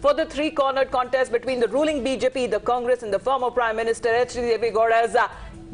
for the three-cornered contest between the ruling BJP, the Congress and the former Prime Minister H.D. Devegowda's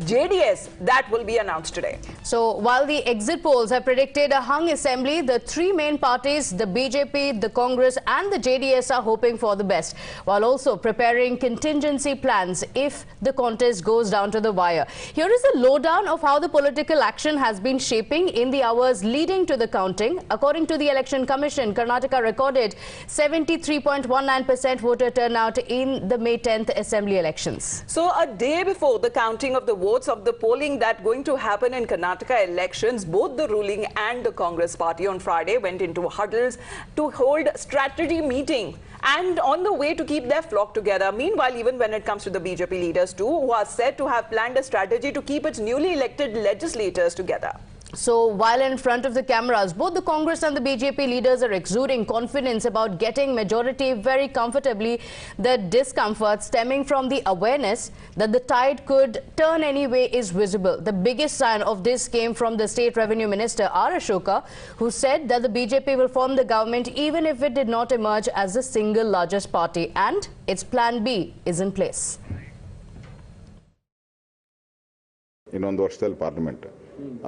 JDS. That will be announced today. So while the exit polls have predicted a hung assembly, the three main parties, the BJP, the Congress and the JDS, are hoping for the best, while also preparing contingency plans if the contest goes down to the wire. Here is a lowdown of how the political action has been shaping in the hours leading to the counting. According to the Election Commission, Karnataka recorded 73.19% voter turnout in the May 10th Assembly Elections. So a day before the counting of the votes of the polling that going to happen in Karnataka elections, both the ruling and the Congress party on Friday went into huddles to hold strategy meeting and on the way to keep their flock together. Meanwhile, even when it comes to the BJP leaders too, who are said to have planned a strategy to keep its newly elected legislators together. So while in front of the cameras, both the Congress and the BJP leaders are exuding confidence about getting majority very comfortably, the discomfort stemming from the awareness that the tide could turn anyway is visible. The biggest sign of this came from the State Revenue Minister R. Ashoka, who said that the BJP will form the government even if it did not emerge as the single largest party, and its plan B is in place. ಇನ್ನೊಂದು ವರ್ಷದಲ್ಲಿ parliament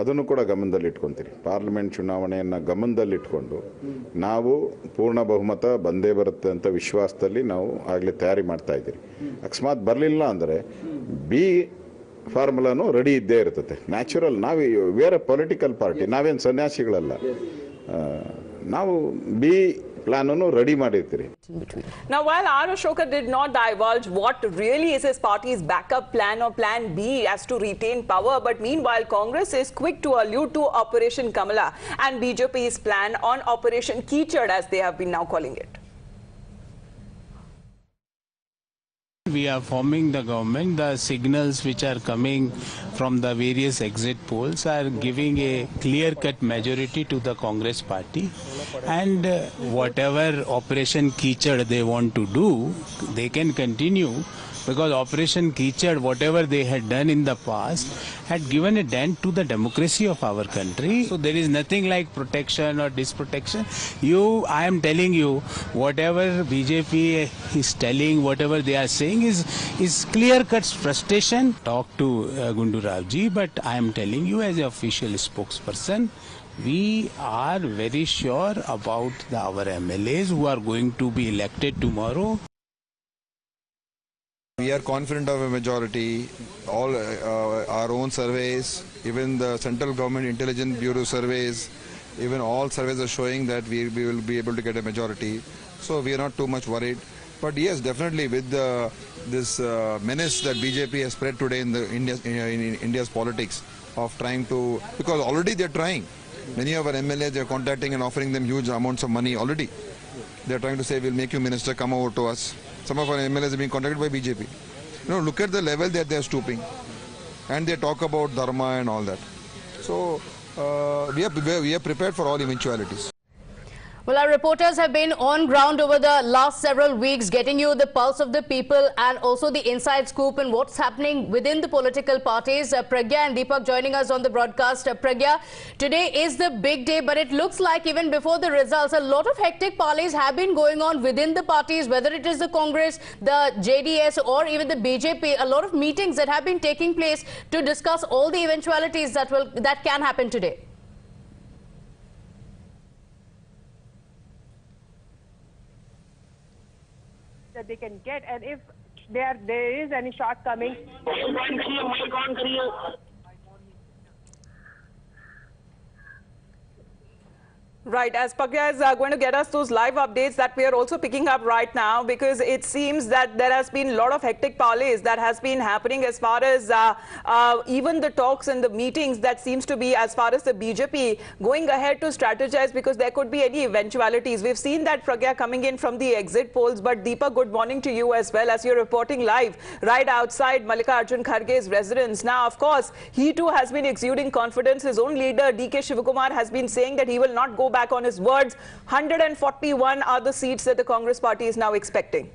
ಅದನ್ನು ಕೂಡ ಗಮನದಲ್ಲಿ ಇಟ್ಕೊಂತೀರಿ. Parliament ಚುನಾವಣೆಯನ್ನು ಗಮನದಲ್ಲಿ ಇಟ್ಕೊಂಡು ನಾವು ಪೂರ್ಣ ಬಹುಮತ ಬಂದೇ ಬರುತ್ತೆ ಅಂತ ವಿಶ್ವಾಸದಲ್ಲಿ ನಾವು ಆಗಲೇ ತಯಾರಿ ಮಾಡ್ತಾ ಇದ್ದೀರಿ. ಅಕಸ್ಮಾತ್ ಬರಲಿಲ್ಲ ಅಂದರೆ ಬಿ ಫಾರ್ಮುಲಾನು ರೆಡಿ ಇದ್ದೇ ಇರ್ತದೆ. ನ್ಯಾಚುರಲ್ ನಾವು ವೇರ್ ಎ ಪೊಲಿಟಿಕಲ್ ಪಾರ್ಟಿ, ನಾವೇನು ಸನ್ಯಾಸಿಗಳಲ್ಲ. ನಾವು ಬಿ ಪ್ಲಾನನ್ನು ರೆಡಿ ಮಾಡಿರ್ತೀರಿ. Now, while R. Ashoka did not divulge what really is his party's backup plan or plan B as to retain power, but meanwhile Congress is quick to allude to Operation Kamala and BJP's plan on Operation Kichad, as they have been now calling it. We are forming the government. The signals which are coming from the various exit polls are giving a clear-cut majority to the Congress party, and whatever Operation Kichad they want to do, they can continue, because Operation Kichad, whatever they had done in the past, had given a dent to the democracy of our country. So there is nothing like protection or disprotection. I am telling you, whatever BJP is telling, whatever they are saying is clear-cut frustration. Talk to Gundu Ravji, but I am telling you as an official spokesperson, we are very sure about our MLAs who are going to be elected tomorrow. We are confident of a majority. All our own surveys, even the central government intelligence bureau surveys, even all surveys are showing that we will be able to get a majority. So we are not too much worried. But yes, definitely with this menace that BJP has spread today in India's politics of trying to, because already they are trying. Many of our MLAs, they are contacting and offering them huge amounts of money already. They are trying to say, we'll make you minister, come over to us. Some of our MLAs are being contacted by BJP. Look at the level that they are stooping. And they talk about dharma and all that. So, we are prepared for all eventualities. Well, our reporters have been on ground over the last several weeks, getting you the pulse of the people and also the inside scoop and what's happening within the political parties. Pragya and Deepak joining us on the broadcast. Pragya, today is the big day, but it looks like even before the results, a lot of hectic parleys have been going on within the parties, whether it is the Congress, the JDS or even the BJP. A lot of meetings that have been taking place to discuss all the eventualities that can happen today. That they can get, and if there is any shortcoming. Right, as Pragya is going to get us those live updates that we are also picking up right now, because it seems that there has been a lot of hectic parleys that has been happening as far as even the talks and the meetings that seems to be as far as the BJP going ahead to strategize, because there could be any eventualities. We've seen that, Pragya, coming in from the exit polls, but Deepa, good morning to you as well, as you're reporting live right outside Mallikarjun Kharge's residence. Now, of course, he too has been exuding confidence. His own leader, D.K. Shivakumar, has been saying that he will not go back on his words. 141 are the seats that the Congress party is now expecting.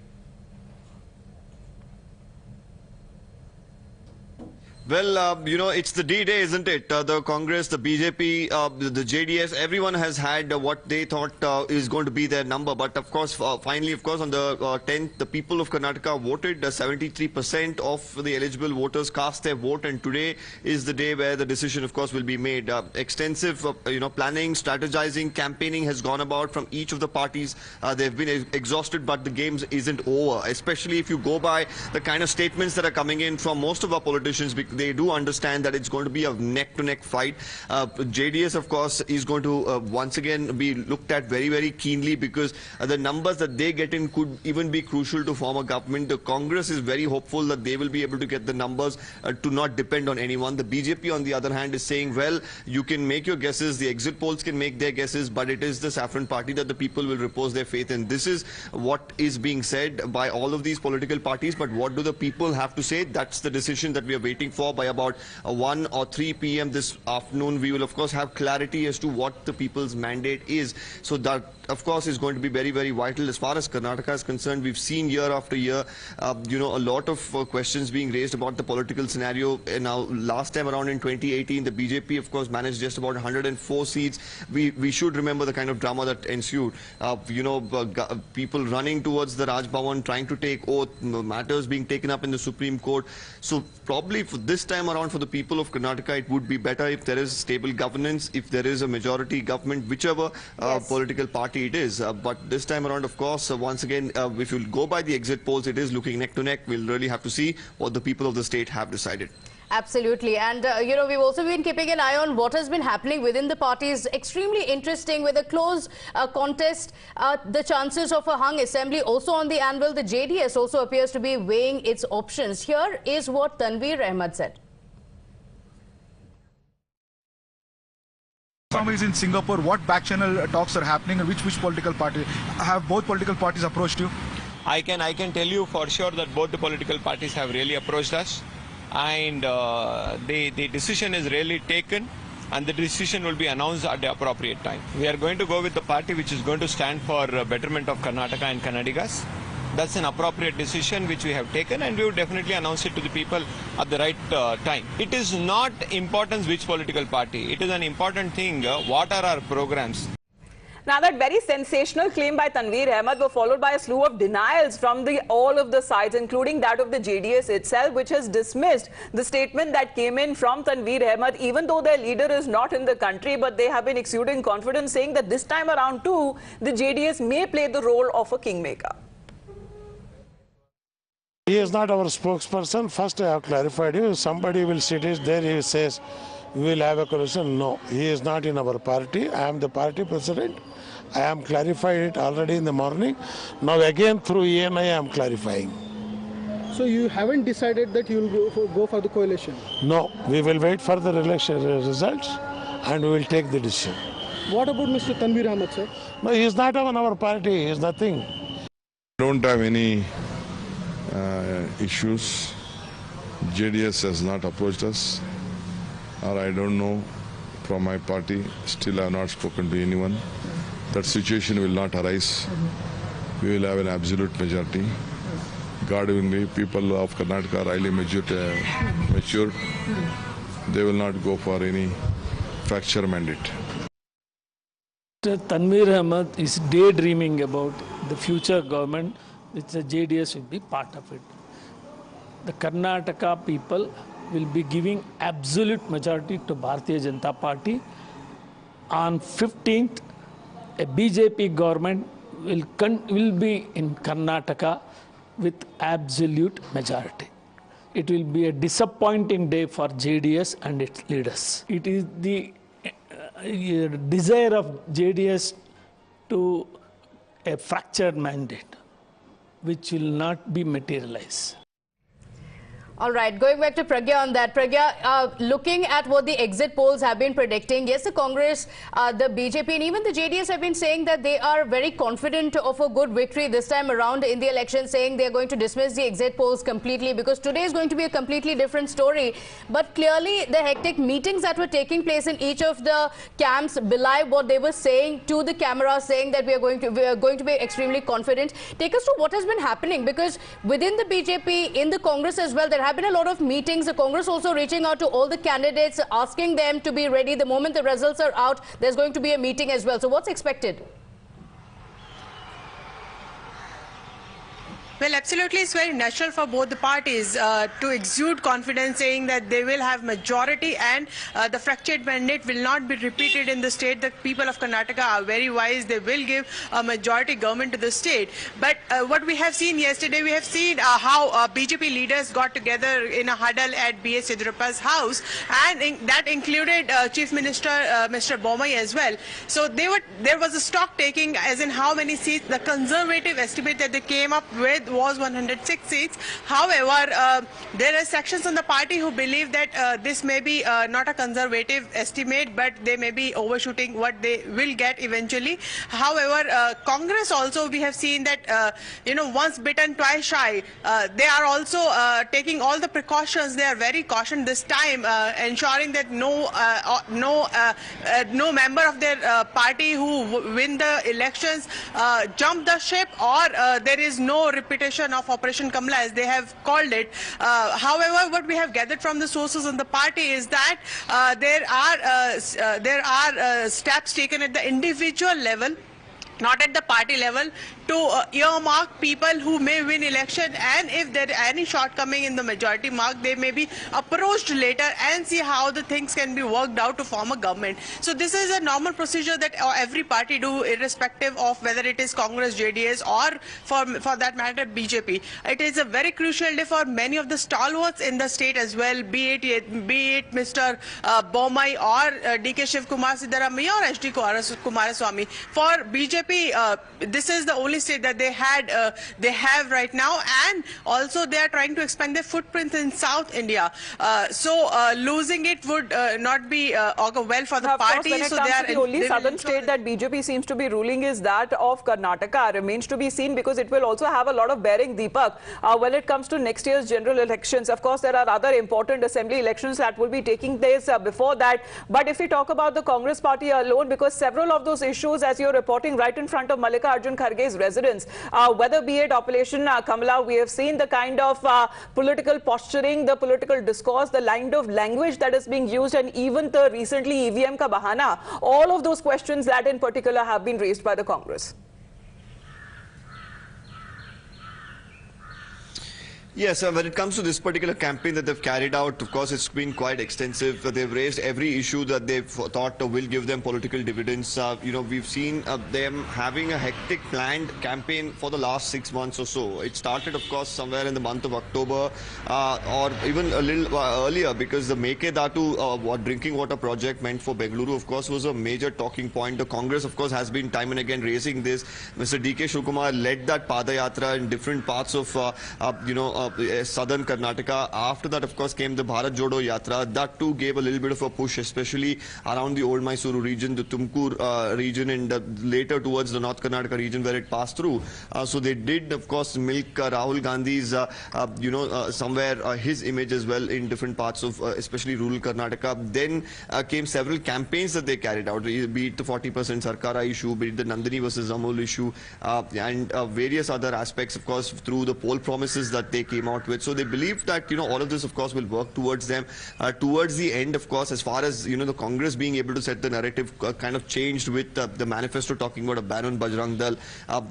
Well, it's the D-Day, isn't it? The Congress, the BJP, the JDS, everyone has had what they thought is going to be their number. But of course, finally, of course, on the 10th, the people of Karnataka voted. 73% of the eligible voters cast their vote, and today is the day where the decision, of course, will be made. Extensive, planning, strategizing, campaigning has gone about from each of the parties. They've been exhausted, but the game isn't over. Especially if you go by the kind of statements that are coming in from most of our politicians. They do understand that it's going to be a neck-to-neck fight. JDS, of course, is going to once again be looked at very, very keenly, because the numbers that they get in could even be crucial to form a government. The Congress is very hopeful that they will be able to get the numbers to not depend on anyone. The BJP, on the other hand, is saying, well, you can make your guesses, the exit polls can make their guesses, but it is the Saffron Party that the people will repose their faith in. This is what is being said by all of these political parties, but what do the people have to say? That's the decision that we are waiting for. By about 1 or 3 p.m. this afternoon, we will of course have clarity as to what the people's mandate is. So that, of course, is going to be very, very vital. As far as Karnataka is concerned, we've seen year after year, a lot of questions being raised about the political scenario. Now, last time around in 2018, the BJP, of course, managed just about 104 seats. We should remember the kind of drama that ensued. People running towards the Raj Bhavan, trying to take oath, matters being taken up in the Supreme Court. So probably for this time around, for the people of Karnataka, it would be better if there is stable governance, if there is a majority government, whichever political party it is. But this time around, of course, once again, if you go by the exit polls, it is looking neck to neck. We'll really have to see what the people of the state have decided. Absolutely. And, we've also been keeping an eye on what has been happening within the parties. Extremely interesting with a close contest. The chances of a hung assembly also on the anvil. The JDS also appears to be weighing its options. Here is what Tanveer Ahmed said. Is in Singapore. What back channel talks are happening, and which political party? Have both political parties approached you? I can tell you for sure that both the political parties have really approached us, and the decision is really taken, and the decision will be announced at the appropriate time. We are going to go with the party which is going to stand for betterment of Karnataka and Kannadigas. That's an appropriate decision which we have taken, and we will definitely announce it to the people at the right time. It is not important which political party. It is an important thing, what are our programs. Now, that very sensational claim by Tanveer Ahmed were followed by a slew of denials from all of the sides, including that of the JDS itself, which has dismissed the statement that came in from Tanveer Ahmed, even though their leader is not in the country. But they have been exuding confidence, saying that this time around too, the JDS may play the role of a kingmaker. He is not our spokesperson. First, I have clarified you. Somebody will sit there, he says, we will have a coalition. No, he is not in our party. I am the party president. I am clarified it already in the morning. Now again through ENI I am clarifying. So you haven't decided that you will go for the coalition? No, we will wait for the election results and we will take the decision. What about Mr. Tanveer Ahmed, sir? No, he is not on our party. He is nothing. Don't have any issues. JDS has not approached us, or I don't know from my party. Still I have not spoken to anyone. That situation will not arise. We will have an absolute majority. God willingly, people of Karnataka are highly matured. They will not go for any fracture mandate. Tanveer Ahmed is daydreaming about the future government, which the JDS will be part of it. The Karnataka people will be giving absolute majority to Bharatiya Janata Party. On 15th, a BJP government will be in Karnataka with absolute majority. It will be a disappointing day for JDS and its leaders. It is the desire of JDS to a fractured mandate, which will not be materialized. All right, going back to Pragya on that. Pragya, looking at what the exit polls have been predicting, yes, the Congress, the BJP and even the JDS have been saying that they are very confident of a good victory this time around in the election, saying they are going to dismiss the exit polls completely because today is going to be a completely different story. But clearly the hectic meetings that were taking place in each of the camps belie what they were saying to the camera, saying that we are going to be extremely confident. Take us to what has been happening, because within the BJP, in the Congress as well, there have been a lot of meetings. The Congress also reaching out to all the candidates, asking them to be ready. The moment the results are out, there's going to be a meeting as well. So what's expected? Well, absolutely, it's very natural for both the parties to exude confidence, saying that they will have majority and the fractured mandate will not be repeated in the state. The people of Karnataka are very wise. They will give a majority government to the state. But what we have seen yesterday, we have seen how BJP leaders got together in a huddle at B.S. Yediyurappa's house, and that included Chief Minister Mr. Bommai as well. So there was a stock taking, as in how many seats. The conservative estimate that they came up with was 106 seats. However, there are sections on the party who believe that this may be not a conservative estimate, but they may be overshooting what they will get eventually. However, Congress also, we have seen that once bitten, twice shy. They are also taking all the precautions. They are very cautious this time, ensuring that no member of their party who win the elections jump the ship, or there is no repetition of Operation Kamla, as they have called it. However, what we have gathered from the sources in the party is that there are steps taken at the individual level, not at the party level, to earmark people who may win election, and if there is any shortcoming in the majority mark, they may be approached later and see how the things can be worked out to form a government. So this is a normal procedure that every party do, irrespective of whether it is Congress, JDS, or for that matter BJP. It is a very crucial day for many of the stalwarts in the state as well, be it Mr. Bommai or DK Shiv Kumar Siddaramaiah or HD Kumaraswamy. For BJP, this is the only state that they have right now, and also they are trying to expand their footprint in South India. So losing it would not be augur well for the party. When it comes to the only southern state that BJP seems to be ruling is that of Karnataka. Remains to be seen, because it will also have a lot of bearing, Deepak, when it comes to next year's general elections. Of course, there are other important assembly elections that will be taking place before that. But if we talk about the Congress party alone, because several of those issues, as you're reporting, right in front of Mallikarjun Kharge's residence, whether be it Operation Kamla, we have seen the kind of political posturing, the political discourse, the line of language that is being used, and even the recently EVM ka bahana, all of those questions that in particular have been raised by the Congress. Yes, when it comes to this particular campaign that they've carried out, of course, it's been quite extensive. They've raised every issue that they've thought will give them political dividends. We've seen them having a hectic planned campaign for the last 6 months or so. It started, of course, somewhere in the month of October or even a little earlier, because the Meke Datu drinking water project meant for Bengaluru, of course, was a major talking point. The Congress, of course, has been time and again raising this. Mr. DK Shivakumar led that Padayatra in different parts of, southern Karnataka. After that, of course, came the Bharat Jodo Yatra. That too gave a little bit of a push, especially around the old Mysuru region, the Tumkur region, and later towards the North Karnataka region where it passed through. So they did, of course, milk Rahul Gandhi's, somewhere his image as well in different parts of, especially rural Karnataka. Then came several campaigns that they carried out, be it the 40% Sarkara issue, be it the Nandini versus Amul issue, and various other aspects, of course, through the poll promises that they came out with. So they believe that, all of this, of course, will work towards them. Towards the end, of course, as far as, the Congress being able to set the narrative kind of changed with the manifesto talking about a ban on Bajrang Dal.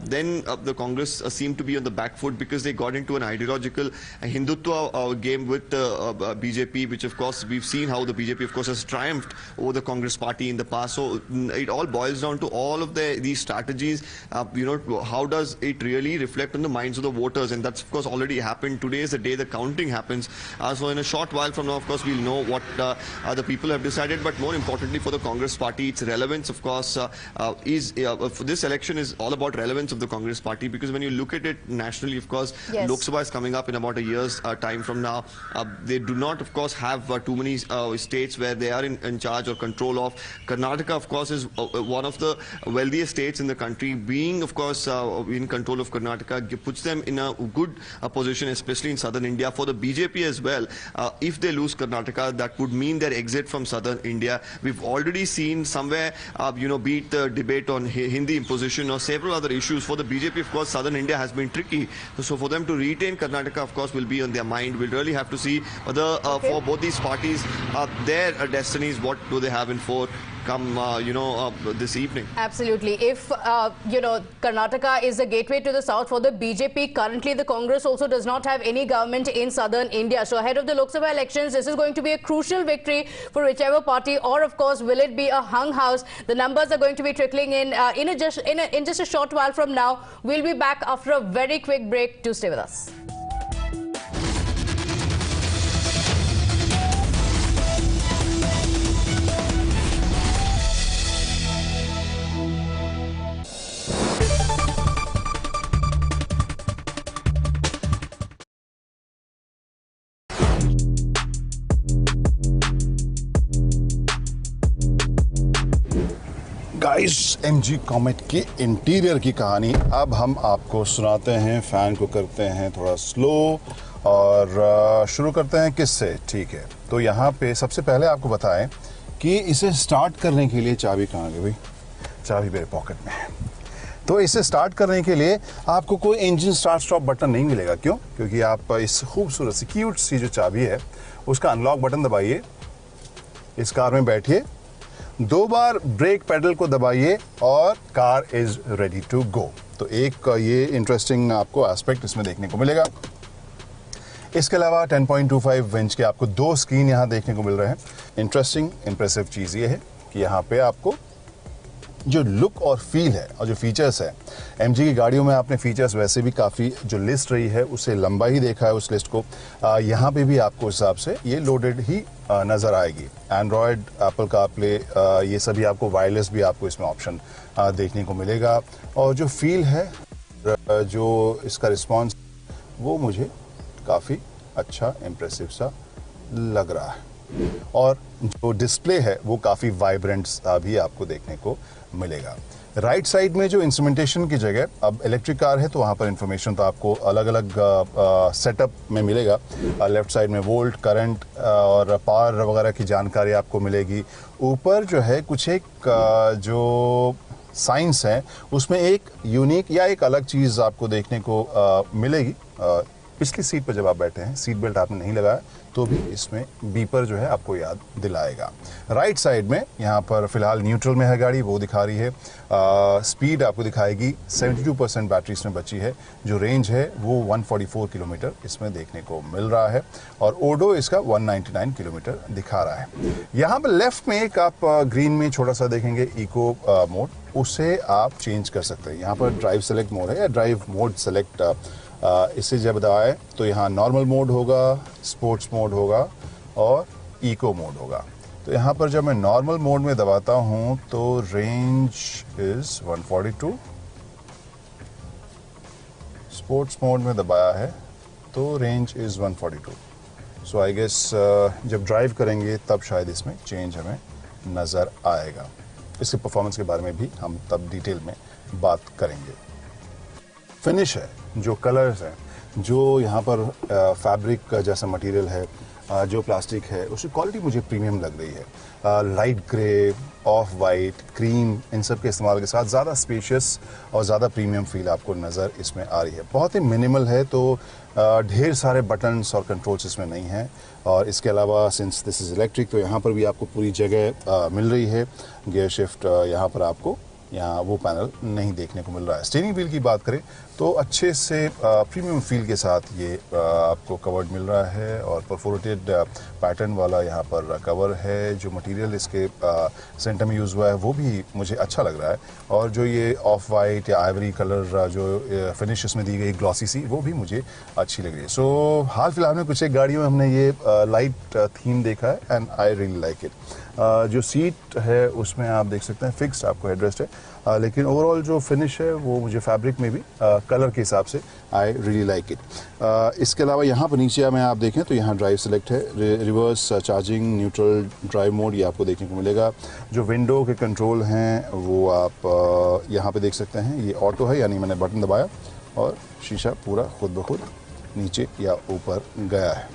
Then the Congress seemed to be on the back foot because they got into an ideological Hindutva game with BJP, which, of course, we've seen how the BJP, of course, has triumphed over the Congress party in the past. So it all boils down to all of these strategies. How does it really reflect on the minds of the voters? And that's, of course, already happened. Today is the day the counting happens. So in a short while from now, of course, we'll know what the people have decided. But more importantly for the Congress party, its relevance, of course, this election is all about relevance of the Congress party, because when you look at it nationally, of course, yes, Lok Sabha is coming up in about a year's time from now. They do not, of course, have too many states where they are in charge or control of. Karnataka, of course, is one of the wealthiest states in the country. Being, of course, in control of Karnataka puts them in a good position, especially in southern India. For the BJP as well, if they lose Karnataka, that would mean their exit from southern India. We've already seen somewhere, be it the debate on Hindi imposition or several other issues. For the BJP, of course, southern India has been tricky. So for them to retain Karnataka, of course, will be on their mind. We'll really have to see whether for both these parties, their destinies, what do they have in for come, this evening. Absolutely. If, Karnataka is the gateway to the south for the BJP, currently the Congress also does not have any government in southern India. So ahead of the Lok Sabha elections, this is going to be a crucial victory for whichever party, or of course, will it be a hung house? The numbers are going to be trickling in just a short while from now. We'll be back after a very quick break. Do stay with us. Guys, MG Comet के interior की कहानी अब हम आपको सुनाते हैं। Fan को करते हैं थोड़ा स्लो और शुरू करते हैं किससे। ठीक है, तो यहाँ पे सबसे पहले आपको बताएं कि इसे स्टार्ट करने के लिए चाबी कहाँ गई भाई? चाबी मेरे पॉकेट में है। तो इसे स्टार्ट करने के लिए आपको कोई इंजन स्टार्ट स्टॉप बटन नहीं मिलेगा। क्यों? क्योंकि आप इस खूबसूरत सी क्यूट सी जो चाबी है उसका अनलॉक बटन दबाइए, इस कार में बैठिए, 2 बार ब्रेक पेडल को दबाइए और car is ready to go. तो एक ये इंटरेस्टिंग आपको एस्पेक्ट इसमें देखने को मिलेगा। इसके अलावा 10.25 इंच के आपको 2 स्क्रीन यहाँ देखने को मिल रहे हैं। इंटरेस्टिंग इंप्रेसिव चीज़ ये है कि यहाँ पे आपको जो लुक और फील है और जो फीचर्स है, एमजी की गाड़ियों में आपने फीचर्स वैसे भी काफ़ी जो लिस्ट रही है उससे लंबा ही देखा है उस लिस्ट को। यहाँ पे भी आपको हिसाब से ये लोडेड ही नज़र आएगी। एंड्रॉयड, एप्पल कारप्ले, ये सभी आपको वायरलेस भी आपको इसमें ऑप्शन देखने को मिलेगा। और जो फील है, जो इसका रिस्पॉन्स, वो मुझे काफ़ी अच्छा इम्प्रेसिव सा लग रहा है। और जो डिस्प्ले है वो काफ़ी वाइब्रेंट सा भी आपको देखने को मिलेगा। राइट साइड में जो इंस्ट्रूमेंटेशन की जगह, अब इलेक्ट्रिक कार है तो वहाँ पर इंफॉर्मेशन तो आपको अलग अलग सेटअप में मिलेगा। लेफ्ट साइड में वोल्ट, करंट और पावर वगैरह की जानकारी आपको मिलेगी। ऊपर जो है कुछ एक जो साइंस है उसमें एक यूनिक या एक अलग चीज़ आपको देखने को मिलेगी। पिछली सीट पर जब आप बैठे हैं, सीट बेल्ट आपने नहीं लगाया तो भी इसमें बीपर जो है आपको याद दिलाएगा। राइट साइड में यहाँ पर फिलहाल न्यूट्रल में है गाड़ी, वो दिखा रही है। स्पीड आपको दिखाएगी 72% बैटरी इसमें बची है। जो रेंज है वो 144 किलोमीटर इसमें देखने को मिल रहा है और ओडो इसका 199 किलोमीटर दिखा रहा है। यहाँ पर लेफ्ट में एक आप ग्रीन में छोटा सा देखेंगे इको मोड, उसे आप चेंज कर सकते हैं। यहाँ पर ड्राइव सेलेक्ट मोड है या ड्राइव मोड सेलेक्ट, इसे जब दबाएं तो यहाँ नॉर्मल मोड होगा, स्पोर्ट्स मोड होगा और इको मोड होगा। तो यहाँ पर जब मैं नॉर्मल मोड में दबाता हूँ तो रेंज इज 142, स्पोर्ट्स मोड में दबाया है तो range is 142। So I guess जब ड्राइव करेंगे तब शायद इसमें चेंज हमें नज़र आएगा। इसके परफॉर्मेंस के बारे में भी हम तब डिटेल में बात करेंगे। फिनिश है, जो कलर्स हैं, जो यहाँ पर फैब्रिक जैसा मटेरियल है, जो प्लास्टिक है, उसकी क्वालिटी मुझे प्रीमियम लग रही है। Light grey, off white, cream, इन सब के इस्तेमाल के साथ ज़्यादा स्पेशियस और ज़्यादा प्रीमियम फील आपको नज़र इसमें आ रही है। बहुत ही मिनिमल है, तो ढेर सारे बटन्स और कंट्रोल्स इसमें नहीं हैं। और इसके अलावा सिंस दिस इज़ इलेक्ट्रिक तो यहाँ पर भी आपको पूरी जगह मिल रही है। गियर शिफ्ट यहाँ पर आपको यहाँ वो पैनल नहीं देखने को मिल रहा है। स्टीयरिंग व्हील की बात करें तो अच्छे से प्रीमियम फील के साथ ये आपको कवर्ड मिल रहा है और परफोरेटेड पैटर्न वाला यहाँ पर कवर है। जो मटेरियल इसके सेंटर में यूज़ हुआ है वो भी मुझे अच्छा लग रहा है और जो ये ऑफ वाइट या आइवरी कलर जो फिनिश इसमें दी गई ग्लॉसी सी, वो भी मुझे अच्छी लग रही है। सो हाल फिलहाल में कुछ एक गाड़ियों में हमने ये लाइट थीम देखा है and I really like it. जो सीट है उसमें आप देख सकते हैं फिक्स्ड आपको हेडरेस्ट है, लेकिन ओवरऑल जो फिनिश है वो मुझे फैब्रिक में भी कलर के हिसाब से आई रियली लाइक इट। इसके अलावा यहाँ पर नीचे में आप देखें तो यहाँ ड्राइव सेलेक्ट है, reverse charging, neutral, drive mode ये आपको देखने को मिलेगा। जो विंडो के कंट्रोल हैं वो आप यहाँ पे देख सकते हैं। ये ऑटो है, यानी मैंने बटन दबाया और शीशा पूरा खुद ब खुद नीचे या ऊपर गया है।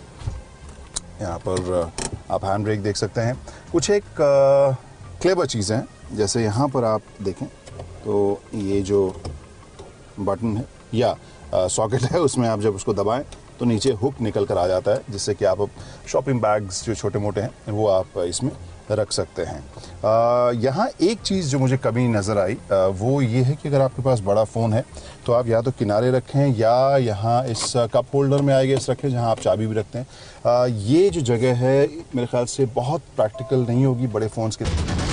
यहाँ पर आप हैंड ब्रेक देख सकते हैं। कुछ एक क्लेवर चीज़ें हैं, जैसे यहाँ पर आप देखें तो ये जो बटन है या सॉकेट है, उसमें आप जब उसको दबाएं तो नीचे हुक निकल कर आ जाता है, जिससे कि आप शॉपिंग बैग्स जो छोटे मोटे हैं वो आप इसमें रख सकते हैं। यहाँ एक चीज़ जो मुझे कभी नज़र आई वो ये है कि अगर आपके पास बड़ा फ़ोन है तो आप या तो किनारे रखें या यहाँ इस कप होल्डर में आएगा इस रखें जहाँ आप चाबी भी रखते हैं। ये जो जगह है मेरे ख्याल से बहुत प्रैक्टिकल नहीं होगी बड़े फ़ोन्स के।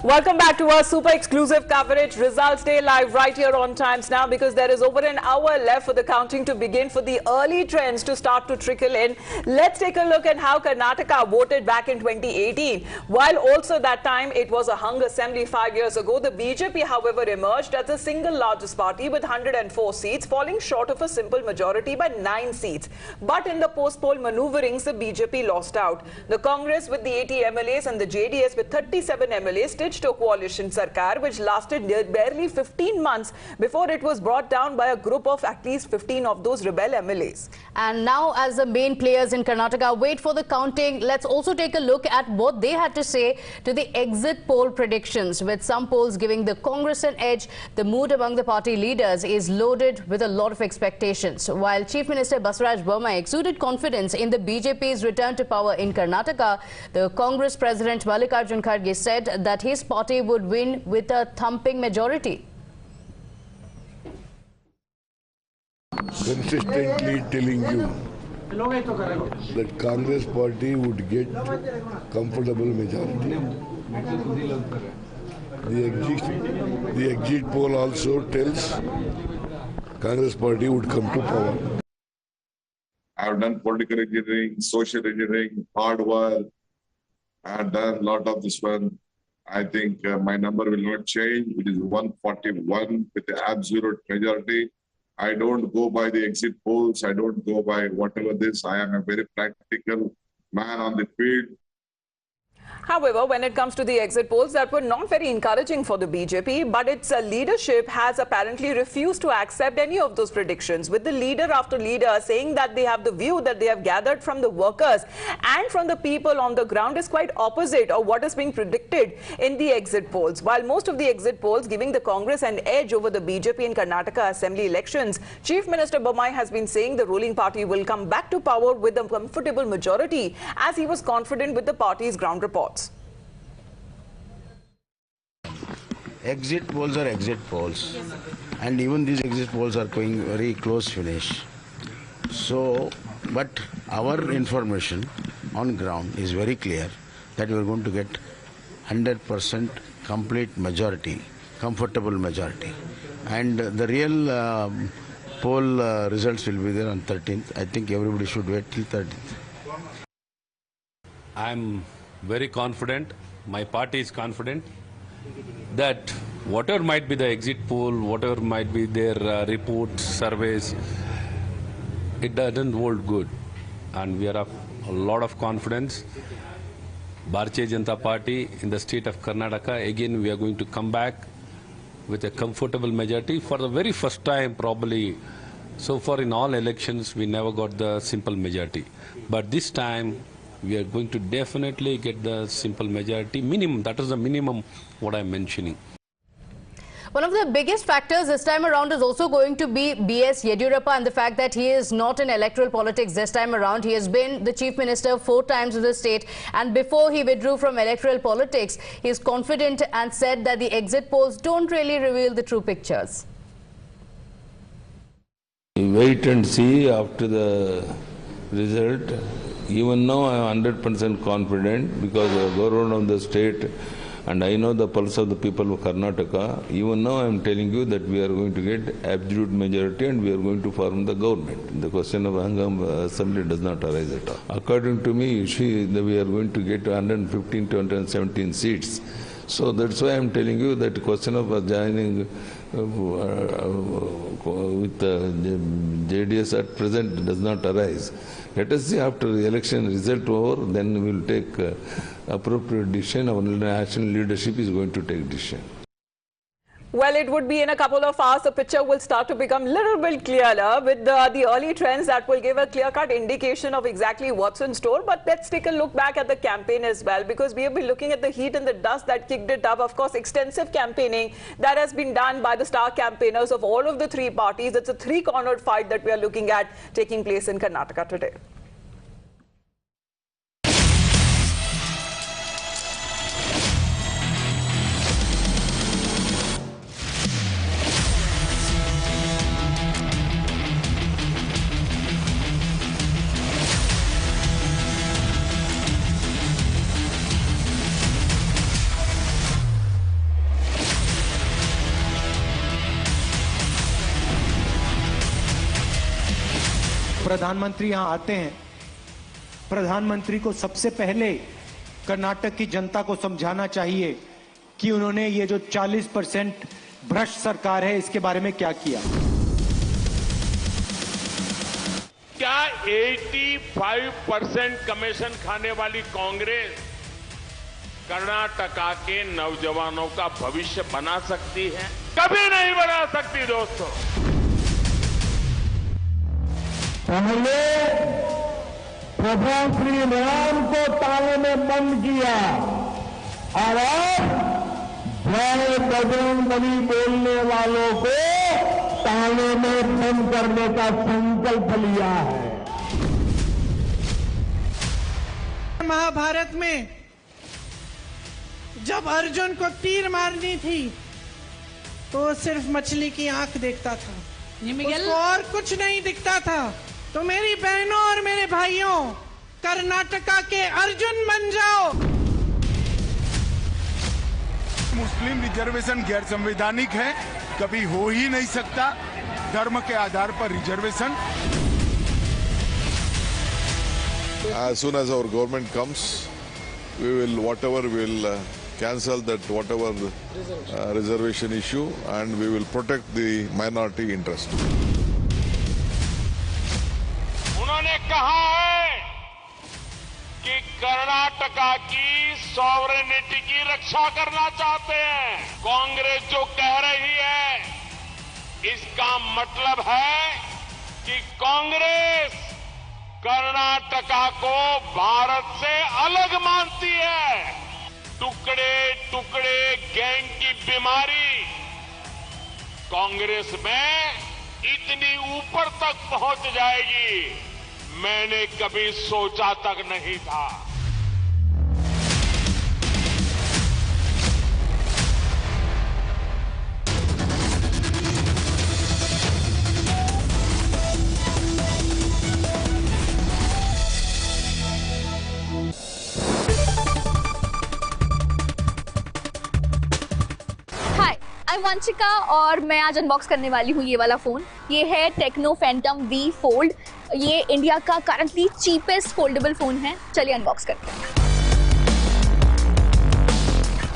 Welcome back to our super exclusive coverage. Results Day live right here on Times Now, because there is over an hour left for the counting to begin, for the early trends to start to trickle in. Let's take a look at how Karnataka voted back in 2018. While also that time it was a hung assembly 5 years ago, the BJP, however, emerged as the single largest party with 104 seats, falling short of a simple majority by 9 seats. But in the post-poll maneuverings, the BJP lost out. The Congress with the 80 MLAs and the JDS with 37 MLAs stitched to a coalition sarkar, which lasted barely 15 months before it was brought down by a group of at least 15 of those rebel MLAs. And now, as the main players in Karnataka wait for the counting, let's also take a look at what they had to say to the exit poll predictions. With some polls giving the Congress an edge, the mood among the party leaders is loaded with a lot of expectations. While Chief Minister Bommai exuded confidence in the BJP's return to power in Karnataka, the Congress President Mallikarjun Kharge said that his party would win with a thumping majority. Consistently telling you that Congress party would get comfortable majority. The exit poll also tells Congress party would come to power. I have done political engineering, social engineering, hard work. I have done a lot of this one. I think my number will not change. It is 141 with the absolute majority. I don't go by the exit polls. I don't go by whatever this. I am a very practical man on the field. However, when it comes to the exit polls, that were not very encouraging for the BJP, but its leadership has apparently refused to accept any of those predictions, with the leader after leader saying that they have the view that they have gathered from the workers and from the people on the ground is quite opposite of what is being predicted in the exit polls. While most of the exit polls giving the Congress an edge over the BJP in Karnataka Assembly Elections, Chief Minister Bommai has been saying the ruling party will come back to power with a comfortable majority, as he was confident with the party's ground reports. Exit polls are exit polls, and even these exit polls are going very close finish. So, but our information on ground is very clear that we are going to get 100% complete majority, comfortable majority, and the real poll results will be there on 13th. I think everybody should wait till 13th. I'm very confident, my party is confident that whatever might be the exit poll, whatever might be their reports, surveys, it doesn't hold good. And we are of a lot of confidence. Bharatiya Janata Party in the state of Karnataka, again we are going to come back with a comfortable majority for the very first time probably. So far in all elections we never got the simple majority. But this time we are going to definitely get the simple majority minimum. That is the minimum what I'm mentioning. One of the biggest factors this time around is also going to be B.S. Yediyurappa and the fact that he is not in electoral politics this time around. He has been the Chief Minister 4 times in the state, and before he withdrew from electoral politics, he is confident and said that the exit polls don't really reveal the true pictures. Wait and see after the result. Even now I am 100% confident because the government of the state and I know the pulse of the people of Karnataka. Even now I am telling you that we are going to get absolute majority and we are going to form the government. The question of Hangam Assembly does not arise at all. According to me, we are going to get 115 to 117 seats. So that's why I'm telling you that question of joining with JDS at present does not arise. Let us see after the election result over, then we will take appropriate decision. Our national leadership is going to take decision. Well, it would be in a couple of hours, the picture will start to become a little bit clearer with the early trends that will give a clear-cut indication of exactly what's in store. But let's take a look back at the campaign as well, because we have been looking at the heat and the dust that kicked it up. Of course, extensive campaigning that has been done by the star campaigners of all of the three parties. It's a three-cornered fight that we are looking at taking place in Karnataka today. प्रधानमंत्री यहाँ आते हैं, प्रधानमंत्री को सबसे पहले कर्नाटक की जनता को समझाना चाहिए कि उन्होंने ये जो 40% भ्रष्ट सरकार है इसके बारे में क्या किया। क्या 85% कमीशन खाने वाली कांग्रेस कर्नाटका के नौजवानों का भविष्य बना सकती है? कभी नहीं बना सकती दोस्तों। पहले प्रभु श्री राम को ताले में बंद किया और अब जय बजरंगबली बोलने वालों को ताले में बंद करने का संकल्प लिया है। महाभारत में जब अर्जुन को तीर मारनी थी तो सिर्फ मछली की आंख देखता था, उसको और कुछ नहीं दिखता था। तो मेरी बहनों और मेरे भाइयों, कर्नाटका के अर्जुन बन जाओ। मुस्लिम रिजर्वेशन गैर संवैधानिक है, कभी हो ही नहीं सकता धर्म के आधार पर reservation. As soon as our government comes, we will cancel that reservation issue, and we will protect the minority interest. उन्होंने कहा है कि कर्नाटका की सॉवरेनिटी की रक्षा करना चाहते हैं। कांग्रेस जो कह रही है इसका मतलब है कि कांग्रेस कर्नाटका को भारत से अलग मानती है। टुकड़े टुकड़े गैंग की बीमारी कांग्रेस में इतनी ऊपर तक पहुंच जाएगी, मैंने कभी सोचा तक नहीं था। वंशिका और मैं आज अनबॉक्स करने वाली हूँ ये वाला फ़ोन। ये है टेक्नो फैंटम V फोल्ड। ये इंडिया का करंटली चीपेस्ट फोल्डेबल फ़ोन है। चलिए अनबॉक्स करते हैं।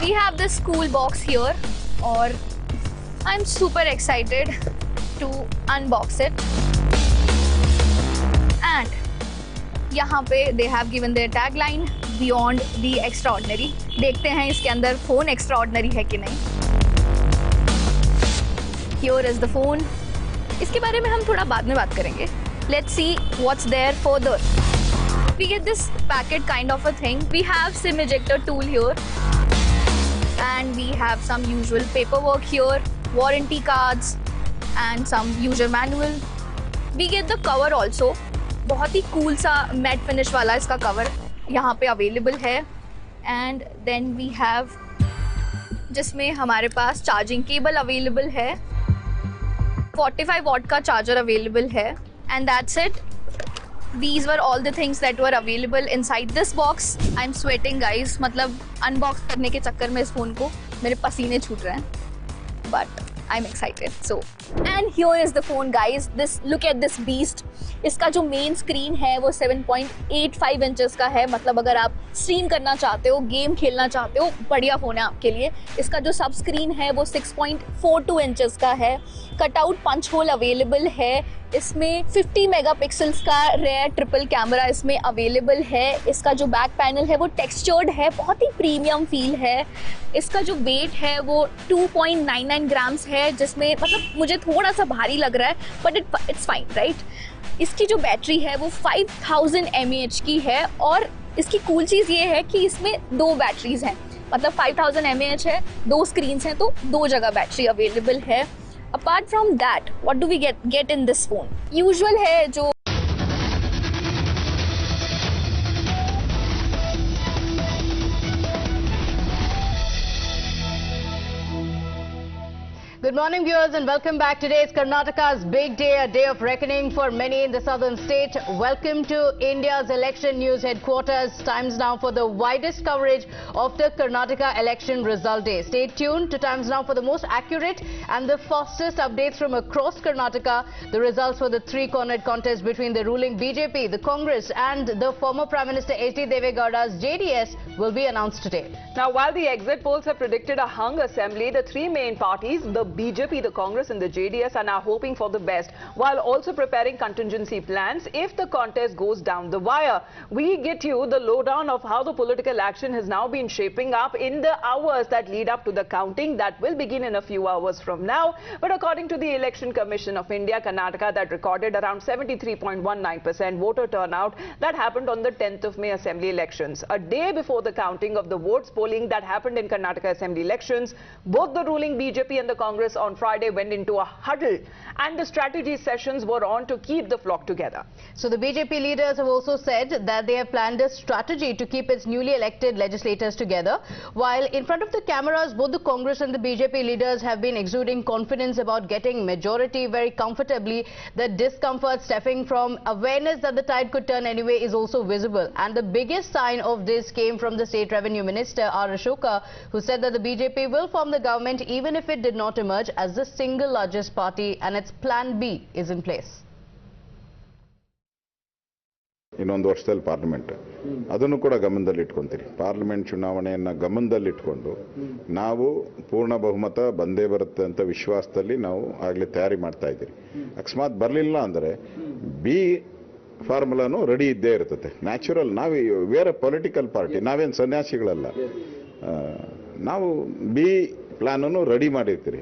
We have this cool box here और I am super excited to unbox it. And यहाँ पे they have given their tag line beyond the extraordinary. देखते हैं इसके अंदर फ़ोन एक्स्ट्राऑर्डिनरी है कि नहीं। Here is the phone. इसके बारे में हम थोड़ा बाद में बात करेंगे. Let's see what's there further. We get this packet kind of a thing. We have SIM ejector tool here, and we have some usual paperwork here, warranty cards, and some user manual. We get the cover also. बहुत ही cool सा matte finish वाला इसका cover यहाँ पे available है. And then we have जिसमें हमारे पास charging cable available है, 45 वॉट का चार्जर अवेलेबल है, and that's it. These were all the things that were available inside this box. I'm sweating guys, मतलब अनबॉक्स करने के चक्कर में इस फ़ोन को मेरे पसीने छूट रहे हैं. But I'm excited. So, and here is the phone, guys. Look at this beast. इसका जो मेन स्क्रीन है वो 7.85 इंचेस का है. मतलब अगर आप स्ट्रीम करना चाहते हो, गेम खेलना चाहते हो, बढ़िया फोन है आपके लिए. इसका जो सब स्क्रीन है वो 6.42 इंचेस का है. कटआउट पंच होल अवेलेबल है. इसमें 50 मेगापिक्सल्स का रेयर ट्रिपल कैमरा इसमें अवेलेबल है. इसका जो बैक पैनल है वो टेक्सचर्ड है, बहुत ही प्रीमियम फील है. इसका जो वेट है वो 2.99 ग्राम्स है, जिसमें मतलब मुझे थोड़ा सा भारी लग रहा है, बट इट्स फाइन, राइट. इसकी जो बैटरी है वो 5000 mAh की है. और इसकी कूल चीज़ ये है कि इसमें 2 बैटरीज हैं. मतलब 5000 mAh है, 2 स्क्रीन हैं, तो 2 जगह बैटरी अवेलेबल है. Apart from that, what do we get in this phone? Usual है जो Good morning, viewers, and welcome back. Today is Karnataka's big day, a day of reckoning for many in the southern state. Welcome to India's election news headquarters. Times now for the widest coverage of the Karnataka election result day. Stay tuned to Times Now for the most accurate and the fastest updates from across Karnataka. The results for the three-cornered contest between the ruling BJP, the Congress, and the former Prime Minister H.D. Devegowda's JDS will be announced today. Now, while the exit polls have predicted a hung assembly, the three main parties, the BJP, the Congress and the JDS, are now hoping for the best, while also preparing contingency plans if the contest goes down the wire. We get you the lowdown of how the political action has now been shaping up in the hours that lead up to the counting that will begin in a few hours from now. But according to the Election Commission of India, Karnataka, that recorded around 73.19% voter turnout that happened on the 10th of May Assembly Elections. A day before the counting of the votes, polling that happened in Karnataka Assembly Elections, both the ruling BJP and the Congress on Friday went into a huddle, and the strategy sessions were on to keep the flock together. So the BJP leaders have also said that they have planned a strategy to keep its newly elected legislators together. While in front of the cameras, both the Congress and the BJP leaders have been exuding confidence about getting majority very comfortably. The discomfort stemming from awareness that the tide could turn anyway is also visible. And the biggest sign of this came from the State Revenue Minister R. Ashoka, who said that the BJP will form the government even if it did not emerge as the single largest party, and its plan B is in place. ಇನ್ನೊಂದು ವರ್ಷದಲ್ಲಿ parliament ಅದನ್ನು ಕೂಡ ಗಮನದಲ್ಲಿ ಇಟ್ಕೊಂತೀರಿ. Parliament ಚುನಾವಣೆಯನ್ನು ಗಮನದಲ್ಲಿ ಇಟ್ಕೊಂಡು ನಾವು ಪೂರ್ಣ ಬಹುಮತ ಬಂದೇ ಬರುತ್ತೆ ಅಂತ ವಿಶ್ವಾಸದಲ್ಲಿ ನಾವು ಆಗಲೇ ತಯಾರಿ ಮಾಡ್ತಾ ಇದ್ದೀರಿ. ಅಕಸ್ಮಾತ್ ಬರಲಿಲ್ಲ ಅಂದರೆ ಬಿ ಫಾರ್ಮುಲಾನು ರೆಡಿ ಇದ್ದೇ ಇರ್ತದೆ. ನ್ಯಾಚುರಲ್, ನಾವು ವೇರ್ ಎ ಪೊಲಿಟಿಕಲ್ ಪಾರ್ಟಿ, ನಾವೇನು ಸನ್ಯಾಸಿಗಳಲ್ಲ. ನಾವು ಬಿ ಪ್ಲಾನನ್ನು ರೆಡಿ ಮಾಡಿರ್ತೀರಿ.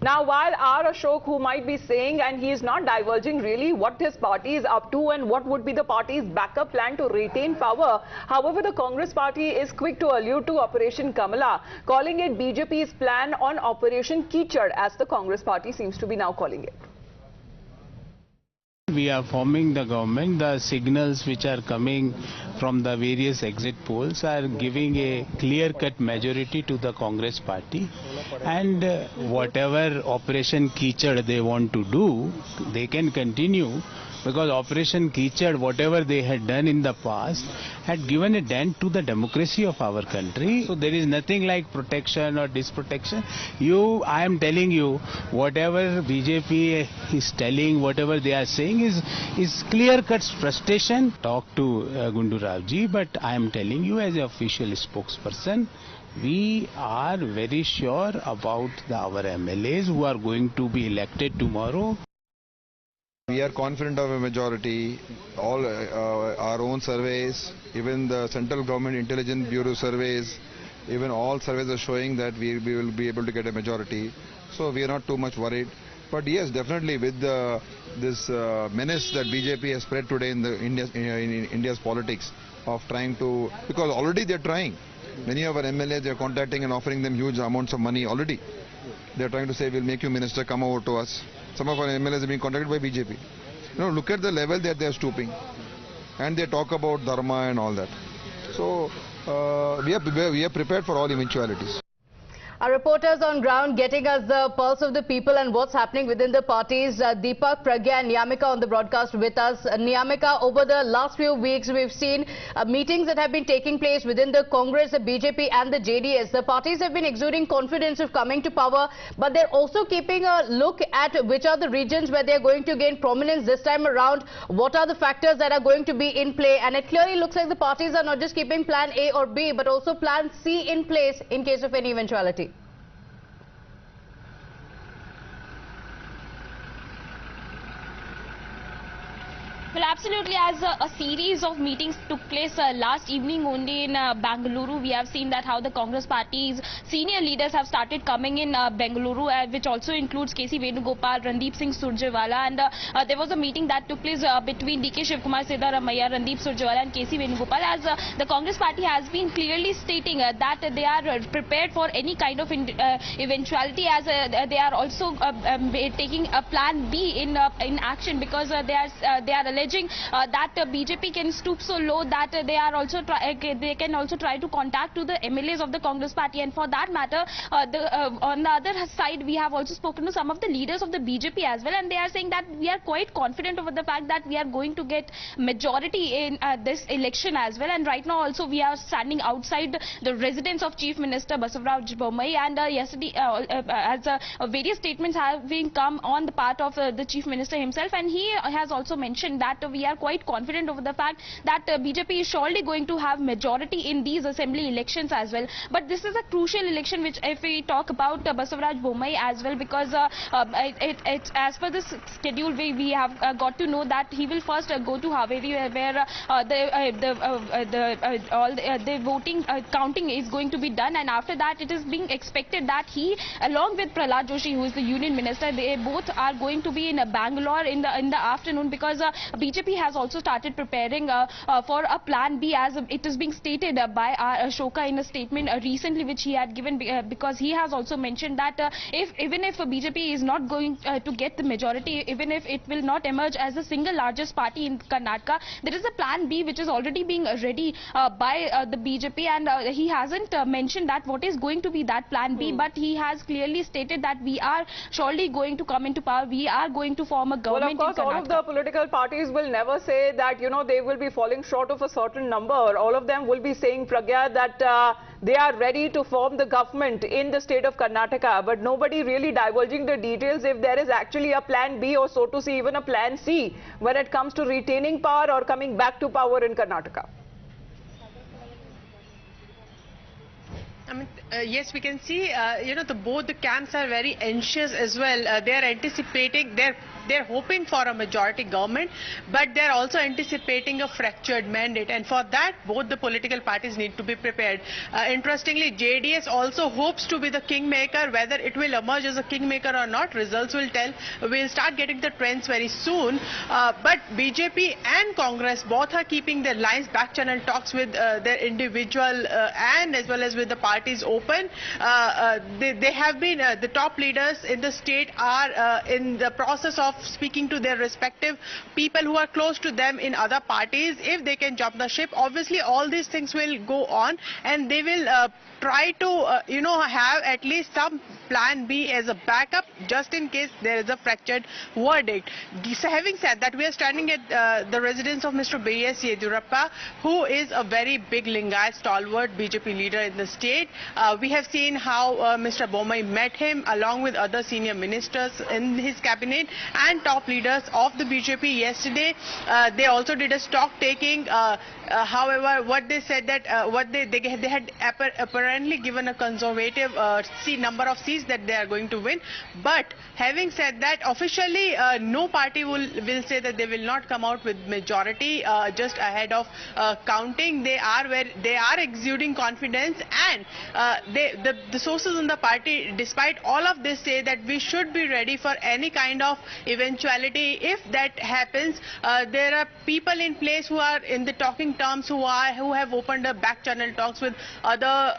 Now, while R. Ashok, who might be saying, and he is not divulging really what his party is up to and what would be the party's backup plan to retain power, however, the Congress party is quick to allude to Operation Kamala, calling it BJP's plan on Operation Kichad, as the Congress party seems to be now calling it. We are forming the government. The signals which are coming from the various exit polls are giving a clear-cut majority to the Congress party, and whatever Operation Kichad they want to do, they can continue, because Operation Kichad, whatever they had done in the past, had given a dent to the democracy of our country. So there is nothing like protection or disprotection. I am telling you, whatever BJP is telling, whatever they are saying is clear-cut frustration. Talk to Gundu Ravji, but I am telling you as an official spokesperson, we are very sure about our MLAs who are going to be elected tomorrow. We are confident of a majority. All our own surveys, even the central government intelligence bureau surveys, even all surveys are showing that we will be able to get a majority. So we are not too much worried. But yes, definitely with this menace that BJP has spread today in India's politics of trying to, because already they are trying. Many of our MLAs, they are contacting and offering them huge amounts of money already. They are trying to say, we'll make you minister, come over to us. Some of our MLAs have been contacted by BJP. You know, look at the level that they are stooping. And they talk about dharma and all that. So, we are prepared for all eventualities. Our reporters on ground getting us the pulse of the people and what's happening within the parties. Deepak, Pragya and Niyamika on the broadcast with us. Niyamika, over the last few weeks we've seen meetings that have been taking place within the Congress, the BJP and the JDS. The parties have been exuding confidence of coming to power, but they're also keeping a look at which are the regions where they're going to gain prominence this time around. What are the factors that are going to be in play? And it clearly looks like the parties are not just keeping plan A or B, but also plan C in place in case of any eventuality. Well, absolutely. As a series of meetings took place last evening only in Bengaluru, we have seen that how the Congress party's senior leaders have started coming in Bengaluru, which also includes KC Venugopal, Randeep Singh Surjewala, and there was a meeting that took place between DK Shivkumar Siddaramaiah, Randeep Surjewala and KC Venugopal, as the Congress party has been clearly stating that they are prepared for any kind of eventuality, as they are also taking a plan B in action, because they are alleging that BJP can stoop so low that they can also try to contact to the MLAs of the Congress party. And for that matter, on the other side, we have also spoken to some of the leaders of the BJP as well, and they are saying that we are quite confident over the fact that we are going to get majority in this election as well. And right now also we are standing outside the residence of Chief Minister Basavaraj Bommai, and yesterday various statements have been come on the part of the Chief Minister himself, and he has also mentioned that we are quite confident over the fact that BJP is surely going to have majority in these assembly elections as well. But this is a crucial election, which if we talk about Basavaraj Bommai as well, because as per this schedule, we have got to know that he will first go to Haveri, where the voting counting is going to be done, and after that it is being expected that he, along with Prahlad Joshi, who is the Union Minister, they both are going to be in Bangalore in the afternoon, because BJP has also started preparing for a plan B, as it is being stated by Ashoka in a statement recently which he had given, because he has also mentioned that even if BJP is not going to get the majority, even if it will not emerge as the single largest party in Karnataka, there is a plan B which is already being ready by the BJP, and he hasn't mentioned that what is going to be that plan B, but he has clearly stated that we are surely going to come into power, we are going to form a government. Well, of course, all of the political parties will never say that, you know, they will be falling short of a certain number. All of them will be saying, Pragya, that they are ready to form the government in the state of Karnataka, but nobody really divulging the details if there is actually a plan B, or so to say even a plan C, when it comes to retaining power or coming back to power in Karnataka. I mean, yes, we can see, both the camps are very anxious as well. They are anticipating, they're hoping for a majority government, but they're also anticipating a fractured mandate, and for that both the political parties need to be prepared. Interestingly, JDS also hopes to be the kingmaker. Whether it will emerge as a kingmaker or not, results will tell. We'll start getting the trends very soon, but BJP and Congress both are keeping their lines, back channel talks with their individual and as well as with the parties open. They have been, the top leaders in the state are in the process of speaking to their respective people who are close to them in other parties, if they can jump the ship. Obviously all these things will go on, and they will try to have at least some plan B as a backup, just in case there is a fractured verdict. So having said that, we are standing at the residence of Mr. B.S. Yedurappa, who is a very big Lingayat stalwart BJP leader in the state. We have seen how Mr. Bommai met him along with other senior ministers in his cabinet and top leaders of the BJP yesterday. They also did a stock taking. However, what they said that they had apparently given a conservative number of seats that they are going to win. But having said that, officially no party will say that they will not come out with majority just ahead of counting. They are exuding confidence, and the sources in the party, despite all of this, say that we should be ready for any kind of eventuality. If that happens, there are people in place who are in the talking terms, who have opened up back channel talks with other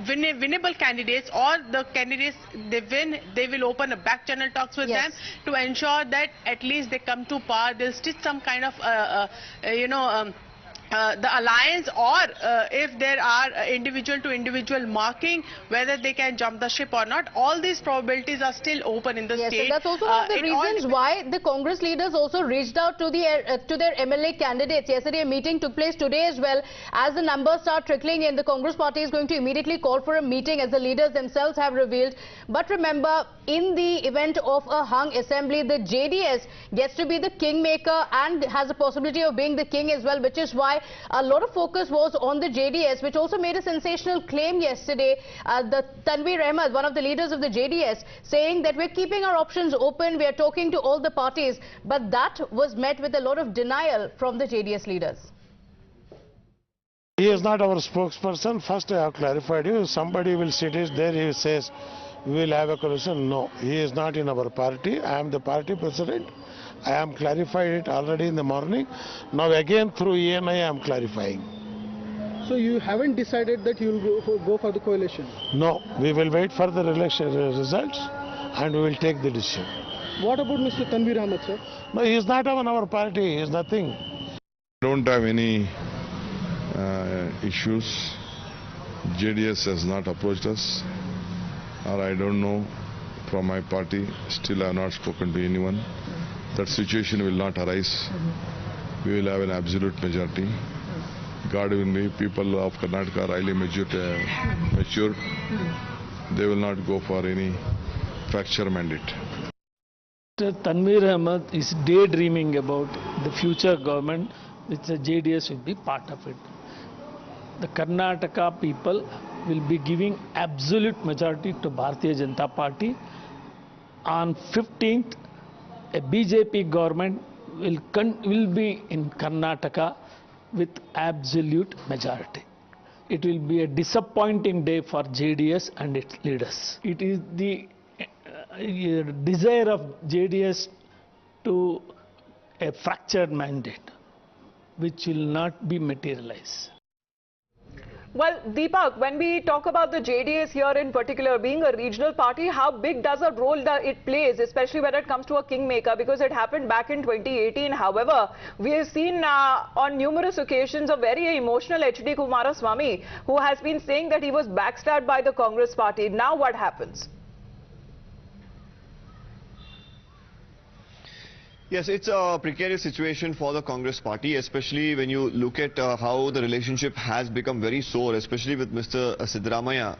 winnable candidates, or the candidates they win, they will open a back channel talks with them to ensure that at least they come to power. They'll stitch some kind of the alliance, or if there are individual to individual marking, whether they can jump the ship or not. All these probabilities are still open in the state. And that's also one of the reasons why the Congress leaders also reached out to their MLA candidates. Yesterday a meeting took place, today as well. As the numbers start trickling in, the Congress party is going to immediately call for a meeting, as the leaders themselves have revealed. But remember, in the event of a hung assembly, the JDS gets to be the kingmaker and has a possibility of being the king as well, which is why a lot of focus was on the JDS, which also made a sensational claim yesterday. The Tanveer Ahmed, one of the leaders of the JDS, saying that we're keeping our options open, we are talking to all the parties. But that was met with a lot of denial from the JDS leaders. He is not our spokesperson. First, I have clarified you. Somebody will sit there, he says, we will have a coalition. No, he is not in our party. I am the party president. I am clarified it already in the morning. Now again through ENI I am clarifying. So you haven't decided that you will go for the coalition? No, we will wait for the election results and we will take the decision. What about Mr. Tanveer Ahmed, sir? No, he is not on our party. He is nothing. Don't have any issues. JDS has not approached us, or I don't know from my party. Still I have not spoken to anyone. That situation will not arise. We will have an absolute majority. God willing, people of Karnataka are highly matured. They will not go for any fracture mandate. Tanveer Ahmed is daydreaming about the future government, which the JDS will be part of it. The Karnataka people will be giving absolute majority to Bharatiya Janata Party. On 15th, a BJP government will be in Karnataka with absolute majority. It will be a disappointing day for JDS and its leaders. It is the desire of JDS to a fractured mandate, which will not be materialized. Well, Deepak, when we talk about the JDS here in particular, being a regional party, how big does a role that it plays, especially when it comes to a kingmaker? Because it happened back in 2018. However, we have seen on numerous occasions a very emotional HD Kumaraswamy, who has been saying that he was backstabbed by the Congress party. Now what happens? Yes, it's a precarious situation for the Congress party, especially when you look at how the relationship has become very sore, especially with Mr. Siddaramaiah.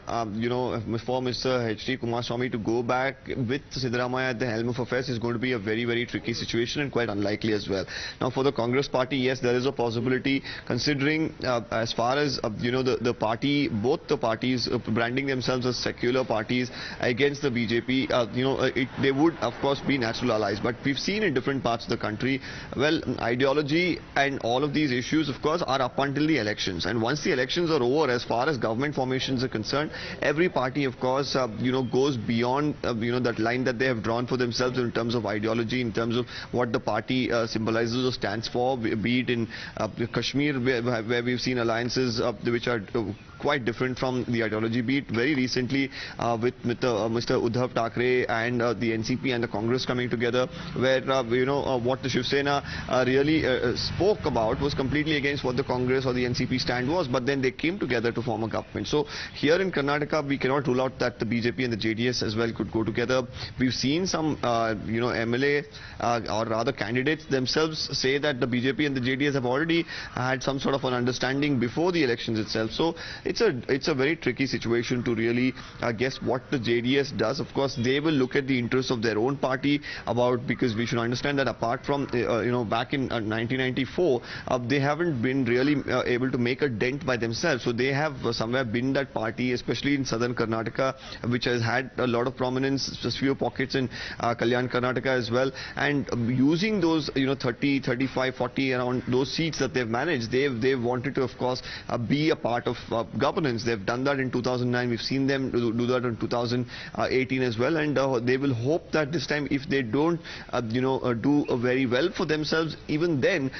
For Mr. H.D. Kumaraswamy to go back with Siddaramaiah at the helm of affairs is going to be a very, very tricky situation and quite unlikely as well. Now, for the Congress party, yes, there is a possibility, considering as far as, the party, both the parties branding themselves as secular parties against the BJP, they would, of course, be natural allies. But we've seen in different parts of the country, well, ideology and all of these issues, of course, are up until the elections. And once the elections are over, as far as government formations are concerned, every party, of course, goes beyond, that line that they have drawn for themselves in terms of ideology, in terms of what the party symbolizes or stands for, be it in Kashmir, where we've seen alliances which are quite different from the ideology, be it very recently with Mr. Uddhav Thackeray and the NCP and the Congress coming together, where, what the Shiv Sena really spoke about was completely against what the Congress or the NCP stand was, but then they came together to form a government. So here in Karnataka, we cannot rule out that the BJP and the JDS as well could go together. We've seen some, MLA or rather candidates themselves say that the BJP and the JDS have already had some sort of an understanding before the elections itself. So it's a very tricky situation to really guess what the JDS does. Of course, they will look at the interests of their own party because we should understand that apart from, back in 1994, they haven't been really able to make a dent by themselves. So they have somewhere been that party, especially in southern Karnataka, which has had a lot of prominence, just few pockets in Kalyan Karnataka as well. And using those, 30, 35, 40, around those seats that they've managed, they've wanted to, of course, be a part of governance. They've done that in 2009. We've seen them do that in 2018 as well. And they will hope that this time, if they don't, do very well for themselves, even then,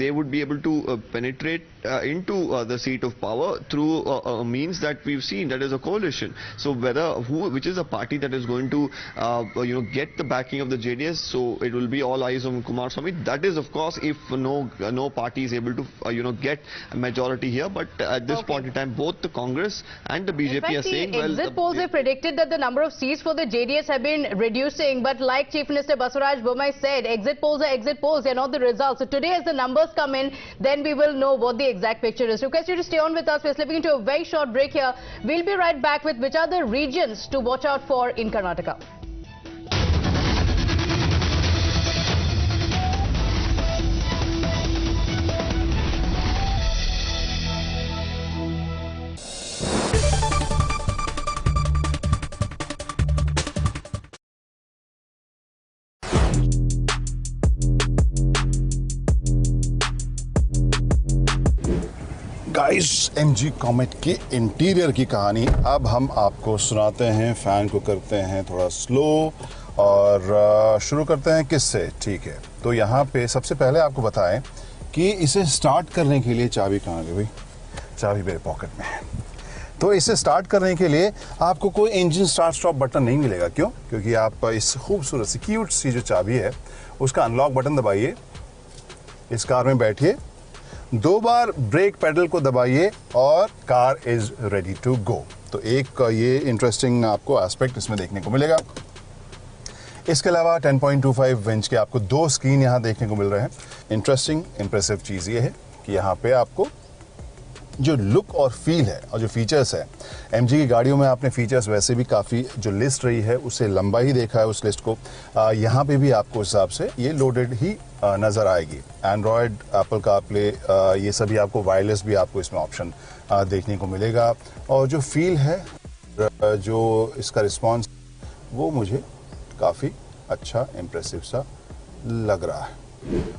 they would be able to penetrate into the seat of power through a means that we've seen, that is a coalition. So which is a party that is going to get the backing of the JDS, so it will be all eyes on Kumaraswamy. That is, of course, if no party is able to get a majority here. But at this point in time, both the Congress and the BJP are saying, exit polls have predicted that the number of seats for the JDS have been reducing, but like Chief Minister Basuraj Bommai said, exit polls are exit polls, they're not the results. So today, as the numbers come in, then we will know what the exact picture is. Request you to stay on with us. We're slipping into a very short break here. We'll be right back with which are the regions to watch out for in Karnataka. Guys, MG comet की interior की कहानी अब हम आपको सुनाते हैं। Fan को करते हैं थोड़ा स्लो और शुरू करते हैं किससे। ठीक है, तो यहाँ पे सबसे पहले आपको बताएं कि इसे स्टार्ट करने के लिए चाबी कहाँ गई भाई? चाबी मेरे पॉकेट में है। तो इसे स्टार्ट करने के लिए आपको कोई इंजन स्टार्ट स्टॉप बटन नहीं मिलेगा। क्यों? क्योंकि आप इस खूबसूरत सी क्यूट सी जो चाबी है उसका अनलॉक बटन दबाइए, इस कार में बैठिए, 2 बार ब्रेक पेडल को दबाइए और car is ready to go. तो एक ये इंटरेस्टिंग आपको एस्पेक्ट इसमें देखने को मिलेगा। इसके अलावा 10.25 इंच के आपको 2 स्क्रीन यहाँ देखने को मिल रहे हैं। इंटरेस्टिंग इंप्रेसिव चीज़ ये है कि यहाँ पे आपको जो लुक और फील है और जो फीचर्स है, एमजी की गाड़ियों में आपने फीचर्स वैसे भी काफ़ी जो लिस्ट रही है उससे लंबा ही देखा है उस लिस्ट को। यहाँ पे भी आपको उस हिसाब से ये लोडेड ही नज़र आएगी। एंड्रॉयड, एप्पल कारप्ले, ये सभी आपको वायरलेस भी आपको इसमें ऑप्शन देखने को मिलेगा। और जो फील है, जो इसका रिस्पॉन्स, वो मुझे काफ़ी अच्छा इम्प्रेसिव सा लग रहा है।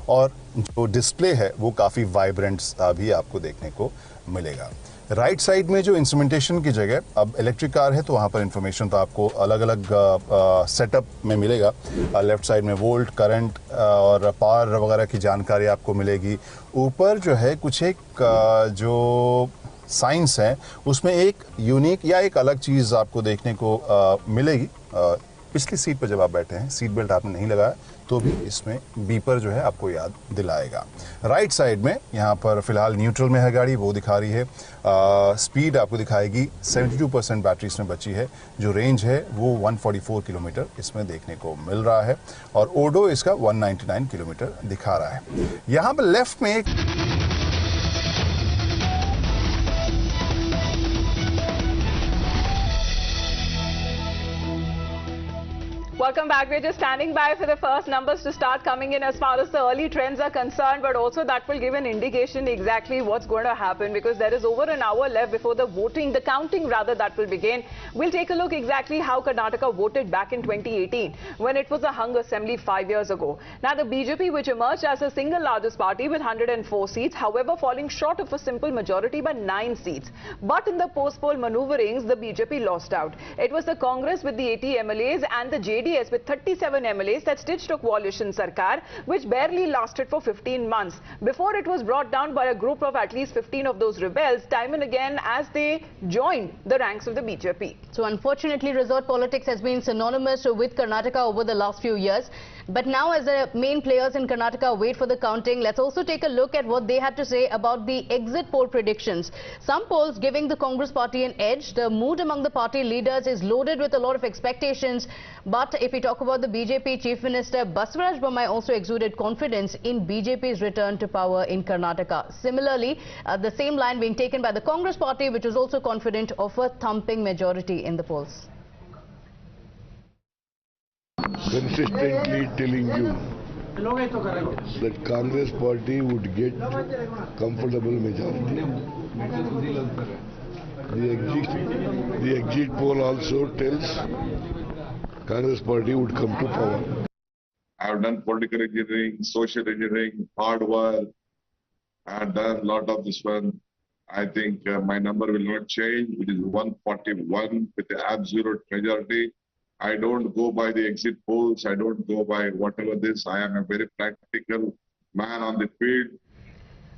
और जो डिस्प्ले है वो काफ़ी वाइब्रेंट भी आपको देखने को मिलेगा। राइट साइड में जो इंस्ट्रूमेंटेशन की जगह, अब इलेक्ट्रिक कार है तो वहाँ पर इंफॉर्मेशन तो आपको अलग अलग सेटअप में मिलेगा। लेफ्ट साइड में वोल्ट, करंट और पावर वगैरह की जानकारी आपको मिलेगी। ऊपर जो है कुछ एक जो साइंस है उसमें एक यूनिक या एक अलग चीज़ आपको देखने को मिलेगी। पिछली सीट पर जब आप बैठे हैं, सीट बेल्ट आपने नहीं लगाया तो भी इसमें बीपर जो है आपको याद दिलाएगा। राइट साइड में यहाँ पर फिलहाल न्यूट्रल में है गाड़ी, वो दिखा रही है। स्पीड आपको दिखाएगी, 72% बैटरी इसमें बची है। जो रेंज है वो 144 किलोमीटर इसमें देखने को मिल रहा है और ओडो इसका 199 किलोमीटर दिखा रहा है। यहाँ पर लेफ्ट में एक Welcome back. We're just standing by for the first numbers to start coming in as far as the early trends are concerned, but also that will give an indication exactly what's going to happen, because there is over an hour left before the counting rather, that will begin. We'll take a look exactly how Karnataka voted back in 2018 when it was a hung assembly 5 years ago. Now the BJP, which emerged as the single largest party with 104 seats, however falling short of a simple majority by 9 seats. But in the post-poll maneuverings, the BJP lost out. It was the Congress with the 80 MLAs and the JDS with 37 MLAs that stitched a coalition sarkar, which barely lasted for 15 months before it was brought down by a group of at least 15 of those rebels time and again as they joined the ranks of the BJP. So unfortunately, resort politics has been synonymous with Karnataka over the last few years. But now, as the main players in Karnataka wait for the counting, let's also take a look at what they had to say about the exit poll predictions. Some polls giving the Congress party an edge. The mood among the party leaders is loaded with a lot of expectations. But if we talk about the BJP, Chief Minister Basuraj Bommai also exuded confidence in BJP's return to power in Karnataka. Similarly, the same line being taken by the Congress party, which is also confident of a thumping majority in the polls. Consistently telling you that Congress party would get comfortable majority. The exit poll also tells Congress party would come to power. I have done political engineering, social engineering, hard work. I have done a lot of this one. I think my number will not change. It is 141 with the absolute majority. I don't go by the exit polls. I don't go by whatever this. I am a very practical man on the field.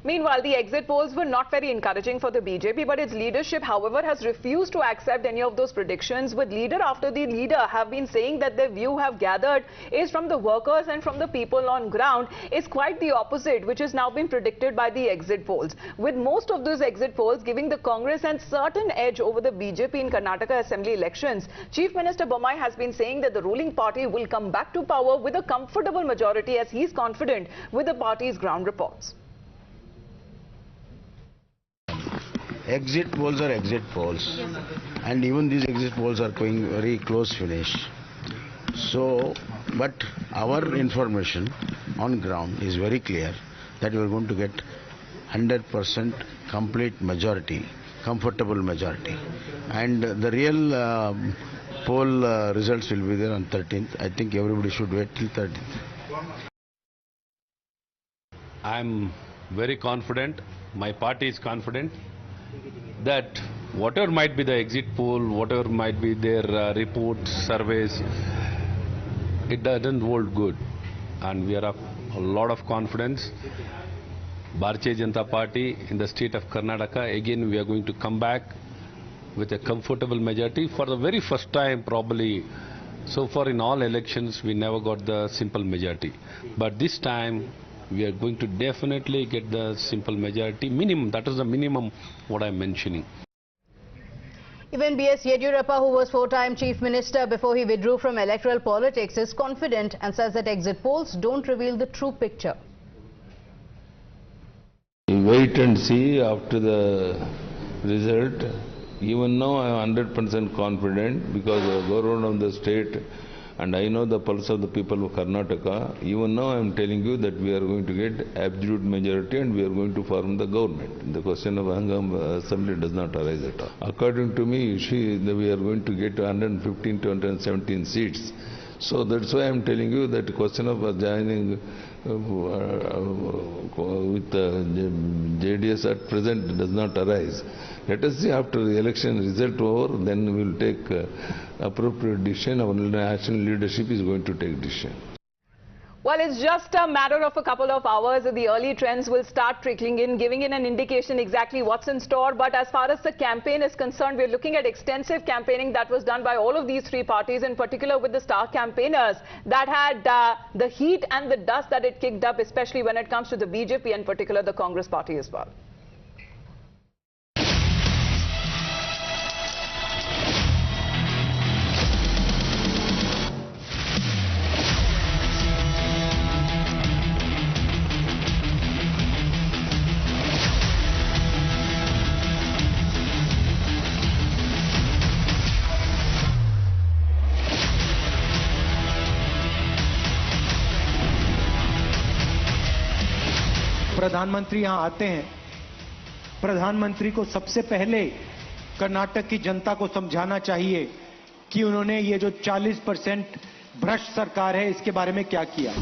Meanwhile, the exit polls were not very encouraging for the BJP, but its leadership, however, has refused to accept any of those predictions, with leader after the leader have been saying that the view have gathered is from the workers and from the people on ground is quite the opposite, which has now been predicted by the exit polls. With most of those exit polls giving the Congress a certain edge over the BJP in Karnataka Assembly Elections, Chief Minister Bommai has been saying that the ruling party will come back to power with a comfortable majority, as he is confident with the party's ground reports. Exit polls are exit polls, yes, and even these exit polls are going very close finish. So, but our information on ground is very clear that we are going to get 100% complete majority, comfortable majority, and the real poll results will be there on 13th. I think everybody should wait till 13th. I'm very confident, my party is confident that whatever might be the exit poll, whatever might be their reports, surveys, it doesn't hold good, and we are of a lot of confidence. Bharatiya Janata Party in the state of Karnataka, again we are going to come back with a comfortable majority for the very first time probably. So far in all elections we never got the simple majority, but this time we are going to definitely get the simple majority minimum. That is the minimum what I am mentioning. Even B.S. Yediyurappa, who was four-time Chief Minister before he withdrew from electoral politics, is confident and says that exit polls don't reveal the true picture. Wait and see after the result. Even now I am 100% confident because I go around on the state and I know the pulse of the people of Karnataka. Even now I am telling you that we are going to get absolute majority and we are going to form the government. The question of assembly does not arise at all. According to me, we are going to get 115 to 117 seats. So that's why I am telling you that the question of joining with JDS at present does not arise. Let us see after the election result over, then we will take appropriate decision. Our national leadership is going to take decision. Well, it's just a matter of a couple of hours that the early trends will start trickling in, giving in an indication exactly what's in store. But as far as the campaign is concerned, we're looking at extensive campaigning that was done by all of these three parties, in particular with the star campaigners that had the heat and the dust that it kicked up, especially when it comes to the BJP, in particular the Congress party as well. प्रधानमंत्री यहां आते हैं, प्रधानमंत्री को सबसे पहले कर्नाटक की जनता को समझाना चाहिए कि उन्होंने ये जो 40% भ्रष्ट सरकार है इसके बारे में क्या किया।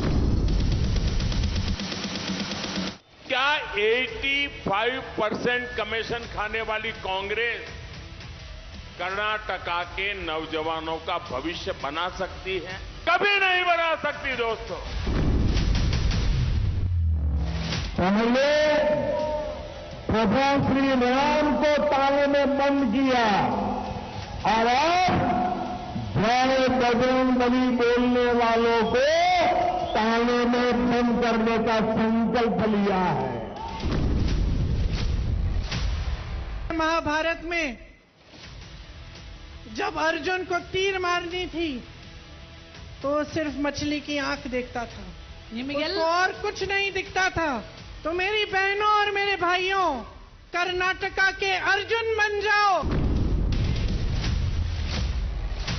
क्या 85% कमीशन खाने वाली कांग्रेस कर्नाटका के नौजवानों का भविष्य बना सकती है? कभी नहीं बना सकती दोस्तों। पहले प्रभु श्री राम को ताले में बंद किया और अब जय बजरंग बली बोलने वालों को ताले में बंद करने का संकल्प लिया है। महाभारत में जब अर्जुन को तीर मारनी थी तो सिर्फ मछली की आंख देखता था, उसको और कुछ नहीं दिखता था। तो मेरी बहनों और मेरे भाइयों, कर्नाटका के अर्जुन बन जाओ।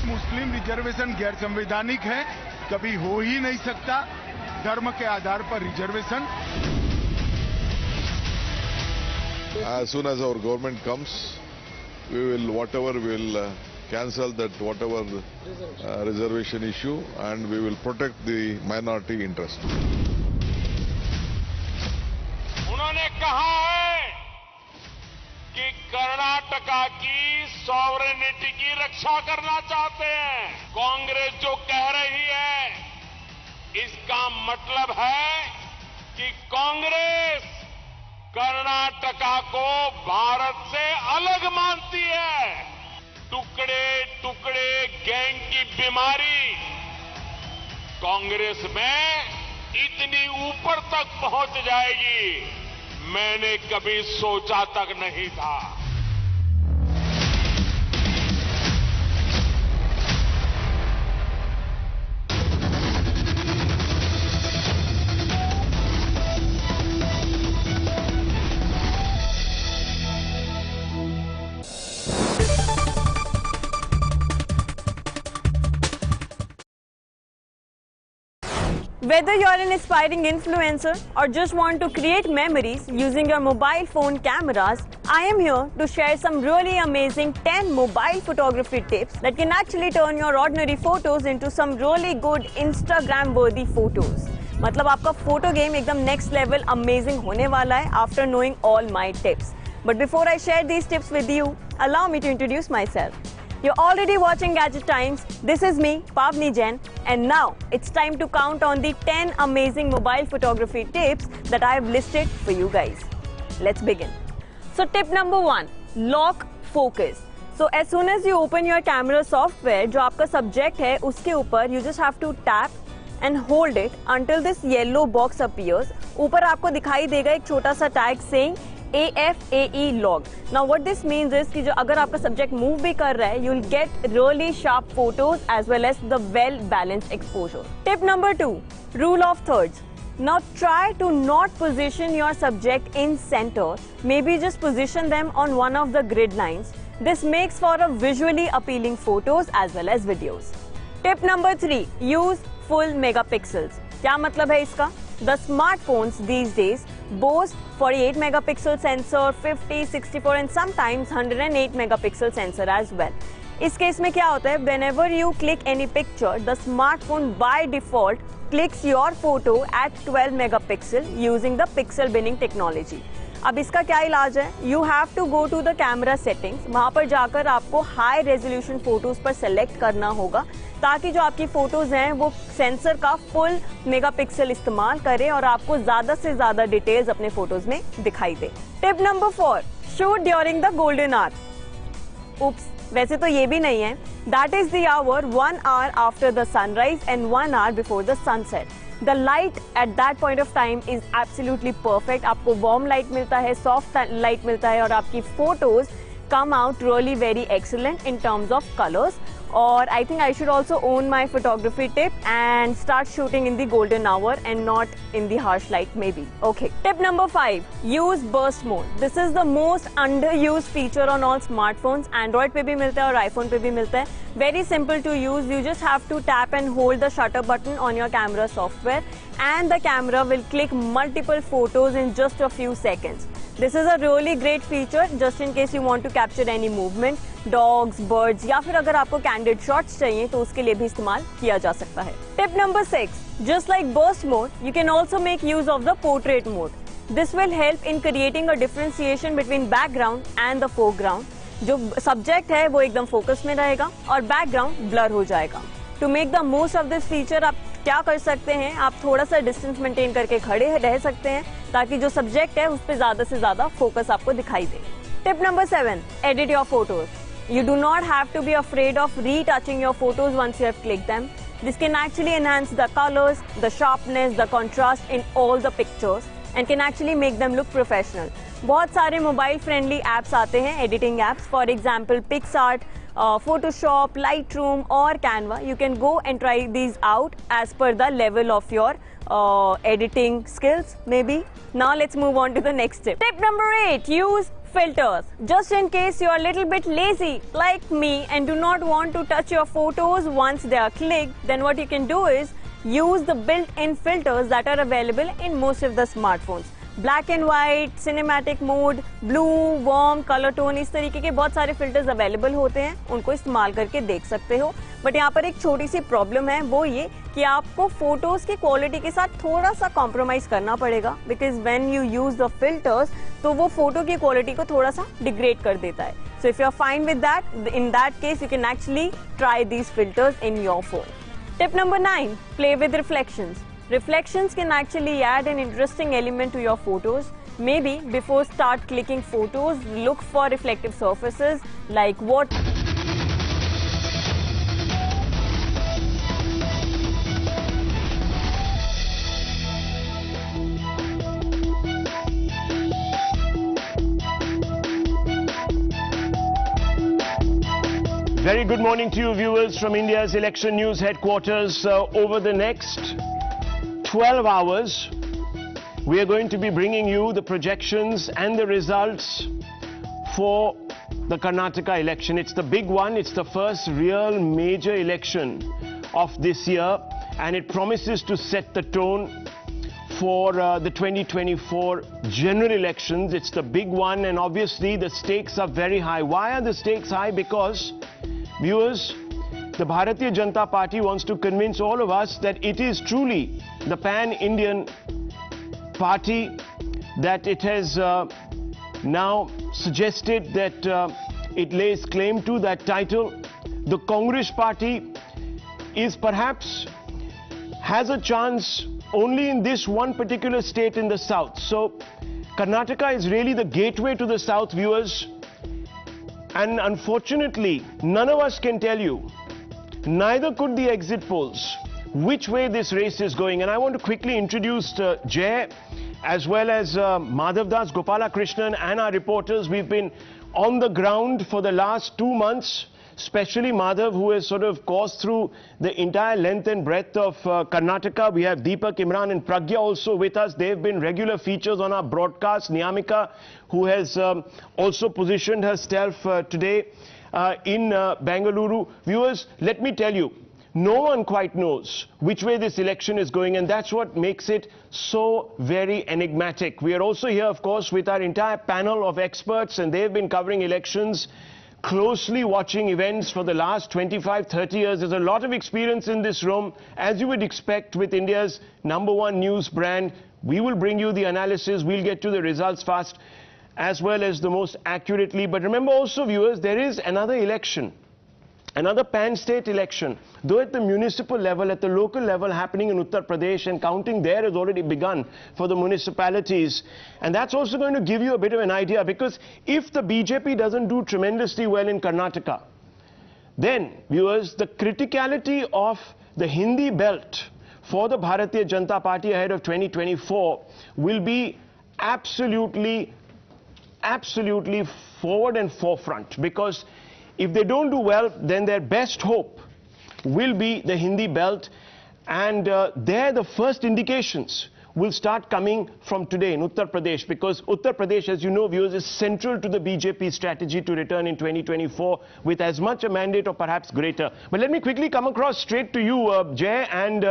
मुस्लिम रिजर्वेशन गैर संवैधानिक है, कभी हो ही नहीं सकता। धर्म के आधार पर reservation. As soon as our government comes, we will cancel that reservation issue and we will protect the minority interest. उन्होंने कहा है कि कर्नाटका की सॉवरेनिटी की रक्षा करना चाहते हैं। कांग्रेस जो कह रही है, इसका मतलब है कि कांग्रेस कर्नाटका को भारत से अलग मानती है। टुकड़े टुकड़े गैंग की बीमारी कांग्रेस में इतनी ऊपर तक पहुंच जाएगी, मैंने कभी सोचा तक नहीं था। Whether you're an aspiring influencer or just want to create memories using your mobile phone cameras, I am here to share some really amazing 10 mobile photography tips that can actually turn your ordinary photos into some really good Instagram-worthy photos. मतलब आपका photo game एकदम next level amazing होने वाला है after knowing all my tips. But before I share these tips with you, allow me to introduce myself. You're already watching Gadget Times. This is me, Pavni Jain, and now it's time to count on the 10 amazing mobile photography tips that I have listed for you guys. Let's begin. So tip number 1, lock focus. So as soon as you open your camera software, जो आपका subject है उसके ऊपर you just have to tap and hold it until this yellow box appears. ऊपर आपको दिखाई देगा एक छोटा सा tag saying AFAE log. Now what this means is कि जो अगर आपका सब्जेक्ट मूव भी कर रहा है, you'll get really sharp photos as well as the well balanced exposure. Tip number 2, rule of thirds. Now try to not position your subject in center. Maybe just position them on one of the grid lines. This makes for a visually appealing photos as well as videos. Tip number 3, use full megapixels. क्या मतलब है इसका? The smartphones these days boast 48 megapixel sensor, 50, 64 and sometimes 108 megapixel sensor as well. इस case में क्या होता है? Whenever you click any picture, the smartphone by default clicks your photo at 12 megapixel using the pixel binning technology. अब इसका क्या इलाज है? You have to go to the camera settings. वहाँ पर जाकर आपको high resolution photos पर select करना होगा ताकि जो आपकी फोटोज हैं वो सेंसर का फुल मेगापिक्सल इस्तेमाल करें और आपको ज्यादा से ज्यादा डिटेल्स अपने फोटोज में दिखाई दे. Tip number 4, shoot during the golden hour. Oops, वैसे तो ये भी नहीं है. That is the hour 1 hour after the sunrise and 1 hour before the sunset. The light at that point of time is absolutely perfect. आपको warm light मिलता है, soft light मिलता है और आपकी photos come out really very excellent in terms of colors. Or I think I should also own my photography tip and start shooting in the golden hour and not in the harsh light maybe. Okay. Tip number 5, use burst mode. This is the most underused feature on all smartphones. Android पे भी मिलता है और iPhone पे भी मिलता है. Very simple to use. You just have to tap and hold the shutter button on your camera software and the camera will click multiple photos in just a few seconds. This is a really great feature just in case you want to capture any movement, dogs, birds या फिर अगर आपको candid shots चाहिए तो उसके लिए भी इस्तेमाल किया जा सकता है. Tip number 6, just like burst mode, you can also make use of the portrait mode. This will help in creating a differentiation between background and the foreground. जो subject है वो एकदम focus में रहेगा और background blur हो जाएगा. To make the most of this feature आप क्या कर सकते हैं? आप थोड़ा सा डिस्टेंस मेंटेन करके खड़े रह सकते हैं ताकि जो सब्जेक्ट है उस पर ज्यादा से ज्यादा फोकस आपको दिखाई दे. Tip number 7, edit your photos. You do not have to be afraid of retouching your photos once you have clicked them. This can actually enhance the colors, the sharpness, the contrast in all the pictures and can actually make them look professional. बहुत सारे mobile friendly apps आते हैं, editing apps. For example PicsArt, Photoshop, Lightroom or Canva. You can go and try these out as per the level of your editing skills maybe. Now let's move on to the next tip. Tip number 8, use filters. Just in case you are a little bit lazy like me and do not want to touch your photos once they are clicked, then what you can do is use the built-in filters that are available in most of the smartphones. Black and white, cinematic mode, blue, warm, colour tone, इस तरीके के बहुत सारे filters available होते हैं. उनको इस्तेमाल करके देख सकते हो. बट यहाँ पर एक छोटी सी प्रॉब्लम है, वो ये कि आपको फोटोज की क्वालिटी के साथ थोड़ा सा कॉम्प्रोमाइज करना पड़ेगा. Because when you use the filters तो वो फोटो की क्वालिटी को थोड़ा सा डिग्रेड कर देता है. So if you're fine with that, in that case, you can actually try these filters in your phone. Tip number 9, play with reflections. Reflections can actually add an interesting element to your photos. Maybe before start clicking photos, look for reflective surfaces like water. Very good morning to you viewers from India's election news headquarters. Over the next 12 hours, we are going to be bringing you the projections and the results for the Karnataka election. It's the big one. It's the first real major election of this year, and it promises to set the tone for the 2024 general elections. It's the big one, and obviously the stakes are very high. Why are the stakes high? Because, viewers, the Bharatiya Janata Party wants to convince all of us that it is truly the pan-Indian party, that it has now suggested that it lays claim to that title. The Congress party is perhaps has a chance only in this one particular state in the south. So Karnataka is really the gateway to the south, viewers. And unfortunately, none of us can tell you, neither could the exit polls, which way this race is going. And I want to quickly introduce Jay, as well as Madhav Das, Gopala Krishnan, and our reporters. We've been on the ground for the last 2 months, especially Madhav, who has sort of coursed through the entire length and breadth of Karnataka. We have Deepak, Imran and Pragya also with us. They've been regular features on our broadcast. Niyamika, who has also positioned herself today in Bengaluru. Viewers, let me tell you, no one quite knows which way this election is going, and that's what makes it so very enigmatic. We are also here, of course, with our entire panel of experts, and they've been covering elections, closely watching events for the last 25-30 years. There's a lot of experience in this room, as you would expect with India's #1 news brand. We will bring you the analysis, we'll get to the results fast, as well as the most accurately. But remember also, viewers, there is another election, another pan-state election, though at the municipal level, at the local level, happening in Uttar Pradesh, and counting there has already begun for the municipalities. And that's also going to give you a bit of an idea, because if the BJP doesn't do tremendously well in Karnataka, then, viewers, the criticality of the Hindi belt for the Bharatiya Janata Party ahead of 2024 will be absolutely forward and forefront, because if they don't do well, then their best hope will be the Hindi belt, and there the first indications will start coming from today in Uttar Pradesh, because Uttar Pradesh, as you know, viewers, is central to the BJP strategy to return in 2024 with as much a mandate or perhaps greater. But let me quickly come across straight to you, Jay and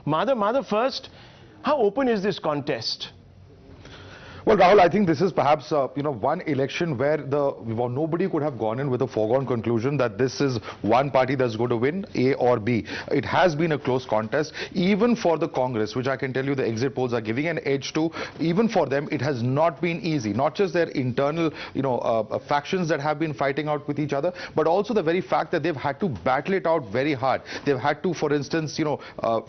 Madhav. Madhav first, how open is this contest? Well, Rahul, I think this is perhaps, one election where nobody could have gone in with a foregone conclusion that this is one party that's going to win, A or B. It has been a close contest, even for the Congress, which I can tell you the exit polls are giving an edge to. Even for them, it has not been easy. Not just their internal, factions that have been fighting out with each other, but also the very fact that they've had to battle it out very hard. They've had to, for instance,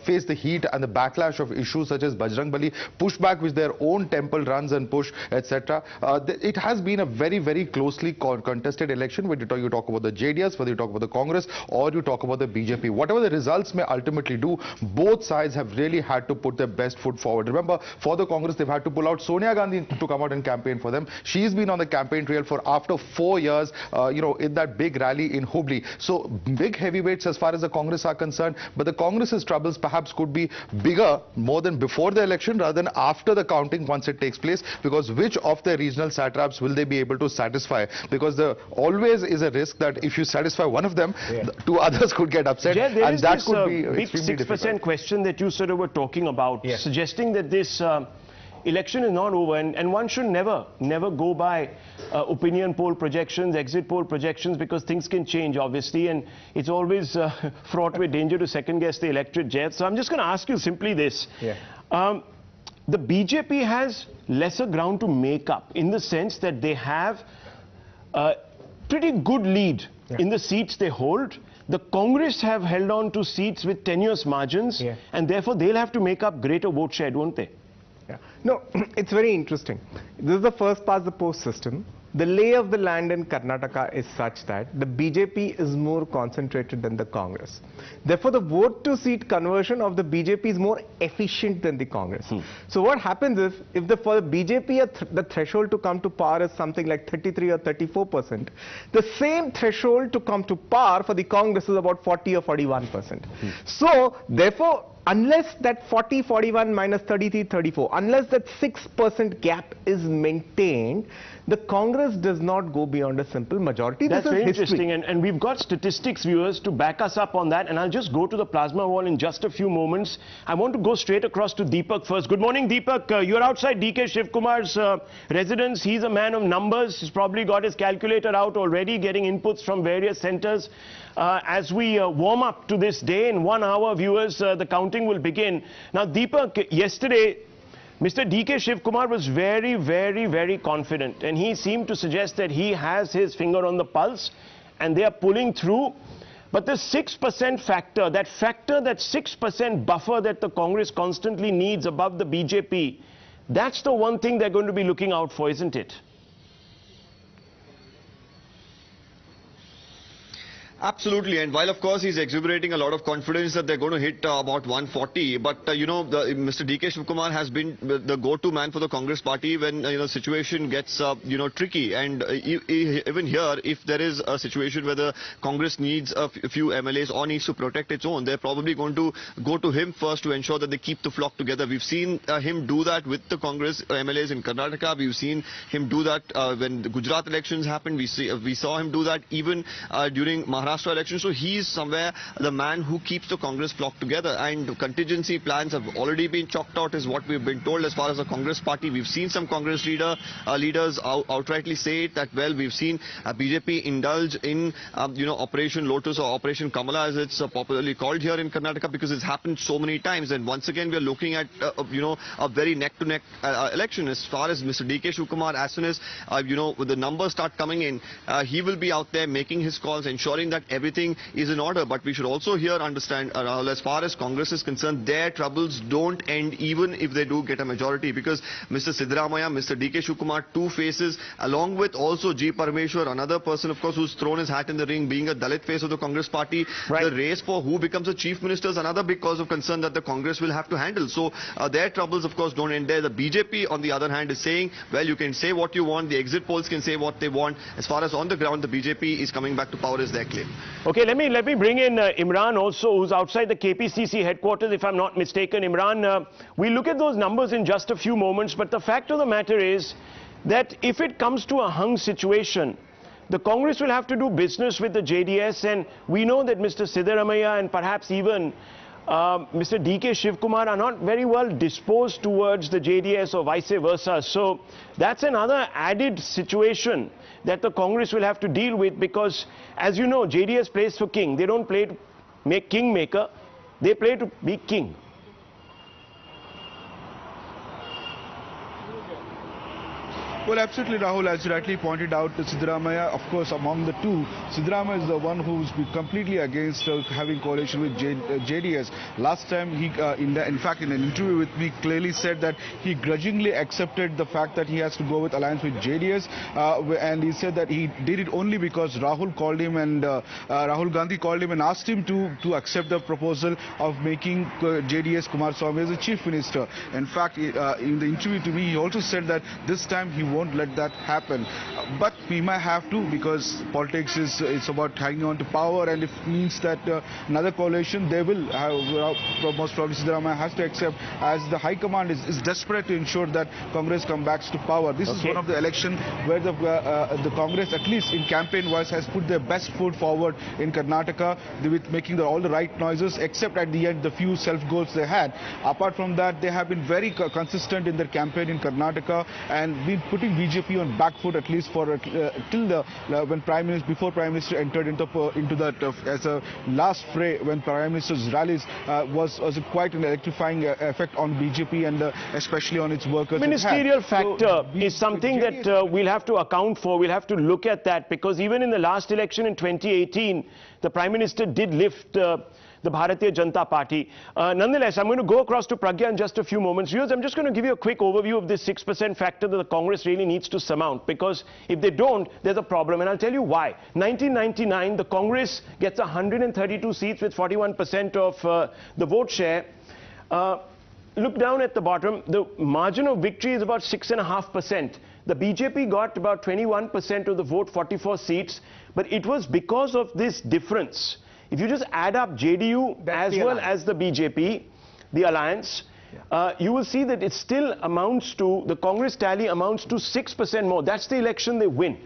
face the heat and the backlash of issues such as Bajrang Bali, push back with their own temple runs and push, etc. It has been a very, very closely contested election, whether you talk about the JDS, whether you talk about the Congress, or you talk about the BJP. Whatever the results may ultimately do, both sides have really had to put their best foot forward. Remember, for the Congress, they've had to pull out Sonia Gandhi to come out and campaign for them. She's been on the campaign trail for after 4 years, in that big rally in Hubli. So big heavyweights as far as the Congress are concerned, but the Congress's troubles perhaps could be bigger more than before the election rather than after the counting once it takes place, because which of the regional satraps will they be able to satisfy? Because there always is a risk that if you satisfy one of them, two others could get upset, and that could be big 6% question that you sort of were talking about, suggesting that this election is not over, and one should never go by opinion poll projections, exit poll projections, because things can change, obviously, and it's always fraught with danger to second guess the electorate, Jet. So I'm just going to ask you simply this. The BJP has lesser ground to make up, in the sense that they have pretty good lead in the seats they hold. The Congress have held on to seats with tenuous margins, and therefore they'll have to make up greater vote share, won't they? Yeah. No, it's very interesting. This is the first past the post system. The lay of the land in Karnataka is such that the BJP is more concentrated than the Congress. Therefore, the vote to seat conversion of the BJP is more efficient than the Congress. So what happens is, if for the BJP the threshold to come to power is something like 33 or 34%, the same threshold to come to power for the Congress is about 40 or 41%. So therefore, unless that 40, 41 minus 33, 34, unless that 6% gap is maintained, the Congress does not go beyond a simple majority. That's very interesting, and we've got statistics, viewers, to back us up on that, and I'll just go to the plasma wall in just a few moments. I want to go straight across to Deepak first. Good morning, Deepak. You're outside DK Shivkumar's residence. He's a man of numbers. He's probably got his calculator out already, getting inputs from various centers. As we warm up to this day, in 1 hour, viewers, the counting will begin. Now, Deepak, yesterday, Mr. DK Shivkumar was very, very, very confident, and he seemed to suggest that he has his finger on the pulse and they are pulling through. But the 6% factor, that 6% buffer that the Congress constantly needs above the BJP, that's the one thing they're going to be looking out for, isn't it? Absolutely, and while of course he's exuberating a lot of confidence that they're going to hit about 140, but you know, Mr. DK Shivkumar has been the go-to man for the Congress party when the situation gets tricky, and even here, if there is a situation where the Congress needs a few MLAs or needs to protect its own, they're probably going to go to him first to ensure that they keep the flock together. We've seen him do that with the Congress MLAs in Karnataka. We've seen him do that when the Gujarat elections happened. We saw him do that even during Maharashtra election. So he's somewhere the man who keeps the Congress flock together, and contingency plans have already been chalked out is what we've been told as far as the Congress party. We've seen some Congress leaders outrightly say it, that well, we've seen BJP indulge in Operation Lotus or Operation Kamala as it's popularly called here in Karnataka, because it's happened so many times, and once again we're looking at a very neck-to-neck election. As far as Mr. DK Shivkumar, as soon as the numbers start coming in, he will be out there making his calls, ensuring that everything is in order. But we should also here understand, Rahul, as far as Congress is concerned, their troubles don't end even if they do get a majority, because Mr. Siddaramaiah, Mr. DK Shivkumar, two faces, along with also G. Parameshwar, another person of course who's thrown his hat in the ring, being a Dalit face of the Congress party. The race for who becomes a chief minister is another big cause of concern that the Congress will have to handle. So their troubles of course don't end there. The BJP on the other hand is saying, well, you can say what you want, the exit polls can say what they want. As far as on the ground the BJP is coming back to power is their claim. Okay, let me bring in Imran also, who's outside the KPCC headquarters, if I'm not mistaken. Imran, we'll look at those numbers in just a few moments, but the fact of the matter is that if it comes to a hung situation, the Congress will have to do business with the JDS, and we know that Mr. Siddaramaiah and perhaps even Mr. DK Shivkumar are not very well disposed towards the JDS or vice versa. So that's another added situation that the Congress will have to deal with, because as you know, JDS plays for king. They don't play to make kingmaker, they play to be king. Well, absolutely, Rahul. As you rightly pointed out, Siddaramaiah, of course, among the two, Siddaramaiah is the one who's been completely against having coalition with JDS. Last time, he, in fact, in an interview with me, clearly said that he grudgingly accepted the fact that he has to go with alliance with JDS, and he said that he did it only because Rahul called him and Rahul Gandhi called him and asked him to accept the proposal of making JDS Kumaraswamy as a chief minister. In fact, in the interview to me, he also said that this time he won't let that happen, but we might have to, because politics is it's about hanging on to power, and if it means that another coalition, they will have, most probably Siddaramaiah has to accept, as the High Command is desperate to ensure that Congress comes back to power. This is one of the elections where the Congress, at least in campaign wise, has put their best foot forward in Karnataka with making all the right noises, except at the end the few self-goals they had. Apart from that, they have been very consistent in their campaign in Karnataka and been putting putting BJP on back foot, at least for till the when before Prime Minister entered into that as a last fray, when Prime Minister's rallies was quite an electrifying effect on BJP and especially on its workers. Ministerial factor is something that we'll have to account for. We'll have to look at that, because even in the last election in 2018, the Prime Minister did lift the Bharatiya Janata Party. Nonetheless, I'm going to go across to Pragya in just a few moments. Viewers, I'm just going to give you a quick overview of this 6% factor that the Congress really needs to surmount, because if they don't, there's a problem, and I'll tell you why. 1999, the Congress gets 132 seats with 41% of the vote share. Look down at the bottom. The margin of victory is about 6.5%. The BJP got about 21% of the vote, 44 seats, but it was because of this difference. If you just add up JDU as well as the BJP, the alliance, you will see that it still amounts to, the Congress tally amounts to 6% more. That's the election they win.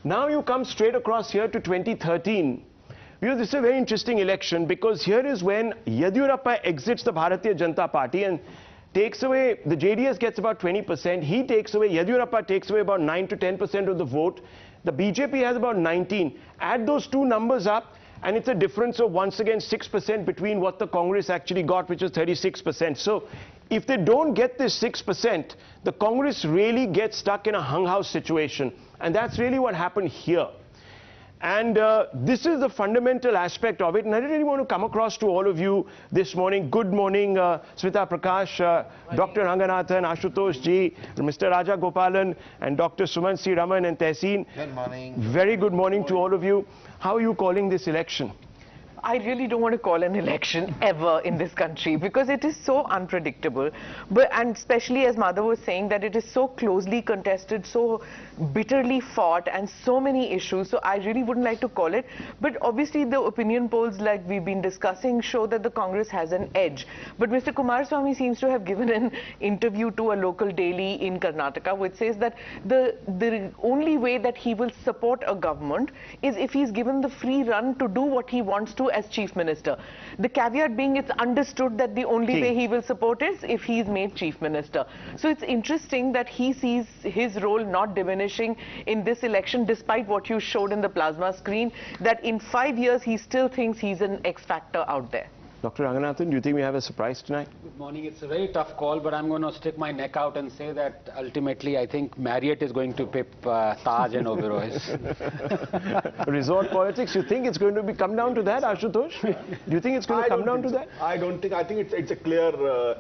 Now you come straight across here to 2013. Because this is a very interesting election, because here is when Yadurappa exits the Bharatiya Janata Party and takes away, the JDS gets about 20%, he takes away, Yadurappa takes away about 9 to 10% of the vote, the BJP has about 19. Add those two numbers up, and it's a difference of once again 6% between what the Congress actually got, which is 36%. So if they don't get this 6%, the Congress really gets stuck in a hung house situation. And that's really what happened here. And this is the fundamental aspect of it. And I really want to come across to all of you this morning. Good morning, Smita Prakash, Dr. Ranganathan, Ashutosh Ji, Mr. Raja Gopalan, and Dr. Suman C. Raman and Tehseen. Good morning. Very good morning to all of you. How are you calling this election? I really don't want to call an election ever in this country, because it is so unpredictable. And especially as Madhav was saying, that it is so closely contested, so bitterly fought, and so many issues. So I really wouldn't like to call it. But obviously the opinion polls, like we've been discussing, show that the Congress has an edge. But Mr. Kumaraswamy seems to have given an interview to a local daily in Karnataka, which says that the only way that he will support a government is if he's given the free run to do what he wants to as Chief Minister. The caveat being, it's understood that the only way he will support is if he is made Chief Minister. So it's interesting that he sees his role not diminishing in this election, despite what you showed in the plasma screen, that in 5 years he still thinks he's an X factor out there. Dr. Ranganathan, do you think we have a surprise tonight? Good morning. It's a very tough call, but I'm going to stick my neck out and say that ultimately I think Marriott is going to pip Taj and Oberoi's. Resort politics, you think it's going to come down to that, Ashutosh? Do you think it's going to come down to that? I don't think. I think it's a clear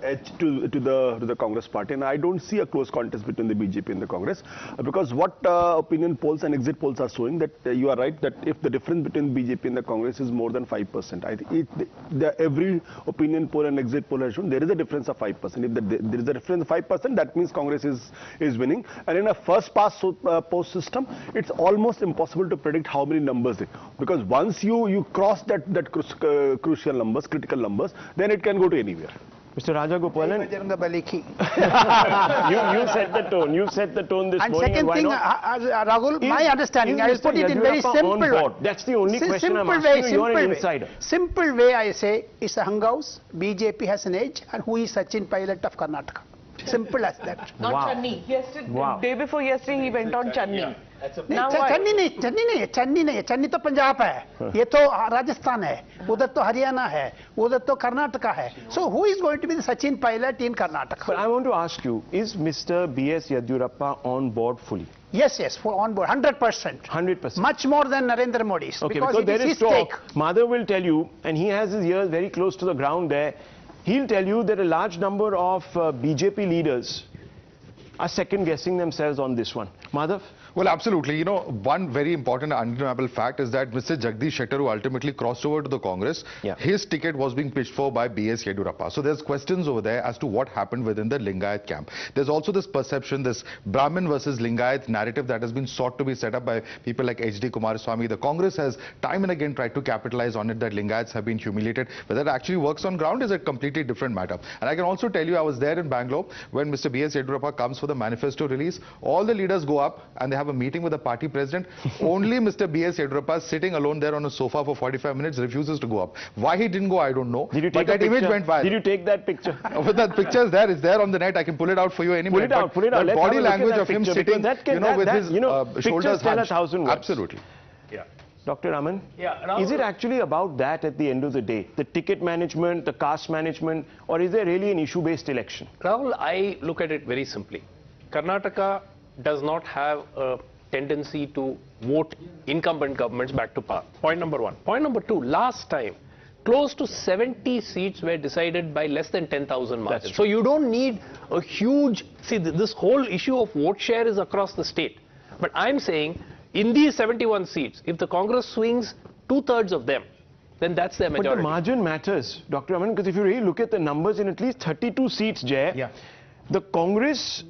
edge to the Congress party, and I don't see a close contest between the BJP and the Congress, because what opinion polls and exit polls are showing, that you are right, that if the difference between BJP and the Congress is more than 5%, I think every opinion poll and exit poll has shown there is a difference of 5%. If there is a difference of 5%, that means Congress is winning. And in a first past post system, it's almost impossible to predict how many numbers because once you cross that crucial numbers, critical numbers, then it can go to anywhere. Mr. Raja Gopalan, you set the tone. You set the tone this morning. And second thing, Rahul, my understanding, I will put it in very simple way. That's the only question I'm asking you. You're an insider. Simple way, I say, it's a hung house. BJP has an edge, and who is Sachin Pilot of Karnataka? Simple as that. Not Channi. Yesterday, day before yesterday, he went on Channi. Channi नहीं, चन्नी तो पंजाब है, ये तो राजस्थान है, उधर तो हरियाणा है, उधर तो कर्नाटका है. So who is going to be the Sachin Pilot in Karnataka? But I want to ask you, is Mr. B.S. Yadurappa on board fully? Yes, on board, 100%. 100%. Much more than Narendra Modi's. Okay, because there is talk. Madhav will tell you, and he has his ears very close to the ground there, he'll tell you that a large number of BJP leaders are second-guessing themselves on this one. Madhav? Well, absolutely. You know, one very important and undeniable fact is that Mr. Jagdish Shettar, who ultimately crossed over to the Congress, his ticket was being pitched for by B.S. Yadurappa. So there's questions over there as to what happened within the Lingayat camp. There's also this perception, this Brahmin versus Lingayat narrative that has been sought to be set up by people like H.D. Kumaraswamy. The Congress has time and again tried to capitalize on it, that Lingayats have been humiliated. Whether it actually works on ground is a completely different matter. And I can also tell you, I was there in Bangalore when Mr. B.S. Yadurappa comes for the manifesto release. All the leaders go up and they have have a meeting with the party president. Only Mr. B.S. Yedurappa sitting alone there on a sofa for 45 minutes refuses to go up. Why he didn't go, I don't know. Did you take but that image went viral. Did you take that picture? But that picture is there. It's there on the net. I can pull it out for you any minute. Pull it out. The body language of him sitting, with his shoulders tell hunched. 1,000 words. Absolutely. Yeah. Dr. Raman? Yeah, is it actually about that at the end of the day? The ticket management, the caste management, or is there really an issue-based election? Rahul, I look at it very simply. Karnataka does not have a tendency to vote incumbent governments back to power. Point number one. Point number two, last time, close to 70 seats were decided by less than 10,000 margin. So you don't need a huge... See, this whole issue of vote share is across the state. But I'm saying, in these 71 seats, if the Congress swings 2/3 of them, then that's their majority. But the margin matters, Dr. Raman, because if you really look at the numbers in at least 32 seats, Jay, the Congress,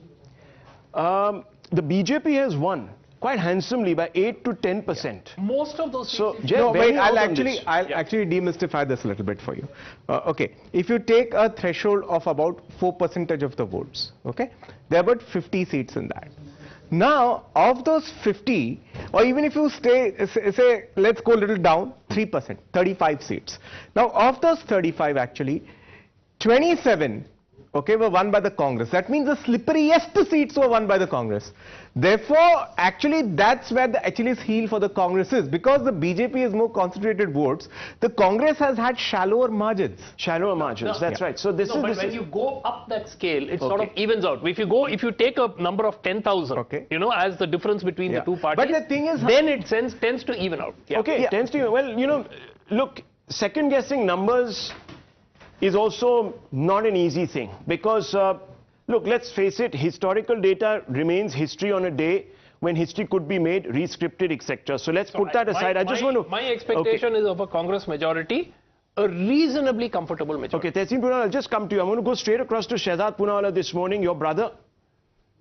the BJP has won quite handsomely by 8 to 10%. Most of those seats... So, no, wait, I'll actually demystify this a little bit for you. Okay, if you take a threshold of about 4% of the votes, okay, there are about 50 seats in that. Now, of those 50, or even if you say, let's go a little down, 3%, 35 seats. Now, of those 35 actually, 27, okay, were won by the Congress. That means the slipperiest seats were won by the Congress. Therefore, actually, that's where the Achilles heel for the Congress is. Because the BJP has more concentrated votes, the Congress has had shallower margins. Shallower margins, that's right. So this but when you go up that scale, it sort of evens out. If you take a number of 10,000, as the difference between the two parties, but the thing is, then it tends to even out. Okay, tends to, well, look, second-guessing numbers is also not an easy thing because, look, let's face it, historical data remains history on a day when history could be made, re-scripted, etc. So let's put that aside. My expectation is of a Congress majority, a reasonably comfortable majority. Okay, Tehseen Poonawalla, I'll just come to you. I'm going to go straight across to Shehzad Poonawalla this morning, your brother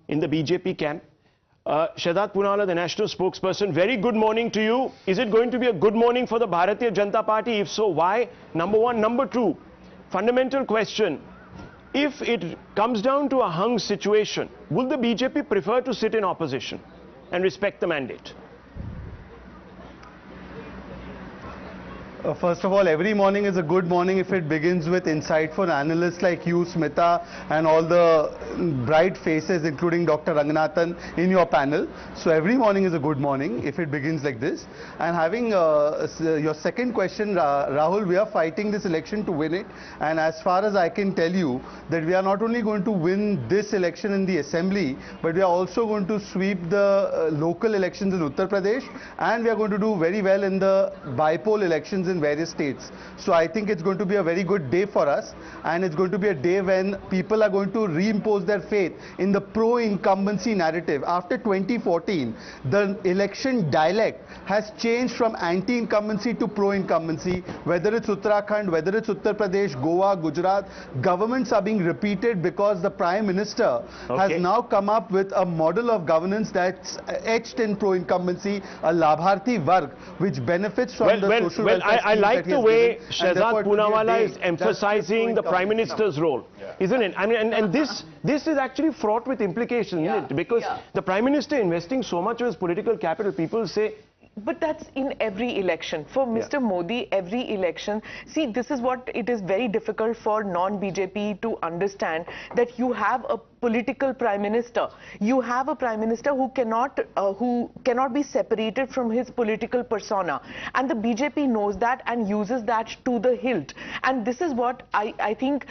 in the BJP camp. Shehzad Poonawalla, the national spokesperson, very good morning to you. Is it going to be a good morning for the Bharatiya Janata Party? If so, why? Number one. Number two, fundamental question, if it comes down to a hung situation, will the BJP prefer to sit in opposition and respect the mandate? First of all, every morning is a good morning if it begins with insightful analysts like you, Smita, and all the bright faces, including Dr. Ranganathan, in your panel. So every morning is a good morning if it begins like this. And having your second question, Rahul, we are fighting this election to win it. And as far as I can tell you, that we are not only going to win this election in the assembly, but we are also going to sweep the local elections in Uttar Pradesh, and we are going to do very well in the bipole elections in various states. So I think it's going to be a very good day for us, and it's going to be a day when people are going to reimpose their faith in the pro-incumbency narrative. After 2014, the election dialect has changed from anti-incumbency to pro-incumbency. Whether it's Uttarakhand, whether it's Uttar Pradesh, Goa, Gujarat, governments are being repeated because the Prime Minister has now come up with a model of governance that's etched in pro-incumbency, a Labharthi Varg, which benefits from the social welfare. I like the way Shehzad Poonawalla is emphasizing the Prime Minister's role, isn't it? I mean, and this is actually fraught with implications, isn't it? Because the Prime Minister investing so much of his political capital, people say... But that's in every election. For Mr. Modi, every election, see, this is what it is very difficult for non-BJP to understand, that you have a political prime minister. You have a prime minister who cannot be separated from his political persona. And the BJP knows that and uses that to the hilt. And this is what I think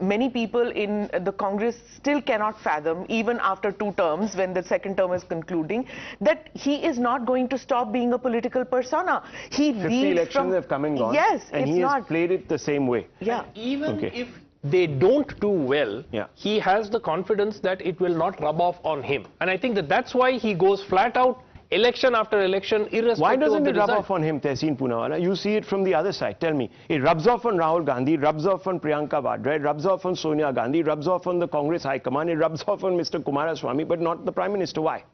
many people in the Congress still cannot fathom, even after 2 terms, when the second term is concluding, that he is not going to stop being a political persona. He 50 elections have come and gone. Yes, and he has played it the same way. Yeah. Even if they don't do well, he has the confidence that it will not rub off on him. And I think that that's why he goes flat out, election after election, irrespective of the result. Why doesn't it rub off on him, Tehseen Poonawalla? You see it from the other side. Tell me. It rubs off on Rahul Gandhi, it rubs off on Priyanka Vadra, it rubs off on Sonia Gandhi, it rubs off on the Congress High Command, it rubs off on Mr. Kumaraswamy, but not the Prime Minister. Why?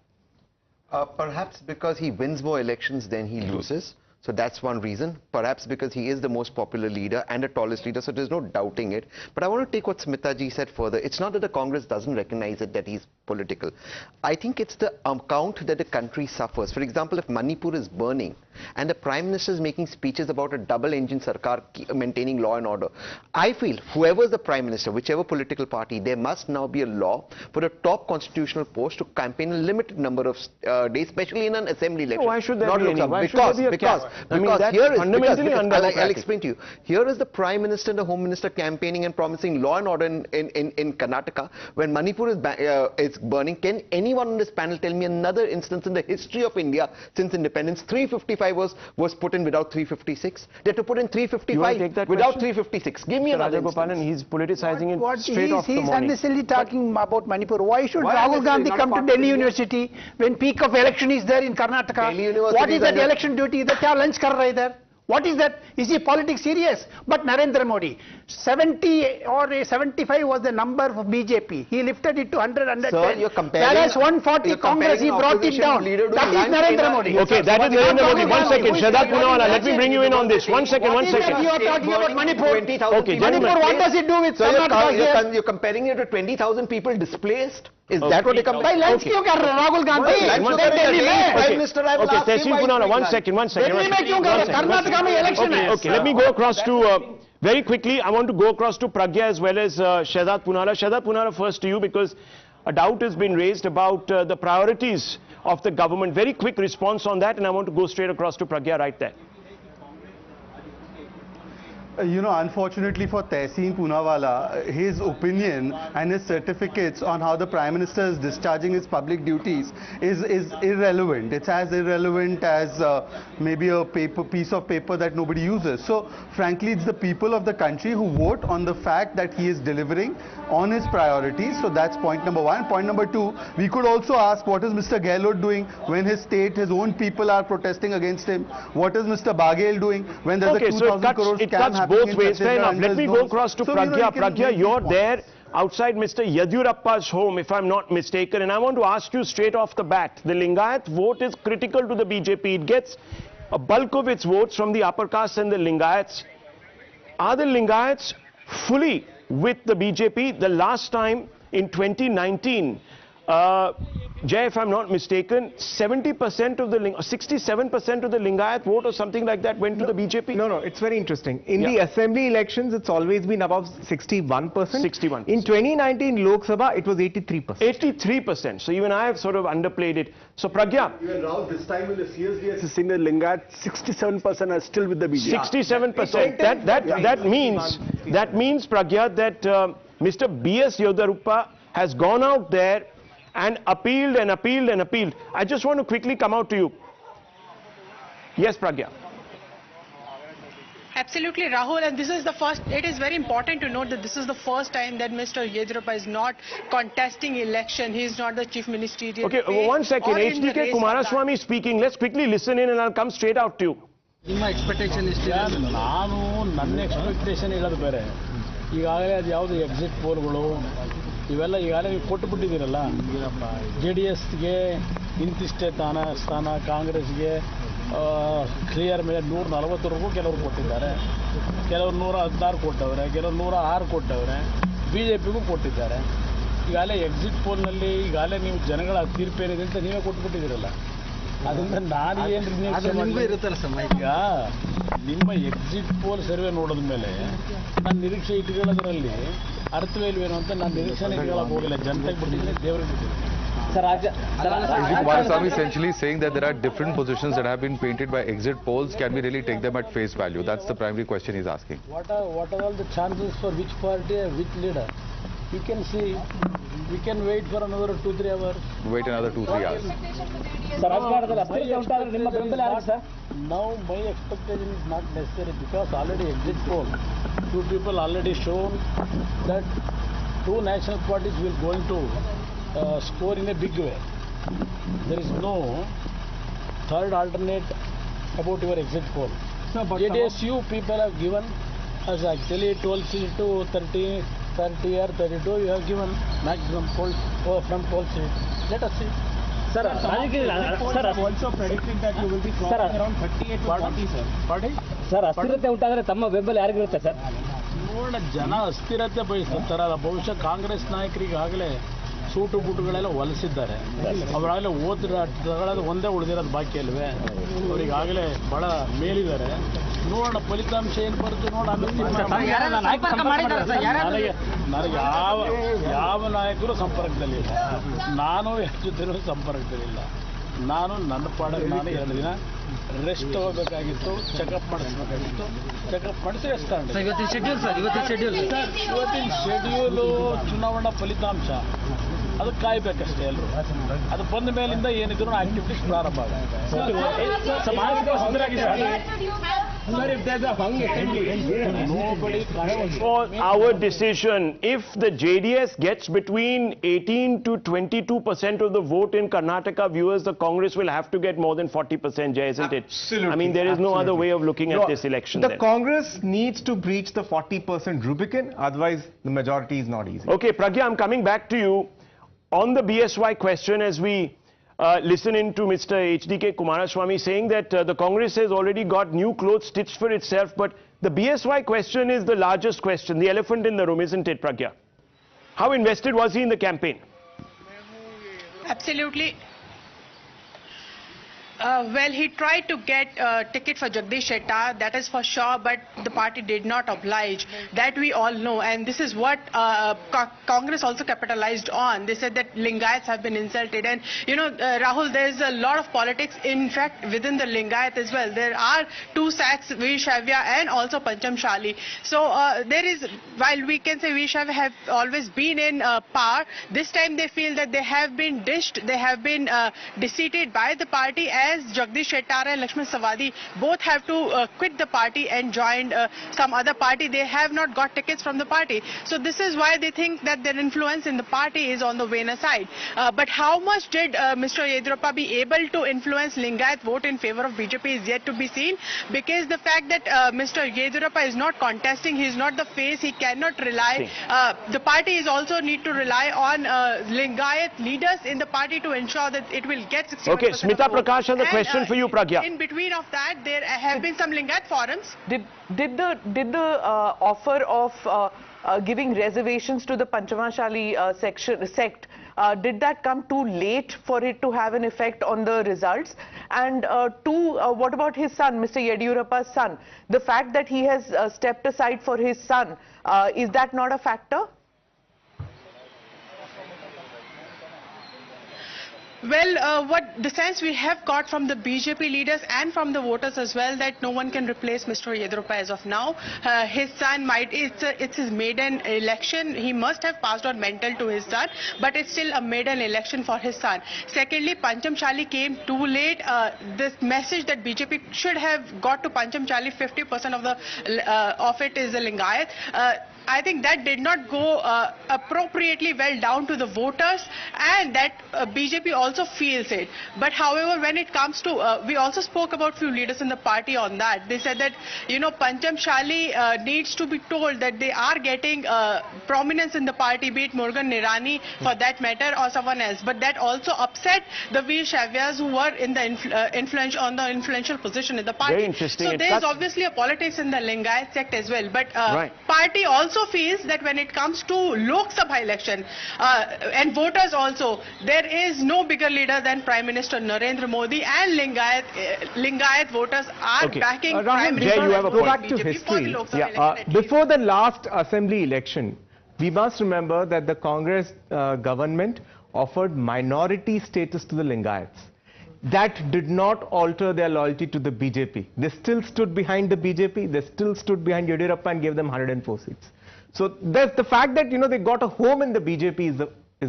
Perhaps because he wins more elections than he loses. So that's one reason. Perhaps because he is the most popular leader and the tallest leader, so there's no doubting it. But I want to take what Smita ji said further. It's not that the Congress doesn't recognize it, that he's political. I think it's the account that the country suffers. For example, if Manipur is burning and the Prime Minister is making speeches about a double-engine Sarkar maintaining law and order, I feel whoever is the Prime Minister, whichever political party, there must now be a law for a top constitutional post to campaign a limited number of days, especially in an assembly election. Why should there Not be any? Why should there be a cap? I mean, that's fundamentally undemocratic. I'll explain to you. Here is the Prime Minister and the Home Minister campaigning and promising law and order in Karnataka when Manipur is burning. Can anyone on this panel tell me another instance in the history of India since independence 355 was put in without 356? They had to put in 355 without 356. Give me another instance. He's politicizing it straight off the He's morning. unnecessarily talking about Manipur. Why should Rahul Gandhi come to Delhi University when peak of election is there in Karnataka? What is that election duty? That kya lunch kar rahe there? What is that? Is he politics serious? But Narendra Modi, 70 or 75 was the number for BJP. He lifted it to 100, 110. Sir, you're comparing. Whereas 140 Congress, he brought it down. That is Narendra Modi. Okay, that is Narendra Modi. 1 second. Shahzad Poonawalla, let me bring you in on this. 1 second, 1 second. You are talking about Manipur. Okay, Manipur, what does it do with Karnataka? You're comparing it to 20,000 people displaced? Is that what they compare? Lunch क्यों कर रहे Rahul Gandhi? Prime Minister, I will ask him why. Poonawalla, 1 second, 1 second. Delhi में क्यों कर रहे? कर्नाटका में election है. Okay, let me go across to, very quickly, I want to go across to Pragya as well as Shahzad Poonawalla. Shahzad Poonawalla, first to you, because a doubt has been raised about the priorities of the government. Very quick response on that, and I want to go straight across to Pragya right there. You know, unfortunately for Tehseen Poonawalla, his opinion and his certificates on how the Prime Minister is discharging his public duties is irrelevant. It's as irrelevant as maybe a piece of paper that nobody uses. So, frankly, it's the people of the country who vote on the fact that he is delivering on his priorities. So that's point number one. Point number two, we could also ask, what is Mr. Gehlot doing when his state, his own people are protesting against him? What is Mr. Baghel doing when there's a 2,000 crore scam happening? Both ways. Fair enough. Let me go across to Pragya. Pragya, you're there outside Mr. Yadurappa's home, if I'm not mistaken, and I want to ask you straight off the bat. The Lingayat vote is critical to the BJP. It gets a bulk of its votes from the upper caste and the Lingayats. Are the Lingayats fully with the BJP? The last time in 2019, Jay, if I'm not mistaken, 70% of the 67% of the Lingayat vote or something like that went to the BJP? No, it's very interesting. In the assembly elections, it's always been above 61%. 61%. In 2019 Lok Sabha, it was 83%. 83%. So even I have sort of underplayed it. So Pragya. Even now, this time in the CSDS is in the Lingayat, 67% are still with the BJP. 67%. That means Pragya that Mr. B.S. Yadurappa has gone out there and appealed and appealed and appealed. I just want to quickly come out to you. Yes, Pragya. Absolutely, Rahul, and this is the first, it is very important to note that this is the first time that Mr. Yadurappa is not contesting election. He is not the chief ministerial. Okay, 1 second. HDK Kumaraswamy speaking. Let's quickly listen in and I'll come straight out to you. My expectation is ನನ್ನ expectation ಹೇಳೋದು ಬೇರೆ. ಈಗಾಗಲೇ ಅದು ಯಾವುದು exit ಪೋಲ್ಗಳು ಇವೆಲ್ಲ ಈಗಾಗಲೇ ನೀವು ಕೊಟ್ಟುಬಿಟ್ಟಿದ್ದೀರಲ್ಲ. JDSಗೆ ಇಂತಿಷ್ಟೇ ಸ್ಥಾನ, ಕಾಂಗ್ರೆಸ್ಗೆ ಕ್ಲಿಯರ್ ಮೇಲೆ 140ವರೆಗೂ ಕೆಲವರು ಕೊಟ್ಟಿದ್ದಾರೆ, ಕೆಲವರು 116 ಕೊಟ್ಟವ್ರೆ, ಕೆಲವರು 106 ಕೊಟ್ಟವ್ರೆ, BJPಗೂ ಕೊಟ್ಟಿದ್ದಾರೆ. ಈಗಾಗಲೇ ಎಕ್ಸಿಟ್ ಪೋಲ್ನಲ್ಲಿ ಈಗಾಗಲೇ ನೀವು ಜನಗಳ ತೀರ್ಪೇನಿದೆ ಅಂತ ನೀವೇ ಕೊಟ್ಟುಬಿಟ್ಟಿದ್ದೀರಲ್ಲ. ಅದರಿಂದ ನಾನು ಏನು ಈಗ ನಿಮ್ಮ ಎಕ್ಸಿಟ್ ಪೋಲ್ ಸರ್ವೆ ನೋಡಿದ ಮೇಲೆ ನಾನು ನಿರೀಕ್ಷೆ ಇಟ್ಕೊಳ್ಳೋದ್ರಲ್ಲಿ ಅರ್ಥವೇ ಇಲ್ವೇನೋ ಅಂತ ನಾನು ನಿರೀಕ್ಷೆನೇ ಇಟ್ಕೊಳ್ಳೋಕೆ ಹೋಗಿಲ್ಲ. ಜನತೆಗೆ ಬಿಟ್ಟಿದ್ದೀನಿ, ದೇವರಿಗೆ ಬಿಟ್ಟಿದ್ದೀನಿ. Kumaraswamy essentially saying that there are different positions that have been painted by exit polls. Can we really take them at face value? That's the primary question he's asking. What are all the chances for which party, which leader? You can see. We can wait for another 2-3 hours. Wait another 2-3 hours. Now my expectation is not necessary because already exit poll, 2 people already shown that 2 national parties will going to score in a big way. There is no third alternate about your exit poll. JDS you people have given us actually 12 seats to 30 or 32. You have given maximum poll from 12 seats. Let us see. Sir, also predicting that you will be crossing around 38 to 40, sir. Pardon? Sir, ಅಸ್ಥಿರತೆ ಉಂಟಾದರೆ ತಮ್ಮ ಬೆಂಬಲ ಯಾರಿಗಿರುತ್ತೆ sir? ನೋಡ ಜನ ಅಸ್ಥಿರತೆ ಬಯಸ್ತಾರಲ್ಲ. ಬಹುಶಃ Congress ನಾಯಕರಿಗಾಗಲೇ suit ಬೂಟುಗಳೆಲ್ಲ ಹೊಲಿಸಿದ್ದಾರೆ. ಅವರಾಗಲೇ ಓದಿರೋದು ಒಂದೇ ಉಳಿದಿರೋದು ಬಾಕಿ ಅಲ್ವೇ, ಅವರಿಗಾಗಲೇ ಬಹಳ ಮೇಲಿದ್ದಾರೆ. ನೋಡೋಣ ಫಲಿತಾಂಶ ಏನು ಬರುತ್ತೆ ನೋಡೋಣ. ನನಗೆ ಯಾವ ನಾಯಕರು ಸಂಪರ್ಕದಲ್ಲಿಲ್ಲ, ನಾನು ಜೊತೆ ಸಂಪರ್ಕದಲ್ಲಿಲ್ಲ. ನಾನು ನನ್ನ ಪಾಡಲ್ಲಿ ನಾನು 2 ದಿನ ರೆಸ್ಟ್ ತಗೋಬೇಕಾಗಿತ್ತು, ಚೆಕಪ್ ಮಾಡಿಸ್ಬೇಕಾಗಿತ್ತು, ಚೆಕಪ್ ಮಾಡಿಸಿ ರೆಸ್ಟ್ ತಗೊಂಡೆ. ಇವತ್ತಿನ ಶೆಡ್ಯೂಲು ಚುನಾವಣಾ ಫಲಿತಾಂಶ ಅದು ಕಾಯ್ಬೇಕಷ್ಟೇ ಎಲ್ಲರೂ. ಅದು ಬಂದ ಮೇಲಿಂದ ಏನಿದ್ರು ಆಕ್ಟಿವಿಟೀಸ್ ಪ್ರಾರಂಭ For our decision, if the JDS gets between 18 to 22% of the vote in Karnataka, viewers, the Congress will have to get more than 40%, Jay, isn't it? Absolutely. I mean, there is no other way of looking at this election. The Congress needs to breach the 40% Rubicon, otherwise the majority is not easy. Okay, Pragya, I'm coming back to you on the BSY question as we listen in to Mr. HDK Kumaraswamy saying that the Congress has already got new clothes stitched for itself, but the BSY question is the largest question, the elephant in the room, isn't it, Pragya? How invested was he in the campaign? Absolutely. Well, he tried to get a ticket for Jagdish Shettar, that is for sure, but the party did not oblige. That we all know, and this is what Congress also capitalized on. They said that Lingayats have been insulted, and you know, Rahul, there is a lot of politics, in fact, within the Lingayat as well. There are 2 sacks, Vishavya and also Pancham Shali. So there is, while we can say Vishavya have always been in power, this time they feel that they have been dished, they have been defeated by the party, as Jagdish Shettar and Lakshman Sawadi both have to quit the party and join some other party. They have not got tickets from the party. So this is why they think that their influence in the party is on the winner side. But how much did Mr. Yediyurappa be able to influence Lingayat vote in favor of BJP is yet to be seen, because the fact that Mr. Yediyurappa is not contesting, he is not the face, he cannot rely. The party is also need to rely on Lingayat leaders in the party to ensure that it will get 61%. Okay, Smita Prakash, the question for you, Pragya. In between of that, there have been some Lingayat forums. Did the offer of giving reservations to the Panchamashali sect, did that come too late for it to have an effect on the results? And what about his son, Mr. Yediyurappa's son? The fact that he has stepped aside for his son, is that not a factor? Well, what the sense we have got from the BJP leaders and from the voters as well, that no one can replace Mr. Yediyurappa as of now. His son might, it's his maiden election. He must have passed on mental to his son, but it's still a maiden election for his son. Secondly, Pancham Chali came too late. This message that BJP should have got to Pancham Chali, 50% of it is the Lingayat. I think that did not go appropriately well down to the voters, and that BJP also feels it. But however, when it comes to, we also spoke about few leaders in the party on that. They said that, you know, Pancham Shali needs to be told that they are getting prominence in the party, be it Morgan Nirani for that matter or someone else. But that also upset the Veer Shavyas who were in the influential position in the party. Very interesting. So there is obviously a politics in the Lingayat sect as well. But party also feels that when it comes to Lok Sabha election and voters also, there is no bigger leader than Prime Minister Narendra Modi, and Lingayat voters are backing Prime Minister. Go back to history. Before the last assembly election, we must remember that the Congress government offered minority status to the Lingayats. That did not alter their loyalty to the BJP. They still stood behind the BJP. They still stood behind Yediyurappa and gave them 104 seats. So that's the fact that, you know, they got a home in the BJP is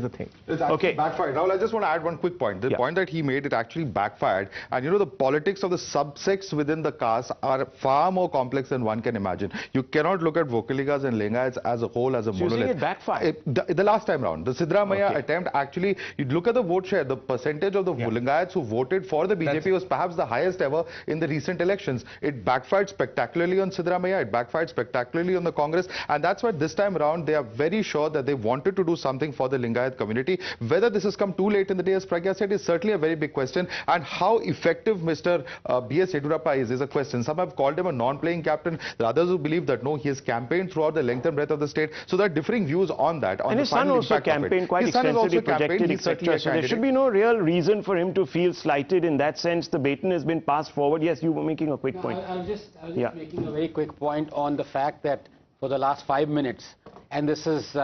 the thing. It's actually backfired. Rahul, I just want to add one quick point. The point that he made, it actually backfired. And you know, the politics of the subsects within the caste are far more complex than one can imagine. You cannot look at Vokaligas and Lingayats as a whole, as a monolith. It backfired. The last time round, the Sidramaya attempt, actually, you look at the vote share, the percentage of the Lingayats who voted for the BJP was perhaps the highest ever in the recent elections. It backfired spectacularly on Sidramaya, it backfired spectacularly on the Congress, and that's why this time around they are very sure that they wanted to do something for the Lingayats Lingayat community. Whether this has come too late in the day, as Pragya said, is certainly a very big question. And how effective Mr. B.S. Yediyurappa is a question. Some have called him a non-playing captain. There are others who believe that no, he has campaigned throughout the length and breadth of the state. So there are differing views on that. On and the his son also campaigned quite extensively, projected, etc. So there should be no real reason for him to feel slighted in that sense. The baton has been passed forward. Yes, you were making a quick point. I was just making a very quick point on the fact that for the last 5 minutes, and this is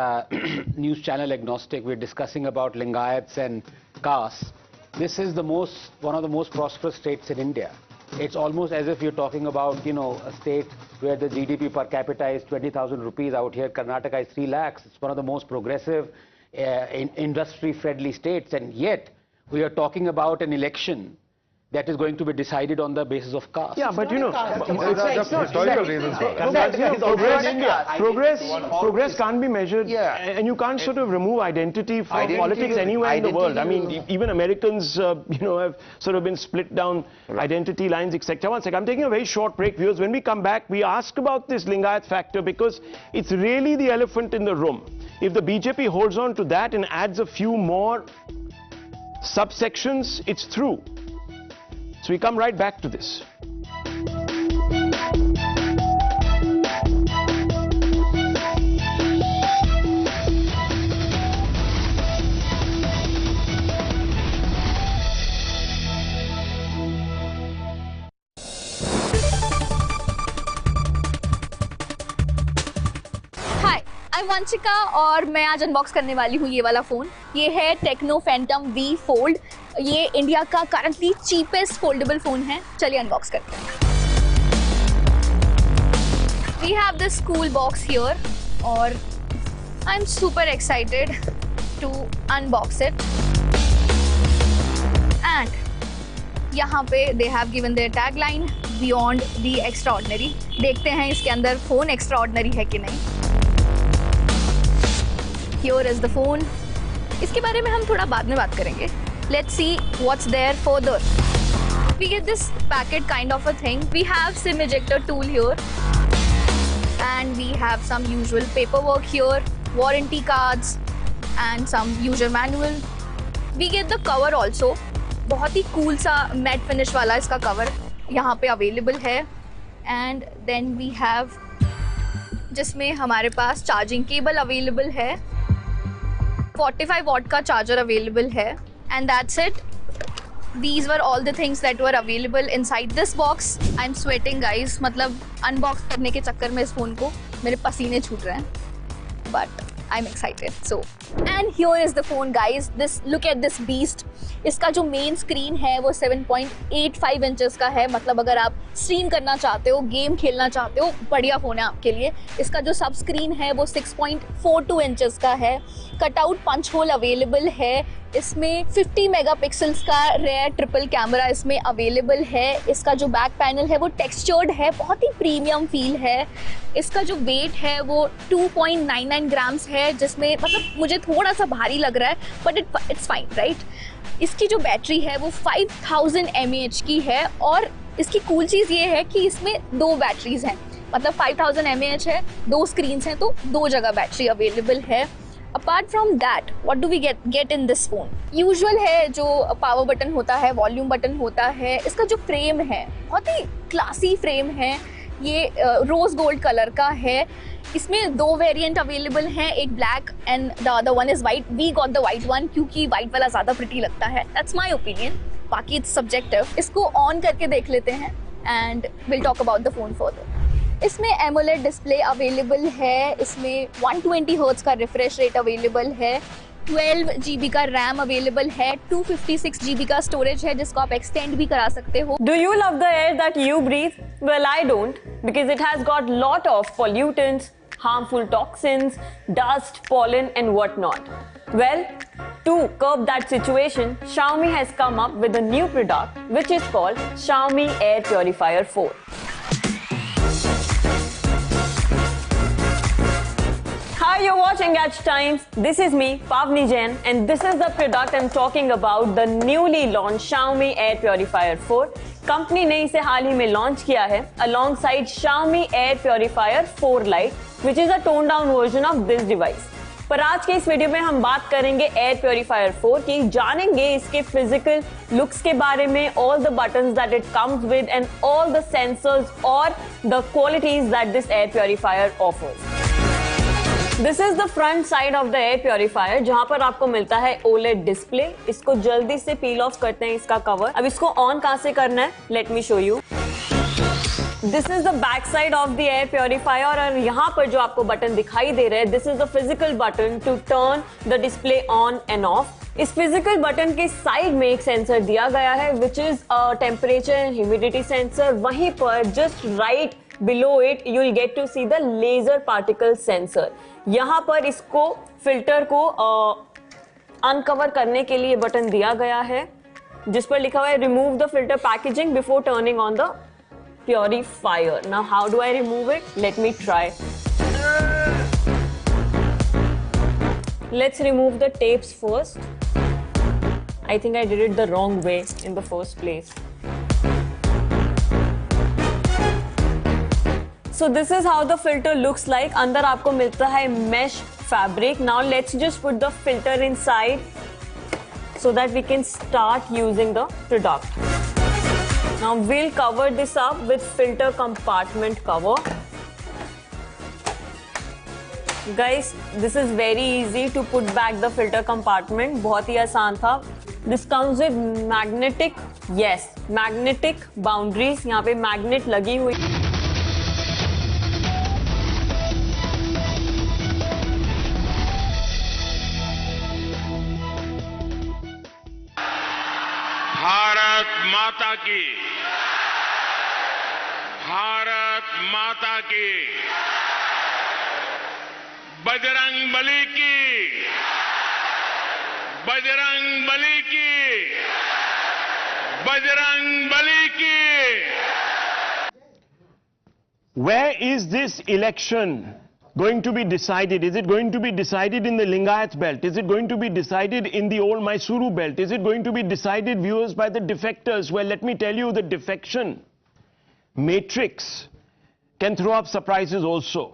news channel agnostic, we're discussing about Lingayats and castes. This is one of the most prosperous states in India. It's almost as if you're talking about, you know, a state where the GDP per capita is 20,000 rupees. Out here, Karnataka is 3 lakhs. It's one of the most progressive, industry-friendly states, and yet we are talking about an election that is going to be decided on the basis of caste. Yeah, but you know, historical reasons for that. Progress can't be measured, and you can't sort of remove identity from politics anywhere in the world. I mean, even Americans, you know, have sort of been split down identity lines, etc. One second, I'm taking a very short break, viewers. When we come back, we ask about this Lingayat factor because it's really the elephant in the room. If the BJP holds on to that and adds a few more subsections, it's through. So we come right back to this. I'm Vanshika और मैं आज unbox करने वाली हूँ ये वाला phone. ये है टेक्नो फैंटम V फोल्ड। ये इंडिया का करंटली चीपेस्ट फोल्डेबल फ़ोन है। चलिए अनबॉक्स करते हैं। We have this cool box here और I'm super excited to unbox it. And यहाँ पे they have given their tagline Beyond the Extraordinary। देखते हैं इसके अंदर फ़ोन extraordinary है कि नहीं। Here is the phone. इसके बारे में हम थोड़ा बाद में बात करेंगे. Let's see what's there further. We get this packet kind of a thing. We have SIM ejector tool here, and we have some usual paperwork here, warranty cards, and some user manual. We get the cover also. बहुत ही cool सा matte finish वाला इसका cover यहाँ पे available है. And then we have जिसमें हमारे पास charging cable available है. 45 watt का चार्जर अवेलेबल है and that's it. These were all the things that were available inside this box. I'm sweating guys, मतलब अनबॉक्स करने के चक्कर में इस फोन को मेरे पसीने छूट रहे हैं, but I'm excited. So and here is the phone guys. Look at this beast. इसका जो मेन स्क्रीन है वो 7.85 इंचेस का है। मतलब अगर आप स्ट्रीम करना चाहते हो, गेम खेलना चाहते हो, बढ़िया फ़ोन है आपके लिए। इसका जो सब स्क्रीन है वो 6.42 इंचेस का है। कटआउट पंच होल अवेलेबल है। इसमें 50 मेगापिक्सल्स का रेयर ट्रिपल कैमरा इसमें अवेलेबल है। इसका जो बैक पैनल है वो टेक्सचर्ड है, बहुत ही प्रीमियम फील है। इसका जो वेट है वो 2.99 ग्राम्स है, जिसमें मतलब मुझे थोड़ा सा भारी लग रहा है, बट इट्स फाइन राइट। इसकी जो बैटरी है वो 5000 mAh की है और इसकी कूल चीज़ ये है कि इसमें 2 बैटरीज हैं। मतलब 5000 mAh है, 2 स्क्रीन्स हैं, तो 2 जगह बैटरी अवेलेबल है। Apart from that what do we get in this phone? Usual है जो पावर बटन होता है, वॉल्यूम बटन होता है। इसका जो फ्रेम है बहुत ही क्लासी फ्रेम है। ये रोज गोल्ड कलर का है। इसमें 2 वेरिएंट अवेलेबल हैं, एक black and the other one is white. We got the white one क्योंकि वाइट वाला ज़्यादा प्रिटी लगता है। दैट्स माई ओपिनियन, बाकी इट्स सब्जेक्टिव। इसको ऑन करके देख लेते हैं and will talk about the phone further. इसमें एमोलेड डिस्प्ले अवेलेबल है। इसमें 120 हर्ट्ज का रिफ्रेश रेट अवेलेबल है। 12 GB का रैम अवेलेबल है। 256 GB का स्टोरेज है जिसको आप एक्सटेंड भी करा सकते हो। Do you love the air that you breathe? Well, I don't, because it has got lot of pollutants, harmful toxins, dust, pollen and whatnot. Well, to curb that situation, Xiaomi has come up with a new product which is called Xiaomi Air Purifier 4. Hi, you're watching Edge Times. This is me, Pavni Jain, and this is the product I'm talking about, the newly launched Xiaomi Air Purifier 4. Company ने इसे हाल ही में launch किया है alongside Xiaomi Air Purifier 4 Lite, which is a toned down version of this device. पर आज के इस video में हम बात करेंगे एयर प्योरीफायर 4 की, जानेंगे इसके फिजिकल लुक्स के बारे में, all the buttons that it comes with and all the sensors और the qualities that this air purifier offers. This is the front side of the air purifier, जहां पर आपको मिलता है OLED डिस्प्ले। इसको जल्दी से पील ऑफ करते हैं इसका कवर। अब इसको ऑन कहां से करना है, let me show you. This is the back side of the air purifier और यहाँ पर जो आपको बटन दिखाई दे रहे हैं, this is the physical button to turn the display on and off. इस फिजिकल बटन के साइड में एक सेंसर दिया गया है which is temperature and humidity sensor. वहीं पर just right below it you will get to see the laser particle sensor. यहाँ पर इसको फिल्टर को अनकवर करने के लिए बटन दिया गया है जिस पर लिखा हुआ है remove the filter packaging before turning on the purifier. Now how do I remove it? Let me try. Let's remove the tapes first. I think I did it the wrong way in the first place. So this is how the filter looks like. अंदर आपको मिलता है mesh fabric. Now let's just put the filter inside so that we can start using the product. Now we'll cover this up with filter compartment cover. Guys, this is very easy to put back the filter compartment. बहुत ही आसान था. This comes with magnetic, yes, magnetic boundaries. यहाँ पे magnet लगी हुई. भारत माता की, भारत माता की, बजरंग बली की, बजरंग बली की, बजरंग बली की। Where is this election going to be decided? Is it going to be decided in the Lingayat belt? Is it going to be decided in the old Mysuru belt? Is it going to be decided, viewers, by the defectors? Well, let me tell you, the defection matrix can throw up surprises also.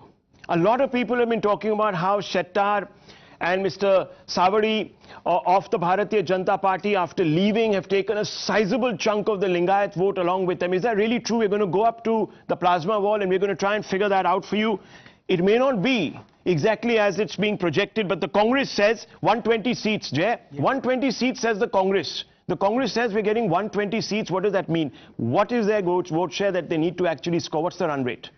A lot of people have been talking about how Shettar and Mr. Savadi of the Bharatiya Janata Party, after leaving, have taken a sizable chunk of the Lingayat vote along with them. Is that really true? We're going to go up to the plasma wall and we're going to try and figure that out for you. It may not be exactly as it's being projected, but the Congress says 120 seats, Jay. Yeah. 120 seats says the Congress. The Congress says we're getting 120 seats. What does that mean? What is their vote share that they need to actually score? What's the run rate?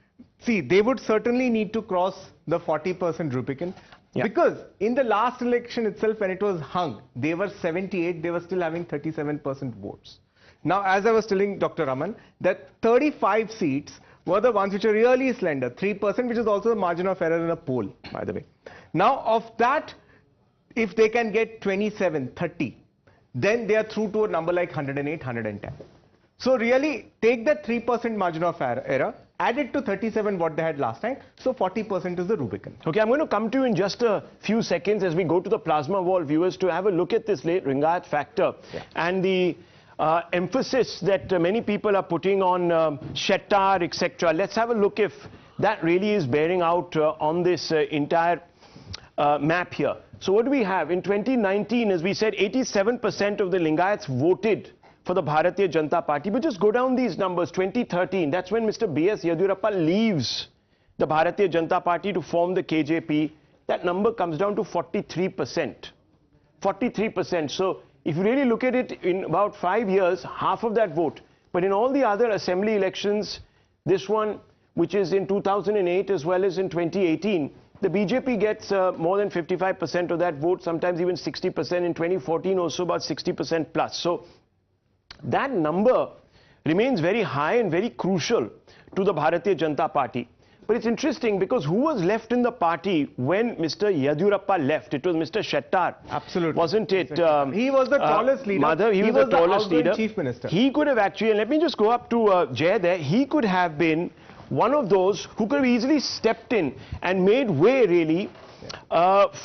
See, they would certainly need to cross the 40% Rubicon. Yeah. Because in the last election itself, when it was hung, they were 78, they were still having 37% votes. Now, as I was telling Dr. Raman, that 35 seats were the ones which are really slender, 3%, which is also the margin of error in a poll, by the way. Now, of that, if they can get 27, 30, then they are through to a number like 108, 110. So really, take that 3% margin of error, add it to 37 what they had last time, so 40% is the Rubicon. Okay, I'm going to come to you in just a few seconds as we go to the plasma wall, viewers, to have a look at this late Lingayat factor and the emphasis that many people are putting on Shettar, etc. Let's have a look if that really is bearing out on this entire map here. So what do we have? In 2019, as we said, 87% of the Lingayats voted for the Bharatiya Janata Party. But just go down these numbers. 2013, that's when Mr. B.S. Yediyurappa leaves the Bharatiya Janata Party to form the KJP. That number comes down to 43%. 43%. So if you really look at it, in about 5 years, half of that vote. But in all the other assembly elections, this one, which is in 2008 as well as in 2018, the BJP gets more than 55% of that vote, sometimes even 60%. In 2014, also about 60% plus. So that number remains very high and very crucial to the Bharatiya Janata Party. But it's interesting because who was left in the party when Mr. Yediyurappa left? It was Mr. Shettar. Absolutely. Wasn't it? He was the tallest leader. Madhav, he was the tallest leader. Chief Minister. He could have actually, and let me just go up to Jay there, he could have been one of those who could have easily stepped in and made way really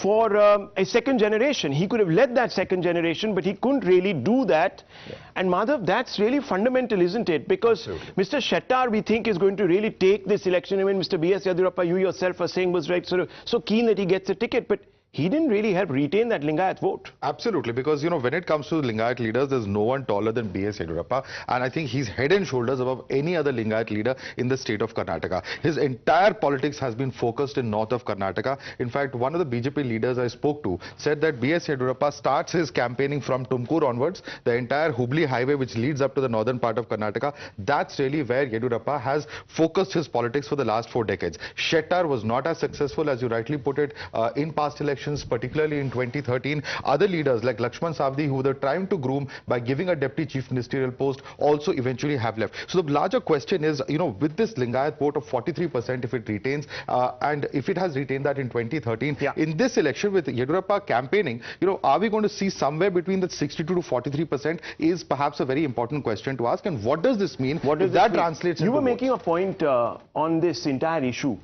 for a second generation. He could have led that second generation, but he couldn't really do that. Yeah. And Madhav, that's really fundamental, isn't it? Because Mr. Shettar, we think, is going to really take this election. I mean, Mr. B.S. Yediyurappa, you yourself are saying, was right, sort of so keen that he gets a ticket, but he didn't really help retain that Lingayat vote. Absolutely, because, you know, when it comes to Lingayat leaders, there's no one taller than B.S. Yediyurappa, and I think he's head and shoulders above any other Lingayat leader in the state of Karnataka. His entire politics has been focused in north of Karnataka. In fact, one of the BJP leaders I spoke to said that B.S. Yediyurappa starts his campaigning from Tumkur onwards, the entire Hubli highway which leads up to the northern part of Karnataka. That's really where Yediyurappa has focused his politics for the last 4 decades. Shettar was not as successful, as you rightly put it, in past elections, particularly in 2013. Other leaders like Lakshman Savdi, who were trying to groom by giving a deputy chief ministerial post, also eventually have left. So the larger question is, you know, with this Lingayat vote of 43%, if it retains, and if it has retained that in 2013, in this election with Yediyurappa campaigning, you know, are we going to see somewhere between the 62 to 43% is perhaps a very important question to ask. And what does this mean? What does that translate? You were making a point on this entire issue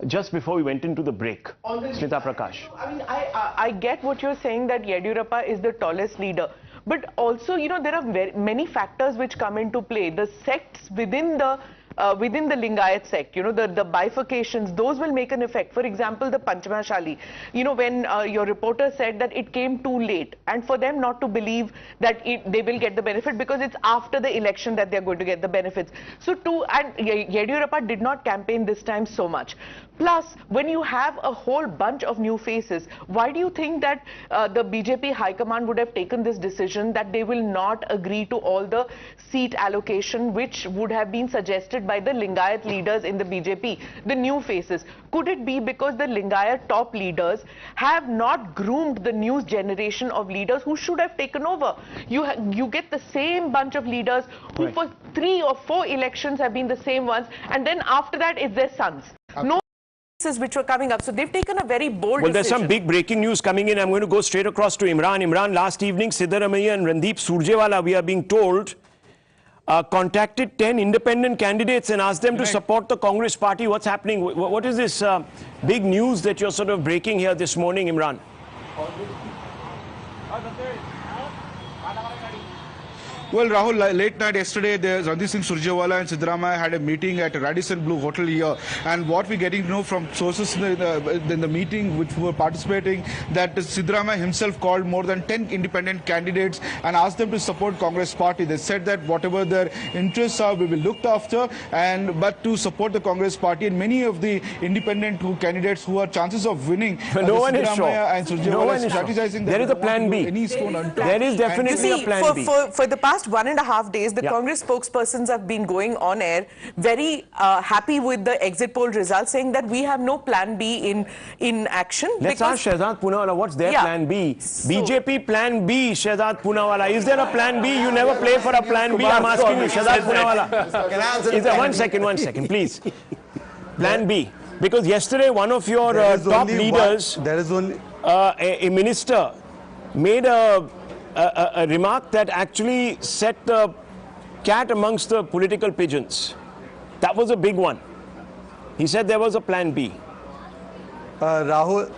just before we went into the break, Smita Prakash. I mean, I get what you're saying, that Yediyurappa is the tallest leader. But also, you know, there are many factors which come into play. The sects within the Lingayat sect, you know, the bifurcations, those will make an effect. For example, the Panchamashali, you know, when your reporter said that it came too late, and for them not to believe that they will get the benefit because it's after the election that they're going to get the benefits. So and Yediyurappa did not campaign this time so much. Plus, when you have a whole bunch of new faces, why do you think that the BJP High Command would have taken this decision that they will not agree to all the seat allocation which would have been suggested by the Lingayat leaders in the BJP, the new faces? Could it be because the Lingayat top leaders have not groomed the new generation of leaders who should have taken over? You get the same bunch of leaders who for 3 or 4 elections have been the same ones, and then after that it's their sons. No which were coming up. So they've taken a very bold decision. There's some big breaking news coming in. I'm going to go straight across to Imran. Imran, last evening, Siddaramaiah and Randeep Surjewala, we are being told, contacted 10 independent candidates and asked them to support the Congress party. What's happening? What is this big news that you're sort of breaking here this morning, Imran? Well, Rahul, late night yesterday, Randeep Singh Surjewala and Siddaramaiah had a meeting at a Radisson Blu hotel here. And what we're getting to know from sources in the meeting which were participating, that Siddaramaiah himself called more than 10 independent candidates and asked them to support Congress party. They said that whatever their interests are, we will look after, but to support the Congress party. And many of the independent candidates who are chances of winning, no one is sure. And Surjewala strategizing. There is a plan B. There is definitely a plan B. For the past 1.5 days, the Congress spokespersons have been going on air very happy with the exit poll results, saying that we have no plan B in action. Let's ask Shehzad Poonawalla, what's their plan B? BJP plan B, Shehzad Poonawalla. Is there a plan B? You never play for a plan B. I'm asking you, Shehzad Poonawalla. Is there one second, please. Plan B. Because yesterday, one of your top leaders, a minister, made a remark that actually set the cat amongst the political pigeons. That was a big one. He said there was a plan B. Rahul,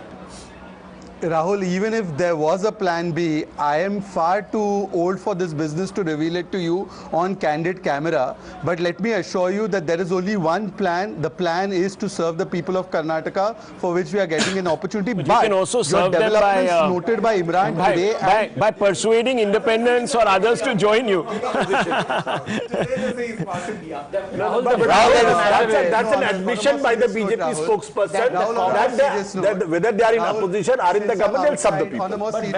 even if there was a plan B, I am far too old for this business to reveal it to you on candid camera. But let me assure you that there is only one plan. The plan is to serve the people of Karnataka, for which we are getting an opportunity. But you can also serve them by, noted by Imran today. By persuading independents or others to join you. That's an admission by the BJP spokesperson that whether they are in opposition or in the government, they'll serve the people.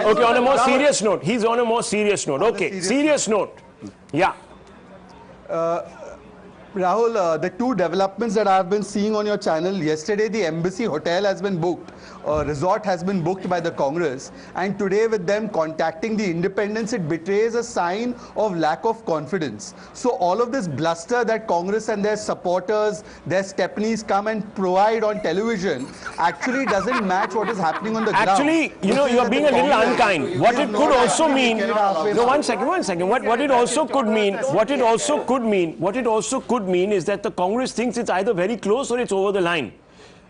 Okay, on a more serious note. He's on a more serious note. Okay, serious note. Yeah. Rahul, the two developments that I have been seeing on your channel, yesterday the Embassy Hotel has been booked, resort has been booked by the Congress, and today with them contacting the independents, it betrays a sign of lack of confidence. So all of this bluster that Congress and their supporters, their stepneys come and provide on television actually doesn't match what is happening on the ground. Actually, you know, you're being a little unkind. What it could also mean, no, one second. What it also could mean is that the Congress thinks it's either very close or it's over the line.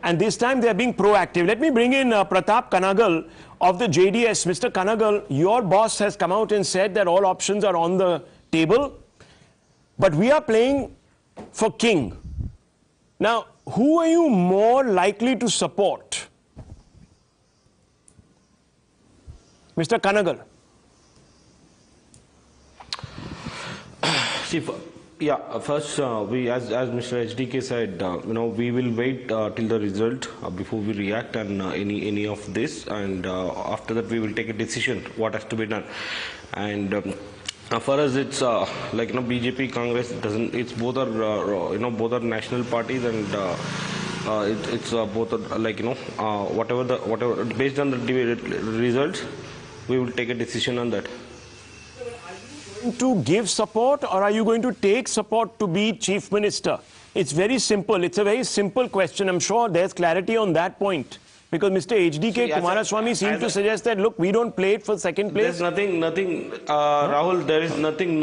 And this time they are being proactive. Let me bring in Pratap Kanagal of the JDS. Mr. Kanagal, your boss has come out and said that all options are on the table, but we are playing for king. Now, who are you more likely to support? Mr. Kanagal. First, we, as Mr. HDK said, we will wait till the result before we react on any of this, and after that we will take a decision what has to be done. And for us, it's BJP, Congress doesn't. It's both are both are national parties, and it's both are, whatever based on the results, we will take a decision on that. To give support, or are you going to take support to be Chief Minister? It's very simple. It's a very simple question. I'm sure there's clarity on that point. Because Mr. HDK Kumaraswamy seemed to suggest that, look, we don't play it for second place. There's nothing, Rahul, there is nothing,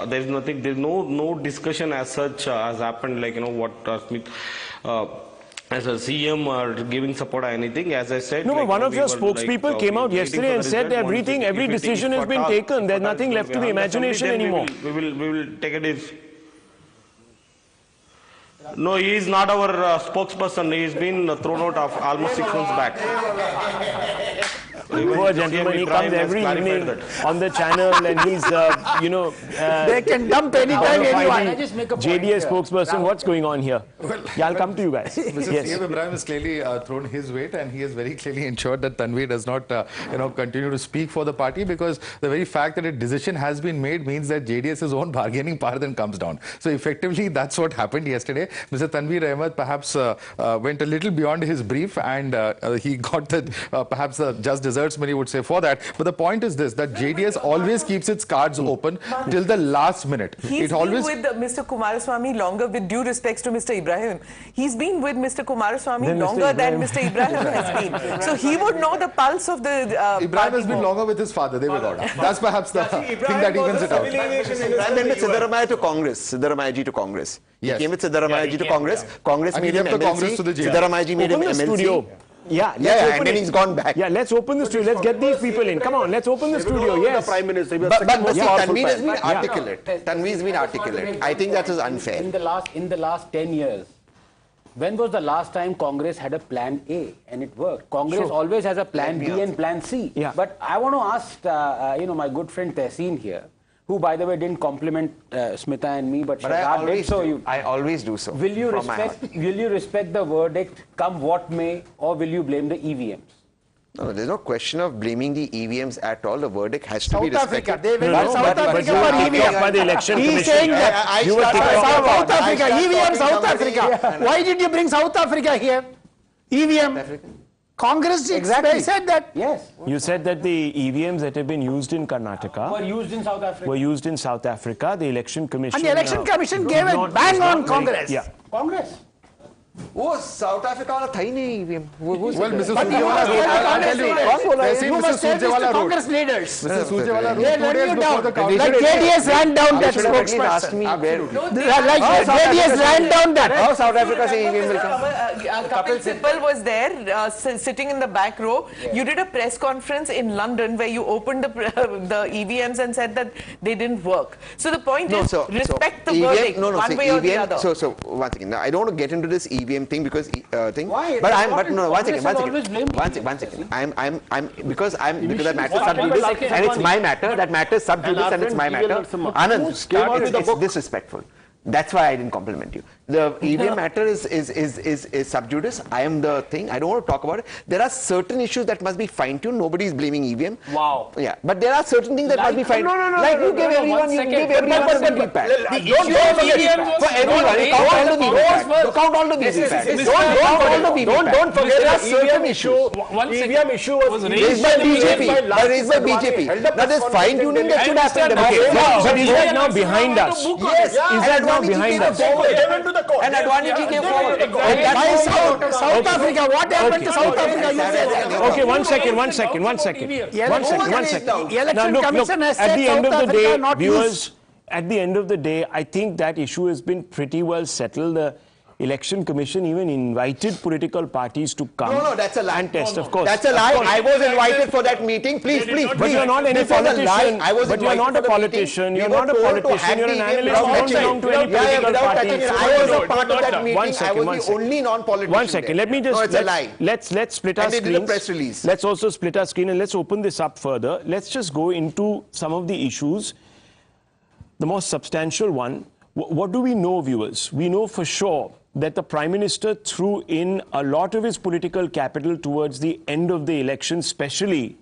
there's nothing, there's no discussion as such has happened, what Smith, as a CM or giving support or anything. As I said, no, but one of your spokespeople came out yesterday and said everything, every decision has been taken. There's nothing left to the imagination anymore. We will take it. No, he is not our spokesperson. He has been thrown out of almost 6 months back. Poor gentleman, he comes every evening on the channel and he's, they can dump anytime anyone. JDS spokesperson, what's going on here? Yeah, I'll come to you guys. Mr. Yes. CM Ibrahim has clearly thrown his weight, and he has very clearly ensured that Tanvi does not, continue to speak for the party, because the very fact that a decision has been made means that JDS's own bargaining power then comes down. So effectively, that's what happened yesterday. Mr. Tanveer Ahmed perhaps went a little beyond his brief, and he got the perhaps just desserts, many would say, for that. But the point is this, that JDS always keeps its cards open till the last minute. He's been with Mr. Kumaraswamy longer, with due respects to Mr. Ibrahim. He's been with Mr. Kumaraswamy longer than Mr. Ibrahim has been. So he would know the pulse of the Ibrahim has been longer with his father, Devegowda. That's perhaps the thing that evens it out. Ibrahim went with Siddaramaiah to Congress, Siddaramaiah to Congress. He came with Siddaramaiah to Congress. Congress made him MLC, Siddaramaiah made him MLC. Yeah, and then he's gone back. Yeah, let's open the studio. Let's get these people in. Come on, let's open the studio. Yes. The Prime Minister. But Tanveer has been articulate. Tanveer has been articulate. I think that is unfair. In the last 10 years, when was the last time Congress had a plan A and it worked? Congress always has a plan B and plan C. Yeah. But I want to ask, my good friend Tehseen here, who, by the way, didn't compliment Smita and me, but Shahzad did, so I always do so. Will you respect the verdict, come what may, or will you blame the EVMs? No, there's no question of blaming the EVMs at all. The verdict has to be respected. Africa. They went to South Africa for EVM. He's saying that. South Africa, EVM, South Africa. Why did you bring South Africa here? EVM. Congress said that. Yes. You said that the EVMs that have been used in Karnataka were used in South Africa. Were used in South Africa. The Election Commission. And the Election Commission gave a bang on Congress. Yeah. Congress. Oh, South Africa वाला था ही नहीं EVM. Well, Mr. Surjewala wrote. I'll tell you. You must tell Mr. Congress leaders. Mr. Surjewala wrote 2 days before the count. Like JDS ran down that spokesperson. Like JDS ran down that. How South Africa say EVM will come? Kapil Sibal was there, sitting in the back row. You did a press conference in London where you opened the EVMs and said that they didn't work. So the point is, respect the verdict one way or the other. So one second. Now, I don't want to get into this EVM thing because Why? But one second. I'm because that matters sub judice and it's my matter. That matters sub judice and it's my matter. Anand, it's disrespectful. That's why I didn't compliment you. The EVM matter is sub judice. I am the thing. I don't want to talk about it. There are certain issues that must be fine-tuned. Nobody is blaming EVM. Wow. Yeah, but there are certain things that must be fine-tuned. Like you give everyone the VPAT. For everyone, you count all the VPAT. Count all the VPAT. Don't forget there are certain issues. EVM issue was raised by BJP. Now there's fine-tuning that should happen. But is that now behind us? Yes. Is that now behind us? And Advaniji came forward. South Africa, what happened to South Africa? Okay, one second. Now look, at the end of the day, viewers, at the end of the day, I think that issue has been pretty well settled. The Election Commission even invited political parties to come. No, that's a lie. And test, of course. That's a lie. I was invited for that meeting. Please. But you're not any politician. But you're not a politician. You're not a politician. You're an analyst. You don't belong to any political party. I was a part of that meeting. I was the only non-politician. One second. Let me just. No, it's a lie. Let's split our screens. And they did a press release. Let's also split our screen and let's open this up further. Let's just go into some of the issues. The most substantial one. What do we know, viewers? We know for sure that the Prime Minister threw in a lot of his political capital towards the end of the election, especially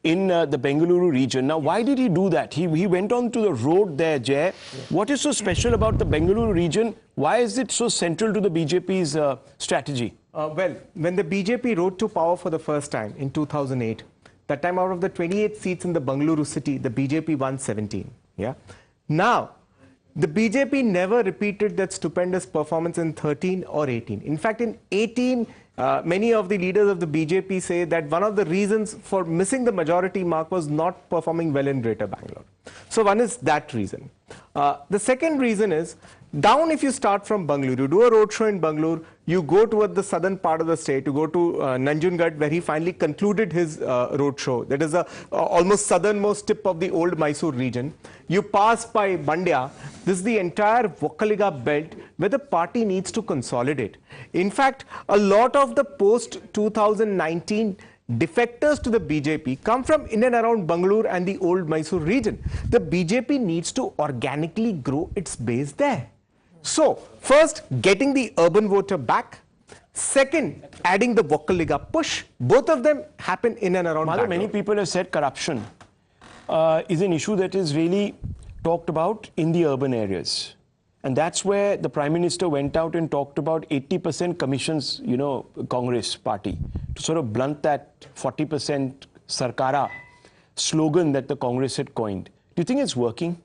in the Bengaluru region. Now, why did he do that? He went on to the road there, Jay. What is so special about the Bengaluru region? Why is it so central to the BJP's strategy? Well, when the BJP rode to power for the first time in 2008, that time out of the 28 seats in the Bengaluru city, the BJP won 17. Yeah. Now, the BJP never repeated that stupendous performance in 13 or 18. In fact, in 18, many of the leaders of the BJP say that one of the reasons for missing the majority mark was not performing well in Greater Bangalore. So one is that reason. The second reason is, down if you start from Bangalore, you do a roadshow in Bangalore, you go toward the southern part of the state, you go to Nanjangud, where he finally concluded his roadshow. That is the almost southernmost tip of the old Mysore region. You pass by Mandya. This is the entire Vokkaliga belt where the party needs to consolidate. In fact, a lot of the post-2019 defectors to the BJP come from in and around Bangalore and the old Mysore region. The BJP needs to organically grow its base there. So, first, getting the urban voter back. Second, adding the Vokkaliga push. Both of them happen in and around Bangalore. Many people have said corruption is an issue that is really talked about in the urban areas. And that's where the Prime Minister went out and talked about 80% commissions, Congress party, to sort of blunt that 40% Sarkara slogan that the Congress had coined. Do you think it's working?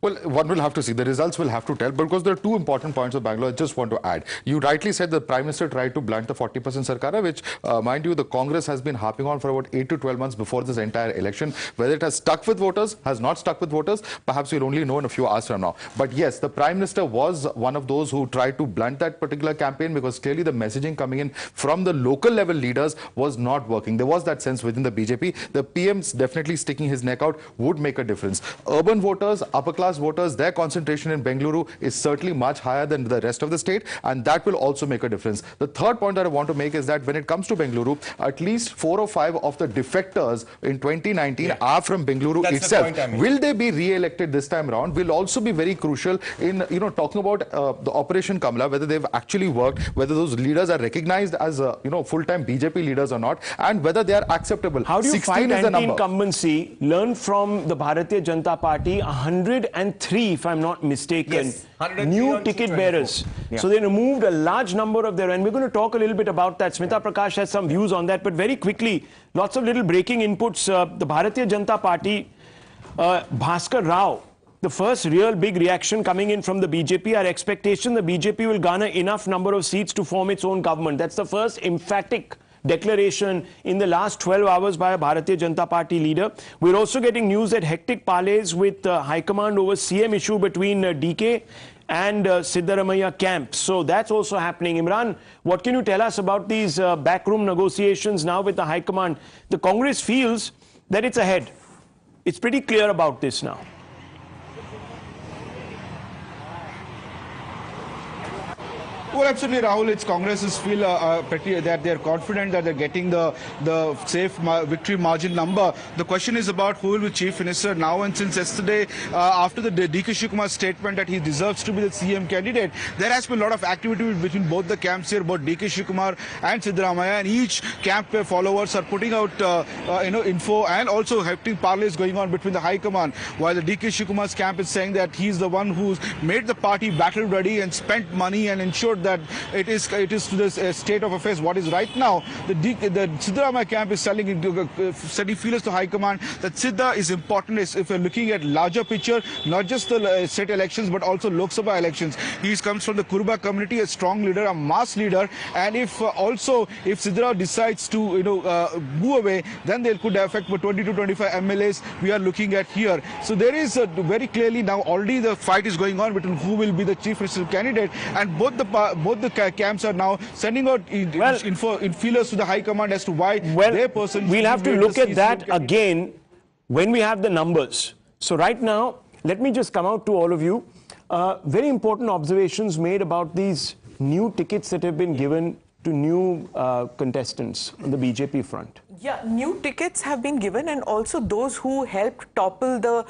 Well, one will have to see. The results will have to tell, because there are two important points of Bangalore I just want to add. You rightly said the Prime Minister tried to blunt the 40% Sarkara, which, mind you, the Congress has been harping on for about 8 to 12 months before this entire election. Whether it has stuck with voters, has not stuck with voters, perhaps we'll only know in a few hours from now. But yes, the Prime Minister was one of those who tried to blunt that particular campaign, because clearly the messaging coming in from the local level leaders was not working. There was that sense within the BJP. The PM's definitely sticking his neck out would make a difference. Urban voters, upper class voters, their concentration in Bengaluru is certainly much higher than the rest of the state, and that will also make a difference. The third point that I want to make is that when it comes to Bengaluru, at least 4 or 5 of the defectors in 2019 are from Bengaluru itself. Will they be re-elected this time around will also be very crucial in talking about the Operation Kamala, whether they've actually worked, whether those leaders are recognized as full-time BJP leaders or not, and whether they are acceptable. How do you fight anti-incumbency? Learn from the Bharatiya Janata Party. 103, if I'm not mistaken, new ticket bearers. Yeah. So they removed a large number of their, and we're going to talk a little bit about that. Smita Prakash has some views on that, but very quickly, lots of little breaking inputs. The Bharatiya Janata Party, Bhaskar Rao, the first real big reaction coming in from the BJP. Our expectation, the BJP will garner enough number of seats to form its own government. That's the first emphatic declaration in the last 12 hours by a Bharatiya Janata Party leader. We're also getting news that hectic parleys with High Command over CM issue between DK and Siddaramaiah camp. So that's also happening. Imran, what can you tell us about these backroom negotiations now with the High Command? The Congress feels that it's ahead. It's pretty clear about this now. Well, absolutely, Rahul. It's Congress's feel pretty that they're confident that they're getting the safe victory margin number. The question is about who will be Chief Minister now. And since yesterday, after the DK Shivkumar's statement that he deserves to be the CM candidate, there has been a lot of activity between both the camps here, both DK Shivkumar and Siddaramaiah, and each camp followers are putting out info and also having parleys going on between the High Command. While the DK Shivkumar's camp is saying that he's the one who's made the party battle ready and spent money and ensured that it is to the state of affairs what is right now. The Siddaramaiah camp is sending feelers to High Command that Sidda is important if we're looking at larger picture, not just the state elections but also Lok Sabha elections. He comes from the Kuruba community, a strong leader, a mass leader, and if Sidda decides to move away, then they could affect 20 to 25 MLAs we are looking at here. So there is very clearly now already the fight is going on between who will be the Chief Minister candidate, and both the both the camps are now sending out feelers to the High Command as to why their person. We'll have to look at that again when we have the numbers. So right now, let me just come out to all of you. Very important observations made about these new tickets that have been given to new contestants on the BJP front. Yeah, new tickets have been given, and also those who helped topple the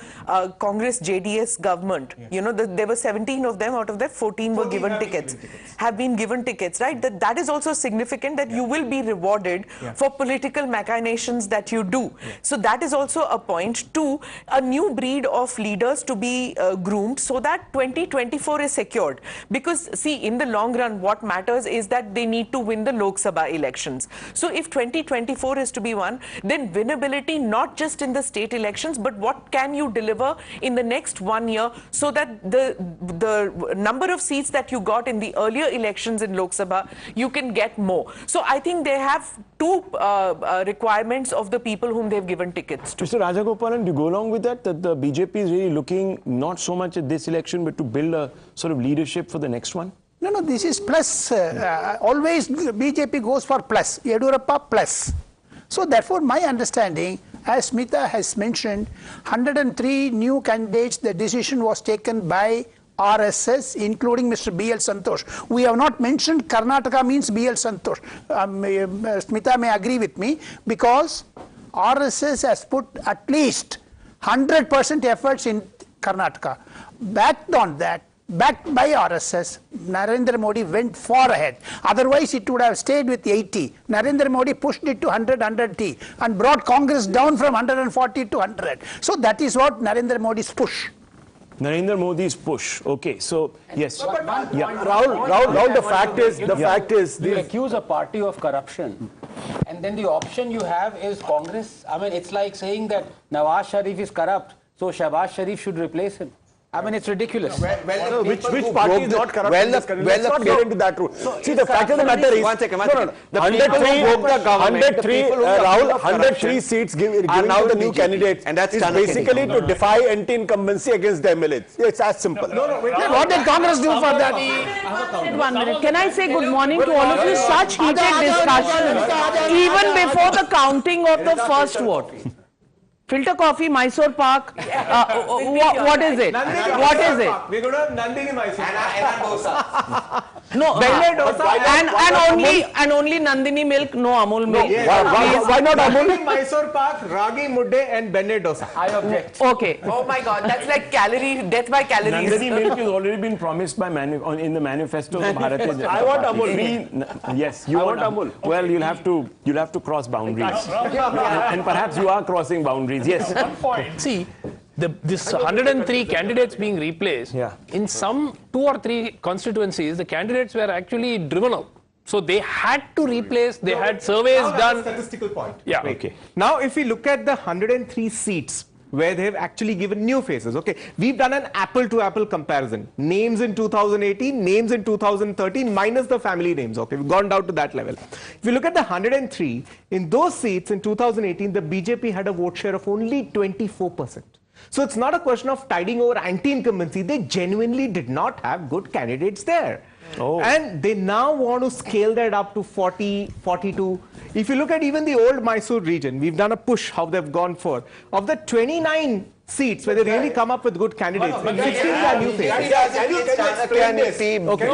Congress JDS government. Yeah. You know, there were 17 of them, out of that 14 were given tickets. Have been given tickets, right? That is also significant, that you will be rewarded for political machinations that you do. So that is also a point. Two, a new breed of leaders to be groomed so that 2024 is secured. Because see, in the long run, what matters is that they need to win the Lok Sabha elections. So if 2024 is to be won, then winnability not just in the state elections, but what can you deliver in the next 1 year, so that the number of seats that you got in the earlier elections in Lok Sabha, you can get more. So I think they have two requirements of the people whom they've given tickets to. Mr. Rajagopalan, do you go along with that the BJP is really looking not so much at this election, but to build a sort of leadership for the next one? No, this is plus. Always BJP goes for plus. Yedurappa plus. So therefore, my understanding, as Smita has mentioned, 103 new candidates, the decision was taken by RSS, including Mr. B.L. Santosh. We have not mentioned Karnataka means B.L. Santosh. Smita may agree with me, because RSS has put at least 100% efforts in Karnataka. Backed on that, backed by RSS, Narendra Modi went far ahead. Otherwise, it would have stayed with 80. Narendra Modi pushed it to 100 and brought Congress down from 140 to 100. So that is what Narendra Modi's push. Narendra Modi's push. Okay, so yes. Rahul, the fact is, you accuse a party of corruption, and then the option you have is Congress. I mean, it's like saying that Nawaz Sharif is corrupt, so Shahbaz Sharif should replace him. I mean, it's ridiculous. Which party is not corrupt? Let's not get into that route. So see, the fact of the matter is, one second. The 103 seats given now the new candidates, and that's basically to defy anti-incumbency against the MLAs. It's as simple. What did Congress do for that? 1 minute. Can I say good morning to all of you? Such heated discussions, even before the counting of the first vote. Filter coffee, Mysore Pak. What is it? What is it? We're going to have Nandini Mysore. And dosa. No, and only Nandini milk, no Amul milk. Why not Amul? Mysore Pak, Ragi Mudde, and Benne dosa. I object. Okay. Oh my God, that's like death by calories. Nandini milk has already been promised by in the manifesto of Bharatiya Janata Party. I want Amul. Yes, you want Amul. Well, you'll have to cross boundaries, and perhaps you are crossing boundaries. Yes. One point. See, this 103 candidates being replaced, in some 2 or 3 constituencies, the candidates were actually driven out. So they had to replace, they had surveys done. That's a statistical point. Yeah. Okay. Now, if we look at the 103 seats, where they have actually given new faces. Okay, we've done an apple-to-apple comparison. Names in 2018, names in 2013, minus the family names. Okay, we've gone down to that level. If you look at the 103, in those seats in 2018, the BJP had a vote share of only 24%. So it's not a question of tiding over anti-incumbency. They genuinely did not have good candidates there. Oh. And they now want to scale that up to 40, 42. If you look at even the old Mysore region, we've done a push how they've gone for. Of the 29 seats where they really come up with good candidates, 16 are new faces. Can you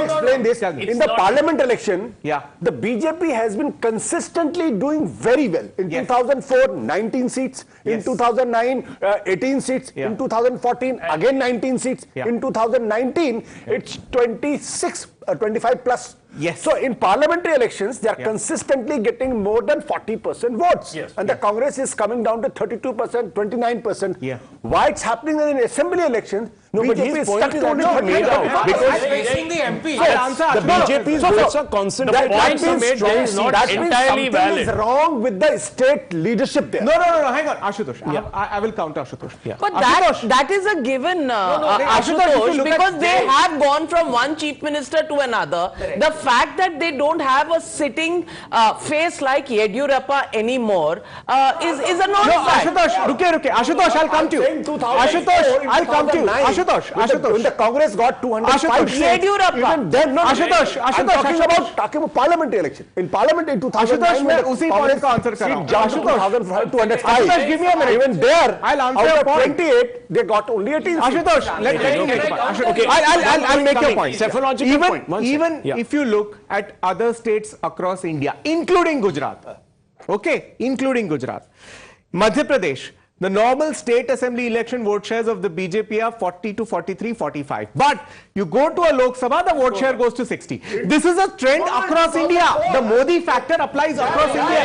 explain this? In the parliament election, the BJP has been consistently doing very well. In 2004, 19 seats. In 2009, 18 seats. In 2014, again 19 seats. In 2019, it's 25 plus. Yes. So in parliamentary elections, they are consistently getting more than 40% votes. Yes. And the Congress is coming down to 32%, 29%. Why it's happening in assembly elections? No, but his point is actually made out. Because the MP. The BJP's votes are concentrated. The points are made there is not entirely valid. Something is wrong with the state leadership there. No, hang on, Ashutosh. I will counter Ashutosh. But that is a given, Ashutosh, because they have gone from one chief minister to another. The fact that they don't have a sitting face like Yediyurappa anymore is a non-fact. Ashutosh, ruke. Ashutosh, I'll come to you. Ashutosh, I'll come to you. Ashutosh. When the Congress got 205 seats, even then, Ashutosh, I'm talking about parliamentary election. In parliament in 2009, Ashutosh, मैं उसी point का answer कर रहा हूँ. Ashutosh, give me a minute. Even there, I'll answer your point. 28, they got only 18. Ashutosh, let me make a point. Okay, I'll make your point. Even if you look at other states across India, including Gujarat, Madhya Pradesh, the normal state assembly election vote shares of the BJP are 40 to 43, 45. But you go to a Lok Sabha, the vote share goes to 60. This is a trend across India. The Modi factor applies across India.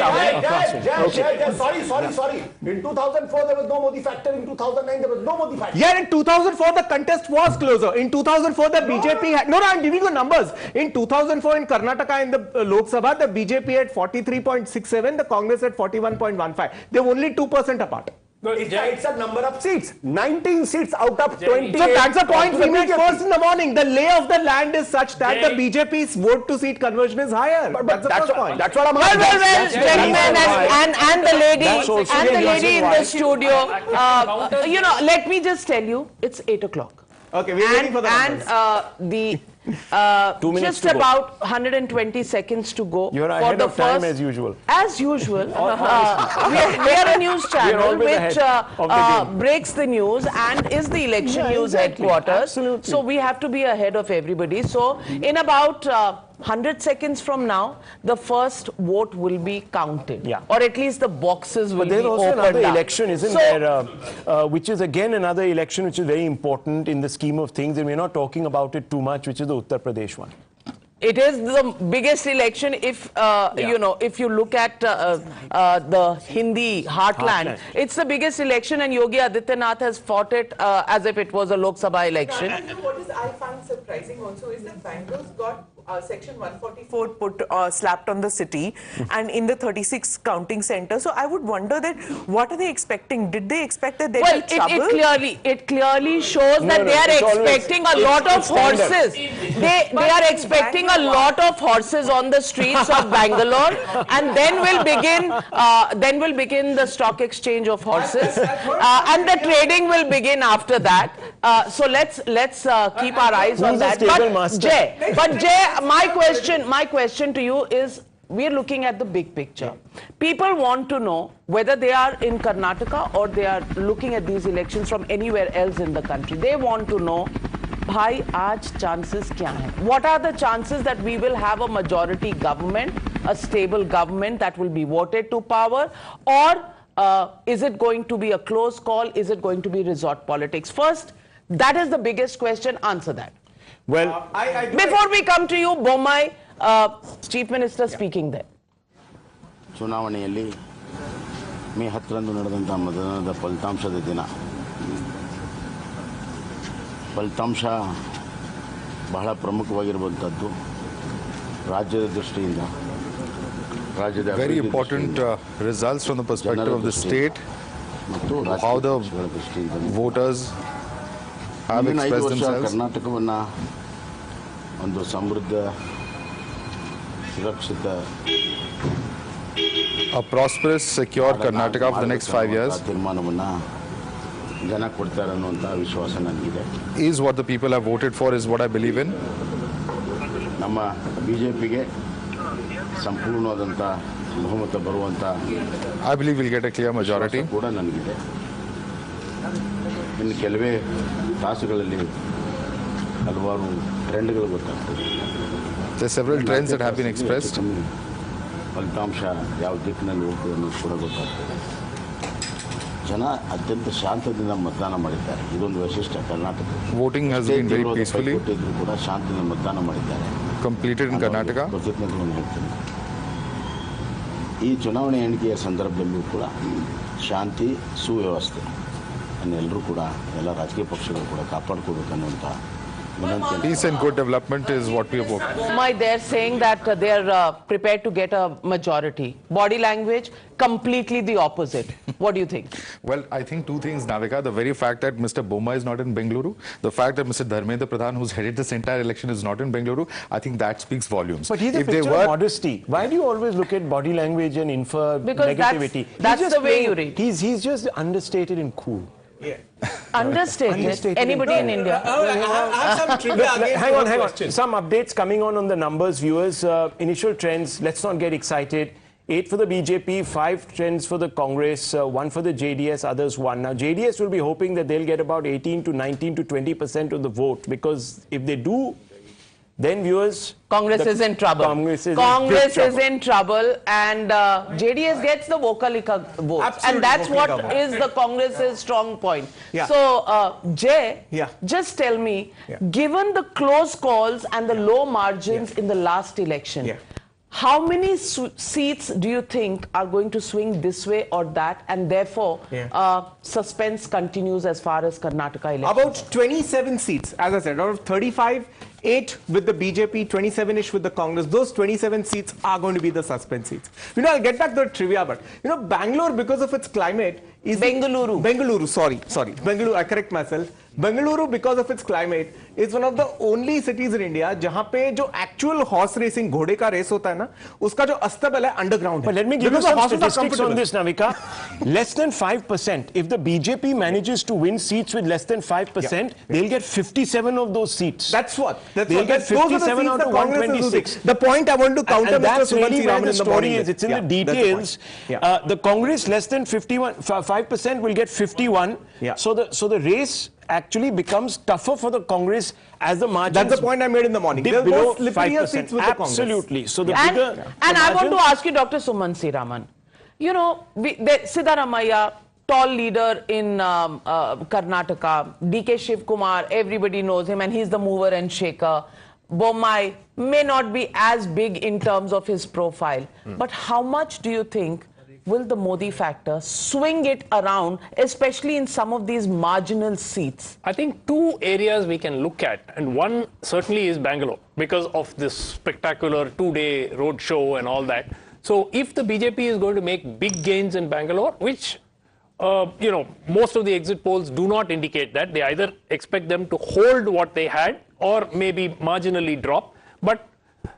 Sorry. In 2004, there was no Modi factor. In 2009, there was no Modi factor. Yeah, in 2004, the contest was closer. In 2004, the BJP had... No, I'm giving you numbers. In 2004, in Karnataka, in the Lok Sabha, the BJP had 43.67, the Congress had 41.15. They were only 2% apart. No, it's a number of seats. 19 seats out of 28. So that's the point we made first in the morning. The lay of the land is such that the BJP's vote to seat conversion is higher. That's the first point. That's what I'm Well, gentlemen, and the lady in the studio, let me just tell you, it's 8 o'clock. Okay, we're waiting for the numbers. 2 minutes just about 120 seconds to go. You're ahead of time as usual. As usual. We are a news channel which breaks the news and is the election news headquarters. Absolutely. So we have to be ahead of everybody. So in about 100 seconds from now, the first vote will be counted. Yeah. Or at least the boxes will be opened up. But there's also another election, isn't there? Which is again another election which is very important in the scheme of things, and we're not talking about it too much, which is the Uttar Pradesh one. It is the biggest election if, if you look at the Hindi heartland. It's the biggest election, and Yogi Adityanath has fought it as if it was a Lok Sabha election. And what I find surprising also is that Bangalore's got Section 144 slapped on the city and in the 36 counting centers. So I would wonder that what are they expecting? Did they expect that there will be trouble? It clearly shows that they are expecting a lot of horses. They are expecting a lot of horses on the streets of Bangalore, and then will begin the stock exchange of horses, and the trading will begin after that. So let's keep our eyes on that. But Jay, my question to you is, we are looking at the big picture. People want to know whether they are in Karnataka or they are looking at these elections from anywhere else in the country. They want to know, bhai, aaj chances kya hai? What are the chances that we will have a majority government, a stable government that will be voted to power, or is it going to be a close call? Is it going to be resort politics? First, that is the biggest question. Answer that. Well, before we come to you, Bommai, Chief Minister speaking there. ಚುನಾವಣೆಯಲ್ಲಿ ಮೇ 10ರಂದು ನಡೆದಂಥ ಮತದಾನದ ಫಲಿತಾಂಶದ ದಿನ ಫಲಿತಾಂಶ ಬಹಳ ಪ್ರಮುಖವಾಗಿರುವಂಥದ್ದು ರಾಜ್ಯದ ದೃಷ್ಟಿಯಿಂದ ರಾಜ್ಯದ very important results from the perspective of the state, how the voters have expressed themselves. ಕರ್ನಾಟಕವನ್ನು ಒಂದು ಸಮೃದ್ಧ ಸುರಕ್ಷಿತ a prosperous, secure Karnataka for the next 5 years is what the people have voted for, is what I believe in. ನಮ್ಮ ಬಿಜೆಪಿಗೆ ಸಂಪೂರ್ಣವಾದಂಥ ಬಹುಮತ ಬರುವಂಥ I believe we'll get a clear majority. ಕೂಡ ನನಗಿದೆ. ಇನ್ನು ಕೆಲವೇ ತಾಸುಗಳಲ್ಲಿ ಹಲವಾರು ಟ್ರೆಂಡ್ಗಳು ಗೊತ್ತಾಗ್ತದೆ. There are several trends that have been expressed. ಫಲಿತಾಂಶ ಯಾವ ದಿಕ್ಕಿನಲ್ಲಿ ಹೋಗ್ತದೆ ಅನ್ನೋದು ಕೂಡ ಗೊತ್ತಾಗ್ತದೆ. ಜನ ಅತ್ಯಂತ ಶಾಂತದಿಂದ ಮತದಾನ ಮಾಡಿದ್ದಾರೆ. ಇದೊಂದು ವೈಶಿಷ್ಟ್ಯ Karnataka. Voting has been very peacefully ಕೂಡ ಶಾಂತಿಯಿಂದ ಮತದಾನ ಮಾಡಿದ್ದಾರೆ. completed in Karnataka. ಈ ಚುನಾವಣೆ ಎಣಿಕೆಯ ಸಂದರ್ಭದಲ್ಲೂ ಕೂಡ ಶಾಂತಿ ಸುವ್ಯವಸ್ಥೆ ಎಲ್ಲರೂ ಕೂಡ ಎಲ್ಲ ರಾಜಕೀಯ ಪಕ್ಷಗಳು ಕೂಡ ಕಾಪಾಡ್ಕೋಬೇಕನ್ನುವಂಥ Peace and good development is what we are working on. Bommai, they're saying that they're prepared to get a majority. Body language, completely the opposite. What do you think? Well, I think two things, Navika. The very fact that Mr. Bommai is not in Bengaluru, the fact that Mr. Dharmendra Pradhan, who's headed this entire election, is not in Bengaluru, I think that speaks volumes. But he's a picture of modesty. Why do you always look at body language and infer negativity? That's the way you read. He's just understated and cool. Yeah. Understated. Anybody in India? I have some trivia. Hang on. Some updates coming on the numbers, viewers. Initial trends, let's not get excited. 8 for the BJP, 5 trends for the Congress, 1 for the JDS, others 1. Now, JDS will be hoping that they'll get about 18 to 19 to 20% of the vote, because if they do, then viewers... Congress is in trouble. Congress is in trouble, and JDS gets the vocalica vote. Absolutely, and that's what vote. is the Congress's strong point. Yeah. So, Jay, just tell me, given the close calls and the low margins in the last election, how many seats do you think are going to swing this way or that, and therefore suspense continues as far as Karnataka elections? About 27 seats, as I said, out of 35, 8 with the BJP, 27-ish with the Congress. Those 27 seats are going to be the suspense seats. I'll get back to the trivia, but Bangalore, because of its climate, is Bengaluru, sorry. Bengaluru, I correct myself. Bengaluru, because of its climate, is one of the only cities in India जहाँ पे जो actual horse racing घोड़े का race होता है ना, उसका जो अस्तबल है underground है. But let me give you some statistics on this, Navika. Less than 5%. If the BJP manages to win seats with less than 5%, they'll get 57 of those seats. That's what. They'll get 57 out of 126. The point I want to counter, and that's Mr. really where the story morning is. It's in the details. The Congress less than 5% will get 51. So the race actually becomes tougher for the Congress as the margins. That's the point I made in the morning. Dip below 5%. Seats with Absolutely. The so the and bigger. And I want to ask you, Dr. Suman Siraman. Siddaramaiah, tall leader in Karnataka, DK Shiv Kumar, everybody knows him, and he's the mover and shaker. Bommai may not be as big in terms of his profile, but how much do you think will the Modi factor swing it around, especially in some of these marginal seats? I think two areas we can look at, and one certainly is Bangalore, because of this spectacular 2-day road show and all that. So if the BJP is going to make big gains in Bangalore, which most of the exit polls do not indicate that. They either expect them to hold what they had or maybe marginally drop. But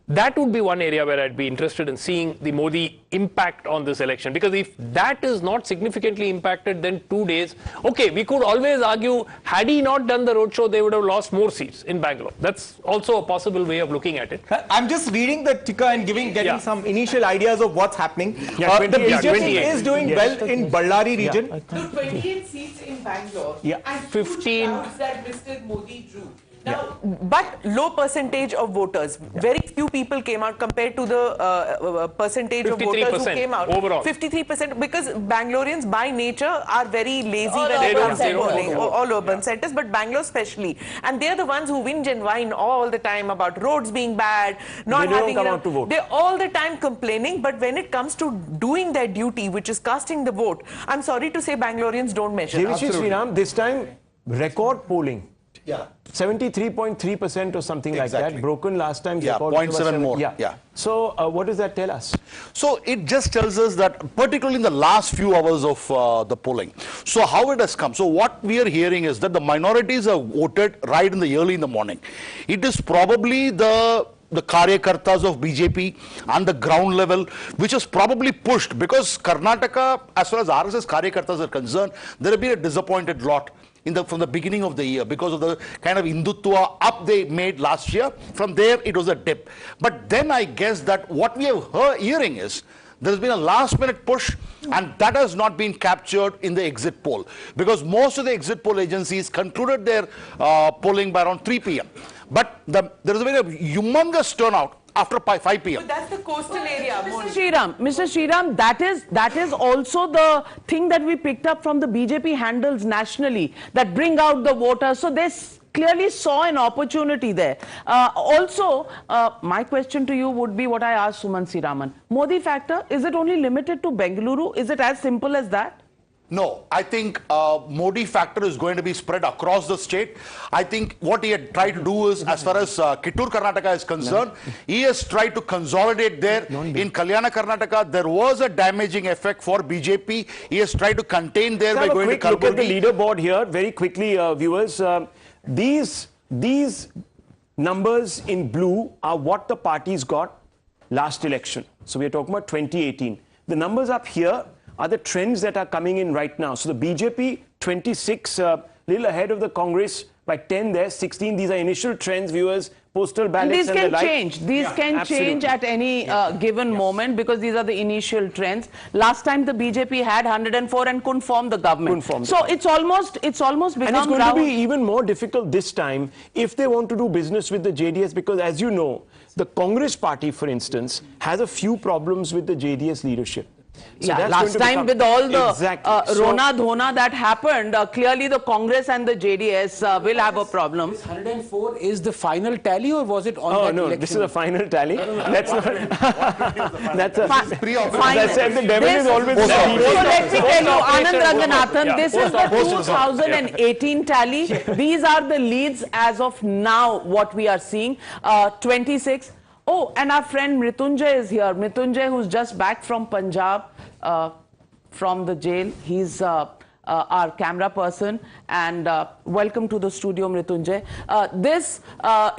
that would be one area where I'd be interested in seeing the Modi impact on this election. Because if that is not significantly impacted, then 2 days, okay, we could always argue, had he not done the roadshow, they would have lost more seats in Bangalore. That's also a possible way of looking at it. I'm just reading the ticker and getting some initial ideas of what's happening. The 28, BJP is doing well in Ballari region. 28 seats in Bangalore. And 15 that Mr. Modi drew. Now, but low percentage of voters. Very few people came out compared to the percentage of voters who came out. Overall. 53%, because Bangaloreans by nature are very lazy when it comes to polling. All urban centers, but Bangalore especially. And they're the ones who whinge and whine all the time about roads being bad, not having enough. They're all the time complaining, but when it comes to doing their duty, which is casting the vote, I'm sorry to say Bangaloreans don't measure. Sriram, this time record polling. 73.3% or something like that. Broken last time. 0.7 more. So what does that tell us? So it just tells us that particularly in the last few hours of the polling. So how it has come. So what we are hearing is that the minorities have voted right early in the morning. It is probably the Karyakartas of BJP on the ground level, which is probably pushed, because Karnataka, as far as RSS Karyakartas are concerned, there have been a disappointed lot from the beginning of the year because of the kind of Hindutva up they made last year. From there, it was a dip. But then I guess that what we are hearing is there's been a last-minute push, and that has not been captured in the exit poll, because most of the exit poll agencies concluded their polling by around 3 p.m. But there has been a humongous turnout after 5 p.m. But that's the coastal area. Mr. Sriram, that is also the thing that we picked up from the BJP handles nationally that bring out the voters. So they clearly saw an opportunity there. Also, my question to you would be what I asked Suman Siraman. Modi factor, is it only limited to Bengaluru? Is it as simple as that? No, I think Modi factor is going to be spread across the state. I think what he had tried to do is, as far as Kittur Karnataka is concerned, he has tried to consolidate there. In Kalyana Karnataka, there was a damaging effect for BJP. He has tried to contain there by going to Kalburgi. Look at the leaderboard here, very quickly, viewers. These numbers in blue are what the parties got last election. So we are talking about 2018. The numbers up here are the trends that are coming in right now. So the BJP 26, little ahead of the Congress by 10 there, 16. These are initial trends, viewers, postal ballots and the like. These can change at any given moment, because these are the initial trends. Last time the BJP had 104 and couldn't form the government. So it's almost become. And it's going to be even more difficult this time if they want to do business with the JDS, because as you know, the Congress party, for instance, has a few problems with the JDS leadership. So last time with all the Rona Dhona that happened, clearly the Congress and the JDS will have a problem. 104 is the final tally, or was it on that no, election? This is a final tally. That's not. That's a That's said the devil is always. So let me tell you, Anand Ranganathan, this is the 2018 tally. These are the leads as of now, what we are seeing. 26. Oh, and our friend Mrityunjay is here. Mrityunjay, who's just back from Punjab, from the jail. He's our camera person. And welcome to the studio, Mrityunjay. This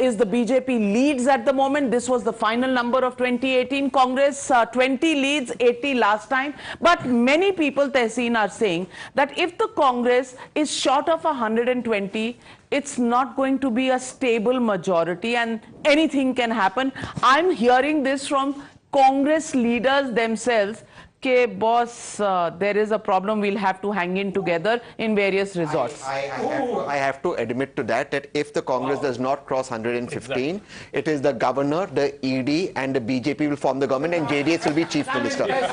is the BJP leads at the moment. This was the final number of 2018. Congress, 20 leads, 80 last time. But many people, Tehseen, are saying that if the Congress is short of 120, it's not going to be a stable majority and anything can happen. I'm hearing this from Congress leaders themselves. Okay, boss, there is a problem. We'll have to hang in together in various resorts. I have to admit to that if the Congress does not cross 115, it is the governor, the ED, and the BJP will form the government, and JDS will be chief minister. But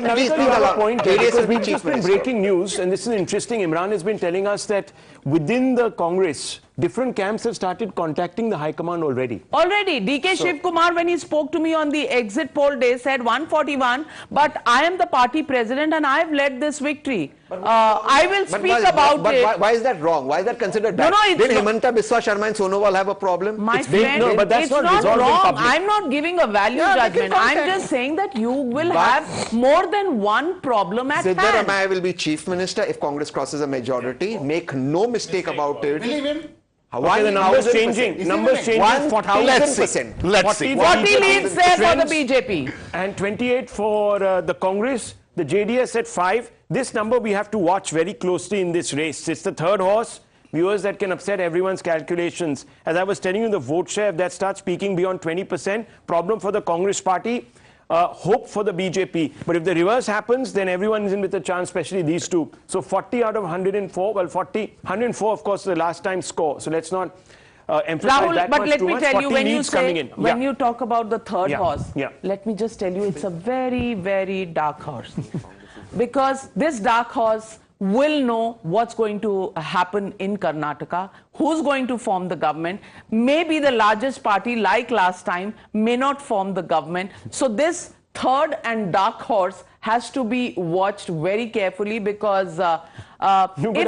JDS will be chief minister. Breaking news, and this is interesting. Imran has been telling us that within the Congress, different camps have started contacting the High Command already. DK Shiv Kumar, when he spoke to me on the exit poll day, said 141, but I am the party president and I have led this victory. I will speak about it. But why is that wrong? Why is that considered bad? Did Himanta Biswa Sharma and Sonowal have a problem? My friend, it's not wrong. I'm not giving a value judgment. I'm just saying that you will have more than one problem at hand. Siddaramaiah will be chief minister if Congress crosses a majority. Make no mistake about it. Believe him. Okay, the numbers changing. Numbers changing. 1,000%. Let's see. 40 leads there for the BJP. And 28 for the Congress. The JDS at 5. This number we have to watch very closely in this race. It's the third horse. Viewers, that can upset everyone's calculations. As I was telling you, the vote share, if that starts peaking beyond 20%, problem for the Congress party. Hope for the BJP. But if the reverse happens, then everyone is in with a chance, especially these two. So 40 out of 104, well, 104, of course, the last time score. So let's not emphasize Rahul, that but much let too me much. tell you, 40 when you leads coming say, in. when you talk about the third horse, Yeah. let me just tell you, it's a very, very dark horse. Because this dark horse will know what's going to happen in Karnataka, who's going to form the government. Maybe the largest party, like last time, may not form the government. So this third and dark horse has to be watched very carefully, because if they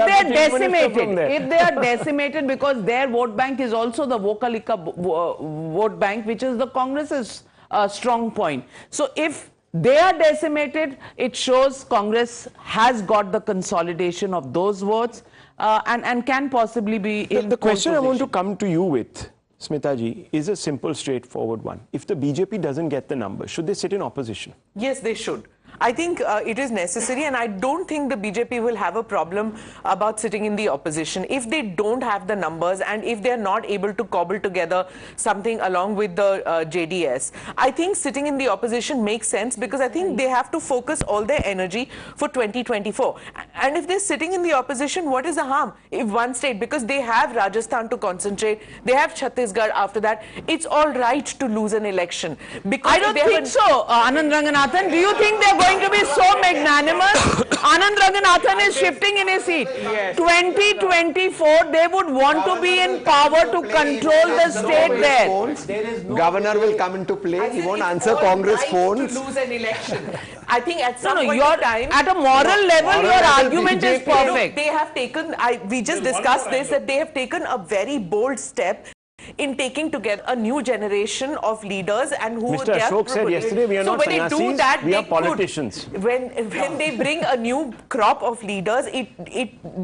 are decimated, because their vote bank is also the Vokalika vote bank, which is the Congress's strong point. So if they are decimated, it shows Congress has got the consolidation of those votes and can possibly be in the question I want to come to you with, Smitaji, is a simple, straightforward one. If the BJP doesn't get the number, should they sit in opposition? Yes, they should. I think it is necessary, and I don't think the BJP will have a problem about sitting in the opposition if they don't have the numbers and if they're not able to cobble together something along with the JDS. I think sitting in the opposition makes sense, because I think they have to focus all their energy for 2024. And if they're sitting in the opposition, what is the harm? If one state, because they have Rajasthan to concentrate, they have Chhattisgarh after that, it's all right to lose an election. Because I don't think so, Anand Ranganathan. Do you think they're going to be so magnanimous? Anand Ranganathan is shifting in his seat. Yes. 2024, they would want to be in power to control the state there. Governor will come into play. He won't answer Congress phones. To lose an election. I think at some point you're in time, at a moral level, your argument is perfect. They have taken, we just discussed this, that they have taken a very bold step in taking together a new generation of leaders and who Mr. Ashok said yesterday, we are not sannyasis, we are politicians. When they bring a new crop of leaders, it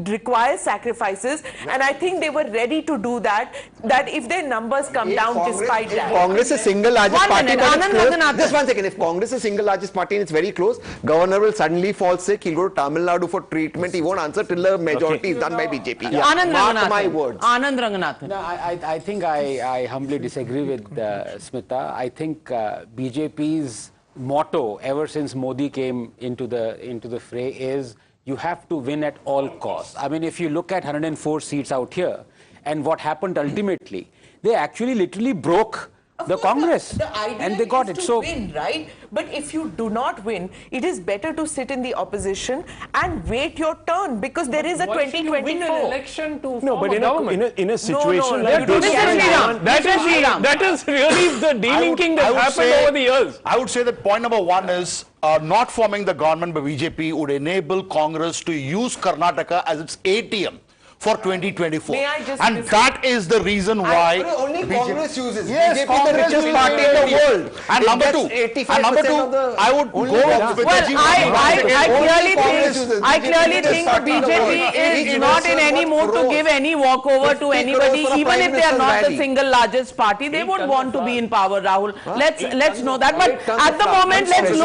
requires sacrifices, and I think they were ready to do that if their numbers come down despite that. Congress is single largest party, Anand, just 1 second, if Congress is single largest party and it's very close, governor will suddenly fall sick, he'll go to Tamil Nadu for treatment, he won't answer till the majority is done by BJP. Yeah. Anand Mark my words. Anand Ranganathan. No, I think I humbly disagree with Smita. I think BJP's motto ever since Modi came into the fray is you have to win at all costs. I mean, if you look at 104 seats out here and what happened ultimately, they actually literally broke the Congress, the idea and they got is it. To So win, right? But if you do not win, it is better to sit in the opposition and wait your turn, because there is a 2024. Win an election to No, but in a situation like this, that is really the delinking that happened over the years. I would say that point number one is not forming the government by BJP would enable Congress to use Karnataka as its ATM for 2024. And that is the reason why only Congress uses. Yes, BJP Congress is the richest uses party in the world. And number two, I would go with the I clearly think the BJP is not in any mood to give any walkover to anybody, even if they are not the single largest party. They would want to be in power, Rahul. Let's know that. But at the moment, let's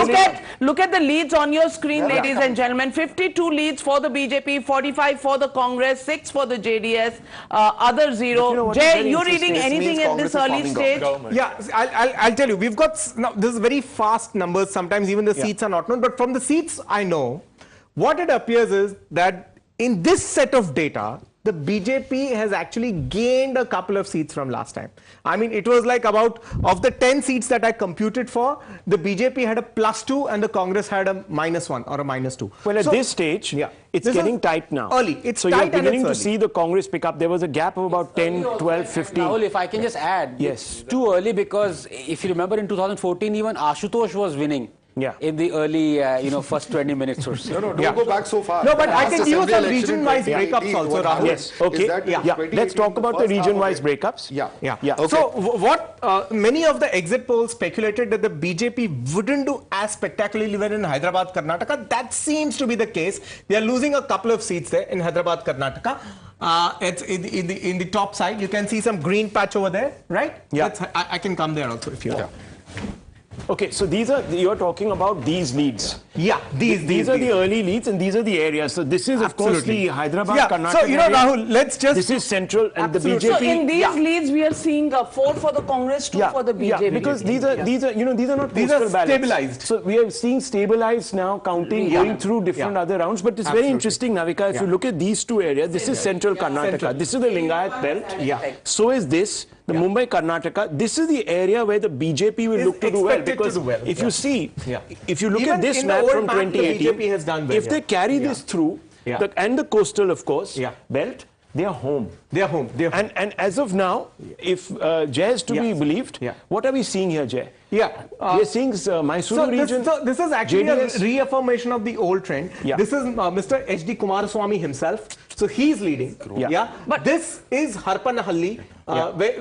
look at the leads on your screen, ladies and gentlemen. 52 leads for the BJP, 45 for the Congress, 6 for the JDS, other 0. Jay, you're reading anything at this early stage? Yeah, I'll tell you, we've got, now this is very fast numbers, sometimes even the seats are not known, but from the seats I know, what it appears is that in this set of data, the BJP has actually gained a couple of seats from last time. I mean, it was like about, of the 10 seats that I computed for, the BJP had a +2 and the Congress had a -1 or a -2. Well, at this stage, it's getting tight now. Early. It's so tight, you're beginning to early. see the Congress pick up. There was a gap of about 10, 12, 15. Rahul, if I can just add, yes, too early, because if you remember in 2014, even Ashutosh was winning. Yeah. In the early, first 20 minutes or so. No, don't go back so far. No, but I can give you some region-wise breakups also, Rahul. Yes, okay. Let's talk about the region-wise breakups. Yeah. Okay. So what many of the exit polls speculated that the BJP wouldn't do as spectacularly well in Hyderabad, Karnataka. That seems to be the case. They are losing a couple of seats there in Hyderabad, Karnataka. It's in the top side. You can see some green patch over there, right? Yeah. I can come there also if you want. Okay, so you're talking about these leads. Yeah, these are the early leads, and these are the areas. So this is, of course, the Hyderabad, Karnataka. So, Rahul, let's just... This is central, and the BJP... So in these leads, we are seeing 4 for the Congress, 2 for the BJP. Yeah, because these are not postal ballots. Stabilized. So we are seeing stabilized now, counting, going through different other rounds. But it's very interesting, Navika, if you look at these two areas, this is central Karnataka. This is the Lingayat belt. Yeah. So is this. The Mumbai, Karnataka, this is the area where the BJP will look to do well, because if you see, if you look at this map from 2018, if they carry this through, and the coastal, of course, belt, they are home. They are home. And as of now, if Jay is to be believed, what are we seeing here, Jay? Yeah. We are seeing Mysuru region. So this is actually JDS. a reaffirmation of the old trend. This is Mr. H.D. Kumaraswamy himself. So he's leading. But this is Harpanahalli,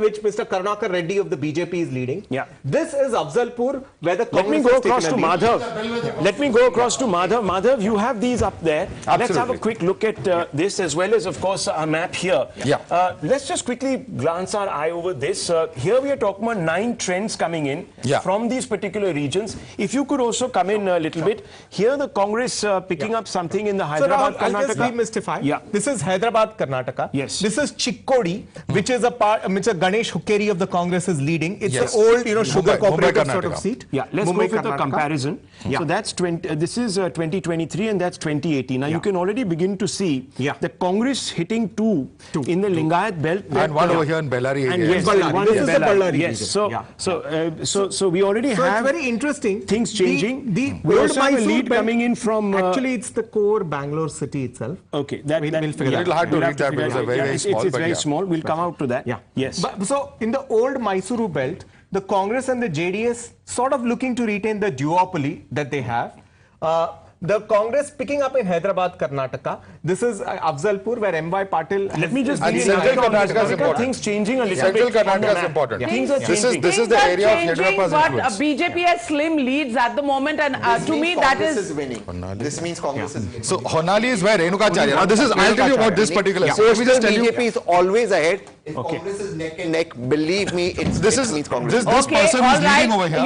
which Mr. Karnakar Reddy of the BJP is leading. This is Afzalpur, where the Congress Let me go across to Madhav. Let me go across to Madhav. Madhav, you have these up there. Let's have a quick look at this, as well as, of course, our map here. Let's just quickly glance our eye over this. Here we are talking about 9 trends coming in from these particular regions. If you could also come in a little bit. Here the Congress picking up something in the Hyderabad, Karnataka. I'll just demystify. This is Hyderabad, Karnataka. Yes. This is Chikkodi, which is a part, which Ganesh Hukkeri of the Congress is leading. It's an old, sugar cooperative sort of seat. Let's go with the comparison. So that's this is 2023 and that's 2018. Now you can already begin to see the Congress hitting 2 in the Lingayat belt. And one over here in Bellary. And yes, this is the Bellary. Yes. So we already have it's very interesting. Things changing. We also have a lead coming in from... Actually, it's the core Bangalore city itself. Okay. We'll figure it's a little hard to read that because it's very small. It's very small. We'll come out to that. Yes. So in the old Mysuru belt, the Congress and the JDS sort of looking to retain the duopoly that they have. The Congress picking up in Hyderabad, Karnataka. This is Afzalpur, where M.Y. Patil. Let me just. And Central Karnataka is important. Things changing a little Central bit. Karnataka is important. Yeah. Things are changing. This is the area of Yediyurappa's but influence. BJP has slim leads at the moment, and to me that is winning. This means Congress is winning. So Honali is where Renukacharya. Now this is. I'll tell you about this particular. Yeah. So let me just tell you. BJP is always ahead. If Congress is neck and neck, believe me, it means Congress. This person is leading over here.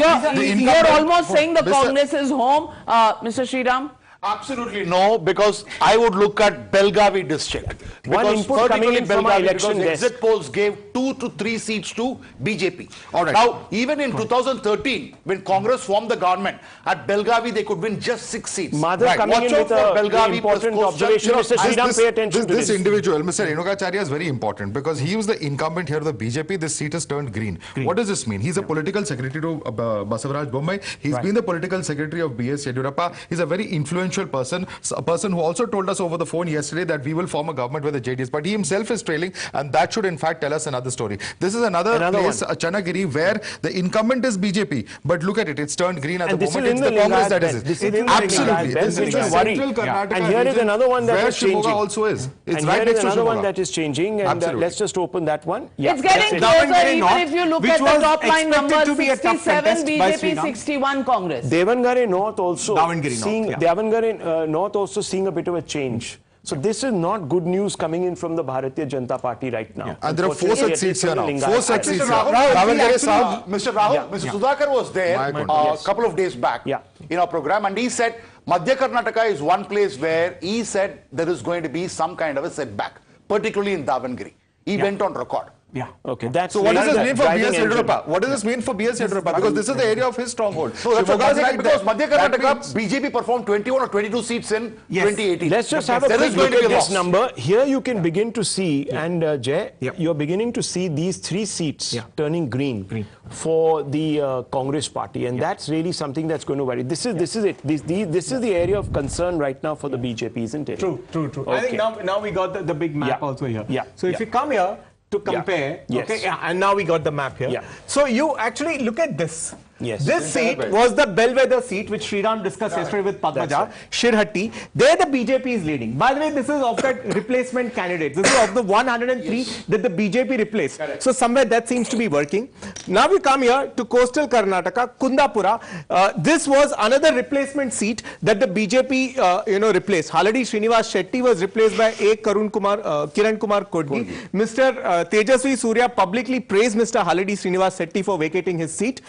You're almost saying the Congress is home, Mr. Sriram. Absolutely no, because I would look at Belgavi district. One input coming in from our election desk. Exit polls gave 2 to 3 seats to BJP. All right. Now, even in 2013, when Congress formed the government, at Belgavi they could win just 6 seats. Madhav coming in with a important observation. Mr. Sriram, pay attention to this. This individual, Mr. Renukacharya, is very important because he was the incumbent here of the BJP. This seat has turned green. What does this mean? He's a political secretary to Basavaraj Bommai. He's been the political secretary of B.S. Yediyurappa. He's a very influential person, a person who also told us over the phone yesterday that we will form a government with the JDS, but he himself is trailing, and that should in fact tell us another story. This is another place, Chanagiri, where the incumbent is BJP, but look at it, it's turned green at the moment. It's the Congress that is it. Absolutely. This is Central Karnataka. And here is another one that is changing. Also is. It's and right here next is to another Shimoga. one that is changing, and let's just open that one. It's getting closer, even if you look at the top line numbers, 67 BJP, 61 Congress. Davangere North also seeing a bit of a change. So this is not good news coming in from the Bharatiya Janata Party right now. And there are 4 such seats here now. 4 such seats here. Mr. Rahul, Mr. Sudhakar was there a couple of days back in our program, and he said Madhya Karnataka is one place where he said there is going to be some kind of a setback, particularly in Davangere. He went on record. Yeah. Okay. That's so what does this mean for B.S. Yediyurappa? What does this mean for B.S. Yediyurappa? Because this is the area of his stronghold. So that's right, because Madhya Karnataka, BJP performed 21 or 22 seats in 2018. Let's just have a quick look at this number. Here you can begin to see, and Jay, you're beginning to see these 3 seats turning green for the Congress party, and that's really something that's going to worry. This is it. This is the area of concern right now for the BJP, isn't it? True. Okay. I think now we got the big map also here. Yeah. So if you come here to compare, and now we got the map here. So you actually look at this. Yes. This seat was the bellwether seat which Sriram discussed yesterday with Padmaja, Shirhatti. There the BJP is leading. By the way, this is of that replacement candidates. This is of the 103 that the BJP replaced. Correct. So somewhere that seems to be working. Now we come here to coastal Karnataka, Kundapura. This was another replacement seat that the BJP replaced. Haladi Srinivas Shetty was replaced by A. Kiran Kumar Kodgi. Mr. Tejasvi Surya publicly praised Mr. Haladi Srinivas Shetty for vacating his seat.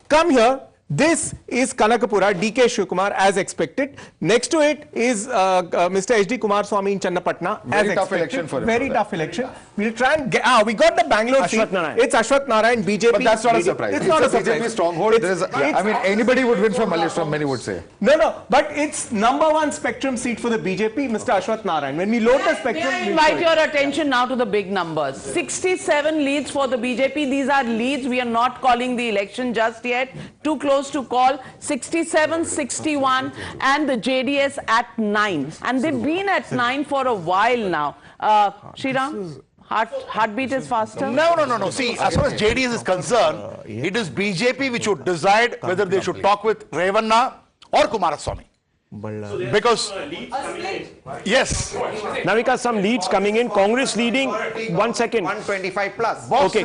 Come here. This is Kanakapura, DK Shivakumar, as expected. Next to it is Mr. HD Kumaraswamy in Channapatna. Very tough election for him. Very tough election. We'll try and get. We got the Bangalore seat. It's Ashwath Narayan, BJP. But that's not a surprise. It's not a surprise. BJP stronghold. I mean, anybody would win from Malleshwaram, many would say. No. But it's #1 spectrum seat for the BJP, Mr. Ashwath Narayan. When we load the spectrum, I invite your attention now to the big numbers. 67 leads for the BJP. These are leads. We are not calling the election just yet. Too close to call. 67, 61, and the JDS at 9. And they've been at 9 for a while now. Sriram? Heartbeat is faster? No. See, as far as JDS is concerned, it is BJP which would decide whether they should talk with Revanna or Kumaraswamy. Because yes, now we got some leads coming in. Congress leading. 1 second. 125 plus. Okay,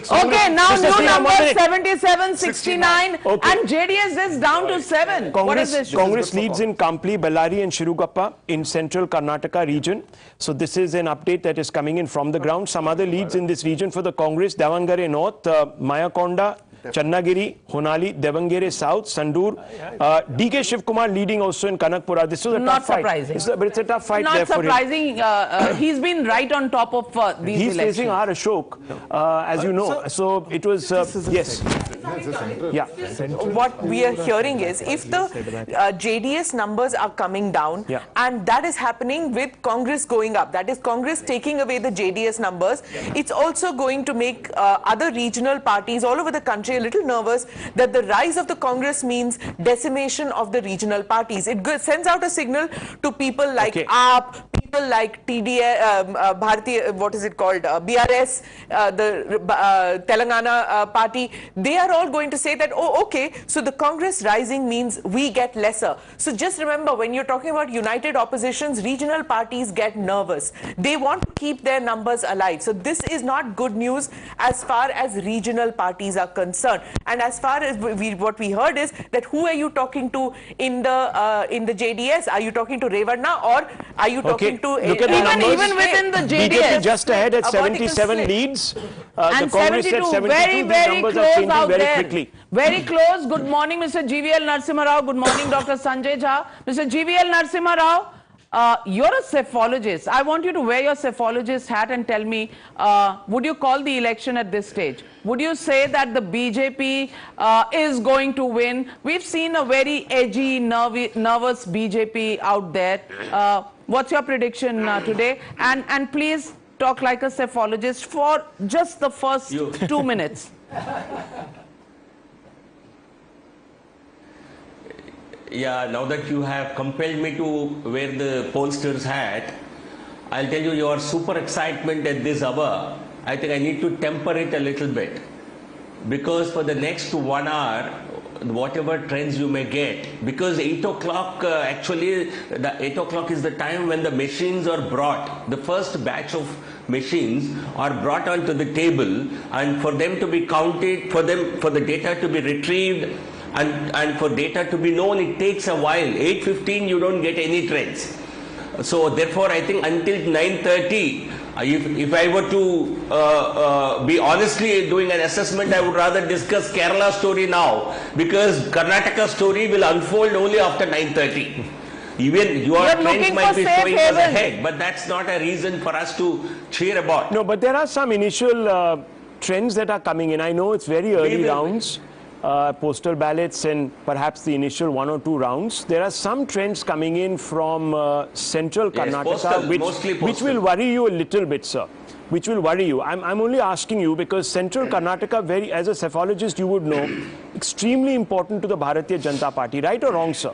now new number 77, 69, and JDS is down to 7. What is this? Congress leads in Kampli, Bellary, and Shirugappa in central Karnataka region. So this is an update that is coming in from the ground. Some other leads in this region for the Congress: Davangere North, Mayakonda, Channagiri, Honali, Davangere South, Sandur, DK Shivkumar leading also in Kanakpura. This was a tough fight. Not surprising. But it's a tough fight not there for him. Not surprising. He's been right on top of these elections. He's facing R. Ashok, as you know. So it was, yes. Yeah. What we are hearing is if the JDS numbers are coming down, and that is happening with Congress going up, that is Congress taking away the JDS numbers, it's also going to make other regional parties all over the country a little nervous that the rise of the Congress means decimation of the regional parties. It sends out a signal to people like AAP, people like TDS, Bharatiya, what is it called, BRS, the Telangana party, they are all going to say that, oh, okay, so the Congress rising means we get lesser. So just remember, when you're talking about united oppositions, regional parties get nervous. They want to keep their numbers alive. So this is not good news as far as regional parties are concerned. And as far as what we heard is that who are you talking to in the JDS? Are you talking to Revanna, or are you talking to even within the JDS? BJP just ahead at 77 leads. And The Congress at 72. very, These very numbers are close changing out very there. quickly. Very close. Good morning, Mr. GVL Narasimha Rao. Good morning, Dr. Sanjay Jha. Mr. GVL Narasimha Rao, you're a cephalogist. I want you to wear your cephalogist hat and tell me, would you call the election at this stage? Would you say that the BJP is going to win? We've seen a very edgy, nervous BJP out there. What's your prediction today? And please talk like a cephalogist for just the first 2 minutes. Yeah, now that you have compelled me to wear the pollster's hat, I'll tell you your super excitement at this hour, I think I need to temper it a little bit. Because for the next 1 hour, whatever trends you may get, because 8 o'clock, actually, the 8 o'clock is the time when the machines are brought. The first batch of machines are brought onto the table, and for them to be counted, for the data to be retrieved, and for data to be known, it takes a while. 8:15, you don't get any trends. So therefore, I think until 9:30, if I were to be honestly doing an assessment, I would rather discuss Kerala story now, because Karnataka story will unfold only after 9:30. Even your trends might be showing us ahead, but that's not a reason for us to cheer about. No, but there are some initial trends that are coming in. I know it's very early rounds. Postal ballots and perhaps the initial 1 or 2 rounds. There are some trends coming in from central Karnataka, which will worry you a little bit, sir. Which will worry you. I'm only asking you because central Karnataka, as a cephalogist, you would know, extremely important to the Bharatiya Janata Party. Right or wrong, sir?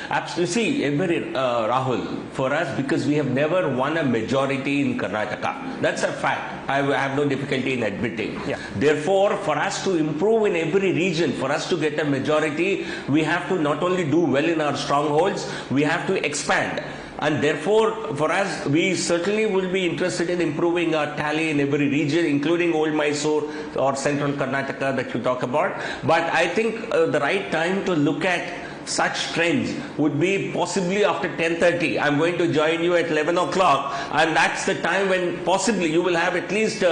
Absolutely. See, Rahul, for us, because we have never won a majority in Karnataka. That's a fact. I have no difficulty in admitting. Yeah. Therefore, for us to improve in every region, for us to get a majority, we have to not only do well in our strongholds, we have to expand. And therefore, for us, we certainly will be interested in improving our tally in every region, including Old Mysore or Central Karnataka that you talk about. But I think the right time to look at such trends would be possibly after 10:30. I'm going to join you at 11 o'clock, and that's the time when possibly you will have at least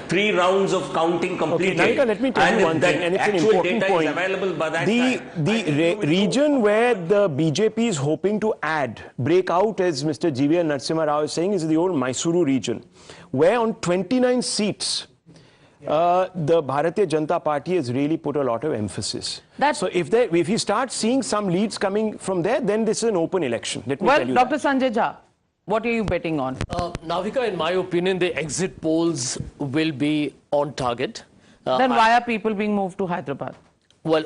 3 rounds of counting completed. Okay, Naika, let me tell you one thing, and it's an important point. Available by that time. The region where the BJP is hoping to break out, as Mr. GVL Narasimha Rao is saying, is the old Mysuru region, where on 29 seats, the Bharatiya Janata Party has really put a lot of emphasis. So if you start seeing some leads coming from there, then this is an open election. Let me tell you Dr. Sanjay Jha, what are you betting on? Navika, in my opinion, the exit polls will be on target. Then why are people being moved to Hyderabad? Well,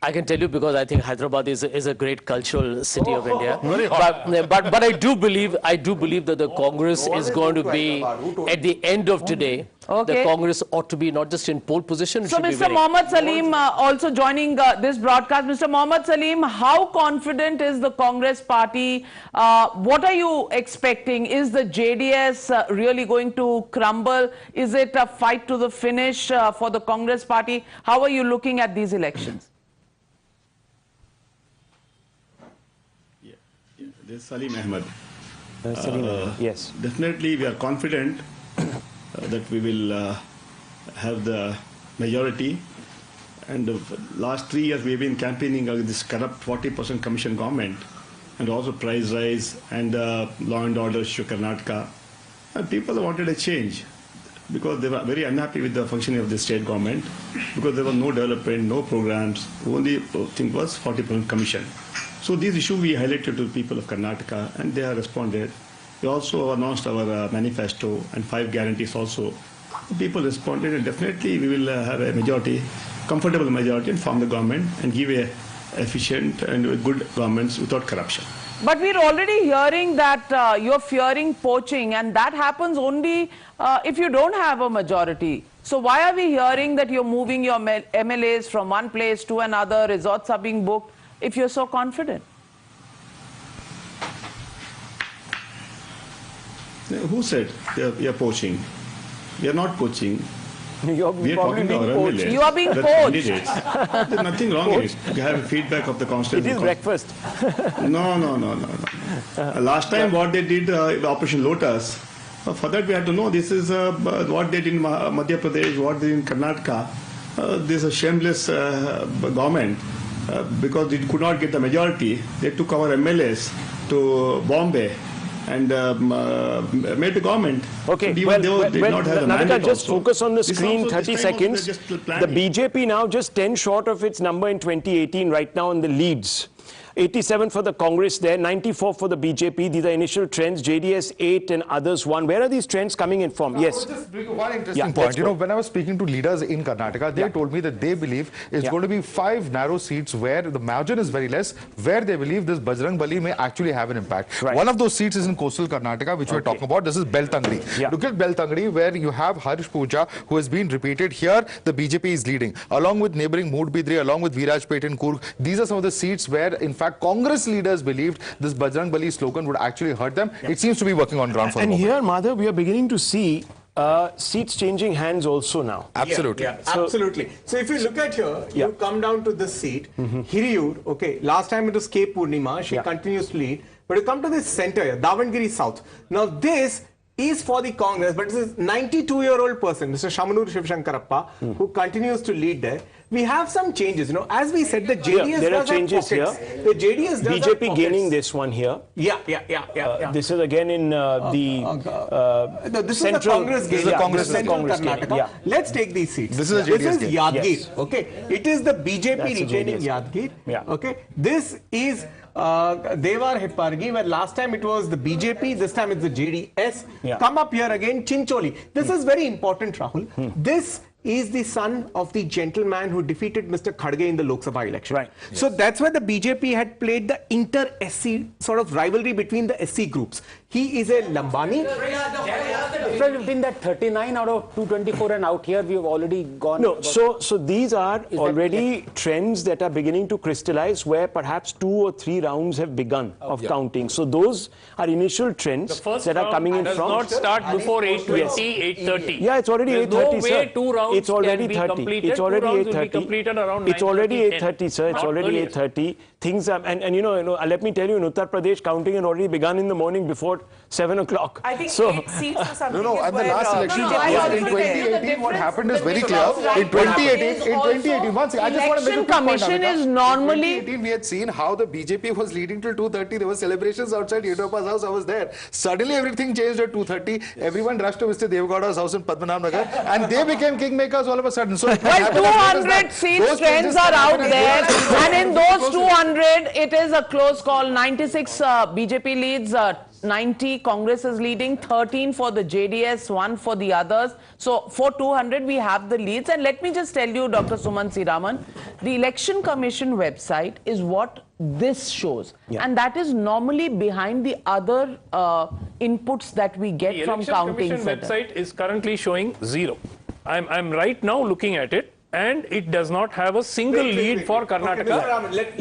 I can tell you because I think Hyderabad is a great cultural city of India. But I do believe that the Congress is going to be at the end of today. The Congress ought to be not just in pole position. So Mr. Mohammad Salim also joining this broadcast. Mr. Mohammad Salim, how confident is the Congress party? What are you expecting? Is the JDS really going to crumble? Is it a fight to the finish for the Congress party? How are you looking at these elections? This is Salim Ahmed. Yes. Definitely we are confident that we will have the majority. And the last 3 years we have been campaigning against this corrupt 40% commission government, and also price rise and law and order issue Karnataka. And people wanted a change because they were very unhappy with the functioning of the state government, because there was no development, no programs, only thing was 40% commission. So these issues we highlighted to the people of Karnataka, and they have responded. We also announced our manifesto and 5 guarantees also. People responded, and definitely we will have a majority, comfortable majority, and form the government and give efficient and with good governments without corruption. But we're already hearing that you're fearing poaching, and that happens only if you don't have a majority. So why are we hearing that you're moving your MLAs from one place to another, resorts are being booked, if you're so confident? Who said you're poaching? We are not poaching. We are probably talking to our poached. MLAs. You are being the poached. candidates. There's nothing wrong in it. You have feedback of the constituency. It is breakfast. No. Last time what they did in Operation Lotus, for that we had to know this is what they did in Madhya Pradesh, what they did in Karnataka. This is a shameless government because it could not get the majority. They took our MLAs to Bombay and made the government. Okay, so well, did not have the mandate just also. focus on the This screen, also, 30 seconds. The BJP now just 10 short of its number in 2018 right now in the leads. 87 for the Congress there, 94 for the BJP. These are initial trends. JDS 8 and others 1. Where are these trends coming in from? Yes. Just one interesting point. You know, when I was speaking to leaders in Karnataka, they told me that they believe it's going to be 5 narrow seats where the margin is very less, where they believe this Bajrang Bali may actually have an impact. One of those seats is in coastal Karnataka, which we're talking about. This is Beltangadi. Look at Beltangadi, where you have Harsh Pooja, who has been repeated. Here, the BJP is leading, along with neighboring Moodbidri, along with Virajpet and Kurg. These are some of the seats where, in fact, Congress leaders believed this Bajrang Bali slogan would actually hurt them. It seems to be working on ground for them. And here, Madhav, we are beginning to see seats changing hands also now. Absolutely. Absolutely. So if you look at here, you come down to this seat, Hiriyur, okay, last time it was K. Purnima, she continues to lead, but you come to this center here, Davangere South. Now this is for the Congress, but this is 92-year-old person, Mr. Shamanur Shivshankarappa, who continues to lead there. We have some changes, you know, as we said, the JDS there are does changes have here. pockets. The JDS does BJP have gaining pockets. this one here. Yeah. This is again in This central. is the Congress This is game. the Congress Karnataka. game. Let's take these seats. This is a JDS game. Yadgir. Yes. Okay. It is the BJP retaining Yadgir. Okay. This is Devar Hippargi, where last time it was the BJP, this time it's the JDS. Come up here again, Chincholi. This is very important, Rahul. This is the son of the gentleman who defeated Mr. Khadge in the Lok Sabha election. Right. So that's why the BJP had played the inter-SC sort of rivalry between the SC groups. He is a Lambani. Between that 39 out of 224 and out here, we've already gone. No, so these are already trends that are beginning to crystallize where perhaps 2 or 3 rounds have begun of counting. So those are initial trends that are coming in does from. not start before 8:20, 8:30. Yeah, it's already 8:30, There's no sir. way 2 rounds It's already can be 30. completed. It's already 2 rounds will be 8:30. completed around It's already 9:30, 8:30, sir. It's not already earlier. 8:30. Things are, and you know, let me tell you, in Uttar Pradesh, counting had already begun in the morning before 7 o'clock. I think so, 8 seats or something. No, and the last election, in 2018, what happened is very clear. In 2018, once I just want to make a Election quick point, Commission Amita. is normally. In 2018, we had seen how the BJP was leading till 2:30. There were celebrations outside Yediyurappa's house. I was there. Suddenly, everything changed at 2:30. Everyone rushed to Mr. Devgowda's house in Padmanabh Nagar, and they became kingmakers all of a sudden. So, well, 200 seats trends are out there, and in those 200, it is a close call. 96 BJP leads, 90 Congress is leading, 13 for the JDS, 1 for the others. So for 200, we have the leads. And let me just tell you, Dr. Suman Siraman, the Election Commission website is what this shows. And that is normally behind the other inputs that we get from counting The Election Commission centers. website is currently showing 0. I'm right now looking at it, and it does not have a single lead for Karnataka. Okay, Mr. Raman, let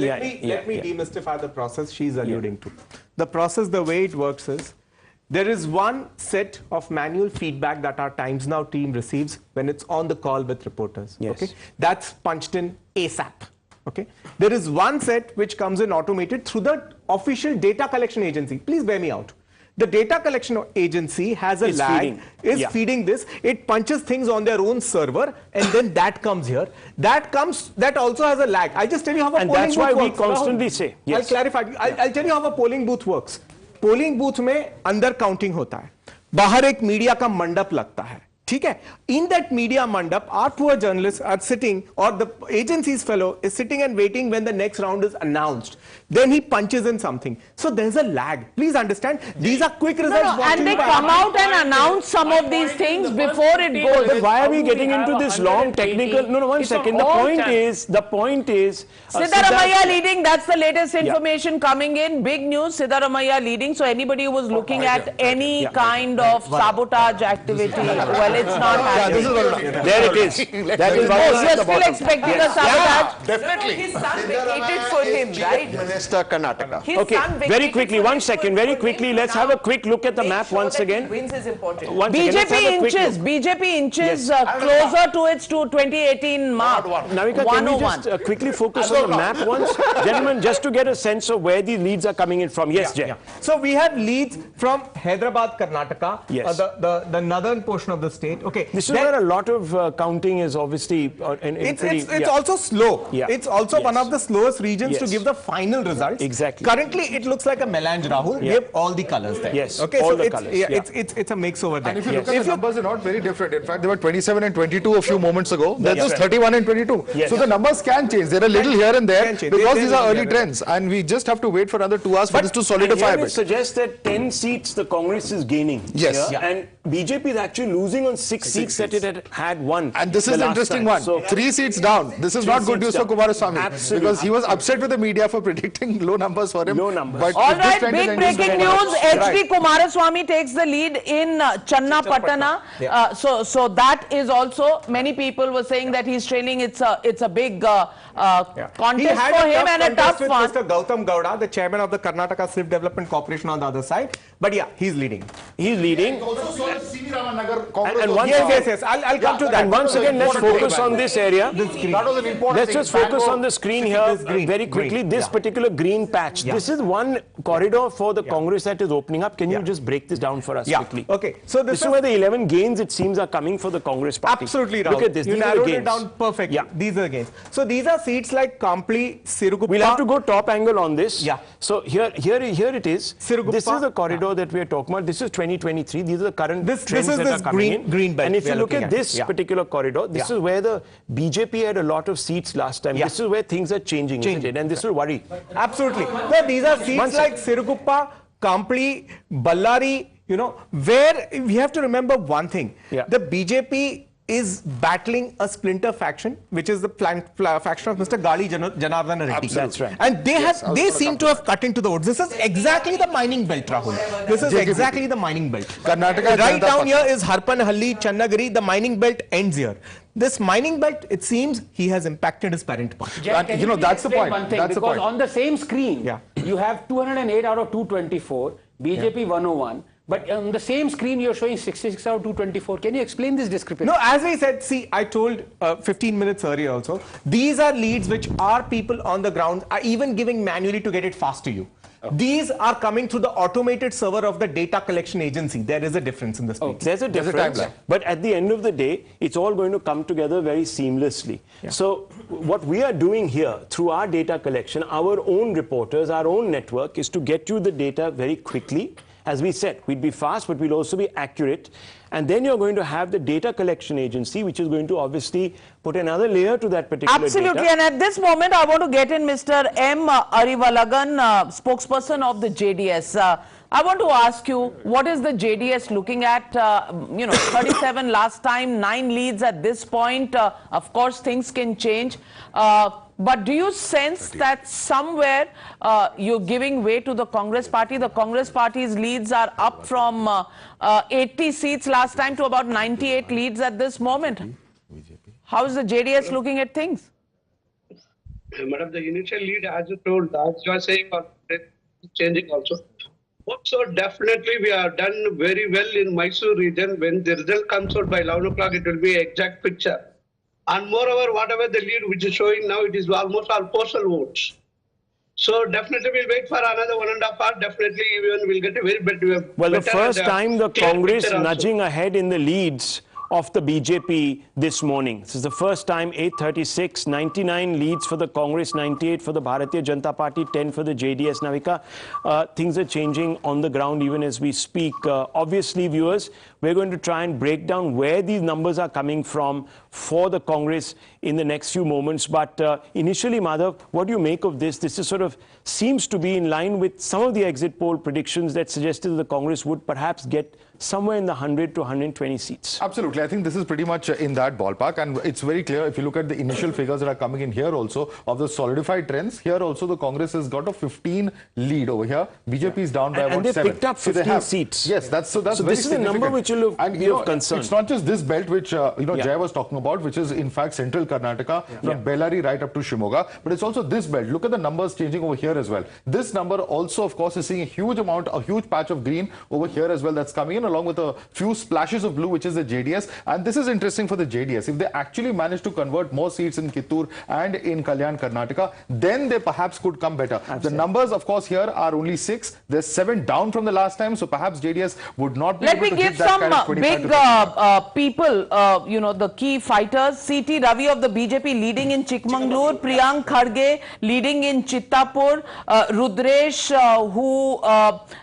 me demystify the process she's alluding to. The process, the way it works is, there is one set of manual feedback that our Times Now team receives when it's on the call with reporters. Okay, that's punched in ASAP. Okay, there is one set which comes in automated through the official data collection agency. Please bear me out. The data collection agency has a lag, feeding this. It punches things on their own server, and then that comes here. That also has a lag. I just tell you how a polling booth works. And that's why we constantly say. I'll clarify. I'll tell you how a polling booth works. Polling booth में अंदर counting होता है. बाहर एक media का मंडप लगता है. Okay. In that media mandap, our poor journalists are sitting, or the agency's fellow is sitting and waiting when the next round is announced. Then he punches in something. So there's a lag. Please understand, these are quick results. And they come out and announce some of these things before it goes. But why are we getting into this long technical? No, one second. The point is. Siddaramaiah leading. That's the latest information coming in. Big news. Siddaramaiah leading. So anybody who was looking at any kind of sabotage activity, well, it's not happening. There it is. That is why you're still expecting a sabotage. Definitely. His son waited for him, right? Minister Karnataka. Okay, very quickly, 1 second, very quickly, let's have a quick look at the map once again. Wins is important. BJP inches closer to its 2018 mark. Navika, can we just quickly focus on the map once? Gentlemen, just to get a sense of where the leads are coming in from. Yes, Jay. So we have leads from Hyderabad, Karnataka, yes. The northern portion of the state. Okay, this is where a lot of counting is obviously. It's also slow. Yeah. It's also one of the slowest regions to give the final results. Exactly. Currently, it looks like a melange, Rahul. We have all the colors there. Yes. Okay. All so the colors. It's a mix over there. And if you look at the numbers, they're not very different. In fact, they were 27 and 22 a few moments ago. They're just 31 and 22. Yes. So the numbers can change. They're a little here and there because these are early trends, and we just have to wait for another 2 hours for this to solidify a bit. It suggests that 10 seats the Congress is gaining. Yes. And BJP is actually losing on 6 seats that it had won. And this is the interesting one. So 3 seats down. This is not good news for Kumaraswamy. Absolutely. Because he was upset with the media for predicting low numbers for him. Low numbers. But all right, big breaking news. HD Kumaraswamy takes the lead in Channapatna. So that is also, many people were saying that he's trailing. It's a big contest for him and a tough one. Mr. Gautam Gowda, the chairman of the Karnataka Slip Development Corporation, on the other side. But yeah, he's leading. He's leading. Yes. I'll come to that. And once again, let's focus on this area. Let's just focus on the screen here very quickly. This particular green patch. This is one corridor for the Congress that is opening up. Can you just break this down for us quickly? Okay. So this is where the 11 gains, it seems, are coming for the Congress party. Absolutely, Rahul. Look at this. You narrowed it down perfectly. These are the gains. So these are seats like Kampli, Siruguppa. We'll have to go top angle on this. Yeah. So here it is. Siruguppa. This is the corridor that we are talking about. This is 2023. These are the current trends that are coming in. Green belt. And if you look at this particular corridor, this is where the BJP had a lot of seats last time. This is where things are changing, isn't it? And this will worry. Absolutely. So these are seats like Siruguppa, Kampli, Ballari, where we have to remember one thing. The BJP is battling a splinter faction, which is the faction of Mr. Gali Janardhan Reddy. That's right. And they seem to have cut into the woods. This is exactly the mining belt, Rahul. This is exactly the mining belt. Karnataka right down here is Harpanhalli, Channagiri. The mining belt ends here. This mining belt, it seems, he has impacted his parent party. Jack, that's the point. That's the point. On the same screen, you have 208 out of 224, BJP 101. But on the same screen, you're showing 66 out of 224. Can you explain this discrepancy? No, as I said, see, I told 15 minutes earlier also, these are leads which our people on the ground are even giving manually to get it fast to you. These are coming through the automated server of the data collection agency. There is a difference in the speed. There's a difference, but at the end of the day, it's all going to come together very seamlessly. So what we are doing here through our data collection, our own reporters, our own network, is to get you the data very quickly. As we said, we'd be fast, but we'll also be accurate. And then you're going to have the data collection agency, which is going to obviously put another layer to that particular Absolutely. data. And at this moment, I want to get in Mr. M. Arivalagan, spokesperson of the JDS. I want to ask you, what is the JDS looking at? 37 last time, 9 leads at this point. Of course, things can change. But do you sense that somewhere you're giving way to the Congress party? The Congress party's leads are up from 80 seats last time to about 98 leads at this moment. How is the JDS looking at things? Madam, the initial lead, as you told, as you are saying, changing also. So definitely we have done very well in Mysore region. When the result comes out by 11 o'clock, it will be an exact picture. And moreover, whatever the lead which is showing now, it is almost all postal votes. So definitely we'll wait for another 1.5 hours. Definitely even we'll get a very better. Well, the first time the Congress nudging ahead in the leads of the BJP this morning. This is the first time, 836, 99 leads for the Congress, 98 for the Bharatiya Janata Party, 10 for the JDS. Navika, things are changing on the ground even as we speak. Obviously, viewers, we're going to try and break down where these numbers are coming from for the Congress in the next few moments. But initially, Madhav, what do you make of this? This is sort of seems to be in line with some of the exit poll predictions that suggested that the Congress would perhaps get somewhere in the 100 to 120 seats. Absolutely. I think this is pretty much in that ballpark, and it's very clear if you look at the initial figures that are coming in here also of the solidified trends. Here also the Congress has got a 15 lead over here. BJP is down by about 7. And they picked up 15 seats. Yes, that's so very this is a number which will be of concern. It's not just this belt which Jay was talking about, which is in fact central Karnataka from Bellary right up to Shimoga, but it's also this belt. Look at the numbers changing over here as well. This number also of course is seeing a huge patch of green over here as well that's coming in, along with a few splashes of blue, which is the JDS. And this is interesting for the JDS. If they actually manage to convert more seats in Kittur and in Kalyan, Karnataka, then they perhaps could come better. Absolutely. The numbers, of course, here are only 6. There's 7 down from the last time, so perhaps JDS would not be able to hit that kind of 25 big people, you know, the key fighters. C.T. Ravi of the BJP leading in Chikmagalur, Priyank Kharge leading in Chittapur, Rudresh, who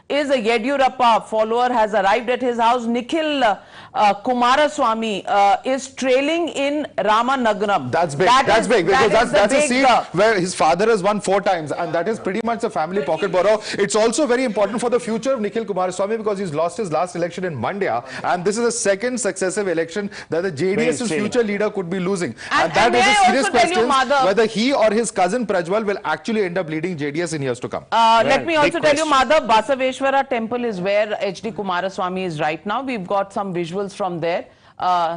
is a Yediyurappa follower, has arrived at his house. Nikhil Kumaraswamy is trailing in Ramanagaram. That's big. That's big because that's a seat where his father has won 4 times, and that is pretty much a family pocketborough. It's also very important for the future of Nikhil Kumaraswamy because he's lost his last election in Mandya, and this is the second successive election that the JDS's future leader could be losing. And that is a serious question whether he or his cousin Prajwal will actually end up leading JDS in years to come. Let me also tell you, Madhav, Basaveshwara temple is where H.D. Kumaraswamy is right now. We've got some visuals from there.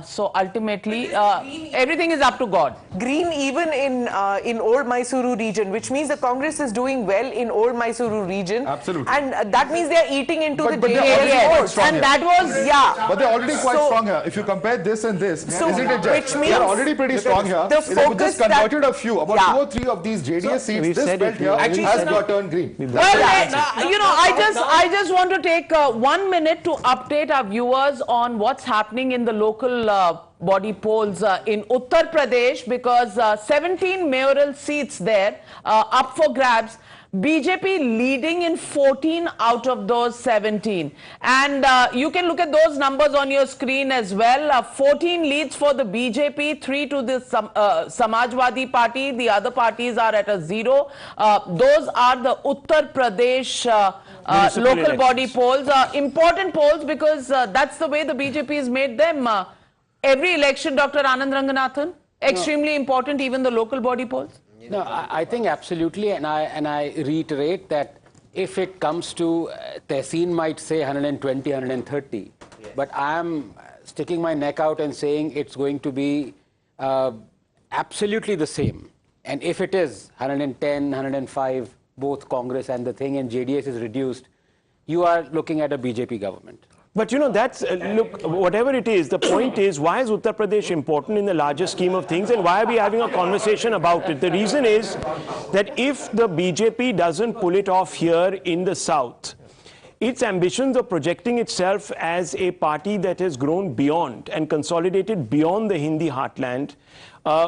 So ultimately, everything is up to God. Green even in Old Mysuru region, which means the Congress is doing well in Old Mysuru region. Absolutely. And that means they are eating into the JDS. And that was, But they're already quite strong here. If you compare this and this, isn't it, Jay? They're already pretty strong here. The focus just converted a few, about 2 or 3 of these JDS seats, this belt here has got turned green. Well, you know, I just want to take 1 minute to update our viewers on what's happening in the local body polls in Uttar Pradesh, because 17 mayoral seats there up for grabs. BJP leading in 14 out of those 17. And you can look at those numbers on your screen as well. 14 leads for the BJP, 3 to the Samajwadi Party. The other parties are at a 0. Those are the Uttar Pradesh local body polls. Important polls because that's the way the BJP has made them. Every election, Dr. Anand Ranganathan, extremely important, even the local body polls. No, I think absolutely, and I reiterate that if it comes to, Tehseen might say 120, 130, but I am sticking my neck out and saying it's going to be absolutely the same. And if it is 110, 105, both Congress and the thing, and JDS is reduced, you are looking at a BJP government. But you know, that's, look, whatever it is, the point is, why is Uttar Pradesh important in the larger scheme of things, and why are we having a conversation about it? The reason is that if the BJP doesn't pull it off here in the south, its ambitions of projecting itself as a party that has grown beyond and consolidated beyond the Hindi heartland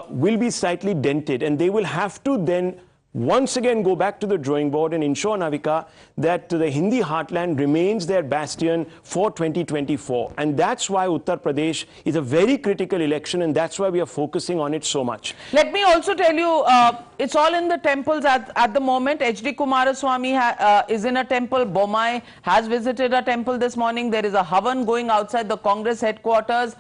will be slightly dented, and they will have to then once again go back to the drawing board and ensure, Navika, that the Hindi heartland remains their bastion for 2024. And that's why Uttar Pradesh is a very critical election, and that's why we are focusing on it so much. Let me also tell you, it's all in the temples at the moment. H.D. Kumaraswamy is in a temple. Bommai has visited a temple this morning. There is a Havan going outside the Congress headquarters.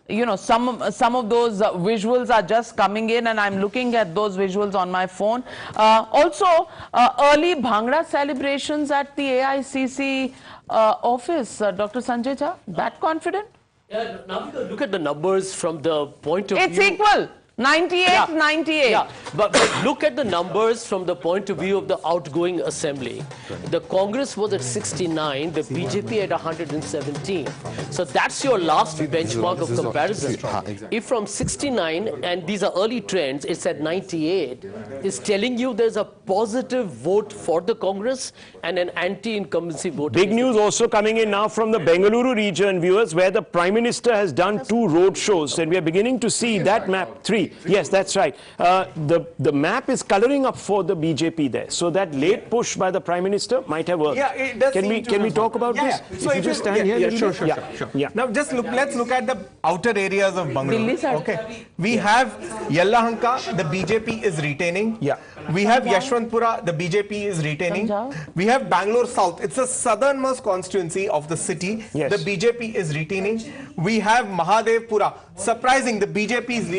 You know, some of those visuals are just coming in, and I'm looking at those visuals on my phone. Also, early Bhangra celebrations at the AICC office. Dr. Sanjay Jha, that confident? Yeah, now look at the numbers from the point of view. It's equal. 98, 98. Yeah, but look at the numbers from the point of view of the outgoing assembly. The Congress was at 69, the BJP at 117. So that's your last benchmark of comparison. If from 69, and these are early trends, it's at 98, it's telling you there's a positive vote for the Congress and an anti-incumbency vote. Big news also coming in now from the Bengaluru region, viewers, where the Prime Minister has done 2 road shows, and we are beginning to see that map. 3. Yes, that's right. The map is colouring up for the BJP there. So that late push by the Prime Minister might have worked. Yeah, it does. Can we talk about this? So if you just stand here. Sure. Yeah. Now just let's look at the outer areas of Bangalore. Okay. We have Yellahanka, the BJP is retaining. Yeah. We have Yashwantpura, the BJP is retaining. We have Bangalore South. It's the southernmost constituency of the city. Yes. The BJP is retaining. We have Mahadevpura. Surprising, the BJP is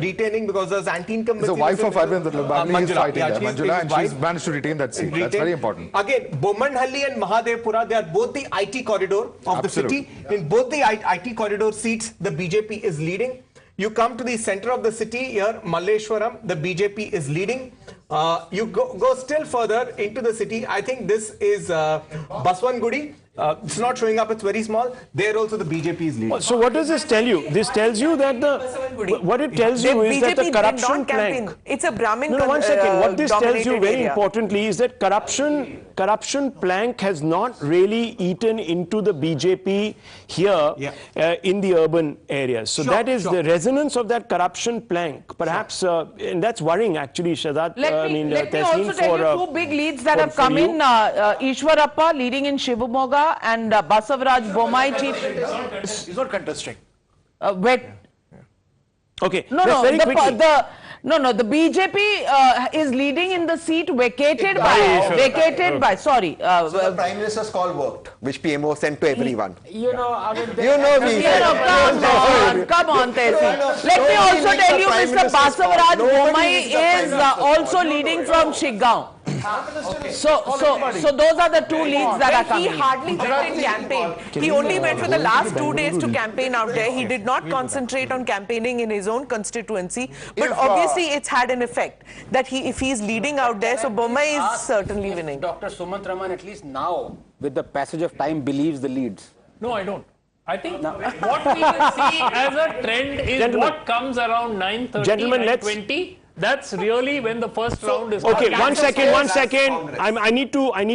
retaining because there's anti-incumbency. The wife of Arvind Manjula is fighting there. Manjula, and she's wife. managed to retain that seat. That's very important. Again, Bommanhalli and Mahadevpura, they are both the IT corridor of the city. In both the IT corridor seats, the BJP is leading. You come to the center of the city here, Malleshwaram, the BJP is leading. You go still further into the city. I think this is Baswangudi. It's not showing up, it's very small. There also the BJP is leading. So what does this tell you? This tells you that what it tells you is that the corruption plank. It's a Brahmin. No, 1 second. What this tells you very area. importantly is that corruption plank has not really eaten into the BJP here in the urban areas. So that is the resonance of that corruption plank. Perhaps, and that's worrying actually, Shahzad. Let me also tell you 2 big leads that have come in. Ishwarappa leading in Shivamogga and Basavaraj Bommai chief. He's not contesting. Okay. No, the BJP is leading in the seat vacated by, sorry. So the Prime Minister's call worked, which PMO sent to everyone. You know me. Come on, Tesi. Let me also tell you, Mr. Basavaraj Bommai is also leading from Shiggaon. So those are the 2 leads that are coming. He hardly went in campaign. He only went for the last 2 days to campaign out there. He did not concentrate on campaigning in his own constituency. But obviously, it's had an effect that if he's leading out there, so Bommai is certainly winning. Dr. Sumant Raman, at least now, with the passage of time, believes the leads. No, I don't. I think what we will see as a trend is what comes around 9:30, 9:20. That's really when the first round is. Okay, 1 second. I need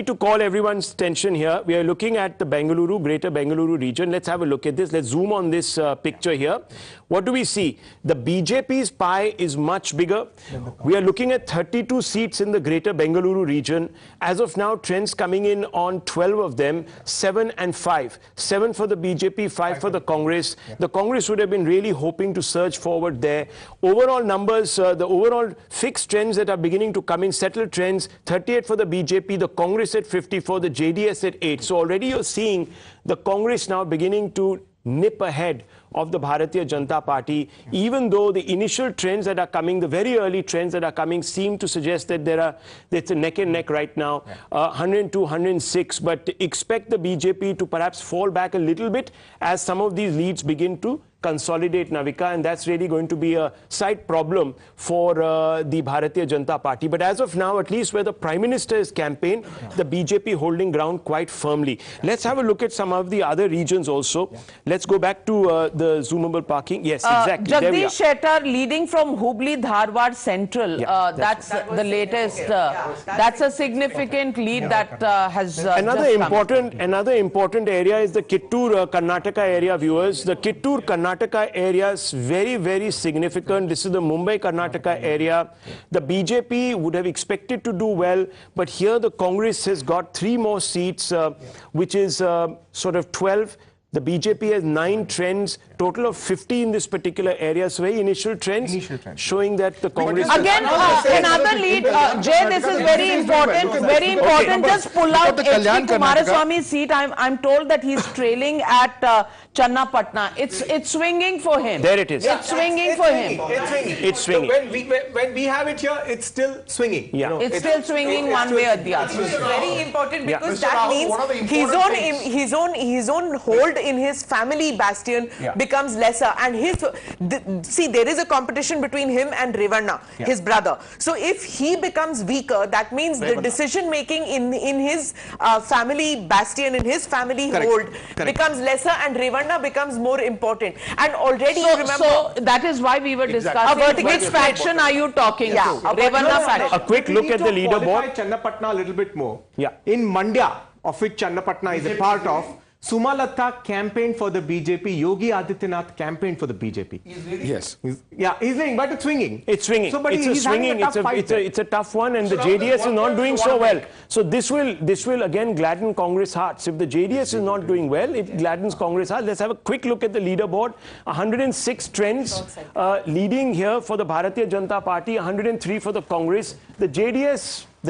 to call everyone's attention here. We are looking at the Greater Bengaluru region. Let's have a look at this. Let's zoom on this picture here. What do we see? The BJP's pie is much bigger. We are looking at 32 seats in the Greater Bengaluru region. As of now, trends coming in on 12 of them, 7 and 5. 7 for the BJP, 5 for the Congress. The Congress would have been really hoping to surge forward there. Overall numbers, the overall fixed trends that are beginning to come in, settled trends, 38 for the BJP, the Congress at 54, the JDS at 8. So already you're seeing the Congress now beginning to nip ahead of the Bharatiya Janata Party, even though the initial trends that are coming, the very early trends that are coming seem to suggest that it's a neck and neck right now, 102, 106, but expect the BJP to perhaps fall back a little bit as some of these leads begin to consolidate, Navika, and that's really going to be a side problem for the Bharatiya Janata Party. But as of now, at least where the Prime Minister is campaigned, the BJP holding ground quite firmly. Let's have a look at some of the other regions also. Let's go back to the zoomable parking. Yes, exactly. Jagdish Shettar leading from Hubli Dharwad Central. That's the latest. That's a significant lead that has another important area is the Kittur Karnataka area, viewers. The Kittur Karnataka area is very, very significant. This is the Mumbai Karnataka area. The BJP would have expected to do well, but here the Congress has got 3 more seats, which is sort of 12. The BJP has 9 trends, total of 50 in this particular area. So very initial trends showing that the Congress... Again, another lead. Jay, this is very important. Very important. Just pull out H.D. Kumaraswamy's seat. I'm told that he's trailing at Channapatna. It's swinging for him. There it is. It's swinging for him. It's swinging. It's swinging. So when we have it here, it's still swinging. Yeah. You know, it's still swinging one way or the other. It's very important because Mr. that Rahul, means his own hold in his family bastion becomes lesser, and see, there is a competition between him and Revanna, his brother. So if he becomes weaker, that means the decision making in his family bastion, in his family hold becomes lesser, and Revanna becomes more important. And already you remember. So that is why we were discussing which faction are you talking to? Revanna faction. A quick look at the leaderboard. Channapatna a little bit more. Yeah. In Mandya, of which Channapatna is a part of, Sumalata campaigned for the BJP. Yogi Adityanath campaigned for the BJP. Yes. He's leading, but it's swinging. It's swinging. So, but it's swinging. It's a tough one, and the JDS is not doing so well. So this will again gladden Congress hearts. If the JDS is not doing well, it gladdens Congress hearts. Let's have a quick look at the leaderboard. 106 trends leading here for the Bharatiya Janata Party. 103 for the Congress. The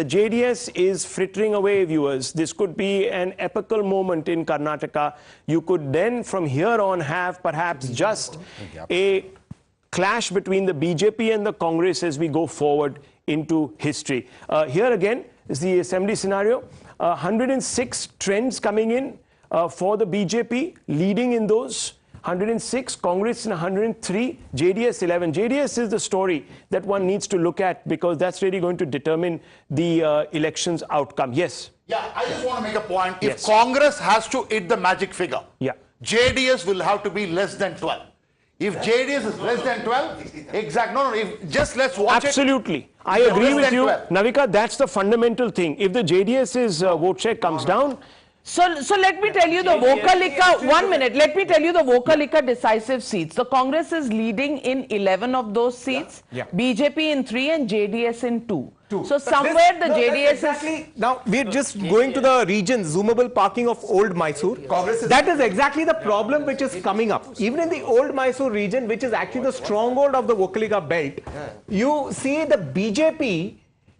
JDS is frittering away, viewers. This could be an epical moment in Karnataka. You could then, from here on, have perhaps just a clash between the BJP and the Congress as we go forward into history. Here again is the assembly scenario. 106 trends coming in for the BJP, leading in those. 106, Congress in 103, JDS 11. JDS is the story that one needs to look at because that's really going to determine the election's outcome. Yes? Yeah, I just want to make a point. If Congress has to hit the magic figure, JDS will have to be less than 12. If JDS is less than 12, just let's watch Absolutely. I agree with you. Navika, that's the fundamental thing. If the JDS's vote share comes down, So let me tell you the Vokalika, 1 minute, let me tell you the Vokalika decisive seats. The Congress is leading in 11 of those seats, BJP in 3 and JDS in 2. So somewhere the JDS is... Now we're just going to the region, zoomable parking of Old Mysore. That is exactly the problem which is coming up. Even in the Old Mysore region, which is actually the stronghold of the Vokalika belt, you see the BJP,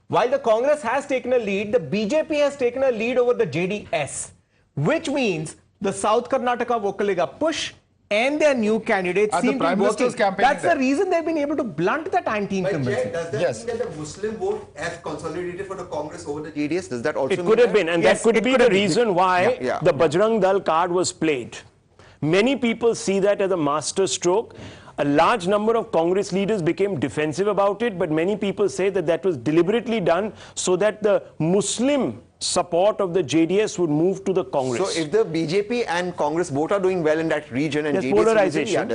while the Congress has taken a lead, the BJP has taken a lead over the JDS, which means the South Karnataka Vokalika push and their new candidates seem to be working. That's the reason they've been able to blunt that anti-incumbency. Does that mean that the Muslim vote has consolidated for the Congress over the JDS? Does that also It could have been, and that could be the reason why the Bajrang Dal card was played. Many people see that as a master stroke. A large number of Congress leaders became defensive about it, but many people say that that was deliberately done so that the Muslim support of the JDS would move to the Congress. So if the BJP and Congress both are doing well in that region and there's JDS polarization.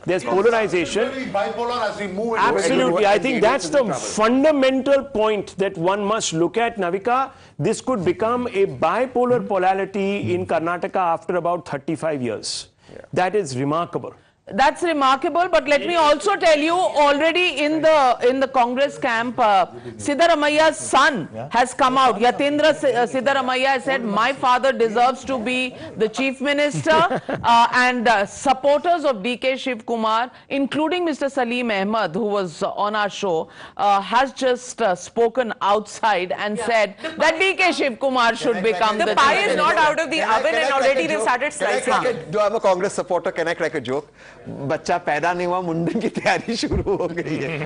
There's polarization. Bipolar as we move. Absolutely. I think that's the fundamental point that one must look at, Navika. This could become a bipolar polarity in Karnataka after about 35 years. That is remarkable. That's remarkable, but let me also tell you, already in the Congress camp, Siddaramaia's son has come out. Yatindra Siddaramayya has said, my father deserves to be the chief minister, and supporters of DK Shiv Kumar, including Mr. Salim Ahmed, who was on our show, has just spoken outside and said that DK Shiv Kumar should become the pie chief is not out of the oven and already they've started slicing. Do I'm a Congress supporter, can I crack a joke? बच्चा पैदा नहीं हुआ मुंडन की तैयारी शुरू हो गई है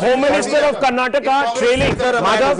Home Minister of Karnataka trailing Madhav.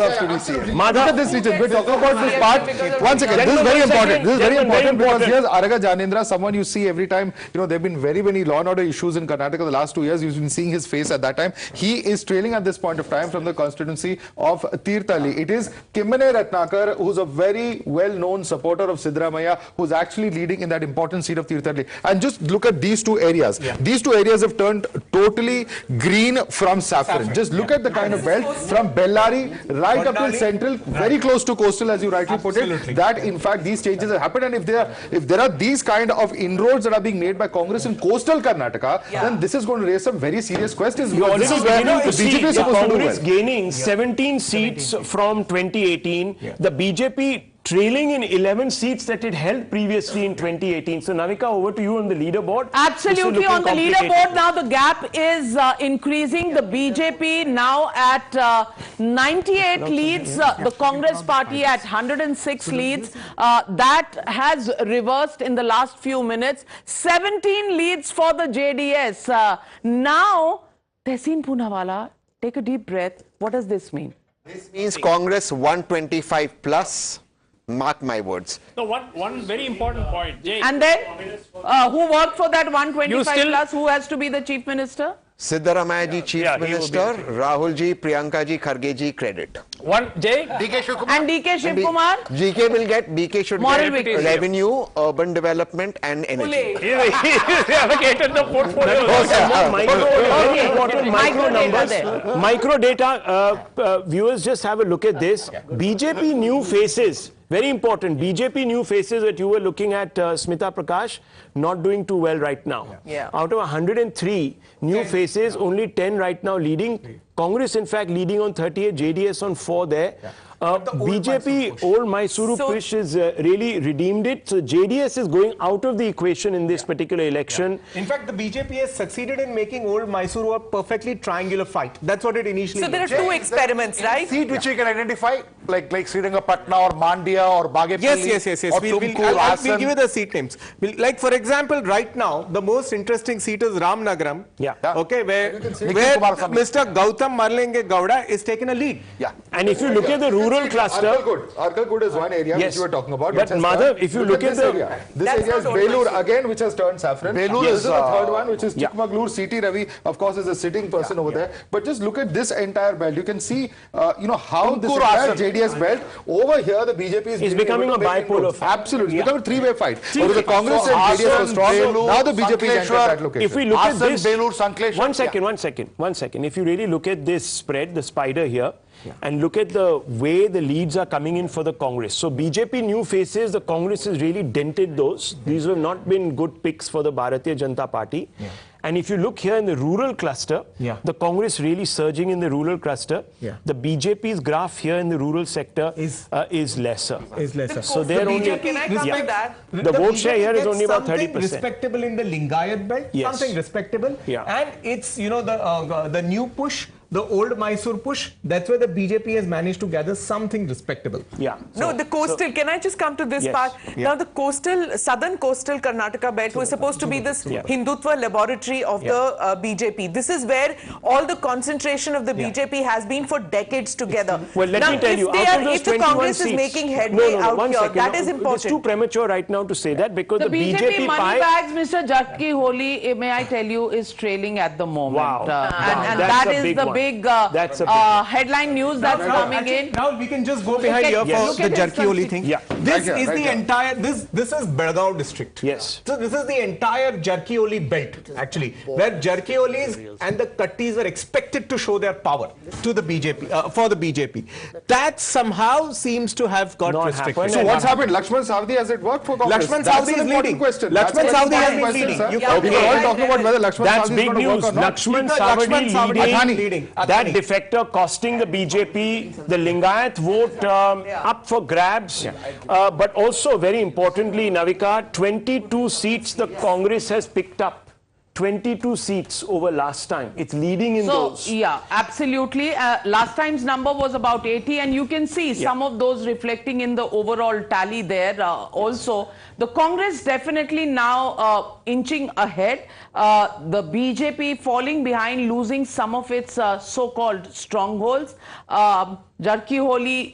Look at this region. We're talking about this part. Once again, this is very important. This is very important because here's Araga Janendra, someone you see every time. You know, there have been very many law and order issues in Karnataka the last 2 years. You've been seeing his face at that time. He is trailing at this point of time from the constituency of Tirthali. It is Kimmane Ratnakar, who's a very well-known supporter of Siddaramaiah, who's actually leading in that important seat of Tirthali. And just look at these two areas. These two areas have turned totally green from saffron. Just look at the kind of belt from Bellary right up till central, very close to coastal, as you rightly put it. That in fact these changes have happened, and if there are these kind of inroads that are being made by Congress in coastal Karnataka, then this is going to raise some very serious questions. This is where the BJP is supposed to do well. Congress gaining 17 seats from 2018. The BJP trailing in 11 seats that it held previously in 2018. So Navika, over to you on the leaderboard. Absolutely, on the leaderboard now the gap is increasing. The BJP now at 98 leads, the Congress party at 106 leads. That has reversed in the last few minutes. 17 leads for the JDS. Now, Tehseen Poonawalla, take a deep breath. What does this mean? This means Congress 125 plus. Mark my words. No, one very important point. Jay, and then, who worked for that 125 plus? Who has to be the Chief Minister? Siddaramaiah ji, Chief Minister, Rahul ji, Priyanka ji, Kharge ji, credit. Jay? DK Shivkumar. And DK Shivkumar? GK will get, DK should get revenue, urban development and energy. He allocated the portfolio. Micro numbers. Micro data, viewers, just have a look at this. BJP new faces. Very important. BJP new faces that you were looking at, Smita Prakash, not doing too well right now. Yeah. Out of 103 new faces, only 10 right now leading. Congress, in fact, leading on 38, JDS on 4 there. BJP, old Mysuru push is really redeemed it. So JDS is going out of the equation in this particular election. In fact, the BJP has succeeded in making old Mysuru a perfectly triangular fight. That's what it initially So there are two experiments, right? Seat which we can identify, like Srirangapatna or Mandia or Bagepuri. Yes. Or We'll give you the seat names. Like, for example, right now, the most interesting seat is Ramnagaram. Yeah. Okay, where Mr. Gautam Marlenge Gowda is taking a lead. Yeah. And if you look at the rural cluster. Arkalgud is one area which you were talking about. But Madhav, if you look at this area, this area is Belur again, which has turned saffron. Belur is the third one, which is Chikmagalur. CT Ravi, of course, is a sitting person over there. But just look at this entire belt. You can see, how this entire JDS belt over here, the BJP is becoming a bipolar fight. Absolutely, it's becoming a three-way fight. Over the Congress and JDS was strong. Now the BJP is entered that location. If we look at this, one second. If you really look at this spread, the spider here, and look at the way the leads are coming in for the Congress. So BJP new faces, the Congress has really dented those. These have not been good picks for the Bharatiya Janata Party. And if you look here in the rural cluster, the Congress really surging in the rural cluster. The BJP's graph here in the rural sector is lesser. So they're only... The vote share here is only about 30%. Respectable in the Lingayat belt, something respectable. And it's, the new push, the old Mysore push, that's where the BJP has managed to gather something respectable. No, the coastal, can I just come to this part? Now the southern coastal Karnataka belt was supposed to be this Hindutva laboratory of the BJP. This is where all the concentration of the BJP has been for decades together. Well, let me tell you, if the Congress is making headway out here, that is important. It's too premature right now to say that because the BJP money bags, Mr. Jatki Holi, may I tell you, is trailing at the moment. And that is the big headline news that's coming in. Now we can just go behind here for the Jarkioli thing. This is the entire, this is Belgaum district. So this is the entire Jarkioli belt, actually, where Jarkiolis and the Kattis are expected to show their power to the BJP, for the BJP. That somehow seems to have got restricted. So what's happened? Lakshman Savdi, has it worked for Congress? Lakshman Savdi is leading. Lakshman Savdi has been leading. We were all talking about whether Lakshman Savdi is going to work or not. Lakshman Savdi leading. That defector costing the BJP, the Lingayat vote up for grabs. But also, very importantly, Navika, 22 seats the Congress has picked up. 22 seats over last time. It's leading in those. Yeah, absolutely. Last time's number was about 80, and you can see some of those reflecting in the overall tally there also. The Congress definitely now inching ahead. The BJP falling behind, losing some of its so-called strongholds. Jarkiholi,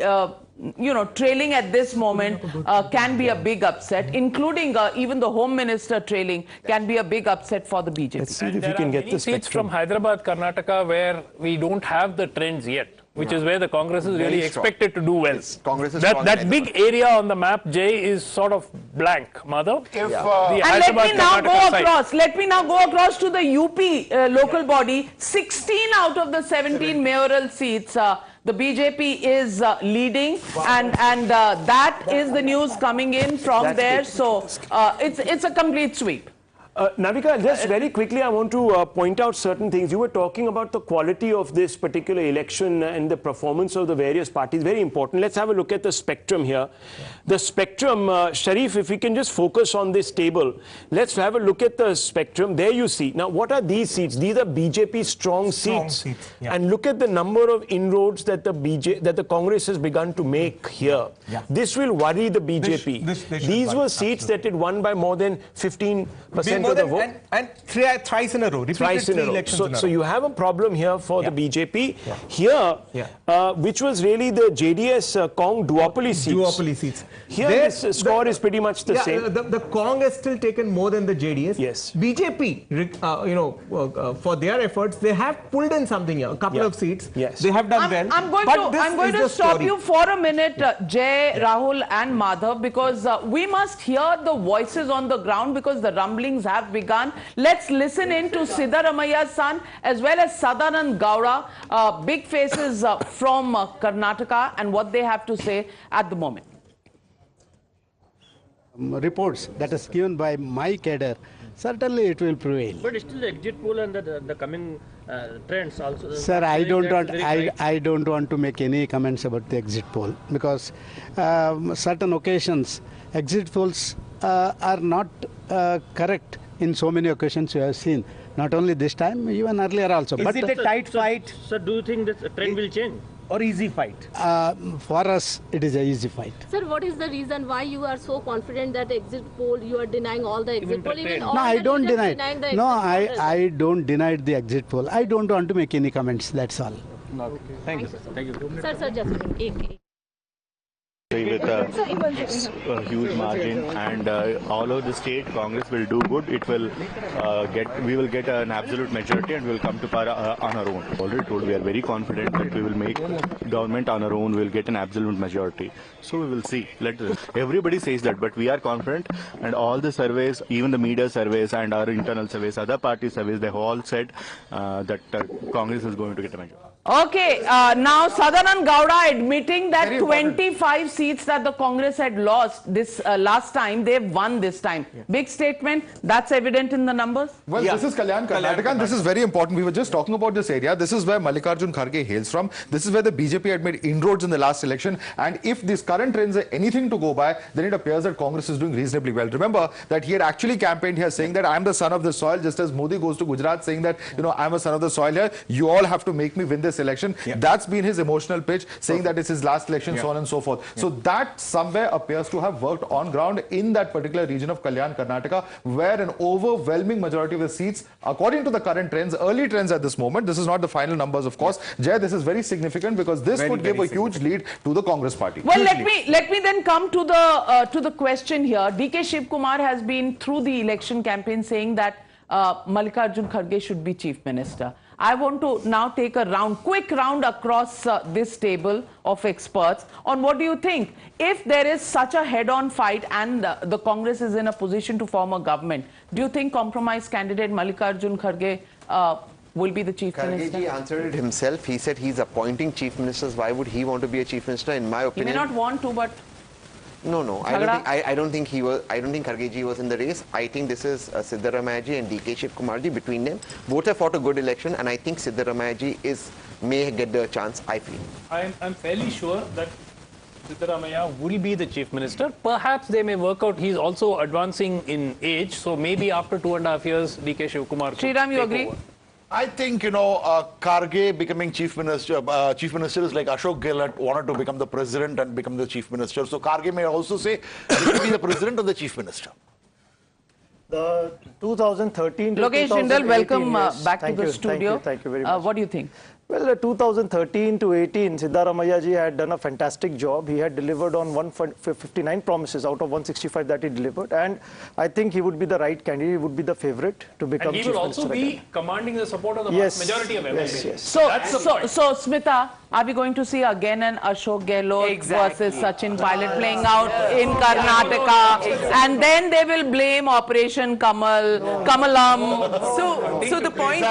trailing at this moment can be a big upset, including even the Home Minister trailing can be a big upset for the BJP. Let's see if we can get the seats from Hyderabad, Karnataka, where we don't have the trends yet, which is where the Congress is really expected to do well. Congress is that big area on the map, Jay, is sort of blank, Madhav. And let me now go across to the UP local body. 16 out of the 17 mayoral seats. The BJP is leading, and that is the news coming in from there. So it's a complete sweep. Navika, just very quickly, I want to point out certain things. You were talking about the quality of this particular election and the performance of the various parties. Very important. Let's have a look at the spectrum here. The spectrum, Sharif, if we can just focus on this table. Let's have a look at the spectrum. There you see. Now, what are these seats? These are BJP strong seats. Yeah. And look at the number of inroads that the Congress has begun to make here. Yeah. This will worry the BJP. These were seats that it won by more than 15% of the vote. And thrice in a row. Thrice in a row. So you have a problem here for the BJP. Here, which was really the JDS Cong duopoly seats. Here, this score is pretty much the same. The Cong has still taken more than the JDS. Yes. BJP, for their efforts, they have pulled in something here, a couple of seats. Yes. They have done well. I'm going to stop you for a minute, Jay, Rahul and Madhav, because we must hear the voices on the ground because the rumblings have begun. Let's listen in to Siddaramaia's son as well as Sadanand Gowda, big faces from Karnataka, and what they have to say at the moment. Reports that is given by my cadre, certainly it will prevail. But still the exit poll and the coming trends also. Sir, I don't want to make any comments about the exit poll because certain occasions exit polls are not correct. In so many occasions you have seen, not only this time, even earlier also. Is it a tight fight? Sir, do you think this trend will change? Or easy fight? For us, it is an easy fight. Sir, what is the reason why you are so confident that exit poll, you are denying all the exit poll? No, I don't deny it. No, I don't deny the exit poll. I don't want to make any comments, that's all. Okay. Thank you, sir. Thank you. Sir, just a minute. With a huge margin, and all over the state, Congress will do good. It will we will get an absolute majority, and we will come to power on our own. Already told, we are very confident that we will make government on our own. We will get an absolute majority. So we will see. Everybody says that, but we are confident, and all the surveys, even the media surveys and our internal surveys, other party surveys, they have all said that Congress is going to get a majority. Okay, now Sadanand Gowda admitting that 25 seats that the Congress had lost this last time, they've won this time. Big statement, that's evident in the numbers. Well, this is Kalyan, Karnataka, and this is very important. We were just talking about this area. This is where Mallikarjun Kharge hails from. This is where the BJP had made inroads in the last election. And if these current trends are anything to go by, then it appears that Congress is doing reasonably well. Remember that he had actually campaigned here saying that I'm the son of the soil, just as Modi goes to Gujarat saying that, I'm a son of the soil here. You all have to make me win this election. That's been his emotional pitch, saying that it's his last election, so on and so forth. So that somewhere appears to have worked on ground in that particular region of Kalyan, Karnataka, where an overwhelming majority of the seats, according to the current trends, early trends at this moment, this is not the final numbers, of course. Jay, this is very significant because this would give a huge lead to the Congress party. Well, let me then come to the question here. DK Shiv Kumar has been through the election campaign saying that Mallikarjun Kharge should be Chief Minister. I want to now take a quick round across this table of experts on what do you think? If there is such a head-on fight and the Congress is in a position to form a government, do you think compromise candidate Mallikarjun Kharge will be the Chief Minister? Kharge answered it himself. He said he's appointing Chief Ministers. Why would he want to be a Chief Minister? In my opinion, he may not want to, but... No. I don't think Kharge was in the race. I think this is Siddaramaiaji and DK Shiv Kumarji. Between them, both have fought a good election, and I think Siddaramaiaji may get the chance. I feel. I'm fairly sure that Siddaramaiah will be the Chief Minister. Perhaps they may work out. He's also advancing in age, so maybe after 2.5 years, DK Shiv Kumar. Sriram, you agree? Over. I think, Kharge becoming Chief Minister is like Ashok Gehlot wanted to become the President and become the Chief Minister. So Kharge may also say he will be the President or the Chief Minister. The 2013 to Lokesh Jindal, welcome back to the studio. Thank you very much. What do you think? Well, 2013 to 18, Siddaramaiaji had done a fantastic job. He had delivered on 159 promises out of 165 that he delivered. And I think he would be the right candidate. He would be the favorite to become Chief Minister. And he will also be commanding the support of the vast majority of MLAs. So Smita, Are we going to see again an Ashok Gehlot versus Sachin Pilot playing out in Karnataka? And then they will blame Operation Kamalam. So the point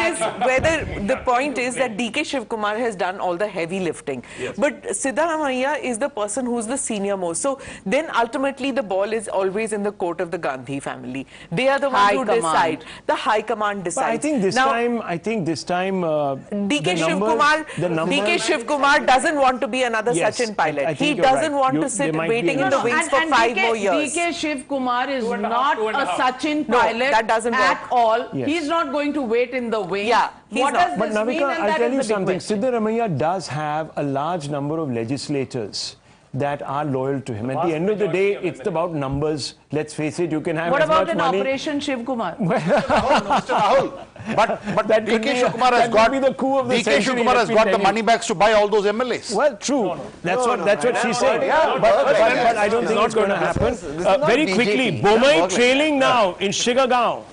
is that DK Shivkumar has done all the heavy lifting. Yes. But Siddaramaiah is the person who's the senior most. So then ultimately the ball is always in the court of the Gandhi family. They are the ones who decide. The High Command decides. But I think this time DK Shivkumar doesn't want to be another Sachin Pilot. He doesn't want to sit waiting in the wings for 5 more years. DK Shivkumar is not a Sachin Pilot at all. Yes. He's not going to wait in the wings. Yeah, what does but this Navika, mean? I'll tell you something. Siddaramaiah does have a large number of legislators that are loyal to him. At the end of the day, it's about numbers. Let's face it, you can have what as much money. What about an Operation Shivkumar? Mr. Rahul, but that DK Shivkumar has got DK Shivkumar has got the money bags to buy all those MLAs. Well, true. That's what she's saying. Yeah, but I don't think it's going to happen. Very quickly, Bommai trailing now in Shigagaon.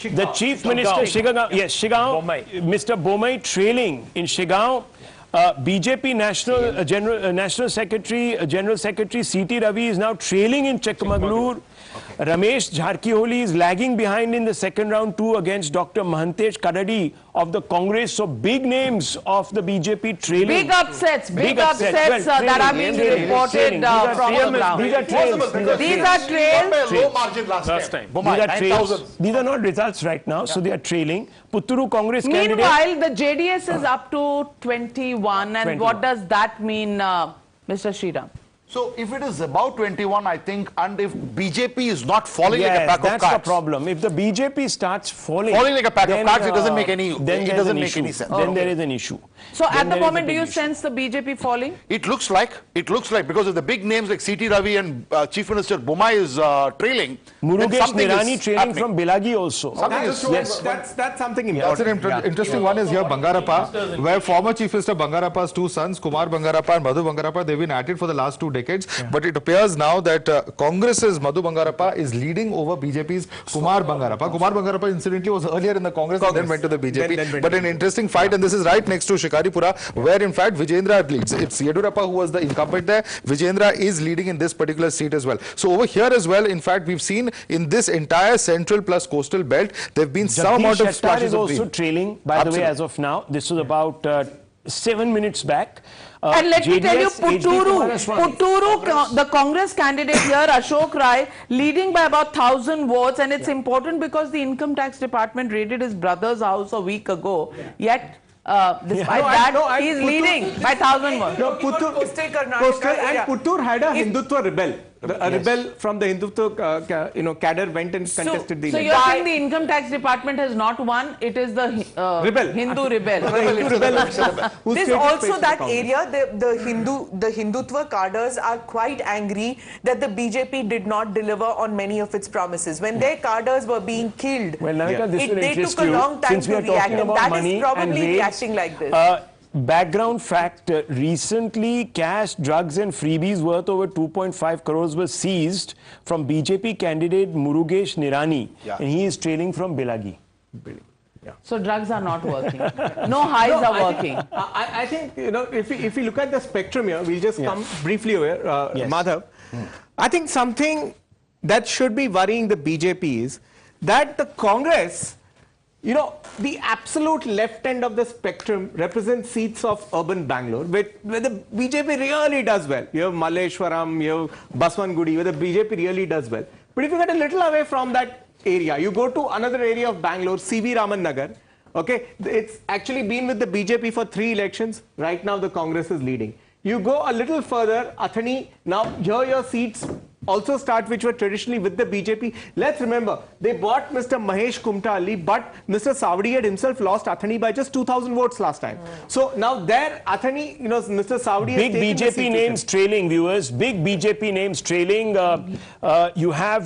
The Chief Minister, Shigagaon, yes, Shigagaon, Mr. Bommai trailing in Shigagaon. BJP National Secretary, General Secretary C.T. Ravi is now trailing in Chikmagalur. Ramesh Jharkholi is lagging behind in the second round too against Dr. Mahantesh Kadadi of the Congress. So big names of the BJP trailing. Big upsets that are being reported from the ground. These are trails. Low margin last time. These are not results right now, so they are trailing. Putturu Congress candidate. Meanwhile, the JDS is up to 21, and what does that mean, Mr. Sriram? So if it is about 21, I think, and if BJP is not falling like a pack of cards. That's the problem. If the BJP starts falling like a pack of cards, it doesn't make any sense. Then there is an issue. So at the moment, do you sense the BJP falling? It looks like, because of the big names like C.T. Ravi and Chief Minister Bommai is trailing. Murugesh Nirani trailing from Bilagi also. That's something important. That's an interesting one is here, Bangarappa, where former Chief Minister Bangarappa's two sons, Kumar Bangarappa and Madhu Bangarappa, they've been at it for the last 2 decades. But it appears now that Congress's Madhu Bangarappa is leading over BJP's Kumar Bangarappa. Kumar Bangarappa incidentally was earlier in the Congress and then went to the BJP. But an interesting fight, and this is right next to Shikaripura, where in fact Vijayendra leads. It's Yedurappa who was the incumbent there. Vijayendra is leading in this particular seat as well. So over here as well, in fact, we've seen in this entire central plus coastal belt, there have been some amount of splashes of green. Is also trailing, by the way, as of now. This was about 7 minutes back. And let me tell you, Putturu, the Congress candidate here, Ashok Rai, leading by about 1,000 votes. And it's important because the Income Tax Department raided his brother's house a week ago. Yet, despite he's leading by 1,000 votes. No, Puttur had a Hindutva rebel. A rebel from the Hindutva cadre went and contested the election. So you're saying the Income Tax Department has not won, it is the Hindu rebel. There's also that area, the Hindutva cadres are quite angry that the BJP did not deliver on many of its promises. When their cadres were being killed, they took a long time to react, and that is probably reacting like this. Background fact, recently cash, drugs and freebies worth over 2.5 crores were seized from BJP candidate Murugesh Nirani, and he is trailing from Bilagi. So drugs are not working. No highs are working. I think, if we look at the spectrum here, we'll just come briefly over, Madhav. I think something that should be worrying the BJP is that the Congress, the absolute left end of the spectrum represents seats of urban Bangalore, where the BJP really does well. You have Malleshwaram, you have Baswangudi, where the BJP really does well. But if you get a little away from that area, you go to another area of Bangalore, C.V. Raman Nagar. Okay, it's actually been with the BJP for 3 elections. Right now, the Congress is leading. You go a little further, Athani, now here your seats also start, which were traditionally with the BJP. Let's remember, they bought Mr. Mahesh Kumta Ali, but Mr. Savadi had himself lost Athani by just 2,000 votes last time. So now there, Athani, Mr. Savadi big BJP names trailing, viewers. Big BJP names trailing. You have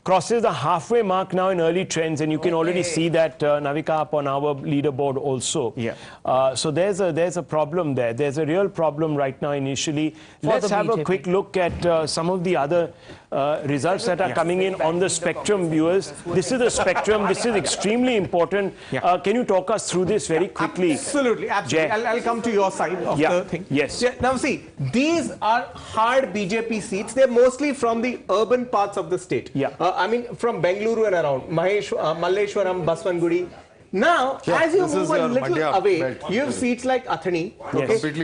crosses the halfway mark now in early trends, and you can already see that Navika up on our leaderboard also. Yeah. So there's a problem there. There's a real problem right now initially. Let's have a quick look at some of the other results that are coming in on the spectrum, viewers. This is the spectrum. This is extremely important. Can you talk us through this very quickly? Absolutely. I'll come to your side of the thing. Yes. Now see, these are hard BJP seats. They're mostly from the urban parts of the state. I mean, from Bengaluru and around, Malleshwaram, Baswangudi. Now, as you move a little away, you have seats like Athani,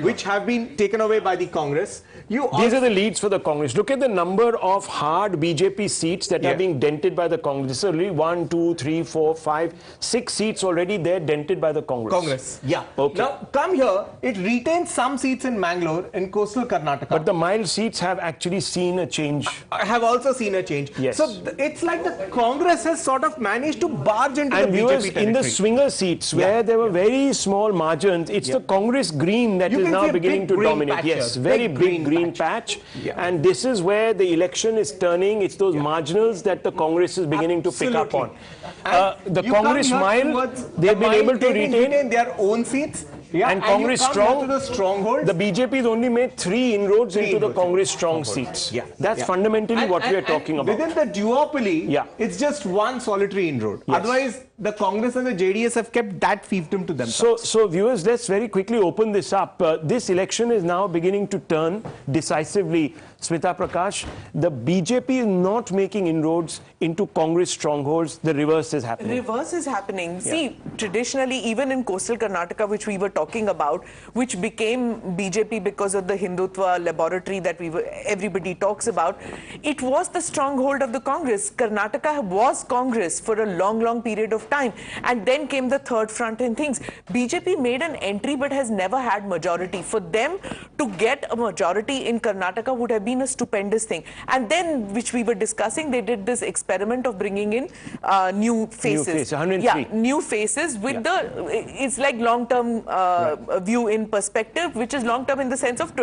which have been taken away by the Congress. These are the leads for the Congress. Look at the number of hard BJP seats that are being dented by the Congress. So really 1, 2, 3, 4, 5, 6 seats already there dented by the Congress. Okay. Now, come here. It retains some seats in Mangalore, in coastal Karnataka. But the mild seats have actually seen a change. I have also seen a change. Yes. So it's like the Congress has sort of managed to barge into the BJP territory. In the swinger seats where there were very small margins, it's the Congress green that is now beginning to dominate. Yes, very big green patch. And this is where the election is turning. It's those marginals that the Congress is beginning to pick up on. The Congress mild, they've been able to retain their own seats. And Congress strong, the strongholds. The BJP has only made 3 inroads into the Congress strong seats. That's fundamentally what we are talking about. Within the duopoly, it's just one solitary inroad. Otherwise, the Congress and the JDS have kept that fiefdom to themselves. So viewers, let's very quickly open this up. This election is now beginning to turn decisively. Smita Prakash, the BJP is not making inroads into Congress strongholds. The reverse is happening. Reverse is happening. See, traditionally, even in coastal Karnataka, which we were talking about, which became BJP because of the Hindutva laboratory that everybody talks about, it was the stronghold of the Congress. Karnataka was Congress for a long period of time. And then came the third front and things. BJP made an entry but has never had majority. For them to get a majority in Karnataka would have been a stupendous thing. And then, which we were discussing, they did this experiment of bringing in new faces. New faces, 103. Yeah, new faces with it's like long-term view in perspective, which is long-term in the sense of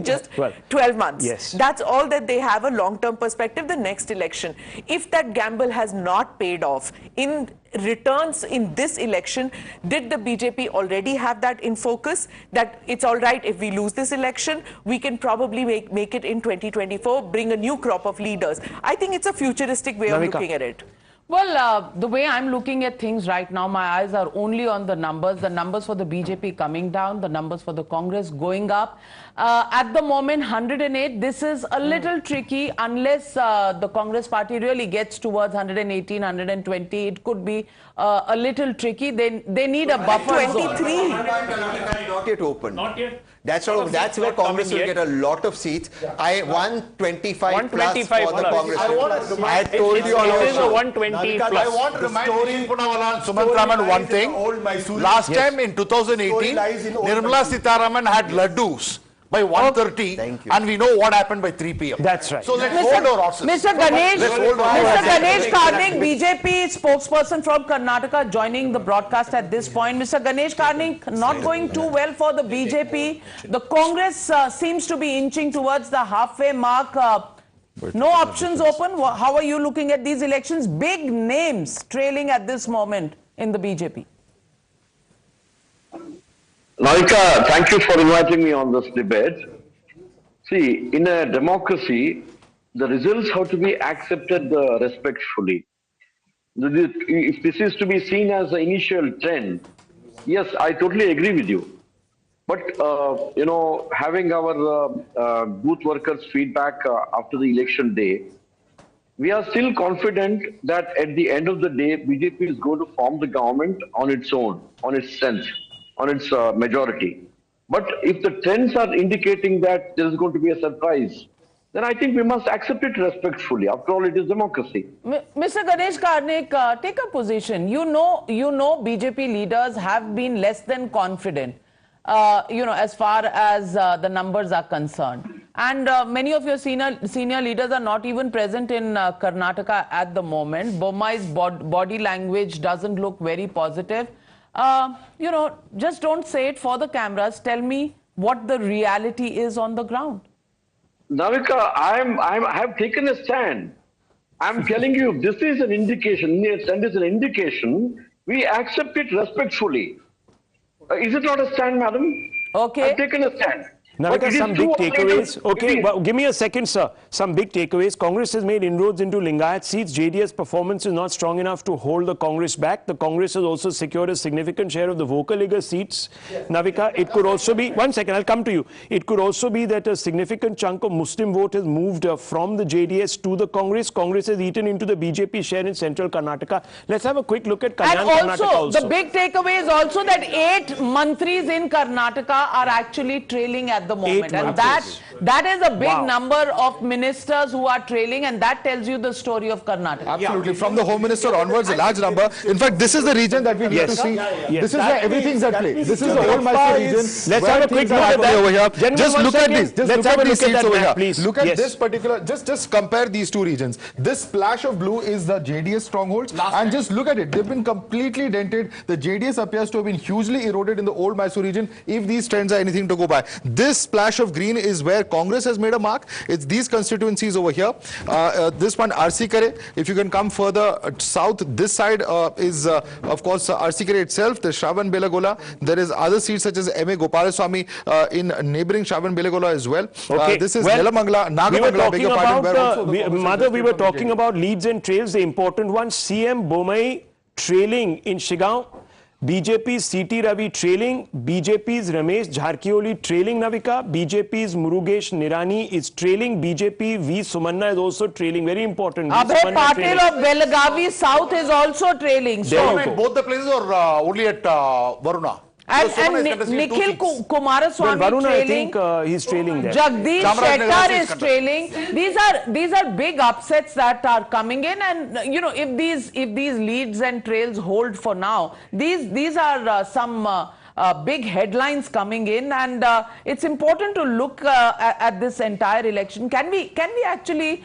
just 12 months. Yes. That's all that they have, a long-term perspective, the next election. If that gamble has not paid off in returns in this election, did the BJP already have that in focus, that it's all right if we lose this election, we can probably make it in 2024, bring a new crop of leaders? I think it's a futuristic way of looking at it. Well, the way I'm looking at things right now, my eyes are only on the numbers for the BJP coming down, the numbers for the Congress going up. At the moment, 108, this is a little tricky unless the Congress party really gets towards 118, 120. It could be a little tricky. They need a buffer zone. 23. Not yet open. Not yet. That's where Congress will get a lot of seats. 125 plus for the Congress. I told you all it is a 120 plus. I want to remind Poonawala and Sumantraman one thing. Last time in 2018, Nirmala Sitharaman had laddus by 1:30, and we know what happened by 3 p.m. That's right. So let's hold our horses. Mr. Ganesh Karnik, BJP spokesperson from Karnataka, joining the broadcast at this point. Mr. Ganesh Karnik, not going too well for the BJP. The Congress seems to be inching towards the halfway mark. No options open. How are you looking at these elections? Big names trailing at this moment in the BJP. Navika, thank you for inviting me on this debate. See, in a democracy, the results have to be accepted respectfully. If this is to be seen as an initial trend, yes, I totally agree with you. But, having our booth workers' feedback after the election day, we are still confident that at the end of the day, BJP is going to form the government on its own, on its strength, on its majority. But if the trends are indicating that there is going to be a surprise, then I think we must accept it respectfully. After all, it is democracy. Mr. Ganesh Karnik, take a position. You know BJP leaders have been less than confident, as far as the numbers are concerned. And many of your senior leaders are not even present in Karnataka at the moment. Bommai's body language doesn't look very positive. Just don't say it for the cameras. Tell me what the reality is on the ground. Navika, I have taken a stand. I'm telling you, this is an indication, and it's an indication, we accept it respectfully. Is it not a stand, madam? Okay. I've taken a stand. Navika, some big takeaways. Okay, well, give me a second, sir. Some big takeaways. Congress has made inroads into Lingayat seats. JDS performance is not strong enough to hold the Congress back. The Congress has also secured a significant share of the Vocaliga seats. Yes. Navika, it could also be, one second, I'll come to you. It could also be that a significant chunk of Muslim vote has moved from the JDS to the Congress. Congress has eaten into the BJP share in central Karnataka. Let's have a quick look at Karnataka also. The big takeaway is also that 8 mantris in Karnataka are actually trailing at the moment, and that is a big number of ministers who are trailing, and that tells you the story of Karnataka. Absolutely, from the Home Minister onwards, a large number. In fact, this is the region that we need to see. This is where everything's at play. This is the old Mysore region. Let's have a quick look at that over here. Just look at this. Just look at these seats over here. Please. Look at this particular. Just compare these two regions. This splash of blue is the JDS strongholds, and just look at it. They've been completely dented. The JDS appears to have been hugely eroded in the old Mysore region. If these trends are anything to go by, this splash of green is where Congress has made a mark. It's these constituencies over here. This one, RC Kare. If you can come further south, this side is of course RC Kare itself. The Shravan Belagola. There is other seats such as M.A. Gopalaswamy in neighboring Shravan Belagola as well. Okay. This is Nelamangala, Nagamangala. We were talking about leads and trails, the important one. CM Bommai trailing in Shigaon. BJP's C.T. Ravi trailing, BJP's Ramesh Jharkioli trailing, Navika, BJP's Murugesh Nirani is trailing, BJP V. Sumanna is also trailing, very important. Abhay Patil of Belagavi South is also trailing. So, both the places or only at Varuna? And Nikhil Kumaraswamy Varuna, trailing. I think he's trailing there. Jagdish Shettar is trailing. These are big upsets that are coming in, and you know, if these leads and trails hold for now, these are some big headlines coming in, and it's important to look at this entire election. Can we actually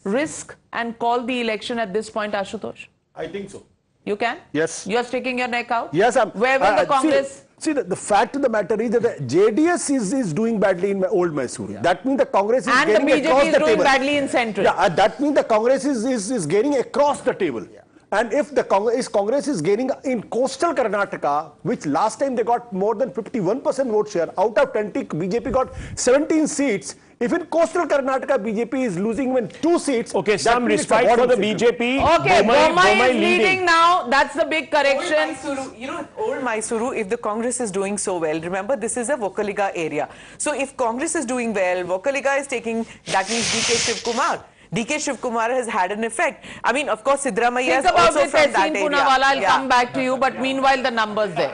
risk and call the election at this point, Ashutosh? I think so. You can? Yes. You're sticking your neck out? Yes, where will the Congress? See, the fact of the matter is that the JDS is doing badly in old Mysore. Yeah. That means the Congress is and getting the BJP across is the doing table. badly in central. Yeah, that means the Congress is getting across the table. Yeah. And if the Congress is gaining in coastal Karnataka, which last time they got more than 51% vote share, out of 20, BJP got 17 seats. If in coastal Karnataka, BJP is losing even 2 seats. Okay, some respite for the BJP. Okay, Bommai is leading now. That's the big correction. You know, old Mysuru, if the Congress is doing so well, remember this is a Vocaliga area. So if Congress is doing well, Vocaliga is taking, that means DK Shivkumar. DK Shivkumar has had an effect. I mean, of course, Sidramaiah is also from that area. I'll come back to you, but meanwhile, the numbers there.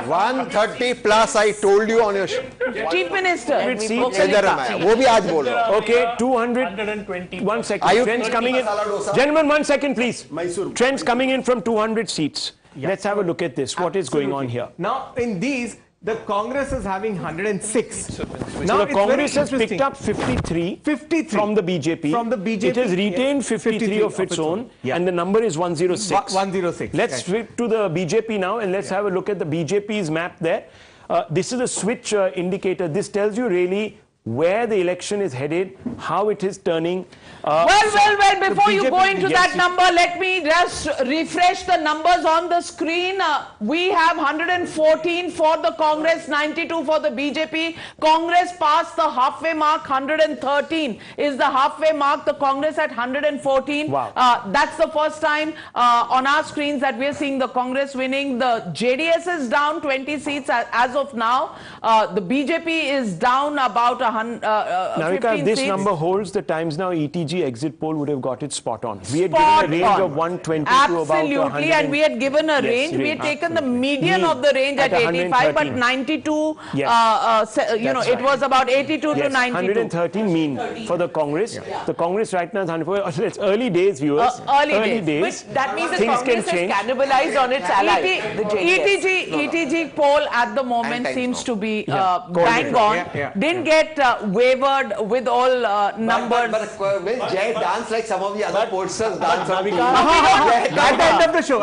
130 plus, I told you on your Chief Minister. Okay, 200. 1 second. Trends coming in. Gentlemen, 1 second, please. Trends coming in from 200 seats. Yeah. Let's have a look at this. What is going on here? Now, in these, the Congress is having 106. So the Congress has picked up 53 from the BJP. From the BJP. It has retained 53 of its own, and the number is 106. 106. Let's flip to the BJP now, and let's have a look at the BJP's map there. This is a switch indicator. This tells you really where the election is headed, how it is turning. Well, before you go into that number, let me just refresh the numbers on the screen. We have 114 for the Congress, 92 for the BJP. Congress passed the halfway mark, 113 is the halfway mark. The Congress at 114. Wow. That's the first time on our screens that we're seeing the Congress winning. The JDS is down 20 seats as of now. The BJP is down about 15 seats. This number holds, the Times Now ETG exit poll would have got it spot on. We had given a range of 120 to about 100. Absolutely, and we had given a range. We had taken the median of the range at 85, but 92, it was about 82 to 92. 113 mean for the Congress. The Congress right now is 104. It's early days, viewers. Early days. But that means the Things Congress can change. has cannibalized on its ally, the JDS. ETG poll at the moment seems to be bang on. Didn't get wavered with all numbers. But will Jay dance like some of the other pollsters dance? At the end of the show.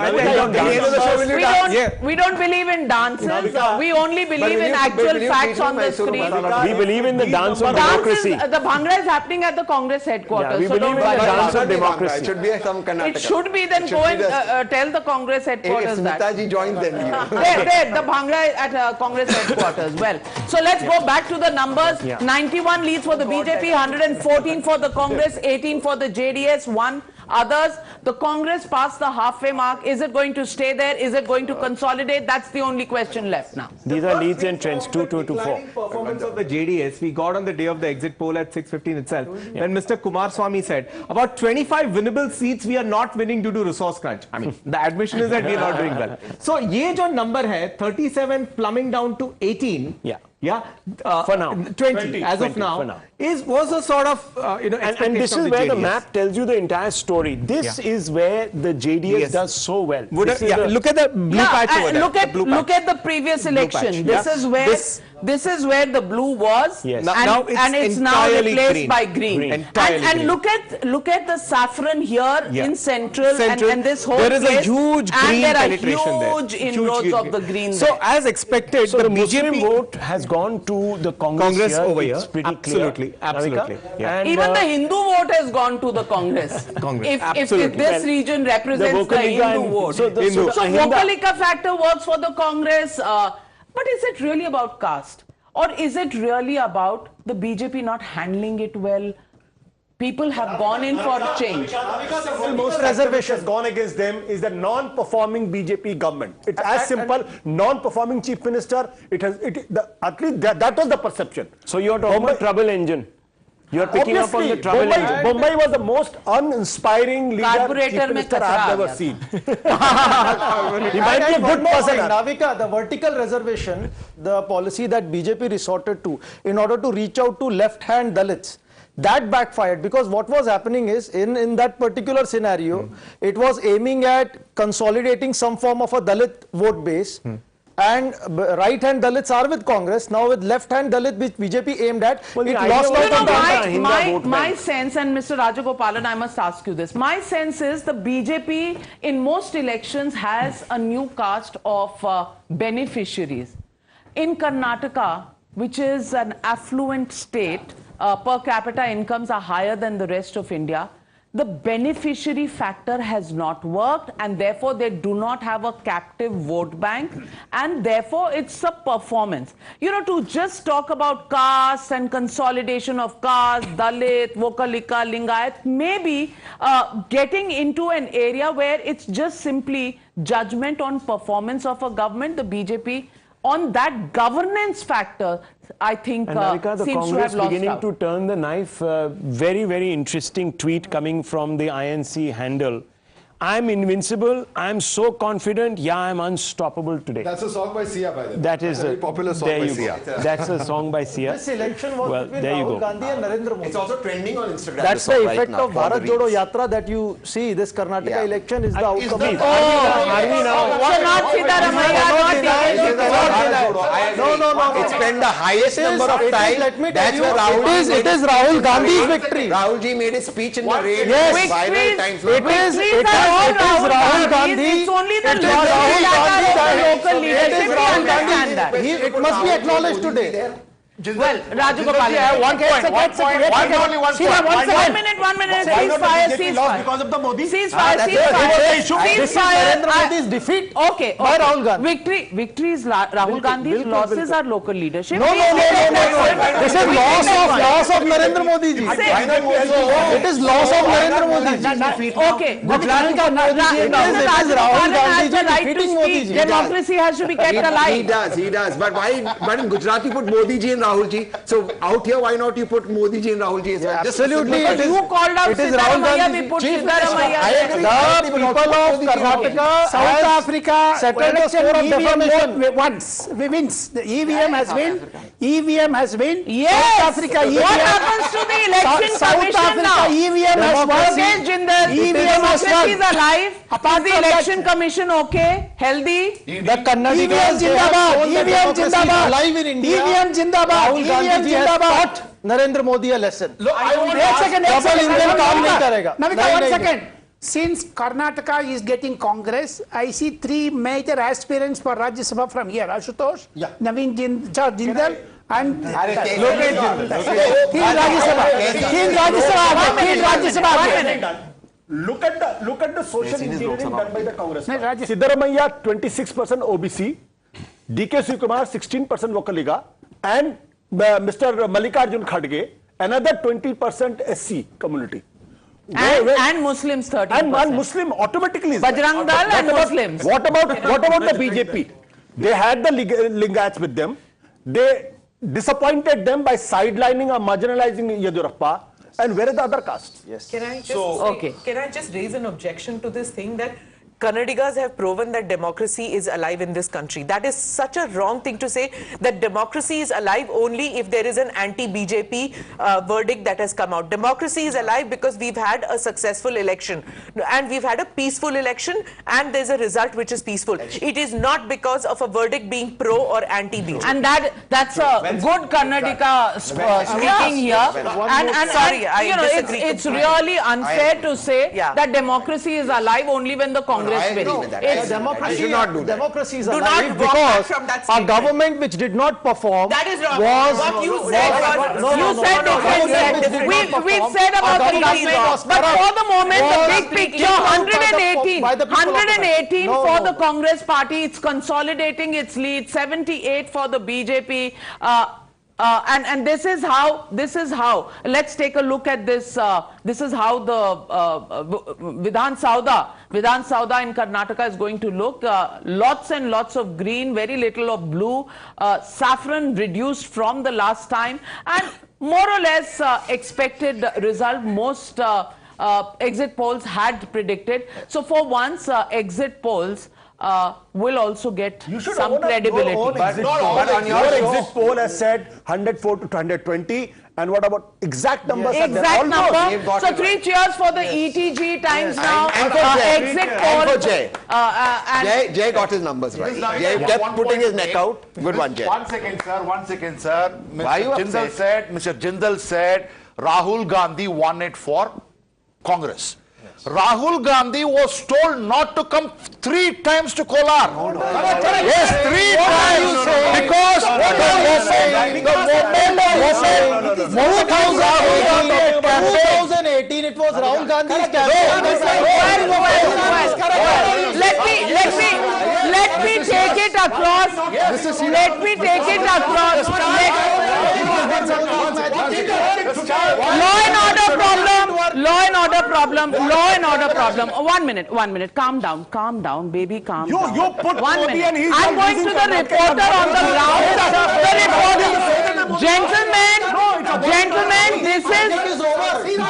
We don't believe in dances. We only believe in actual facts on the screen. We believe in the dance of democracy. The Bhangra is happening at the Congress headquarters. We believe in the dance of democracy. It should be some Karnataka. It should be, then go and tell the Congress headquarters that. If Smitaji joined, then you. There, the Bhangra at Congress headquarters. Well, so let's go back to the numbers. 91 leads for the BJP, 114 for the Congress, 18 for the JDS, 1 others. The Congress passed the halfway mark. Is it going to stay there? Is it going to consolidate? That's the only question left now. These are leads and trends, 2 to 4. Performance of the JDS, we got on the day of the exit poll at 6:15 itself. When Mr. Kumaraswamy said, about 25 winnable seats we are not winning due to resource crunch. I mean, the admission is that we are not doing well. So, ye jo number hai, 37 plumbing down to 18. For now, 20 as of now, was a sort of and this is where the map tells you the entire story. This is where the JDS does so well. Look at the blue patch over there. Look at the previous election. This is where the blue was, and it's now replaced by green. And look at the saffron here in central and this whole there is place, a huge green penetration there. Huge inroads of the green. So as expected, so the BJP vote has gone to the Congress here. Over here. It's pretty Absolutely. clear. Absolutely. And even the Hindu vote has gone to the Congress. If this region represents the Hindu vote. So Vokalika factor works for the Congress. But is it really about caste? Or is it really about the BJP not handling it well? People have gone in for change. The most reservation has gone against them is the non-performing BJP government. It's as simple, non-performing chief minister. At least that was the perception. So you're talking about trouble engine. You're picking up on the trouble engine. Bommai was the most uninspiring leader, chief minister I have ever seen. He might be a good person. Navika, the vertical reservation, the policy that BJP resorted to in order to reach out to left-hand Dalits, that backfired, because what was happening is in that particular scenario, it was aiming at consolidating some form of a Dalit vote base. And right-hand Dalits are with Congress. Now with left-hand Dalit, which BJP aimed at, it lost out on my sense, and Mr. Rajagopalan, I must ask you this. My sense is the BJP in most elections has a new caste of beneficiaries. In Karnataka, which is an affluent state, per capita incomes are higher than the rest of India. The beneficiary factor has not worked, and therefore they do not have a captive vote bank, and therefore it's a performance. You know, to just talk about caste and consolidation of caste, Dalit, Vokalika, Lingayat, maybe getting into an area where it's just simply judgment on performance of a government, the BJP, on that governance factor, I think the seems Congress to have lost beginning out. to turn the knife. Very, very interesting tweet coming from the INC handle. I'm invincible. I'm so confident. Yeah, I'm unstoppable today. That's a song by Sia, by the way. That is a very popular song by Sia. That's a song by Sia. This election was well, between there you Rahul go. Gandhi and Narendra Modi. It's also trending on Instagram. That's the effect of Bharat Jodo Yatra that you see. This Karnataka election is the outcome of No. It's been the highest number of times. That's where Rahul it is Rahul Gandhi's victory. Rahul ji made a speech in the rain. Yes, viral times. It is Rahul Gandhi. It's only the local leadership. We understand that. It must be acknowledged today. Well, Rajagopalan, one minute. Ceasefire. Because of the Modi. Ceasefire. Narendra Modi's defeat Okay. by Rahul Gandhi. Victory is Rahul Gandhi's, losses are local leadership. No. This is loss of Narendra Modi ji. It is loss of Narendra Modi ji. Okay. Gujarat ka Rahul Gandhi has the right to speak. Democracy has to be kept alive. He does. But in Gujarat you put Modi ji and Rahul ji. So out here, why not you put Modi ji and Rahul ji as well? Absolutely. You called out Siddaramaiah, we put Siddaramaiah. The people of Karnataka, South Africa settled the score of defamation once. We wins. The EVM has win. EVM has win. Yes. South Africa EVM. What happens to the election South commission Africa now? EVM has won. EVM is alive. Apart the election commission okay, healthy. The Karnataka EVM Jindabad. EVM Jindabad. alive in India. EVM Jindabad. Rahul Gandhi has fought Narendra Modi a lesson. Look, I want एक second, काम नहीं करेगा. Navika, 1 second. Since Karnataka is getting Congress, I see 3 major aspirants for Rajya Sabha from here. Ashutosh, Naveen Jindal and Lokesh Jindal. Look at the social engineering done by the Congress. Siddaramaiya 26% OBC, DK Shivakumar 16% Vocaliga, and Mr. Mallikarjun Kharge another 20% SC community. And Muslims 13%. And Muslim automatically. Bajrang Dal and Muslims. What about the BJP? They had the Lingayats with them. They disappointed them by sidelining or marginalizing Yediyurappa. And where are the other castes? Yes. Can I just raise an objection to this thing that Kannadigas have proven that democracy is alive in this country. That is such a wrong thing to say, that democracy is alive only if there is an anti-BJP verdict that has come out. Democracy is alive because we've had a successful election and we've had a peaceful election and there's a result which is peaceful. It is not because of a verdict being pro or anti-BJP. And that's a good Karnataka speaking here. And sorry, I disagree. It's really unfair to say that democracy is alive only when the Congress Democracy is alive because a government which did not perform. That is wrong. What you said different. We've said about the government, but for the moment, the big picture, 118 for the Congress party. It's consolidating its lead. 78 for the BJP. And this is how, let's take a look at this. This is how the Vidhan Sauda in Karnataka is going to look. Lots and lots of green, very little of blue. Saffron reduced from the last time, and more or less expected result. Most exit polls had predicted. So for once, exit polls will also get some credibility. But your exit poll has said 104 to 120. And what about exact numbers? Exact number. So 3 cheers for the ETG Times Now exit poll. And for Jay. Jay got his numbers right. Jay kept putting his neck out. Good one, Jay. 1 second, sir. 1 second, sir. Mr. Jindal said Rahul Gandhi won it for Congress. Rahul Gandhi was told not to come 3 times to Kolar. Yes, 3 times. Because the moment 2018, it was Rahul Gandhi's campaign. Let me take it across. Let me take it across. Law and order problem. 1 minute. Calm down, baby, calm down. You put 1 Modi minute. and he's I'm going to the reporter on the ground.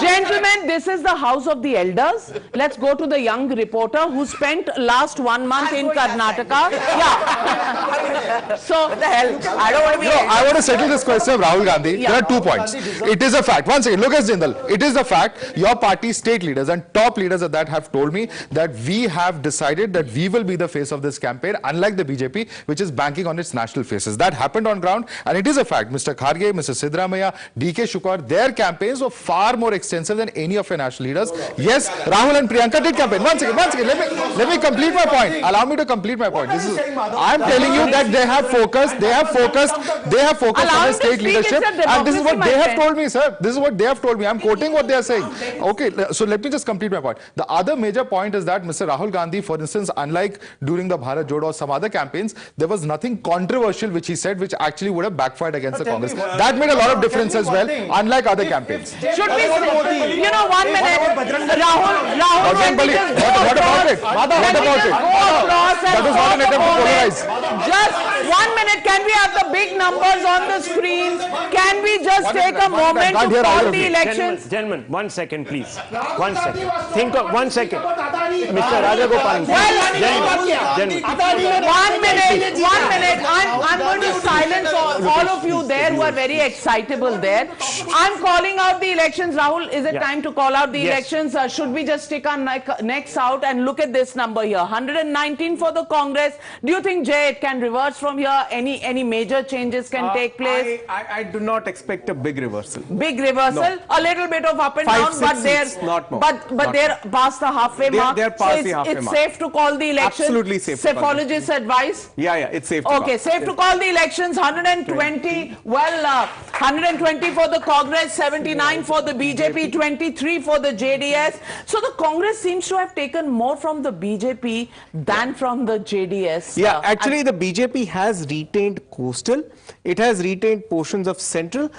Gentlemen, this is the house of the elders. Let's go to the young reporter who spent last 1 month in Karnataka. Yeah. So what the hell? I don't want to be. No, I want to settle this question of Rahul Gandhi. Yeah. There are 2 points. It is a fact. 1 second. Look at Jindal. It is a fact. Your party state leaders and top leaders at that have told me that we have decided that we will be the face of this campaign, unlike the BJP, which is banking on its national faces. That happened on ground, and it is a fact. Mr. Kharge, Mr. Siddaramaiya, DK Shivakumar, their campaigns were far more extensive than any of your national leaders. Yes, Rahul and Priyanka did campaign. 1 second. Let me complete my point. Allow me to complete my point. I'm telling you that they have focused on the state leadership, and this is what they have told me, sir. This is what they have told me. I'm quoting what they are saying. Okay, so let me just complete my point. The other major point is that Mr. Rahul Gandhi, for instance, unlike during the Bharat Jodo or some other campaigns, there was nothing controversial which he said which actually would have backfired against the Congress. That made a lot of difference as well, unlike other campaigns. Should we, 1 minute, Rahul, what about it? What about it? That is not an attempt to polarize. Just 1 minute, can we have the big numbers on the screen? Can we just take a moment to call the elections? Gentlemen, 1 second, please. 1 second. Think of 1 second. Mr. Rajagopalan. 1 minute. I'm going to silence all. all of you there who are very excitable there. I'm calling out the elections. Rahul, is it time to call out the elections? Should we just stick our necks out and look at this number here? 119 for the Congress. Do you think, Jay, it can reverse from here? Any major changes can take place? I do not expect a big reversal. Big reversal? No. A little bit of up and down, but they're not more. But they're past the halfway mark. They're past the halfway mark. It's safe to call the elections. Absolutely safe. Psephologists advice. Yeah, it's safe. Okay, safe to call the elections. 120. Well, 120 for the Congress, 79 for the BJP, 23 for the JDS. So the Congress seems to have taken more from the BJP than from the JDS. Yeah, actually the BJP has retained coastal. It has retained portions of central.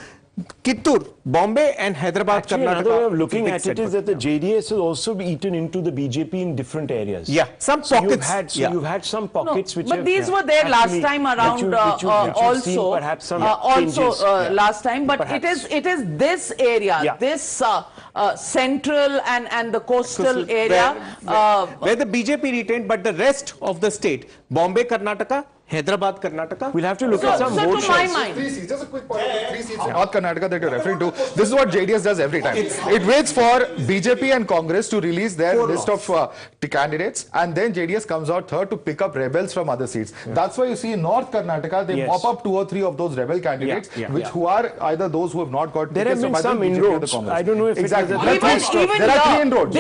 Kittur, Bombay and Hyderabad, Actually, Karnataka. another way of looking at it is that the JDS has also been eaten into the BJP in different areas. Yeah, some pockets. You've had some pockets which but have, these were there last time around also. Perhaps some last time, but perhaps. it is this area, this central and the coastal area where the BJP retained, but the rest of the state, Bombay, Karnataka, Hyderabad, Karnataka. We'll have to look at some vote shares. Just a quick point. 3 seats in North Karnataka that you're referring to. This is what JDS does every time. It waits for BJP and Congress to release their list of candidates, and then JDS comes out third to pick up rebels from other seats. That's why you see in North Karnataka they mop up 2 or 3 of those rebel candidates, who are either those who have not got tickets. There have been some inroads. I don't know if exactly. There are 3 inroads.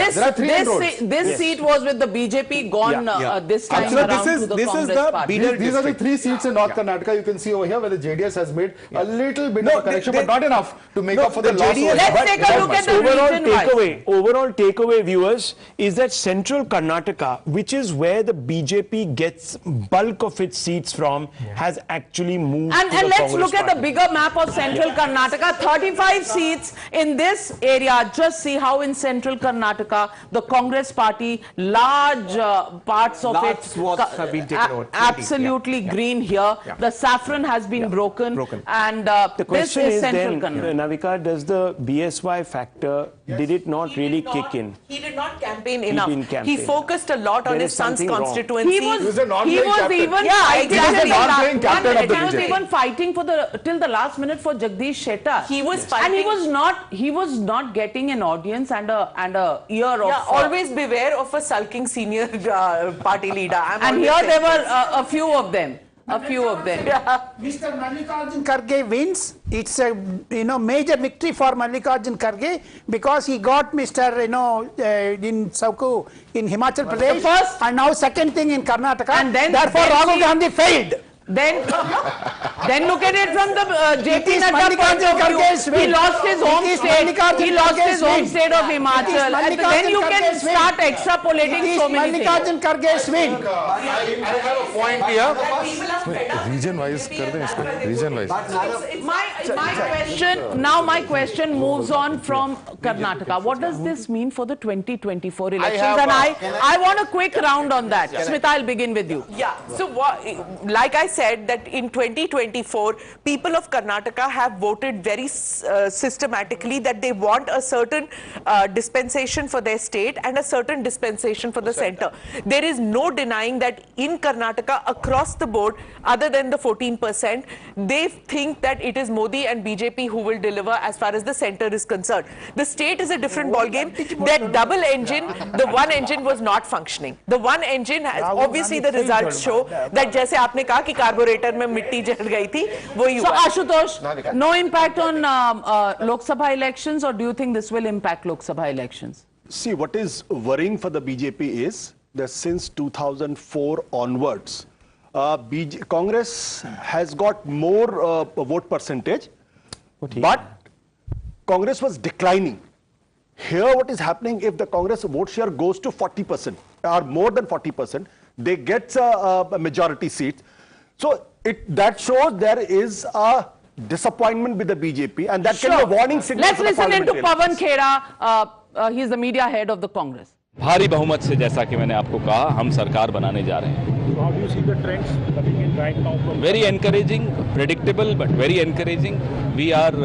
This seat was with the BJP gone this time around to the Congress party. These are the 3 seats in North Karnataka. You can see over here where the JDS has made a little bit of a correction, but not enough to make up for the loss. Let's take a look at the overall takeaway, viewers, is that central Karnataka, which is where the BJP gets bulk of its seats from, has actually moved and to the let's Congress look at party. the bigger map of central Karnataka. 35 seats in this area. Just see how in central Karnataka the Congress party, large parts of it have been taken over. Absolutely green here. The saffron has been broken. And the question this is is central then, Karnataka. Navika, does the BSY factor, did it not really kick in? He did not campaign enough. didn't campaign. He focused a lot on There his is son's something wrong. constituency. He was even fighting for till the last minute for Jagdish Shettar. He was fighting. And he was not getting an audience and a ear of. Yeah, always beware of a sulking senior party leader. And here there were a few of them. Mr. Mallikarjun Kharge wins. It's a major victory for Mallikarjun Kharge because he got Mr. in Sauku in Himachal Pradesh first, and now second thing in Karnataka. And then therefore Rahul Gandhi failed. Then look at it from the JP Nadda point of view. He lost his home state. He lost his home state of Himachal. And then you can start extrapolating so many things. Mallikarjun Kharge's win. I have a point here. Region-wise, region-wise. My question moves on from Karnataka. What does this mean for the 2024 elections? And I want a quick round on that. Smita, I'll begin with you. Yeah. So like I said, that in 2024, people of Karnataka have voted very systematically that they want a certain dispensation for their state and a certain dispensation for the center. There is no denying that in Karnataka, across the board, other than the 14%, they think that it is Modi and BJP who will deliver as far as the center is concerned. The state is a different ballgame. That double engine, the one engine was not functioning. The one engine has, obviously the results show that जैसे आपने कहा कि carburetor में मिट्टी जल गई थी, वही हुआ. So Ashutosh, no impact on Lok Sabha elections, or do you think this will impact Lok Sabha elections? See, what is worrying for the BJP is that since 2004 onwards, Congress has got more vote percentage, but Congress was declining. Here what is happening, if the Congress vote share goes to 40% or more than 40%, they get a majority seat. So that shows there is a disappointment with the BJP, and that can be a warning signal. Let's listen into Pawan Khera. He is the media head of the Congress. भारी बहुमत से, जैसा कि मैंने आपको कहा, हम सरकार बनाने जा रहे हैं. How do you see the trends coming in right now? Very encouraging, predictable, but very encouraging. We are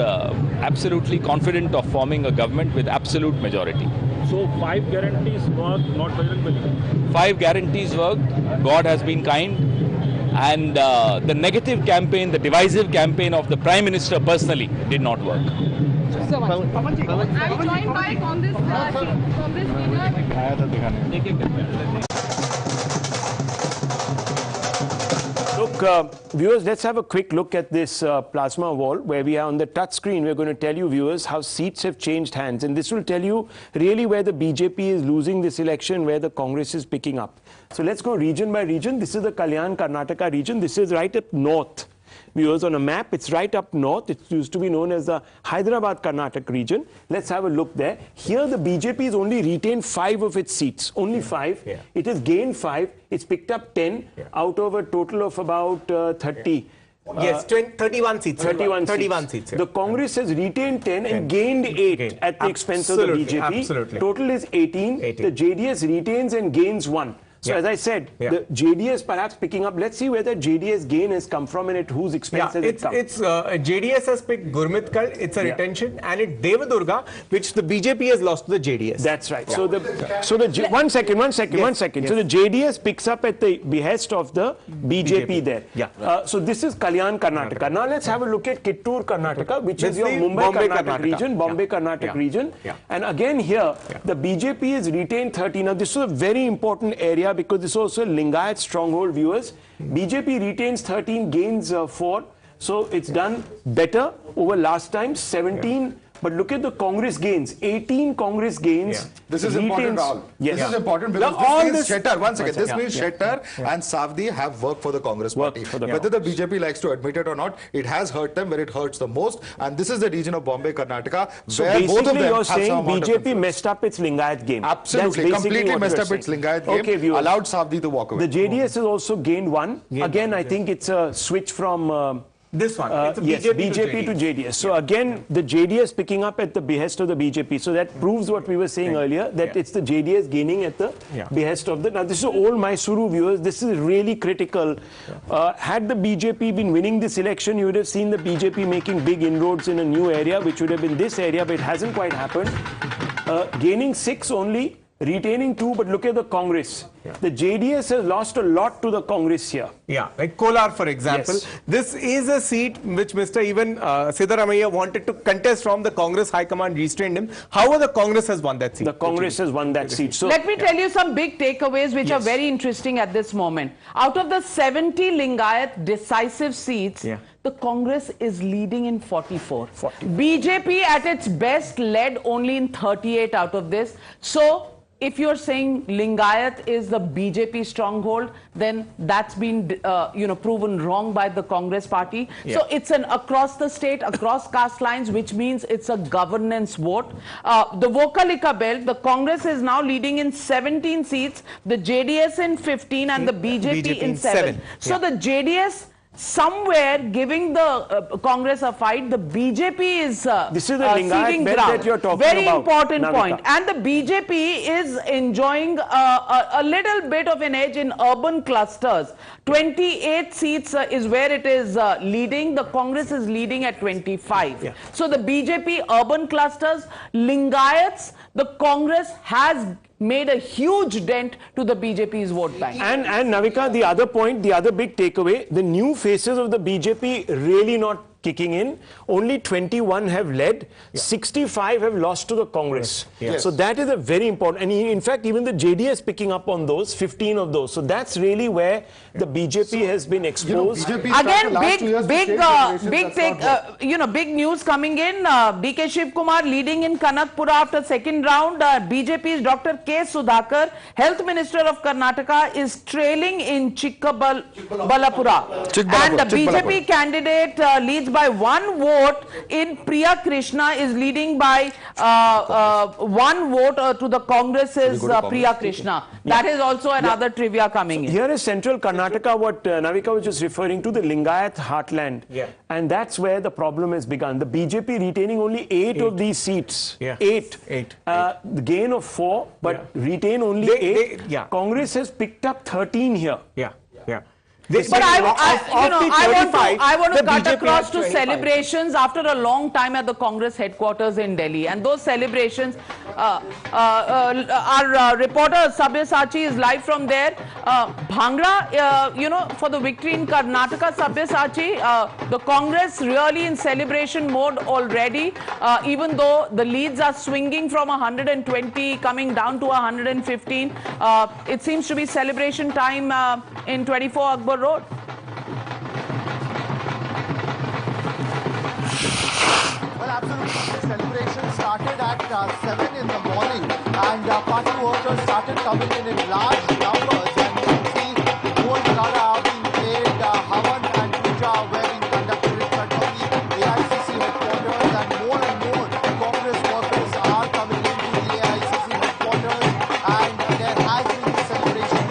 absolutely confident of forming a government with absolute majority. So 5 guarantees worked, not Bajrang Bali. 5 guarantees worked. God has been kind, And the negative campaign, the divisive campaign of the Prime Minister personally did not work. So much. I'm joined by Congress leader. Look, viewers, let's have a quick look at this plasma wall where we are on the touch screen. We're going to tell you, viewers, how seats have changed hands. And this will tell you really where the BJP is losing this election, where the Congress is picking up. So let's go region by region. This is the Kalyan Karnataka region. This is right up north. Viewers, on a map, it's right up north. It used to be known as the Hyderabad Karnataka region. Let's have a look there. Here, the BJP has only retained 5 of its seats. Only 5. Yeah. It has gained 5. It's picked up 10 out of a total of about 30. Yes, 31 seats. 31 seats. The Congress has retained 10 and gained 8 at the expense of the BJP. Absolutely. Total is 18. The JDS retains and gains 1. So as I said, the JDS perhaps picking up. Let's see where the JDS gain has come from and at whose expense has it come. JDS has picked Gurmitkal, it's a retention, and it's Devadurga, which the BJP has lost to the JDS. That's right. So one second. So the JDS picks up at the behest of the BJP there. So this is Kalyan Karnataka. Now let's have a look at Kittur Karnataka, which is your Mumbai Karnataka region, Bombay Karnataka region. And again here, the BJP has retained 30. Now this is a very important area, because this is also Lingayat stronghold, viewers. BJP retains 13, gains 4. So it's done better over last time, 17. But look at the Congress gains. 18 Congress gains. This is important, Rahul. This is important because this means Shettar. One second. This means Shettar and Savdi have worked for the Congress party. Whether the BJP likes to admit it or not, it has hurt them where it hurts the most. And this is the region of Bombay, Karnataka, so where both of them you're have saying some BJP messed up its Lingayat game. Absolutely. Completely messed up its Lingayat game. Allowed Savdi to walk away. The JDS has also gained 1. Again, I think it's a switch from... this one. It's a BJP to JDS. So again, the JDS picking up at the behest of the BJP. So that proves what we were saying earlier, that it's the JDS gaining at the behest of the... Now this is old Mysuru, viewers. This is really critical. Had the BJP been winning this election, you would have seen the BJP making big inroads in a new area, which would have been this area, but it hasn't quite happened. Gaining 6 only, retaining 2, but look at the Congress. The JDS has lost a lot to the Congress here. Like Kolar, for example. This is a seat which Mr. even Siddaramaiah wanted to contest from. The Congress High Command restrained him. However, the Congress has won that seat. The Congress has won that seat. So let me tell you some big takeaways which are very interesting at this moment. Out of the 70 Lingayat decisive seats, the Congress is leading in 44. BJP at its best led only in 38 out of this. So if you're saying Lingayat is the BJP stronghold, then that's been proven wrong by the Congress party. So it's an across the state, across caste lines, which means it's a governance vote. The Vokalika belt, the Congress is now leading in 17 seats, the JDS in 15 and the BJP in 7. So the JDS somewhere giving the Congress a fight. The BJP is this is the Lingayat belt that you're talking very about. Important point. And the BJP is enjoying a little bit of an edge in urban clusters. 28 seats is where it is leading. The Congress is leading at 25. So the BJP urban clusters, Lingayats, the Congress has made a huge dent to the BJP's vote bank. And Navika, the other point, the other big takeaway, the new faces of the BJP really not kicking in. Only 21 have led, 65 have lost to the Congress. So that is a very important, and in fact even the JDS picking up on those, 15 of those. So that's really where the BJP has been exposed. Again, big news coming in. DK Shiv Kumar leading in Kanakpura after second round. BJP's Dr. K. Sudhakar, Health Minister of Karnataka, is trailing in Chikkabalapura. And the BJP candidate leads by 1 vote in Priya Krishna, is leading by 1 vote to the Congress's Priya Krishna. That is also another trivia coming in. Here is central Karnataka, what Navika was just referring to, the Lingayat heartland. And that's where the problem has begun. The BJP retaining only 8 of these seats. 8. The gain of 4, but retain only 8. Congress has picked up 13 here. But I want to cut across to celebrations after a long time at the Congress headquarters in Delhi, and those celebrations, our reporter Sabyasachi is live from there. Bhangra, for the victory in Karnataka, Sabyasachi, the Congress really in celebration mode already, even though the leads are swinging from 120 coming down to 115. It seems to be celebration time in 24 Akbar Road. Well, absolutely. The celebration started at 7 in the morning, and party workers started coming in large numbers. And you can see whole Gada are being played, Havan and Puja were being conducted in front of the AICC headquarters, and more Congress workers are coming into the AICC headquarters, and there has been the celebration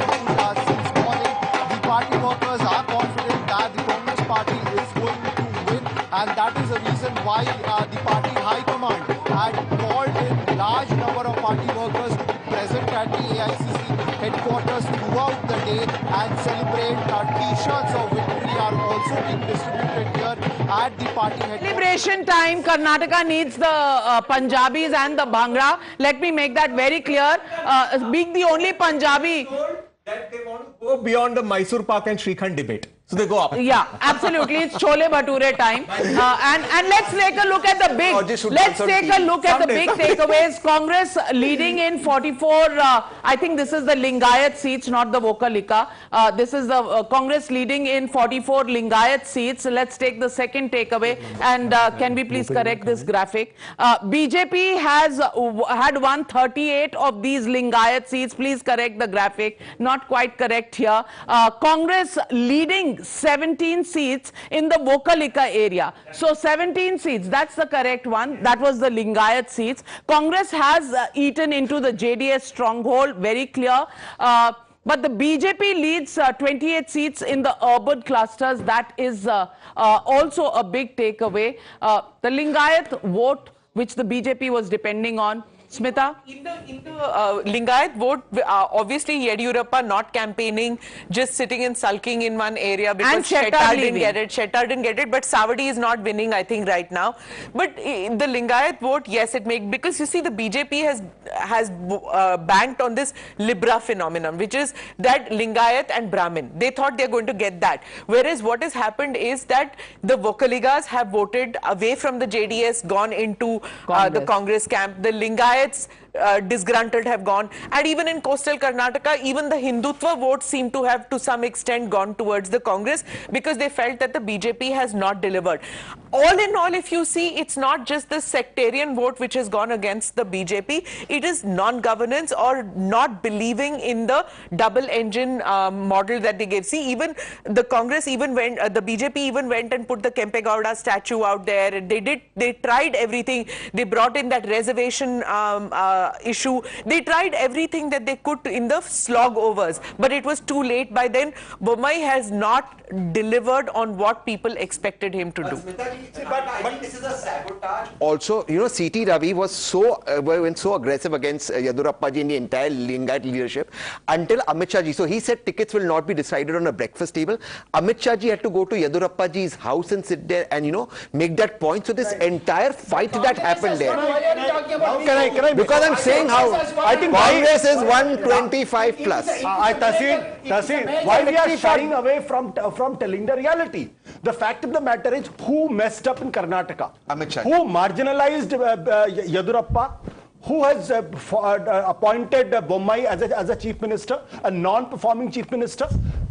since morning. The party workers are confident that the Congress party is going to win, and that is the reason why the party high command had called in large number of party workers to be present at the AICC headquarters throughout the day and celebrate. T-shirts of victory are also being distributed here at the party headquarters. Celebration time. Karnataka needs the Punjabis and the Bhangra. Let me make that very clear. Being the only Punjabi that they want to go beyond the Mysore Pak and Shrikhand debate. So they go up. Yeah, absolutely. It's Chole Bhature time. And let's take a look at the big. Let's take a look at the big takeaways. Congress leading in 44. I think this is the Lingayat seats, not the Vokalika. This is the Congress leading in 44 Lingayat seats. Let's take the second takeaway. And can we please correct this graphic? BJP has had won 38 of these Lingayat seats. Please correct the graphic. Not quite correct here. Congress leading 17 seats in the Vokalika area. So 17 seats, that's the correct one. That was the Lingayat seats. Congress has eaten into the JDS stronghold, very clear. But the BJP leads 28 seats in the urban clusters. That is also a big takeaway. The Lingayat vote, which the BJP was depending on. Smita? In the Lingayat vote, obviously Yediyurappa not campaigning, just sitting and sulking in one area because Shettar didn't get it. Shettar didn't get it, but Savadi is not winning, I think, right now. But the Lingayat vote, yes, it makes, because you see the BJP has banked on this Libra phenomenon, which is that Lingayat and Brahmin. They thought they're going to get that. Whereas what has happened is that the Vokaligas have voted away from the JDS, gone into the Congress camp. The Lingayat disgruntled have gone, and even in coastal Karnataka, even the Hindutva votes seem to have to some extent gone towards the Congress because they felt that the BJP has not delivered. All in all, if you see, it's not just the sectarian vote which has gone against the BJP, it is non-governance or not believing in the double engine model that they gave. See, even the Congress even went, the BJP even went and put the Kempegowda statue out there. They tried everything. They brought in that reservation issue. They tried everything that they could in the slog overs, but it was too late by then. Bommai has not delivered on what people expected him to do. But this is a sabotage. Also, you know, C.T. Ravi was went so aggressive against Yediyurappa ji in the entire Lingayat leadership until Amit Shah ji. So he said tickets will not be decided on a breakfast table. Amit Shah ji had to go to Yediyurappa ji's house and sit there and, you know, make that point. So this entire fight that happened there. Can I? Because I'm saying how I think Congress is 125 plus. Tasin, why we are shying away from telling the reality? The fact of the matter is, who messed up in Karnataka? Amit Shah. Who marginalized Yediyurappa? Who has appointed Bommai as a chief minister, a non-performing chief minister?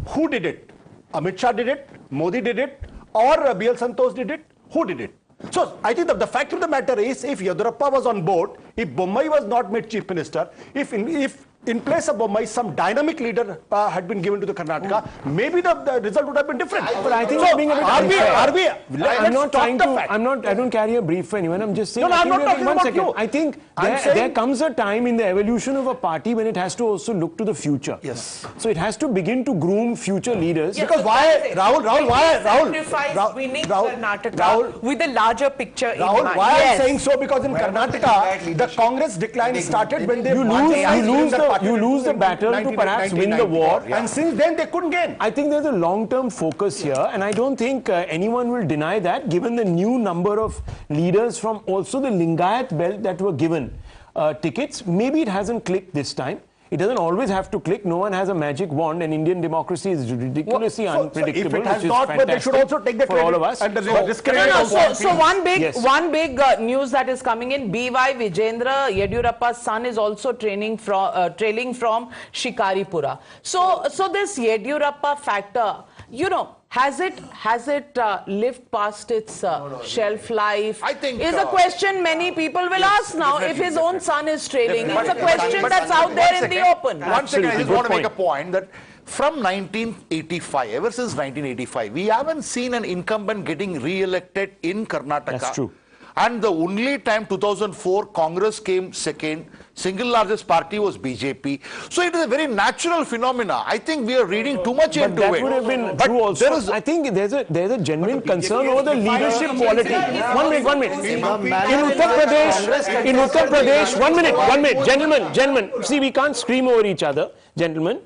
Who did it? Amit Shah did it, Modi did it, or B.L. Santosh did it? Who did it? So I think the fact of the matter is, if Yediyurappa was on board, if Bommai was not made chief minister, if in place of Bommai some dynamic leader had been given to the Karnataka, maybe the result would have been different. But I think so being a bit I don't carry a brief for anyone. I'm just saying. No, I'm not talking about you. I think there comes a time in the evolution of a party when it has to also look to the future. Yes. So it has to begin to groom future leaders. Yes, because why, Rahul, winning Karnataka with a larger picture in mind. Why I'm saying so? Because in Karnataka, the Congress decline started when they lose the started lose the battle to perhaps win the war. And since then they couldn't gain. I think there's a long-term focus here, and I don't think anyone will deny that, given the new number of leaders from also the Lingayat belt that were given tickets. Maybe it hasn't clicked this time. It doesn't always have to click. No one has a magic wand, and Indian democracy is ridiculously unpredictable. So if it has not, but they should also take the credit for all of us. And the So one big news that is coming in: B.Y. Vijendra Yediyurappa's son is also trailing from Shikaripura. So this Yediyurappa factor, you know, has it lived past its shelf life? I think is a question many people will ask now. If his own son is trailing, it's a question that's out there in the open. One second, I just want to make a point that from 1985, ever since 1985, we haven't seen an incumbent getting re-elected in Karnataka. That's true. And the only time, 2004, Congress came second. Single largest party was BJP. So it is a very natural phenomena. I think we are reading too much into it. That would have been true also. I think there's a genuine concern over the leadership quality. One minute. In Uttar Pradesh, one minute, gentlemen. See, we can't scream over each other, gentlemen.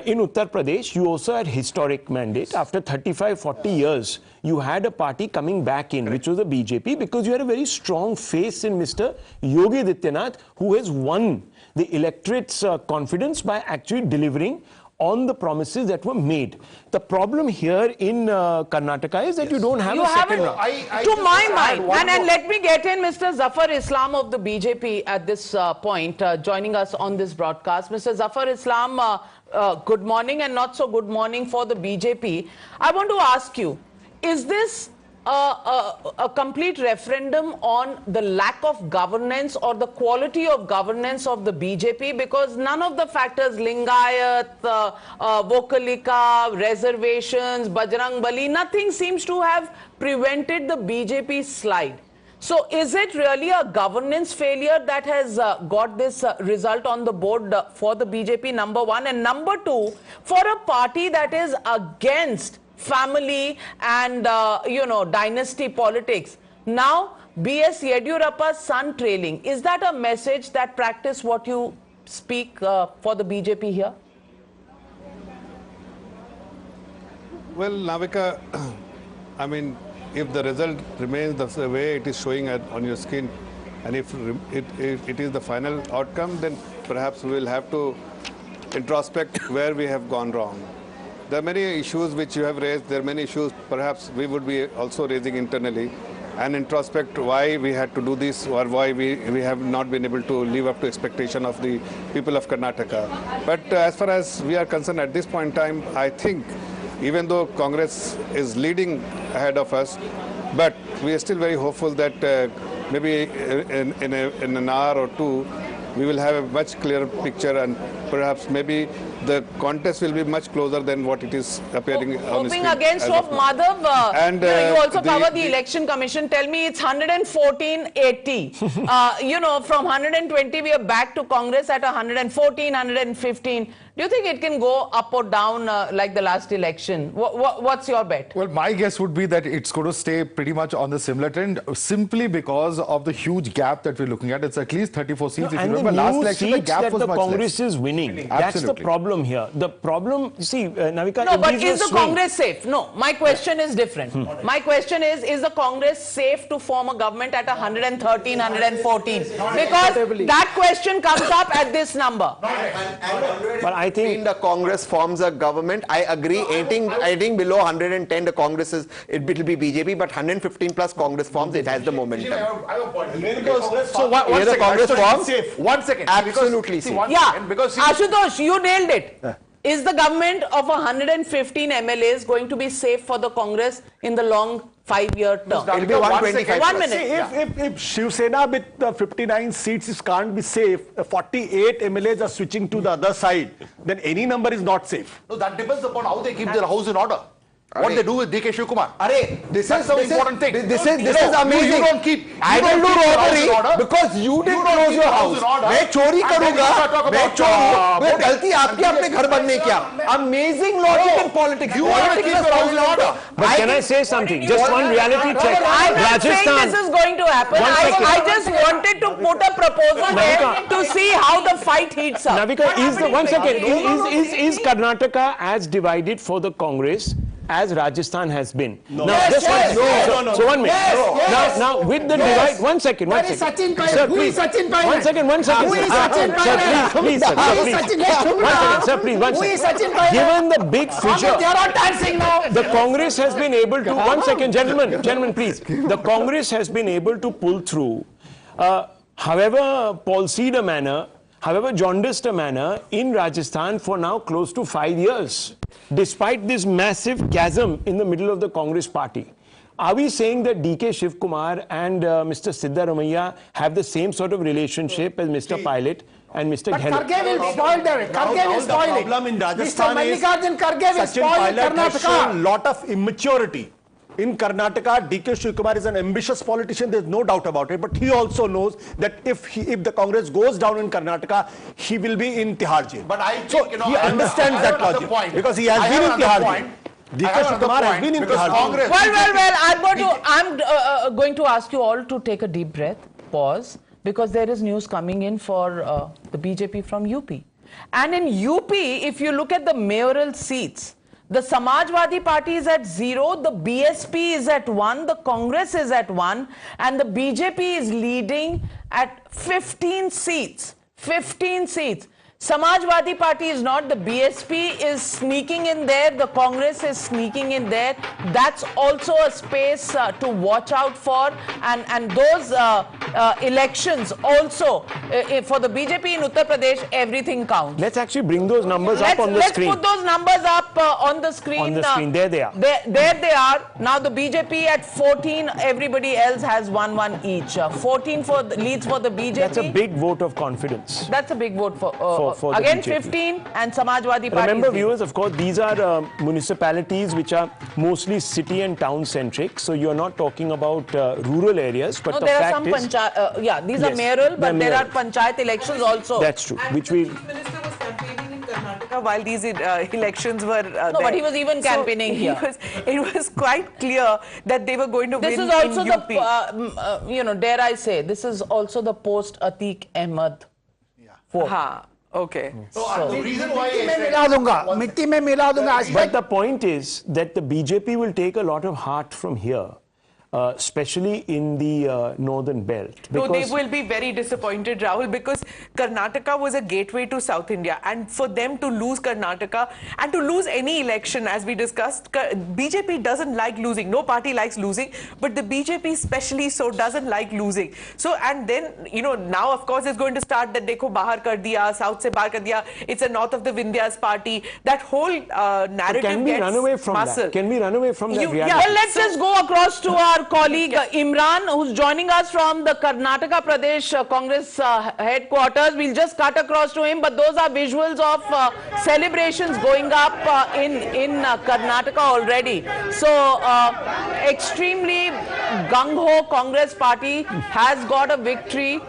In Uttar Pradesh, you also had historic mandate. After 35-40 years, you had a party coming back in, which was the BJP, because you had a very strong face in Mr. Yogi Adityanath, who has won the electorate's confidence by actually delivering on the promises that were made. The problem here in Karnataka is that you don't have a second round. To my mind, and let me get in Mr. Zafar Islam of the BJP at this point, joining us on this broadcast. Mr. Zafar Islam, good morning and not so good morning for the BJP. I want to ask you, is this a complete referendum on the lack of governance or the quality of governance of the BJP? Because none of the factors, Lingayat, Vokalika, reservations, Bajrang Bali, nothing seems to have prevented the BJP slide. So is it really a governance failure that has got this result on the board for the BJP, number one? And number two, for a party that is against family and, dynasty politics, now B.S. Yediyurappa's son trailing, is that a message that practice what you speak for the BJP here? Well, Navika, I mean, if the result remains the way it is showing on your screen, and if it is the final outcome, then perhaps we will have to introspect where we have gone wrong. There are many issues which you have raised. There are many issues perhaps we would be also raising internally, and introspect why we had to do this or why we have not been able to live up to expectation of the people of Karnataka. But as far as we are concerned at this point in time, I think even though Congress is leading ahead of us, but we are still very hopeful that maybe in an hour or two, we will have a much clearer picture, and perhaps maybe the contest will be much closer than what it is appearing on the screen. Hoping against hope, Madhav, and you also cover the Election Commission. Tell me, it's 114-80. From 120, we are back to Congress at 114, 115. Do you think it can go up or down like the last election? What's your bet? Well, my guess would be that it's going to stay pretty much on the similar trend, simply because of the huge gap that we're looking at. It's at least 34 seats. If you remember last election, the gap was much less. Congress is winning. That's the problem here. The problem, see, Navika... No, but is the Congress safe? No, my question is different. My question is the Congress safe to form a government at 113, 114? Because that question comes up at this number. But I think the Congress forms a government. I agree. Anything below 110, the Congress it will be BJP, but 115 plus Congress forms, it has the momentum. I have a point. So one second, Congress forms, 1 second. Absolutely safe. Ashutosh, you nailed it. Is the government of 115 MLAs going to be safe for the Congress in the long 5-year term? It'll be 125. 1 minute. See, if Shiv Sena with 59 seats can't be safe, 48 MLAs are switching to the other side, then any number is not safe. No, that depends upon how they keep their house in order. What they do with DK Shivkumar. This is the important thing. This is amazing. You don't keep. I will do robbery because you didn't close your house. मैं चोरी करूँगा. मैं चोरी. गलती आपकी अपने घर बनने क्या? Amazing logic in politics. You want to keep your house in order. But can I say something? Just one reality check. I'm not saying this is going to happen. I just wanted to put a proposal there to see how the fight heats up. Navika, is Karnataka as divided for the Congress as Rajasthan has been? No. Now, just so 1 minute. Now, with the divide, one second. Where is Sachin Pilot? Sir, Who is please. Sachin Pilot? One second. Who is Sachin Pilot? Please, sir, please. Who is Sachin Pilot? Given the big fissure, They are all dancing now. the Congress has been able to, one second, gentlemen, please. The Congress has been able to pull through, however palsied a manner, however jaundiced a manner, in Rajasthan for now close to 5 years, despite this massive chasm in the middle of the Congress party. Are we saying that D.K. Shiv Kumar and Mr. Siddaramaiah have the same sort of relationship as Mr. Pilot and Mr. But Gehlot? Karge will spoil it. Karge will spoil it. The problem in Rajasthan Mr. is Mallikarjun Karge will Sachin spoil Pilot has shown Karnataka. lot of immaturity. In Karnataka, D.K. Shivakumar is an ambitious politician, there's no doubt about it. But he also knows that if the Congress goes down in Karnataka, he will be in Tihar jail. But I think, so he understands that logic. Because he has been in Tihar jail. D.K. Shivakumar has been in Tihar jail. I'm going to ask you all to take a deep breath, pause, because there is news coming in for the BJP from UP. And in UP, if you look at the mayoral seats, the Samajwadi Party is at 0, the BSP is at 1, the Congress is at 1, and the BJP is leading at 15 seats. 15 seats. Samajwadi Party is not, the BSP is sneaking in there, the Congress is sneaking in there. That's also a space to watch out for, and those elections also, for the BJP in Uttar Pradesh, everything counts. Let's actually bring those numbers up on the screen. Let's put those numbers up on the screen. On the screen, there they are. There they are. Now the BJP at 14, everybody else has 1-1 each. 14 leads for the BJP. That's a big vote of confidence. That's a big vote for BJP. again 15 and Samajwadi Party. Remember, viewers, of course, these are municipalities which are mostly city and town centric. So you're not talking about rural areas, but no, the there fact are some is, yeah, these are mayoral, but there are panchayat elections also. That's true. Which we. Minister was campaigning in Karnataka while these elections were no, but he was even campaigning here. It was quite clear that they were going to win. This is also in UP. the dare I say, this is also the post Atiq Ahmed. Yeah. Okay. So the reason why But the point is that the BJP will take a lot of heart from here. Especially in the northern belt. No, they will be very disappointed, Rahul, because Karnataka was a gateway to South India, and for them to lose Karnataka and to lose any election, as we discussed, BJP doesn't like losing. No party likes losing, but the BJP especially so doesn't like losing. So, and then, now of course it's going to start that dekho bahar kar diya, south se bahar kar diya, it's a north of the Vindhyas party. That whole narrative can we gets run away from muscle. that? Can we run away from that reality? Yeah, well, let's just go across to our colleague Imran, who's joining us from the Karnataka Pradesh Congress headquarters. We'll just cut across to him, but those are visuals of celebrations going up in Karnataka already. So, extremely gung-ho Congress party has got a victory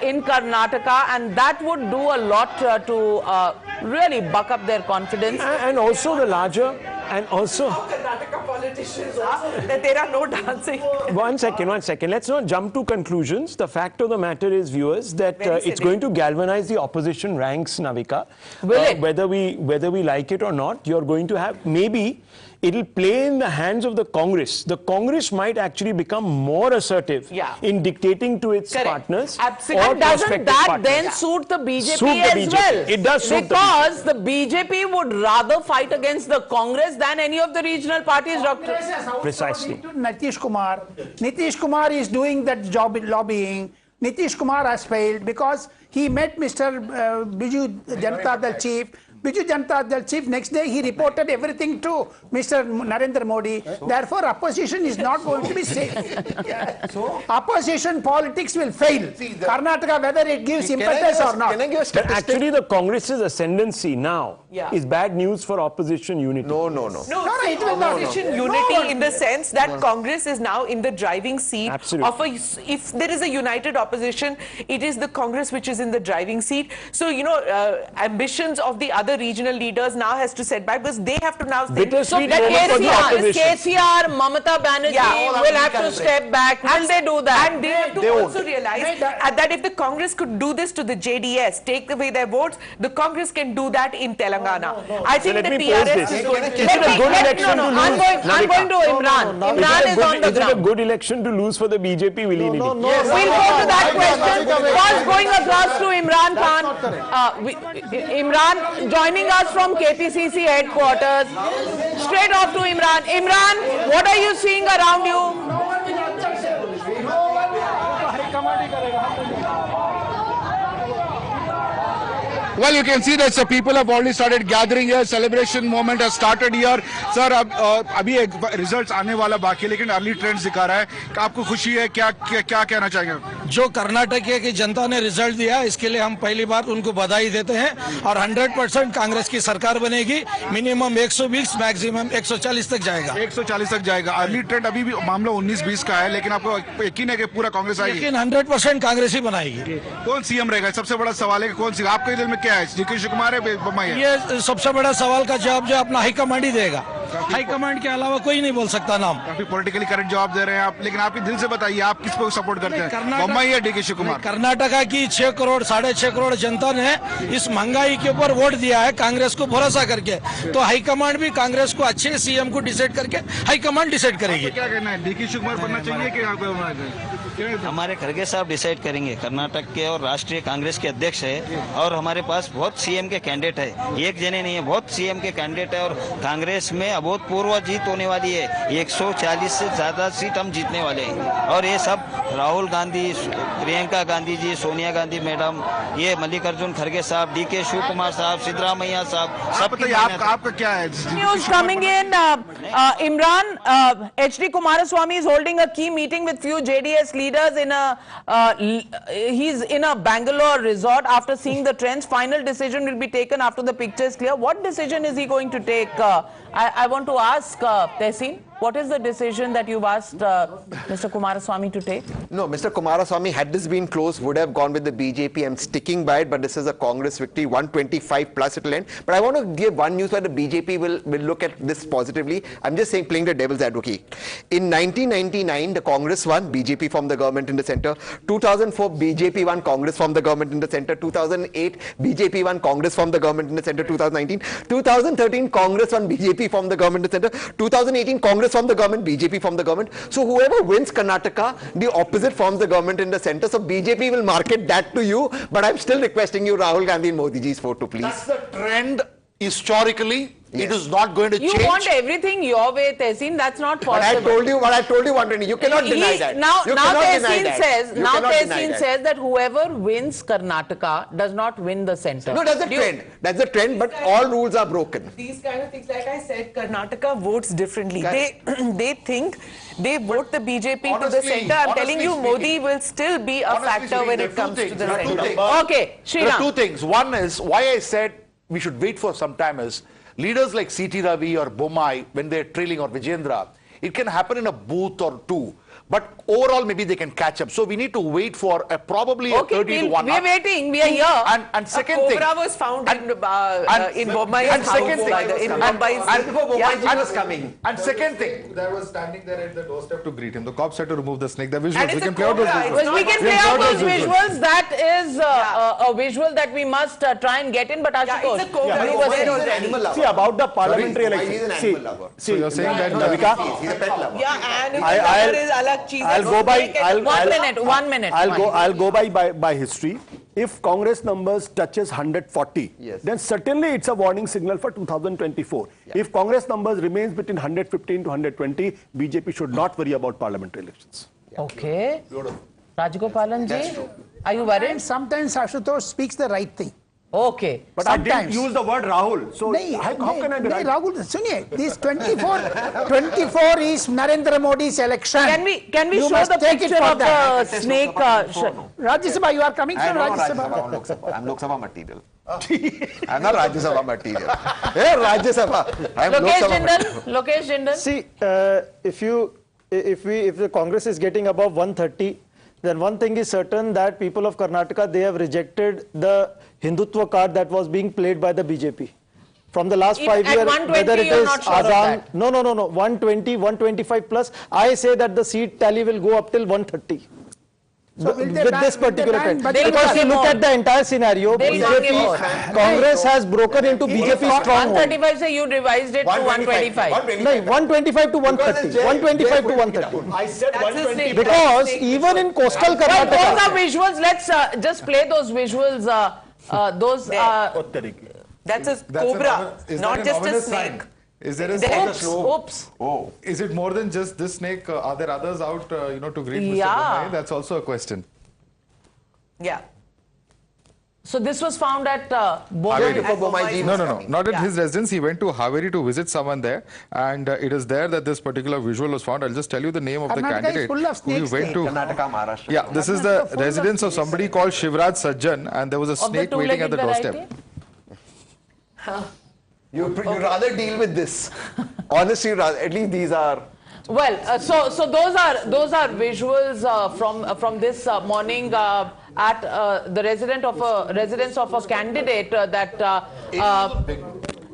in Karnataka, and that would do a lot to really buck up their confidence. And also the larger, and also Karnataka politicians also, that there are no dancing. One second. Let's not jump to conclusions. The fact of the matter is, viewers, that it's going to galvanize the opposition ranks, Navika. Will it? Whether we like it or not, you're going to have, maybe it'll play in the hands of the Congress. The Congress might actually become more assertive in dictating to its partners. Absolutely. And doesn't that then suit the BJP as well? It does suit because the BJP would rather fight against the Congress than any of the regional parties, Dr. Precisely. Nitish Kumar. Nitish Kumar is doing that job in lobbying. Nitish Kumar has failed because he met Mr. Biju Janata Dal chief. Biju Janata Dal chief, next day he reported everything to Mr. Narendra Modi. Therefore, opposition is not going to be safe. So, opposition politics will fail. Karnataka, whether it gives impetus or not. Actually, the Congress's ascendancy now is bad news for opposition unity. No, it will not. Opposition unity in the sense that Congress is now in the driving seat. Absolutely. If there is a united opposition, it is the Congress which is in the driving seat. So, ambitions of the other the regional leaders now has to set back because they have to now say. Bittersweet moment for the opposition. KCR, Mamata Banerjee will have to step back. Will they do that? And they have to also realize that if the Congress could do this to the JDS, take away their votes, the Congress can do that in Telangana. I think the TRS is going to... I'm going to Imran. Imran is on the ground. Is it a good election to lose for the BJP? Yes. We'll go to that question. First going across to Imran Khan. Imran joining us from KPCC headquarters. Straight off to Imran. Imran, what are you seeing around you? Well, you can see that people have already started gathering here. Celebration moment has started here. Sir, अभी एक results आने वाला बाकी है, लेकिन early trends दिखा रहा है. आपको खुशी है? क्या कहना चाहेंगे? जो कर्नाटक की जनता ने रिजल्ट दिया, इसके लिए हम पहली बार उनको बधाई देते हैं और 100% कांग्रेस की सरकार बनेगी. मिनिमम 120, मैक्सिमम 140 तक जाएगा. 140 तक जाएगा. अर्ली ट्रेंड अभी भी मामला 19-20 का है, लेकिन आपको यकीन है कि पूरा कांग्रेस आएगी? लेकिन 100% कांग्रेस ही बनाएगी. कौन सीएम रहेगा? सबसे बड़ा सवाल है कि कौन सी आपके दिल में क्या है? नीतीश कुमार है, बोम्मई है? ये सबसे बड़ा सवाल का जवाब जो अपना हाईकमांड ही देगा. हाईकमांड के अलावा कोई नहीं बोल सकता नाम. काफी पॉलिटिकली करेक्ट जवाब दे रहे हैं आप, लेकिन आपके दिल से बताइए आप किसको सपोर्ट करते हैं, बोम्मई या नीतीश कुमार? कर्नाटका की 6 करोड़ 6.5 करोड़ जनता ने इस महंगाई के ऊपर वोट दिया है कांग्रेस को भरोसा करके, तो हाईकमांड भी कांग्रेस को अच्छे सीएम को डिसाइड करके हाईकमांड डिसाइड करेगी. क्या कहना है, नीतीश कुमार बनना चाहिए कि हमारे खड़गे साहब डिसाइड करेंगे. कर्नाटक के और राष्ट्रीय कांग्रेस के अध्यक्ष है और हमारे पास बहुत सीएम के कैंडिडेट है, एक जने नहीं है, बहुत सीएम के कैंडिडेट है और कांग्रेस में अभूतपूर्व जीत होने वाली है. 140 से ज्यादा सीट हम जीतने वाले हैं और ये सब राहुल गांधी, प्रियंका गांधी जी, सोनिया गांधी मैडम, ये मल्लिकार्जुन खड़गे साहब, डीके शिव कुमार साहब, सिद्धरामैया साहब, सब. आपका क्या है? News coming in. Imran, H.D. Kumaraswamy is holding a key meeting with few JDS leaders in he's in a Bangalore resort after seeing the trends. Final decision will be taken after the picture is clear. What decision is he going to take? I want to ask Tehseen, what is the decision that you've asked Mr. Kumaraswamy to take? No, Mr. Kumaraswamy, had this been close, would have gone with the BJP. I'm sticking by it, but this is a Congress victory, 125 plus it will end. But I want to give one news where the BJP will look at this positively. I'm just saying, playing the devil's advocate. In 1999, the Congress won, BJP formed the government in the center. 2004, BJP won, Congress formed the government in the center. 2008, BJP won, Congress formed the government in the center. 2019, 2013, Congress won, BJP formed the government in the center. 2018, Congress formed the government, BJP formed the government. So whoever wins Karnataka, the opposite forms the government in the center. So BJP will market that to you, but I'm still requesting you, Rahul Gandhi and Modi ji's vote to please. That's the trend historically. Yes. It is not going to change. You want everything your way, Tehseen. That's not possible. But I told you, Wandrini, you cannot deny that. Now Tehseen says that whoever wins Karnataka does not win the center. No, that's a trend. That's a trend, but all rules are broken. These kind of things, like I said, Karnataka votes differently. They think they vote the BJP to the center. I'm telling you, Modi will still be a factor when it comes to the center. Okay, Sriram. There are two things. One is why I said we should wait for some time is leaders like C.T. Ravi or Bommai, when they're trailing, or Vijendra, it can happen in a booth or two. But overall, maybe they can catch up. So we need to wait for probably a 30 to 1. We're waiting. We are here. And second thing. Cobra was found in Bommai's house. And before Bommai was coming. And second thing. That was standing there at the doorstep to greet him. The cops had to remove the snake. The visuals. And we can play out those visuals. We can play out those visuals. That is a visual that we must try and get in. But Ashutosh, it's a cobra. See, about the parliamentary election. So you're saying that Navika? He's a pet lover. Yeah, and if the I'll go by. One minute. I'll go by history. If Congress numbers touches 140, then certainly it's a warning signal for 2024. Yeah. If Congress numbers remains between 115 to 120, BJP should not worry about parliamentary elections. Yeah. Okay. Rajagopalan ji, are you worried? Sometimes Ashutosh speaks the right thing. Okay. But sometimes. I didn't use the word Rahul. So how can I be right? Rahul, suniye, this 24 is Narendra Modi's election. Can we show the picture of the snake? Rajya Sabha, you are coming from Rajya Sabha. I'm Lok Sabha material. I'm not Rajya Sabha material. Hey, Rajya Sabha. I'm Lokesh Jindal. See, if the Congress is getting above 130, then one thing is certain, that people of Karnataka, they have rejected the Hindutva card that was being played by the BJP. From the last 5 years, whether it is Azam, no, 120, 125 plus, I say that the seat tally will go up till 130. So with this particular trend. Because you look at the entire scenario, BJP, Congress has broken into BJP stronghold. 135 say you revised it to 125. No, 125 to 130. 125 to 130. I said 120. Because even in coastal Karnataka. Those are visuals. Let's just play those visuals. That's a cobra, not just a snake. Is there a oops. Oh, is it more than just this snake? Are there others out, to greet Mr. Bommai? That's also a question. Yeah. So this was found at Bommai. No, not at his residence. He went to Haveri to visit someone there, and it is there that this particular visual was found. I'll just tell you the name of the candidate who he went to. Karnataka, Maharashtra. Yeah, this is the residence of somebody called Shivraj Sajjan, and there was a snake waiting at the doorstep. You'd rather deal with this. Honestly, at least these are. Well, so those are visuals from this morning at the residence of a candidate that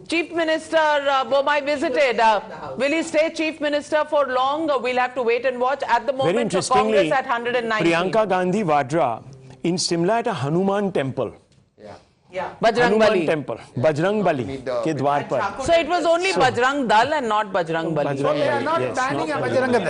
Chief Minister Bommai visited. Will he stay Chief Minister for long? We'll have to wait and watch. At the moment, Congress at 190. Priyanka Gandhi Vadra in Simla at a Hanuman temple. Yeah. Bajrang Bali. Temple. Bajrang Bali ke dwar par. So it was only Bajrang Dal and not Bajrang Bali. So they are not banning a Bajrang Dal.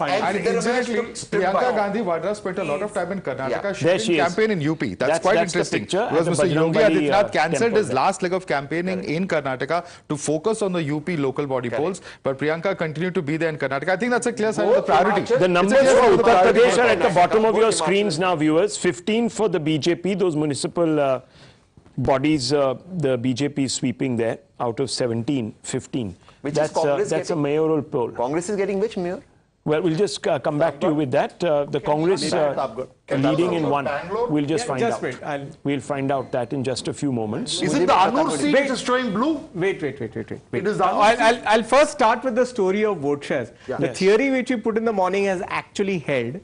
And incidentally, Priyanka Gandhi Vadra spent a lot of time in Karnataka shooting campaign in UP. That's quite interesting. Because Mr. Yogi Adityanath cancelled his last leg of campaigning in Karnataka to focus on the UP local body polls. But Priyanka continued to be there in Karnataka. I think that's a clear sign of the priority. The numbers for Uttar Pradesh are at the bottom of your screens now, viewers. 15 for the BJP, those municipal bodies, the BJP is sweeping there out of 17, 15. That's a mayoral poll. Congress is getting which mayor? Well, we'll just come back to you with that. The Congress leading in one. We'll just find out. We'll find out that in just a few moments. Is it the Anur seat which is showing blue? Wait. It is the I'll first start with the story of vote shares. Yeah. The theory which you put in the morning has actually held.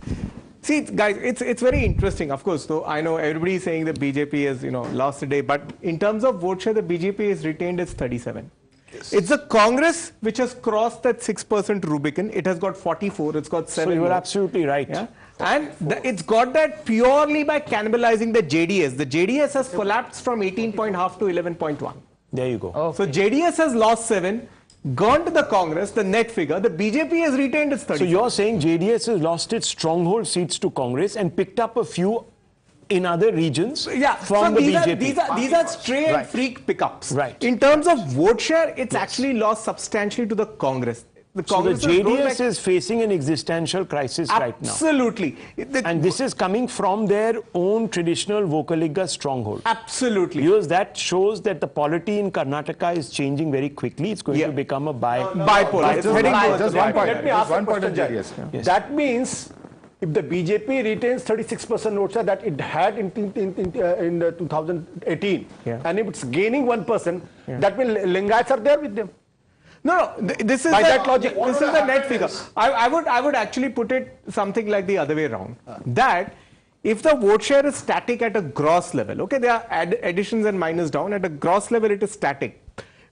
See, guys, it's very interesting. Of course, though, I know everybody is saying that BJP has, lost a day. But in terms of vote share, the BJP has retained its 37. Yes. It's the Congress which has crossed that 6% Rubicon. It has got 44. It's got 7. So you are absolutely right. Yeah? And it's got that purely by cannibalizing the JDS. The JDS has collapsed from 18.5 to 11.1. There you go. Okay. So JDS has lost 7. Gone to the Congress, the net figure, the BJP has retained its 30. So you're saying JDS has lost its stronghold seats to Congress and picked up a few in other regions from the BJP. These are stray and freak pickups. Right. In terms of vote share, it's actually lost substantially to the Congress. So the JDS is facing an existential crisis right now. Absolutely. And this is coming from their own traditional Vocaliga stronghold. Absolutely. Because that shows that the polity in Karnataka is changing very quickly. It's going to become a bipolar. Just one point. Let me ask a question, JDS. Yes. That means if the BJP retains 36% votes that it had in 2018, and if it's gaining 1%, that means Lingayats are there with them. No, this is that logic. This is the net figure. I would actually put it something like the other way around. That if the vote share is static at a gross level, okay, there are additions and minus down. At a gross level, it is static,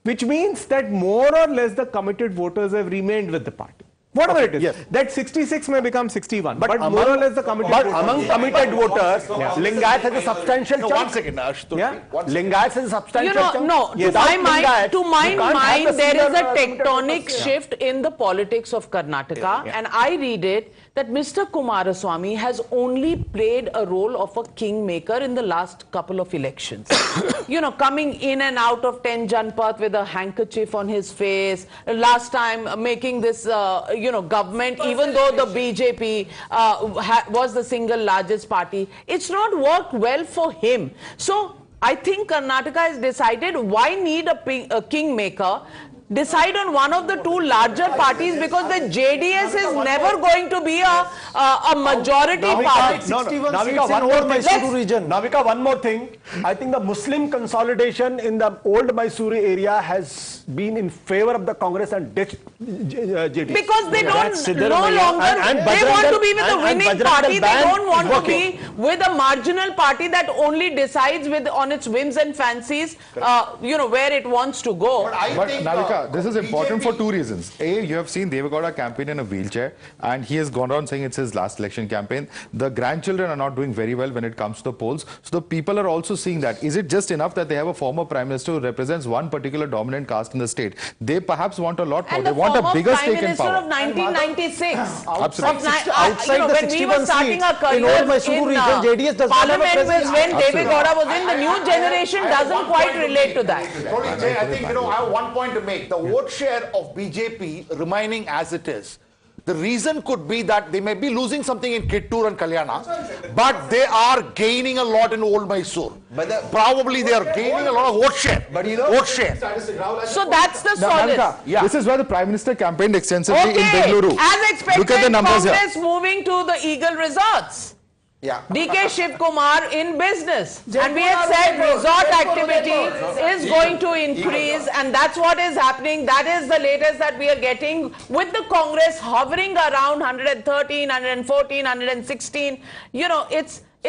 which means that more or less the committed voters have remained with the party. Whatever it is, that 66 may become 61, but more or less the committed voters. Among committed voters, Lingayat has a substantial chunk. 1 second, Lingayat has a substantial chunk. To my mind, there is a tectonic shift in the politics of Karnataka, and I read it that Mr. Kumaraswamy has only played a role of a kingmaker in the last couple of elections. Coming in and out of 10 Janpath with a handkerchief on his face. Last time making this, government, even though the BJP was the single largest party, it's not worked well for him. So I think Karnataka has decided why need a kingmaker. decide on one of the two larger parties, because the JDS is never going to be a majority party. Navika, one more Mysuru region. Navika, one more thing. I think the Muslim consolidation in the old Mysuru area has been in favor of the Congress and ditched JDS. Because they don't no longer, they want to be with the winning party. They don't want to be with a marginal party that only decides on its whims and fancies, where it wants to go. But Navika, this is important for two reasons. A, you have seen Devagowda campaign in a wheelchair, and he has gone on saying it's his last election campaign. The grandchildren are not doing very well when it comes to the polls. So the people are also seeing that. Is it just enough that they have a former prime minister who represents one particular dominant caste in the state? They perhaps want a lot more. They want a bigger stake in power. And the former prime minister of 1996. Absolutely. Outside the when we were starting our career in JDS does not have a Parliament, when Devagowda was in, the new generation doesn't quite relate to that. Sorry, I think, I have one point to make. The vote share of BJP remaining as it is. The reason could be that they may be losing something in Kittur and Kalyana, but they are gaining a lot in Old Mysore. Probably they are gaining a lot of vote share. Vote share. So that's the solace. Yeah. This is where the Prime Minister campaigned extensively in Bengaluru. As expected, look at the numbers Congress here. moving to the Eagle Resorts. Yeah. DK Shiv Kumar in business, and we had said resort activity is going to increase, and that's what is happening. That is the latest that we are getting, with the Congress hovering around 113, 114, 116.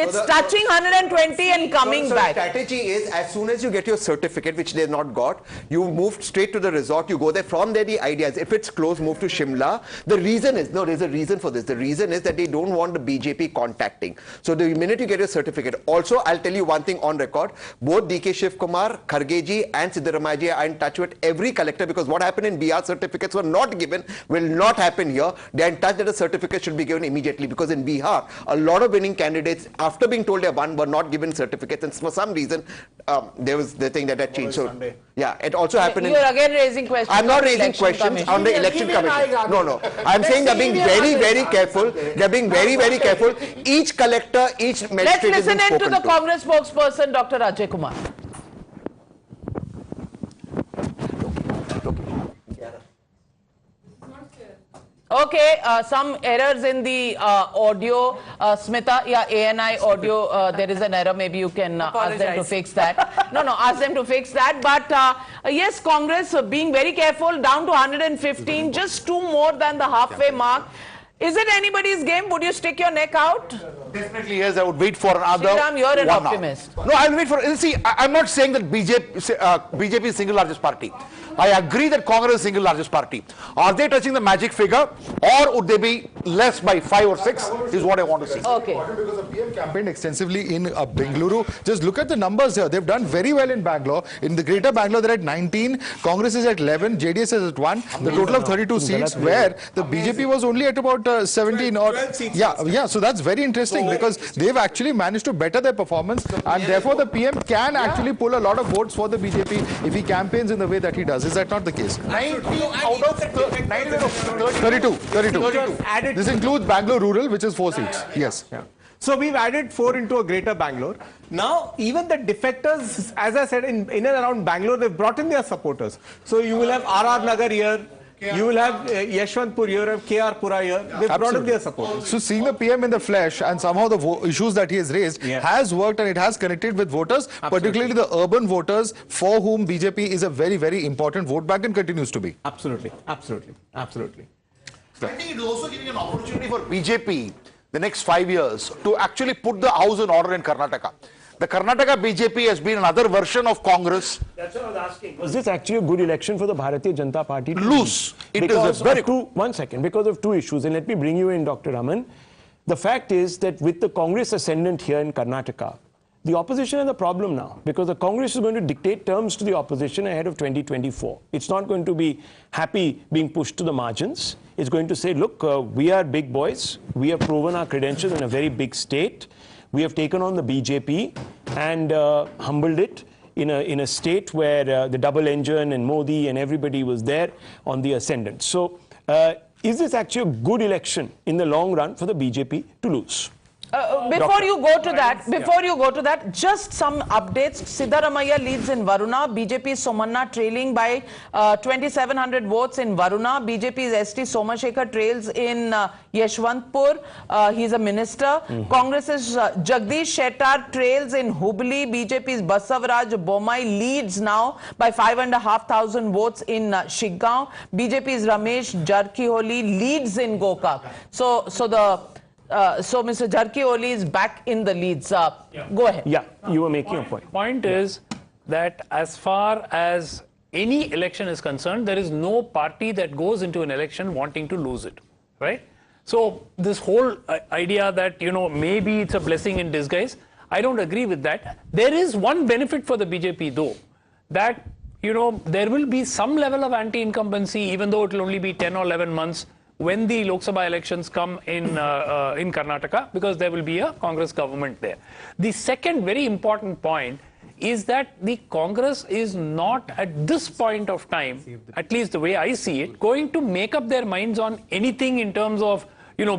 It's touching 120 and coming back. The strategy is, as soon as you get your certificate, which they've not got, you move straight to the resort, you go there. From there, the idea is, if it's close, move to Shimla. The reason is, there's a reason for this. The reason is that they don't want the BJP contacting. So the minute you get your certificate, also, I'll tell you one thing on record, both DK Shiv Kumar, Khargeji and Siddaramaiah are in touch with every collector, because what happened in Bihar, certificates were not given, will not happen here. They're in touch that a certificate should be given immediately, because in Bihar, a lot of winning candidates, after being told they won, were not given certificates, and for some reason there was the thing that had changed. So yeah, it also happened. You're again raising questions. I'm not raising questions on the election commission. No. I'm saying they're being very, very careful. They're being very, very careful. Each collector, each magistrate. Let's listen in to the Congress spokesperson, Dr. Ajay Kumar. Okay, some errors in the audio. Smita, ANI audio, there is an error. Maybe you can ask them to fix that. No, ask them to fix that. But yes, Congress being very careful, down to 115, just 2 more than the halfway mark. Is it anybody's game? Would you stick your neck out? Definitely yes, I would wait for another. Sriram, you're an optimist. No, I'll wait for. See, I'm not saying that BJP is single largest party. I agree that Congress is single largest party. Are they touching the magic figure, or would they be less by 5 or 6? Is what I want to see. Okay. Because the PM campaigned extensively in Bengaluru. Just look at the numbers here. They've done very well in Bangalore. In the Greater Bangalore, they're at 19. Congress is at 11. JDS is at 1. The total of 32 seats, where the BJP was only at about 17 or yeah. So that's very interesting, because they've actually managed to better their performance, and therefore the PM can actually pull a lot of votes for the BJP if he campaigns in the way that he does. Is that not the case? 19 out of 32. This includes Bangalore Rural, which is 4 seats. Yes. Yeah. So we've added 4 into a Greater Bangalore. Now, even the defectors, as I said, in and around Bangalore, they've brought in their supporters. So you will have RR Nagar here. You will have Yashwantpur here, KR Pura here. They've brought in their supporters. So seeing the PM in the flesh, and somehow the issues that he has raised has worked, and it has connected with voters, particularly the urban voters, for whom BJP is a very, very important vote bank and continues to be. Absolutely. I think it is also giving an opportunity for BJP the next 5 years to actually put the house in order in Karnataka. The Karnataka BJP has been another version of Congress. That's what I was asking. Was this actually a good election for the Bharatiya Janata Party? Loose. It is a very good. 1 second. Because of 2 issues, and let me bring you in, Dr. Raman. The fact is that with the Congress ascendant here in Karnataka, the opposition has a problem now, because the Congress is going to dictate terms to the opposition ahead of 2024. It's not going to be happy being pushed to the margins. It's going to say, look, we are big boys. We have proven our credentials in a very big state. We have taken on the BJP and humbled it in a state where the double engine and Modi and everybody was there on the ascendant. So is this actually a good election in the long run for the BJP to lose? Before you go to that, just some updates. Siddaramaiah leads in Varuna. BJP's Somanna trailing by 2,700 votes in Varuna. BJP's ST Somashekar trails in Yeshwantpur. He's a minister. Congress's Jagdish Shettar trails in Hubli. BJP's Basavaraj Bommai leads now by 5,500 votes in Shiggaon. BJP's Ramesh Jarkiholi leads in Gokak. So Mr. Jarkiholi is back in the leads. Go ahead. Yeah, you were making a point. Point is that as far as any election is concerned, there is no party that goes into an election wanting to lose it, right? So this whole idea that, maybe it's a blessing in disguise, I don't agree with that. There is one benefit for the BJP though, that, there will be some level of anti-incumbency, even though it will only be 10 or 11 months when the Lok Sabha elections come in Karnataka, because there will be a Congress government there. The second very important point is that the Congress is not at this point of time, at least the way I see it, going to make up their minds on anything in terms of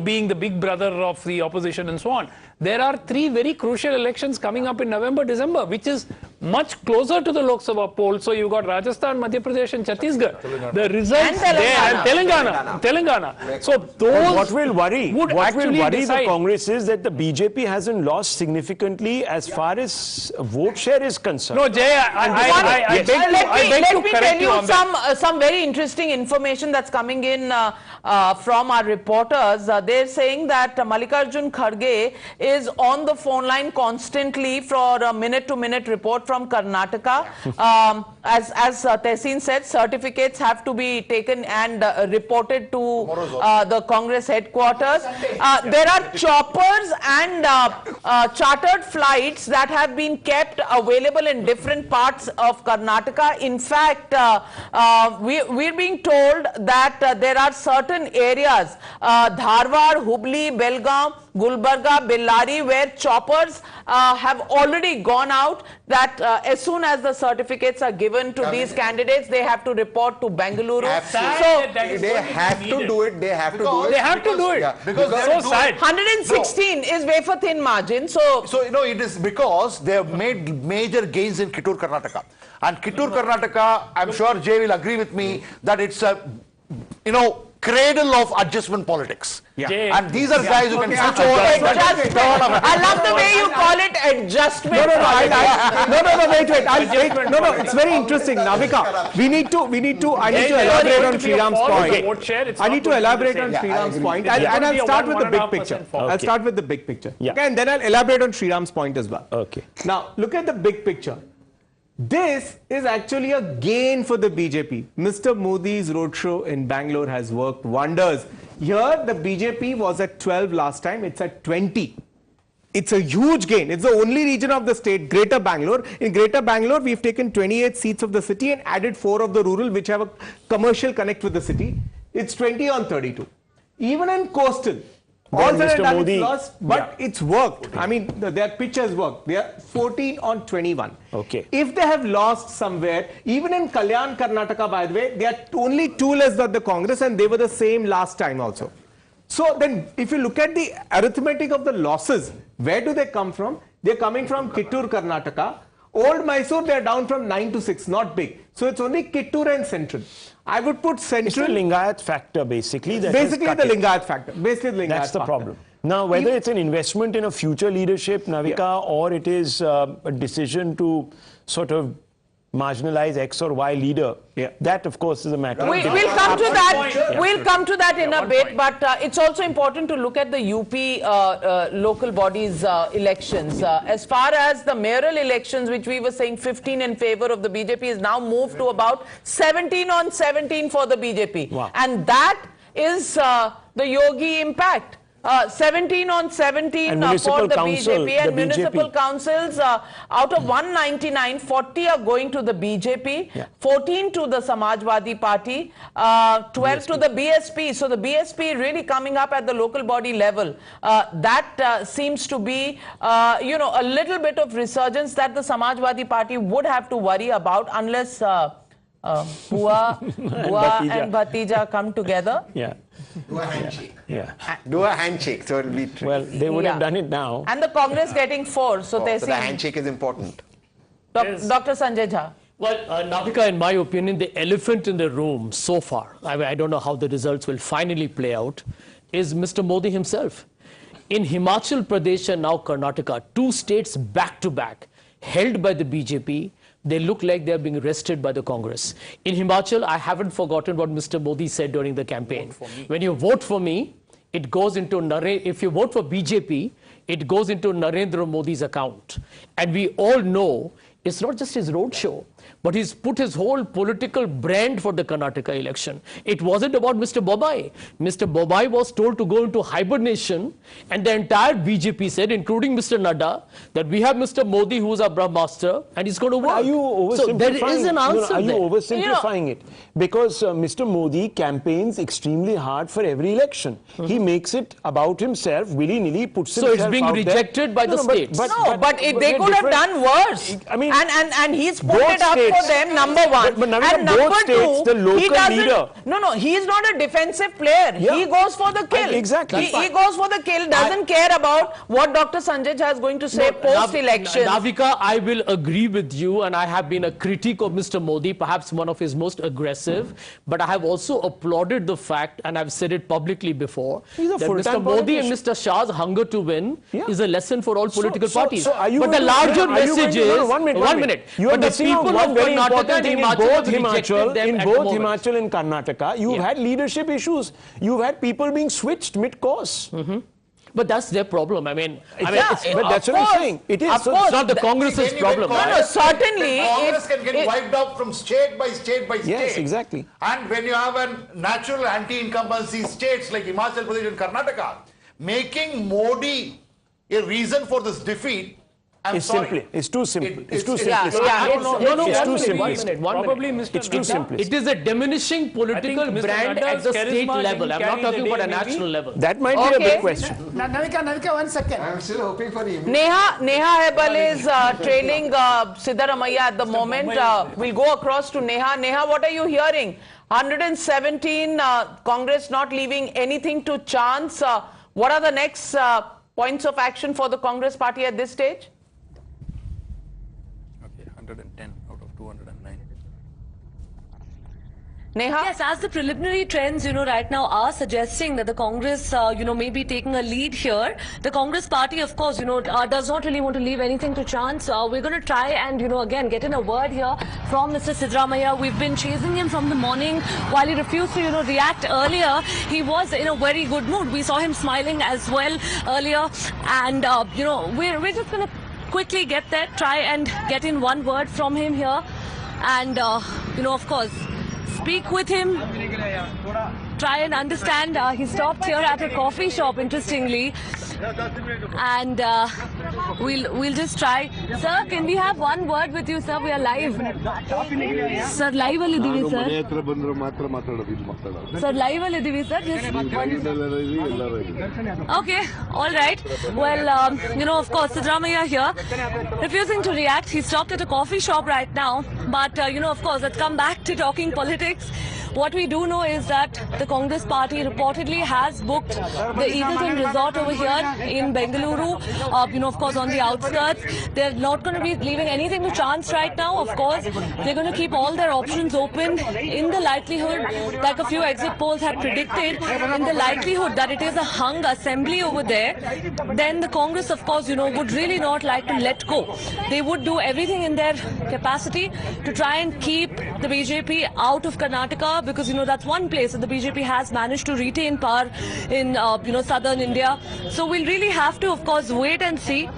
being the big brother of the opposition and so on. There are 3 very crucial elections coming up in November, December, which is much closer to the Lok Sabha poll. So you've got Rajasthan, Madhya Pradesh and Chhattisgarh. The results there, and Telangana. So those what will worry decide. the Congress is that the BJP hasn't lost significantly as far as vote share is concerned. No, Jay, I beg to correct you on that. Some very interesting information that's coming in from our reporters. They're saying that Mallikarjun Kharge is on the phone line constantly for a minute-to-minute report from Karnataka. As Tehseen said, certificates have to be taken and reported to the Congress headquarters. There are choppers and chartered flights that have been kept available in different parts of Karnataka. In fact, we're being told that there are certain areas, Dharwad, Hubli, Belgaum, Gulbarga, Bellary, where choppers have already gone out, that as soon as the certificates are given to these candidates, they have to report to Bengaluru. They have to do it. They have to do it. They have to do it. Yeah, because so sad. 116 is wafer thin margin. So it is because they have made major gains in Kittur, Karnataka. And Kittur, Karnataka, I'm sure Jay will agree with me that it's a, cradle of adjustment politics. And these are guys who can switch over. I love the way you call it adjustment. Wait. It's very interesting, Navika. I need to elaborate on Sriram's point. I need to elaborate on Sriram's point, and I'll start with the big picture. I'll start with the big picture. Okay, and then I'll elaborate on Sriram's point as well. Okay. Now, look at the big picture. This is actually a gain for the BJP. Mr. Modi's roadshow in Bangalore has worked wonders. Here, the BJP was at 12 last time. It's at 20. It's a huge gain. It's the only region of the state, Greater Bangalore. In Greater Bangalore, we've taken 28 seats of the city and added 4 of the rural, which have a commercial connect with the city. It's 20 on 32. Even in coastal, all said and done, it's lost, but it's worked. I mean, their pitch has worked. They are 14 on 21. Okay. If they have lost somewhere, even in Kalyan, Karnataka, by the way, they are only 2 less than the Congress, and they were the same last time also. So then, if you look at the arithmetic of the losses, where do they come from? They're coming from Kittur, Karnataka. Old Mysore, they're down from 9 to 6, not big. So it's only Kittur and Central. I would put Central. It's the Lingayat factor, basically. Basically, the Lingayat factor. That's the problem. Now, whether it's an investment in a future leadership, Navika, or it is a decision to sort of marginalize X or Y leader, that of course is a matter. We'll come to that. We'll come to that in a bit. But it's also important to look at the UP local bodies elections. As far as the mayoral elections, which we were saying 15 in favor of the BJP, is now moved to about 17 on 17 for the BJP. Wow. And that is the Yogi impact. 17 on 17 for the BJP, and municipal councils, out of 199, 40 are going to the BJP, 14 to the Samajwadi Party, 12 to the BSP. So the BSP really coming up at the local body level. That seems to be, a little bit of resurgence that the Samajwadi Party would have to worry about unless Bua and Bhatija come together. Do a handshake. Yeah. Do a handshake, so it'll be tricky. Well, they would have done it now. And the Congress getting 4, so they So the handshake is important. Dr. Sanjay Jha. Well, Navika, in my opinion, the elephant in the room so far, I don't know how the results will finally play out, is Mr. Modi himself. In Himachal Pradesh and now Karnataka, 2 states back to back, held by the BJP, they look like they're being arrested by the Congress. In Himachal, I haven't forgotten what Mr. Modi said during the campaign. When you vote for me, it goes into if you vote for BJP, it goes into Narendra Modi's account. And we all know it's not just his roadshow, but he's put his whole political brand for the Karnataka election. It wasn't about Mr. Bommai. Mr. Bommai was told to go into hibernation, and the entire BJP said, including Mr. Nadda, that we have Mr. Modi, who's our Brahmastra, and he's going to work. Are you oversimplifying? So there is an answer Are you there. oversimplifying it? Because Mr. Modi campaigns extremely hard for every election. He makes it about himself, willy-nilly, puts So himself it's being out rejected by the states. But they could have done worse. I mean, and he's put it up for them, number one. But Navika, and number both states, two, the local he doesn't. leader. No, he's not a defensive player. Yeah. He goes for the kill. Exactly. He goes for the kill. Doesn't care about what Dr. Sanjay Jha is going to say post-election. Navika, I will agree with you, and I have been a critic of Mr. Modi, perhaps one of his most aggressive. But I have also applauded the fact, and I've said it publicly before, that Mr. Modi and Mr. Shah's hunger to win is a lesson for all political parties. But the larger message is, one minute. You are missing out one very important thing. In both Himachal and Karnataka, you've had leadership issues. You've had people being switched mid-course. But that's their problem. I mean, but that's what I'm saying. It is. So it's not the Congress's problem. No, certainly. Congress can get wiped out from state by state by state. Yes, exactly. And when you have a natural anti-incumbency states like Himachal Pradesh and Karnataka, making Modi a reason for this defeat, It's too simple. It's too simple. It's too simple. Probably Mr. It's too simple. It is a diminishing political brand at the state level. I'm not talking about a national level. That might be a big question. Navika, 1 second. I'm still hoping for him. Neha Hebal is trailing Siddaramaiya at the moment. We'll go across to Neha. Neha, what are you hearing? 117, Congress not leaving anything to chance. What are the next points of action for the Congress party at this stage? 110 out of 209. Neha? Yes, as the preliminary trends, right now are suggesting that the Congress, may be taking a lead here. The Congress party, of course, does not really want to leave anything to chance. We're going to try and, again, get in a word here from Mr. Siddaramaiya. We've been chasing him from the morning while he refused to, react earlier. He was in a very good mood. We saw him smiling as well earlier. And, we're just going to quickly get there, try and get in one word from him here. And, of course, speak with him, try and understand. He stopped here at a coffee shop, interestingly, and we'll just try. Sir, can we have one word with you, sir? We are live. Sir, live alidhivi, sir. Sir, live alidhivi, sir. Just okay, all right. Well, of course, Siddaramaiya here, refusing to react. He stopped at a coffee shop right now, but of course, let's come back to talking politics. What we do know is that the Congress party reportedly has booked the Eagleton Resort over here in Bengaluru, of course on the outskirts. They're not going to be leaving anything to chance right now, of course. They're going to keep all their options open in the likelihood, like a few exit polls had predicted, in the likelihood that it is a hung assembly over there. Then the Congress, of course, would really not like to let go. They would do everything in their capacity to try and keep the BJP out of Karnataka, because that's one place that the BJP has managed to retain power in southern India. So we'll really have to, of course, wait and see.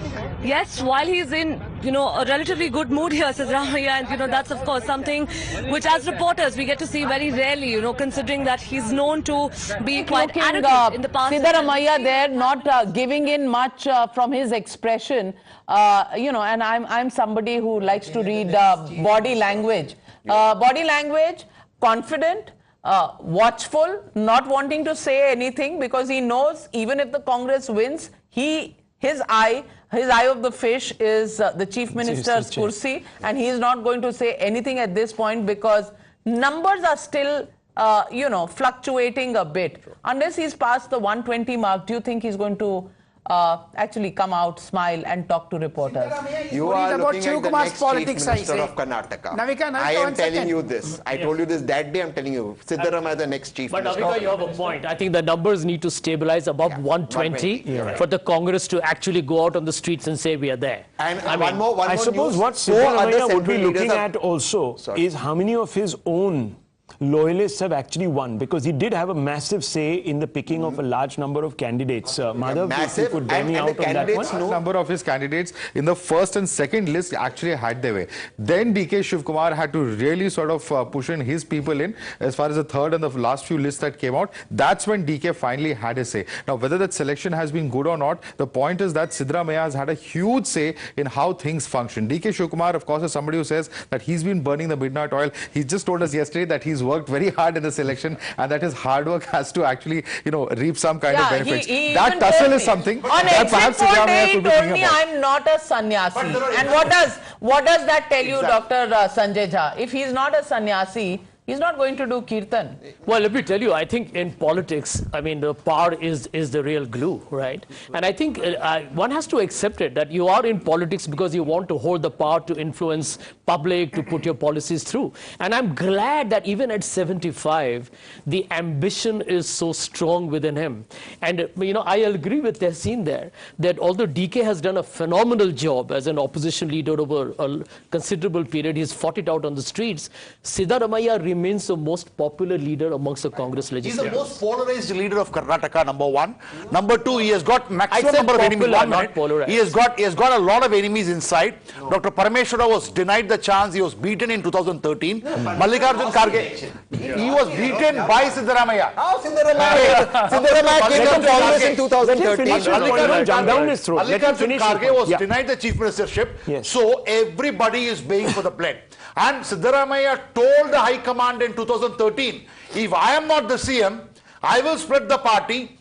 Yes, while he's in a relatively good mood here, Siddaramaiya, and that's of course something which as reporters we get to see very rarely, considering that he's known to be quite arrogant in the past. Siddaramaiya there not giving in much from his expression, and I'm somebody who likes to read body language. Body language, confident, watchful, not wanting to say anything because he knows even if the Congress wins, his eye of the fish is the Chief Minister's kursi, and he is not going to say anything at this point because numbers are still you know, fluctuating a bit. Unless he's past the 120 mark, do you think he's going to actually come out, smile and talk to reporters? You are looking at the next Chief Minister of Karnataka. I am telling you this. I told you this that day. I'm telling you, Siddaramaiah the next Chief Minister. But Navika, you have a point. I think the numbers need to stabilize above 120 for the Congress to actually go out on the streets and say we are there. And I suppose what Siddaramaiah would be looking at also is how many of his own loyalists have actually won, because he did have a massive say in the picking of a large number of candidates. Madhav, if you could bear me out on that one. Number of his candidates in the first and second list actually had their way. Then DK Shivkumar had to really sort of push in his people in as far as the third and the last few lists that came out. That's when DK finally had a say. Now, whether that selection has been good or not, the point is that Siddaramaiah has had a huge say in how things function. DK Shivkumar, of course, is somebody who says that he's been burning the midnight oil. He just told us yesterday that he's worked very hard in this election and that his hard work has to actually, you know, reap some kind of benefits. That tussle is something that perhaps Siddaramaiah could be thinking about. I'm not a sannyasi. And what does that tell you, Dr. Sanjay Jha? If he's not a sannyasi, he's not going to do kirtan. Well, let me tell you, I think in politics, I mean, the power is the real glue, right? And I think one has to accept it, that you are in politics because you want to hold the power to influence public, to put your policies through. And I'm glad that even at 75, the ambition is so strong within him. And, you know, I agree with Tehseen there, that although DK has done a phenomenal job as an opposition leader over a considerable period, he's fought it out on the streets, Siddaramaiah remains the most popular leader amongst the Congress legislators. He's the most polarized leader of Karnataka, number one. Number two, he has got maximum number of enemies. He has got a lot of enemies inside. Dr. Parameshwara was denied the chance. He was beaten in 2013. Mallikarjun Kharge, he was beaten by Siddaramaiah. How Siddaramaiah came from Congress in 2013? Mallikarjun Kharge was denied the chief ministership. So everybody is paying for the blame. And Siddaramaiah told the High Command in 2013, if I am not the CM, I will split the party,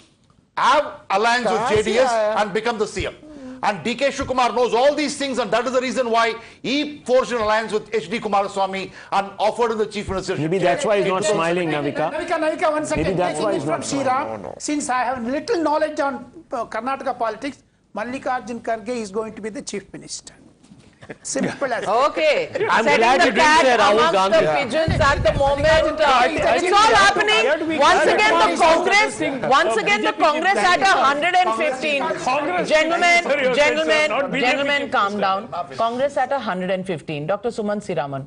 have alliance with JDS and become the CM. And DK Shivkumar knows all these things, and that is the reason why he forged an alliance with HD Kumaraswamy and offered him the chief ministership. Maybe that's why he's not smiling, Navika. Navika, 1 second. Maybe that's why he's not smiling. Since I have little knowledge on Karnataka politics, Mallikarjun Kharge is going to be the chief minister. Simple as okay. I'm Setting glad the you didn't say cat Rahul amongst Gandhi. the pigeons at the moment. It's all happening. Once again, the Congress at 115. Gentlemen, calm down. Congress at 115. Dr. Sumant Siraman.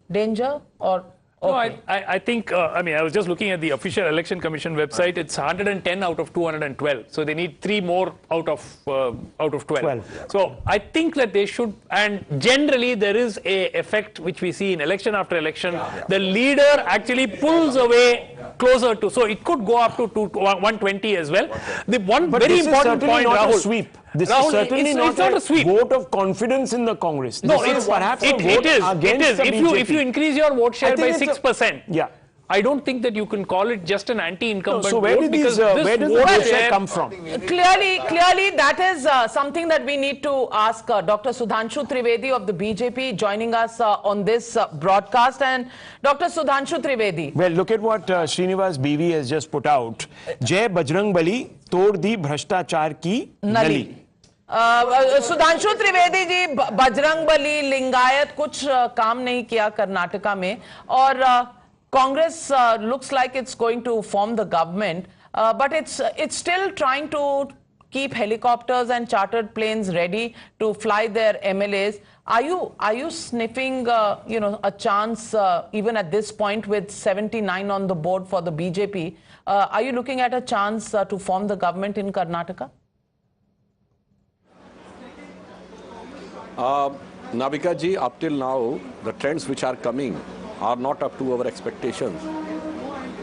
Danger or? Okay. No, I think, I mean, I was just looking at the official Election Commission website. It's 110 out of 212. So they need 3 more out of 12. So I think that they should, and generally there is a effect which we see in election after election. The leader actually pulls away closer to, so it could go up to 120 as well. The one very important point, not Rahul. A sweep. This is certainly not a sweep. Vote of confidence in the Congress. No, this is perhaps a vote against the BJP. If you increase your vote share by 6%, yeah, I don't think that you can call it just an anti-incumbent so where vote, does the vote share come from? Clearly, that is something that we need to ask Dr. Sudhanshu Trivedi of the BJP joining us on this broadcast. And Dr. Sudhanshu Trivedi. Well, look at what Srinivas BV has just put out. Jai Bajrang Bali, tod di bhrashtachar ki nali. Sudhanshu Trivedi ji, Bajrang Bali, Lingayat कुछ काम नहीं किया कर्नाटका में और Congress looks like it's going to form the government, but it's still trying to keep helicopters and chartered planes ready to fly their MLAs. Are you sniffing a chance even at this point with 79 on the board for the BJP? Are you looking at a chance to form the government in Karnataka? Navika ji, up till now, the trends which are coming are not up to our expectations.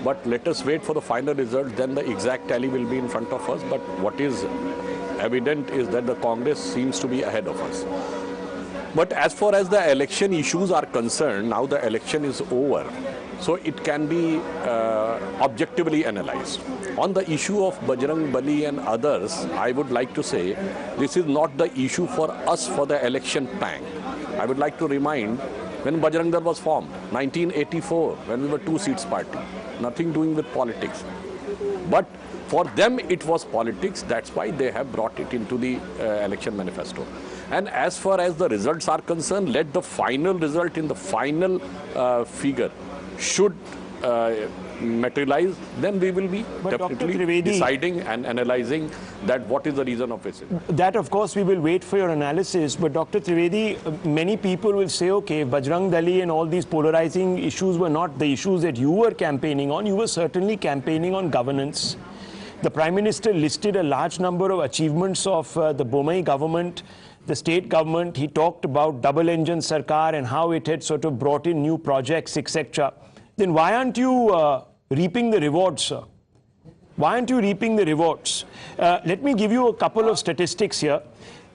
But let us wait for the final result, then the exact tally will be in front of us. But what is evident is that the Congress seems to be ahead of us. But as far as the election issues are concerned, now the election is over. So it can be objectively analyzed. On the issue of Bajrang Bali and others, I would like to say this is not the issue for us for the election pang. I would like to remind when Bajrang Dal was formed, 1984, when we were 2 seats party. nothing doing with politics. But for them, it was politics. That's why they have brought it into the election manifesto. And as far as the results are concerned, let the final result in the final figure should materialize, then we will be definitely deciding and analyzing that what is the reason of it. That, of course, we will wait for your analysis. But Dr. Trivedi, many people will say, okay, Bajrang Dali and all these polarizing issues were not the issues that you were campaigning on. You were certainly campaigning on governance. The Prime Minister listed a large number of achievements of the Bommai government, the state government. He talked about double-engine Sarkar and how it had sort of brought in new projects, etc. Then why aren't you reaping the rewards, sir? Why aren't you reaping the rewards? Let me give you a couple of statistics here.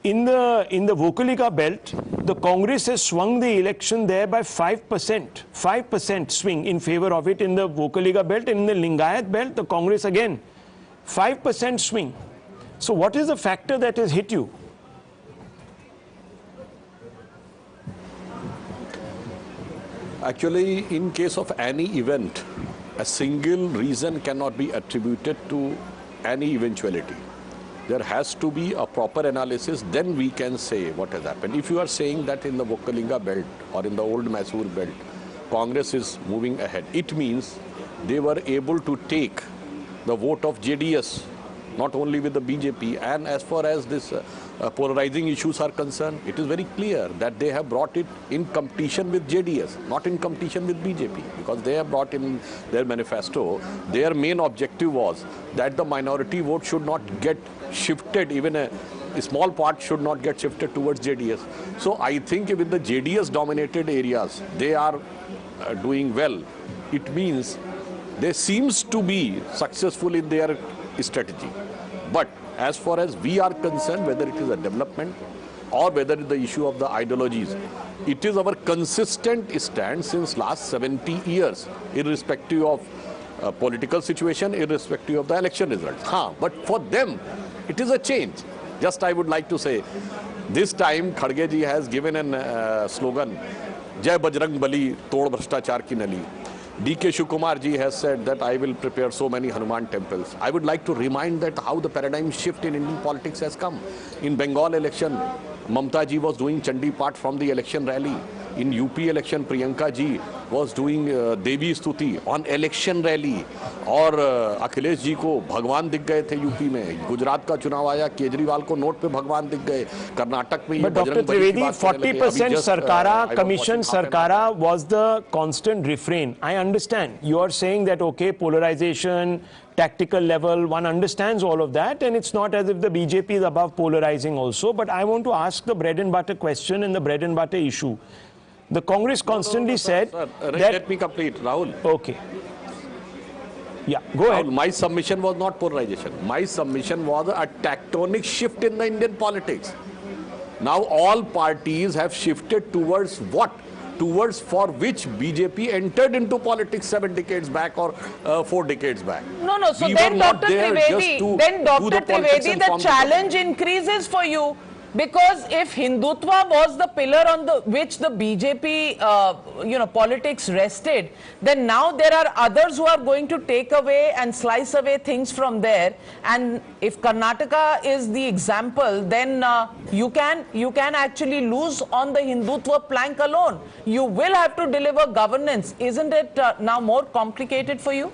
In the Vocaliga belt, the Congress has swung the election there by 5%. 5% swing in favor of it in the Vocaliga belt. And in the Lingayat belt, the Congress again, 5% swing. So what is the factor that has hit you? Actually, in case of any event, a single reason cannot be attributed to any eventuality. There has to be a proper analysis, then we can say what has happened. If you are saying that in the Vokalinga belt or in the old Mysore belt, Congress is moving ahead, it means they were able to take the vote of JDS, not only with the BJP. And as far as this polarizing issues are concerned, it is very clear that they have brought it in competition with JDS, not in competition with BJP, because they have brought in their manifesto. Their main objective was that the minority vote should not get shifted, even a small part should not get shifted towards JDS. So I think with the JDS dominated areas, they are doing well. It means they seems to be successful in their strategy. But as far as we are concerned, whether it is a development or whether it is the issue of the ideologies, it is our consistent stand since last 70 years, irrespective of political situation, irrespective of the election results. But for them, it is a change. Just I would like to say, this time Kharge ji has given a slogan, Jai Bajrang Bali, Tod Bhrashtachar Ki Nali. D.K. Shivkumar ji has said that I will prepare so many Hanuman temples. I would like to remind that how the paradigm shift in Indian politics has come. In Bengal election, Mamta ji was doing Chandi Path from the election rally. In UP election, Priyanka ji was doing Devi Stuti on election rally. और अखिलेश जी को भगवान दिख गए थे UP में. गुजरात का चुनाव आया, केजरीवाल को नोट पे भगवान दिख गए. कर्नाटक में ये Dr. Trivedi, 40% Sarkara, Commission Sarkara was the constant refrain. I understand. You are saying that, okay, polarization, tactical level, one understands all of that, and it's not as if the BJP is above polarizing also. But I want to ask the bread and butter question and the bread and butter issue. The Congress constantly said sir, that... Let me complete, Rahul. Okay. Yeah, go ahead. My submission was not polarization. My submission was a tectonic shift in the Indian politics. Now all parties have shifted towards what? Towards for which BJP entered into politics 7 decades back or 4 decades back. No. So then, Dr. Trivedi, the challenge increases for you. Because if Hindutva was the pillar on which the BJP, politics rested, then now there are others who are going to take away and slice away things from there. And if Karnataka is the example, then you can actually lose on the Hindutva plank alone. You will have to deliver governance. Isn't it now more complicated for you?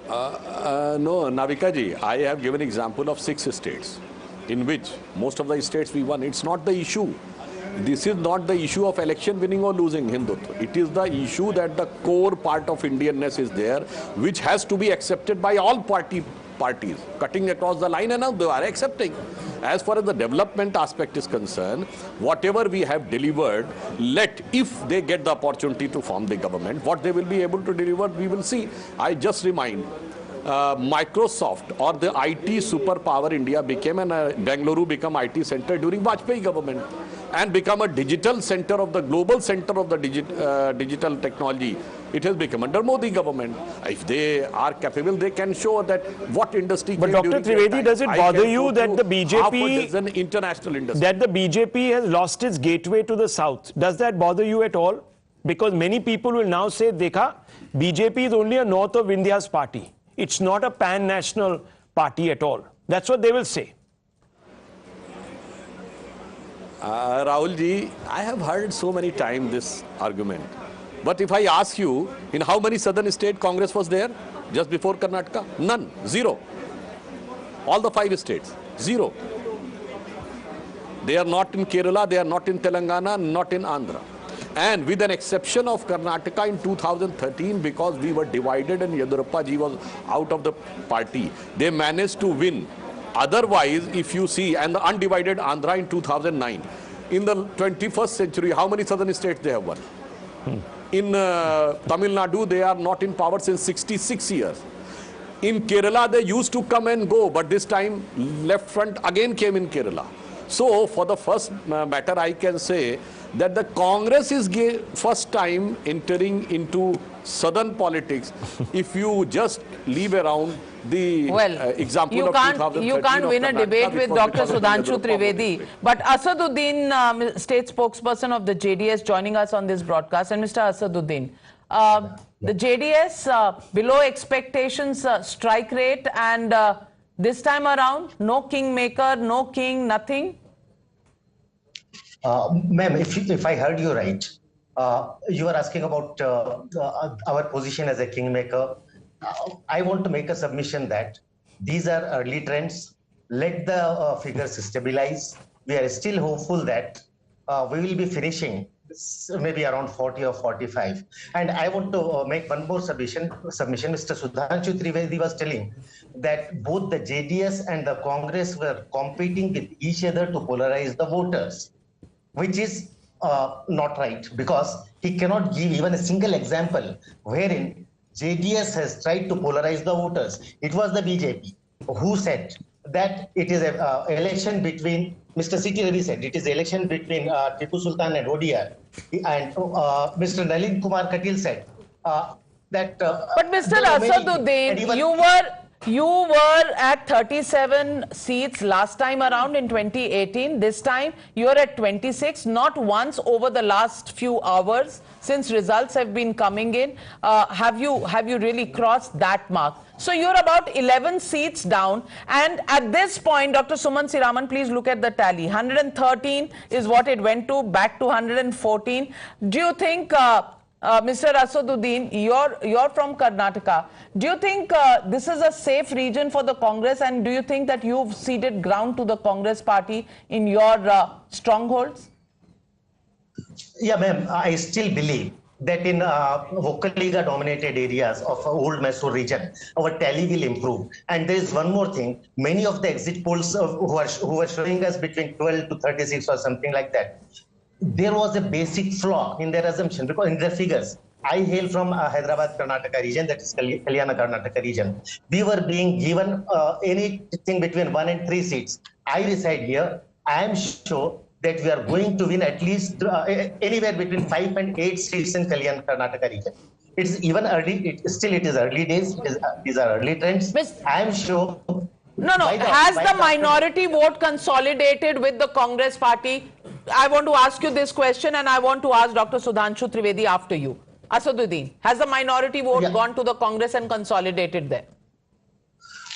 No, Navika ji, I have given example of 6 states. In which most of the states we won. It's not the issue. This is not the issue of election winning or losing Hindutva. It is the issue that the core part of Indianness is there, which has to be accepted by all parties, cutting across the line, and now they are accepting. As far as the development aspect is concerned, whatever we have delivered, if they get the opportunity to form the government, what they will be able to deliver, we will see. I just remind, Microsoft or the IT superpower India became Bengaluru became IT center during Vajpayee government and become a digital center of the global center of the digital technology. It has become under Modi government. If they are capable, they can show that what industry. But Dr. Trivedi, does it bother you that the BJP, an international industry, that the BJP has lost its gateway to the south? Does that bother you at all? Because many people will now say, Dekha, BJP is only a north of India's party. It's not a pan-national party at all. That's what they will say. Rahul ji, I have heard so many times this argument. But if I ask you, in how many southern state Congress was there just before Karnataka? None. Zero. All the 5 states. Zero. They are not in Kerala, they are not in Telangana, not in Andhra. And with an exception of Karnataka in 2013, because we were divided and Yedurappa ji was out of the party, they managed to win. Otherwise, if you see, and the undivided Andhra in 2009, in the 21st century, how many southern states they have won? In Tamil Nadu, they are not in power since 66 years. In Kerala, they used to come and go, but this time left front again came in Kerala. So for the first matter, I can say that the Congress is first time entering into southern politics. If you just leave around the example of 2013 you can't win a debate with Dr. Sudhanshu Trivedi. But Asaduddin, state spokesperson of the JDS, joining us on this broadcast. And Mr. Asaduddin, the JDS below expectations strike rate, and this time around, no kingmaker, no king, nothing? Ma'am, if I heard you right, you are asking about our position as a kingmaker. I want to make a submission that these are early trends. Let the figures stabilize. We are still hopeful that we will be finishing maybe around 40 or 45. And I want to make one more submission. Mr. Sudhanshu Trivedi was telling that both the JDS and the Congress were competing with each other to polarize the voters, which is not right, because he cannot give even a single example wherein JDS has tried to polarize the voters. It was the BJP who said that it is an election between, Mr. C.T. Ravi said, it is an election between Tipu Sultan and ODR. And Mr. Nalin Kumar Katil said that... but Mr. Asaduddin, you were at 37 seats last time around in 2018. This time you're at 26. Not once over the last few hours since results have been coming in have you really crossed that mark. So you're about 11 seats down, and at this point, Dr. Suman Siraman, please look at the tally. 113 is what it went to, back to 114. Do you think, Mr. Asaduddin, you're from Karnataka, do you think this is a safe region for the Congress, and do you think that you've ceded ground to the Congress party in your strongholds? Yeah, ma'am, I still believe that in Vocaliga dominated areas of old Mysore region, our tally will improve. And there is one more thing. Many of the exit polls who were showing us between 12 to 36 or something like that, there was a basic flaw in their assumption, because in their figures. I hail from Hyderabad, Karnataka region, that is Kalyana, Karnataka region. We were being given anything between 1 and 3 seats. I reside here. I am sure that we are going to win at least anywhere between 5 and 8 seats in Kalyana, Karnataka region. It's even early, it is early days, these are early trends. I am sure... Has the minority vote consolidated with the Congress party? I want to ask you this question, and I want to ask Dr. Sudhanshu Trivedi after you. Asaduddin, has the minority vote gone to the Congress and consolidated there?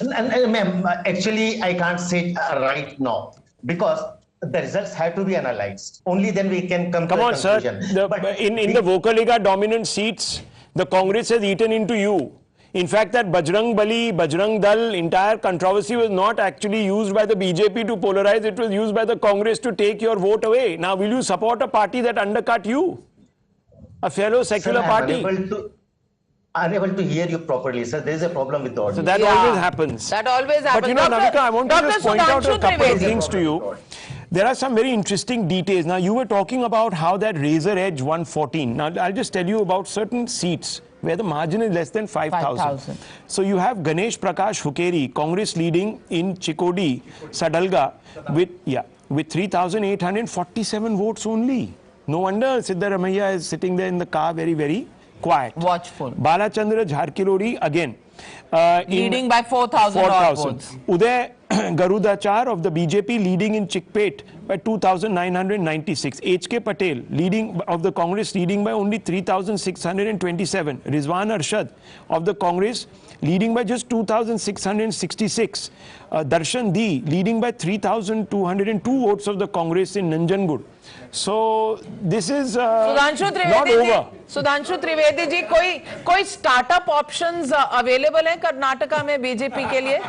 Ma'am, actually, I can't say it right now, because the results have to be analyzed. Only then we can come to a conclusion. Sir. In the Vocaliga dominant seats, the Congress has eaten into you. In fact, that Bajrang Bali, Bajrang Dal, entire controversy was not actually used by the BJP to polarize. It was used by the Congress to take your vote away. Now, will you support a party that undercut you? A fellow secular party? Unable to hear you properly, sir. There is a problem with the audio. So that always happens. That always happens. But you know, Navika, I want to just point out a couple of things to you. There are some very interesting details. Now, you were talking about how that razor edge 114. Now, I'll just tell you about certain seats where the margin is less than 5,000. So you have Ganesh Prakash Hukeri, Congress leading in Chikodi, Sadalga, with 3,847 votes only. No wonder Siddaramaiah is sitting there in the car very, very quiet. Watchful. Balachandra Jharkirori again. Leading by 4,000 votes. Uday Garudachar of the BJP leading in Chikpet by 2,996. H.K. Patel leading of the Congress leading by only 3,627. Rizwan Arshad of the Congress leading by just 2,666. Darshan D leading by 3,202 votes of the Congress in Nanjangud. So this is not over. Sudhanshu Trivedi ji कोई startup options available हैं कर्नाटका में BJP के लिए?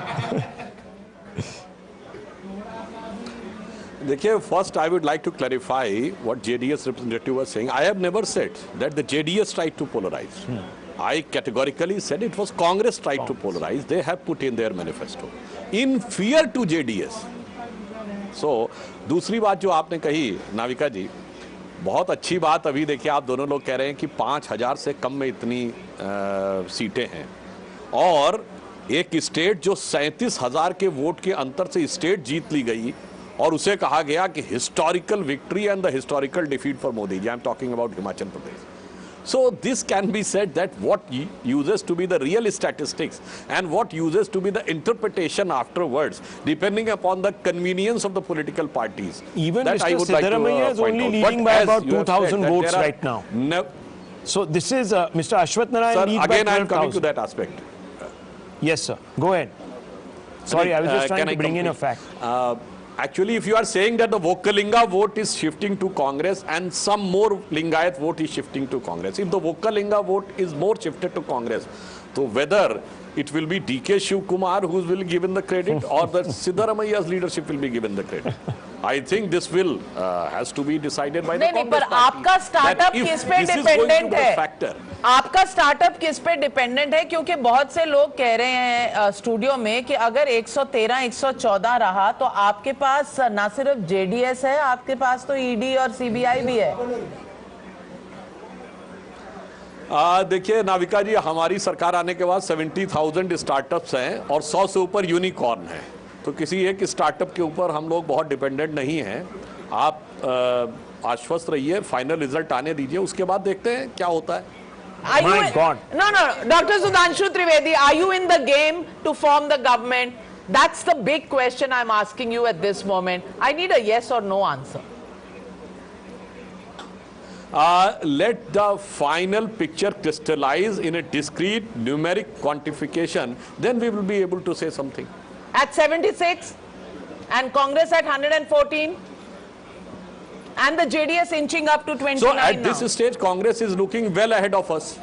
देखिए, first I would like to clarify what JDS representative was saying. I have never said that the JDS tried to polarize. I categorically said it was Congress tried to polarize. They have put in their manifesto in fear to JDS. So दूसरी बात जो आपने कही नाविका जी, बहुत अच्छी बात। अभी देखिए, आप दोनों लोग कह रहे हैं कि 5,000 से कम में इतनी सीटें हैं और एक स्टेट जो 37,000 के वोट के अंतर से स्टेट जीत ली गई और उसे कहा गया कि historical victory and the historical defeat for Modi ji. I am talking about Himachal Pradesh. So this can be said that what uses to be the real statistics and what uses to be the interpretation afterwards, depending upon the convenience of the political parties. Even that Mr. Siddaramaiah is only leading by about 2,000 votes right now. So this is Mr. Ashwath Narayan leads by 12,000. Again, I am coming to that aspect. Yes, sir. Go ahead. Sorry, I was just trying to bring in a fact. Actually, if you are saying that the Vokalinga vote is shifting to Congress and some more Lingayat vote is shifting to Congress, if the Vokalinga vote is more shifted to Congress, so whether it will be DK Shiv Kumar who will be given the credit or the Siddaramaiah's leadership will be given the credit. I think this will has to be decided by the Congress पर आपका startup किस पे dependent है? आपका startup किस पे dependent है? क्योंकि बहुत से लोग कह रहे हैं स्टूडियो में कि अगर 113, 114 रहा तो आपके पास ना सिर्फ JDS है, आपके पास तो ED और CBI भी है. देखिए नाविका जी, हमारी सरकार आने के बाद 70,000 स्टार्टअप्स हैं और 100 से ऊपर यूनिकॉर्न हैं, तो किसी एक स्टार्टअप के ऊपर हम लोग बहुत डिपेंडेंट नहीं हैं. आप आश्वस्त रहिए, फाइनल रिजल्ट आने दीजिए, उसके बाद देखते हैं क्या होता है. No, Dr. Sudhanshu Trivedi, are you in the game to form the government? That's the big question I'm asking you at this moment. I need a yes or no answer. Let the final picture crystallize in a discrete numeric quantification, then we will be able to say something. At 76 and Congress at 114 and the JDS inching up to 29 So at now. this stage, Congress is looking well ahead of us.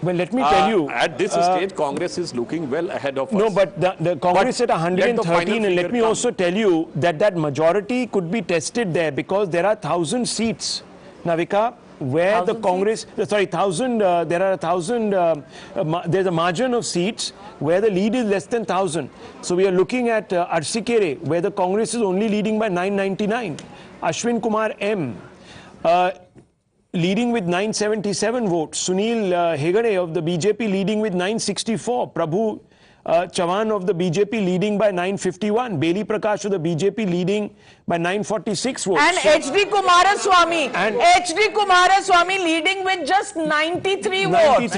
Well, let me tell you. At this stage, Congress is looking well ahead of us. No, but the Congress at 113, and let me also tell you that that majority could be tested there because there are 1,000 seats, Navika, where the Congress, sorry, 1,000, there are 1,000, there's a margin of seats where the lead is less than 1,000. So we are looking at Arsikere, where the Congress is only leading by 999. Ashwin Kumar M. Leading with 977 votes. Sunil Hegade of the BJP leading with 964. Prabhu Chavan of the BJP leading by 951. Beli Prakash of the BJP leading by 946 votes. And HD Kumaraswamy leading with just 93 votes.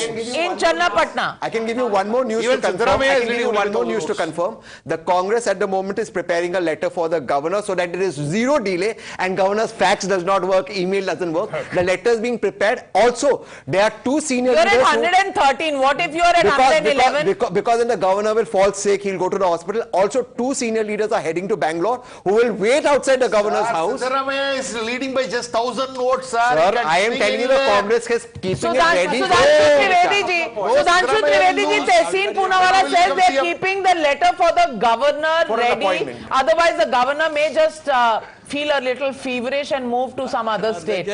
In Channapatna. I can give you one more news to confirm. The Congress at the moment is preparing a letter for the governor so that there is zero delay and governor's fax does not work, email doesn't work. The letter is being prepared. Also, there are two senior leaders. You're at 113. What if you are at 111? Because then the governor will fall sick, he'll go to the hospital. Also, two senior leaders are heading to Bangalore who will wait outside the governor's house. Siddaramaiah is leading by just 1,000 votes, sir. Sir, I am telling you the Congress is keeping it ready. Sudhanshu Trivedi ji, Tehseen Poonawala says they are keeping the letter for the governor ready. Otherwise, the governor may just feel a little feverish and move to some other state.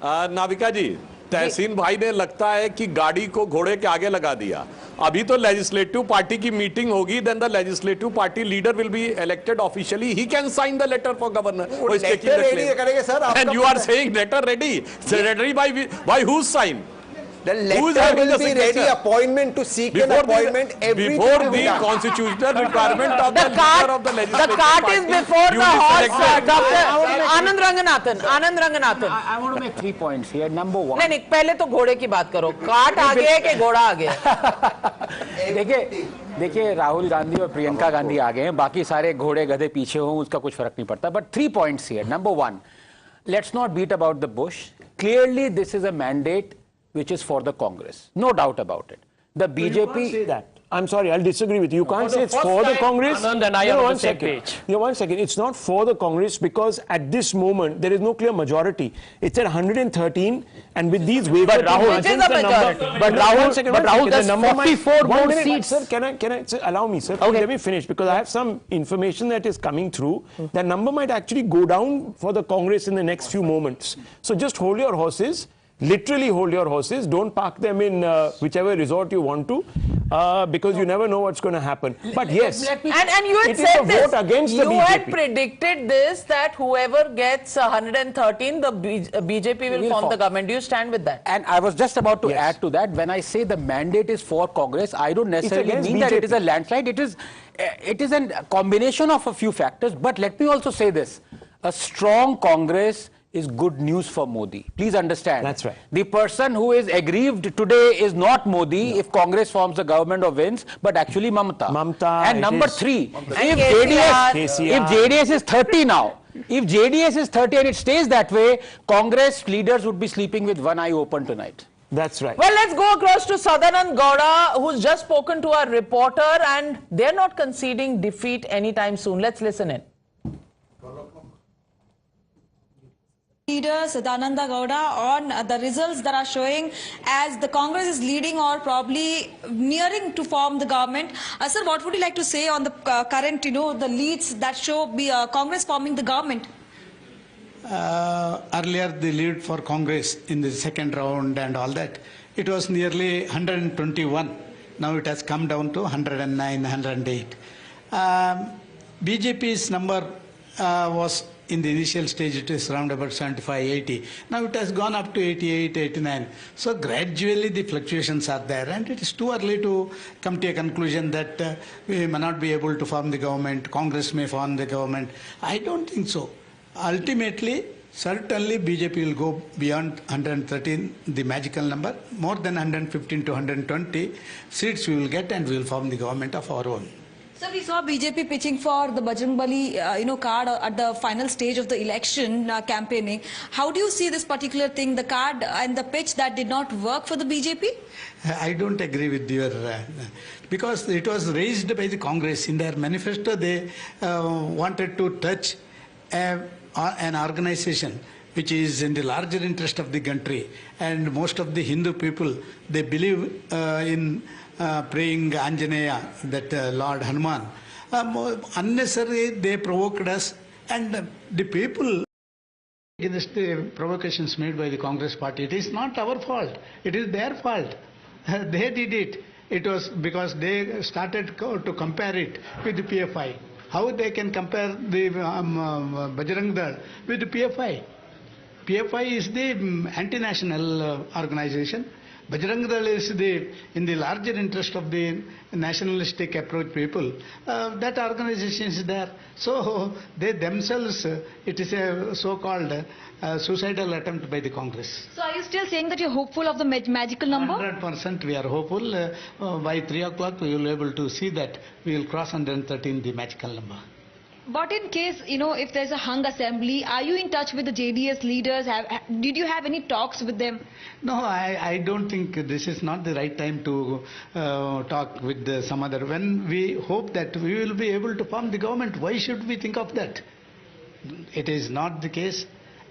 Navika जी, तहसीन भाई ने लगता है कि गाड़ी को घोड़े के आगे लगा दिया. अभी तो लेजिस्लेटिव पार्टी की मीटिंग होगी, then the legislative party leader will be elected officially. He can sign the letter for governor. Letter ready करेंगे sir. And you are saying letter ready. Ready by whose sign? The Who is letter having will the be ready, signature? appointment to seek an appointment, everything Before will be the done. constitutional requirement of the leader of the legislative The cart is party, before you the horse, selected. Dr. Anand Ranganathan. Anand Ranganathan. I want to make 3 points here. Number one. नहीं, पहले तो घोड़े की बात करो. काट आगे है कि घोड़ा आगे है? देखिए राहुल गांधी और प्रियंका गांधी आगे हैं, बाकी सारे घोड़े गधे पीछे हों उसका कुछ फर्क नहीं पड़ता. But 3 points here. Number one, let's not beat about the bush. Clearly, this is a mandate which is for the Congress. No doubt about it. The BJP. You can't say that. I'm sorry, I'll disagree with you. You can't say it's for the Congress. Anand and I are on the same page. Yeah, 1 second. It's not for the Congress because at this moment there is no clear majority. It's at 113, and with these waivers, but Rahul, which is a majority. But Rahul, there's 44 more seats. Sir, can I allow me, sir? Okay. Let me finish because I have some information that is coming through. That number might actually go down for the Congress in the next few moments. So just hold your horses. Literally hold your horses. Don't park them in whichever resort you want to, because you never know what's going to happen. But yes, and you had it said is a this. vote against the You BJP. had predicted this, that whoever gets 113, the BJP will form the government. Do you stand with that? And I was just about to add to that. When I say the mandate is for Congress, I don't necessarily mean that it is a landslide. It is a combination of a few factors. But let me also say this: a strong Congress is good news for Modi. Please understand. That's right. The person who is aggrieved today is not Modi if Congress forms a government or wins, but actually Mamata. And number 3, if JDS is 30 now, if JDS is 30 and it stays that way, Congress leaders would be sleeping with one eye open tonight. That's right. Well, let's go across to Sadanand Gowda, who's just spoken to our reporter, and they're not conceding defeat anytime soon. Let's listen in. Leader Sadananda Gowda on the results that are showing as the Congress is leading or probably nearing to form the government. Sir, what would you like to say on the current, the leads that show Congress forming the government? Earlier, the lead for Congress in the second round and all that, it was nearly 121. Now it has come down to 109, 108. BJP's number was in the initial stage, it is around about 75, 80. Now it has gone up to 88, 89. So gradually the fluctuations are there, and it is too early to come to a conclusion that we may not be able to form the government, Congress may form the government. I don't think so. Ultimately, certainly BJP will go beyond 113, the magical number. More than 115 to 120 seats we will get, and we will form the government of our own. So we saw BJP pitching for the Bajrangbali, card at the final stage of the election campaigning. How do you see this particular thing, the card and the pitch that did not work for the BJP? I don't agree with your, because it was raised by the Congress. In their manifesto, they wanted to touch an organization which is in the larger interest of the country. And most of the Hindu people, they believe in praying Anjaneya, that Lord Hanuman. Unnecessarily they provoked us, and the people against the provocations made by the Congress party. It is not our fault. It is their fault. They did it. It was because they started to compare it with the PFI. How they can compare the Bajrang Dal with the PFI? PFI is the anti-national organization. Bajrang Dal is in the larger interest of the nationalistic approach people. That organization is there. So they themselves, it is a so-called suicidal attempt by the Congress. So are you still saying that you're hopeful of the magical number? 100% we are hopeful. By 3 o'clock we will be able to see that we will cross 113, the magical number. But in case, if there's a hung assembly, are you in touch with the JDS leaders? Did you have any talks with them? No, I don't think this is not the right time to talk with some other. When we hope that we will be able to form the government, why should we think of that? It is not the case.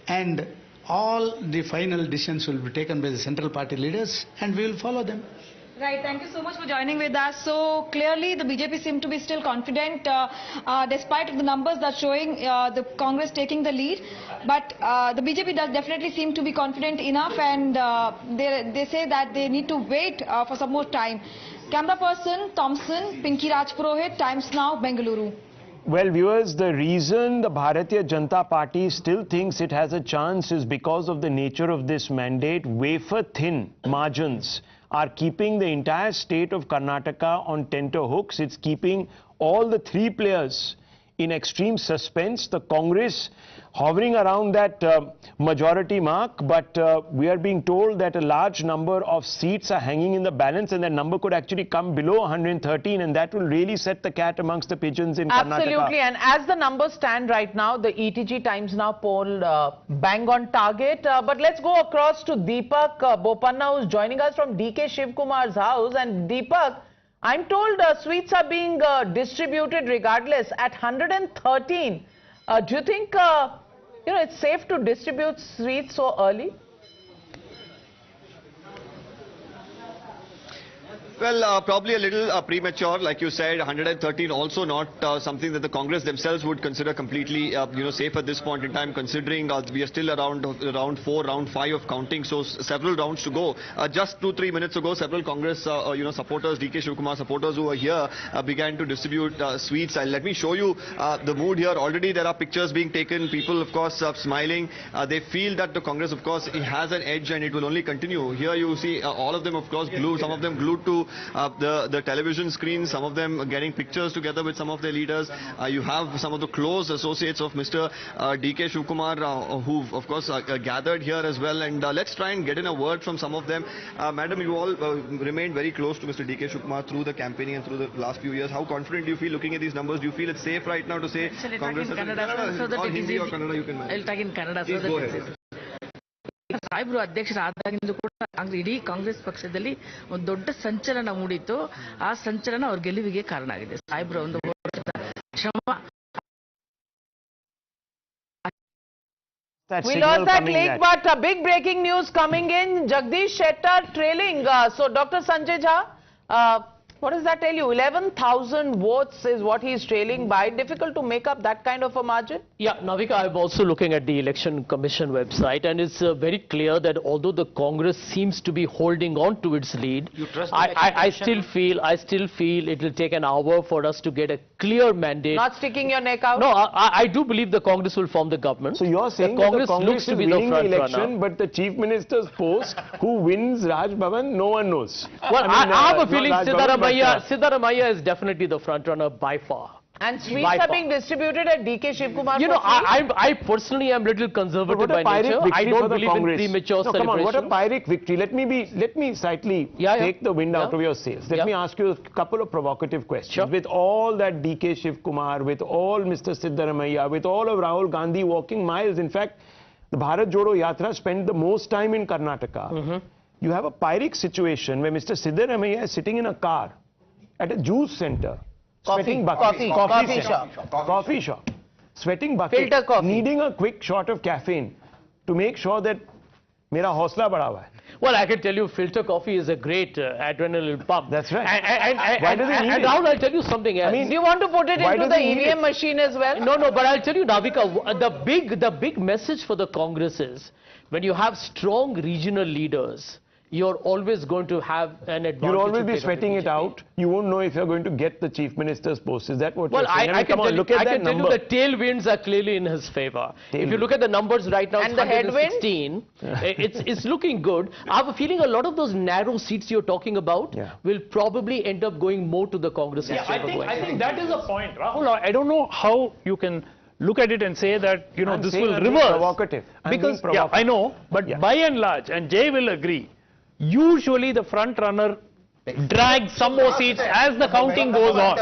And all the final decisions will be taken by the central party leaders, and we will follow them. Right, thank you so much for joining with us. So clearly the BJP seem to be still confident despite the numbers that showing the Congress taking the lead. But the BJP does definitely seem to be confident enough, and they say that they need to wait for some more time. Camera person Thompson, Pinky Rajpurohit, Times Now, Bengaluru. Well, viewers, the reason the Bharatiya Janata Party still thinks it has a chance is because of the nature of this mandate. Wafer-thin margins are keeping the entire state of Karnataka on tenterhooks. It's keeping all the three players in extreme suspense. The Congress hovering around that majority mark, but we are being told that a large number of seats are hanging in the balance, and that number could actually come below 113, and that will really set the cat amongst the pigeons in Karnataka. Absolutely, and as the numbers stand right now, the ETG Times Now poll bang on target. But let's go across to Deepak Bopanna, who's joining us from DK Shivkumar's house. And Deepak, I'm told sweets are being distributed regardless at 113. Do you think it's safe to distribute sweets so early? Well, probably a little premature, like you said. 113 also not something that the Congress themselves would consider completely, safe at this point in time, considering we are still around round 4, round 5 of counting, so several rounds to go. Just 2-3 minutes ago, several Congress, supporters, DK Shivkumar supporters who were here began to distribute sweets. Let me show you the mood here. Already there are pictures being taken. People, of course, smiling. They feel that the Congress, of course, it has an edge and it will only continue. Here you see all of them, of course, glued. Some of them glued to the television screen, some of them getting pictures together with some of their leaders. You have some of the close associates of Mr. DK Shivkumar who, of course, gathered here as well. And let's try and get in a word from some of them. Madam, you all remained very close to Mr. DK Shivkumar through the campaigning and through the last few years. How confident do you feel looking at these numbers? Do you feel it's safe right now to say Congress? I'll talk in Kannada so that it is. ಸಾಹೇಬ್ರು ಅಧ್ಯಕ್ಷರಾದಾಗಿಂದ ಕೂಡ ಇಡೀ ಕಾಂಗ್ರೆಸ್ ಪಕ್ಷದಲ್ಲಿ ಒಂದು ದೊಡ್ಡ ಸಂಚಲನ ಮೂಡಿತ್ತು. ಆ ಸಂಚಲನ ಅವ್ರ ಗೆಲುವಿಗೆ ಕಾರಣ ಆಗಿದೆ. ಸಾಹೇಬ್ರು ಒಂದು ಶ್ರಮ. We lost that link, but big breaking news coming in. Jagdish Shettar trailing. So Dr. Sanjay Jha, what does that tell you? 11,000 votes is what he's trailing by. Difficult to make up that kind of a margin? Yeah, Navika, I'm also looking at the Election Commission website, and it's very clear that although the Congress seems to be holding on to its lead, I still feel it will take an hour for us to get a clear mandate. Not sticking your neck out? No, I do believe the Congress will form the government. So you're saying the Congress, looks to be winning the election, but the Chief Minister's post, who wins Raj Bhavan, no one knows. Well, I have a feeling Siddaramaiah is definitely the front runner by far. And sweets are being distributed at DK Shivkumar. I personally am a little conservative by nature. I don't believe in premature celebration. Come on, what a Pyrrhic victory. Let me slightly take the wind out of your sails. Let me ask you a couple of provocative questions. Sure. With all that DK Shivkumar, with all Mr. Siddaramaiah, with all of Rahul Gandhi walking miles, in fact, the Bharat Jodo Yatra spent the most time in Karnataka. You have a Pyrrhic situation where Mr. Siddaramaiah is sitting in a car at a juice center, sweating buckets, coffee shop, sweating buckets, filter coffee, needing a quick shot of caffeine to make sure that mera hausla bada hua hai. Well, I can tell you, filter coffee is a great adrenaline pump. That's right. Why do they need it? Rahul, I'll tell you something else. I mean, do you want to put it into the EVM machine as well? No, but I'll tell you, Navika, the big message for the Congress is when you have strong regional leaders, you're always going to have an advantage. You'll always be sweating it out. You won't know if you're going to get the Chief Minister's post. Is that what you're saying? I can tell you the tailwinds are clearly in his favor. If you look at the numbers right now, and it's 116. It's looking good. I have a feeling a lot of those narrow seats you're talking about will probably end up going more to the Congress. I think that is a point, Rahul. I don't know how you can look at it and say that this will reverse. Provocative. Because I know, but by and large, and Jay will agree, usually the front runner drags some more seats as the counting goes on.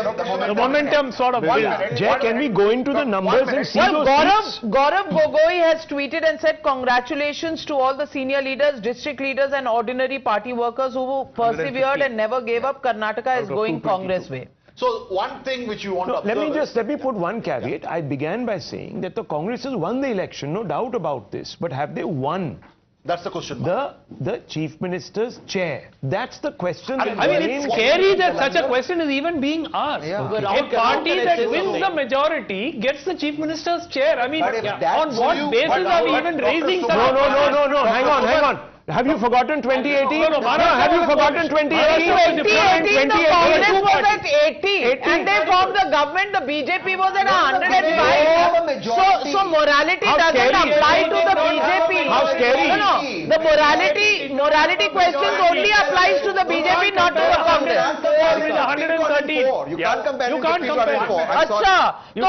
The momentum sort of builds. Jay, can we go into the numbers and see those seats? Gaurav Gogoi has tweeted and said congratulations to all the senior leaders, district leaders and ordinary party workers who persevered and never gave up. Karnataka is going Congress way. So one thing which you want to observe let me put one caveat. I began by saying that the Congress has won the election, no doubt about this. But have they won? That's the question. The Chief Minister's chair. That's the question. I mean, it's scary that such a question is even being asked. A party that wins the majority gets the Chief Minister's chair. I mean, on what basis are we even raising such No. Hang on. Have you forgotten 2018? No, have you forgotten 2018? 2018, the Congress was at 80 and they formed the government. The BJP was at 105. So morality doesn't apply to the BJP. How scary. No. The morality questions only applies to the BJP, not to the Congress. 130. You can't compare You can't compare. Acha, so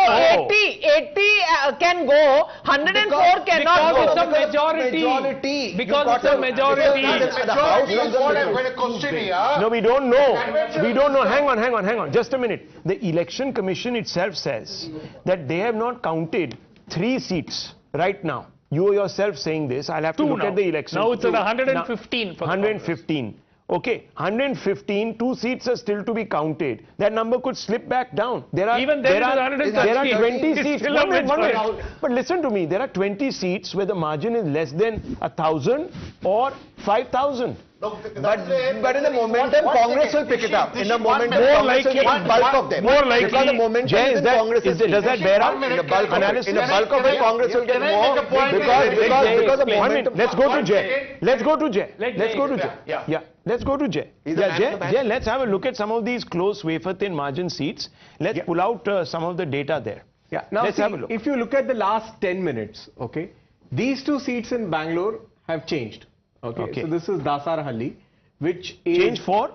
80 can go, 104 cannot go. It's a majority. Because it's a majority. No, we don't know. We don't know. Hang on. Just a minute. The Election Commission itself says that they have not counted 3 seats right now. You yourself saying this. I'll have to look at the election. Now it's at 115. 115. Okay, 115, 2 seats are still to be counted. That number could slip back down. There are 20 seats. One minute. But listen to me, there are 20 seats where the margin is less than 1,000 or 5,000. No, but in the momentum, Congress will pick it up. In the momentum, more Congress will likely, get bulk of them. More likely, because the momentum Jay, is Congress. Does that bear out? In the bulk of it, Congress will get more because the momentum. Let's go to Jay. Let's go to Jay. Yeah. Let's go to Jay. Jay, let's have a look at some of these close wafer-thin margin seats. Let's pull out some of the data there. Yeah. Now, let's have a look. If you look at the last 10 minutes, okay, these 2 seats in Bangalore have changed. Okay. So this is Dasarahalli, which is change for?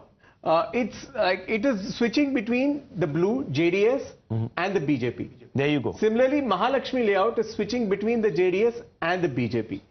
It is switching between the blue JDS and the BJP. There you go. Similarly, Mahalakshmi layout is switching between the JDS and the BJP.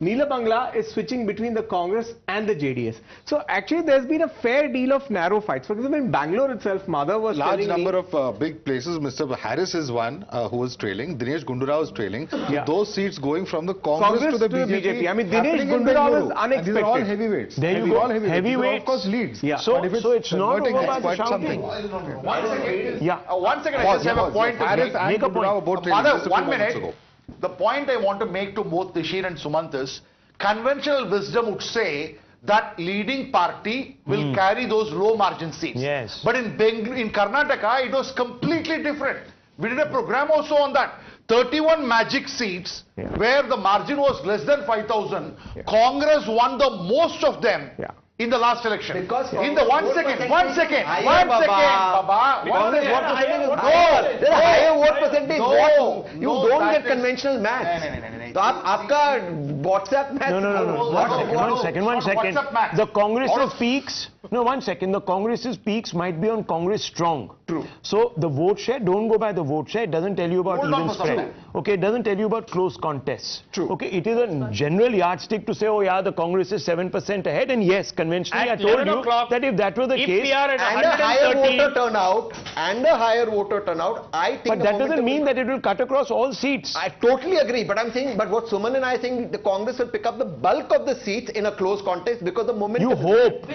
Neela Bangla is switching between the Congress and the JDS. So actually there's been a fair deal of narrow fights. For example, in Bangalore itself, Madhav was large number of big places. Mr. Harris is one who was trailing. Dinesh Gundurao is trailing. So those seats going from the Congress to the BJP. I mean, Dinesh Gundurao is unexpected. These are all heavyweights. There you go. Heavyweights. Of course leads. Yeah. So it's not over by the shouting. One second. Yeah. One second. I just have a point to make a point. Mother, 1 minute. The point I want to make to both Tishir and Sumant is, conventional wisdom would say that leading party will carry those low margin seats. Yes. But in Karnataka, it was completely different. We did a program also on that. 31 magic seats where the margin was less than 5,000. Congress won the most of them. In the last election. Because in the one second, Baba. There's a higher vote percentage. You don't get conventional maths. So आपका WhatsApp maths. No. One second. The Congress's peaks. No, 1 second. The Congress's peaks might be on Congress strong. True. So the vote share, don't go by the vote share. It doesn't tell you about even spread. Okay, it doesn't tell you about close contests. True. Okay, it is a general yardstick to say, oh yeah, the Congress is 7% ahead. And yes, conventionally, I told you that if that were the case, and a higher voter turnout, I think. But that doesn't mean that it will cut across all seats. I totally agree. But I'm saying, but what Suman and I think, the Congress will pick up the bulk of the seats in a close contest because the momentum. You hope.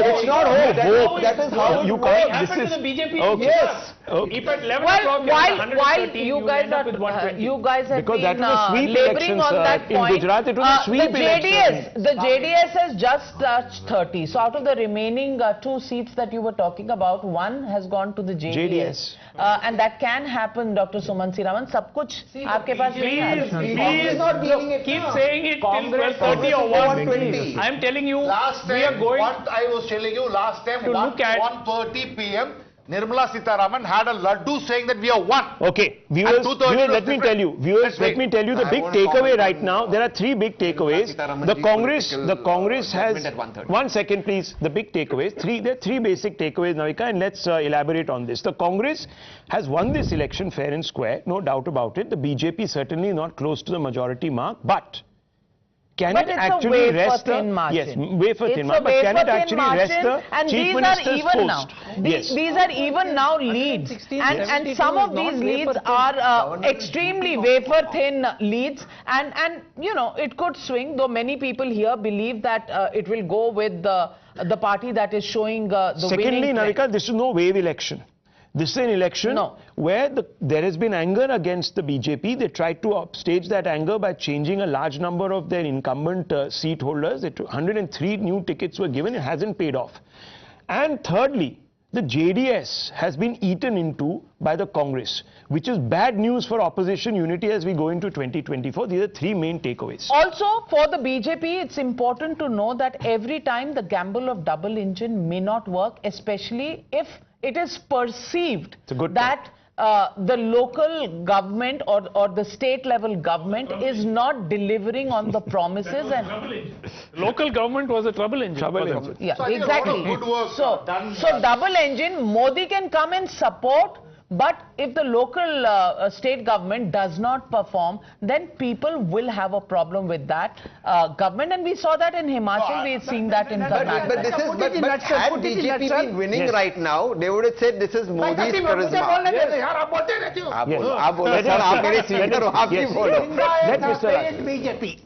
It's not hope. That is how you can't. This is the BJP. Okay. Yes. Okay. If at 11 While you guys have because that been was a sweep laboring on that in point, Gujarat, it was a sweep election. The JDS has just touched 30. So out of the remaining 2 seats that you were talking about, 1 has gone to the JDS. And that can happen, Dr. Suman Siraman. Sab kuch aapke paas Please keep saying it till 12:30 or 1:20. I am telling you, last time, we are going. What I was telling you last time, to look at 1:30 p.m. Nirmala Sitharaman had a laddu saying that we are one. Okay, viewers, let me tell you the big takeaway right now. There are 3 big takeaways. The Congress has 1 second, please. The big takeaways. There are 3 basic takeaways, Navika, and let's elaborate on this. The Congress has won this election fair and square, no doubt about it. The BJP certainly not close to the majority mark, but can it actually rest the wafer-thin margin? But can it actually rest the Chief Minister's post? These are even now leads, and some of these leads are extremely wafer-thin leads, and you know it could swing. Though many people here believe that it will go with the party that is showing the winning trend. Secondly, Navika, this is no wave election. This is an election where there has been anger against the BJP. They tried to upstage that anger by changing a large number of their incumbent seat holders. 103 new tickets were given. It hasn't paid off. And thirdly, the JDS has been eaten into by the Congress, which is bad news for opposition unity as we go into 2024. These are three main takeaways. Also, for the BJP, it's important to know that every time the gamble of double engine may not work, especially if it is perceived that the local government or the state level government is not delivering on the promises. And local government was a trouble engine. Yeah, so exactly. So double engine, Modi can come and support, but if the local state government does not perform, then people will have a problem with that government, and we saw that in Himachal, we've seen that in Karnataka. But this is, but had BJP been winning right now, they would have said this is Modi's charisma. BJP.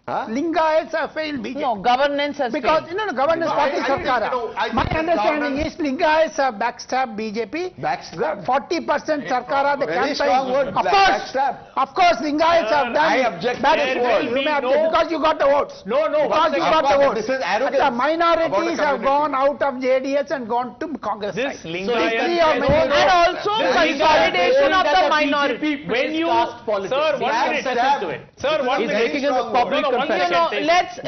Lingayats have failed BJP. No, governance has because, failed. No, governance party Sarkara. My understanding is Lingayats have backstabbed BJP. Backstab? 40% Sarkara, the Very strong word, Of course, Lingayats have done. I object to that word. Because you got the votes. No. Because you got the votes. This is arrogance. The minorities have gone out of JDS and gone to Congress. This side. And also consolidation of the minority. When you, sir, 1 minute, listen to it. Sir, 1 minute. Making a public confession. Let's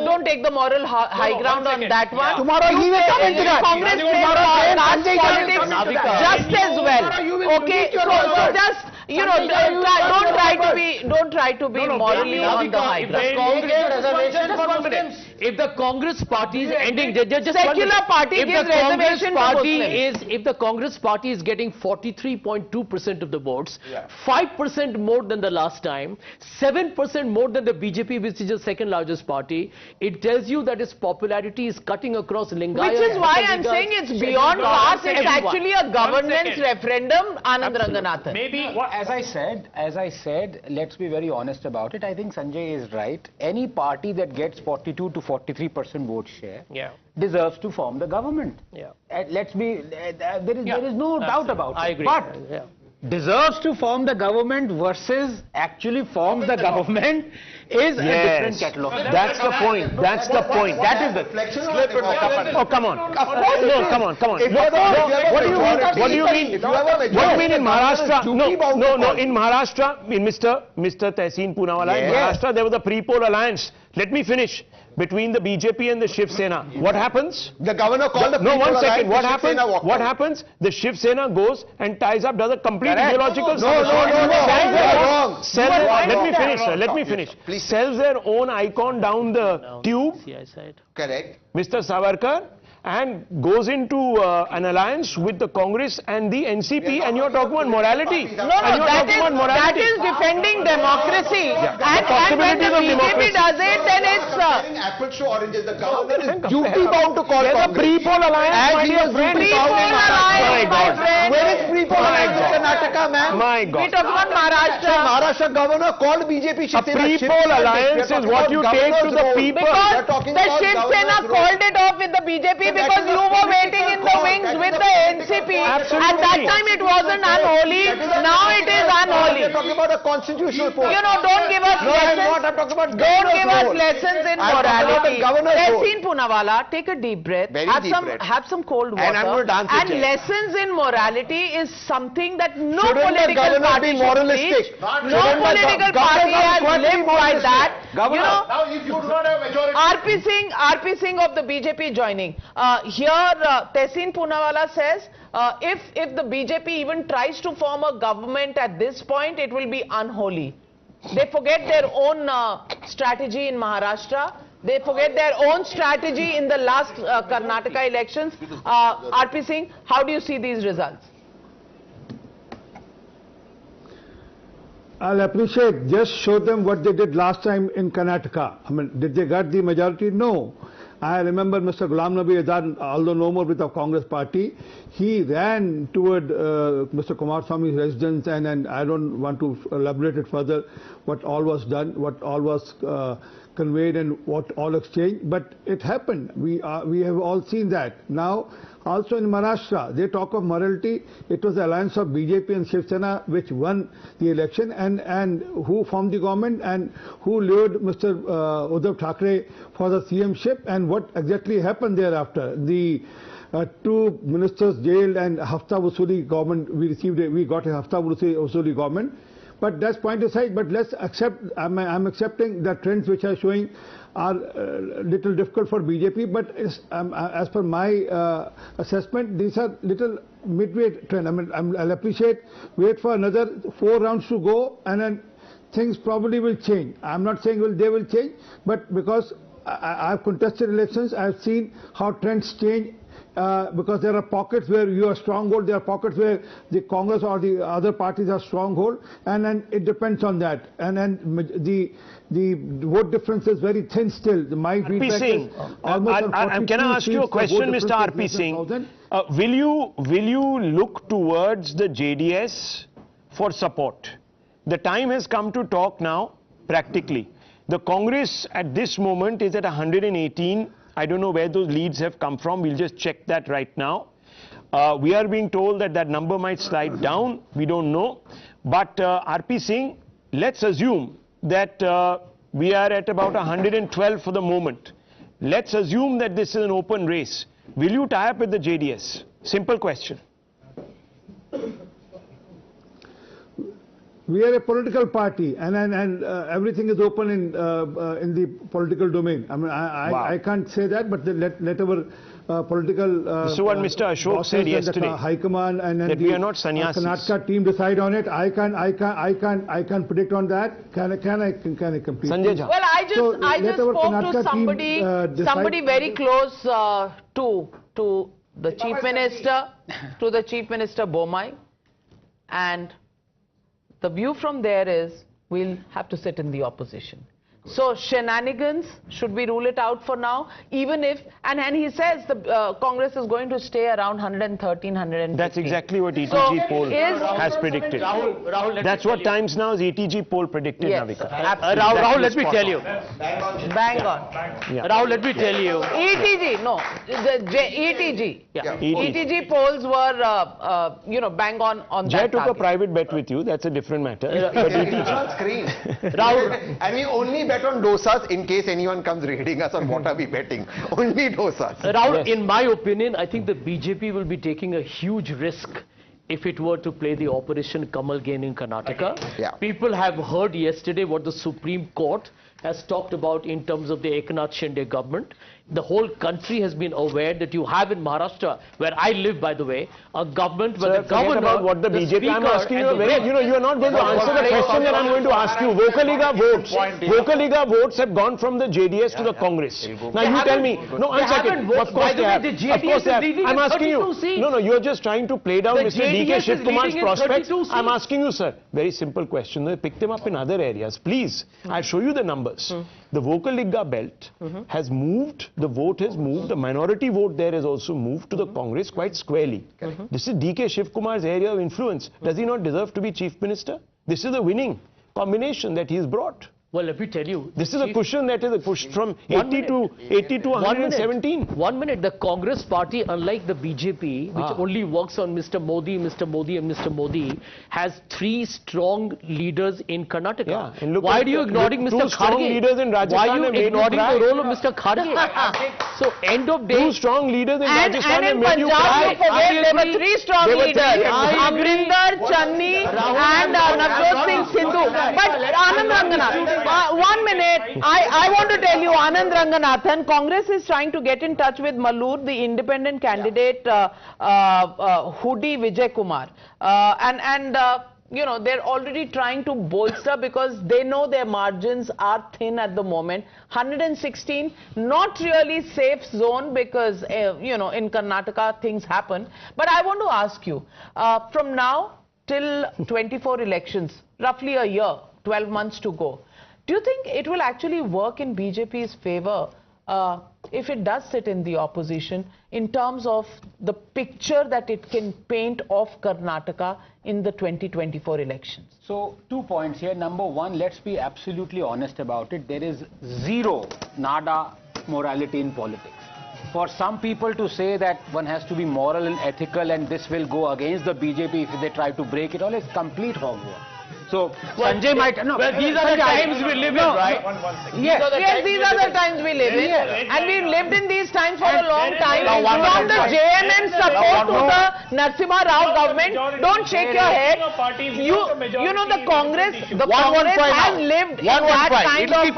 don't take the moral high ground on that one. Tomorrow he will come into that. Congress plays politics just as well. Okay, so just don't try to be morally on the high ground. If the Congress party is ending, just secular party gives reservation to Muslims. If the Congress party is getting 43.2% of the votes, 5% more than the last time, 7% more than the BJP, which is the second largest party, it tells you that its popularity is cutting across Lingayat. Which is why I'm saying it's beyond caste. It's actually a governance referendum, Anand Ranganathan. Maybe, as I said, let's be very honest about it. I think Sanjay is right. Any party that gets 42 to 43% vote share deserves to form the government. Let's be, there is no doubt about it. I agree. But deserves to form the government versus actually forms the government is a different kettle of fish. That's the point. That's the point. That is the. Oh, come on. No, come on. What do you mean? What do you mean in Maharashtra? No. In Maharashtra, in Mr. Tehseen Poonawala, in Maharashtra, there was a pre-poll alliance. Let me finish. Between the BJP and the Shiv Sena. What happens? The governor called the No, 1 second. What happens? What happens? The Shiv Sena goes and ties up, does a complete ideological... No. Let me finish, sir. Let me finish. Please. Sells their own icon down the tube. Correct. Mr. Savarkar. And goes into an alliance with the Congress and the NCP, and you're talking about morality. No, that is defending democracy. And when the BJP does it, then it's... apples to oranges. The government is duty bound to call Congress. There's a pre-poll alliance, my dear friend. Pre-poll alliance, my friend. Where is pre-poll alliance in Karnataka, man? My God. We talk about Maharashtra. Maharashtra governor called BJP Shiv Sena. A pre-poll alliance is what you take to the people. Because the Shiv Sena called it off with the BJP because you were waiting in the wings with the NCP. Absolutely. At that time it wasn't unholy. Now it is unholy. We're talking about a constitutional post. Don't give us lessons. I'm talking about Don't give us lessons in morality. Tehseen Poonawala, take a deep breath. Have some cold water. And I'm going to dance with And lessons in morality is something that no Shouldn't political party should moralistic? preach. No political party has lived by that. Now if you do not have majority... RP Singh of the BJP joining. Here Tehseen Poonawala says if the BJP even tries to form a government at this point, it will be unholy. They forget their own strategy in Maharashtra. They forget their own strategy in the last Karnataka elections. RP Singh, how do you see these results? I'll appreciate, just show them what they did last time in Karnataka. I mean, did they get the majority? No. I remember Mr. Ghulam Nabi Azad, although no more with the Congress party, he ran toward Mr. Kumaraswamy's residence, and I don't want to elaborate it further, what all was done, what all was conveyed and what all exchanged, but it happened. We have all seen that. Now, also in Maharashtra, they talk of morality. It was the alliance of BJP and Shiv Sena which won the election, and who formed the government and who lured Mr. Uddhav Thackeray for the CM-ship, and what exactly happened thereafter. The 2 ministers jailed and hafta wasuli government, we got a hafta wasuli government. But that's point aside, but let's accept, I'm accepting the trends which are showing are little difficult for BJP, but as per my assessment, these are little midway trend. I mean, I'll appreciate, wait for another 4 rounds to go and then things probably will change. I'm not saying they will change, but because I've contested elections, I've seen how trends change. Because there are pockets where you are stronghold, there are pockets where the Congress or the other parties are stronghold, and then it depends on that. And then the vote difference is very thin still. My feedback is almost. Can I ask you a question, Mr. R.P. Singh? Will you look towards the JDS for support? The time has come to talk now, practically. The Congress at this moment is at 118. I don't know where those leads have come from. We'll just check that right now. We are being told that that number might slide down. We don't know. But R.P. Singh, let's assume that we are at about 112 for the moment. Let's assume that this is an open race. Will you tie up with the JDS? Simple question. We are a political party, and everything is open in the political domain. I mean, I can't say that, but let our political. This is what Mr. Ashok said yesterday. High command and that we are not sannyasis. Karnataka team decide on it. I can't predict on that. Can I complete? Sanjay Jha. Well, I just spoke to somebody very close to the chief minister, Bommai, and the view from there is we'll have to sit in the opposition. So shenanigans, should we rule it out for now? Even if, and he says the Congress is going to stay around 113, 115. That's exactly what ETG poll has predicted. Rahul, that's what Times Now's ETG poll predicted, yes, Navika. Rahul, let me tell you. Bang on. Yeah. Rahul, let me tell you. ETG, no, ETG. Yeah. ETG polls were, bang on Jay that took target. a private bet with you. That's a different matter. But ETG. Rahul, and we only bet on dosas in case anyone comes raiding us on what are we betting. Only dosas. Rahul, in my opinion, I think the BJP will be taking a huge risk if it were to play the Operation Kamal game in Karnataka. Yeah. People have heard yesterday what the Supreme Court has talked about in terms of the Eknath Shinde government. The whole country has been aware that you have in Maharashtra, where I live, by the way, a government where the governor, about what the BJP. I'm asking you, you are not going to answer the question that I'm going to ask you. Vocaliga votes. Vocaliga votes have gone from the JDS to the Congress. Now you tell me. No, one second. Of course they have. Of course they have. I'm asking you. No, you're just trying to play down Mr. DK Shivkumar's prospects. I'm asking you, sir. Very simple question. They picked them up in other areas. Please, I'll show you the numbers. The Vocaliga belt has moved. The vote has moved. The minority vote there has also moved to the Congress quite squarely. This is DK Shivkumar's area of influence. Does he not deserve to be Chief Minister? This is a winning combination that he's brought. Well, let me tell you. This is a cushion that is a push from 80 to 117. 1 minute. The Congress party, unlike the BJP, which only works on Mr. Modi, Mr. Modi and Mr. Modi, has 3 strong leaders in Karnataka. Yeah, and look why are you ignoring Mr. Kharge? Strong leaders in Rajasthan. Why are you ignoring the role of Mr. Kharge? So, end of day. 2 strong leaders in Rajasthan and in Punjab, there were 3 strong leaders. Amrinder, Channi and Navjot Singh Sindhu. But Anand Ranganath, 1 minute. I want to tell you, Anand Ranganathan, Congress is trying to get in touch with Malur, the independent candidate, Hudi Vijay Kumar. They're already trying to bolster because they know their margins are thin at the moment. 116, not really safe zone because, in Karnataka things happen. But I want to ask you, from now till 24 elections, roughly a year, 12 months to go, do you think it will actually work in BJP's favor if it does sit in the opposition in terms of the picture that it can paint of Karnataka in the 2024 elections? So 2 points here. Number one, let's be absolutely honest about it. There is zero nada morality in politics. For some people to say that one has to be moral and ethical and this will go against the BJP if they try to break it all is complete hogwash. So Sanjay might no. Well, these are the times we live in, right? Yes, these are the times we live in, and we've lived in these times for a long time. From the JMM support to the Narasimha Rao government, don't shake your head. You know the Congress has lived in that kind of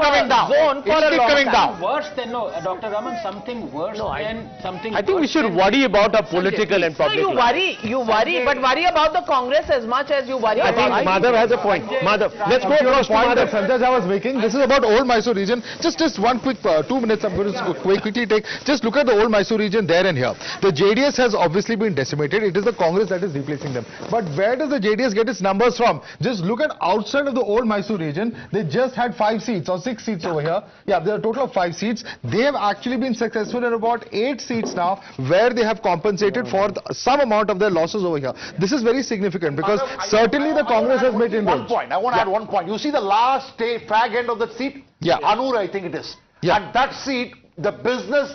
zone for a long time. Worse than Dr. Raman, something worse than something. I think we should worry about our political and public. You worry, but worry about the Congress as much as you worry about. I think Madhav has a point. Madhav, let's go across to point that Madhav. Sanjay was making. This is about old Mysore region. Just one quick 2 minutes. I'm going to quickly take. Just look at the old Mysore region there and here. The JDS has obviously been decimated. It is the Congress that is replacing them. But where does the JDS get its numbers from? Just look at outside of the old Mysore region. They just had 5 seats or 6 seats over here. Yeah, there are a total of 5 seats. They have actually been successful in about 8 seats now, where they have compensated for some amount of their losses over here. This is very significant because certainly the Congress has made inroads. One point. I want to add one point. You see the last fag end of that seat? Yeah. Anur, I think it is. Yeah. And that seat, the business,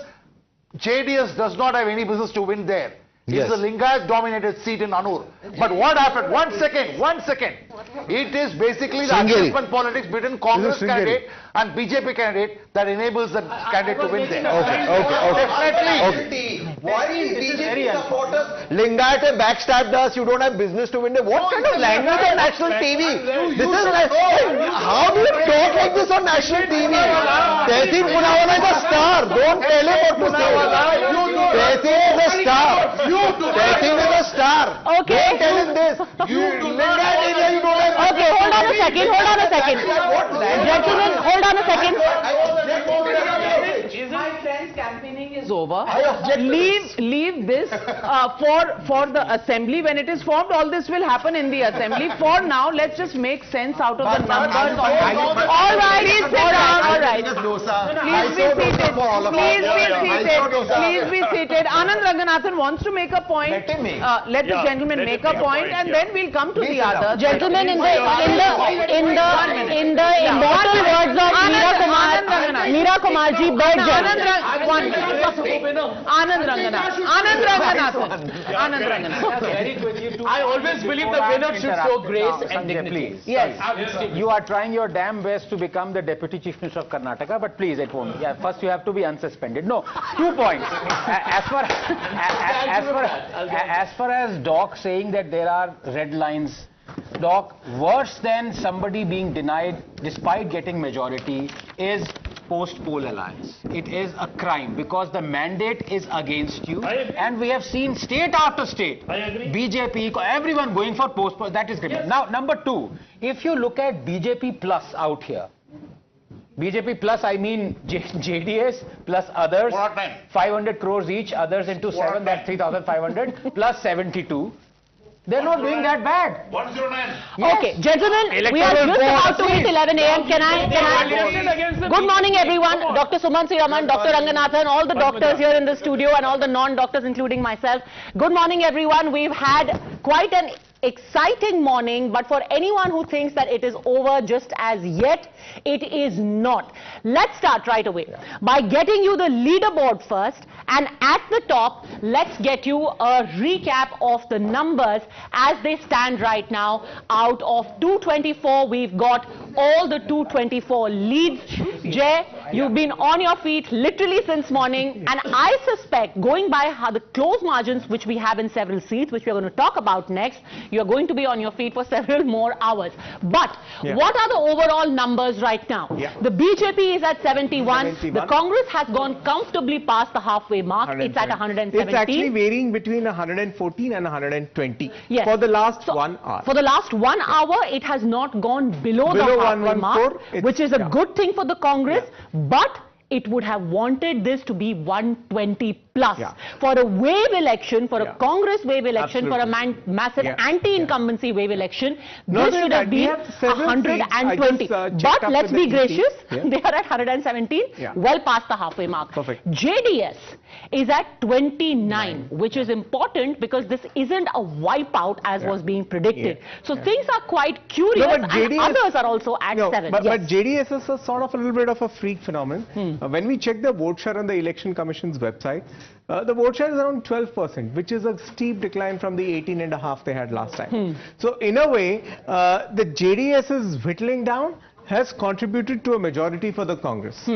JDS does not have any business to win there. It's the Lingayat dominated seat in Anur. But what happened? 1 second. It is basically the adjustment politics between Congress candidate and BJP candidate that enables the candidate to win there. Definitely. Why is BJP supporters Lingayat and backstabbed us? You don't have business to win there. What kind of language on national TV? This is like, how do you talk like this on national TV? Tehsin Punavala is a star. Don't tell him what to say. Tehsin is a star. Tehsin is a star. Okay. Don't tell him this. Lingayat area, you don't have. Okay, hold on a second. Gentlemen, hold on a second. My friend's campaigning is over. Leave this for the assembly. When it is formed, all this will happen in the assembly. For now, let's just make sense out of the numbers. All right, please sit down. All right. Please be seated. Anand Ranganathan wants to make a point. Let the gentleman make a point, and then we'll come to the others. Gentlemen, in the immortal words of Meera Kumarji, Anand Ranganathan. I always believe the winner should show grace and dignity. Yes. You are trying your damn best to become the Deputy Chief Minister of Karnataka, but please, it won't. Yeah, first you have to be unsuspended. No, 2 points. As far as Doc saying that there are red lines, Doc, worse than somebody being denied despite getting majority is post-poll alliance. It is a crime because the mandate is against you, and we have seen state after state, BJP, everyone going for post-poll. That is criminal. Now, number 2, if you look at BJP plus out here, BJP plus, I mean JDS plus others, 500 crores each, others into 7, that's 3,500 plus 72. They're not doing that bad. 109. Okay, gentlemen, we are just about to hit 11 a.m. Can I? Good morning, everyone. Dr. Suman Raman, Dr. Ranganathan, all the doctors here in the studio and all the non-doctors, including myself. Good morning, everyone. We've had quite an exciting morning, but for anyone who thinks that it is over just as yet, it is not. Let's start right away by getting you the leaderboard first, and at the top, let's get you a recap of the numbers as they stand right now. Out of 224, we've got all the 224 leads. Jay, you've been on your feet literally since morning, and I suspect, going by how the close margins which we have in several seats, which we're going to talk about next, you're going to be on your feet for several more hours. But what are the overall numbers right now? The BJP is at 71. The Congress has gone comfortably past the halfway mark. It's at 117. It's actually varying between 114 and 120 for the last 1 hour. For the last 1 hour, it has not gone below the halfway mark, which is a good thing for the Congress, but it would have wanted this to be 120 plus. For a wave election, for a Congress wave election, for a massive anti-incumbency wave election, this should have been 120. But let's be gracious, they are at 117, well past the halfway mark. JDS is at 29, which is important because this isn't a wipeout as was being predicted. So things are quite curious, and others are also at 7. But JDS is a sort of a little bit of a freak phenomenon. When we check the vote share on the Election Commission's website, the vote share is around 12%, which is a steep decline from the 18.5% they had last time. So in a way, the JDS's whittling down has contributed to a majority for the Congress.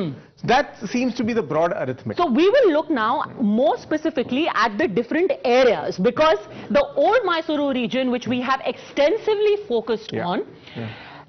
That seems to be the broad arithmetic. So we will look now more specifically at the different areas, because the old Mysuru region, which we have extensively focused on,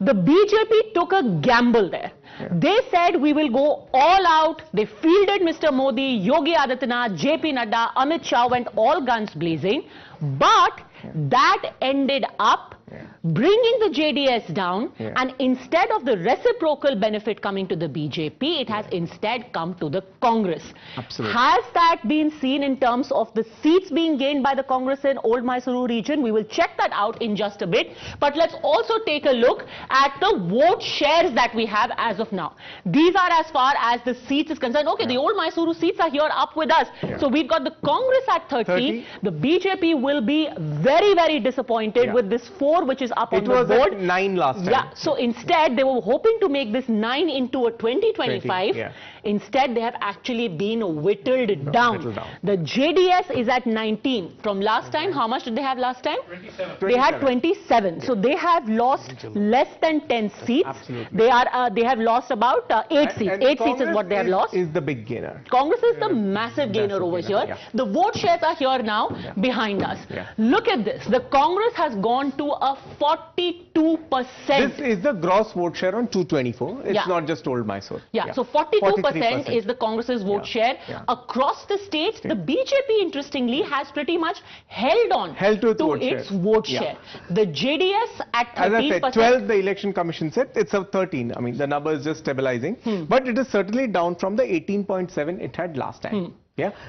the BJP took a gamble there. They said we will go all out. They fielded Mr. Modi, Yogi Adityanath, JP Nadda, Amit Shah went all guns blazing. But that ended up bringing the JDS down, and instead of the reciprocal benefit coming to the BJP, it has instead come to the Congress. Absolutely. Has that been seen in terms of the seats being gained by the Congress in Old Mysuru region? We will check that out in just a bit. But let's also take a look at the vote shares that we have as of now. These are as far as the seats is concerned. Okay, the Old Mysuru seats are here up with us. So we've got the Congress at 30. The BJP will be very, very disappointed with this 4 which is up on the board. It was at 9 last time. Yeah, so instead they were hoping to make this 9 into a 2025. Instead, they have actually been whittled down. The JDS is at 19. From last time, how much did they have last time? 27. They had 27. So they have lost less than 10 seats. They have lost about 8 seats. 8 seats is what they have lost. Is the big gainer. Congress is the massive gainer over here. The vote shares are here now behind us. Look at this. The Congress has gone to a 42%. This is the gross vote share on 224. It's not just Old Mysore. So 42% is the Congress's vote share. Across the states, the BJP, interestingly, has pretty much held on to its vote share. The JDS at 13%. As I said, 12 the Election Commission said, it's a 13. I mean, the number is just stabilizing. But it is certainly down from the 18.7 it had last time.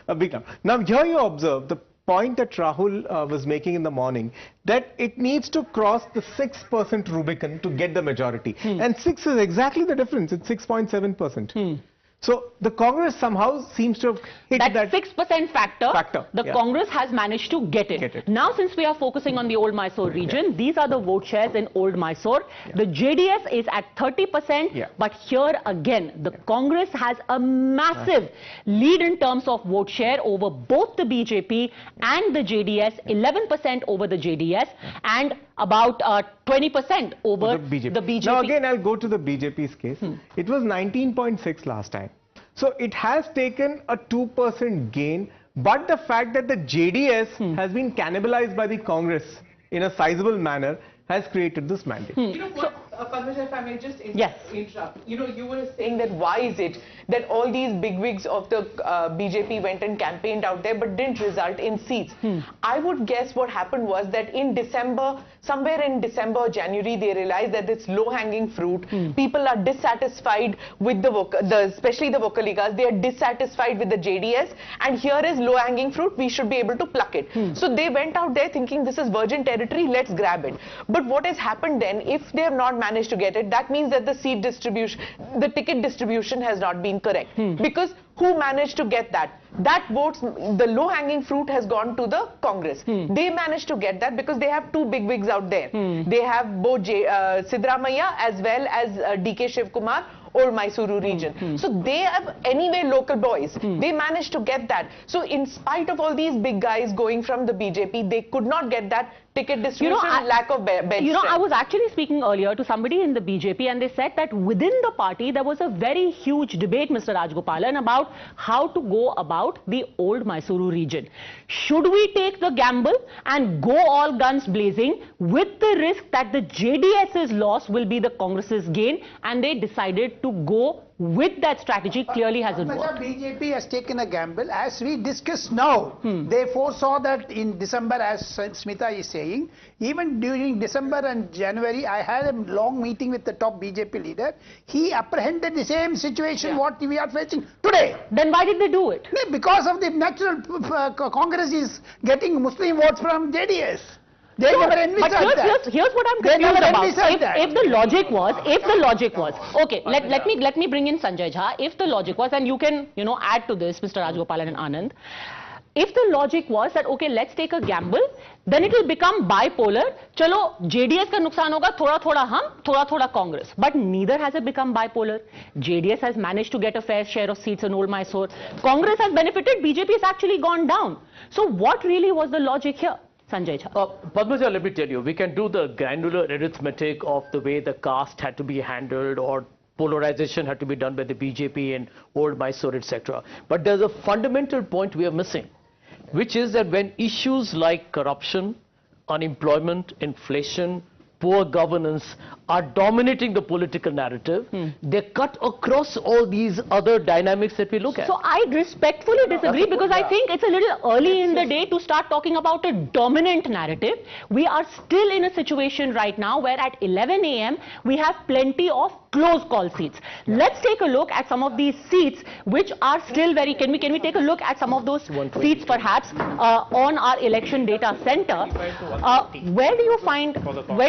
A big number. Now, here you observe the point that Rahul was making in the morning, that it needs to cross the 6% Rubicon to get the majority. And 6 is exactly the difference. It's 6.7%. So the Congress somehow seems to have hit that 6% factor. The Congress has managed to get it. Now, since we are focusing on the Old Mysore region, these are the vote shares in Old Mysore. The JDS is at 30%, but here again, the Congress has a massive lead in terms of vote share over both the BJP and the JDS, 11% over the JDS, and about 20% over the BJP. Now again, I'll go to the BJP's case. It was 19.6 last time. So it has taken a 2% gain, but the fact that the JDS has been cannibalized by the Congress in a sizable manner has created this mandate. You know what, Parmesh, if I may just interrupt. You know, you were saying that why is it that all these bigwigs of the BJP went and campaigned out there but didn't result in seats? I would guess what happened was that in December, somewhere in December or January, they realized that it's low-hanging fruit. People are dissatisfied with especially the Vocaligas. They are dissatisfied with the JDS, and here is low-hanging fruit. We should be able to pluck it. So they went out there thinking this is virgin territory. Let's grab it. But what has happened then, if they have not managed to get it, that means that the seat distribution, the ticket distribution has not been correct. Because who managed to get that? That votes, the low-hanging fruit has gone to the Congress. They managed to get that because they have two big wigs out there. They have both Siddaramaiah as well as DK Shivkumar, Old Mysuru region. So they have anyway local boys. They managed to get that. So in spite of all these big guys going from the BJP, they could not get that ticket distribution, lack of bench strength. I was actually speaking earlier to somebody in the BJP, and they said that within the party there was a very huge debate, Mr. Rajgopalan, about how to go about the Old Mysuru region. Should we take the gamble and go all guns blazing with the risk that the JDS's loss will be the Congress's gain? And they decided to go with that strategy. Clearly hasn't worked. BJP has taken a gamble. As we discuss now, they foresaw that in December, as Smita is saying, even during December and January, I had a long meeting with the top BJP leader. He apprehended the same situation what we are facing today. Then why did they do it? Because of the natural Congress is getting Muslim votes from JDS. They never envisaged that. Here's what I'm confused about. If the logic was, okay, let me bring in Sanjay Jha. If the logic was, and you can, add to this, Mr. Rajgopalan and Anand, if the logic was that, okay, let's take a gamble, then it will become bipolar. Chalo, JDS ka nuksan hoga, thoda hum, thoda Congress. But neither has it become bipolar. JDS has managed to get a fair share of seats in Old Mysore. Congress has benefited, BJP has actually gone down. So what really was the logic here? Sanjay Jha. Padmaja, let me tell you, we can do the granular arithmetic of the way the caste had to be handled or polarization had to be done by the BJP in Old Mysore, etc. But there's a fundamental point we are missing, which is that when issues like corruption, unemployment, inflation, poor governance are dominating the political narrative, they cut across all these other dynamics that we look at. So I respectfully disagree, because I think it's a little early in the day to start talking about a dominant narrative. We are still in a situation right now where at 11 a.m. we have plenty of close call seats. Let's take a look at some of these seats which are still very, can we take a look at some of those seats perhaps on our election data center. Where do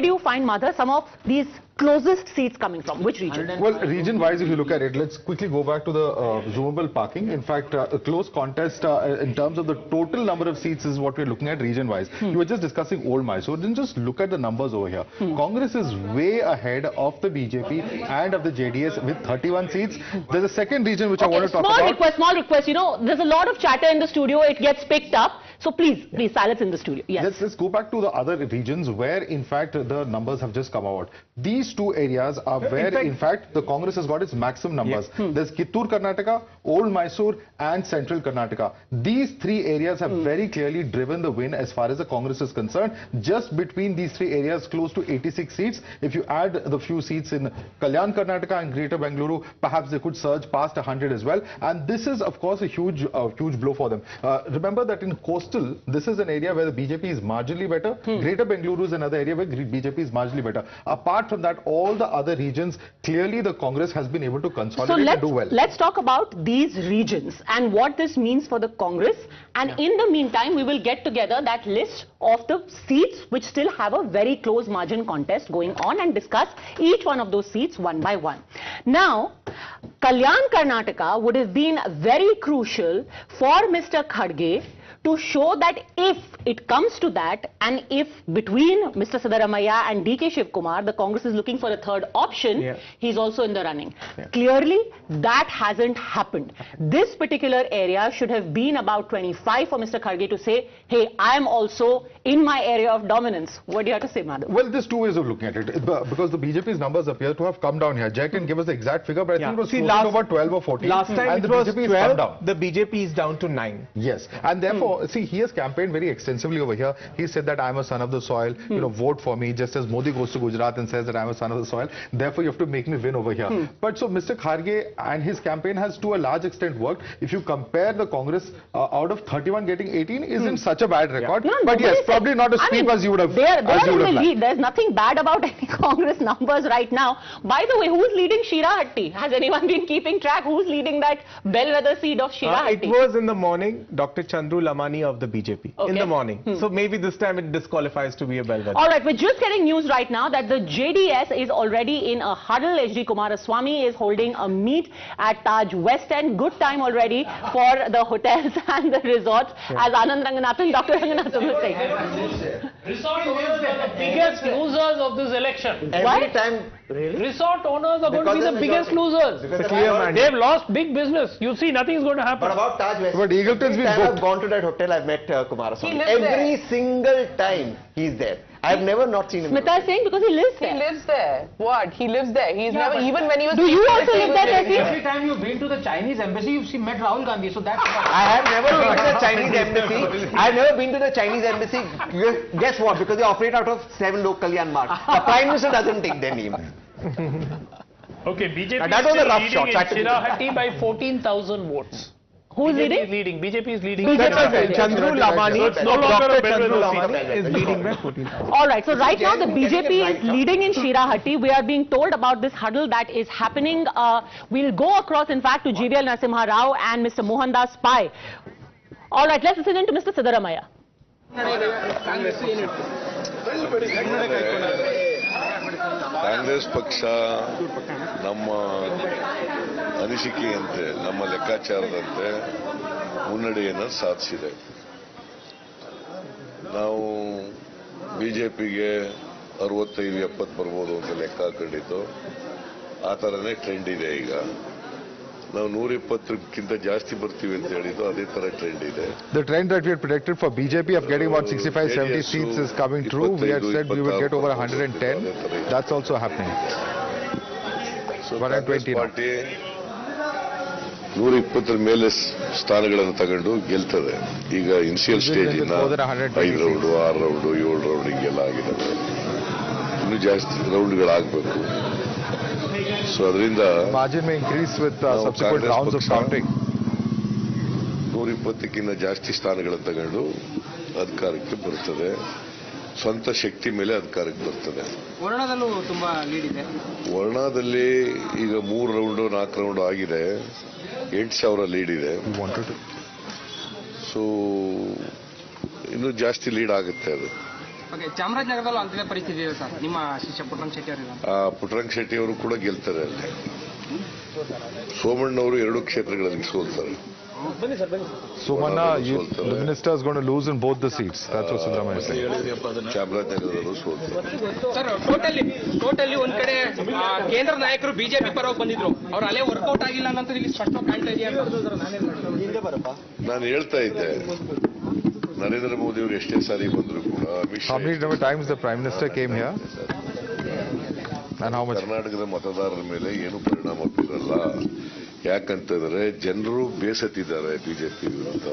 you find, Mother, some of these closest seats coming from? Which region? Well, region-wise, if you look at it, let's quickly go back to the zoomable parking. In fact, a close contest in terms of the total number of seats is what we're looking at region-wise. You were just discussing Old Mysore. Then just look at the numbers over here. Congress is way ahead of the BJP and of the JDS with 31 seats. There's a second region which I want to talk about. Small request. You know, there's a lot of chatter in the studio. It gets picked up. So please, silence in the studio. Yes. Let's go back to the other regions where, in fact, the numbers have just come out. These two areas are where, in fact, the Congress has got its maximum numbers. There's Kittur Karnataka, Old Mysore, and Central Karnataka. These three areas have very clearly driven the win as far as the Congress is concerned. Just between these three areas, close to 86 seats. If you add the few seats in Kalyan Karnataka and Greater Bengaluru, perhaps they could surge past 100 as well. And this is, of course, a huge blow for them. Remember that in coastal, this is an area where the BJP is marginally better. Greater Bengaluru is another area where BJP is marginally better. Apart from that, all the other regions, clearly the Congress has been able to consolidate and do well. Let's talk about these regions and what this means for the Congress. And in the meantime, we will get together that list of the seats which still have a very close margin contest going on and discuss each one of those seats one by one. Now, Kalyan Karnataka would have been very crucial for Mr. Kharge to show that if it comes to that, and if between Mr. Siddaramaiah and DK Shivkumar, the Congress is looking for a third option, he's also in the running. Clearly, that hasn't happened. This particular area should have been about 25 for Mr. Kharge to say, hey, I am also in my area of dominance. What do you have to say, Madhav? Well, there's two ways of looking at it. Because the BJP's numbers appear to have come down here. Jay can give us the exact figure, but I think it was close to about 12 or 14. Last time and it the was BJP 12, the BJP is down to 9. Yes, and therefore, see, he has campaigned very extensively over here. He said that I'm a son of the soil, you know, vote for me, just as Modi goes to Gujarat and says that I'm a son of the soil. Therefore, you have to make me win over here. But so Mr. Kharge and his campaign has to a large extent worked. If you compare the Congress out of 31 getting 18 isn't such a bad record. But yes, probably not as steep as you would have. They're in the lead. There's nothing bad about any Congress numbers right now. By the way, who's leading Shirahatti? Has anyone been keeping track? Who's leading that bellwether seat of Shirahatti? It was in the morning, Dr. Chandru Lamani of the BJP. In the morning. So maybe this time it disqualifies to be a bellwether. All right, we're just getting news right now that the JDS is already in a huddle. HD Kumaraswamy is holding a meet at Taj West End. Good time already for the hotels and the resorts, as Anand Ranganathan, Dr. Ranganathan was saying. Resort owners are the biggest losers of this election. Every time. Really? Resort owners are going to be the biggest losers. They've lost big business. You see, nothing is going to happen. But about Taj West, but Eagleton's been I've gone to that hotel, I've met Kumaraswamy. Every single time he's there. I've never not seen him. Smita is saying because he lives there. He lives there. What? He lives there. He's never, even when he was... Do you also live there, Jesse? Every time you've been to the Chinese embassy, you've met Rahul Gandhi. So that's... I have never been to the Chinese embassy. I've never been to the Chinese embassy. Guess what? Because they operate out of 7 local Kalyan marks. The Prime Minister doesn't take their name. Okay, BJP that was a rough leading shot. in Shirahatti by 14,000 votes. Who's BJP leading? BJP is leading. Chandru Lamani, So it's no longer a Chandru bellwether Lamani is leading by 14. All right, so right now the BJP is leading in Shirahatti. We are being told about this huddle that is happening. We'll go across, in fact, to GVL Narasimha Rao and Mr. Mohandas Pai. All right, let's listen in to Mr. Siddaramaiah. Congress ಪಕ್ಷ ನಮ್ಮ ಅನಿಸಿಕೆಯಂತೆ ನಮ್ಮ ಲೆಕ್ಕಾಚಾರದಂತೆ ಮುನ್ನಡೆಯನ್ನು ಸಾಧಿಸಿದೆ. ನಾವು ಬಿಜೆಪಿಗೆ 65-70 ಬರ್ಬೋದು ಅಂತ ಲೆಕ್ಕ ಹಾಕೊಂಡಿದ್ದು, ಆ ಥರನೇ ಟ್ರೆಂಡ್ ಇದೆ. ಈಗ ನಾವು 120ಕ್ಕಿಂತ ಜಾಸ್ತಿ ಬರ್ತೀವಿ ಅಂತ ಹೇಳಿದ್ದು, ಅದೇ ತರ ಟ್ರೆಂಡ್ ಇದೆ. The trend that we had predicted for BJP of getting about 65-70 seats is coming true. We had said we would get over 110. That's also happening. So Congress party 120 ಮೇಲೆ ಸ್ಥಾನಗಳನ್ನು ತಗೊಂಡು ಗೆಲ್ತದೆ. ಈಗ initial stage 5 round 6 round 7 round ಹಿಂಗೆಲ್ಲ ಆಗಿದ್ದಾವೆ. ಇನ್ನೂ ಜಾಸ್ತಿ ರೌಂಡ್ಗಳಾಗಬೇಕು. So ಅದರಿಂದ margin may increase with subsequent rounds of counting. 120ಕ್ಕಿಂತ ಜಾಸ್ತಿ ಸ್ಥಾನಗಳನ್ನು ತಗೊಂಡು ಅಧಿಕಾರಕ್ಕೆ ಬರುತ್ತದೆ. ಸ್ವಂತ ಶಕ್ತಿ ಮೇಲೆ ಅಧಿಕಾರಕ್ಕೆ ಬರ್ತದೆ. ವರ್ಣದಲ್ಲೂ ತುಂಬಾ ಲೀಡ್ ಇದೆ. ವರ್ಣದಲ್ಲಿ ಈಗ 3 ರೌಂಡ್ 4 ರೌಂಡ್ ಆಗಿದೆ. 8,000 ಲೀಡ್ ಇದೆ. ಸೊ ಇನ್ನೂ ಜಾಸ್ತಿ ಲೀಡ್ ಆಗುತ್ತೆ ಅದು. ಚಾಮರಾಜನಗರದಲ್ಲೂ ಅಂತಿಮ ಪರಿಸ್ಥಿತಿ ಇದೆ ಸರ್. ನಿಮ್ಮ ಶಿಷ್ಯ ಪುಟ್ಟರಂಗ ಶೆಟ್ಟಿ ಅವರು, ಪುಟ್ಟರಂಗ ಶೆಟ್ಟಿ ಅವರು ಕೂಡ ಗೆಲ್ತಾರೆ ಅಲ್ಲಿ. ಸೋಮಣ್ಣವರು 2 ಕ್ಷೇತ್ರಗಳಲ್ಲಿ ಸೋಲ್ತಾರೆ. Somana, the minister is going to lose in both the seats. That's what Siddaramaiah is saying. ಚಾಮರಾಜನಗರದಲ್ಲೂ ಸೋಲ್ತಾರೆ. ಸರ್, ಟೋಟಲಿ ಒಂದ್ ಕಡೆ ಕೇಂದ್ರ ನಾಯಕರು ಬಿಜೆಪಿ ಪರವಾಗಿ ಬಂದಿದ್ರು, ಅವ್ರ ಅಲೆ ವರ್ಕೌಟ್ ಆಗಿಲ್ಲ ಅನ್ನೋದು ಇಲ್ಲಿ ಸ್ಪಷ್ಟವಾಗಿ ಕಾಣ್ತಾ ಇದೆಯಾ? ನಾನು ಹೇಳ್ತಾ ಇದ್ದೆ, ನರೇಂದ್ರ ಮೋದಿ ಅವರು ಎಷ್ಟೇ ಸಾರಿ ಬಂದ್ರು ಕೂಡ How many times the Prime Minister came here? And how much? ಕರ್ನಾಟಕದ ಮತದಾರರ ಮೇಲೆ ಏನು ಪರಿಣಾಮ ಬೀರಲ್ಲ. ಯಾಕಂತಂದ್ರೆ ಜನರು ಬೇಸತ್ತಿದ್ದಾರೆ ಬಿಜೆಪಿ ವಿರುದ್ಧ.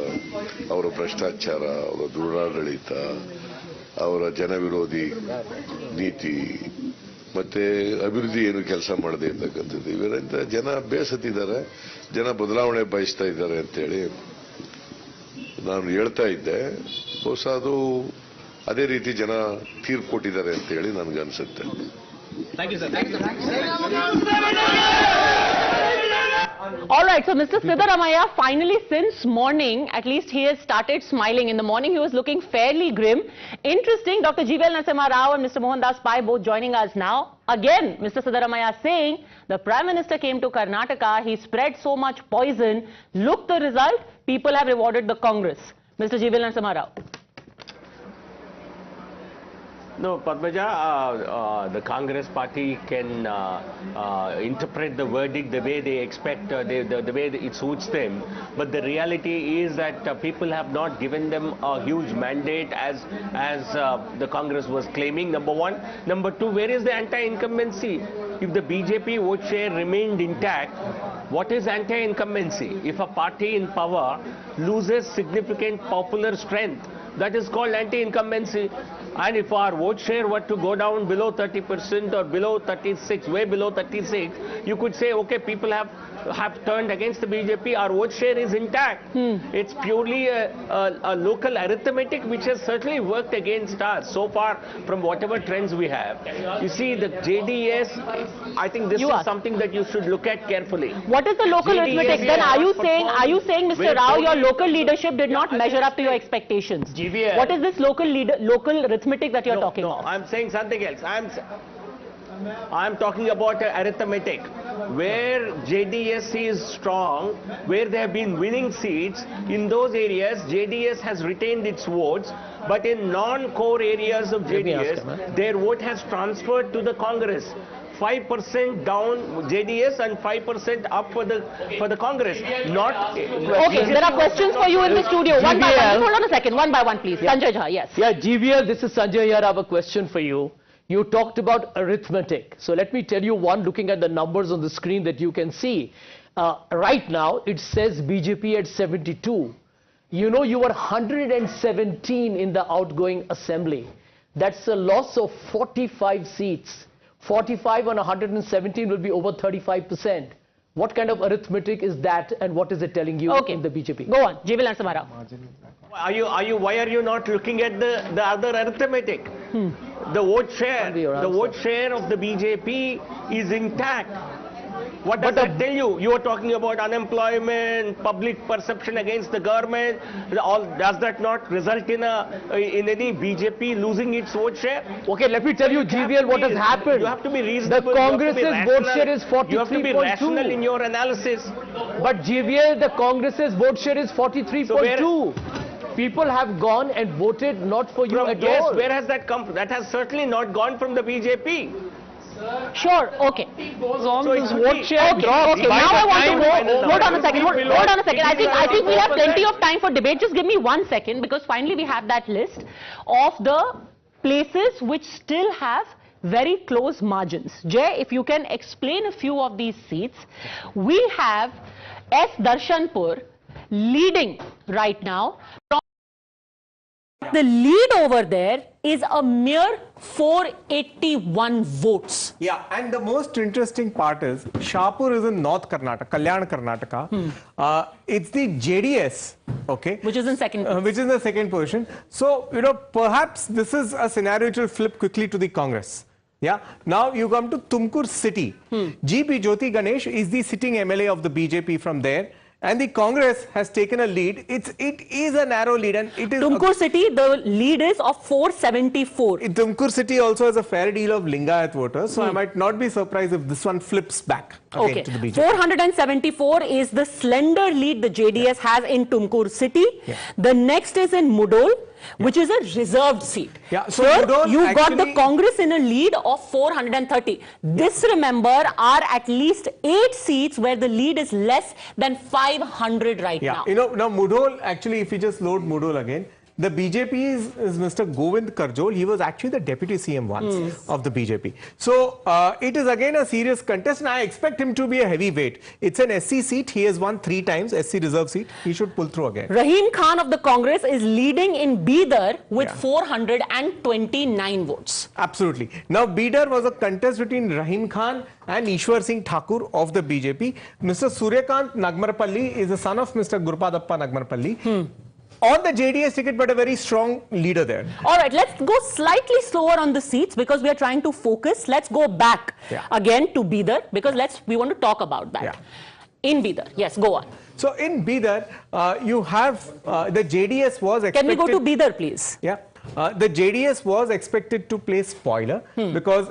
ಅವರ ಭ್ರಷ್ಟಾಚಾರ, ಅವರ ದುರಾಡಳಿತ, ಅವರ ಜನವಿರೋಧಿ ನೀತಿ, ಮತ್ತೆ ಅಭಿವೃದ್ಧಿ ಏನು ಕೆಲಸ ಮಾಡದೆ ಇರ್ತಕ್ಕಂಥದ್ದು, ಇವರಿಂದ ಜನ ಬೇಸತ್ತಿದ್ದಾರೆ. ಜನ ಬದಲಾವಣೆ ಬಯಸ್ತಾ ಇದ್ದಾರೆ ಅಂತೇಳಿ ನಾನು ಹೇಳ್ತಾ ಇದ್ದೆ. ಬಹುಶಃ ಅದು ಅದೇ ರೀತಿ ಜನ ತೀರ್ಪು ಕೊಟ್ಟಿದ್ದಾರೆ ಅಂತ ಹೇಳಿ ನನಗನ್ಸುತ್ತೆ. All right, so Mr. Siddaramaiah, finally since morning, at least he has started smiling. In the morning, he was looking fairly grim. Interesting, Dr. G.V.L. Narasimha Rao and Mr. Mohandas Pai both joining us now. Again, Mr. Siddaramaiah saying the Prime Minister came to Karnataka, he spread so much poison. Look the result, people have rewarded the Congress. Mr. G.V.L. Narasimha Rao. No, Padmaja, the Congress party can interpret the verdict the way they expect, the way it suits them. But the reality is that people have not given them a huge mandate as the Congress was claiming, number one. Number two, where is the anti-incumbency? If the BJP vote share remained intact, what is anti-incumbency? If a party in power loses significant popular strength, that is called anti-incumbency. And if our vote share were to go down below 30% or below 36, way below 36, you could say, okay, people have turned against the BJP, our vote share is intact. It's purely a local arithmetic which has certainly worked against us so far from whatever trends we have. You see, the JDS, I think this is something that you should look at carefully. What is the local arithmetic? Then are you saying, Mr. Rao, your local leadership did not measure up to your expectations? GVL. What is this local arithmetic that you're talking about? I'm saying something else. I'm talking about arithmetic. Where JDS is strong, where they have been winning seats, in those areas JDS has retained its votes, but in non-core areas of JDS, their vote has transferred to the Congress. 5% down JDS and 5% up for the Congress. Not okay, there are questions for you in the studio. One by one. Hold on a second. One by one, please. Yeah. Sanjay Jha, yes. Yeah, GVL, this is Sanjay here. I have a question for you. You talked about arithmetic. So let me tell you one, looking at the numbers on the screen that you can see. Right now, it says BJP at 72. You know, you were 117 in the outgoing assembly. That's a loss of 45 seats. 45 on 117 will be over 35%. What kind of arithmetic is that, and what is it telling you in the BJP? Go on, G.V.L. Narasimha Rao. Why are you not looking at the other arithmetic? The vote share of the BJP is intact. What does that tell you? You are talking about unemployment, public perception against the government. Does that not result in any BJP losing its vote share? Okay, let me tell you, GVL, what has happened. You have to be reasonable. The Congress's vote share is 43.2. You have to be rational in your analysis. But GVL, the Congress's vote share is 43.2. People have gone and voted not for you at all. Where has that come from? That has certainly not gone from the BJP. Sure, okay. Goes on, so this vote share drops. Okay, now I want to know. Hold on a second. Hold on a second. I think we have plenty of time for debate. Just give me 1 second, because finally we have that list of the places which still have very close margins. Jay, if you can explain a few of these seats. We have S. Darshanpur leading right now. The lead over there is a mere 481 votes. Yeah, and the most interesting part is Shahpur is in North Karnataka, Kalyan Karnataka. It's the JDS, okay, which is in second place. Which is in the second position. So, perhaps this is a scenario which will flip quickly to the Congress. Yeah. Now you come to Tumkur city. GP Jyoti Ganesh is the sitting MLA of the BJP from there. And the Congress has taken a lead. It is a narrow lead, and it is. Tumkur city, the lead is of 474. Tumkur city also has a fair deal of Lingayat voters, so I might not be surprised if this one flips back again to the BJP. 474 is the slender lead the JDS has in Tumkur city. Yeah. The next is in Mudol, which is a reserved seat. Yeah, so you got the Congress in a lead of 430. This, remember, are at least 8 seats where the lead is less than 500 right now. Now Mudol, actually, if you just load Mudol again, the BJP is Mr. Govind Karjol. He was actually the deputy CM once of the BJP. So it is again a serious contest, and I expect him to be a heavyweight. It's an SC seat. He has won 3 times, SC reserve seat. He should pull through again. Rahim Khan of the Congress is leading in Bidar with 429 votes. Absolutely. Now Bidar was a contest between Rahim Khan and Ishwar Singh Thakur of the BJP. Mr. Suryakant Nagmarpalli is the son of Mr. Gurupadappa Nagmarpalli. On the JDS ticket, but a very strong leader there. All right, let's go slightly slower on the seats because we are trying to focus. Let's go back again to Bidar because we want to talk about that. In Bidar, yes, go on. So in Bidar, you have the JDS was expected. Can we go to Bidar, please? Yeah. The JDS was expected to play spoiler because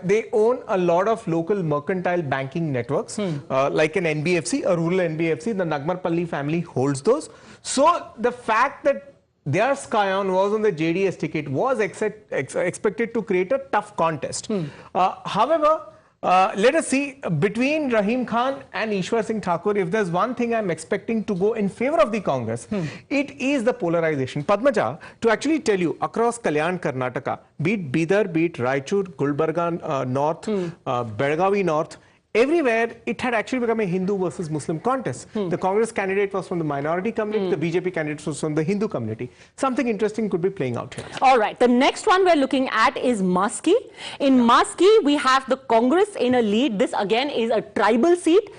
they own a lot of local mercantile banking networks like an NBFC, a rural NBFC. The Nagmarpalli family holds those. So the fact that their Scion was on the JDS ticket was expected to create a tough contest. However, let us see, between Rahim Khan and Ishwar Singh Thakur, if there's one thing I'm expecting to go in favor of the Congress, it is the polarization. Padmaja, to actually tell you, across Kalyan Karnataka, be it Bidar, be it Raichur, Gulbarga North, Belgavi North, everywhere it had actually become a Hindu versus Muslim contest. The Congress candidate was from the minority community, the BJP candidate was from the Hindu community. Something interesting could be playing out here. All right, the next one we're looking at is Maski. In Maski, we have the Congress in a lead. This again is a tribal seat.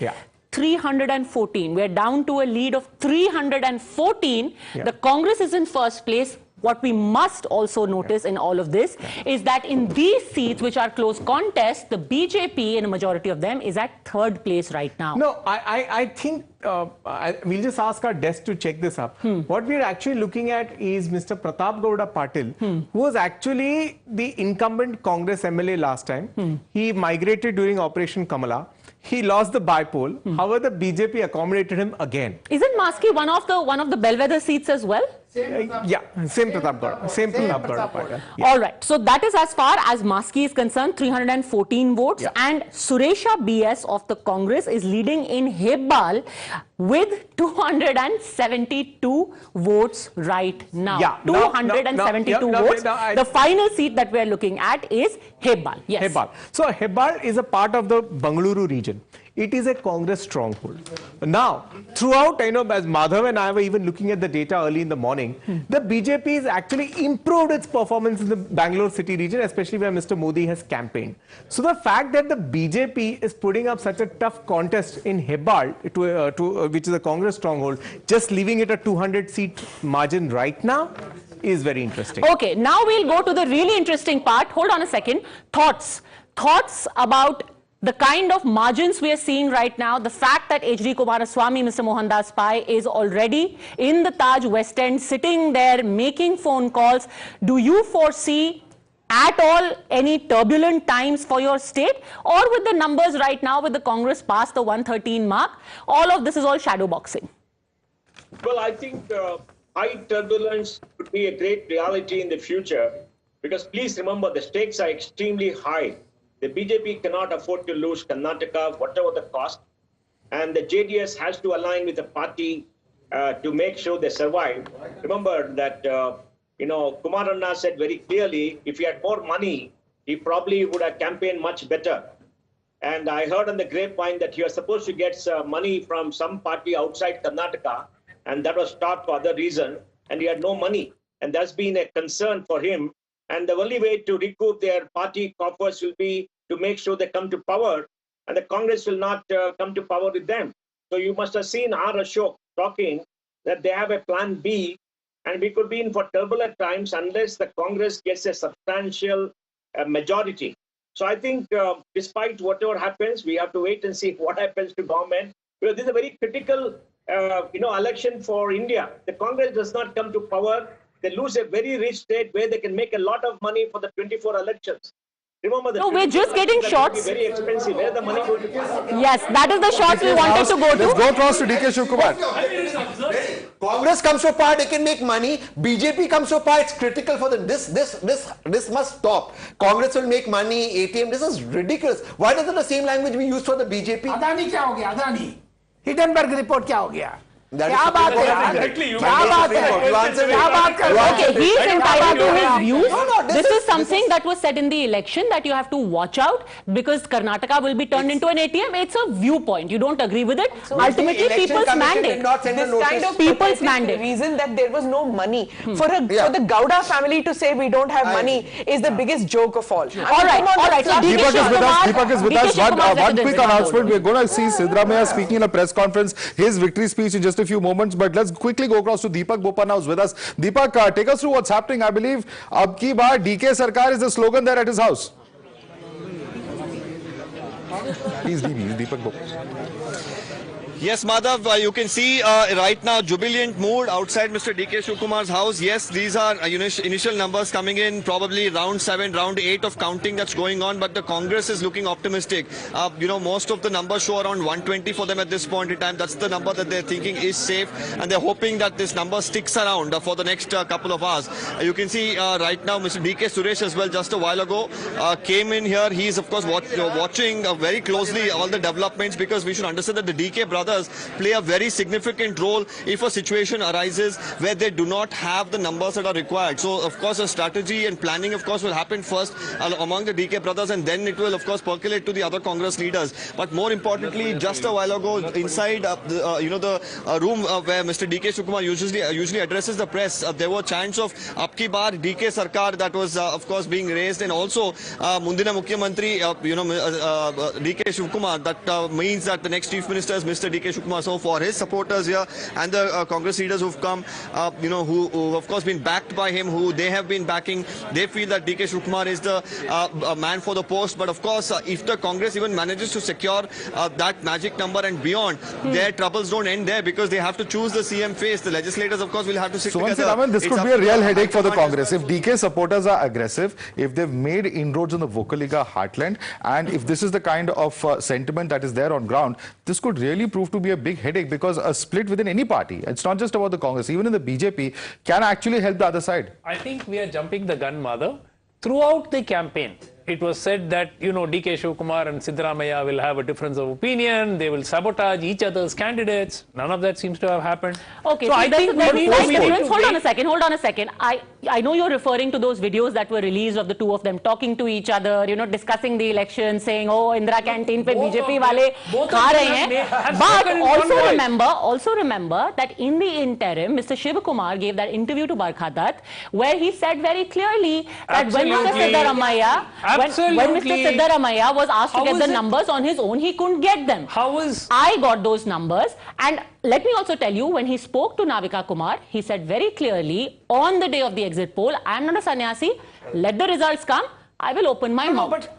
314. We're down to a lead of 314. The Congress is in first place. What we must also notice in all of this is that in these seats, which are close contests, the BJP, in a majority of them, is at 3rd place right now. No, I think we'll just ask our desk to check this up. What we're actually looking at is Mr. Pratap Gowda Patil, who was actually the incumbent Congress MLA last time. He migrated during Operation Kamala. He lost the bypoll. However, the BJP accommodated him again. Isn't Maski one of the bellwether seats as well? Same Pratap Gowda. Same Pratap Gowda. All right. So that is as far as Maski is concerned, 314 votes. And Suresha BS of the Congress is leading in Hebbal with 272 votes right now. 272 votes. The final seat that we are looking at is Hebbal. Yes. Hebbal. So Hebbal is a part of the Bangalore region. It is a Congress stronghold. Now, throughout, as Madhav and I were even looking at the data early in the morning, the BJP has actually improved its performance in the Bangalore city region, especially where Mr. Modi has campaigned. So the fact that the BJP is putting up such a tough contest in Hebbal, which is a Congress stronghold, just leaving it a 200-seat margin right now, is very interesting. Okay, now we'll go to the really interesting part. Hold on a second. Thoughts about the kind of margins we are seeing right now, the fact that H.D. Kumaraswamy, Mr. Mohandas Pai, is already in the Taj West End, sitting there, making phone calls, do you foresee at all any turbulent times for your state? Or with the numbers right now, with the Congress past the 113 mark, all of this is all shadow boxing? Well, I think high turbulence could be a great reality in the future, because please remember the stakes are extremely high. The BJP cannot afford to lose Karnataka, whatever the cost, and the JDS has to align with the party to make sure they survive. Remember that, Kumaranna said very clearly, if he had more money, he probably would have campaigned much better. And I heard on the grapevine that he was supposed to get money from some party outside Karnataka, and that was stopped for other reason, and he had no money. And that's been a concern for him. And the only way to recoup their party coffers will be to make sure they come to power, and the Congress will not come to power with them. So you must have seen R. Ashok talking that they have a plan B, and we could be in for turbulent times unless the Congress gets a substantial majority. So I think despite whatever happens, we have to wait and see what happens to government, because this is a very critical election for India. The Congress does not come to power, they lose a very rich state where they can make a lot of money for the 24 elections. Remember, the we're just getting shots. Very expensive. Where the money going to come? Yes, that is the shots we wanted to go to. Let's go across to DK Shivkumar. Congress comes to power, they can make money. BJP comes to power, it's critical for them. This must stop. Congress will make money, ATM. This is ridiculous. Why doesn't the same language be used for the BJP? Adani क्या हो गया? Adani. Hindenburg report क्या हो गया? Okay, he is entitled to his views. This is something that was said in the election, that you have to watch out because Karnataka will be turned into an ATM. It's a viewpoint. You don't agree with it. So ultimately, people's mandate. This kind of people's mandate. Reason that there was no money for the Gowda family to say we don't have money is the biggest joke of all. All right. So Deepak is with us. One quick announcement. We're going to see Siddaramaiah speaking in a press conference. His victory speech in just a few moments, but let's quickly go across to Deepak Boppana, who's with us. Deepak, take us through what's happening. I believe Ab Ki Baar DK Sarkar is the slogan there at his house. Please, Deepak Boppana. Yes, Madhav, you can see right now jubilant mood outside Mr. DK Shivkumar's house. Yes, these are initial numbers coming in, probably round 7, round 8 of counting that's going on, but the Congress is looking optimistic. Most of the numbers show around 120 for them at this point in time. That's the number that they're thinking is safe, and they're hoping that this number sticks around for the next couple of hours. You can see right now Mr. DK Suresh as well, just a while ago, came in here. He's, of course, watching very closely all the developments, because we should understand that the DK brothers play a very significant role if a situation arises where they do not have the numbers that are required. So, of course, a strategy and planning, of course, will happen first among the DK brothers, and then it will, of course, percolate to the other Congress leaders. But more importantly, just a while ago, inside the room where Mr. DK Shivkumar usually addresses the press, there were chants of Ab Ki Baar DK Sarkar that was, of course, being raised, and also Mundina Mukhyamantri, DK Shivkumar. That means that the next Chief Minister is Mr. DK Shivkumar. So for his supporters here and the Congress leaders who've come, who of course been backed by him, who they have been backing, they feel that DK Shivkumar is the man for the post. But of course, if the Congress even manages to secure that magic number and beyond, their troubles don't end there, because they have to choose the CM face. The legislators, of course, will have to sit together. This could be a real headache for the Congress. If DK supporters are aggressive, if they've made inroads in the Vocaliga heartland, and if this is the kind of sentiment that is there on ground, this could really prove to be a big headache, because a split within any party, it's not just about the Congress, even in the BJP, can actually help the other side. I think we are jumping the gun, Madhav. Throughout the campaign, it was said that, DK Shivkumar and Siddaramaiah will have a difference of opinion, they will sabotage each other's candidates. None of that seems to have happened. Okay, so I think hold on a second. I know you're referring to those videos that were released of the two of them talking to each other, discussing the election, saying, oh, Indira canteen pe BJP wale kha rahe hain. But also remember that in the interim, Mr. Shivkumar gave that interview to Barkha Dutt, where he said very clearly that when Mr. Siddaramaiah when Mr. Siddaramaiah was asked to get the numbers on his own, he couldn't get them. I got those numbers, and let me also tell you, when he spoke to Navika Kumar, he said very clearly on the day of the exit poll, I am not a sannyasi, let the results come, I will open my mouth. But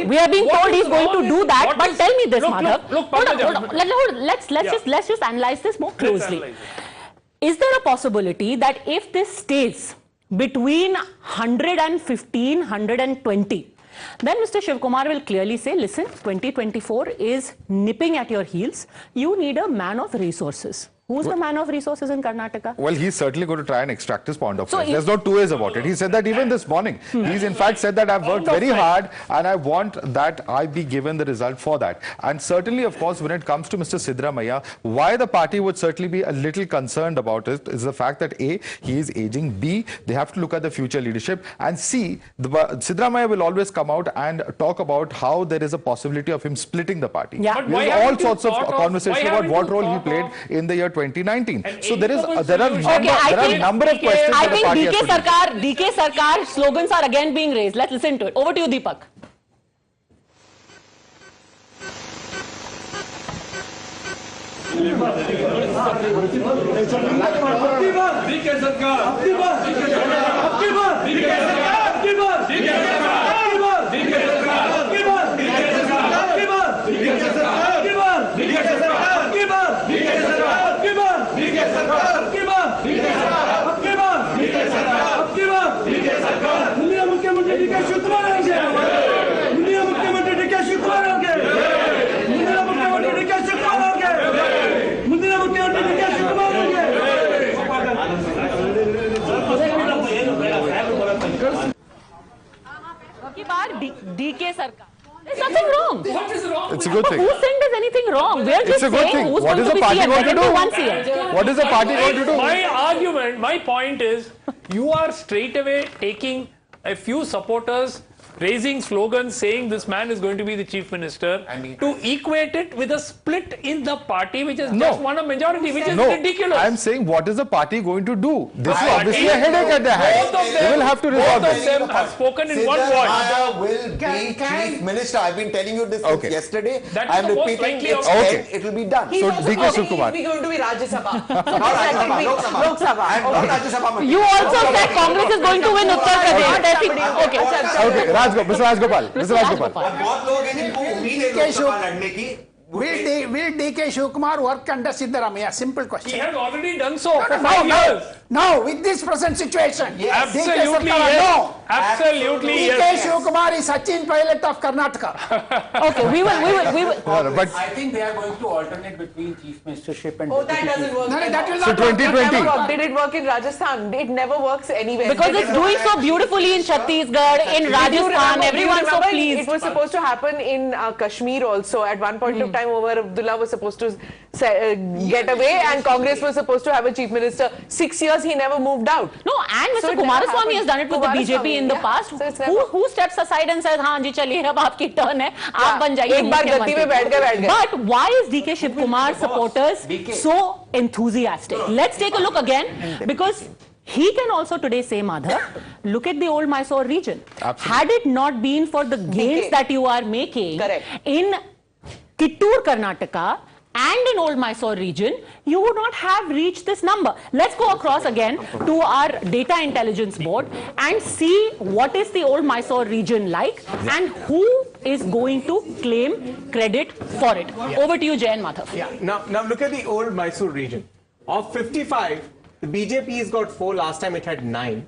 we are being told he's going to do that, but tell me this, Madhav. Look, hold on. Let's just analyze this more closely. Is there a possibility that if this stays between 115, 120, then Mr. Shivkumar will clearly say, listen, 2024 is nipping at your heels. You need a man of resources. Who's the man of resources in Karnataka? Well, he's certainly going to try and extract his point of view. So There's no two ways about it. He said that even this morning. He's in fact said that I've worked very hard and I want that I be given the result for that. And certainly, of course, when it comes to Mr. Siddaramaiah, why the party would certainly be a little concerned about it is the fact that A, he is aging, B, they have to look at the future leadership, and C, Siddaramaiah will always come out and talk about how there is a possibility of him splitting the party. Yeah. There's all sorts of conversation about what role he played in the year 2019. So there are a number of questions. I think DK Sarkar slogans are again being raised. Let's listen to it. Over to you, Deepak. DK Sarkar. There's nothing wrong. What is wrong? It's a good thing. Who's saying there's anything wrong? We're just saying who's what going is to the be party CM. going to do? One CM. What is the party going to do? My argument, my point is, you are straight away taking a few supporters raising slogans saying this man is going to be the chief minister to equate it with a split in the party which has just won a majority, which is ridiculous. I'm saying what is the party going to do? This is obviously a headache at the hand. They will have to resolve this. Both of them have spoken in one voice. Will be chief minister. I've been telling you this since yesterday. I'm repeating it. It will be done. So DK Shivkumar. He's going to be Rajya Sabha. Lok Sabha. You also said Congress is going to win Uttar Pradesh. Okay. Mr. Rajgopal. Will DK Shivkumar work under Siddaramaiah? Simple question. He has already done so for 5 years. No, with this present situation. Yes. Absolutely yes. No. Absolutely DK yes. Shivkumar is Sachin Pilot of Karnataka. Okay, we will. But I think they are going to alternate between chief ministership and that doesn't work. No, that will not work. 2020. Did it work in Rajasthan? It never works anywhere. Because it's doing so beautifully in Chhattisgarh, in Rajasthan, everyone's so pleased. It was supposed to happen in Kashmir also. At one point of time, Omar Abdullah was supposed to get away and Congress was supposed to have a chief minister. 6 years he never moved out. No, and Mr. Kumaraswamy has done it with the BJP in the past. Who steps aside and says, हाँ जी चलिए अब आपकी turn है, आप बन जाइए मुख्यमंत्री. But why is DK Shivkumar supporters so enthusiastic? Let's take a look again, because he can also today say, Madhav, look at the old Mysore region. Absolutely. Had it not been for the gains that you are making in Kittur, Karnataka, and in old Mysore region, you would not have reached this number. Let's go across again to our data intelligence board and see what is the old Mysore region like and who is going to claim credit for it. Over to you, Jay and Madhav. Yeah. Now look at the old Mysore region. Of 55, the BJP has got 4. Last time it had 9.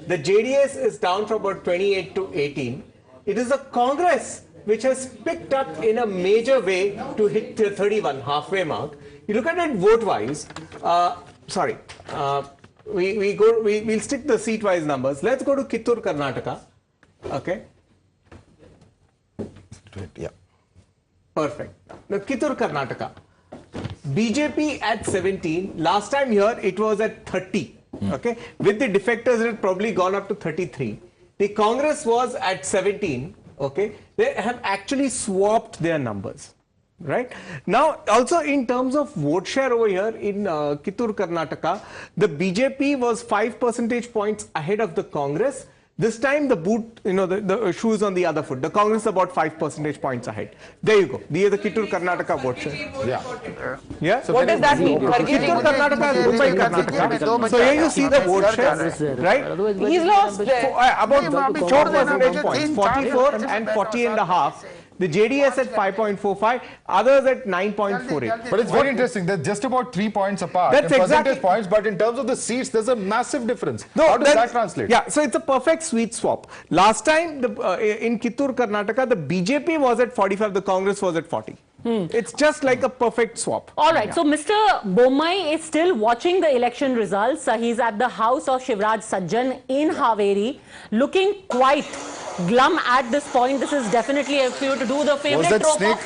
The JDS is down from about 28 to 18. It is the Congress which has picked up in a major way to hit the 31 halfway mark. You look at it vote-wise. We'll stick the seat-wise numbers. Let's go to Kittur, Karnataka. Okay. Yeah. Perfect. Now Kittur, Karnataka. BJP at 17. Last time here it was at 30. Okay. With the defectors, it had probably gone up to 33. The Congress was at 17. Okay, they have actually swapped their numbers, right? Now, also in terms of vote share over here in Kittur, Karnataka, the BJP was 5 percentage points ahead of the Congress. This time the boot, the shoe is on the other foot. The Congress is about 5 percentage points ahead. There you go. These are the Kittur Karnataka vote share. Yeah. So what does that mean? Kittur Karnataka is Bombay Karnataka. So here you see the vote share, right? He's lost there. About 4 percentage points, 44 and 40 and a half. The JDS at 5.45, others at 9.48. But it's very interesting. They're just about 3 points apart. That's in exactly percentage points, but in terms of the seats, there's a massive difference. No, how does that translate? Yeah, so it's a perfect sweet swap. Last time in Kittur, Karnataka, the BJP was at 45, the Congress was at 40. It's just like a perfect swap. All right, so Mr. Bommai is still watching the election results. He's at the house of Shivraj Sajjan in Haveri, looking quite glum at this point. This is definitely a few to do the favorite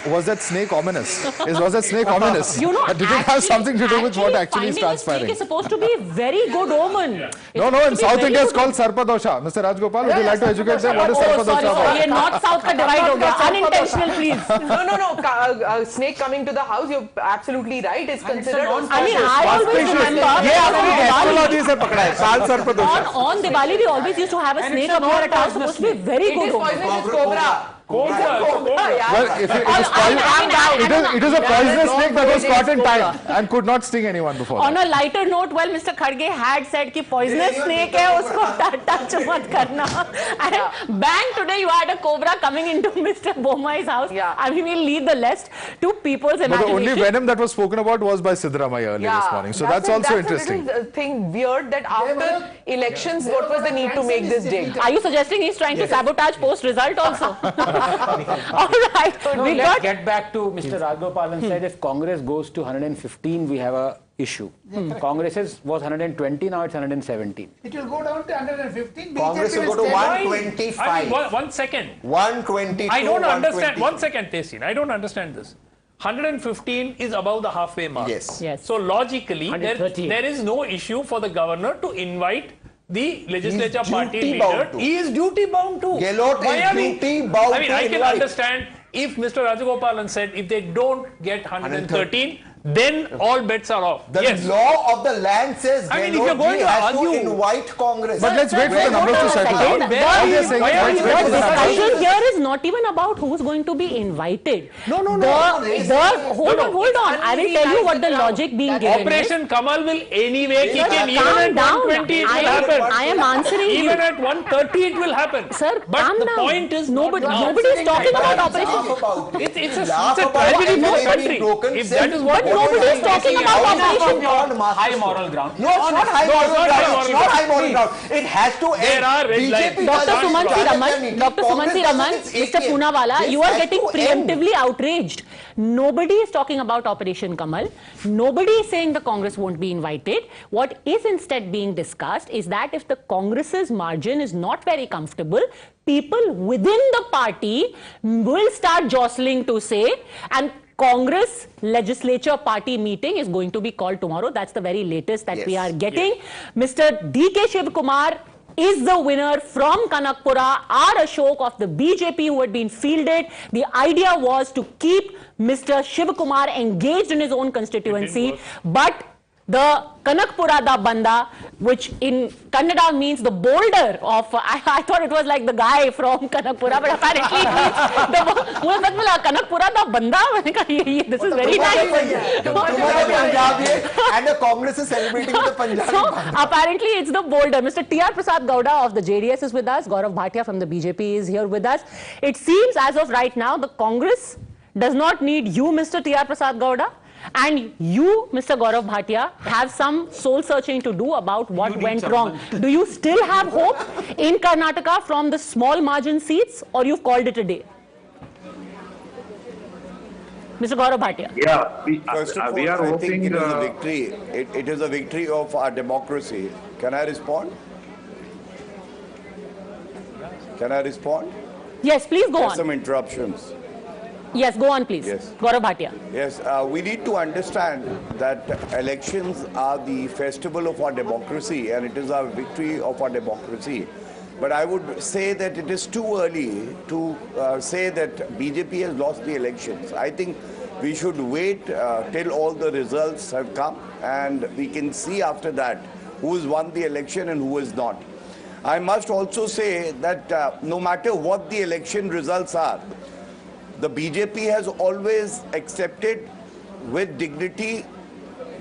Was that snake ominous? Was that snake ominous? You know, did it have something to do with what actually is transpiring? Snake is supposed to be a very good omen. No, in South India it's called Sarpadosha. Mr. Rajgopal, would you like to educate them? What is Sarpadosha about? Sorry, not South ka divide ho gaya. Unintentional, please. No. Snake coming to the house, you're absolutely right. It's considered. I mean, I always remember. On Diwali, we always used to have a snake up here at house. Supposed to be very good. It is poisonous cobra. Well, if it is a poisonous snake that was caught in time and could not sting anyone before. On a lighter note, well, Mr. Kharge had said कि poisonous snake hai, usko touch mat karna. And bang, today you had a cobra coming into Mr. Bommai's house. I mean, we'll leave the rest to people's imagination. But the only venom that was spoken about was by Siddaramaiah earlier this morning. So that's also interesting. That's a thing weird that after elections, what was the need to make this dig? Are you suggesting he's trying to sabotage post-result also? All right. Let's get back to Mr. Rajgopalan said if Congress goes to 115, we have a issue. Congress was 120, now it's 117. It will go down to 115. Congress will go to 125. I mean, one second. 122. I don't understand. 1 second, Tessin. I don't understand this. 115 is above the halfway mark. Yes. So logically, there is no issue for the governor to invite the legislature party leader. He is duty bound to. Gehlot is duty bound. I mean, I can understand if Mr. Rajagopalan said if they don't get 113, then all bets are off. The law of the land says I mean, if you're going to has argue, to invite Congress. But let's wait for the numbers to settle down. The discussion here is not even about who's going to be invited. No. Hold on. I will tell you what the logic being given Operation is. Kamal will anyway kick in. Even at 120 it will happen. I am answering you. Even at 130 it will happen. Sir, but the point is nobody is talking about Operation. It's a tragedy for the country. If that is what nobody is talking about Operation. High moral ground. No, it's not high moral ground. It's not high moral ground. It has to end. There are red lines. Dr. Sumansi Raman, Mr. Poonawala, you are getting preemptively outraged. Nobody is talking about Operation Kamal. Nobody is saying the Congress won't be invited. What is instead being discussed is that if the Congress's margin is not very comfortable, people within the party will start jostling to say, and Congress legislature party meeting is going to be called tomorrow. That's the very latest that we are getting. Mr. D.K. Shivkumar is the winner from Kanakpura, R. Ashok of the BJP who had been fielded. The idea was to keep Mr. Shivkumar engaged in his own constituency, but the Kanakpura da Banda, which in Kannada means the boulder of, I thought it was like the guy from Kanakpura, but apparently it means the Kanakpura da Banda. This is very nice. And the Congress is celebrating the Punjabi. So apparently it's the boulder. Mr. T.R. Prasad Gowda of the JDS is with us. Gaurav Bhatia from the BJP is here with us. It seems as of right now, the Congress does not need you, Mr. T.R. Prasad Gowda. And you, Mr. Gaurav Bhatia, have some soul searching to do about what went wrong. Do you still have hope in Karnataka from the small margin seats, or you've called it a day? Mr. Gaurav Bhatia. Yeah, First of all, we are I hoping think it is a victory. It is a victory of our democracy. Can I respond? Can I respond? Yes, please go on. Some interruptions. Yes, go on, please. Yes. Gaurav Bhatia. Yes, we need to understand that elections are the festival of our democracy and it is a victory of our democracy. But I would say that it is too early to say that BJP has lost the elections. I think we should wait till all the results have come and we can see after that who has won the election and who has not. I must also say that no matter what the election results are, the BJP has always accepted with dignity,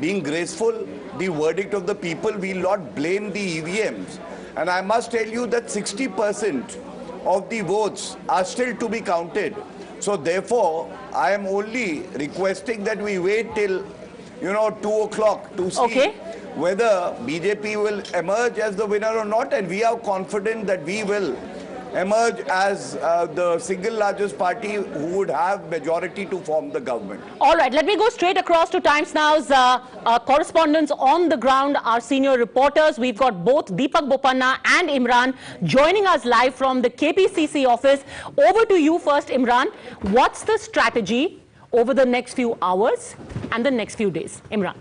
being graceful, the verdict of the people. We will not blame the EVMs. And I must tell you that 60% of the votes are still to be counted. So therefore, I am only requesting that we wait till, 2 o'clock to see whether BJP will emerge as the winner or not. And we are confident that we will emerge as the single largest party who would have majority to form the government. All right, let me go straight across to Times Now's correspondents on the ground, our senior reporters. We've got both Deepak Bopanna and Imran joining us live from the KPCC office. Over to you first, Imran. What's the strategy over the next few hours and the next few days? Imran.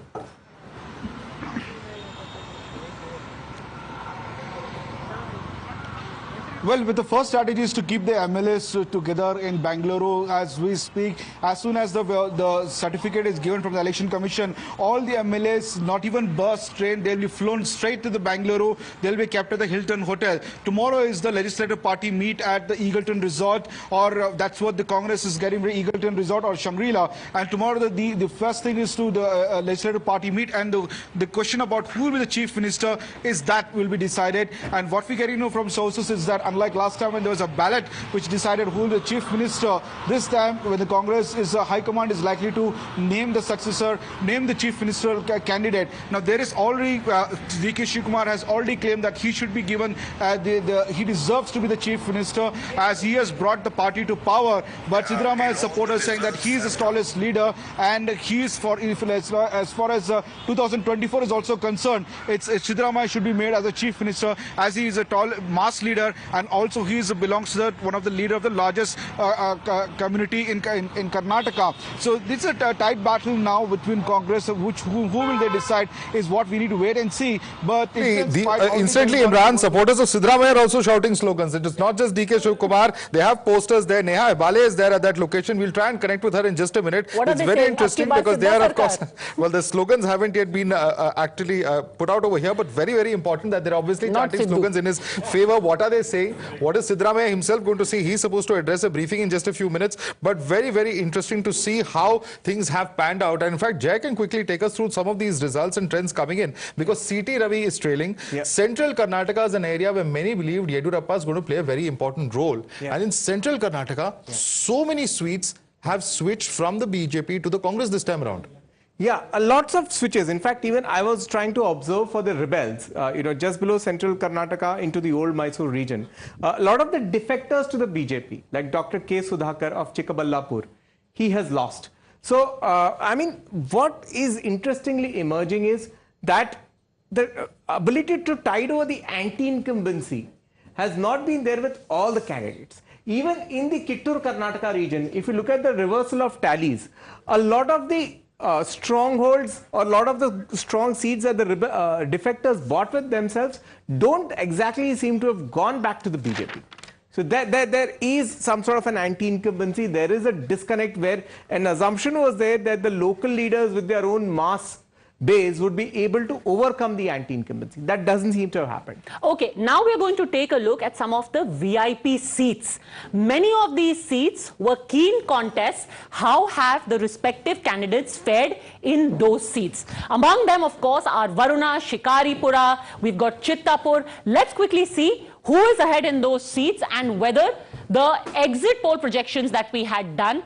Well, with the first strategy is to keep the MLAs together in Bangalore as we speak. As soon as the certificate is given from the Election Commission, all the MLAs, not even bus, train, they'll be flown straight to the Bangalore. They'll be kept at the Hilton Hotel. Tomorrow is the Legislative Party meet at the Eagleton Resort, or that's what the Congress is getting, Eagleton Resort or Shangri-La. And tomorrow the first thing is to the Legislative Party meet, and the question about who will be the Chief Minister is that will be decided. And what we get to know from sources is that unlike last time when there was a ballot which decided who will be the Chief Minister, this time when the Congress is High Command is likely to name the successor, name the Chief Minister candidate. Now there is already, D.K. Shivakumar has already claimed that he should be given, he deserves to be the Chief Minister as he has brought the party to power. But Siddaramaia's supporters saying that he is the tallest leader, and he is as far as 2024 is also concerned, Siddaramaiah should be made as a Chief Minister as he is a tall mass leader, and also he belongs to one of the leader of the largest community in Karnataka. So this is a tight battle now between Congress. Who will they decide is what we need to wait and see. But instantly, Imran, supporters of Siddaramaiah are also shouting slogans. It is not just D.K. Shivakumar. They have posters there. Neha Ebale is there at that location. We'll try and connect with her in just a minute. It's very interesting because they are, of course, well, the slogans haven't yet been actually put out over here, but very, very important that they're obviously chanting slogans in his favor. What are they saying? What is Siddaramaiah himself going to say? He's supposed to address a briefing in just a few minutes, but very, very interesting to see how things have panned out. And in fact, Jay can quickly take us through some of these results and trends coming in, because C.T. Ravi is trailing. Central Karnataka is an area where many believed Yediyurappa is going to play a very important role. And in Central Karnataka, so many seats have switched from the BJP to the Congress this time around. Yeah, lots of switches. In fact, even I was trying to observe for the rebels, just below central Karnataka into the old Mysore region. A lot of the defectors to the BJP, like Dr. K. Sudhakar of Chikkaballapur, he has lost. So, I mean, what is interestingly emerging is that the ability to tide over the anti-incumbency has not been there with all the candidates. Even in the Kittur Karnataka region, if you look at the reversal of tallies, a lot of the strongholds or a lot of the strong seats that the defectors bought with themselves don't exactly seem to have gone back to the BJP. So there is some sort of an anti-incumbency. There is a disconnect where an assumption was there that the local leaders with their own mass base would be able to overcome the anti-incumbency. That doesn't seem to have happened. Okay, now we're going to take a look at some of the VIP seats. Many of these seats were keen contests. How have the respective candidates fared in those seats? Among them, of course, are Varuna, Shikaripura, we've got Chittapur. Let's quickly see who is ahead in those seats and whether the exit poll projections that we had done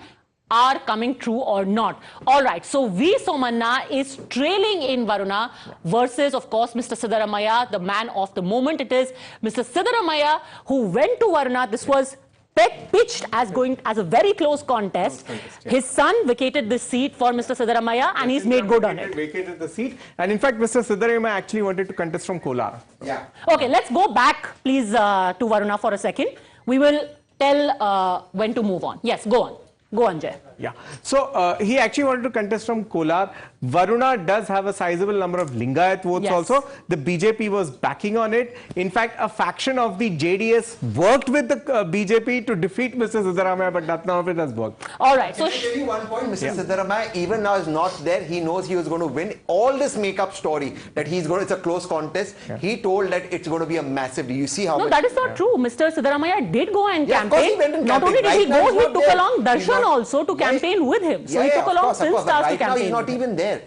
are coming true or not. All right, so V. Somanna is trailing in Varuna versus, of course, Mr. Siddaramaiah, the man of the moment. It is Mr. Siddaramaiah who went to Varuna. This was pitched as a very close contest. His son vacated the seat for Mr. Siddaramaiah and he's made good on it. Vacated the seat, and in fact, Mr. Siddaramaiah actually wanted to contest from Kolar. Yeah. Okay, let's go back, please, to Varuna for a second. We will tell when to move on. Yes, go on. Go Anjay. Yeah. So he actually wanted to contest from Kolar. Varuna does have a sizable number of Lingayat votes also. The BJP was backing on it. In fact, a faction of the JDS worked with the BJP to defeat Mr. Siddaramaiah, but none of it has worked. All right. So, can I tell you one point? Mr. Siddaramaiah, even now is not there. He knows he was going to win. All this make-up story that it's a close contest. He told that it's going to be a massive. Do you see how much? No, that is not true. Mr. Siddaramaiah did go and campaign. Of course he went and not only did he go, he took along Darshan also to campaign with him. So he took along film stars to campaign. Right now he's not even there.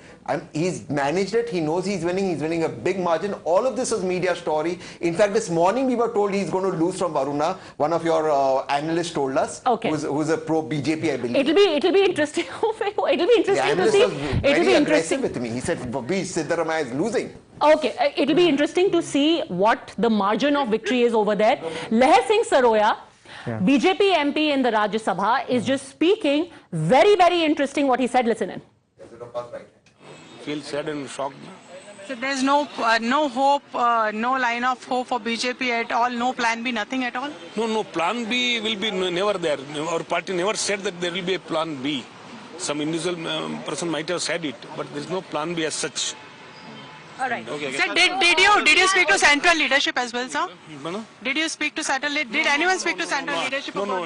He's managed it. He knows he's winning. He's winning a big margin. All of this is media story. In fact, this morning we were told he's going to lose from Varuna. One of your analysts told us. Who's a pro-BJP, I believe. It'll be interesting. It'll be interesting to see. It'll be aggressive with me. He said Siddaramaiah is losing. Okay, it'll be interesting to see what the margin of victory is over there. Leher Singh Saroya, BJP MP in the Rajya Sabha, is just speaking. Very, very interesting what he said. Listen in. Feel sad and shocked. So there's no hope, no line of hope for BJP at all, no plan B, nothing at all? No, plan B will be never there. Our party never said that there will be a plan B. Some individual person might have said it, but there's no plan B as such. All right. Okay. Sir, did you speak to central leadership as well, sir? No. Did you speak to central? Did anyone speak to central leadership? No.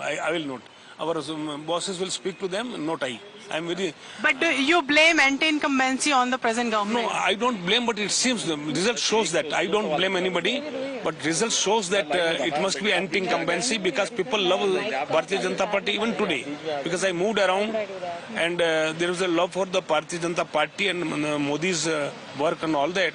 I will not. Our bosses will speak to them, not I. I'm very. But do you blame anti-incumbency on the present government? No, I don't blame, but it seems the result shows that. I don't blame anybody, but result shows that it must be anti-incumbency because people love Bharatiya Janata Party even today. Because I moved around and there is a love for the Bharatiya Janata Party and Modi's work and all that.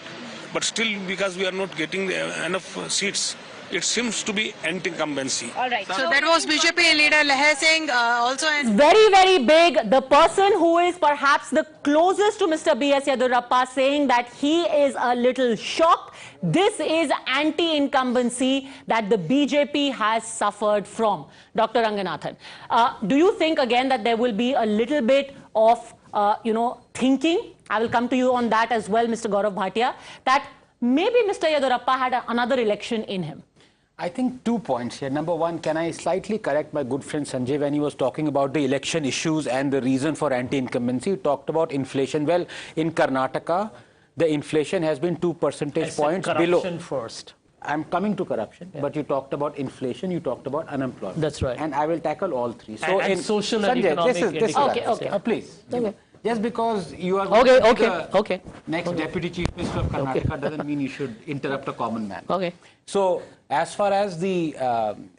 But still, because we are not getting enough seats, it seems to be anti-incumbency. All right. So that was BJP leader Leher Singh also. Very, very big. The person who is perhaps the closest to Mr. B.S. Yediyurappa saying that he is a little shocked. This is anti-incumbency that the BJP has suffered from. Dr. Ranganathan, do you think again that there will be a little bit of, thinking? I will come to you on that as well, Mr. Gaurav Bhatia, that maybe Mr. Yediyurappa had another election in him. I think 2 points here. Number one, can I slightly correct my good friend Sanjay when he was talking about the election issues and the reason for anti-incumbency? He talked about inflation. Well, in Karnataka, the inflation has been 2 percentage points below. Corruption first. I'm coming to corruption, but you talked about inflation, you talked about unemployment. That's right. And I will tackle all three. So and in social Sanjay, and economic. this Okay. Please. Okay. Just because you are Okay. next Deputy Chief Minister of Karnataka doesn't mean you should interrupt a common man. Okay. So as far as the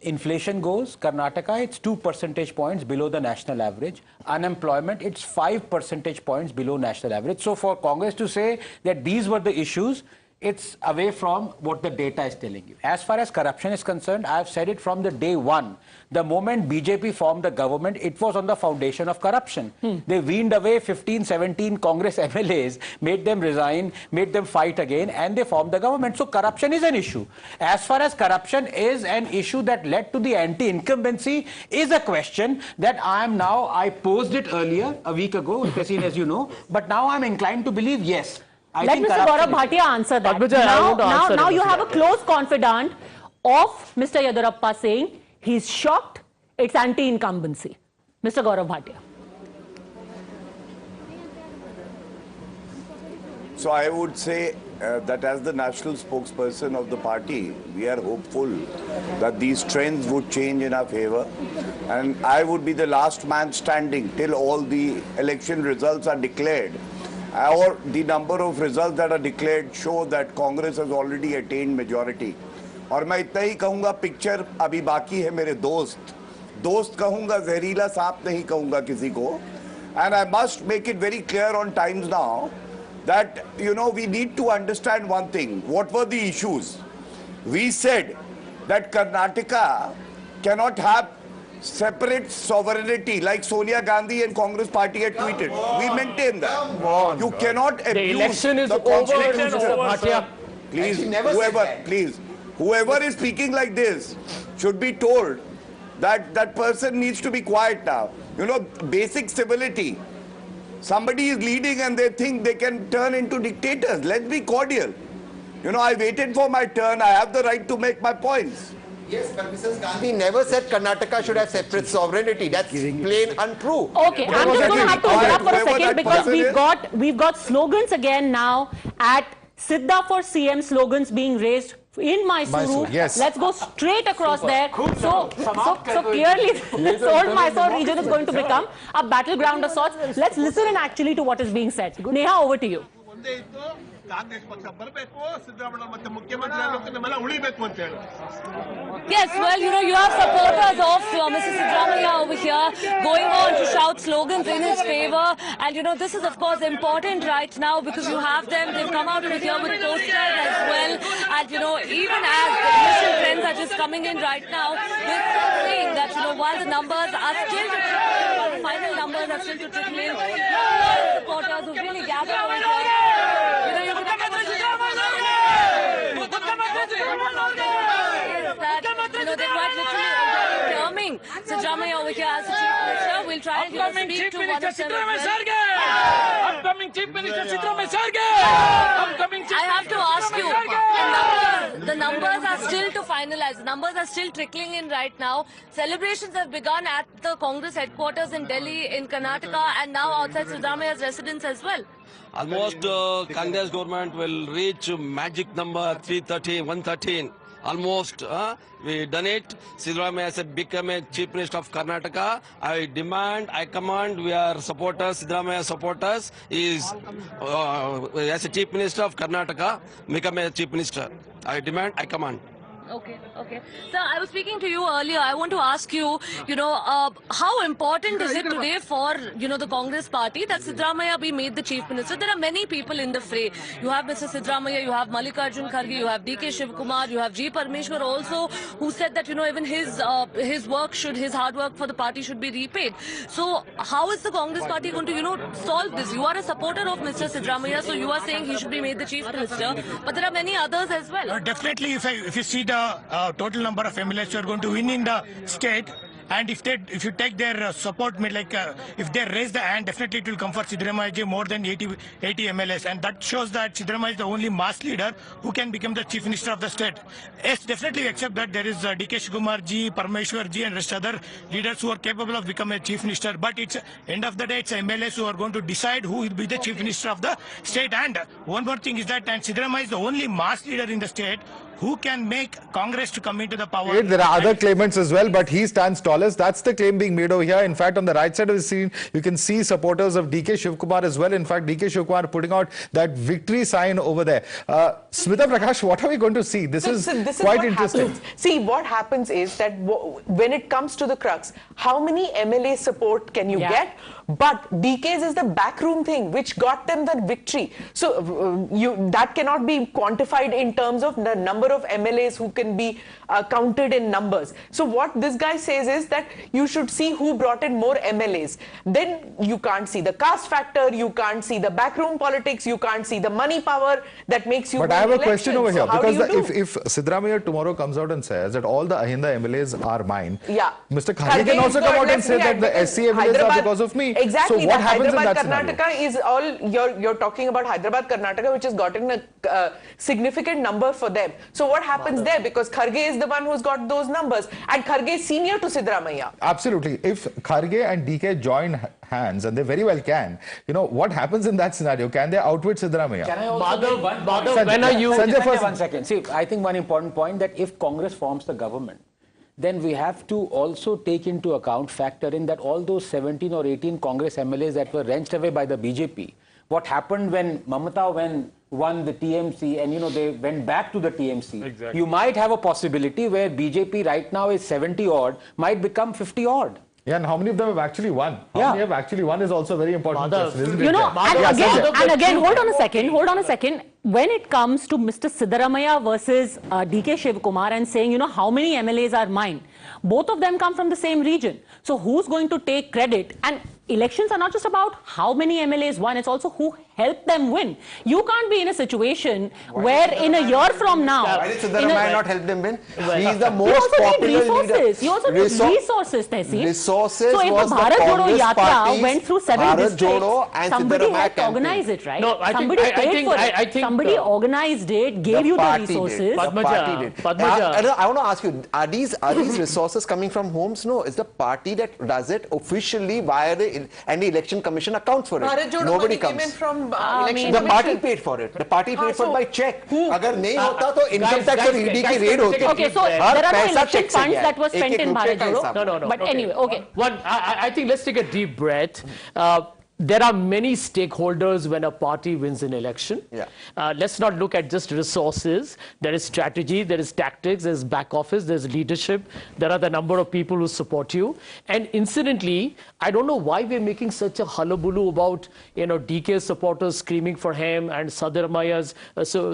inflation goes, Karnataka, it's 2 percentage points below the national average. Unemployment, it's 5 percentage points below national average. So for Congress to say that these were the issues, it's away from what the data is telling you. As far as corruption is concerned, I have said it from the day one. The moment BJP formed the government, it was on the foundation of corruption. They weaned away 15, 17 Congress MLAs, made them resign, made them fight again, and they formed the government. So corruption is an issue. As far as corruption is an issue that led to the anti-incumbency is a question that I posed it earlier, a week ago, as you know, but now I'm inclined to believe yes. Let Mr. Gaurav Bhatia answer that. Now you have a close confidant of Mr. Yediyurappa saying he's shocked, it's anti-incumbency. Mr. Gaurav Bhatia. So I would say that as the national spokesperson of the party, we are hopeful that these trends would change in our favor. And I would be the last man standing till all the election results are declared. Or the number of results that are declared show that Congress has already attained majority. और मैं इतना ही कहूँगा, picture अभी बाकी है मेरे दोस्त कहूँगा, जहरीला सांप नहीं कहूँगा किसी को. And I must make it very clear on Times Now that, we need to understand one thing. What were the issues? We said that Karnataka cannot have separate sovereignty like Sonia Gandhi and Congress party had tweeted. We maintain that. You cannot abuse the election is the over. Please, whoever is speaking like this should be told that that person needs to be quiet now. Basic civility. Somebody is leading and they think they can turn into dictators. Let's be cordial. I waited for my turn. I have the right to make my points. Yes, but Mrs. Gandhi never said Karnataka should have separate sovereignty. That's plain untrue. Okay, I'm just going to have to hold up for a second because we've got slogans again now at Siddha for CM slogans being raised in Mysuru. Yes. Let's go straight across there. So clearly this old Mysore region is going to become a battleground of sorts. Let's listen in actually to what is being said. Neha, over to you. Yes, well, you have supporters of Mr. Sidramaiah over here going on to shout slogans in his favor. And, this is, of course, important right now because you have them. They've come out over here with posters as well. And, even as the initial trends are just coming in right now, they're still saying that, while the numbers are still to trickle in, while the final numbers are still to trickle in, supporters who really gather over here. They're quite literally terming Sidramaiah over here as the Chief Minister. We'll try and speak to one of them. Upcoming Chief Minister Sidramaiah. I have to ask you, the numbers are still to finalize. The numbers are still trickling in right now. Celebrations have begun at the Congress headquarters in Delhi, in Karnataka, and now outside Sidramaiah's residence as well. Almost Congress government will reach magic number 313, 113. Almost, we done it. Sidramaiah has become a Chief Minister of Karnataka. I demand, I command, we are supporters, Sidramaiah supporters, is as a Chief Minister of Karnataka, become a Chief Minister. I demand, I command. Okay. Sir, I was speaking to you earlier. I want to ask you, how important is it today for, the Congress party that Sidramaiah be made the Chief Minister? There are many people in the fray. You have Mr. Sidramaiah, you have Mallikarjun Kharge, you have DK Shivkumar, you have G. Parmeshwar also, who said that, even his hard work for the party should be repaid. So, how is the Congress party going to, solve this? You are a supporter of Mr. Sidramaiah, so you are saying he should be made the Chief Minister, but there are many others as well. Definitely, if you see the total number of MLAs who are going to win in the state, and if you take their support, if they raise the hand, definitely it will come for Sidramaiah more than 80 MLAs, and that shows that Sidramaiah is the only mass leader who can become the Chief Minister of the state. Yes, definitely accept that there is DK Shivkumar ji, Parmeshwar ji, and rest other leaders who are capable of becoming a Chief Minister. But it's end of the day, it's MLAs who are going to decide who will be the Chief Minister of the state. And one more thing is that, and Sidramaiah is the only mass leader in the state who can make Congress to come into the power. There are other claimants as well, but he stands tallest. That's the claim being made over here. In fact, on the right side of the screen, you can see supporters of DK Shivkumar as well. In fact, DK Shivkumar putting out that victory sign over there. Smita Prakash, what are we going to see? This is quite interesting. See, what happens is that when it comes to the crux, how many MLA support can you get? But DK's is the backroom thing which got them the victory. So that cannot be quantified in terms of the number of MLAs who can be counted in numbers. So what this guy says is that you should see who brought in more MLAs. Then you can't see the caste factor, you can't see the backroom politics, you can't see the money power that makes you. But I have a question over here, because if Sidramaiah tomorrow comes out and says that all the Ahinda MLAs are mine, Mr. Kharge can also come out and say that the SC MLAs are because of me. Exactly. So what happens Hyderabad, in that Karnataka scenario? is all, you're talking about Hyderabad, Karnataka, which has gotten a significant number for them. So what happens there? Because Kharge is the one who's got those numbers, and Kharge is senior to Sidramaiah. Absolutely. If Kharge and DK join hands, and they very well can, what happens in that scenario? Can they outwit Sidramaiah? Can I also one second. See, I think one important point that if Congress forms the government, then we have to also take into account, factor in that all those 17 or 18 Congress MLAs that were wrenched away by the BJP, what happened when Mamata won the TMC and they went back to the TMC. Exactly. You might have a possibility where BJP right now is 70 odd, might become 50 odd. Yeah, and how many of them have actually won? How many have actually won is also a very important question, isn't it? And again, hold on a second. When it comes to Mr. Sidramaiah versus DK Shivkumar and saying, how many MLAs are mine? Both of them come from the same region. So who's going to take credit? And elections are not just about how many MLAs won, it's also who helped them win. You can't be in a situation where in a year from now... Why did Siddaramaiah not help them win? He is the most popular leader. You also need resources, Tehsil. Resources so if was the Bharat the Jodo Congress Yatra party's went through 7 districts, and somebody had to organize it, right? No, somebody paid for it. Somebody organized it, gave you the resources. Padmaja. I want to ask you, are these resources coming from homes? No, it's the party that does it officially via the election commission accounts for it. Nobody comes. From the party paid for it. The party paid for it by check. अगर नहीं होता तो income tax और ED की raid होती. Okay, so there are no election funds that were spent in Bharat Jodo. No. But anyway, okay. I think let's take a deep breath. There are many stakeholders when a party wins an election. Let's not look at just resources. There is strategy, there is tactics, there's back office, there's leadership. There are the number of people who support you. And incidentally, I don't know why we're making such a hullabaloo about, DK's supporters screaming for him and Siddaramaiah's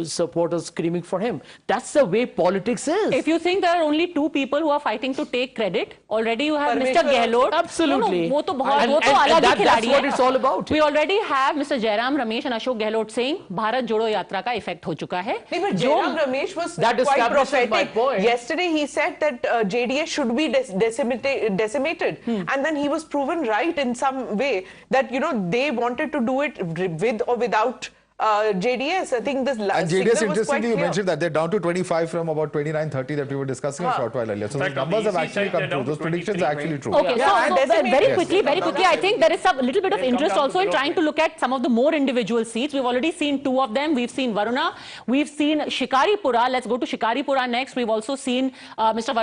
supporters screaming for him. That's the way politics is. If you think there are only 2 people who are fighting to take credit, already you have Mr. Gehlot. Absolutely. No, that's what it's all about. We already have Mr. Jairam Ramesh and Ashok Gehlot saying Bharat Jodo Yatra ka effect ho chuka hai. But Jairam Ramesh was quite prophetic. My point. Yesterday he said that JDS should be decimated. And then he was proven right in some way that, they wanted to do it with or without JDS. I think this last JDS, interestingly, you mentioned that they're down to 25 from about 29, 30 that we were discussing a short while earlier. So the numbers have actually come true. Those predictions are actually true. Okay, so very quickly, I think there is a little bit of interest also in trying to look at some of the more individual seats. We've already seen 2 of them. We've seen Varuna. We've seen Shikaripura. Let's go to Shikaripura next. We've also seen Mr.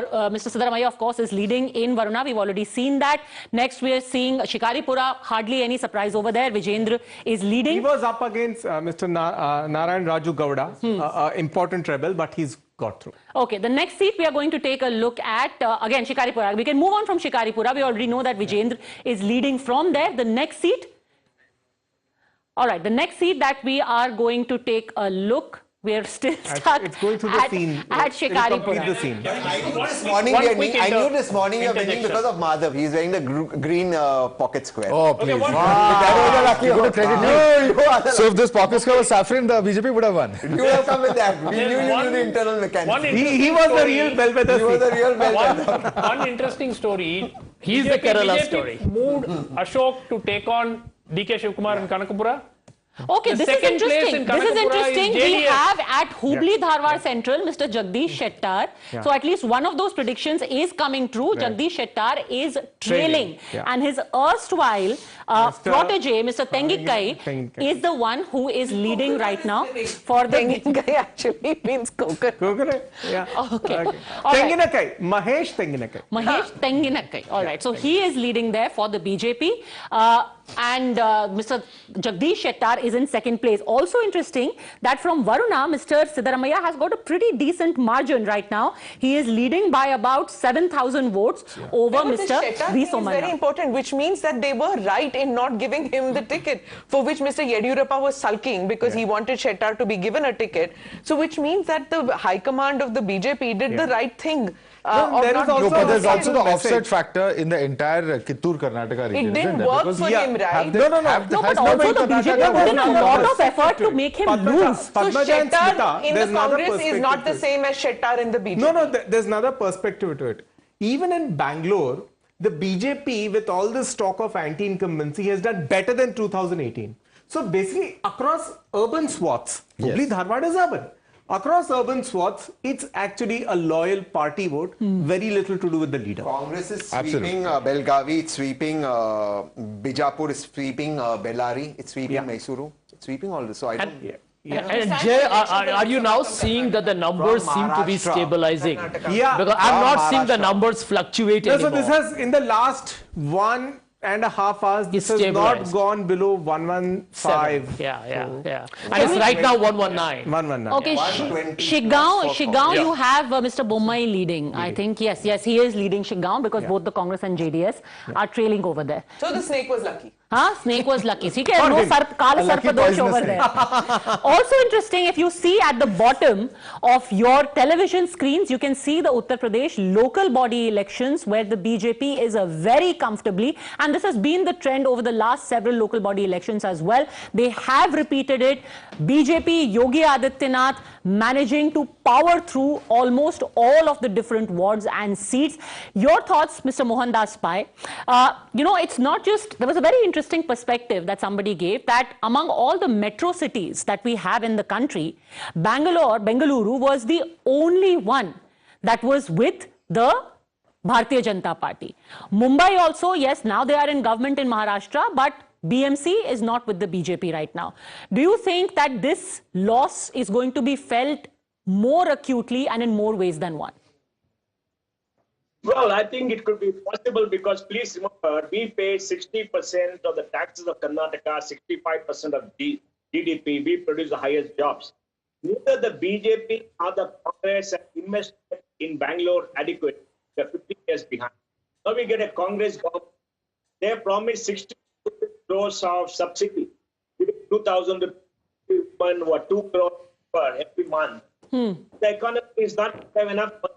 Siddaramaiah, of course, is leading in Varuna. We've already seen that. Next, we are seeing Shikaripura. Hardly any surprise over there. Vijendra is leading. He was up against Mr. Narayan Raju Gowda, important rebel, but he's got through. Okay, the next seat we are going to take a look at, again, Shikaripura. We can move on from Shikaripura. We already know that Vijendra is leading from there. The next seat, all right, the next seat that we are going to take a look, we are still stuck at Shikaripura. I knew this morning you're winning because of Madhav. He's wearing the green pocket square. Oh, please. So if this pocket square was saffron, the BJP would have won. You would have come with that. We knew the internal mechanics. He was the real bellwether. He was the real bellwether. One interesting story. He's the Kerala story. Moved Ashok to take on DK Shivkumar in Kanakapura. Okay, this is interesting. We have at Hubli Dharwad Central Mr. Jagdish Shettar. So at least one of those predictions is coming true. Jagdish Shettar is trailing. And his erstwhile protege, Mr. Tengikai, is the one who is leading right now. For the Tengikai actually means coconut. Coconut? Yeah. Okay. Tenginakai. Mahesh Tenginakai. Mahesh Tenginakai. All right. So he is leading there for the BJP. And Mr. Jagdish Shettar is in second place. Also interesting that from Varuna, Mr. Siddaramaiah has got a pretty decent margin right now. He is leading by about 7,000 votes over Mr. V. Somana. It's very important, which means that they were right in not giving him the ticket, for which Mr. Yediyurappa was sulking because he wanted Shettar to be given a ticket. So which means that the high command of the BJP did the right thing. But there's also the offset factor in the entire Kittur Karnataka region. It didn't work for him, right? But also the BJP put in a lot of effort to make him lose. So Shettar in the Congress is not the same as Shettar in the BJP. No, there's another perspective to it. Even in Bangalore, the BJP, with all this talk of anti-incumbency, has done better than 2018. So basically, across urban swaths, Hubli Dharwad is urban. Across urban swaths, it's actually a loyal party vote, very little to do with the leader. Congress is sweeping Belgavi, it's sweeping Bijapur, it's sweeping Bellary, it's sweeping Mysuru, it's sweeping all this. So I don't... And Jay, are you now seeing that the numbers seem to be stabilizing? Yeah. Because I'm not seeing the numbers fluctuate anymore. So this has, in the last 1.5 hours, this has not gone below 115. Yeah. And it's right now 119. 119. Okay, Shiggaon, you have Mr. Bommai leading. I think, yes, he is leading Shiggaon because both the Congress and JDS are trailing over there. So the snake was lucky. Snake was lucky. See, no Kala Sarpadosh over there. Also interesting, if you see at the bottom of your television screens, you can see the Uttar Pradesh local body elections where the BJP is very comfortably, and this has been the trend over the last several local body elections as well. They have repeated it. BJP, Yogi Adityanath managing to power through almost all of the different wards and seats. Your thoughts, Mr. Mohandas Pai? It's not just, there was a very interesting perspective that somebody gave that among all the metro cities that we have in the country, Bengaluru was the only one that was with the Bharatiya Janata Party. Mumbai also, yes, now they are in government in Maharashtra, but BMC is not with the BJP right now. Do you think that this loss is going to be felt more acutely and in more ways than one? Well, I think it could be possible because please remember, we pay 60% of the taxes of Karnataka, 65% of GDP. We produce the highest jobs. Neither the BJP nor the Congress have invested in Bangalore adequately. They're 50 years behind. Now we get a Congress government. They promised 60 crores of subsidy, 2,000 rupees or 2 crores per every month. The economy is not have enough money.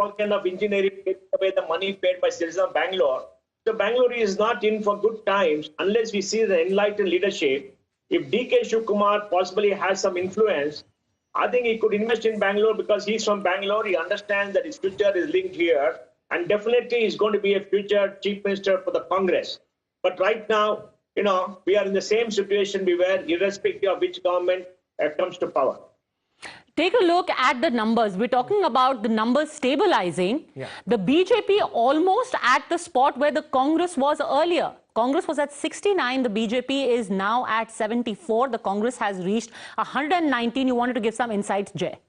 All kind of engineering takes away the money paid by citizens of Bangalore. So Bangalore is not in for good times unless we see the enlightened leadership. If DK Shivkumar possibly has some influence, I think he could invest in Bangalore because he's from Bangalore. He understands that his future is linked here, and definitely he's going to be a future chief minister for the Congress. But right now, we are in the same situation we were, irrespective of which government comes to power. Take a look at the numbers. We're talking about the numbers stabilizing. Yeah. The BJP almost at the spot where the Congress was earlier. Congress was at 69. The BJP is now at 74. The Congress has reached 119. You wanted to give some insights, Jay?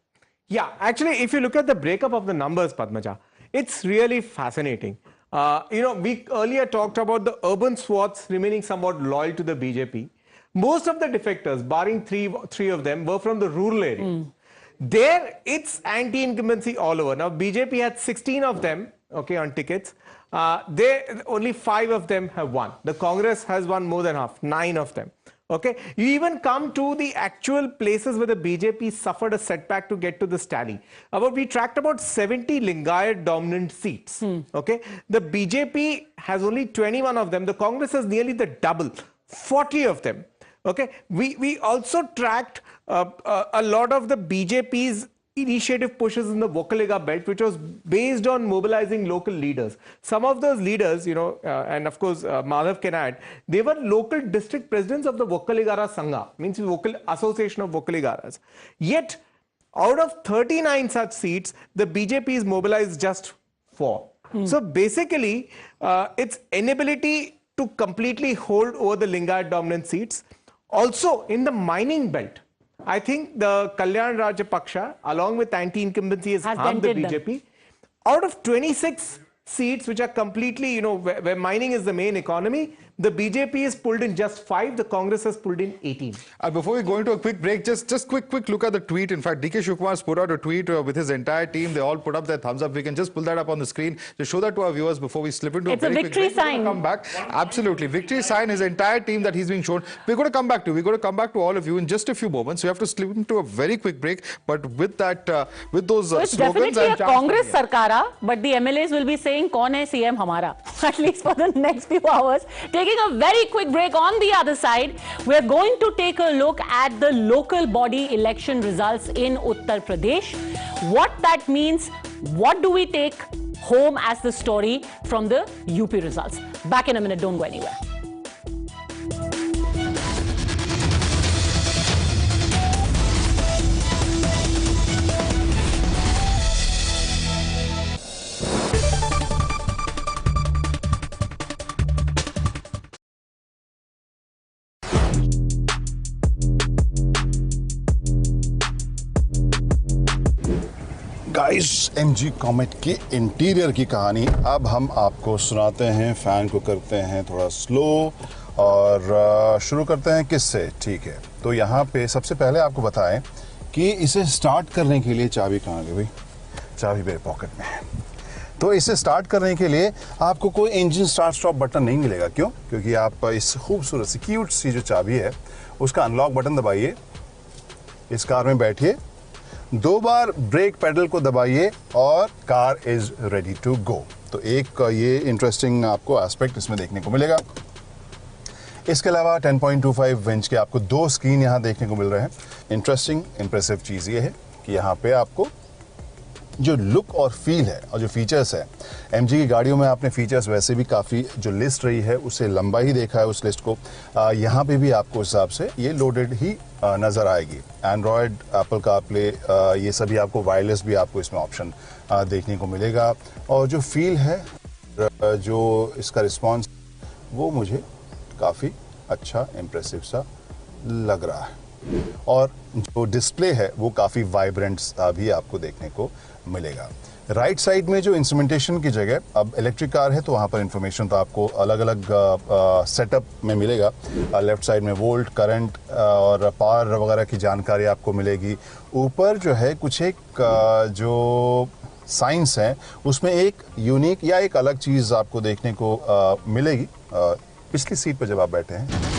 Yeah, actually, if you look at the breakup of the numbers, Padmaja, it's really fascinating. We earlier talked about the urban swaths remaining somewhat loyal to the BJP. Most of the defectors, barring three of them, were from the rural areas. There, it's anti-incumbency all over. Now, BJP had 16 of them, on tickets. Only 5 of them have won. The Congress has won more than half, 9 of them. You even come to the actual places where the BJP suffered a setback to get to the tally. We tracked about 70 Lingayat dominant seats. The BJP has only 21 of them. The Congress has nearly the double, 40 of them. We also tracked a lot of the BJP's initiative pushes in the Vocaliga belt, which was based on mobilizing local leaders. Some of those leaders, and of course, Madhav can add, they were local district presidents of the Vokaligara Sangha, means Vocal Association of Vocaligaras. Yet, out of 39 such seats, the BJP is mobilized just 4. So basically, its inability to completely hold over the Lingayat dominant seats. Also, in the mining belt, I think the Kalyan Rajapaksha, along with anti-incumbency, has harmed the BJP. Out of 26 seats, which are completely, where mining is the main economy, the BJP is pulled in just 5. The Congress has pulled in 18. Before we go into a quick break, just quick look at the tweet. In fact, DK Shivkumar has put out a tweet with his entire team. They all put up their thumbs up. We can just pull that up on the screen to show that to our viewers before we slip into a very quick break. It's a victory sign. Come back. Absolutely. Victory sign, his entire team that he's being shown. We're going to come back to. We're going to come back to all of you in just a few moments. We have to slip into a very quick break. But with that, with those so it's slogans definitely a Congress Sarkara, but the MLAs will be saying, "Kaun hai CM hamara?" At least for the next few hours. Taking a very quick break. On the other side, we're going to take a look at the local body election results in Uttar Pradesh. What that means, what do we take home as the story from the UP results? Back in a minute, don't go anywhere. Guys, MG Comet के interior की कहानी अब हम आपको सुनाते हैं। Fan को करते हैं थोड़ा स्लो और शुरू करते हैं किससे? ठीक है, तो यहाँ पे सबसे पहले आपको बताएं कि इसे स्टार्ट करने के लिए चाबी कहाँ गई भाई? चाबी मेरे पॉकेट में है। तो इसे स्टार्ट करने के लिए आपको कोई इंजन स्टार्ट स्टॉप बटन नहीं मिलेगा। क्यों? क्योंकि आप इस खूबसूरत सी क्यूट सी जो चाबी है उसका अनलॉक बटन दबाइए, इस कार में बैठिए, 2 बार ब्रेक पेडल को दबाइए और car is ready to go. तो एक ये इंटरेस्टिंग आपको एस्पेक्ट इसमें देखने को मिलेगा। इसके अलावा 10.25 इंच के आपको 2 स्क्रीन यहाँ देखने को मिल रहे हैं। इंटरेस्टिंग इंप्रेसिव चीज़ ये है कि यहाँ पे आपको जो लुक और फील है और जो फीचर्स है, एमजी की गाड़ियों में आपने फीचर्स वैसे भी काफ़ी जो लिस्ट रही है उससे लंबा ही देखा है उस लिस्ट को। यहाँ पे भी आपको उस हिसाब से ये लोडेड ही नज़र आएगी। एंड्रॉयड, एप्पल कारप्ले, ये सभी आपको वायरलेस भी आपको इसमें ऑप्शन देखने को मिलेगा। और जो फील है, जो इसका रिस्पॉन्स, वो मुझे काफ़ी अच्छा इम्प्रेसिव सा लग रहा है। और जो डिस्प्ले है वो काफ़ी वाइब्रेंट भी आपको देखने को मिलेगा। राइट साइड में जो इंस्ट्रूमेंटेशन की जगह, अब इलेक्ट्रिक कार है तो वहाँ पर इंफॉर्मेशन तो आपको अलग अलग सेटअप में मिलेगा। लेफ्ट साइड में वोल्ट, करंट और पावर वगैरह की जानकारी आपको मिलेगी। ऊपर जो है कुछ एक जो साइंस है उसमें एक यूनिक या एक अलग चीज़ आपको देखने को मिलेगी पिछली सीट पर जब आप बैठे हैं।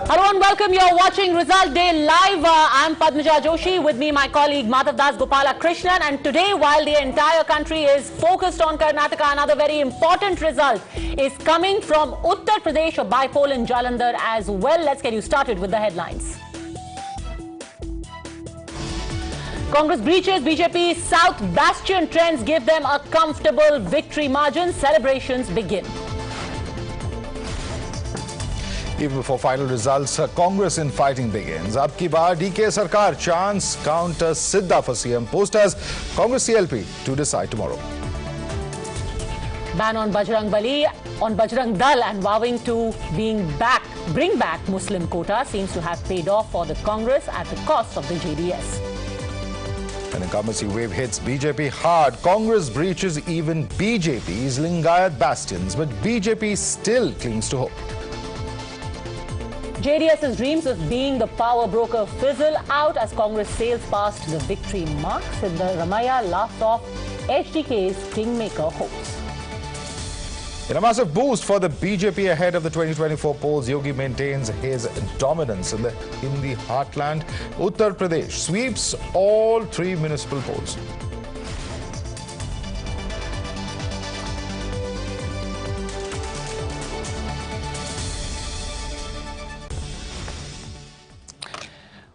Hello and welcome. You're watching Result Day Live. I'm Padmaja Joshi. With me, my colleague Madhav Das Gopala Krishnan. And today, while the entire country is focused on Karnataka, another very important result is coming from Uttar Pradesh, a by-poll in Jalandhar as well. Let's get you started with the headlines. Congress breaches BJP's South Bastion. Trends give them a comfortable victory margin. Celebrations begin. Even before final results, Congress infighting begins. Ab ki baar DK Sarkar, chance counter Sidda for CM post as Congress CLP to decide tomorrow. Ban on Bajrang Dal and vowing to bring back Muslim quota seems to have paid off for the Congress at the cost of the JDS. An incumbency wave hits BJP hard. Congress breaches even BJP's Lingayat bastions, but BJP still clings to hope. JDS's dreams of being the power broker fizzle out as Congress sails past the victory mark. Siddha Ramaya laughed off HDK's kingmaker hopes. In a massive boost for the BJP ahead of the 2024 polls, Yogi maintains his dominance in the heartland. Uttar Pradesh sweeps all 3 municipal polls.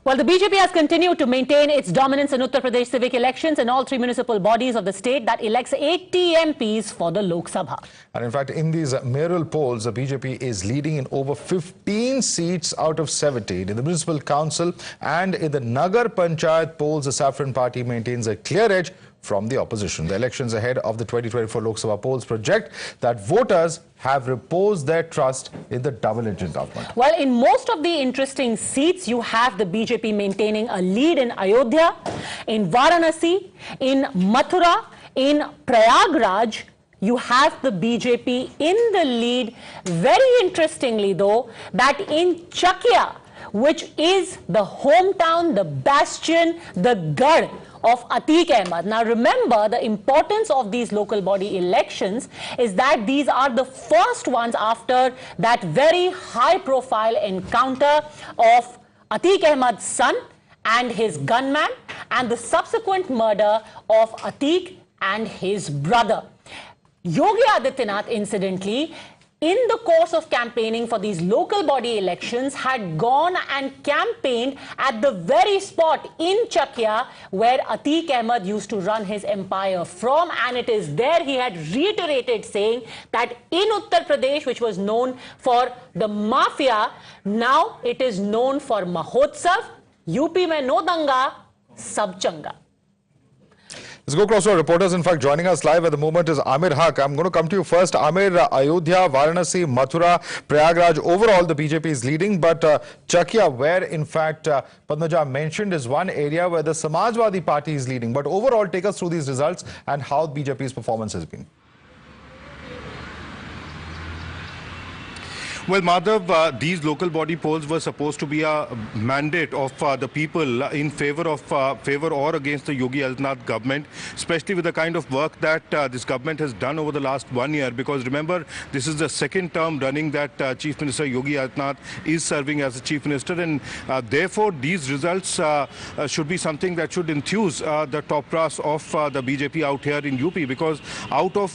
Well, the BJP has continued to maintain its dominance in Uttar Pradesh civic elections in all 3 municipal bodies of the state that elects 80 MPs for the Lok Sabha. And in fact, in these mayoral polls, the BJP is leading in over 15 seats out of 17. In the municipal council and in the Nagar Panchayat polls, the Saffron party maintains a clear edge from the opposition. The elections ahead of the 2024 Lok Sabha polls project that voters have reposed their trust in the double-engine government. Well, in most of the interesting seats, you have the BJP maintaining a lead in Ayodhya, in Varanasi, in Mathura, in Prayagraj. You have the BJP in the lead. Very interestingly, though, that in Chakia, which is the hometown, the bastion, the Garh of Atiq Ahmed. Now remember, the importance of these local body elections is that these are the first ones after that very high profile encounter of Atiq Ahmed's son and his gunman and the subsequent murder of Atiq and his brother. Yogi Adityanath, incidentally, in the course of campaigning for these local body elections, had gone and campaigned at the very spot in Chakia where Atiq Ahmed used to run his empire from, and it is there he had reiterated saying that in Uttar Pradesh, which was known for the mafia, now it is known for Mahotsav. UP mein no danga, sab changa. Let's go across to our reporters. In fact, joining us live at the moment is Amir Haq. I'm going to come to you first. Amir, Ayodhya, Varanasi, Mathura, Prayagraj, overall the BJP is leading. But Chakia, where in fact Padmaja mentioned, is one area where the Samajwadi party is leading. But overall, take us through these results and how BJP's performance has been. Well, Madhav, these local body polls were supposed to be a mandate of the people in favor or against the Yogi Adityanath government, especially with the kind of work that this government has done over the last 1 year. Because remember, this is the second term running that Chief Minister Yogi Adityanath is serving as the Chief Minister, and therefore these results should be something that should enthuse the top brass of the BJP out here in UP, because out of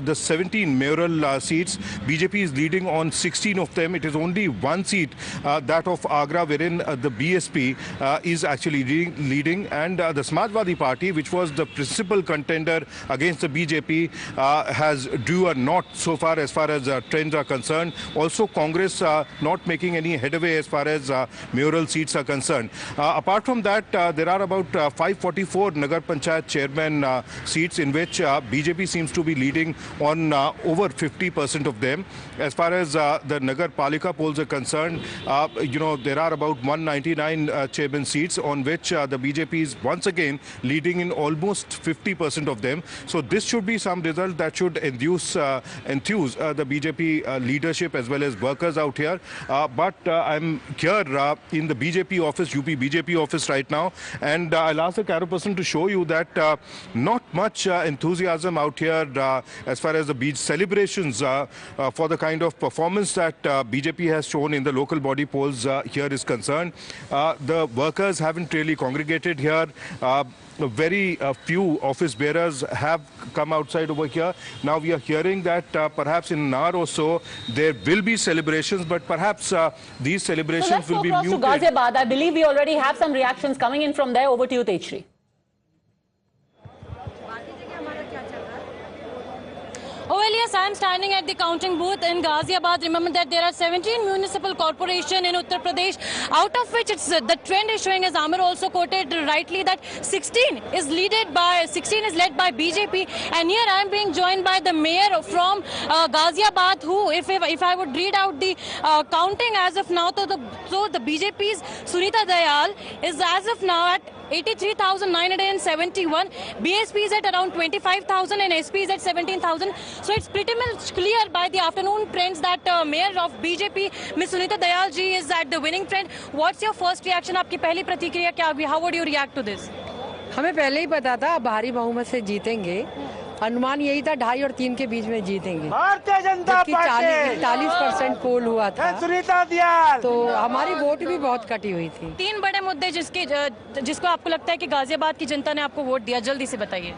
the 17 mayoral seats, BJP is leading on 16 of them. It is only one seat, that of Agra, wherein the BSP is actually leading, and the Samajwadi Party, which was the principal contender against the BJP, has drew a knot so far as trends are concerned. Also, Congress not making any headway as far as mayoral seats are concerned. Apart from that, there are about 544 Nagar Panchayat chairman seats in which BJP seems to be leading on over 50% of them. As far as the Nagar Palika polls are concerned, there are about 199 chairman seats on which the BJP is once again leading in almost 50% of them. So this should be some result that should enthuse the BJP leadership as well as workers out here. But I'm here in the BJP office, UP BJP office right now, and I'll ask the Caro person to show you that not much enthusiasm out here as far as the celebrations for the kind of performance that BJP has shown in the local body polls here is concerned. The workers haven't really congregated here. Very few office bearers have come outside over here. Now we are hearing that perhaps in an hour or so there will be celebrations, but perhaps these celebrations will be muted. So let's go across to Ghaziabad. I believe we already have some reactions coming in from there. Over to you, Tejshri. Oh, well, yes, I am standing at the counting booth in Ghaziabad. Remember that there are 17 municipal corporations in Uttar Pradesh, out of which the trend is showing, as Amir also quoted rightly, that 16 is led by BJP. And here I am being joined by the mayor from Ghaziabad, who, if I would read out the counting as of now, so the BJP's Sunita Dayal is as of now at 83,971, BSP is at around 25,000 and SP is at 17,000. So it's pretty much clear by the afternoon trends that Mayor of BJP, Ms. Sunita Dayal ji, is at the winning trend. What's your first reaction? आपकी पहली प्रतिक्रिया क्या होगी? How would you react to this? हमें पहले ही पता था भारी बहुमत से जीतेंगे. अनुमान यही था 2.5 और 3 के बीच में जीतेंगे. भारतीय जनता पार्टी 40% पोल हुआ था. तो हमारी वोट भी बहुत कटी हुई थी. 3 बड़े मुद्दे जिसको आपको लगता है कि गाजियाबाद की जनता ने आपको वोट दिया, जल्दी से बताइए.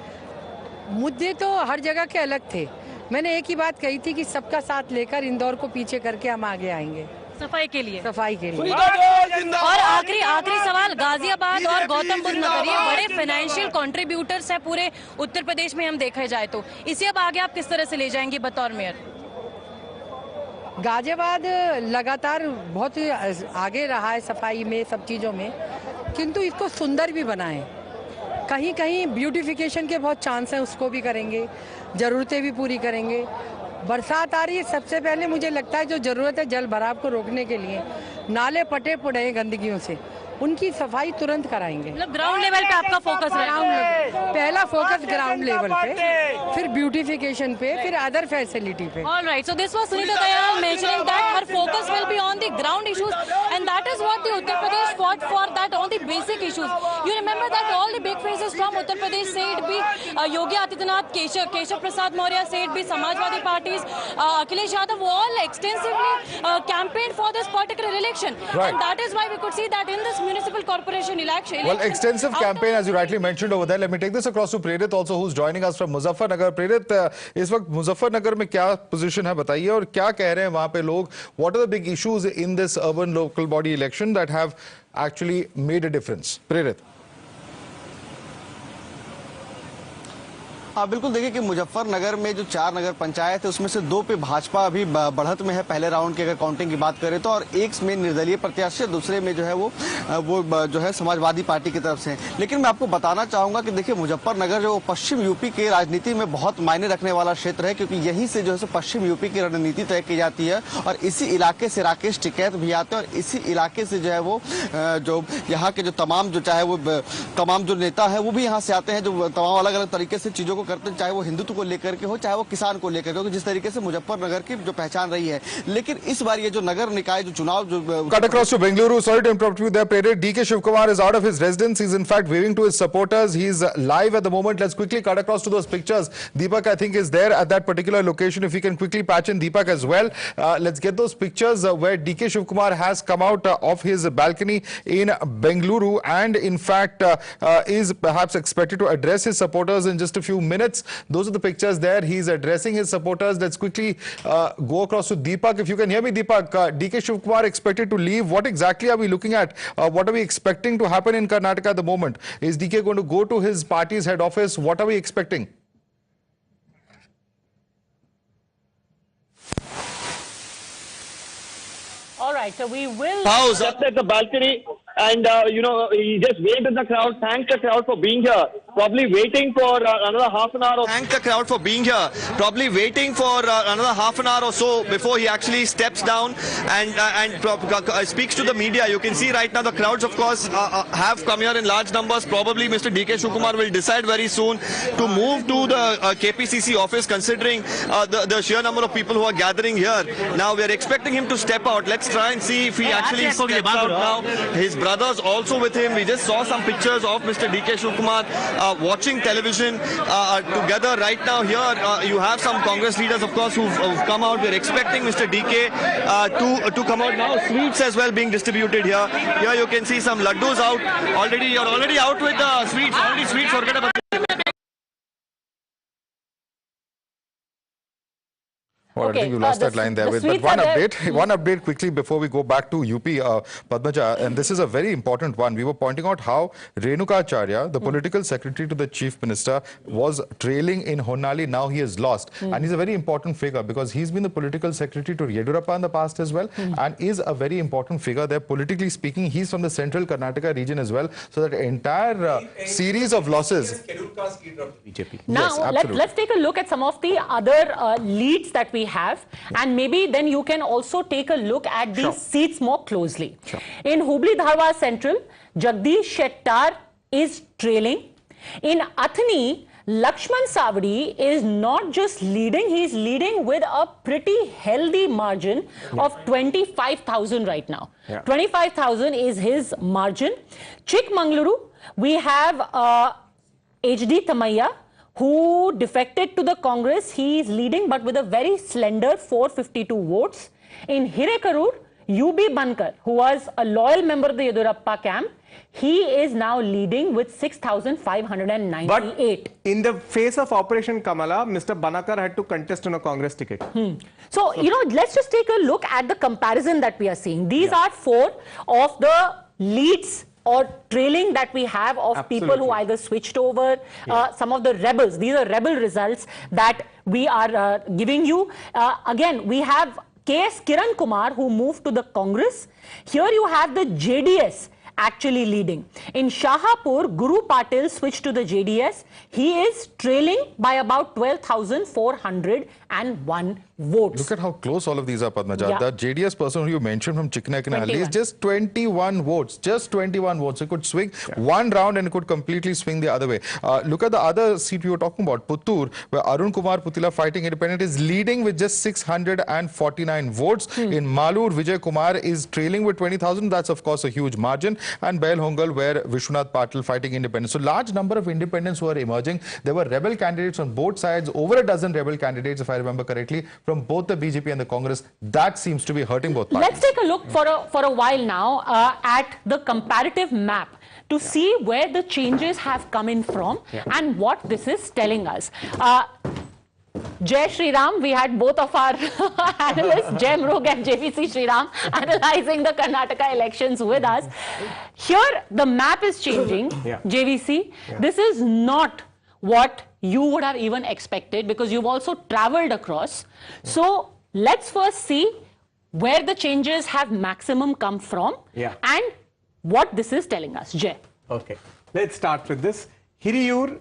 मुद्दे तो हर जगह के अलग थे. मैंने एक ही बात कही थी कि सबका साथ लेकर इंदौर को पीछे करके हम आगे आएंगे. सफाई के लिए. और आखिरी सवाल, गाजियाबाद और गौतम बुद्ध नगर ये बड़े फाइनेंशियल कंट्रीब्यूटर्स है पूरे उत्तर प्रदेश में हम देखा जाए तो, इसे अब आगे आप किस तरह से ले जाएंगे बतौर मेयर? गाजियाबाद लगातार बहुत आगे रहा है सफाई में, सब चीज़ों में, किंतु इसको सुंदर भी बनाएं. कहीं कहीं ब्यूटिफिकेशन के बहुत चांस हैं, उसको भी करेंगे, ज़रूरतें भी पूरी करेंगे. बरसात आ रही है, सबसे पहले मुझे लगता है जो ज़रूरत है जल भराव को रोकने के लिए, नाले पटे पड़े हैं गंदगियों से, उनकी सफाई तुरंत कराएंगे. मतलब ग्राउंड लेवल पे आपका फोकस है? पहला फोकस ग्राउंड लेवल पे, फिर ब्यूटिफिकेशन पे, फिर अदर फैसिलिटी पे. All right, so this was Sunita Dayal mentioning that her focus will be on the ground issues, and that is what the Uttar Pradesh fought for, that on the basic issues. You remember that all the big faces from Uttar Pradesh, say it be Yogi Adityanath, Keshav Prasad Maurya, say it be Samajwadi parties, Akhilesh Yadav, all extensively campaigned for this particular election. Right. And that is why we could see that in this municipal corporation election. Well, extensive campaign, as you rightly mentioned over there. Let me take this across to Prerit also, who's joining us from Muzaffarnagar. Prerit, इस वक्त मुजफ्फरनगर में क्या position है बताइए, और क्या कह रहे हैं वहां पे लोग? What are the big issues in this urban local body election that have actually made a difference? Prerit. हाँ बिल्कुल, देखिए कि मुजफ्फरनगर में जो 4 नगर पंचायत है उसमें से 2 पे भाजपा अभी बढ़त में है पहले राउंड की अगर काउंटिंग की बात करें तो, और 1 में निर्दलीय प्रत्याशी, दूसरे में जो है वो जो है समाजवादी पार्टी की तरफ से. लेकिन मैं आपको बताना चाहूंगा कि देखिए मुजफ्फरनगर जो पश्चिम यूपी के राजनीति में बहुत मायने रखने वाला क्षेत्र है, क्योंकि यहीं से जो है पश्चिम यूपी की रणनीति तय की जाती है, और इसी इलाके से राकेश टिकैत भी आते हैं, और इसी इलाके से जो है वो जो यहाँ के जो तमाम जो चाहे वो तमाम जो नेता है वो भी यहाँ से आते हैं, जो तमाम अलग अलग तरीके से चीजों को करते हैं, चाहे वो हिंदुत्व को लेकर के हो, चाहे वो किसान को लेकर के हो, जिस तरीके से मुजफ्फरनगर की जो पहचान रही है। लेकिन इस बार ये जो नगर निकाय जो चुनाव जो Cut across to Bengaluru. Sorry to interrupt you there, Prerit. DK Shivkumar is out of his residence. He's in fact waving to his supporters. He's live at the moment. Let's quickly cut across to those pictures. Deepak, I think, is there at that particular location. If we can quickly patch in Deepak as well. Let's get those pictures where DK Shivkumar has come out of his balcony in Bengaluru and in fact is perhaps expected to address his supporters in just a few minutes. Those are the pictures there. He's addressing his supporters. Let's quickly go across to Deepak. If you can hear me, Deepak, DK Shivkumar expected to leave. What exactly are we looking at? What are we expecting to happen in Karnataka at the moment? Is DK going to go to his party's head office? What are we expecting? All right, so we will... House just at the balcony and, he just waved in the crowd, thanked the crowd for being here, probably waiting for another half an hour. Thank the crowd for being here, probably waiting for another half an hour or so before he actually steps down and speaks to the media. You can see right now the crowds, of course, have come here in large numbers. Probably Mr. DK Shivkumar will decide very soon to move to the KPCC office, considering the sheer number of people who are gathering here. Now we are expecting him to step out. Let's try and see if he actually steps out now. His brothers also with him. We just saw some pictures of Mr. DK Shivkumar watching television together right now. Here you have some Congress leaders, of course, who've come out. We're expecting Mr. DK to come out now. Sweets as well being distributed here. Here you can see some laddus out already. You're already out with the sweets. Already sweets. Forget about it. Well, I think you lost that line there. But one update quickly before we go back to UP, Padmaja, and this is a very important one. We were pointing out how Renuka Acharya, the political secretary to the chief minister, was trailing in Honnali. Now he has lost. And he's a very important figure because he's been the political secretary to Yedurappa in the past as well and is a very important figure there. Politically speaking, he's from the central Karnataka region as well. So that entire series of losses. Now, yes, let's take a look at some of the other leads that we have, and maybe then you can also take a look at these seats more closely. In Hubli Dharwad Central, Jagdish Shettar is trailing. In Athni, Lakshman Savadi is not just leading, he's leading with a pretty healthy margin of 25,000 right now. 25,000 is his margin. Chikmagaluru, we have HD Tamaya, who defected to the Congress. He is leading but with a very slender 452 votes. In Hirekarur, UB Bankar, who was a loyal member of the Yedurappa camp, he is now leading with 6,598. But in the face of Operation Kamala, Mr. Banakar had to contest on a Congress ticket. So, let's just take a look at the comparison that we are seeing. These are four of the leads or trailing that we have of people who either switched over, some of the rebels. These are rebel results that we are giving you. Again, we have K.S. Kiran Kumar, who moved to the Congress. Here you have the JDS actually leading. In Shahapur, Guru Patil switched to the JDS. He is trailing by about 12,401 votes. Look at how close all of these are, Padmaja. The JDS person who you mentioned from Chiknakinhalli is just 21 votes. Just 21 votes. It could swing one round and it could completely swing the other way. Look at the other seat we were talking about, Puttur, where Arun Kumar Putila Fighting Independent is leading with just 649 votes. In Malur, Vijay Kumar is trailing with 20,000. That's, of course, a huge margin. And Bail Hongal, where Vishwanath Patil Fighting Independent. So, large number of independents who are emerging. There were rebel candidates on both sides, over a dozen rebel candidates, if I remember correctly, from both the BJP and the Congress. That seems to be hurting both parties. Let's take a look for a while now at the comparative map to see where the changes have come in from and what this is telling us. Jai Shri Ram, we had both of our analysts, Jai Mrug and JVC Shri Ram, analyzing the Karnataka elections with us. Here, the map is changing, JVC. This is not what you would have even expected because you've also traveled across. So, let's first see where the changes have maximum come from and what this is telling us. Jai. Okay, let's start with this. Hiriyur.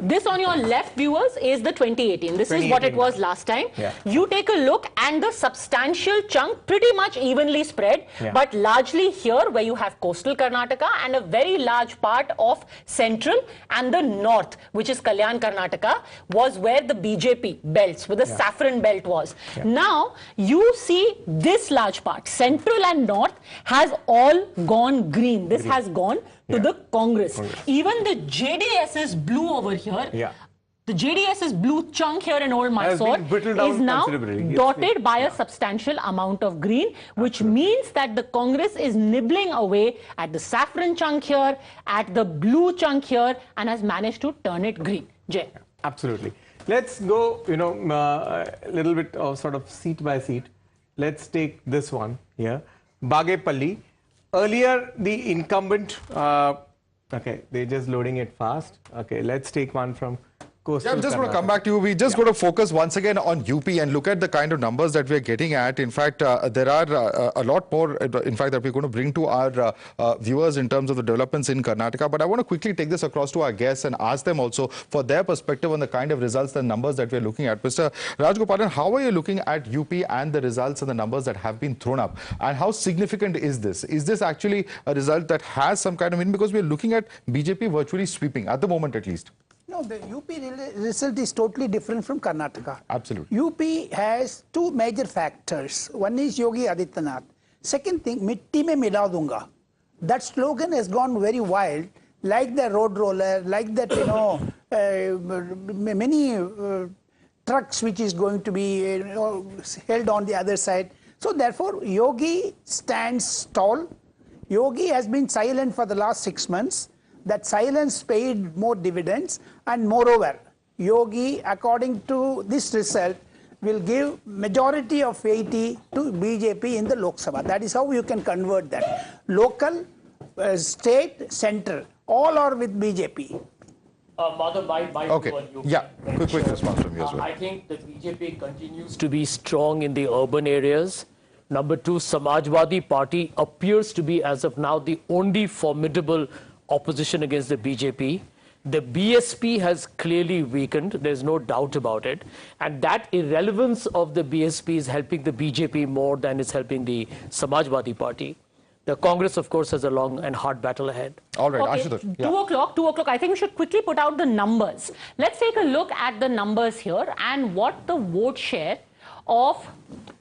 This on your left, viewers, is the 2018. This is what it was last time. Yeah. You take a look and the substantial chunk pretty much evenly spread, but largely here where you have coastal Karnataka and a very large part of central and the north, which is Kalyan Karnataka, was where the BJP belts, where the saffron belt was. Now, you see this large part, central and north, has all gone green. This has gone to the Congress. Even the JDS's blue over here, the JDS's blue chunk here in Old Mysore is now dotted by a substantial amount of green, which means that the Congress is nibbling away at the saffron chunk here, at the blue chunk here, and has managed to turn it green. Jay. Absolutely. Let's go, a little bit of sort of seat by seat. Let's take this one here. Bagepalli. Earlier, the incumbent, okay, they're just loading it fast. Okay, let's take one from coastal. I'm just going to come back to you. We just going to focus once again on UP and look at the kind of numbers that we're getting at. In fact, there are a lot more, in fact, that we're going to bring to our viewers in terms of the developments in Karnataka. But I want to quickly take this across to our guests and ask them also for their perspective on the kind of results and numbers that we're looking at. Mr. Rajgopalan, how are you looking at UP and the results and the numbers that have been thrown up? And how significant is this? Is this actually a result that has some kind of meaning? Because we're looking at BJP virtually sweeping, at the moment at least. No, the UP result is totally different from Karnataka. Absolutely. UP has two major factors. One is Yogi Adityanath. Second thing, Mitti mein mila dunga. That slogan has gone very wild, like the road roller, like that, many trucks which is going to be held on the other side. So therefore, Yogi stands tall. Yogi has been silent for the last 6 months. That silence paid more dividends, and moreover, Yogi, according to this result, will give majority of 80 to BJP in the Lok Sabha. That is how you can convert that. Local, state, central, all are with BJP. Okay. Yeah, quick response from you as well. I think the BJP continues to be strong in the urban areas. Number two, Samajwadi Party appears to be, as of now, the only formidable opposition against the BJP. The BSP has clearly weakened, there's no doubt about it. And that irrelevance of the BSP is helping the BJP more than it's helping the Samajwadi Party. The Congress, of course, has a long and hard battle ahead. All right, okay, Ashutosh. 2 o'clock. I think we should quickly put out the numbers. Let's take a look at the numbers here and what the vote share of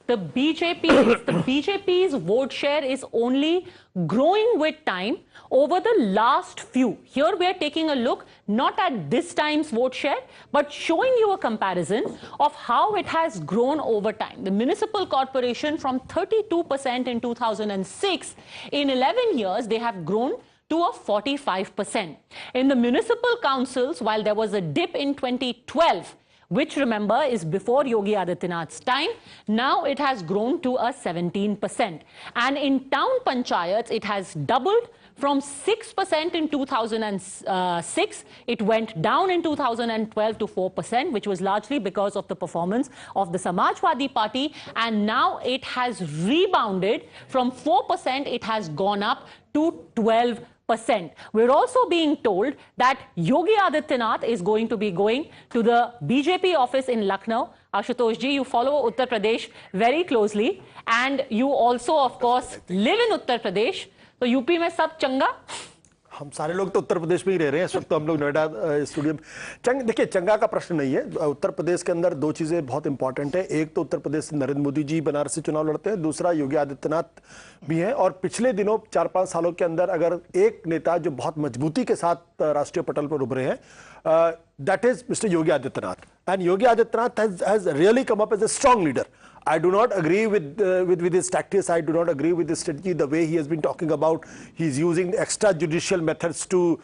the BJP is. The BJP's vote share is only growing with time over the last few. Here we are taking a look not at this time's vote share, but showing you a comparison of how it has grown over time. The municipal corporation from 32% in 2006, in 11 years they have grown to a 45%. In the municipal councils, while there was a dip in 2012, which remember is before Yogi Adityanath's time, now it has grown to a 17%. And in town panchayats, it has doubled from 6% in 2006. It went down in 2012 to 4%, which was largely because of the performance of the Samajwadi Party. And now it has rebounded from 4%, it has gone up to 12%. We're also being told that Yogi Adityanath is going to be going to the BJP office in Lucknow. Ashutosh ji, you follow Uttar Pradesh very closely, and you also, of course, live in Uttar Pradesh. So UP में सब चंगा? हम सारे लोग तो उत्तर प्रदेश में ही रह रहे हैं। इस वक्त तो हम लोग नोएडा स्टूडियो में देखिए, चंगा का प्रश्न नहीं है। उत्तर प्रदेश के अंदर दो चीजें बहुत इंपॉर्टेंट है। एक तो उत्तर प्रदेश से नरेंद्र मोदी जी बनारस से चुनाव लड़ते हैं, दूसरा योगी आदित्यनाथ भी हैं। और पिछले दिनों 4-5 सालों के अंदर अगर एक नेता जो बहुत मजबूती के साथ राष्ट्रीय पटल पर उभरे हैं, that is Mr. Yogi Adityanath. And Yogi Adityanath has really come up as a strong leader. I do not agree with his tactics. I do not agree with his strategy, the way he has been talking about. He's using extrajudicial methods to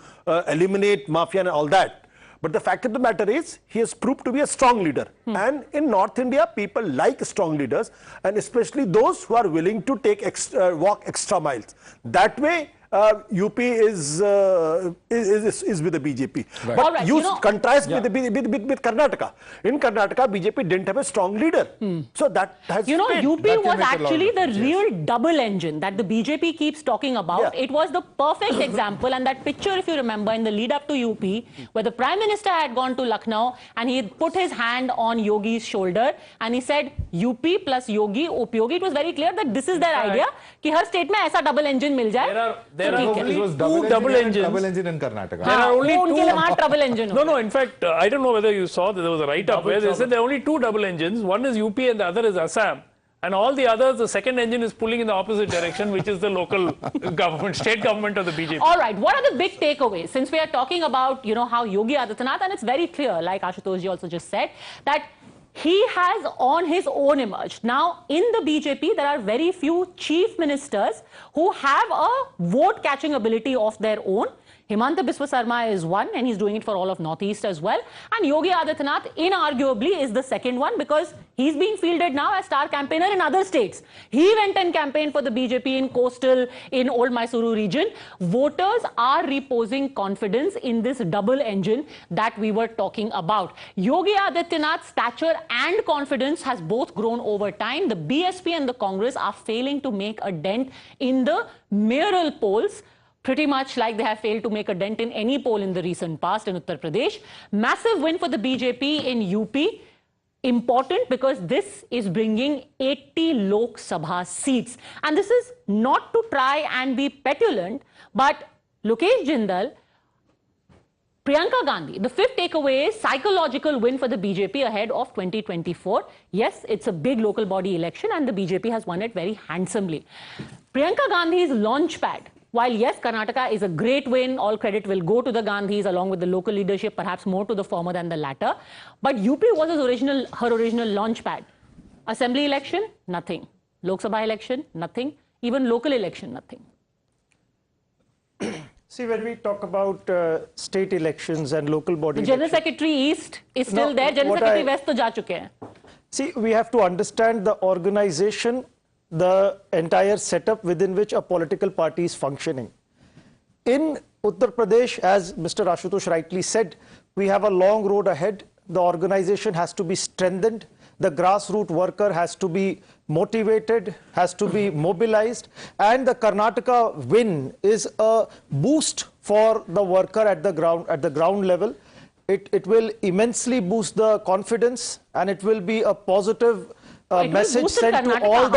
eliminate mafia and all that. But the fact of the matter is, he has proved to be a strong leader. And in North India, people like strong leaders, and especially those who are willing to take walk extra miles. That way, UP is with the BJP. Right. But right, contrast with Karnataka. In Karnataka, BJP didn't have a strong leader. So that has UP was actually the real double engine that the BJP keeps talking about. It was the perfect example, and that picture, if you remember, in the lead up to UP, where the Prime Minister had gone to Lucknow and he had put his hand on Yogi's shoulder and he said, UP plus Yogi, Upyogi. It was very clear that this is their idea, कि हर state में ऐसा double engine मिल जाए. There are only two double engines. Double engine in Karnataka. There are only two. Trouble engine. No. In fact, I don't know whether you saw that there was a write-up where they said there are only two double engines. One is UP and the other is Assam. And all the others, the second engine is pulling in the opposite direction, which is the local government, state government of the BJP. All right. What are the big takeaways? Since we are talking about, how Yogi Adityanath, and it's very clear, like Ashutosh ji also just said, that he has on his own emerged. Now, in the BJP, there are very few chief ministers who have a vote-catching ability of their own. Himanta Biswa Sarma is one, and he's doing it for all of Northeast as well. And Yogi Adityanath, inarguably, is the second one because he's being fielded now as star campaigner in other states. He went and campaigned for the BJP in coastal, in Old Mysuru region. Voters are reposing confidence in this double engine that we were talking about. Yogi Adityanath's stature and confidence has both grown over time. The BSP and the Congress are failing to make a dent in the mayoral polls, pretty much like they have failed to make a dent in any poll in the recent past in Uttar Pradesh. Massive win for the BJP in UP. Important because this is bringing 80 Lok Sabha seats. And this is not to try and be petulant, but Lokesh Jindal, Priyanka Gandhi, the fifth takeaway is psychological win for the BJP ahead of 2024. Yes, it's a big local body election and the BJP has won it very handsomely. Priyanka Gandhi's launchpad. While yes, Karnataka is a great win, all credit will go to the Gandhis along with the local leadership, perhaps more to the former than the latter. But UP was her original launchpad. Assembly election, nothing. Lok Sabha election, nothing. Even local election, nothing. See, when we talk about state elections and local body elections, General Secretary East is still there. General Secretary West to ja chuke hain. See, we have to understand the organization, the entire setup within which a political party is functioning. In Uttar Pradesh, as Mr. Ashutosh rightly said, we have a long road ahead. The organization has to be strengthened. The grassroots worker has to be motivated, has to be mobilized. And the Karnataka win is a boost for the worker at the ground level. It will immensely boost the confidence and it will be a positive message sent to all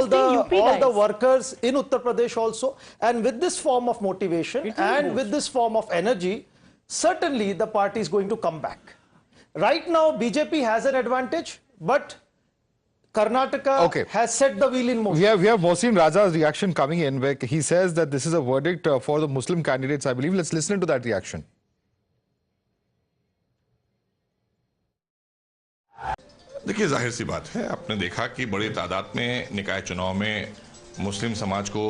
the workers in Uttar Pradesh also. And with this form of motivation and with this form of energy, certainly the party is going to come back. Right now, BJP has an advantage, but Karnataka has set the wheel in motion. We have Mohsin Raza's reaction coming in, where he says that this is a verdict for the Muslim candidates, I believe. Let's listen to that reaction. देखिए, जाहिर सी बात है, आपने देखा कि बड़ी तादाद में निकाय चुनाव में मुस्लिम समाज को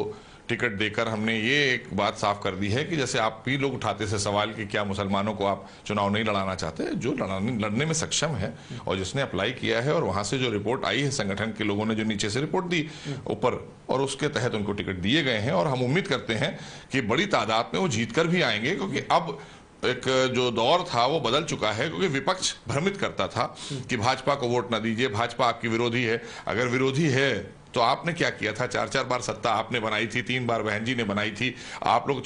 टिकट देकर हमने ये एक बात साफ कर दी है कि जैसे आप भी लोग उठाते से सवाल कि क्या मुसलमानों को आप चुनाव नहीं लड़ाना चाहते, जो लड़ने में सक्षम है और जिसने अप्लाई किया है और वहां से जो रिपोर्ट आई है संगठन के लोगों ने जो नीचे से रिपोर्ट दी ऊपर, और उसके तहत उनको टिकट दिए गए हैं और हम उम्मीद करते हैं कि बड़ी तादाद में वो जीत कर भी आएंगे, क्योंकि अब एक जो दौर था वो बदल चुका है। क्योंकि विपक्ष भ्रमित करता था कि भाजपा को वोट ना दीजिए, भाजपा आपकी विरोधी है। अगर विरोधी है तो आपने क्या किया था? 4-4 बार सत्ता आपने बनाई थी, 3 बार बहन जी ने बनाई थी, आप लोग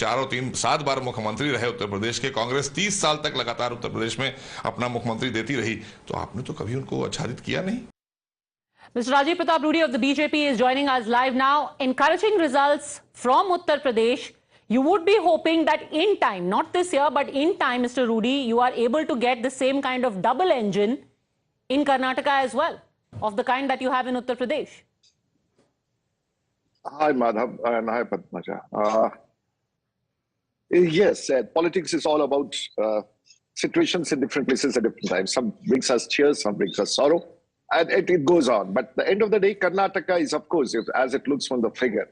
7 बार मुख्यमंत्री रहे उत्तर प्रदेश के। कांग्रेस 30 साल तक लगातार उत्तर प्रदेश में अपना मुख्यमंत्री देती रही, तो आपने तो कभी उनको आच्छादित किया नहीं। Mr. Rajiv Pratap Rudy of the BJP is joining us live now. Encouraging results from Uttar Pradesh. You would be hoping that in time, not this year, but in time, Mr. Rudy, you are able to get the same kind of double engine in Karnataka as well, of the kind that you have in Uttar Pradesh. Hi, Madhav, and hi, Padmaja. Yes, politics is all about situations in different places at different times. Some brings us cheer, some brings us sorrow, and it goes on. But at the end of the day, Karnataka is, of course, as it looks from the figure,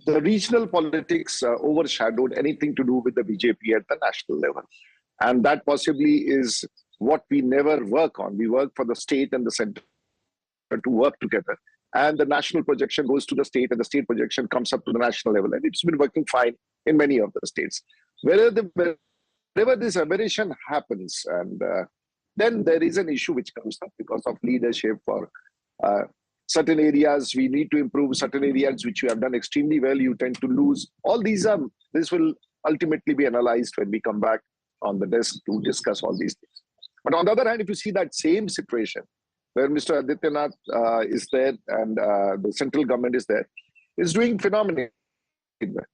the regional politics overshadowed anything to do with the BJP at the national level. And that possibly is what we never work on. We work for the state and the center to work together. and the national projection goes to the state, and the state projection comes up to the national level. And it's been working fine in many of the states. Wherever this aberration happens, and then there is an issue which comes up because of leadership or certain areas we need to improve, certain areas which you have done extremely well, you tend to lose. All these this will ultimately be analyzed when we come back on the desk to discuss all these things. But on the other hand, if you see that same situation where Mr. Adityanath is there and the central government is there, is doing phenomenally well.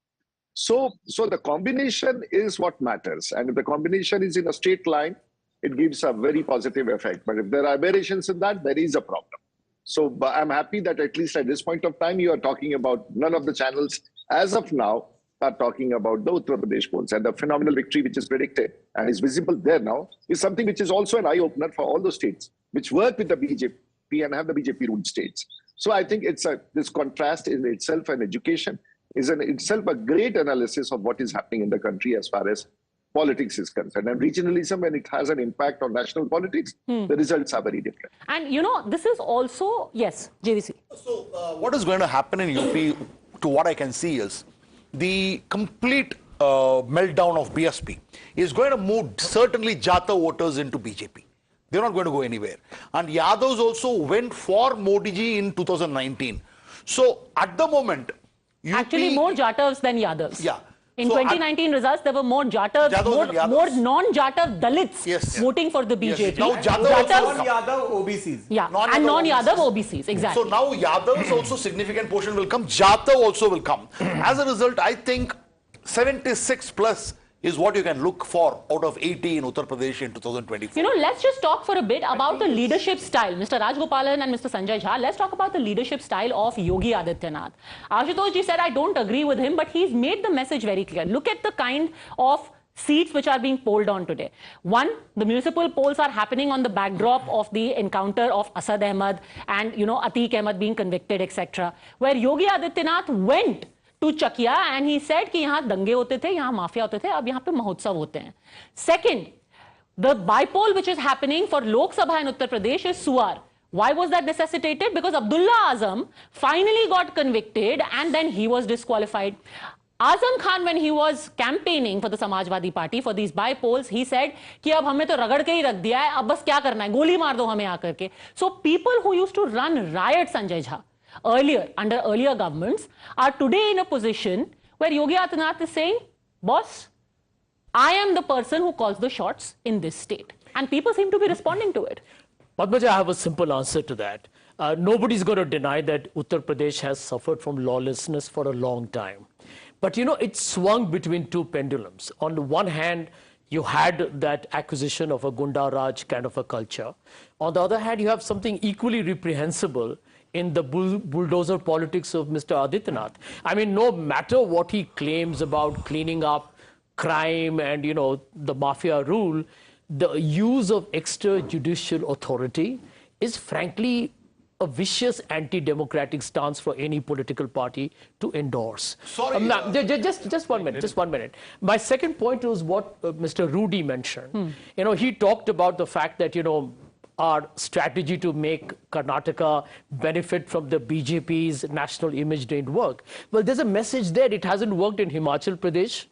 So the combination is what matters. And if the combination is in a straight line, it gives a very positive effect. But if there are aberrations in that, there is a problem. So I'm happy that at least at this point of time, you are talking about, none of the channels as of now are talking about the Uttar Pradesh polls. And the phenomenal victory which is predicted and is visible there now is something which is also an eye-opener for all those states which work with the BJP and have the BJP-ruled states. So I think it's this contrast in itself, and education is in itself a great analysis of what is happening in the country as far as politics is concerned. And regionalism, when it has an impact on national politics, the results are very different. And you know, this is also, yes, JVC. So what is going to happen in UP, to what I can see, is the complete meltdown of BSP is going to move certainly Jata voters into BJP. They're not going to go anywhere. And Yadavs also went for Modi ji in 2019. So at the moment, UP, actually more Jatavs than Yadavs. Yeah. In 2019 results, there were more Jatavs, more non-Jatav Dalits voting for the BJP. Yes. Now non-Yadav OBCs. Yeah, and non-Yadav OBCs, exactly. So now Yadav's also significant portion will come. Jatav also will come. As a result, I think 76 plus is what you can look for out of 80 in Uttar Pradesh in 2024. You know, let's just talk for a bit about the leadership style. Mr. Rajgopalan and Mr. Sanjay Jha, let's talk about the leadership style of Yogi Adityanath. Ashutosh ji said, I don't agree with him, but he's made the message very clear. Look at the kind of seats which are being polled on today. One, the municipal polls are happening on the backdrop of the encounter of Asad Ahmed and, you know, Atiq Ahmed being convicted, etc. Where Yogi Adityanath went to Chakia and he said कि यहाँ दंगे होते थे, यहाँ mafia होते थे, अब यहाँ पे महोत्सव होते हैं. Second, the bypoll which is happening for Lok Sabha in Uttar Pradesh is Suar. Why was that necessitated? Because Abdullah Azam finally got convicted and then he was disqualified. Azam Khan, when he was campaigning for the Samajwadi Party for these bypolls, he said कि अब हमें तो रगड़ के ही रख दिया है, अब बस क्या करना है, गोली मार दो हमें आकर के. So people who used to run riots, Sanjay Jha, earlier, under earlier governments, are today in a position where Yogi Adityanath is saying, boss, I am the person who calls the shots in this state. And people seem to be responding to it. Padmaja, I have a simple answer to that. Nobody's going to deny that Uttar Pradesh has suffered from lawlessness for a long time. But you know, it swung between two pendulums. On the one hand, you had that acquisition of a Gunda Raj kind of a culture. On the other hand, you have something equally reprehensible in the bulldozer politics of Mr. Adityanath. I mean, no matter what he claims about cleaning up crime and, you know, the mafia rule, the use of extrajudicial authority is frankly a vicious anti-democratic stance for any political party to endorse. Sorry. Just 1 minute, just 1 minute. My second point was what Mr. Rudy mentioned. You know, he talked about the fact that, you know, our strategy to make Karnataka benefit from the BJP's national image didn't work. Well, there's a message there. It hasn't worked in Himachal Pradesh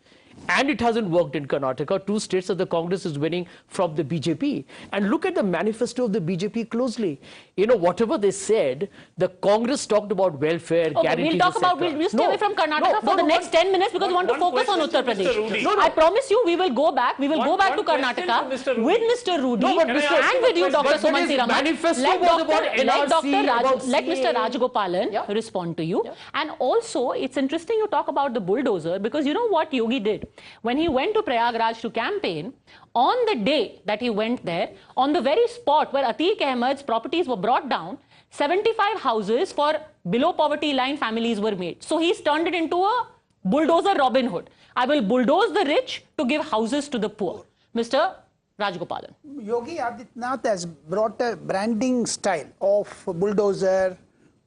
and it hasn't worked in Karnataka, two states that the Congress is winning from the BJP. And look at the manifesto of the BJP closely. You know, whatever they said, the Congress talked about welfare, guarantees, we'll talk about, we'll stay away from Karnataka for the next 10 minutes because we want to focus on Uttar Pradesh. I promise you, we will go back. We will go back to Karnataka with Mr. Rudy and with you, Dr. Sumansi Raman. Let Mr. Rajgopalan respond to you. And also, it's interesting you talk about the bulldozer because you know what Yogi did? When he went to Prayagraj to campaign, on the day that he went there, on the very spot where Atiq Ahmed's properties were brought down, 75 houses for below poverty line families were made. So he's turned it into a bulldozer Robin Hood. I will bulldoze the rich to give houses to the poor. Mr. Rajgopalan. Yogi Adityanath has brought a branding style of bulldozer,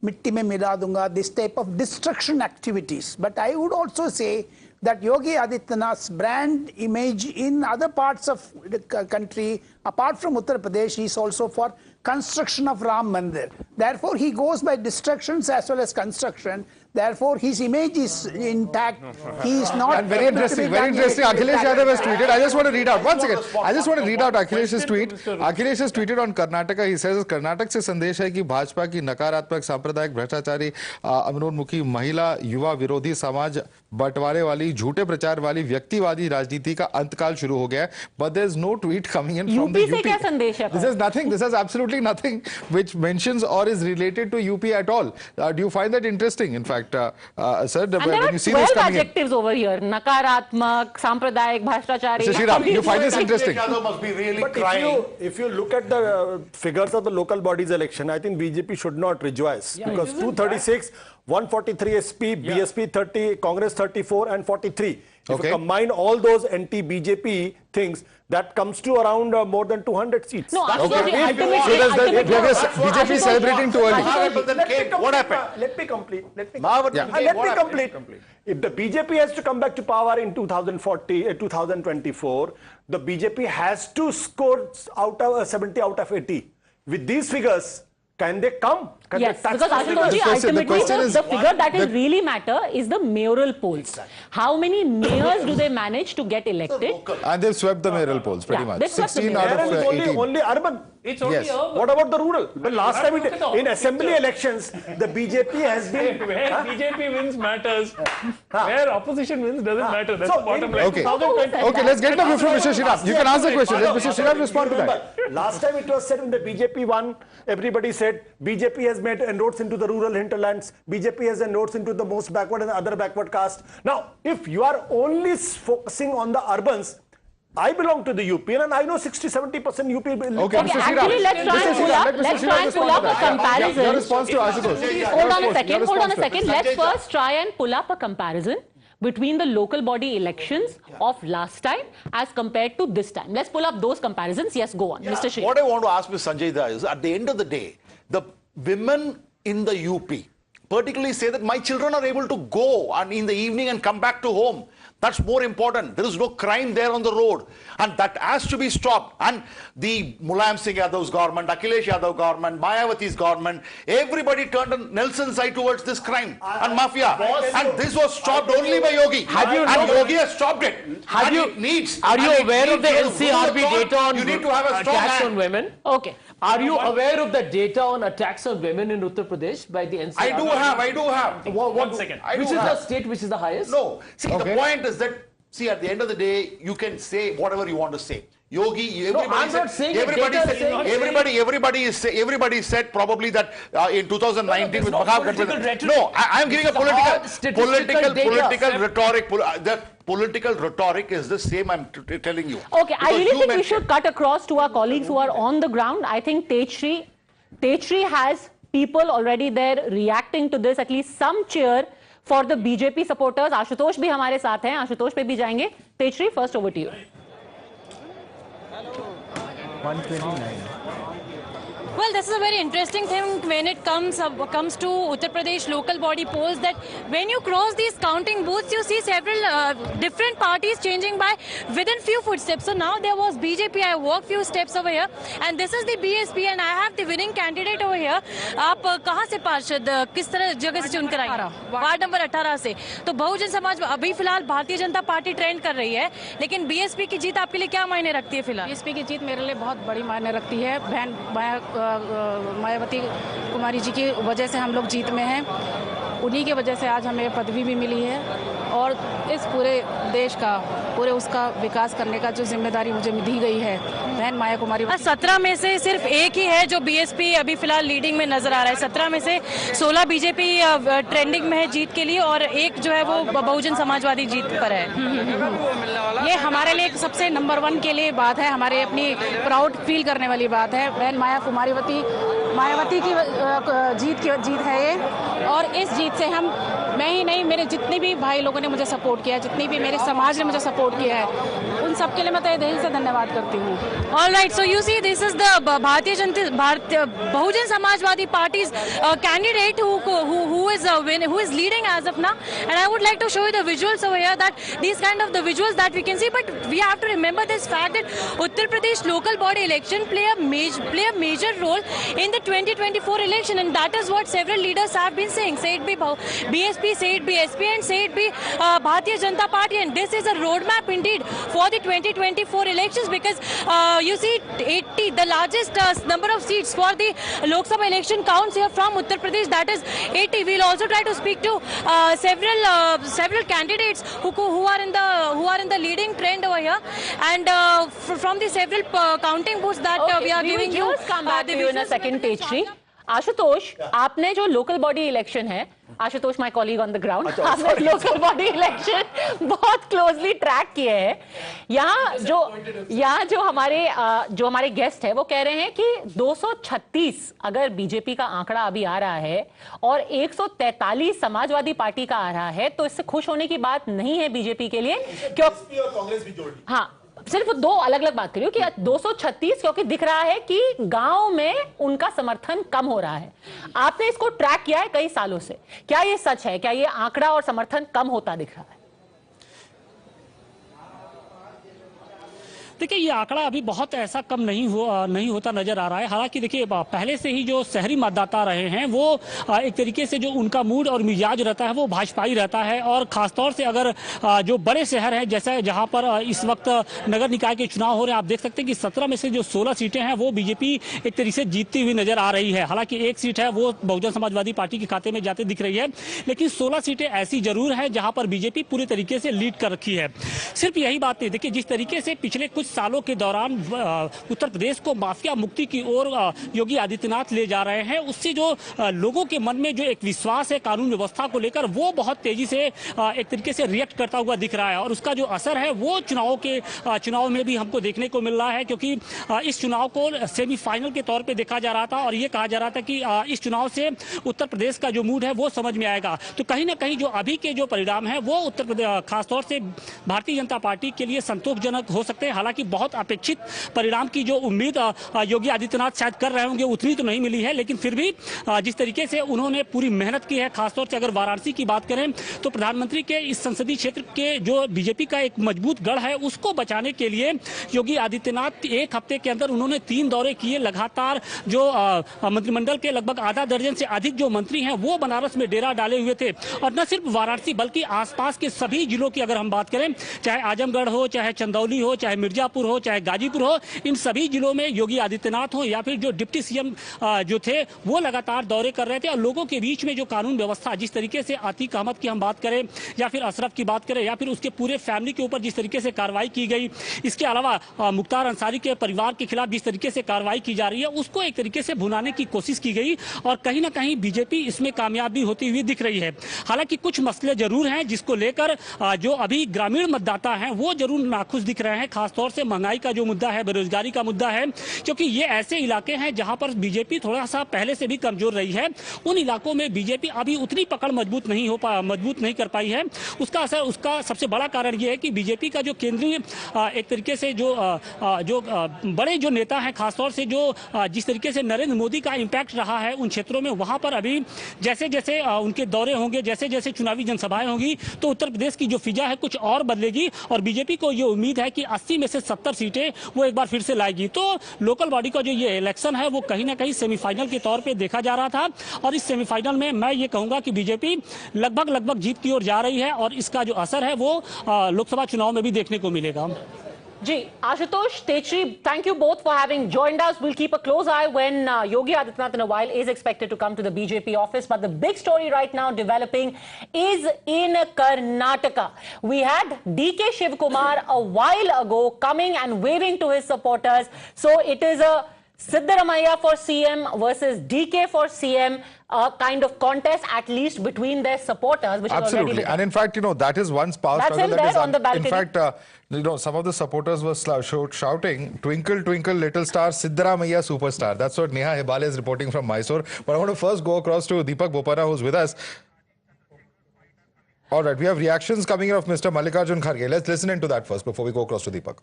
mitti mein mila dunga, this type of destruction activities. But I would also say that Yogi Adityanath's brand image in other parts of the country, apart from Uttar Pradesh, is also for construction of Ram Mandir. Therefore, he goes by destructions as well as construction. Therefore, his image is intact. He is not. And very interesting, very interesting. Akhilesh Yadav has tweeted. I just want to read out, one second. I just want to read out Akhilesh's tweet. Akhilesh has tweeted on Karnataka. He says, Karnataka से संदेश है कि भाजपा की नकारात्मक सांप्रदायिक भ्रष्टाचारी अवनोन्मुखी महिला युवा विरोधी समाज बंटवारे वाली झूठे प्रचार वाली व्यक्तिवादी राजनीति का अंतकाल शुरू हो गया है. But there is no tweet coming in from the UP. क्या संदेश है? This is nothing. This is absolutely nothing which mentions or is related to UP at all. Do you find that interesting? In fact, sir, when you see this coming in, adjectives over here: nakaratmak, sampradayak, bhashtachari. Mr. Shriram, you find this interesting? Must be really but crying. if you look at the figures of the local bodies election, I think BJP should not rejoice, because 236, 143 SP, BSP 30, Congress 34 and 43. If you combine all those anti-BJP things, that comes to around more than 200 seats. No, BJP is celebrating too early. What happened? Let me complete. Let me complete. If the BJP has to come back to power in 2024, the BJP has to score out of 70 out of 80. With these figures, can they come? Can yes, they because ultimately the figure that will really matter is the mayoral polls. How many mayors do they manage to get elected? And they've swept the mayoral polls pretty much. 16 out of 18. Only urban. It's only urban. What about the rural? The last time in assembly elections, the BJP has been... Where BJP wins matters. Where opposition wins doesn't matter. That's the bottom line. Okay, let's get the view from Mr. Shriram. You can answer the question. Let Mr. Shriram respond to that. Last time it was said when the BJP won, everybody said BJP has made inroads into the rural hinterlands. BJP has inroads into the most backward and other backward caste. Now, if you are only focusing on the urbans, I belong to the UP and I know 60-70% UP. Okay, Mr. Actually, let's try and pull up a comparison. Your response to Ashutosh. Hold on a second. Let's first try and pull up a comparison between the local body elections of last time as compared to this time. Let's pull up those comparisons. Yes, go on, Mr. Shri. What I want to ask Ms. Sanjay Da is, at the end of the day, the women in the UP particularly say that my children are able to go and in the evening and come back to home. That's more important. There is no crime there on the road. And that has to be stopped. And the Mulayam Singh Yadav's government, Akhilesh Yadav government, Mayawati's government, everybody turned on Nelson's side towards this crime and mafia. And this was stopped only by Yogi. And Yogi has stopped it. Are you aware of the NCRB data on attacks on women? Okay. Are you aware of the data on attacks on women in Uttar Pradesh by the NCRB? I do have. One second. Which is the state which is the highest? No. See, the point is that, see, at the end of the day, you can say whatever you want to say. Yogi, everybody said probably that in 2019 with Mahabharata. No, I am giving a political rhetoric. The political rhetoric is the same, I'm telling you. Okay, I really think we should cut across to our colleagues who are on the ground. I think Tejshri has people already there reacting to this, at least some cheer for the BJP supporters. Ashutosh bhi hamare saath hain. Ashutosh pe bhi jayenge. Tejshri, first over to you. 129. Well, this is a very interesting thing when it comes to Uttar Pradesh local body polls, that when you cross these counting booths, you see several different parties changing by within few footsteps. So now there was BJP, I walked few steps over here, and this is the BSP, and I have the winning candidate over here. आप कहाँ से पार्षद किस तरह जगह से चुनकर आई? Ward number 18 से. तो बहुजन समाज अभी फिलहाल भारतीय जनता पार्टी ट्रेंड कर रही है, लेकिन बीएसपी की जीत आपके लिए क्या मायने रखती है फिलहाल? बीएसपी की जीत मेरे लिए बहुत बड़ी मायने रखती है. बहन मायावती कुमारी जी की वजह से हम लोग जीत में हैं. उन्हीं के वजह से आज हमें पदवी भी मिली है और इस पूरे देश का उसका विकास करने का जो जिम्मेदारी मुझे दी गई है बहन माया कुमारी. 17 में से सिर्फ एक ही है जो बीएसपी अभी फिलहाल लीडिंग में नजर आ रहा है. 17 में से 16 बीजेपी ट्रेंडिंग में है जीत के लिए और एक जो है वो बहुजन समाजवादी जीत पर है. ये हमारे लिए सबसे नंबर 1 के लिए बात है, हमारे अपनी प्राउड फील करने वाली बात है. बहन मायावती की जीत है ये, और इस जीत से मैं ही नहीं, मेरे जितने भी भाई लोगों ने मुझे सपोर्ट किया है, जितनी भी मेरे समाज ने मुझे सपोर्ट किया है, उन सबके लिए मैं तहे दिल से धन्यवाद करती हूँ। All right, so you see, this is the Bahujan Samajwadi Party's candidate who is leading as of now, and I would like to show you the visuals over here. That these kind of the visuals that we can see, but we have to remember this fact that Uttar Pradesh local body election play a major role in the 2024 election, and that is what several leaders have been saying. Say it be BSP, say it be SP, and say it be Bharatiya Janata Party, and this is a roadmap indeed for the 2024 elections, because you see 80, the largest number of seats for the Lok Sabha election counts here from Uttar Pradesh, that is 80. We'll also try to speak to several candidates who are in the leading trend over here, and from the several counting booths that we are giving you. Come back to you in a second, Techri. Ashutosh, आपने जो local body election है, Ashutosh my colleague on the ground, आपने local body election बहुत closely track किए हैं। यहाँ जो हमारे गेस्ट है वो कह रहे हैं कि 236 अगर बीजेपी का आंकड़ा अभी आ रहा है और 143 समाजवादी पार्टी का आ रहा है, तो इससे खुश होने की बात नहीं है बीजेपी के लिए, क्योंकि कांग्रेस भी जोड़ ली। हाँ, सिर्फ दो अलग अलग बात करिए कि 236, क्योंकि दिख रहा है कि गांव में उनका समर्थन कम हो रहा है। आपने इसको ट्रैक किया है कई सालों से, क्या ये सच है? क्या ये आंकड़ा और समर्थन कम होता दिख रहा है? देखिए, ये आंकड़ा अभी बहुत ऐसा कम नहीं होता नजर आ रहा है। हालांकि देखिए, पहले से ही जो शहरी मतदाता रहे हैं वो एक तरीके से जो उनका मूड और मिजाज रहता है वो भाजपाई रहता है, और खासतौर से अगर जो बड़े शहर हैं जैसे जहां पर इस वक्त नगर निकाय के चुनाव हो रहे हैं, आप देख सकते हैं कि 17 में से जो 16 सीटें हैं वो बीजेपी एक तरीके से जीतती हुई नजर आ रही है। हालांकि एक सीट है वो बहुजन समाजवादी पार्टी के खाते में जाते दिख रही है, लेकिन 16 सीटें ऐसी जरूर है जहां पर बीजेपी पूरे तरीके से लीड कर रखी है। सिर्फ यही बात नहीं, देखिए जिस तरीके से पिछले कुछ सालों के दौरान उत्तर प्रदेश को माफिया मुक्ति की ओर योगी आदित्यनाथ ले जा रहे हैं, उससे जो लोगों के मन में जो एक विश्वास है कानून व्यवस्था को लेकर, वो बहुत तेजी से एक तरीके से रिएक्ट करता हुआ दिख रहा है, और उसका जो असर है वो चुनाव में भी हमको देखने को मिल रहा है, क्योंकि इस चुनाव को सेमीफाइनल के तौर पर देखा जा रहा था और ये कहा जा रहा था कि इस चुनाव से उत्तर प्रदेश का जो मूड है वो समझ में आएगा। तो कहीं ना कहीं जो अभी के जो परिणाम है वो उत्तर प्रदेश खासतौर से भारतीय जनता पार्टी के लिए संतोषजनक हो सकते हैं। हालांकि बहुत अपेक्षित परिणाम की जो उम्मीद योगी आदित्यनाथ शायद कर रहे होंगे उतनी तो नहीं मिली है, लेकिन फिर भी जिस तरीके से उन्होंने पूरी मेहनत की है, खासतौर से अगर वाराणसी की बात करें तो प्रधानमंत्री के इस संसदीय क्षेत्र के जो बीजेपी का एक मजबूत गढ़ है उसको बचाने के लिए योगी आदित्यनाथ एक हफ्ते के अंदर उन्होंने 3 दौरे किए लगातार। जो मंत्रिमंडल के लगभग आधा दर्जन से अधिक जो मंत्री हैं वो बनारस में डेरा डाले हुए थे, और न सिर्फ वाराणसी बल्कि आसपास के सभी जिलों की अगर हम बात करें, चाहे आजमगढ़ हो, चाहे चंदौली हो, चाहे मिर्जापुर हो, चाहे गाजीपुर हो, इन सभी जिलों में योगी आदित्यनाथ हो या फिर जो डिप्टी सीएम जो थे वो लगातार दौरे कर रहे थे, और लोगों के बीच में जो कानून व्यवस्था, जिस तरीके से आतिक अहमद की हम बात करें या फिर अशरफ की बात करें या फिर उसके पूरे फैमिली के ऊपर जिस तरीके से कार्रवाई की गई, इसके अलावा मुख्तार अंसारी के परिवार के खिलाफ जिस तरीके से कार्रवाई की जा रही है उसको एक तरीके से भुनाने की कोशिश की गई, और कहीं ना कहीं बीजेपी इसमें कामयाब भी होती हुई दिख रही है। हालांकि कुछ मसले जरूर हैं जिसको लेकर जो अभी ग्रामीण मतदाता हैं वो जरूर नाखुश दिख रहे हैं, खासतौर से महंगाई का जो मुद्दा है, बेरोजगारी का मुद्दा है, क्योंकि ये ऐसे इलाके हैं जहां पर बीजेपी थोड़ा सा पहले से भी कमजोर रही है। उन इलाकों में बीजेपी अभी उतनी पकड़ मजबूत नहीं कर पाई है। उसका असर, उसका सबसे बड़ा कारण ये है कि बीजेपी का जो केंद्रीय एक तरीके से जो बड़े जो नेता हैं, खासतौर से जो जिस तरीके से नरेंद्र मोदी का इंपैक्ट रहा है उन क्षेत्रों में, वहां पर अभी जैसे जैसे उनके दौरे होंगे, जैसे जैसे चुनावी जनसभाएं होंगी, तो उत्तर प्रदेश की जो फिजा है कुछ और बदलेगी, और बीजेपी को ये उम्मीद है कि 80 में से 70 सीटें वो एक बार फिर से लाएगी। तो लोकल बॉडी का जो ये इलेक्शन है वो कहीं ना कहीं सेमीफाइनल के तौर पे देखा जा रहा था, और इस सेमीफाइनल में मैं ये कहूंगा कि बीजेपी लगभग जीत की ओर जा रही है, और इसका जो असर है वो लोकसभा चुनाव में भी देखने को मिलेगा। Ji, Ashutosh, Techri, thank you both for having joined us. We'll keep a close eye when Yogi Adityanath in a while is expected to come to the BJP office. But the big story right now developing is in Karnataka. We had DK Shivkumar a while ago coming and waving to his supporters. So it is a Siddaramaiah for CM versus DK for CM, a kind of contest at least between their supporters, which absolutely. And in fact, you know, that is one power struggle that is on the balcony. In fact, you know, some of the supporters were shouting, "Twinkle, twinkle, little star, Siddaramaiah superstar." That's what Neha Hebale is reporting from Mysore. But I want to first go across to Deepak Bopara, who's with us. All right, we have reactions coming in of Mr. Mallikarjun Kharge. Let's listen into that first before we go across to Deepak.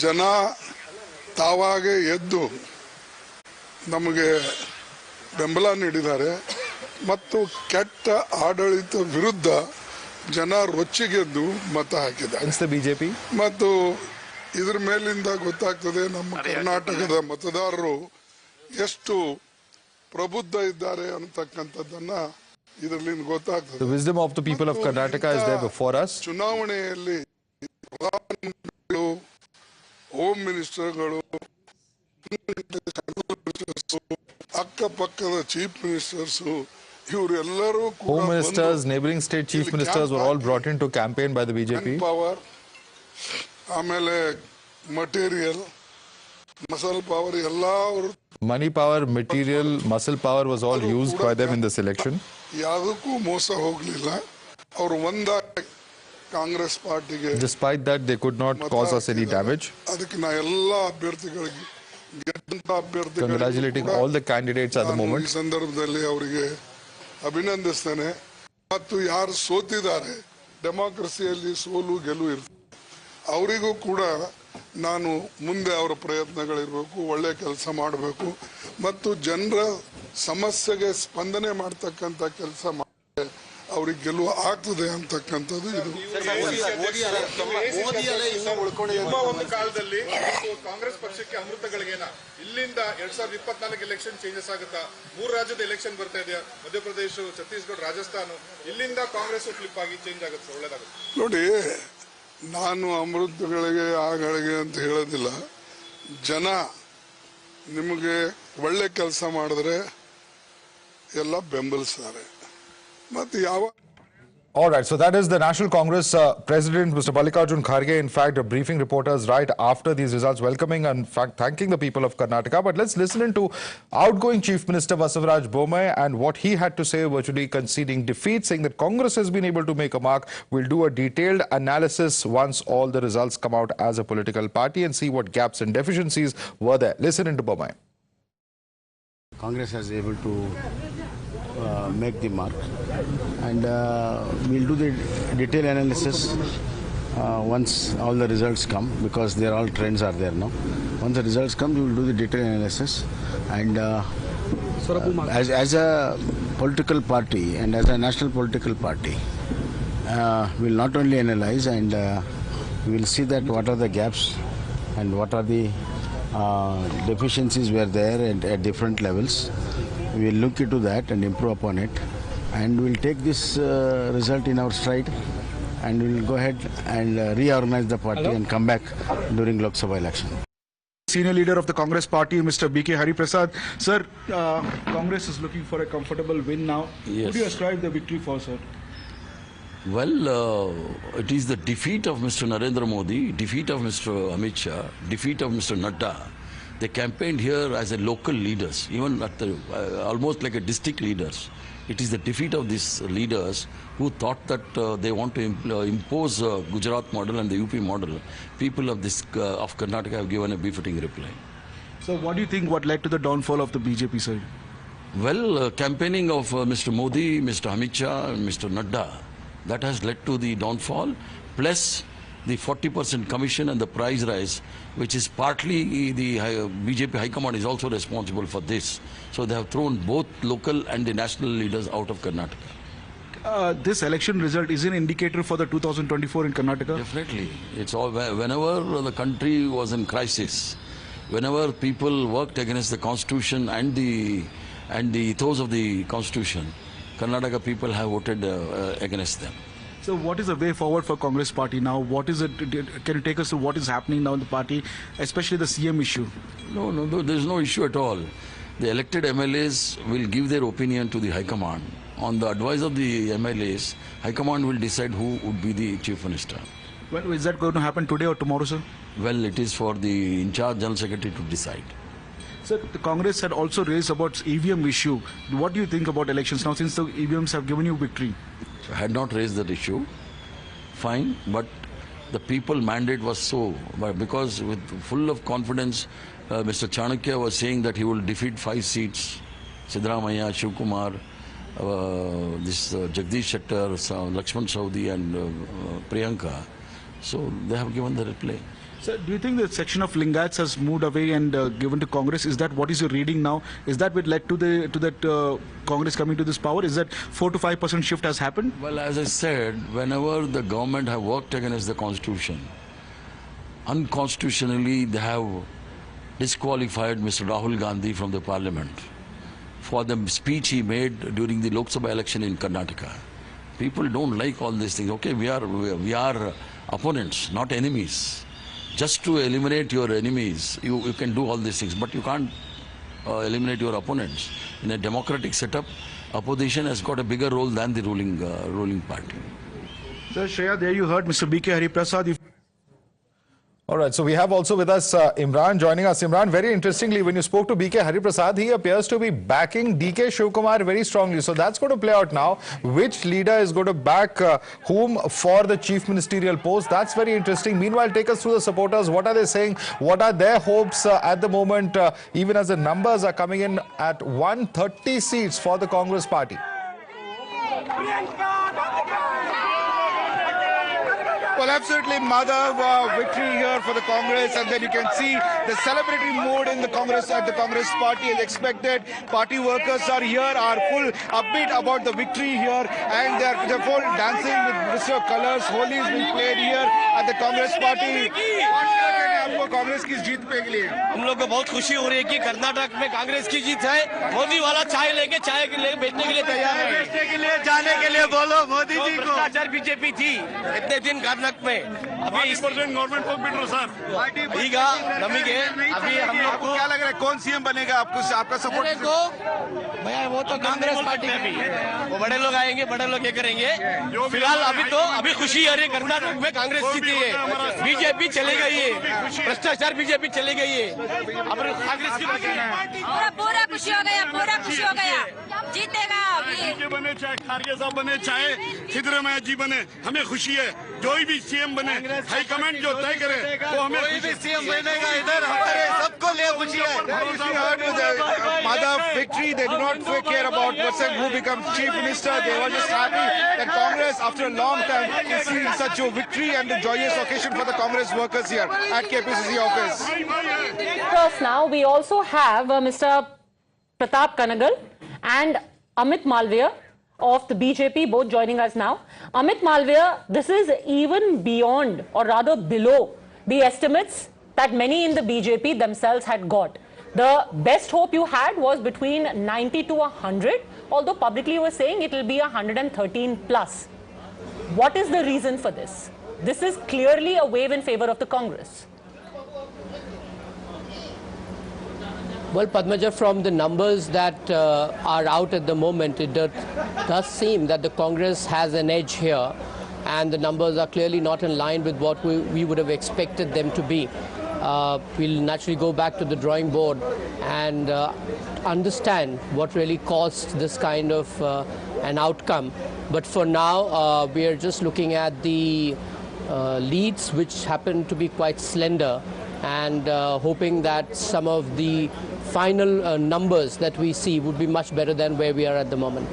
ಜನ ತಾವಾಗೆ ಎದ್ದು ನಮಗೆ ಬೆಂಬಲ ನೀಡಿದ್ದಾರೆ ಮತ್ತು ಕೆಟ್ಟ ಆಡಳಿತ ವಿರುದ್ಧ ಜನ ರೊಚ್ಚಿಗೆದ್ದು ಮತ ಹಾಕಿದ್ದಾರೆ ಬಿಜೆಪಿ ಮತ್ತು ಇದರ ಮೇಲಿಂದ ಗೊತ್ತಾಗ್ತದೆ ನಮ್ಮ ಕರ್ನಾಟಕದ ಮತದಾರರು ಎಷ್ಟು ಪ್ರಬುದ್ಧ ಇದ್ದಾರೆ ಅಂತಕ್ಕಂಥದ್ದನ್ನ ಇದರಲ್ಲಿ ಗೊತ್ತಾಗ್ತದೆ. The wisdom of the people of Karnataka is there before us. ಚುನಾವಣೆಯಲ್ಲಿ ಪ್ರಧಾನಮಂತ್ರಿಗಳು, ಹೋಮ್ ಮಿನಿಸ್ಟರ್ಗಳು, ಅಕ್ಕಪಕ್ಕದ ಚೀಫ್ ಮಿನಿಸ್ಟರ್ಸ್ ಇವರೆಲ್ಲರೂ Home ministers, neighboring state chief ministers were all brought in to campaign by the BJP. Power, ಆಮೇಲೆ ಮಟೀರಿಯಲ್, ಮಸಲ್ ಪವರ್ ಎಲ್ಲ Money power, material, muscle power was all used by them in this election. ಯಾವುದಕ್ಕೂ ಮೋಸ ಹೋಗಲಿಲ್ಲ. ಅವರು ಒಂದಾಗಿ ಕಾಂಗ್ರೆಸ್ ಪಾರ್ಟಿಗೆ Despite that, they could not cause us any damage. ಅದಕ್ಕೆ ನಾ ಎಲ್ಲ ಅಭ್ಯರ್ಥಿಗಳಿಗೆ ಗೆದ್ದಂತ ಅಭ್ಯರ್ಥಿಗಳಿಗೆ Congratulating all the candidates at the moment. ಈ ಸಂದರ್ಭದಲ್ಲಿ ಅವರಿಗೆ ಅಭಿನಂದಿಸ್ತೇನೆ. ಮತ್ತು ಯಾರು ಸೋತಿದ್ದಾರೆ, ಡೆಮಾಕ್ರಸಿಯಲ್ಲಿ ಸೋಲು ಗೆಲುವು ಇರ್ತದೆ, ಅವರಿಗೂ ಕೂಡ ನಾನು ಮುಂದೆ ಅವರ ಪ್ರಯತ್ನಗಳಿರಬೇಕು, ಒಳ್ಳೆ ಕೆಲಸ ಮಾಡಬೇಕು ಮತ್ತು ಜನರ ಸಮಸ್ಯೆಗೆ ಸ್ಪಂದನೆ ಮಾಡ್ತಕ್ಕಂಥ ಕೆಲಸ ಮಾಡಿದ್ರೆ ಅವ್ರಿಗೆ ಗೆಲುವು ಆಗ್ತದೆ ಅಂತಕ್ಕಂಥದ್ದು ಇದು. ಒಂದು ಕಾಲದಲ್ಲಿ ಕಾಂಗ್ರೆಸ್ ಪಕ್ಷಕ್ಕೆ ಅಮೃತಗಳಿಗೇನ ಇಲ್ಲಿಂದ 2024 ಎಲೆಕ್ಷನ್ ಚೇಂಜಸ್ ಆಗುತ್ತಾ? 3 ರಾಜ್ಯದ ಎಲೆಕ್ಷನ್ ಬರ್ತಾ ಇದೆಯಾ, ಮಧ್ಯಪ್ರದೇಶ, ಛತ್ತೀಸ್ಗಢ, ರಾಜಸ್ಥಾನ. ಇಲ್ಲಿಂದ ಕಾಂಗ್ರೆಸ್ ಫ್ಲಿಪ್ ಆಗಿ ಚೇಂಜ್ ಆಗುತ್ತೆ, ಒಳ್ಳೇದಾಗುತ್ತೆ. ನೋಡಿ, ನಾನು ಅಮೃತಗಳಿಗೆ ಆಗಳಿಗೆ ಅಂತ ಹೇಳೋದಿಲ್ಲ. ಜನ ನಿಮಗೆ ಒಳ್ಳೆ ಕೆಲಸ ಮಾಡಿದ್ರೆ ಎಲ್ಲ ಬೆಂಬಲಿಸ್ತಾರೆ. ಮತ್ತು ಯಾವ All right, so that is the National Congress President, Mr. Mallikarjun Kharge, in fact, briefing reporters right after these results, welcoming and in fact thanking the people of Karnataka. But let's listen into outgoing Chief Minister Basavaraj Bommai and what he had to say, virtually conceding defeat, saying that Congress has been able to make a mark. We'll do a detailed analysis once all the results come out as a political party and see what gaps and deficiencies were there. Listen into Bommai. Congress has able to make the mark, and we'll do the detailed analysis once all the results come, because they're all trends are there now. Once the results come, we will do the detailed analysis, and as a political party and as a national political party, we'll not only analyze, and we'll see that what are the gaps and what are the deficiencies were there at different levels. We'll look into that and improve upon it, and we'll take this result in our stride, and we'll go ahead and reorganize the party and come back during Lok Sabha election. Senior leader of the Congress party, Mr. B.K. Hariprasad. Sir, Congress is looking for a comfortable win now. Yes. Would you ascribe the victory for, sir? Well, it is the defeat of Mr. Narendra Modi, defeat of Mr. Amit Shah, defeat of Mr. Nadda. They campaigned here as a local leaders, even at the, almost like a district leaders. It is the defeat of these leaders who thought that they want to impose Gujarat model and the UP model. People of of Karnataka have given a befitting reply. So what do you think what led to the downfall of the BJP side? Well, campaigning of Mr. Modi, Mr. Amit Shah and Mr. Nadda, that has led to the downfall, plus the 40% commission and the price rise, which is partly the BJP High Command is also responsible for this. So they have thrown both local and the national leaders out of Karnataka. This election result is an indicator for the 2024 in Karnataka? Definitely. It's all, whenever the country was in crisis, whenever people worked against the constitution and the ethos of the constitution, Karnataka people have voted against them. So what is the way forward for Congress party now? What is it? Can you take us to what is happening now in the party, especially the CM issue? No, there is no issue at all. The elected MLAs will give their opinion to the High Command. On the advice of the MLAs, High Command will decide who would be the Chief Minister. Well, is that going to happen today or tomorrow, sir? Well, it is for the in-charge General Secretary to decide. Sir, the Congress had also raised about EVM issue. What do you think about elections now, since the EVMs have given you victory? I had not raised that issue. Fine, but the people mandate was so, because with full of confidence, Mr. Chanakya was saying that he will defeat 5 seats, Siddaramaiah, Shivkumar, Jagdish Shettar, Lakshman Saudi and Priyanka. So they have given the replay. So do you think the section of Lingayats has moved away and given to Congress? Is that what is your reading now? Is that what led to that Congress coming to this power? Is that 4 to 5% shift has happened? Well, as I said, whenever the government have worked against the constitution, unconstitutionally they have disqualified Mr. Rahul Gandhi from the parliament for the speech he made during the Lok Sabha election in Karnataka. People don't like all these things. Okay, we are opponents, not enemies. Just to eliminate your enemies, you can do all these things, but you can't eliminate your opponents. In a democratic setup, opposition has got a bigger role than the ruling party. So Shreya, there you heard Mr. B.K. Hariprasad. All right, so we have also with us Imran joining us. Imran, very interestingly, when you spoke to B.K. Hariprasad, he appears to be backing D.K. Shivkumar very strongly. So that's going to play out now. Which leader is going to back whom for the chief ministerial post? That's very interesting. Meanwhile, take us through the supporters. What are they saying? What are their hopes at the moment, even as the numbers are coming in at 130 seats for the Congress party? Well, absolutely, Madhav, victory here for the Congress, and then you can see the celebratory mood in the Congress at the Congress party as expected. Party workers are here, are full upbeat about the victory here, and they're full dancing with Mr. Colors. Holi is being played here at the Congress party. आपको कांग्रेस की जीत पे के लिए हम लोग को बहुत खुशी हो रही है कि कर्नाटक में कांग्रेस की जीत है। मोदी वाला चाय लेके बेचने के लिए तैयार है। बेचने के लिए जाने के लिए बोलो मोदी जी को। भ्रष्टाचार बीजेपी थी इतने दिन कर्नाटक में अभी 40% गवर्नमेंट को बिट सर ಈಗ ನಮಗೆ अभी हम लोग को क्या लग रहा है कौन सीएम बनेगा आपको आपका सपोर्ट को भैया वो तो कांग्रेस पार्टी का भी है वो बड़े लोग आएंगे बड़े लोग ये करेंगे फिलहाल अभी खुशी है रे कर्नाटक में कांग्रेस जीती है बीजेपी चले गई है भ्रष्टाचार बीजेपी चली गई है अब कांग्रेस की पूरा खुशी हो गया जीतेगा बने चाहे खारगे साहब बने चाहे सिद्धरामैया जी बने हमें खुशी है जो भी सीएम बने हाईकमांड जो तय करे वो हमें कोई भी सीएम बनेगा इधर हमारे सबको ले खुशी है Madhav, victory, they do not care about who becomes chief minister. They were just happy that Congress, after a long time, is seeing such a victory and a joyous occasion for the Congress workers here at KPCC office. Now we also have Mr. Pratap Kanagal and Amit Malviya of the BJP, both joining us now. Amit Malviya, this is even beyond, or rather below, the estimates that many in the BJP themselves had got. The best hope you had was between 90 to 100, although publicly you were saying it will be 113 plus. What is the reason for this? This is clearly a wave in favor of the Congress. Well, Padmaja, from the numbers that are out at the moment, it does seem that the Congress has an edge here, and the numbers are clearly not in line with what we would have expected them to be. We'll naturally go back to the drawing board and understand what really caused this kind of an outcome. But for now, we are just looking at the leads, which happen to be quite slender, and hoping that some of the final numbers that we see would be much better than where we are at the moment.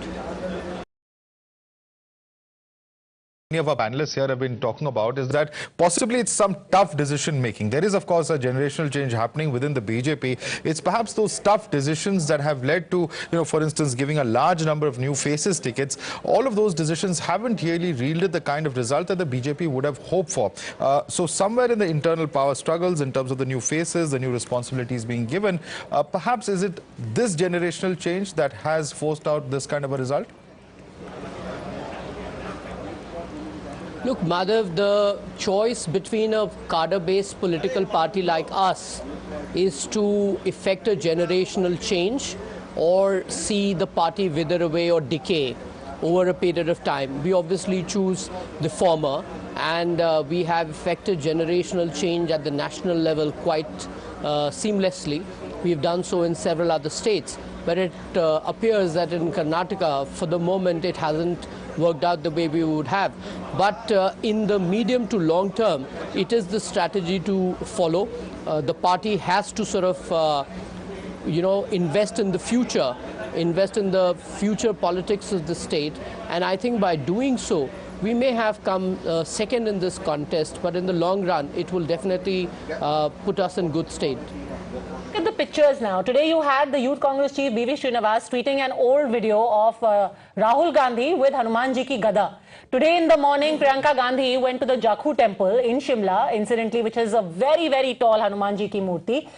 Many of our panelists here have been talking about is that possibly it's some tough decision making. There is, of course, a generational change happening within the BJP. It's perhaps those tough decisions that have led to, for instance, giving a large number of new faces tickets. All of those decisions haven't really yielded the kind of result that the BJP would have hoped for. So somewhere in the internal power struggles, in terms of the new faces, the new responsibilities being given, perhaps is it this generational change that has forced out this kind of a result? Look, Madhav, the choice between a cadre-based political party like us is to effect a generational change or see the party wither away or decay over a period of time. We obviously choose the former, and we have effected generational change at the national level quite seamlessly. We've done so in several other states, but it appears that in Karnataka, for the moment, it hasn't worked out the way we would have. But in the medium to long term, it is the strategy to follow. The party has to sort of invest in the future, invest in the future politics of the state. And I think by doing so, we may have come second in this contest, but in the long run, it will definitely put us in good state. Look at the pictures now. Today you had the Youth Congress chief B.V. Srinivas tweeting an old video of Rahul Gandhi with Hanumanji ki gada. Today in the morning, Priyanka Gandhi went to the Jakhu temple in Shimla, incidentally, which is a very, very tall Hanumanji ki murti.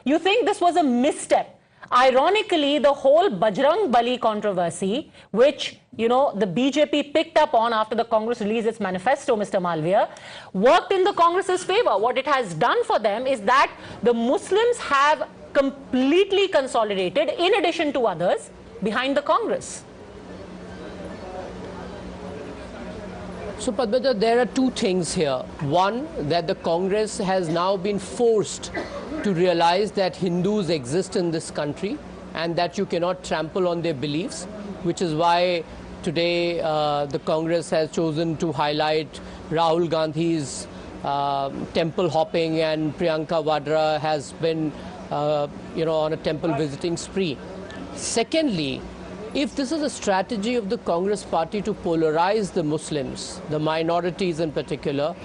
You think this was a misstep? Ironically, the whole Bajrang Bali controversy, which, the BJP picked up on after the Congress released its manifesto, Mr. Malviya, worked in the Congress's favor. What it has done for them is that the Muslims have completely consolidated, in addition to others, behind the Congress. So, Padmaja, there are two things here. One, that the Congress has now been forced to realize that Hindus exist in this country and that you cannot trample on their beliefs, which is why today the Congress has chosen to highlight Rahul Gandhi's temple hopping, and Priyanka Vadra has been, on a temple visiting spree. Secondly, if this is a strategy of the Congress party to polarize the Muslims, the minorities in particular,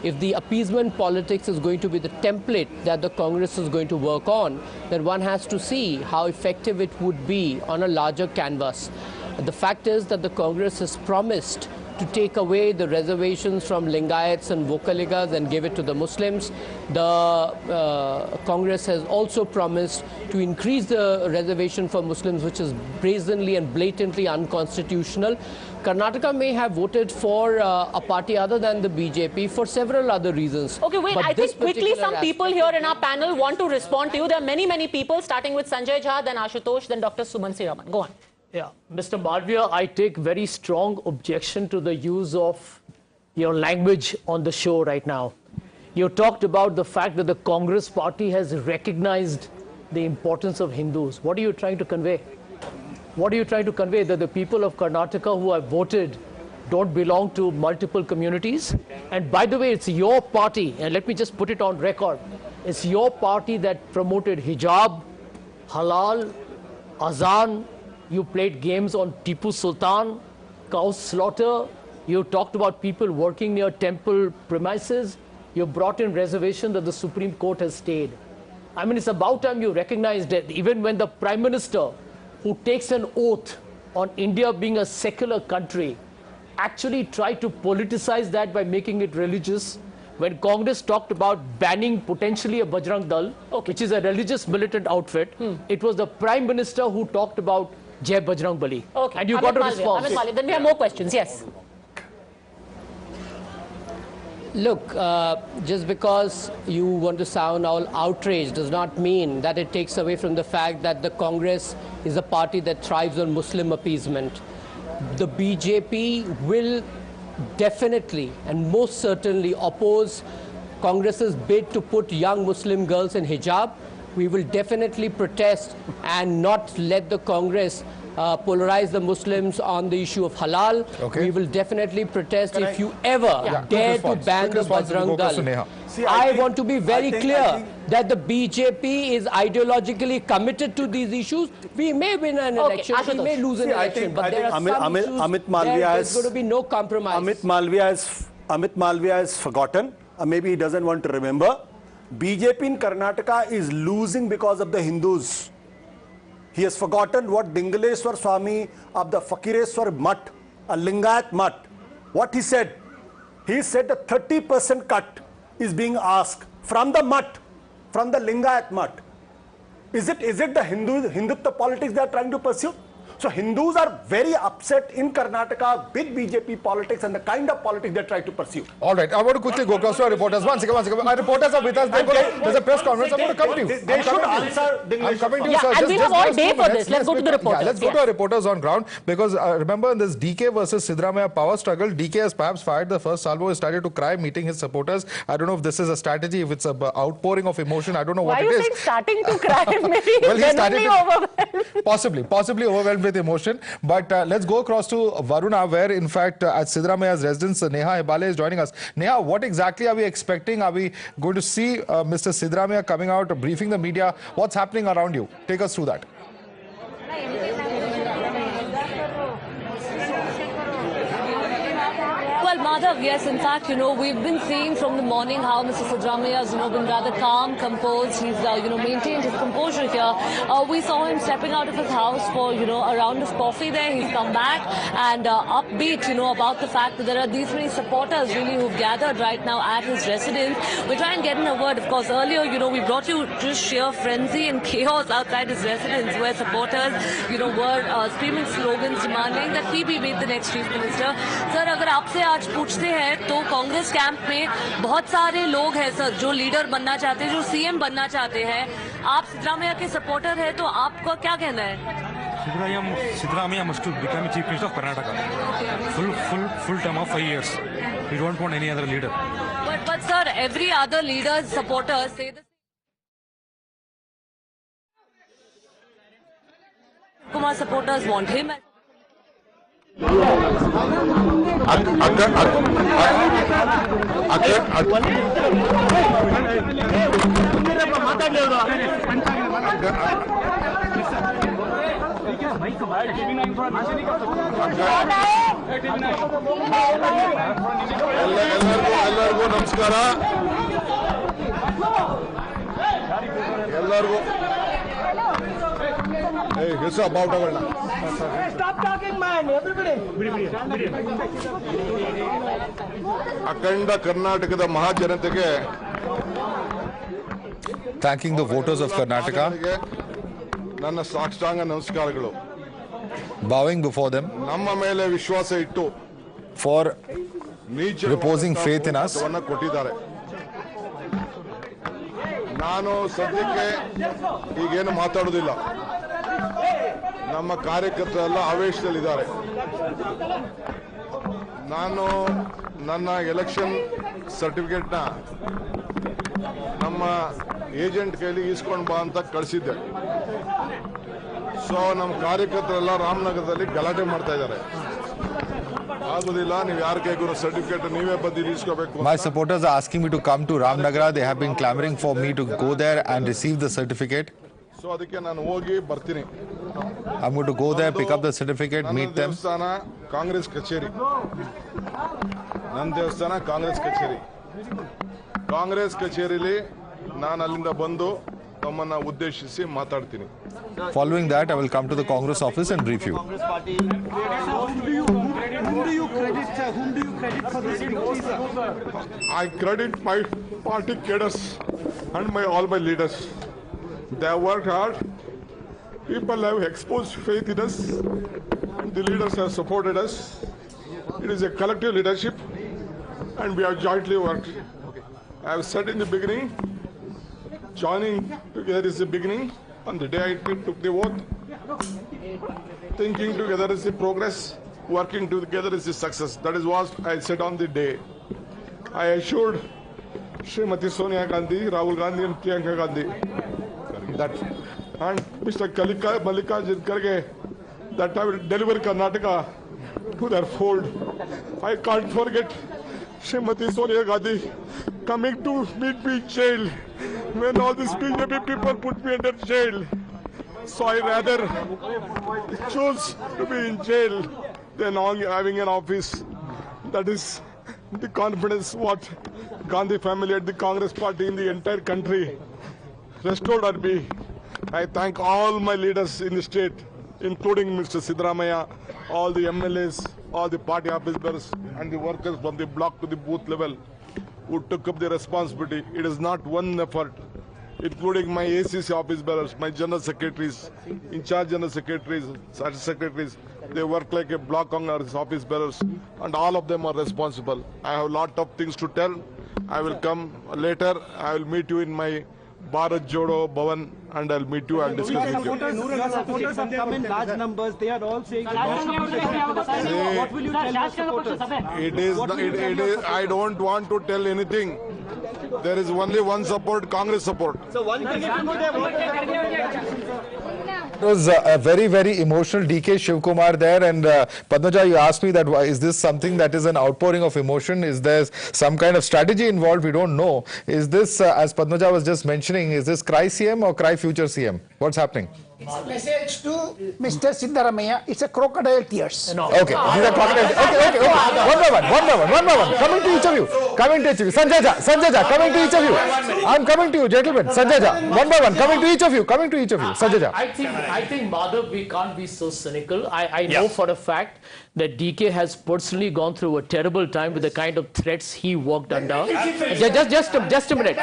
if the appeasement politics is going to be the template that the Congress is going to work on, then one has to see how effective it would be on a larger canvas. The fact is that the Congress has promised to take away the reservations from Lingayats and Vokaligas and give it to the Muslims. The Congress has also promised to increase the reservation for Muslims, which is brazenly and blatantly unconstitutional. Karnataka may have voted for a party other than the BJP for several other reasons. Okay, wait, but I think quickly some people here in our panel want to respond to you. There are many, many people, starting with Sanjay Jha, then Ashutosh, then Dr. Sumansi Raman. Go on. Yeah, Mr. Malviya, I take very strong objection to the use of your language on the show right now. You talked about the fact that the Congress party has recognized the importance of Hindus. What are you trying to convey? What are you trying to convey? That the people of Karnataka who have voted don't belong to multiple communities? And by the way, it's your party, and let me just put it on record, it's your party that promoted hijab, halal, azan. You played games on Tipu Sultan, cow slaughter. You talked about people working near temple premises. You brought in reservation that the Supreme Court has stayed. I mean, it's about time you recognized that even when the Prime Minister, who takes an oath on India being a secular country, actually tried to politicize that by making it religious. When Congress talked about banning potentially a Bajrang Dal, which is a religious militant outfit, it was the Prime Minister who talked about Jai Bajrang Bali. Okay. And you got a response. Then we have more questions. Yes. Look, just because you want to sound all outraged does not mean that it takes away from the fact that the Congress is a party that thrives on Muslim appeasement. The BJP will definitely and most certainly oppose Congress's bid to put young Muslim girls in hijab. We will definitely protest and not let the Congress polarize the Muslims on the issue of halal. We will definitely protest if you ever dare to ban the Bajrang Dal. I want to be very clear that the BJP is ideologically committed to these issues. We may win an election, we may lose an election, but there are some issues there's going to be no compromise. Amit Malviya has forgotten, maybe he doesn't want to remember. BJP in Karnataka is losing because of the Hindus. He has forgotten what Dingaleswar Swami of the Fakireswar Mutt, a Lingayat Mutt, what he said. He said a 30% cut is being asked from the Mutt, from the Lingayat Mutt. Is it the Hindutva politics they are trying to pursue? So Hindus are very upset in Karnataka with BJP politics and the kind of politics they try to pursue. All right, I want to quickly go across to our reporters. One second. Our reporters are with us. There's a press conference. I'm going to come to you. They should answer. I'm coming to you, sir. And we have all day for this. Let's go to the reporters. Yeah, let's go to our reporters on ground, because remember in this DK versus Siddaramaiah power struggle, DK has perhaps fired the first salvo. He started to cry meeting his supporters. I don't know if this is a strategy, if it's an outpouring of emotion. I don't know what it is. Why are you saying starting to cry? Maybe well, he started overwhelmed. Possibly overwhelmed. with emotion. But let's go across to Varuna, where in fact at Siddaramaia's residence, Neha Hebale is joining us. Neha, what exactly are we expecting? Are we going to see Mr. Siddaramaiah coming out, briefing the media? What's happening around you? Take us through that. Well, Madhav, yes, in fact, we've been seeing from the morning how Mr. Siddaramaiah has, been rather calm, composed. He's, maintained his composure here. We saw him stepping out of his house for, a round of coffee there. He's come back and upbeat, about the fact that there are these many supporters really who've gathered right now at his residence. We'll try and get in a word. Of course, earlier, we brought you just sheer frenzy and chaos outside his residence where supporters, were screaming slogans demanding that he be made the next chief minister. Sir, अगर आपसे आज पूछते हैं तो Congress camp में बहुत सारे लोग हैं सर जो लीडर बनना चाहते हैं, जो सीएम बनना चाहते हैं. आप सिद्धरामैया के सपोर्टर हैं तो आपका क्या कहना है? Siddaramaiah must become chief minister of Karnataka. Full term of 5 years. We don't want any other leader. But sir, every other leader's supporters say the Kumar supporters want him. ಎಲ್ಲರಿಗೂ ನಮಸ್ಕಾರ. ಎಲ್ಲರಿಗೂ ಅಖಂಡ ಕರ್ನಾಟಕದ ಮಹಾಜನತೆಗೆ thanking the voters of Karnataka, ನನ್ನ ಸಾಷ್ಟಾಂಗ ನಮಸ್ಕಾರಗಳು. bowing before them, ನಮ್ಮ ಮೇಲೆ ವಿಶ್ವಾಸ ಇಟ್ಟು for reposing faith in us. ಕೊಟ್ಟಿದ್ದಾರೆ. ನಾನು ಸದ್ಯಕ್ಕೆ ಈಗೇನು ಮಾತಾಡೋದಿಲ್ಲ. ನಮ್ಮ ಕಾರ್ಯಕರ್ತರೆಲ್ಲ ಆವೇಶದಲ್ಲಿದ್ದಾರೆ. ನಾನು ನನ್ನ ಎಲೆಕ್ಷನ್ ಸರ್ಟಿಫಿಕೇಟ್ನ ನಮ್ಮ ಏಜೆಂಟ್ ಕೈಲಿ ಈಸ್ಕೊಂಡು ಬಾ ಅಂತ ಕಳಿಸಿದ್ದೆ. ಸೊ ನಮ್ಮ ಕಾರ್ಯಕರ್ತರೆಲ್ಲ ರಾಮನಗರದಲ್ಲಿ ಗಲಾಟೆ ಮಾಡ್ತಾ ಇದ್ದಾರೆ. ಆಗೋದಿಲ್ಲ, ನೀವು ಯಾರ ಕೈಗೂ ಸರ್ಟಿಫಿಕೇಟ್ ನೀವೇ ಬಂದು ಇಸ್ಕೋಬೇಕು. My supporters are asking me to come to Ramnagara. They have been clamoring for me to go there and receive the certificate. So ಅದಕ್ಕೆ ನಾನು ಹೋಗಿ ಬರ್ತೀನಿ. I'm going to go there, pick up the certificate, meet them. ದೇವಸ್ಥಾನ ಕಾಂಗ್ರೆಸ್ ಕಚೇರಿ, ನನ್ನ ದೇವಸ್ಥಾನ ಕಾಂಗ್ರೆಸ್ ಕಚೇರಿ. ಕಾಂಗ್ರೆಸ್ ಕಚೇರಿಲಿ ನಾನು ಅಲ್ಲಿಂದ ಬಂದು ತಮ್ಮನ್ನ ಉದ್ದೇಶಿಸಿ ಮಾತಾಡ್ತೀನಿ. Following that, I will come to the Congress office and brief you. Whom do you credit for this victory, sir? I credit my party cadres and all my leaders. They have worked hard. People have exposed faith in us. The leaders have supported us. It is a collective leadership and we have jointly worked. I have said in the beginning, joining together is the beginning. On the day I took the oath, thinking together is the progress, working together is the success. That is what I said on the day. I assured Srimati Sonia Gandhi, Rahul Gandhi and Priyanka Gandhi that, and Mr. Mallikarjun Kharge, that I will deliver Karnataka to their fold. I can't forget Srimati Sonia Gandhi coming to meet me in jail when all these BJP people put me under jail. So I rather choose to be in jail than having an office. That is the confidence what Gandhi family and the Congress party in the entire country restored on me. I thank all my leaders in the state, including Mr. Siddaramaiah, all the MLAs, all the party officers and the workers from the block to the booth level who took up the responsibility. It is not one effort, including my ACC office bearers, my general secretaries, in-charge general secretaries, secretaries. They work like a block Congress office bearers, and all of them are responsible. I have a lot of things to tell. I will come later. I will meet you in my Bharat Jodo Bhavan and I'll meet you and discuss with you. Your supporters have come in large numbers. They are all saying what will you tell your supporters? It is, I don't want to tell anything. There is only one support, Congress support. So one thing was a very, very emotional DK Shivkumar there. And Padmaja, you asked me that is this something that is an outpouring of emotion? Is there some kind of strategy involved? We don't know. Is this, as Padmaja was just mentioning, is this cry CM or cry future CM? What's happening? It's a message to Mr. Siddaramaiah. It's a crocodile tears. No. Okay. These are crocodile. Okay. One by one. Coming to each of you. Sanjay Ja, coming to each of you. I'm coming to you, gentlemen. Sanjay Ja, one by one. Coming to each of you. Sanjay Ja. I think, Madhav, we can't be so cynical. I know for a fact that DK has personally gone through a terrible time with the kind of threats he worked under. Just a minute.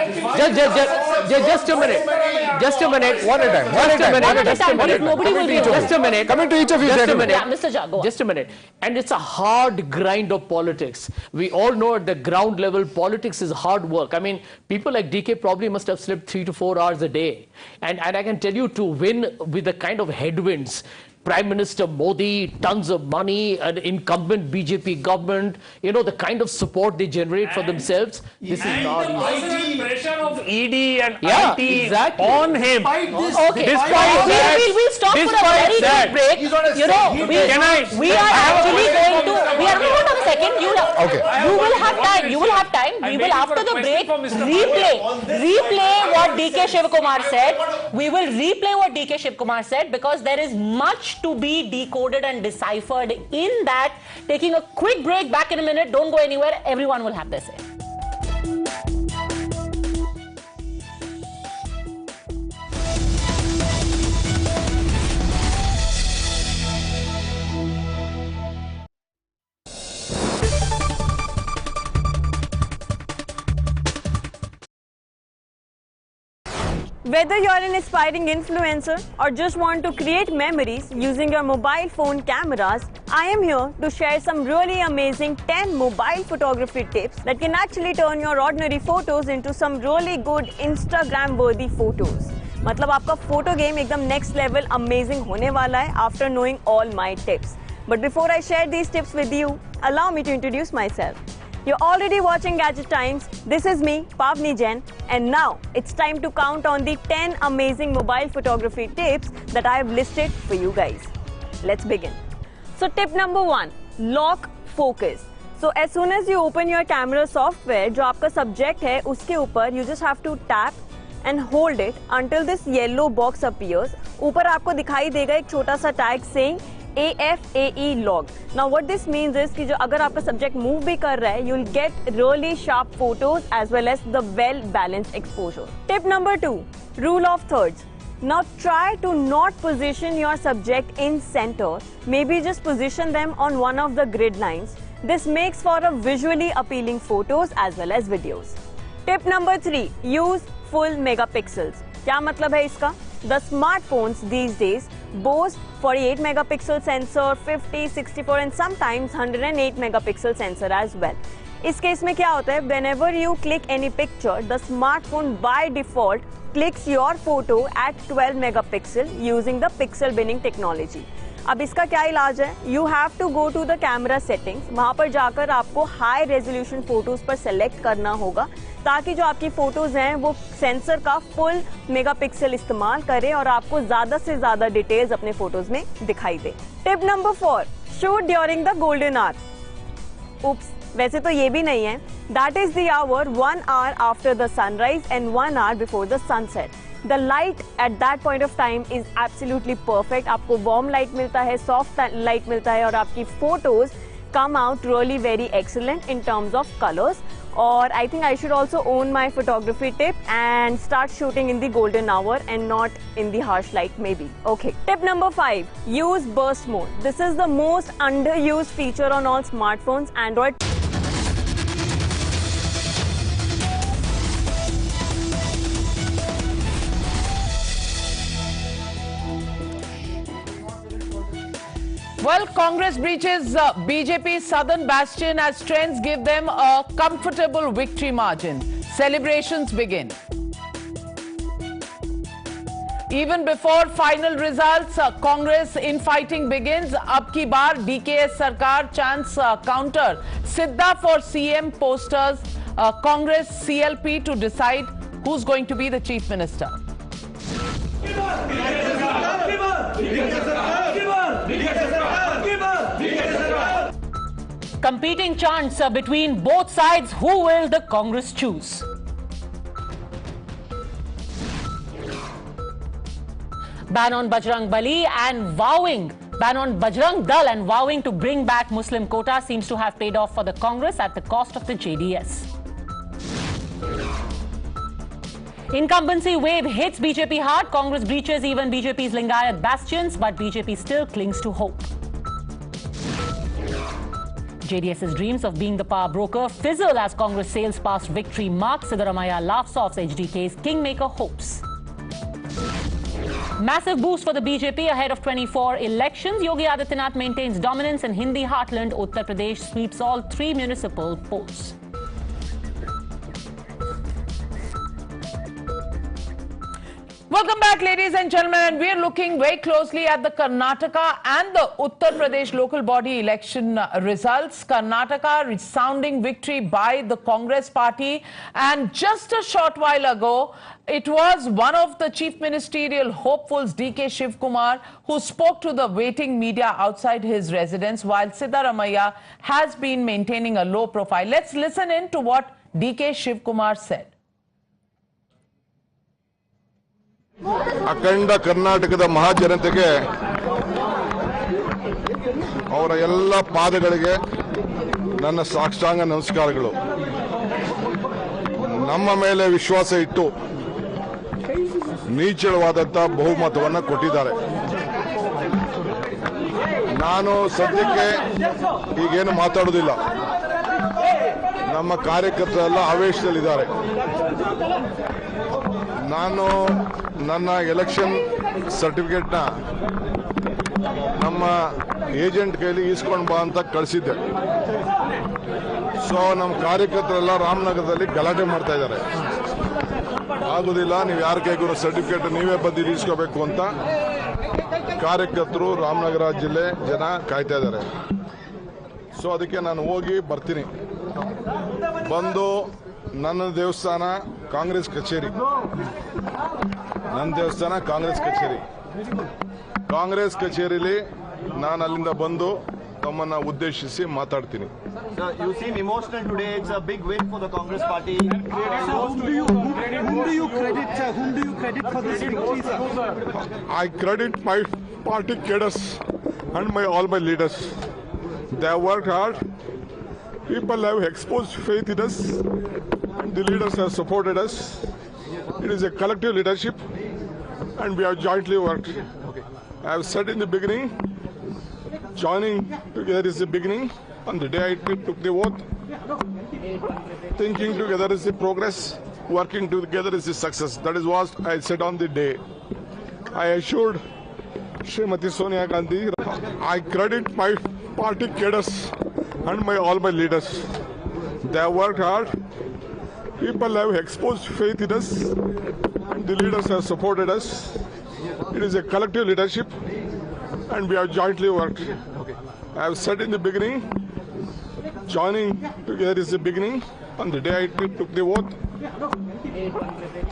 Just a minute. One at a time. Nobody will read. Just a minute. Coming to each of you, gentlemen. Mr. Jago. Just a minute. And it's a hard grind of politics. We all know at the ground level, politics is hard work. I mean, people like DK probably must have slept 3 to 4 hours a day. And I can tell you, to win with the kind of headwinds, Prime Minister Modi, tons of money, an incumbent BJP government, you know, the kind of support they generate for themselves, this is not easy. Pressure of ED and Yeah, IT exactly. on him. Okay. Despite that, we'll stop for a very quick break. You know, we are actually going to, hold on a second. You will have time. We will, after the break, replay what DK Shivkumar said. We will replay what DK Shivkumar said, because there is much to be decoded and deciphered in that. Taking a quick break, back in a minute. Don't go anywhere. Everyone will have their say. Whether you're an aspiring influencer or just want to create memories using your mobile phone cameras, I am here to share some really amazing 10 mobile photography tips that can actually turn your ordinary photos into some really good Instagram worthy photos. मतलब आपका photo game एकदम next level amazing होने वाला है after knowing all my tips. But before I share these tips with you, allow me to introduce myself. You're already watching Gadget Times. This is me, Pavni Jain, and now it's time to count on the 10 amazing mobile photography tips that I have listed for you guys. Let's begin. So tip number 1, lock focus. So as soon as you open your camera software, जो आपका subject है उसके ऊपर, you just have to tap and hold it until this yellow box appears. ऊपर आपको दिखाई देगा एक छोटा सा tag saying AFAE log. Now what this means is कि जो अगर आपका subject move भी कर रहा है, you'll get really sharp photos as well as the well balanced exposure. Tip number 2, rule of thirds. Now try to not position your subject in center. Maybe just position them on one of the grid lines. This makes for a visually appealing photos as well as videos. Tip number 3, use full megapixels. क्या मतलब है इसका? The smartphones these days boast 48 megapixel sensor, 50, 64 and sometimes 108 megapixel sensor as well. इस case में क्या होता है? Whenever you click any picture, the smartphone by default clicks your photo at 12 megapixel using the pixel binning technology. अब इसका क्या इलाज है? You have to go to the camera settings. वहाँ पर जाकर आपको high resolution photos पर select करना होगा ताकि जो आपकी फोटोज हैं वो सेंसर का फुल मेगापिक्सल इस्तेमाल करें और आपको ज्यादा से ज्यादा डिटेल्स अपने फोटोज में दिखाई दे. Tip number 4, shoot during the golden hour. Oops, वैसे तो ये भी नहीं है. That is the hour 1 hour after the sunrise and 1 hour before the sunset. The light at that point of time is absolutely perfect. आपको warm light मिलता है, soft light मिलता है और आपकी photos come out really very excellent in terms of colors. Or I think I should also own my photography tip and start shooting in the golden hour and not in the harsh light maybe. Okay. Tip number 5, use burst mode. This is the most underused feature on all smartphones, Android. Well, Congress breaches BJP's southern bastion as trends give them a comfortable victory margin. Celebrations begin. Even before final results, Congress infighting begins. Ab ki baar DKS Sarkar chants counter. Sidda for CM posters. Congress CLP to decide who's going to be the Chief Minister. Competing chants between both sides. Who will the Congress choose? Ban on Bajrang Bali and vowing. Ban on Bajrang Dal and vowing to bring back Muslim quota seems to have paid off for the Congress at the cost of the JDS. Incumbency wave hits BJP hard. Congress breaches even BJP's Lingayat bastions, but BJP still clings to hope. JDS's dreams of being the power broker fizzle as Congress sails past victory mark. Siddaramaiah laughs off HDK's kingmaker hopes. Massive boost for the BJP ahead of 24 elections. Yogi Adityanath maintains dominance in Hindi heartland. Uttar Pradesh sweeps all 3 municipal polls. Welcome back, ladies and gentlemen, and we're looking very closely at the Karnataka and the Uttar Pradesh local body election results. Karnataka resounding victory by the Congress party, and just a short while ago, it was one of the chief ministerial hopefuls, DK Shivkumar, who spoke to the waiting media outside his residence, while Siddaramaiah has been maintaining a low profile. Let's listen in to what DK Shivkumar said. ಅಖಂಡ ಕರ್ನಾಟಕದ ಮಹಾಜನತೆಗೆ ಅವರ ಎಲ್ಲ ಪಾದಗಳಿಗೆ ನನ್ನ ಸಾಷ್ಟಾಂಗ ನಮಸ್ಕಾರಗಳು. ನಮ್ಮ ಮೇಲೆ ವಿಶ್ವಾಸ ಇಟ್ಟು ನೀಚಳವಾದಂತ ಬಹುಮತವನ್ನು ಕೊಟ್ಟಿದ್ದಾರೆ. ನಾನು ಸದ್ಯಕ್ಕೆ ಈಗೇನು ಮಾತಾಡೋದಿಲ್ಲ. ನಮ್ಮ ಕಾರ್ಯಕರ್ತರೆಲ್ಲ ಆವೇಶದಲ್ಲಿದ್ದಾರೆ. ನಾನು ನನ್ನ ಎಲೆಕ್ಷನ್ ಸರ್ಟಿಫಿಕೇಟ್ನ ನಮ್ಮ ಏಜೆಂಟ್ ಕೈಲಿ ಈಸ್ಕೊಂಡು ಬಾ ಅಂತ ಕಳಿಸಿದ್ದೆ. ಸೊ ನಮ್ಮ ಕಾರ್ಯಕರ್ತರೆಲ್ಲ ರಾಮನಗರದಲ್ಲಿ ಗಲಾಟೆ ಮಾಡ್ತಾ ಇದ್ದಾರೆ. ಆಗೋದಿಲ್ಲ, ನೀವು ಯಾರ ಕೈಗೂ ಸರ್ಟಿಫಿಕೇಟ್ ನೀವೇ ಬಂದು ಈಸ್ಕೋಬೇಕು ಅಂತ ಕಾರ್ಯಕರ್ತರು ರಾಮನಗರ ಜಿಲ್ಲೆ ಜನ ಕಾಯ್ತಾ ಇದ್ದಾರೆ. ಸೊ ಅದಕ್ಕೆ ನಾನು ಹೋಗಿ ಬರ್ತೀನಿ. ಬಂದು ನನ್ನ ದೇವಸ್ಥಾನ ಕಾಂಗ್ರೆಸ್ ಕಚೇರಿ, ನನ್ನ ದೇವಸ್ಥಾನ ಕಾಂಗ್ರೆಸ್ ಕಚೇರಿಲಿ ನಾನು ಅಲ್ಲಿಂದ ಬಂದು ತಮ್ಮನ್ನ ಉದ್ದೇಶಿಸಿ ಮಾತಾಡ್ತೀನಿ. You seem emotional today. It's a big win for the Congress party. Whom do you credit for this victory, sir? I credit my party cadres and all my leaders. They have worked hard. People have exposed faith in us. The leaders have supported us. It is a collective leadership, and we have jointly worked. I have said in the beginning, joining together is the beginning. On the day I took the oath, thinking together is the progress, working together is the success. That is what I said on the day. I assured Srimati Sonia Gandhi. I credit my party cadres and all my leaders. They have worked hard. People have exposed faith in us. The leaders have supported us. It is a collective leadership, and we have jointly worked. I have said in the beginning, joining together is the beginning. On the day I took the oath,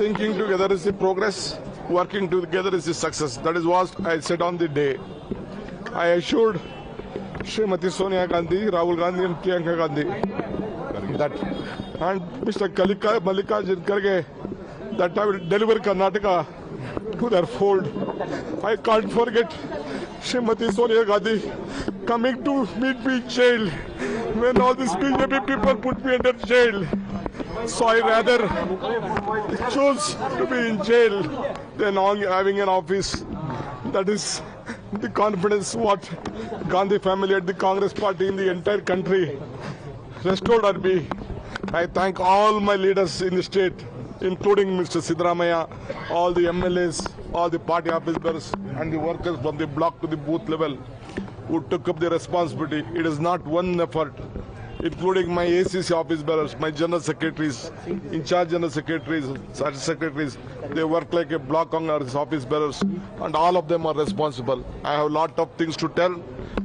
thinking together is the progress, working together is the success. That is what I said on the day. I assured Srimati Sonia Gandhi, Rahul Gandhi and Priyanka Gandhi that, and Mr. Mallikarjun Kharge, that I will deliver Karnataka to their fold. I can't forget Srimati Sonia Gandhi coming to meet me in jail when all these BJP people put me under jail. So I rather choose to be in jail than having an office. That is the confidence what Gandhi family and the Congress party in the entire country restored on me. I thank all my leaders in the state, including Mr. Siddaramaiah, all the MLAs, all the party officers and the workers from the block to the booth level who took up the responsibility. It is not one effort, including my ACC office bearers, my general secretaries, in charge general secretaries. They work like a block Congress office bearers, and all of them are responsible. I have a lot of things to tell.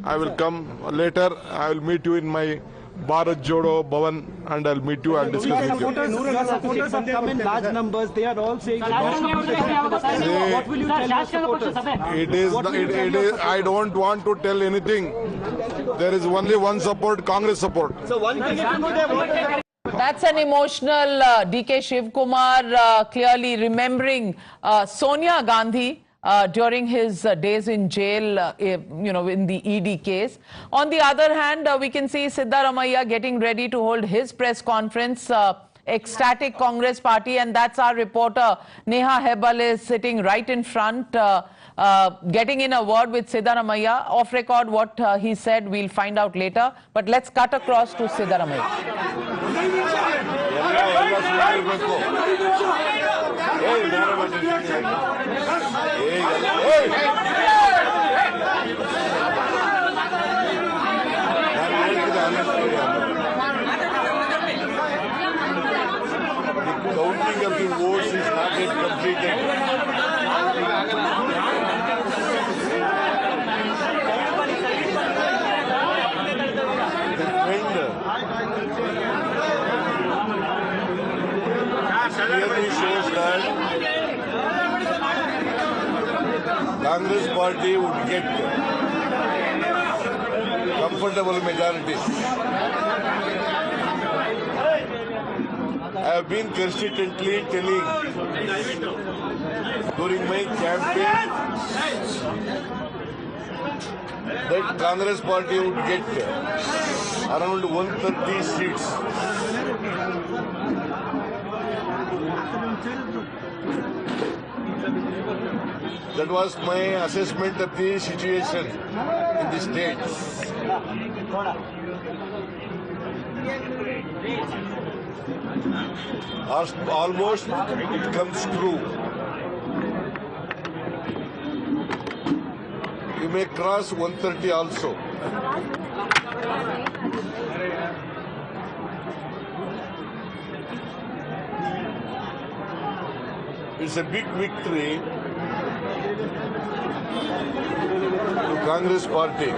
I will come later. I will meet you in my Bharat Jodo Bhavan, and I'll meet you and discuss with you. Your supporters have come in large numbers. They are all saying what will you tell your supporters? It is. I don't want to tell anything. There is only one support, Congress support. So one thing if you know their voters. That's an emotional DK Shivkumar clearly remembering Sonia Gandhi during his days in jail, in the ED case. On the other hand, we can see Siddaramaiah getting ready to hold his press conference. Ecstatic Congress party, and that's our reporter Neha Hebal is sitting right in front, getting in a word with Siddaramaiah. Off record, what he said, we'll find out later. But let's cut across to Siddaramaiah. Counting of the votes is not yet completed. The trend clearly shows that Congress party would get comfortable majority. I have been consistently telling during my campaign that Congress party would get around 130 seats. That was my assessment of the situation in the state. Almost it comes true. You may cross 130 also. It's a big victory to Congress party.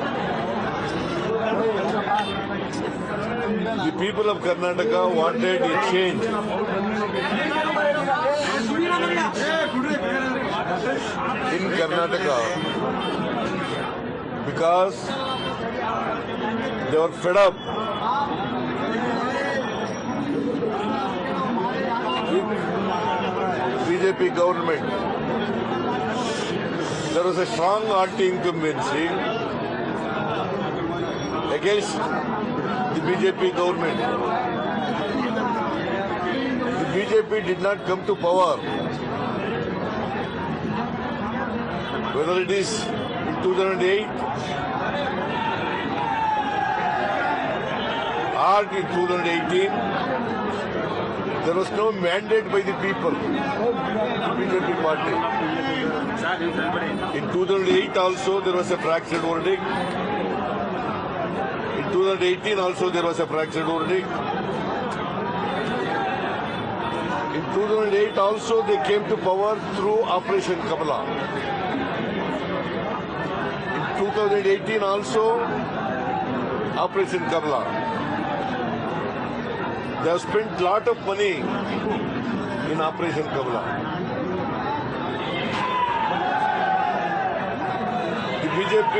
The people of Karnataka wanted a change. In Karnataka, because they were fed up with BJP government. There was a strong anti-incumbency against the BJP government. The BJP did not come to power. Whether it is in 2008 or in 2018, there was no mandate by the people, BJP party. In 2008 also there was a fractured verdict. In 2018 also there was a fractured verdict. In 2008 also they came to power through Operation Kamala. In 2018 also Operation Kamala. They have spent a lot of money in Operation Kamala. The BJP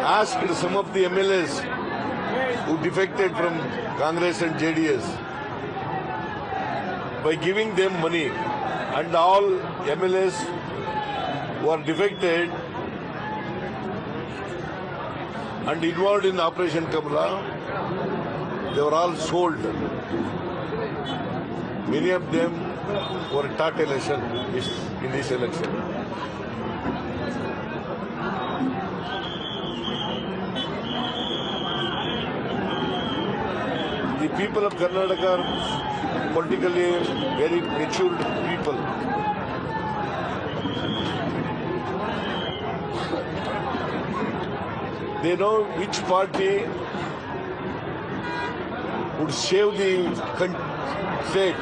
asked some of the MLAs who defected from Congress and JDS by giving them money, and all MLAs who are defected and involved in Operation Kamala, they were all sold. Many of them were taught a lesson in this election. The people of Karnataka are politically very matured people. They know which party would save the state,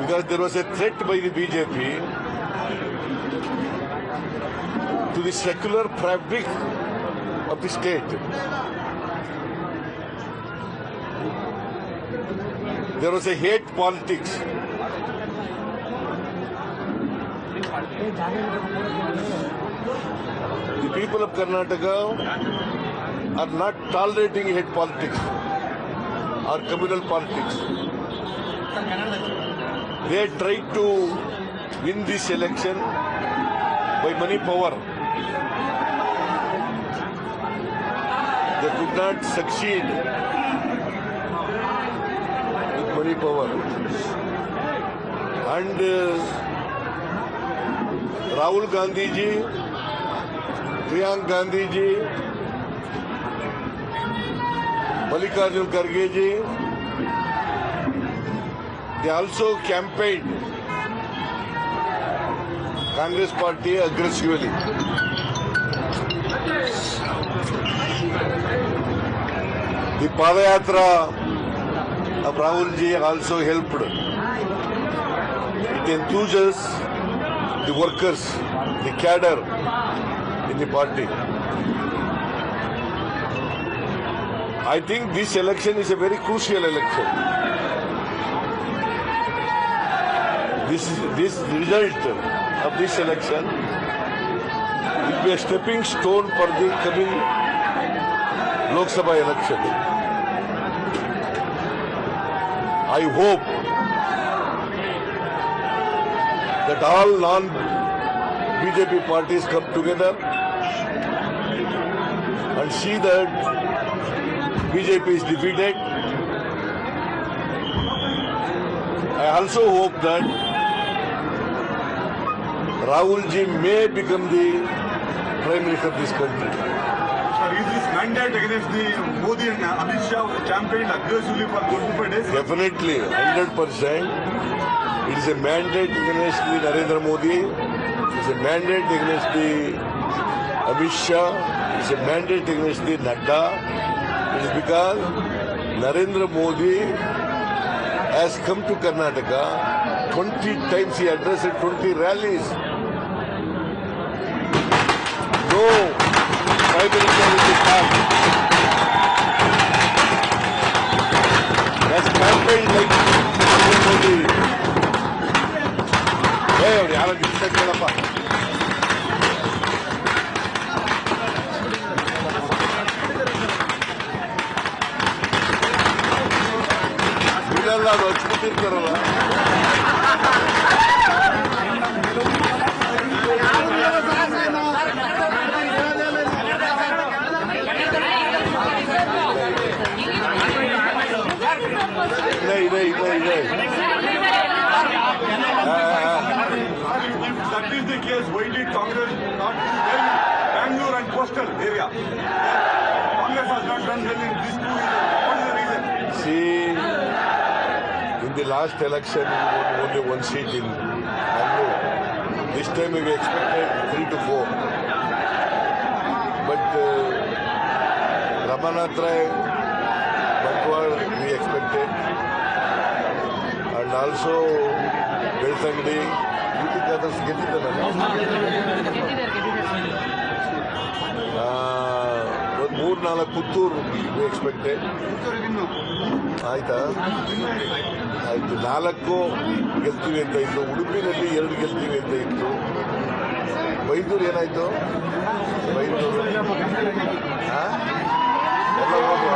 because there was a threat by the BJP to the secular fabric of the state. There was a hate politics. The people of Karnataka are not tolerating hate politics or communal politics. They tried to win this election by money power. They could not succeed with money power. And Rahul Gandhi ji, Priyanka Gandhi ji, Mallikarjun Kharge ji, they also campaigned Congress party aggressively. The Padayatra of Rahul ji also helped. It enthuses the workers, the cadre in the party. I think this election is a very crucial election. This result of this election will be a stepping stone for the coming Lok Sabha election. I hope that all non-BJP parties come together and see that BJP is defeated. I also hope that Rahul ji may become the Prime Minister of this country. Is this mandate against the Modi and Amit Shah campaigned aggressively for 45 days? Definitely, 100%. It is a mandate against the Narendra Modi. It is a mandate against the Amit Shah. It is a mandate against the Nadda. It is because Narendra Modi has come to Karnataka 20 times. He addressed 20 rallies. No Prime Minister will be back. That's campaign like Narendra Modi. Hey, yaar, discuss karappa. Vidalla dochkutir karala. If that is the case, why did Congress not do well in Bangalore and coastal area? Congress has not done well in these 2 years. What is the reason? See, in the last election, we won only 1 seat in Bangalore. This time we expected 3 to 4. But Ramanath Rai, Bankwal, we expected. And also Beltangdi, you think others get it? 3-4 Puttur we expected. ಆಯ್ತಾ ಆಯ್ತು 4 ಗೆಲ್ತೀವಿ ಅಂತ ಇತ್ತು. ಉಡುಪಿನಲ್ಲಿ 2 ಗೆಲ್ತೀವಿ ಅಂತ ಇತ್ತು. ಬೈದೂರು ಏನಾಯ್ತು? ಬೈದೂರು ಎಲ್ಲ ಹೋಗುವ.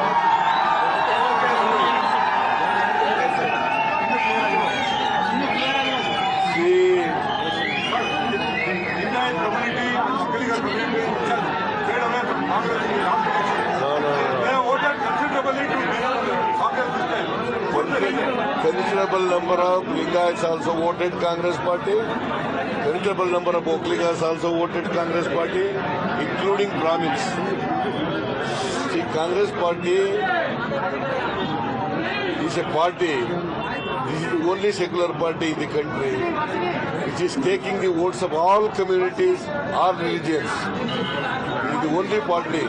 Considerable number of Lingayats also voted Congress party. Considerable number of Okligas also voted Congress party, including Brahmins. See, Congress party is a party. This is the only secular party in the country which is taking the votes of all communities, all religions. It is the only party.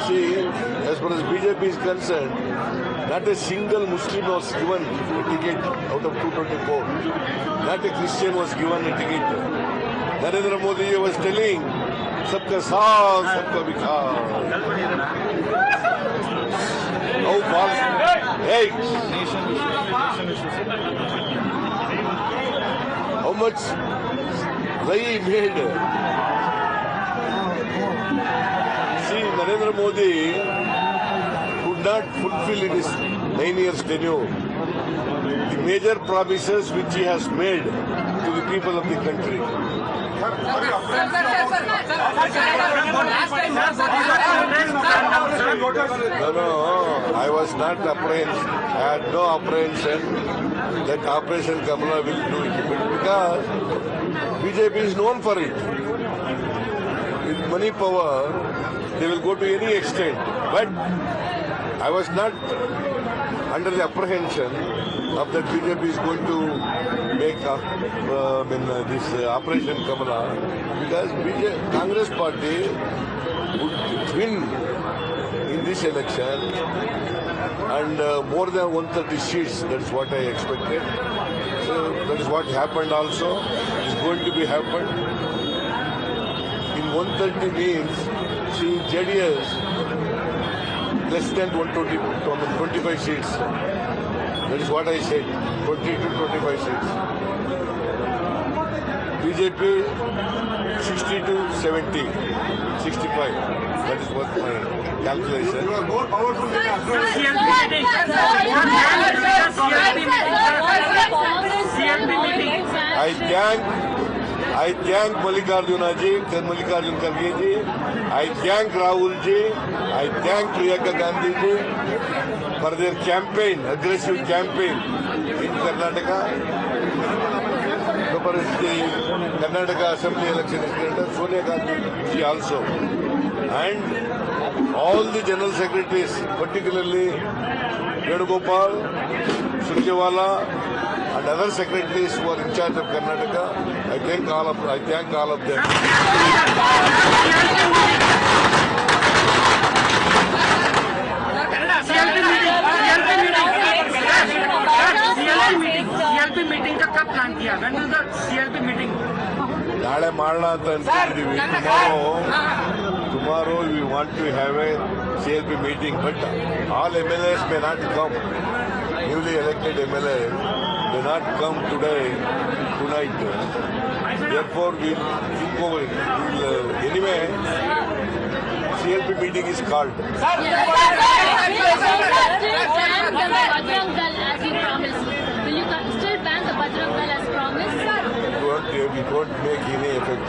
See, as far as BJP is concerned, not a single Muslim was given a ticket out of 224. Not a Christian was given a ticket. Narendra Modi was telling, "Sabka saath, sabka vikas." How false? Hey, how much lie made? See, Narendra Modi could not fulfill in his 9 years tenure the major promises which he has made to the people of the country. No, I was not apprehensive. I had no apprehension that Operation Kamala will do it because BJP is known for it. With money power, they will go to any extent. But I was not under the apprehension of that BJP is going to make this Operation Kamala because Congress party would win in this election and more than 130 seats. That's what I expected. So that is what happened also. It's going to be happened. In 130 means, see, JDS less than 25 seats. That is what I said, 20 to 25 seats. BJP 60 to 70, 65. That is what my calculation. You are more powerful than I thank Mallikarjuna ji, Mallikarjun Kharge ji. I thank Rahul ji. I thank Priyanka Gandhi ji for their campaign, aggressive campaign in Karnataka. The Karnataka Assembly Election Results, Sonia Gandhi ji also. And all the general secretaries, particularly Venugopal, Surjewala, and other secretaries who are in charge of Karnataka, I thank all of them. CLP meeting का कब plan किया? When is the CLP meeting? नाळे मारना अंतिम tomorrow we want to have a CLP meeting, but all MLAs may not come. Newly elected MLAs may not come tonight. Therefore, we'll think over it. Anyway, CLP meeting is called. Will you still ban the Bajrang Dal as promised? We won't make any effect.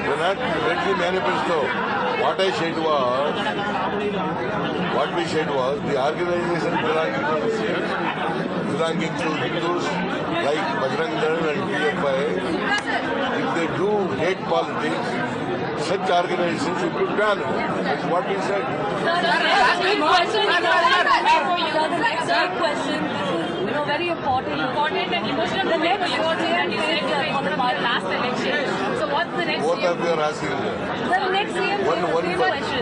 We're not read the manifesto. What we said was the organization belonging to Hindus like Bajrang Dal and PFI, if they do hate politics, such organizations should be banned. That's what we said. Third question. Very important and emotional. The next on the last election. So what's the next? Both of you are asking. The next CM.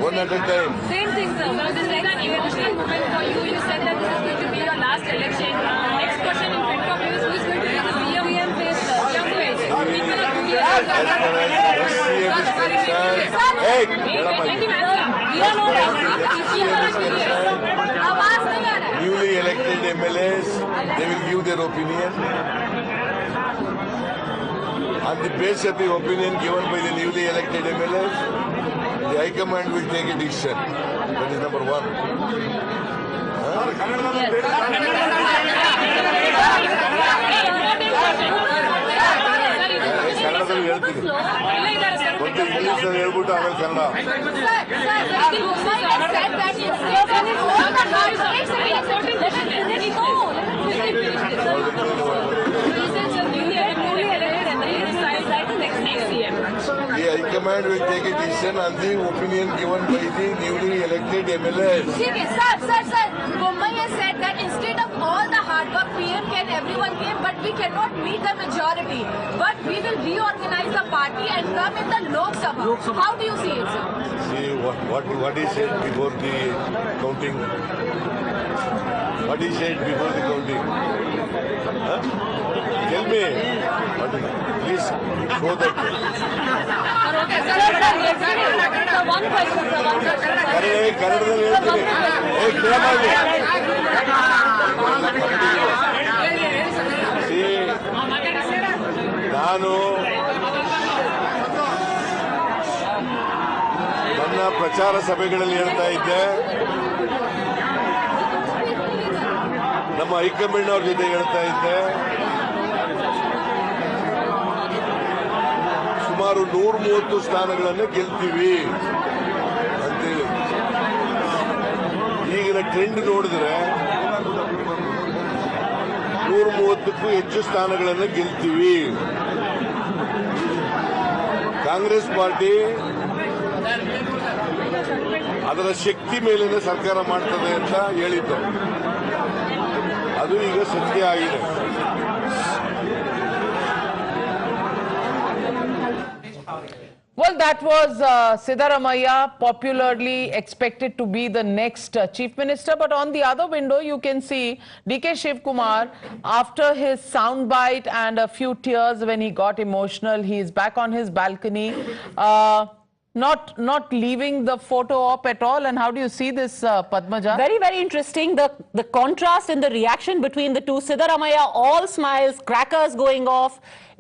One at a time. Same thing, sir. What is like an emotional moment for you? You said that this is going to be your last election. Next question in front of you is who is going to be the CM face, young face. Or people are going to newly elected MLAs, they will give their opinion. On the basis of the opinion given by the newly elected MLAs, the High Command will take a decision. That is number one. ಕನ್ನಡದಲ್ಲಿ ಹೇಳ್ತೀನಿ ಒಂದು English ಅಲ್ಲಿ ಹೇಳ್ಬಿಟ್ಟು ಆಮೇಲೆ Kannada The High Command will take a decision on the opinion given by the newly elected MLAs. Sir, Bommai has said that instead of all the hard work PM can everyone came, but we cannot meet the majority. But we will reorganize the party and come in the Lok Sabha. How do you see it, sir? See what he said before the counting. What he said before the counting? Huh? Tell me. Please show that. Sir, one question, sir. One question. ಕನ್ನಡದಲ್ಲಿ ಹೇಳ್ತೀನಿ. ನಾನು ನನ್ನ ಪ್ರಚಾರ ಸಭೆಗಳಲ್ಲಿ ಹೇಳ್ತಾ ಇದ್ದೆ, ನಮ್ಮ high command ಅವ್ರ ಜೊತೆ ಹೇಳ್ತಾ ಇದ್ದೆ, ಸುಮಾರು 130 ಸ್ಥಾನಗಳನ್ನು ಗೆಲ್ತೀವಿ ಅಂತೇಳಿ. ಈಗಿನ ಟ್ರೆಂಡ್ ನೋಡಿದ್ರೆ 130ಕ್ಕೂ ಹೆಚ್ಚು ಸ್ಥಾನಗಳನ್ನು ಗೆಲ್ತೀವಿ. ಕಾಂಗ್ರೆಸ್ ಪಾರ್ಟಿ ಅದರ ಶಕ್ತಿ ಮೇಲಿನ ಸರ್ಕಾರ ಮಾಡ್ತದೆ ಅಂತ ಹೇಳಿದ್ದು, ಅದು ಈಗ ಸತ್ಯ ಆಗಿದೆ. Well, that was Siddaramaiah, popularly expected to be the next chief minister. But on the other window, you can see DK Shivkumar, after his soundbite and a few tears when he got emotional, he is back on his balcony, not leaving the photo op at all. And how do you see this, Padmaja? Very, very interesting. The contrast in the reaction between the two. Siddaramaiah, all smiles, crackers going off.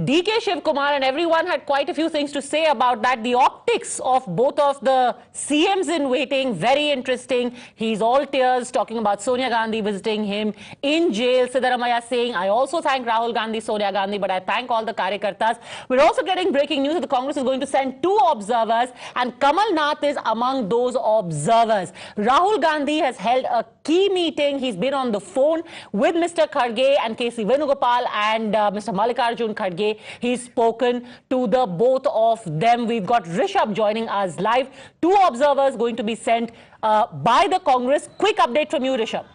DK Shivkumar and everyone had quite a few things to say about that. The optics of both of the CMs in waiting, very interesting. He's all tears, talking about Sonia Gandhi visiting him in jail. Siddaramaiah saying, I also thank Rahul Gandhi, Sonia Gandhi, but I thank all the Karyakartas. We're also getting breaking news that the Congress is going to send 2 observers, and Kamal Nath is among those observers. Rahul Gandhi has held a key meeting. He's been on the phone with Mr. Kharge and KC Venugopal and Mr. Mallikarjun Kharge. He's spoken to the both of them. We've got Rishabh joining us live. 2 observers going to be sent by the Congress. Quick update from you, Rishabh.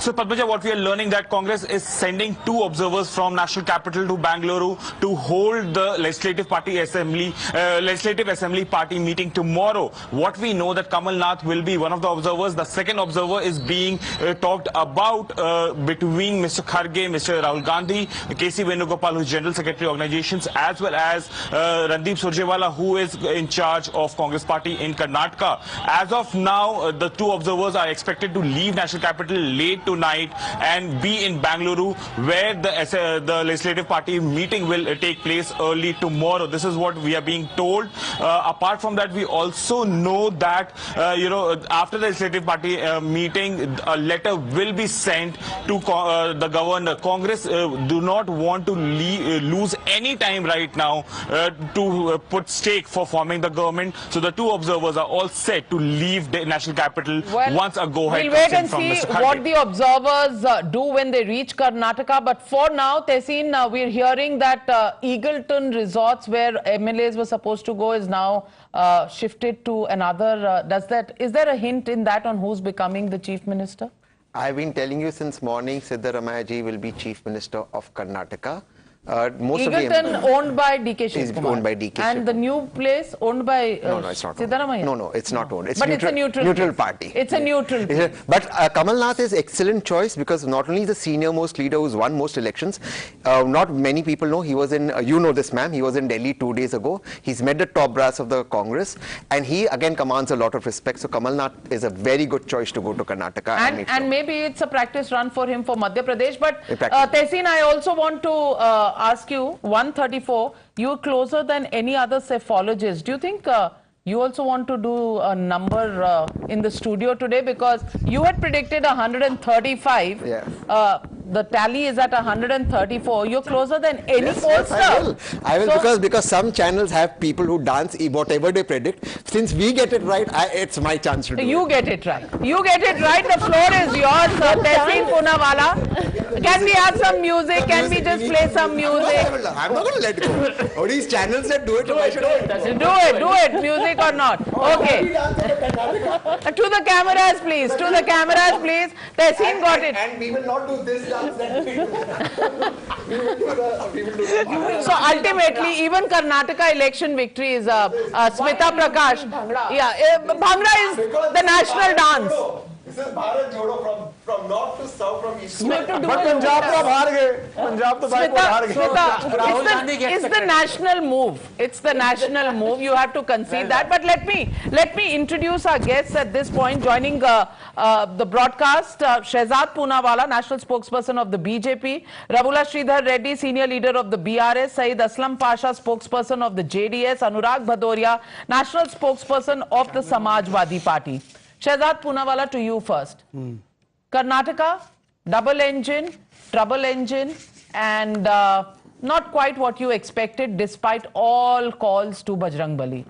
So, Padmaja, what we are learning that Congress is sending 2 observers from National Capital to Bangalore to hold the Legislative Assembly Party meeting tomorrow. What we know that Kamal Nath will be one of the observers. The second observer is being talked about between Mr. Kharge, Mr. Rahul Gandhi, KC Venugopal, who is General Secretary Organizations, as well as Randeep Surjewala, who is in charge of Congress Party in Karnataka. As of now, the 2 observers are expected to leave National Capital late tonight and be in Bangalore, where the Legislative Party meeting will take place early tomorrow. This is what we are being told. Apart from that, we also know that after the Legislative Party meeting, a letter will be sent to the governor. Congress do not want to lose any time right now to put stake for forming the government. So the 2 observers are all set to leave the National Capital once a go-ahead we'll wait and from see Mr. Kharge. what the observers do when they reach Karnataka. But for now, Tehseen, we're hearing that Eagleton Resorts, where MLAs were supposed to go, is now shifted to another. Is there a hint in that on who's becoming the chief minister? I've been telling you since morning, Siddaramaiah ji will be chief minister of Karnataka. Eagleton owned by DK Shivkumar. Owned by DK And the new place owned by no, it's not Siddaramaiah? No, it's not owned. It's but neutral, it's a neutral party. It's a neutral place. But Kamal Nath is excellent choice because not only is the senior most leader who's won most elections, not many people know he was in, you know this ma'am, he was in Delhi 2 days ago. He's met the top brass of the Congress and he again commands a lot of respect. So Kamal Nath is a very good choice to go to Karnataka. And maybe it's a practice run for him for Madhya Pradesh. But Tehseen, I also want to ask you, 134, you're closer than any other cephalogist. Do you think you also want to do a number in the studio today? Because you had predicted 135. Yeah. The tally is at 134. You're closer than any pollster. I will because some channels have people who dance whatever they predict. Since we get it right, it's my chance to do You get it right. You get it right. The floor is yours, Tehseen Poonawalla. Can we have some music? Can we just play some music? I'm not going to let go. All these channels that do it, why should I? Do it, music or not. Okay. To the cameras, please. To the cameras, please. Tehseen got it. And we will not do this dance that we will do. So ultimately, even Karnataka election victory is Smita Prakash. Yeah, Bhangra is the national dance. This is Bharat Jodo from north to south, from east to west. But Punjab to हार गए. Punjab to हार गए. It's the national move. It's the national move. You have to concede that. But let me introduce our guests at this point. Joining the broadcast, Shehzad Poonawala, national spokesperson of the BJP, Rabula Sridhar Reddy, senior leader of the BRS, Saeed Aslam Pasha, spokesperson of the JDS, Anurag Bhadoria, national spokesperson of the Samajwadi Party. Shehzad Poonawala, to you first. Karnataka, double engine, trouble engine, and not quite what you expected despite all calls to Bajrang Bali.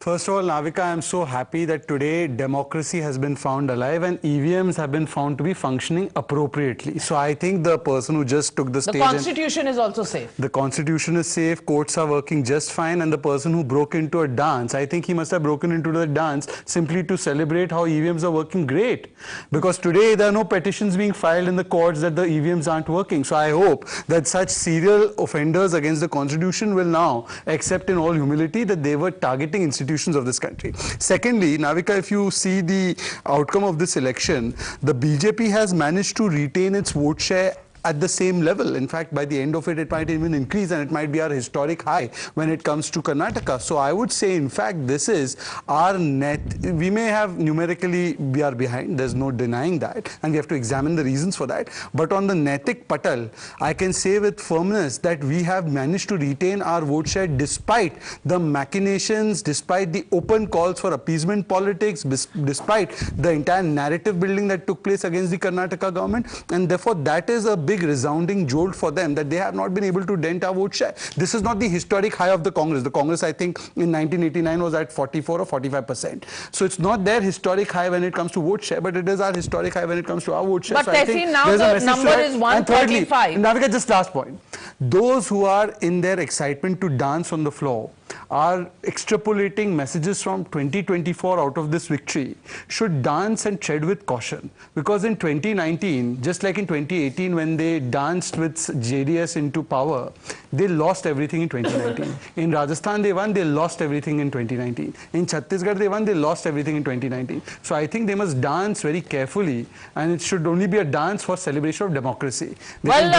First of all, Navika, I am so happy that today democracy has been found alive and EVMs have been found to be functioning appropriately. So I think the person who just took the stage... The constitution is also safe. The constitution is safe, courts are working just fine, and the person who broke into a dance, I think he must have broken into the dance simply to celebrate how EVMs are working great. Because today there are no petitions being filed in the courts that the EVMs aren't working. So I hope that such serial offenders against the constitution will now accept in all humility that they were targeting institutions of this country. Secondly, Navika, if you see the outcome of this election, the BJP has managed to retain its vote share at the same level. In fact, by the end of it, it might even increase, and it might be our historic high when it comes to Karnataka. So I would say, in fact, this is our net. We may have numerically, we are behind. There's no denying that, and we have to examine the reasons for that. But on the Naitik Patal, I can say with firmness that we have managed to retain our vote share despite the machinations, despite the open calls for appeasement politics, despite the entire narrative building that took place against the Karnataka government. And therefore, that is a big resounding jolt for them that they have not been able to dent our vote share. This is not the historic high of the Congress. The Congress, I think, in 1989 was at 44 or 45%. So it's not their historic high when it comes to vote share, but it is our historic high when it comes to our vote share. But so Tehseen, now the number is 135. Navika, just last point. Those who are in their excitement to dance on the floor are extrapolating messages from 2024 out of this victory should dance and tread with caution, because in 2019, just like in 2018 when they danced with JDS into power, they lost everything in 2019. In Rajasthan they won, they lost everything in 2019. In Chhattisgarh they won, they lost everything in 2019. So I think they must dance very carefully, and it should only be a dance for celebration of democracy. Well,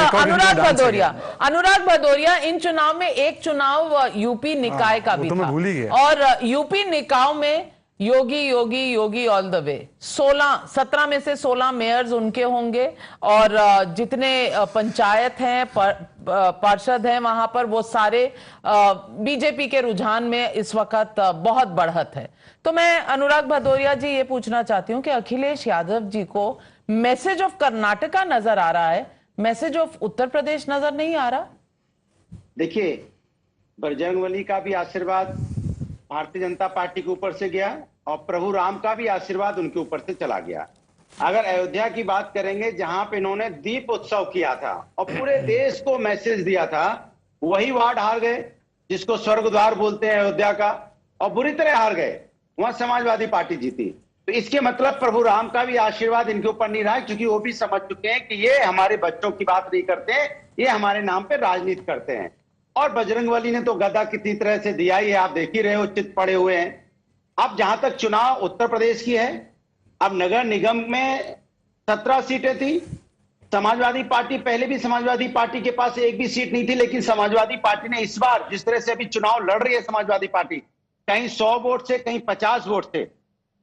Anurag Bhadoria, in चुनाव में एक चुनाव UP निकाय का भी था, और UP निकाय में योगी ऑल द वे 17 में से 16 मेयर्स उनके होंगे, और जितने पंचायत हैं, पार्षद हैं वहां पर, वो सारे बीजेपी के रुझान में इस वक्त बहुत बढ़त है. तो मैं अनुराग भदौरिया जी ये पूछना चाहती हूं कि अखिलेश यादव जी को मैसेज ऑफ कर्नाटका नजर आ रहा है, मैसेज ऑफ उत्तर प्रदेश नजर नहीं आ रहा? देखिए, बजरंगबली का भी आशीर्वाद भारतीय जनता पार्टी के ऊपर से गया और प्रभु राम का भी आशीर्वाद उनके ऊपर से चला गया. अगर अयोध्या की बात करेंगे, जहां पे इन्होंने दीप उत्सव किया था और पूरे देश को मैसेज दिया था, वही वार्ड हार गए जिसको स्वर्ग द्वार बोलते हैं अयोध्या का, और बुरी तरह हार गए. वहां समाजवादी पार्टी जीती. तो इसके मतलब प्रभु राम का भी आशीर्वाद इनके ऊपर नहीं रहा, क्योंकि वो भी समझ चुके हैं कि ये हमारे बच्चों की बात नहीं करते, ये हमारे नाम पे राजनीति करते हैं. और बजरंगबली ने तो गदा कितनी तरह से दिया ही है, आप देख ही रहे हो, चित पड़े हुए हैं. अब जहां तक चुनाव उत्तर प्रदेश की है, अब नगर निगम में 17 सीटें थी. समाजवादी पार्टी, पहले भी समाजवादी पार्टी के पास एक भी सीट नहीं थी, लेकिन समाजवादी पार्टी ने इस बार जिस तरह से अभी चुनाव लड़ रही है समाजवादी पार्टी, कहीं 100 वोट से, कहीं 50 वोट से,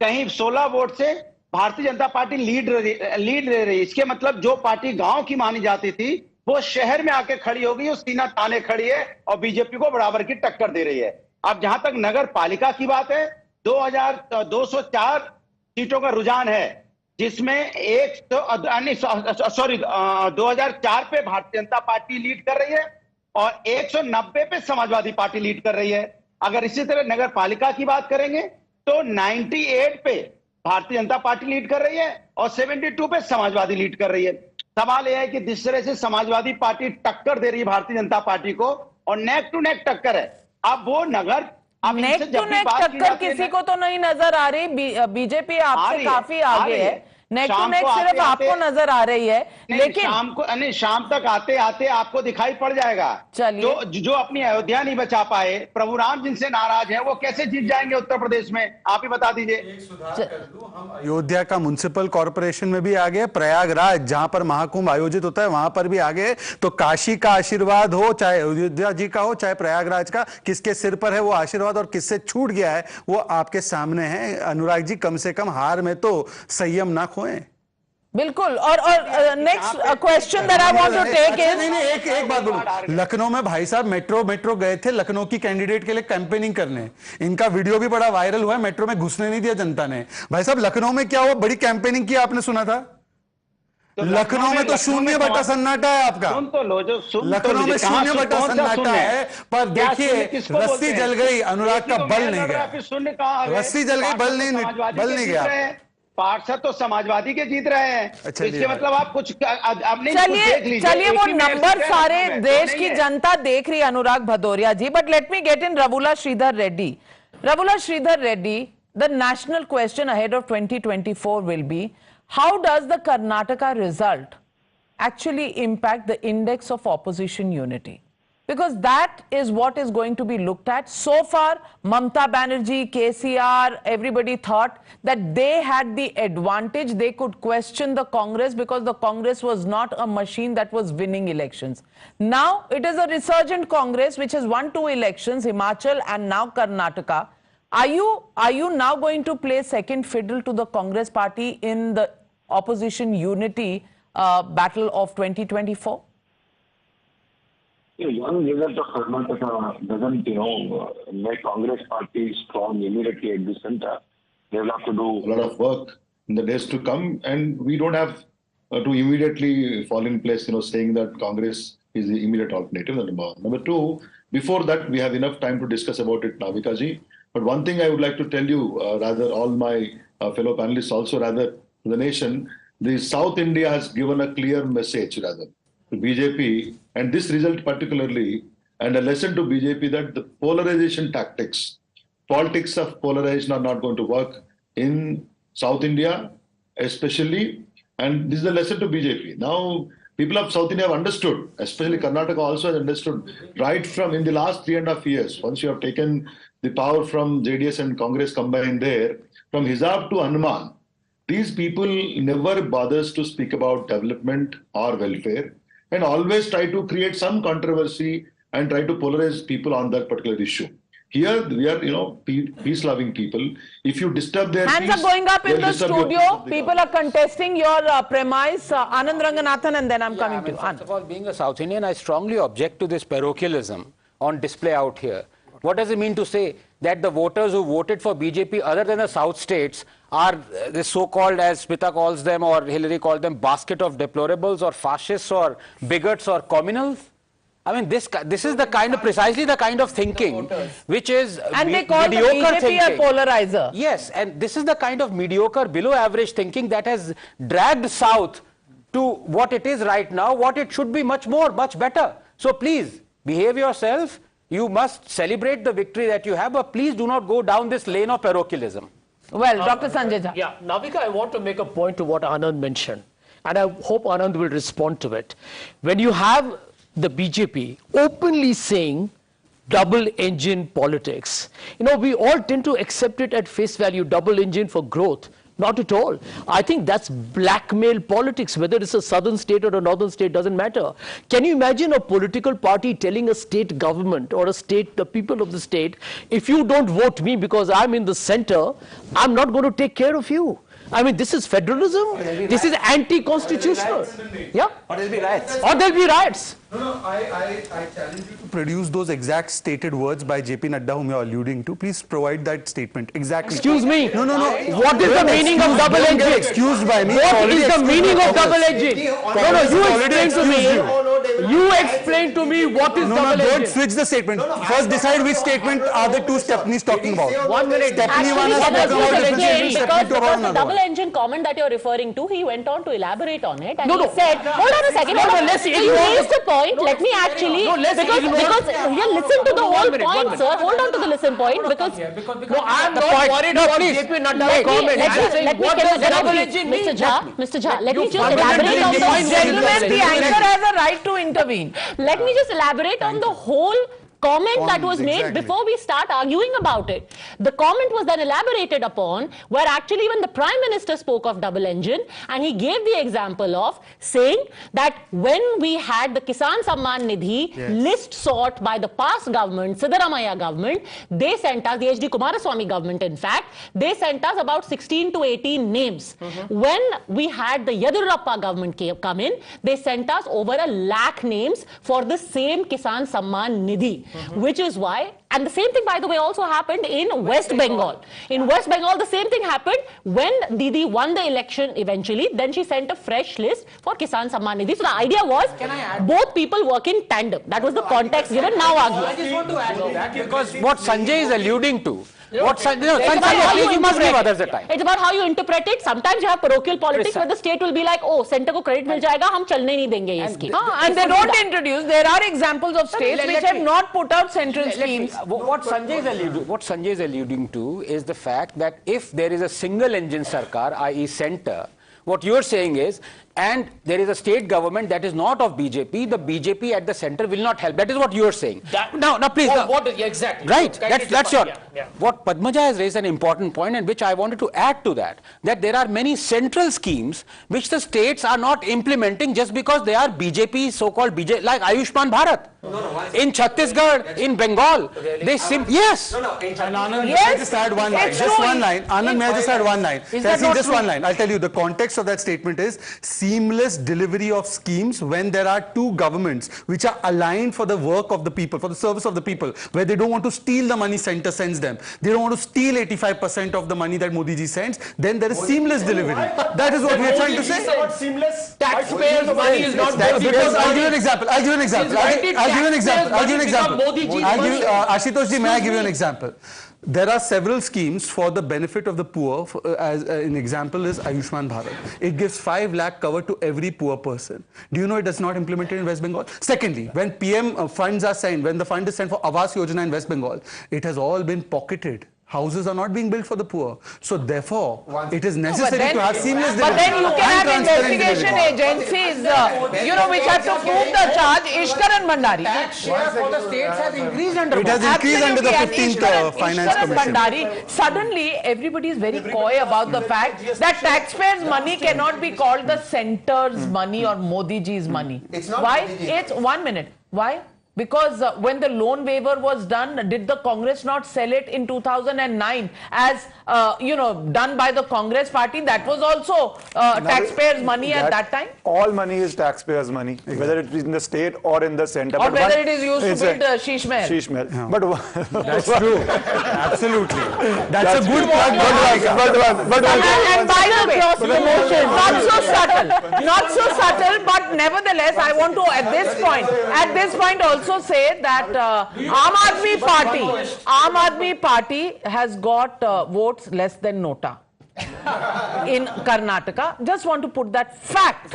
कहीं 16 वोट से भारतीय जनता पार्टी लीड ले रही है. इसके मतलब जो पार्टी गांव की मानी जाती थी वो शहर में आके खड़ी हो गई, वो सीना ताने खड़ी है और बीजेपी को बराबर की टक्कर दे रही है. अब जहां तक नगर पालिका की बात है, 2204 सीटों का रुझान है, जिसमें 2004 पे भारतीय जनता पार्टी लीड कर रही है और 190 पे समाजवादी पार्टी लीड कर रही है. अगर इसी तरह नगर पालिका की बात करेंगे तो 98 पे भारतीय जनता पार्टी लीड कर रही है और 72 पे समाजवादी लीड कर रही है. सवाल यह है कि जिस तरह से समाजवादी पार्टी टक्कर दे रही है भारतीय जनता पार्टी को और नेक टू नेक टक्कर है, अब वो नगर नेक टू नेक टक्कर किसी को तो नहीं नजर आ रही। बीजेपी आपसे काफी आगे है। नेक टू नेक सिर्फ आपको नजर आ रही है, लेकिन शाम तक आते आते आपको दिखाई पड़ जाएगा। चलिए, जो अपनी अयोध्या नहीं बचा पाए, प्रभु राम जिनसे नाराज है, वो कैसे जीत जाएंगे उत्तर प्रदेश में? आप ही बता दीजिए। अयोध्या का म्युनिसिपल कॉर्पोरेशन में भी आ गए, प्रयागराज जहां पर महाकुंभ आयोजित होता है वहां पर भी आ गए। तो काशी का आशीर्वाद हो, चाहे अयोध्या जी का हो, चाहे प्रयागराज का, किसके सिर पर है वो आशीर्वाद और किससे छूट गया है वो आपके सामने है। अनुराग जी, कम से कम हार में तो संयम ना खोएं। बिल्कुल। और next question that I want to take is, एक बात बोलूं, लखनऊ में भाई साहब मेट्रो गए थे लखनऊ की कैंडिडेट के लिए कैंपेनिंग करने। इनका वीडियो भी बड़ा वायरल हुआ है, मेट्रो में घुसने नहीं दिया जनता ने। भाई साहब लखनऊ में क्या हुआ, बड़ी कैंपेनिंग की आपने सुना था? लखनऊ में तो 0% सन्नाटा है आपका। लखनऊ में 0% सन्नाटा है। पर देखिए रस्सी जल गई, अनुराग का बल नहीं गया। रस्सी जल गई, बल नहीं गया। पार्षद तो समाजवादी के जीत रहे हैं। अच्छा, इसके मतलब आप कुछ अब नहीं देख लीजिए। चलिए वो नंबर सारे देश की जनता देख रही है Anurag Bhadauria ji. But let me get in Ravula Sridhar Reddy. Ravula Sridhar Reddy, the national question ahead of 2024 will be, how does the Karnataka result actually impact the index of opposition unity? Because that is what is going to be looked at. So far, Mamata Banerjee, KCR, everybody thought that they had the advantage. They could question the Congress because the Congress was not a machine that was winning elections. Now, it is a resurgent Congress which has won 2 elections, Himachal and now Karnataka. Are you now going to play second fiddle to the Congress party in the opposition unity battle of 2024? One result of Karnataka doesn't, make Congress party strong immediately at the center. They will have to do a lot of work in the days to come, and we don't have to immediately fall in place, saying that Congress is the immediate alternative. Number one. Number two, before that, we have enough time to discuss about it, Navika ji. But one thing I would like to tell you, rather all my fellow panelists also, rather the nation, the South India has given a clear message, rather, to BJP, and this result particularly, and a lesson to BJP that the polarization tactics, politics of polarization are not going to work in South India, especially, and this is a lesson to BJP. Now, people of South India have understood, especially Karnataka also has understood, right from in the last 3.5 years, once you have taken the power from JDS and Congress combined there, from Hizab to Hanuman, these people never bothers to speak about development or welfare, and always try to create some controversy and try to polarize people on that particular issue. Here we are, peace-loving people. If you disturb their hands peace, are going up in the studio. People are contesting your premise. Anand Ranganathan, and then I'm coming to you. First of all, being a South Indian, I strongly object to this parochialism on display out here. What does it mean to say that the voters who voted for BJP other than the South states are the so-called, as Smita calls them or Hillary called them, basket of deplorables or fascists or bigots or communals? I mean, this is the kind of, precisely the kind of thinking which is and they call the BJP a polarizer. Yes, and this is the kind of mediocre, below average thinking that has dragged South to what it is right now, what it should be much more, much better. So please, behave yourself. You must celebrate the victory that you have, but please do not go down this lane of parochialism. Well, Dr. Sanjay Jha. Yeah, Navika, I want to make a point to what Anand mentioned, and I hope Anand will respond to it. When you have the BJP openly saying double engine politics, we all tend to accept it at face value, double engine for growth. Not at all. I think that's blackmail politics, whether it's a southern state or a northern state, doesn't matter. Can you imagine a political party telling a state government or the people of the state, if you don't vote me because I'm in the center, I'm not going to take care of you? I mean, this is federalism. This is anti-constitutional. Yeah? Or there'll be riots. Or there'll be riots. No, I challenge you to produce those exact stated words by JP Nadda whom you are alluding to. Please provide that statement. Exactly. Excuse me. No. What is the meaning of double engine? Excused by me. What is the meaning of double engine? No, you explain to me. You explain to me what is double engine. Don't switch the statement. First decide which statement are the two Stepneys talking about. 1 minute. Stepney one has spoken about differentiation, Stepney two about the another double one. engine comment that you're referring to, he went on to elaborate on it and No, he no. said, hold on a second, so you raised a point, let me actually, because listen to the whole point, sir, hold on to the listen point, because no, I'm not worried about JP Nadda's comment. Mr. Jha, let me just elaborate on the Gentlemen, the anchor has a right to intervene. Let me just elaborate on the whole comment that was made exactly. before we start arguing about it. The comment was then elaborated upon where actually when the Prime Minister spoke of double engine and he gave the example of saying that when we had the Kisan Samman Nidhi list sought by the past government, Siddaramaiah government, they sent us, the HD Kumaraswamy government in fact, they sent us about 16 to 18 names. When we had the Yadurappa government come in, they sent us over 1 lakh names for the same Kisan Samman Nidhi. Which is why, and the same thing by the way also happened in West Bengal. In West Bengal the same thing happened when Didi won the election eventually, then she sent a fresh list for Kisan Samman Nidhi. So the idea was both people work in tandem. That was the context given, now argue. I just want to add to that because what Sanjay is alluding to, Sanjay, you must give others a time. It's about how you interpret it. Sometimes you have parochial politics where the state will be like, oh, center ko credit mil jayega, hum chalne nahi denge ye scheme. And they don't introduce. There are examples of states which have not put out central schemes. What Sanjay is alluding to is the fact that if there is a single engine sarkar, i.e. center, what you're saying is, and there is a state government that is not of BJP, the BJP at the center will not help. That is what you're saying. Now, please. Exactly. Right. That's your. What Padmaja has raised an important point, and which I wanted to add to that there are many central schemes which the states are not implementing just because they are BJP, so-called BJP, like Ayushman Bharat. In Chhattisgarh, in Bengal, they yes. Anand, may I just add one line? Just one line. Anand, may I just add one line? Just one line. I'll tell you, the context of that statement is seamless delivery of schemes when there are two governments which are aligned for the work of the people, for the service of the people, where they don't want to steal the money center sends them. They don't want to steal 85% of the money that Modi ji sends. Then there is seamless delivery. That is what we are trying to say. Seamless taxpayers' money is not because I'll give you an example. Ashutosh ji, may I give you an example? There are several schemes for the benefit of the poor. As an example is Ayushman Bharat. It gives 5 lakh cover to every poor person. Do you know it does not implemented in West Bengal? Secondly, when PM funds are sent, when the fund is sent for Awas Yojana in West Bengal, it has all been pocketed. Houses are not being built for the poor. So therefore, it is necessary to have seamless delivery. But then you can have investigation agencies, which have to prove the charge. Ishkar and Bhandari. Tax share for the states has increased under it has increased under the 15th Finance Commission. Bhandari, suddenly everybody is very coy about the fact that taxpayers' money cannot be called the center's money or Modi ji's money. Why? It's 1 minute. Why? Because when the loan waiver was done, did the Congress not sell it in 2009 as, done by the Congress party? That was also taxpayers' money at that time? All money is taxpayers' money, whether it is in the state or in the center. Or whether it is used to build Sheesh Mahal. Sheesh Mahal. Yeah. But that's true. Absolutely. That's a good plug. And by the way, not so subtle, but nevertheless, I want to at this point also say that Aam Aadmi Party has got votes less than Nota in Karnataka. Just want to put that fact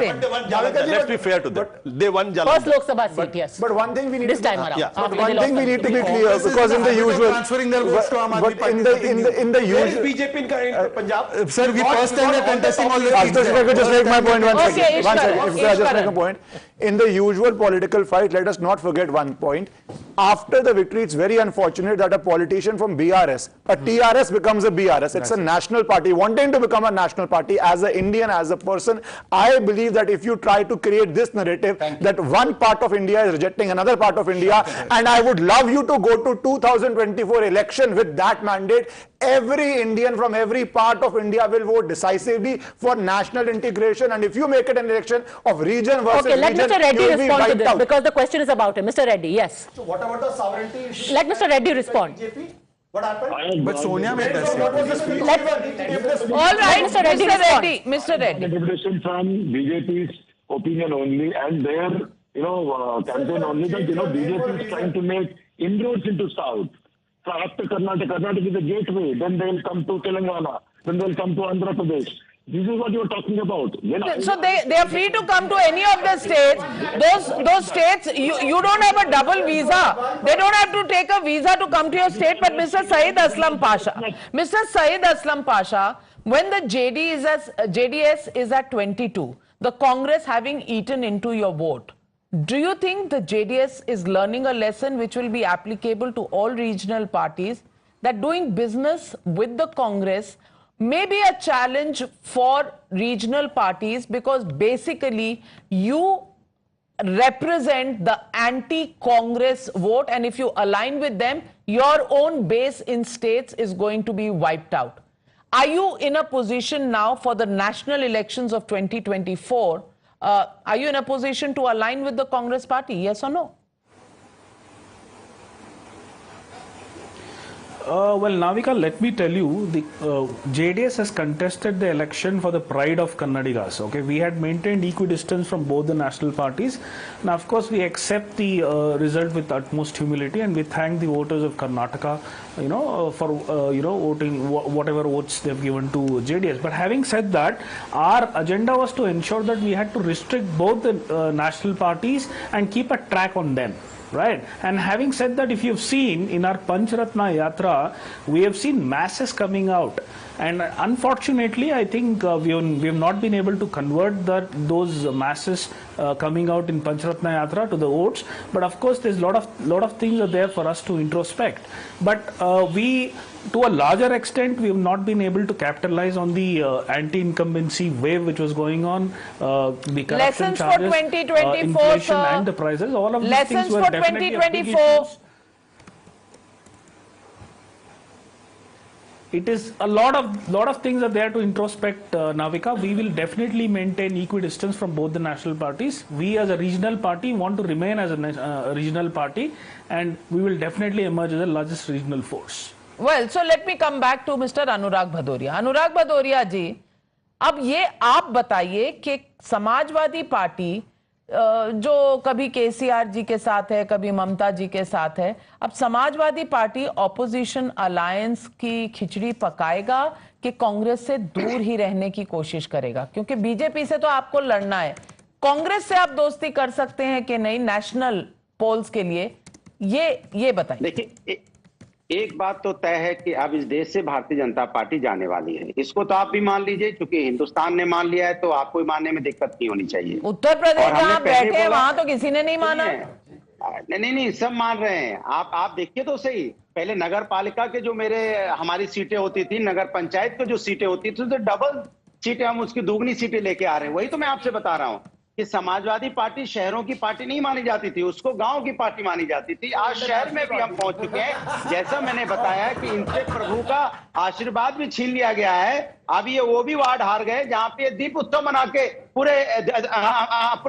in. Let's be fair to them. They won Jalandhar. First Lok Sabha seat, yes. But one thing we need this time around. Yeah. But one thing we need to be clear, because in the usual transferring their votes to Aam Aadmi Party. In the usual BJP in Punjab. Sir, we first time are contesting all the seats. If I could just make my point one second. Okay, One second. If I just make a point. In the usual political fight, let us not forget one point. After the victory, it's very unfortunate that a politician from BRS, a TRS becomes a BRS. It's a national party. Wanting to become a national party, as an Indian, as a person, I believe that if you try to create this narrative that one part of India is rejecting another part of India, and I would love you to go to 2024 election with that mandate, every Indian from every part of India will vote decisively for national integration. And if you make it an election of region versus region, let Mr. Reddy respond to this because the question is about him. Mr. Reddy, yes. So what about the sovereignty issue? Let Mr. Reddy respond. What happened? But Sonia made that What was the speech? All right, Mr. Reddy. Interpretation from BJP's opinion only and their, campaign only that, BJP is trying to make inroads into South. So after Karnataka is a gateway, then they will come to Telangana, then they will come to Andhra Pradesh. This is what you are talking about. So they are free to come to any of the states. Those states, you don't have a double visa. They don't have to take a visa to come to your state. But Mr. Saeed Aslam Pasha, when the JDS is at 22, the Congress having eaten into your vote, do you think the JDS is learning a lesson which will be applicable to all regional parties, that doing business with the Congress may be a challenge for regional parties because basically you represent the anti-Congress vote, and if you align with them, your own base in states is going to be wiped out? Are you in a position now for the national elections of 2024? Are you in a position to align with the Congress party? Yes or no? Well, Navika, let me tell you, the JDS has contested the election for the pride of Kannadigas. Okay, we had maintained equidistance from both the national parties. Now, of course, we accept the result with utmost humility, and we thank the voters of Karnataka, for voting whatever votes they've given to JDS. But having said that, our agenda was to ensure that we had to restrict both the national parties and keep a track on them. Right, and having said that, if you've seen in our Pancharatna Yatra, we have seen masses coming out, and unfortunately, I think we have not been able to convert those masses coming out in Pancharatna Yatra to the votes. But of course, there's lot of things are there for us to introspect. But to a larger extent, we have not been able to capitalize on the anti-incumbency wave which was going on, the corruption Lessons charges, for 2024, inflation sir. and the prices. All of these Lessons things were for definitely 2024. It is a lot of things are there to introspect, Navika. We will definitely maintain equidistance from both the national parties. We as a regional party want to remain as a regional party, and we will definitely emerge as the largest regional force. Well, so let me come back to Mr. Anurag Bhadoria. Anurag Bhadoria जी, अब ये आप बताइए कि Samajwadi party जो कभी केसीआर जी के साथ है, कभी ममता जी के साथ है, अब समाजवादी पार्टी ऑपोजिशन अलायंस की खिचड़ी पकाएगा कि कांग्रेस से दूर ही रहने की कोशिश करेगा? क्योंकि बीजेपी से तो आपको लड़ना है, कांग्रेस से आप दोस्ती कर सकते हैं कि नहीं नेशनल पोल्स के लिए, ये बताइए। देखिए, एक बात तो तय है कि अब इस देश से भारतीय जनता पार्टी जाने वाली है। इसको तो आप भी मान लीजिए, क्योंकि हिंदुस्तान ने मान लिया है तो आपको भी मानने में दिक्कत नहीं होनी चाहिए। उत्तर प्रदेश जहां बैठे हैं वहां तो किसी ने नहीं माना। नहीं, सब मान रहे हैं। आप देखिए तो सही, पहले नगर पालिका के जो हमारी सीटें होती थी, नगर पंचायत की जो सीटें होती थी, तो डबल सीटें हम उसकी दोगुनी सीटें लेके आ रहे हैं। वही तो मैं आपसे बता रहा हूँ कि समाजवादी पार्टी शहरों की पार्टी नहीं मानी जाती थी, उसको गांव की पार्टी मानी जाती थी। आज शहर में भी हम पहुंच चुके हैं। जैसा मैंने बताया कि इनसे प्रभु का आशीर्वाद भी छीन लिया गया है। अब ये वो भी वार्ड हार गए जहां पे दीप उत्सव मना के पूरे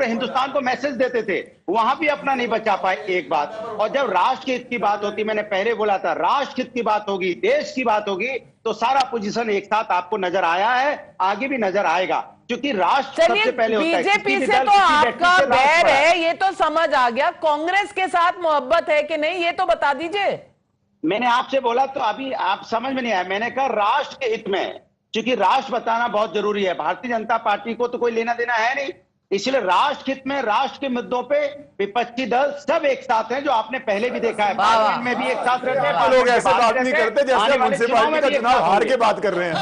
हिंदुस्तान को मैसेज देते थे, वहां भी अपना नहीं बचा पाए। एक बात, और जब राष्ट्र हित की बात होती, मैंने पहले बोला था, राष्ट्र हित की बात होगी, देश की बात होगी, तो सारा पोजीशन एक साथ आपको नजर आया है, आगे भी नजर आएगा, क्योंकि राष्ट्र सबसे पहले होता है। बीजेपी से तो आपका बैर है, ये तो समझ आ गया। कांग्रेस के साथ मोहब्बत है कि नहीं, ये तो बता दीजिए। मैंने आपसे बोला तो अभी आप समझ में नहीं आया। मैंने कहा राष्ट्र के हित में, क्योंकि राष्ट्र बताना बहुत जरूरी है। भारतीय जनता पार्टी को तो कोई लेना देना है नहीं, इसलिए राष्ट्र हित में, राष्ट्र के मुद्दों पे विपक्षी दल सब एक साथ हैं, जो आपने पहले भी देखा है। पार्लियामेंट में भी एक साथ रहते हैं। लोग ऐसे बात नहीं करते जैसे म्युनिसिपैलिटी का चुनाव हार के बात कर रहे हैं।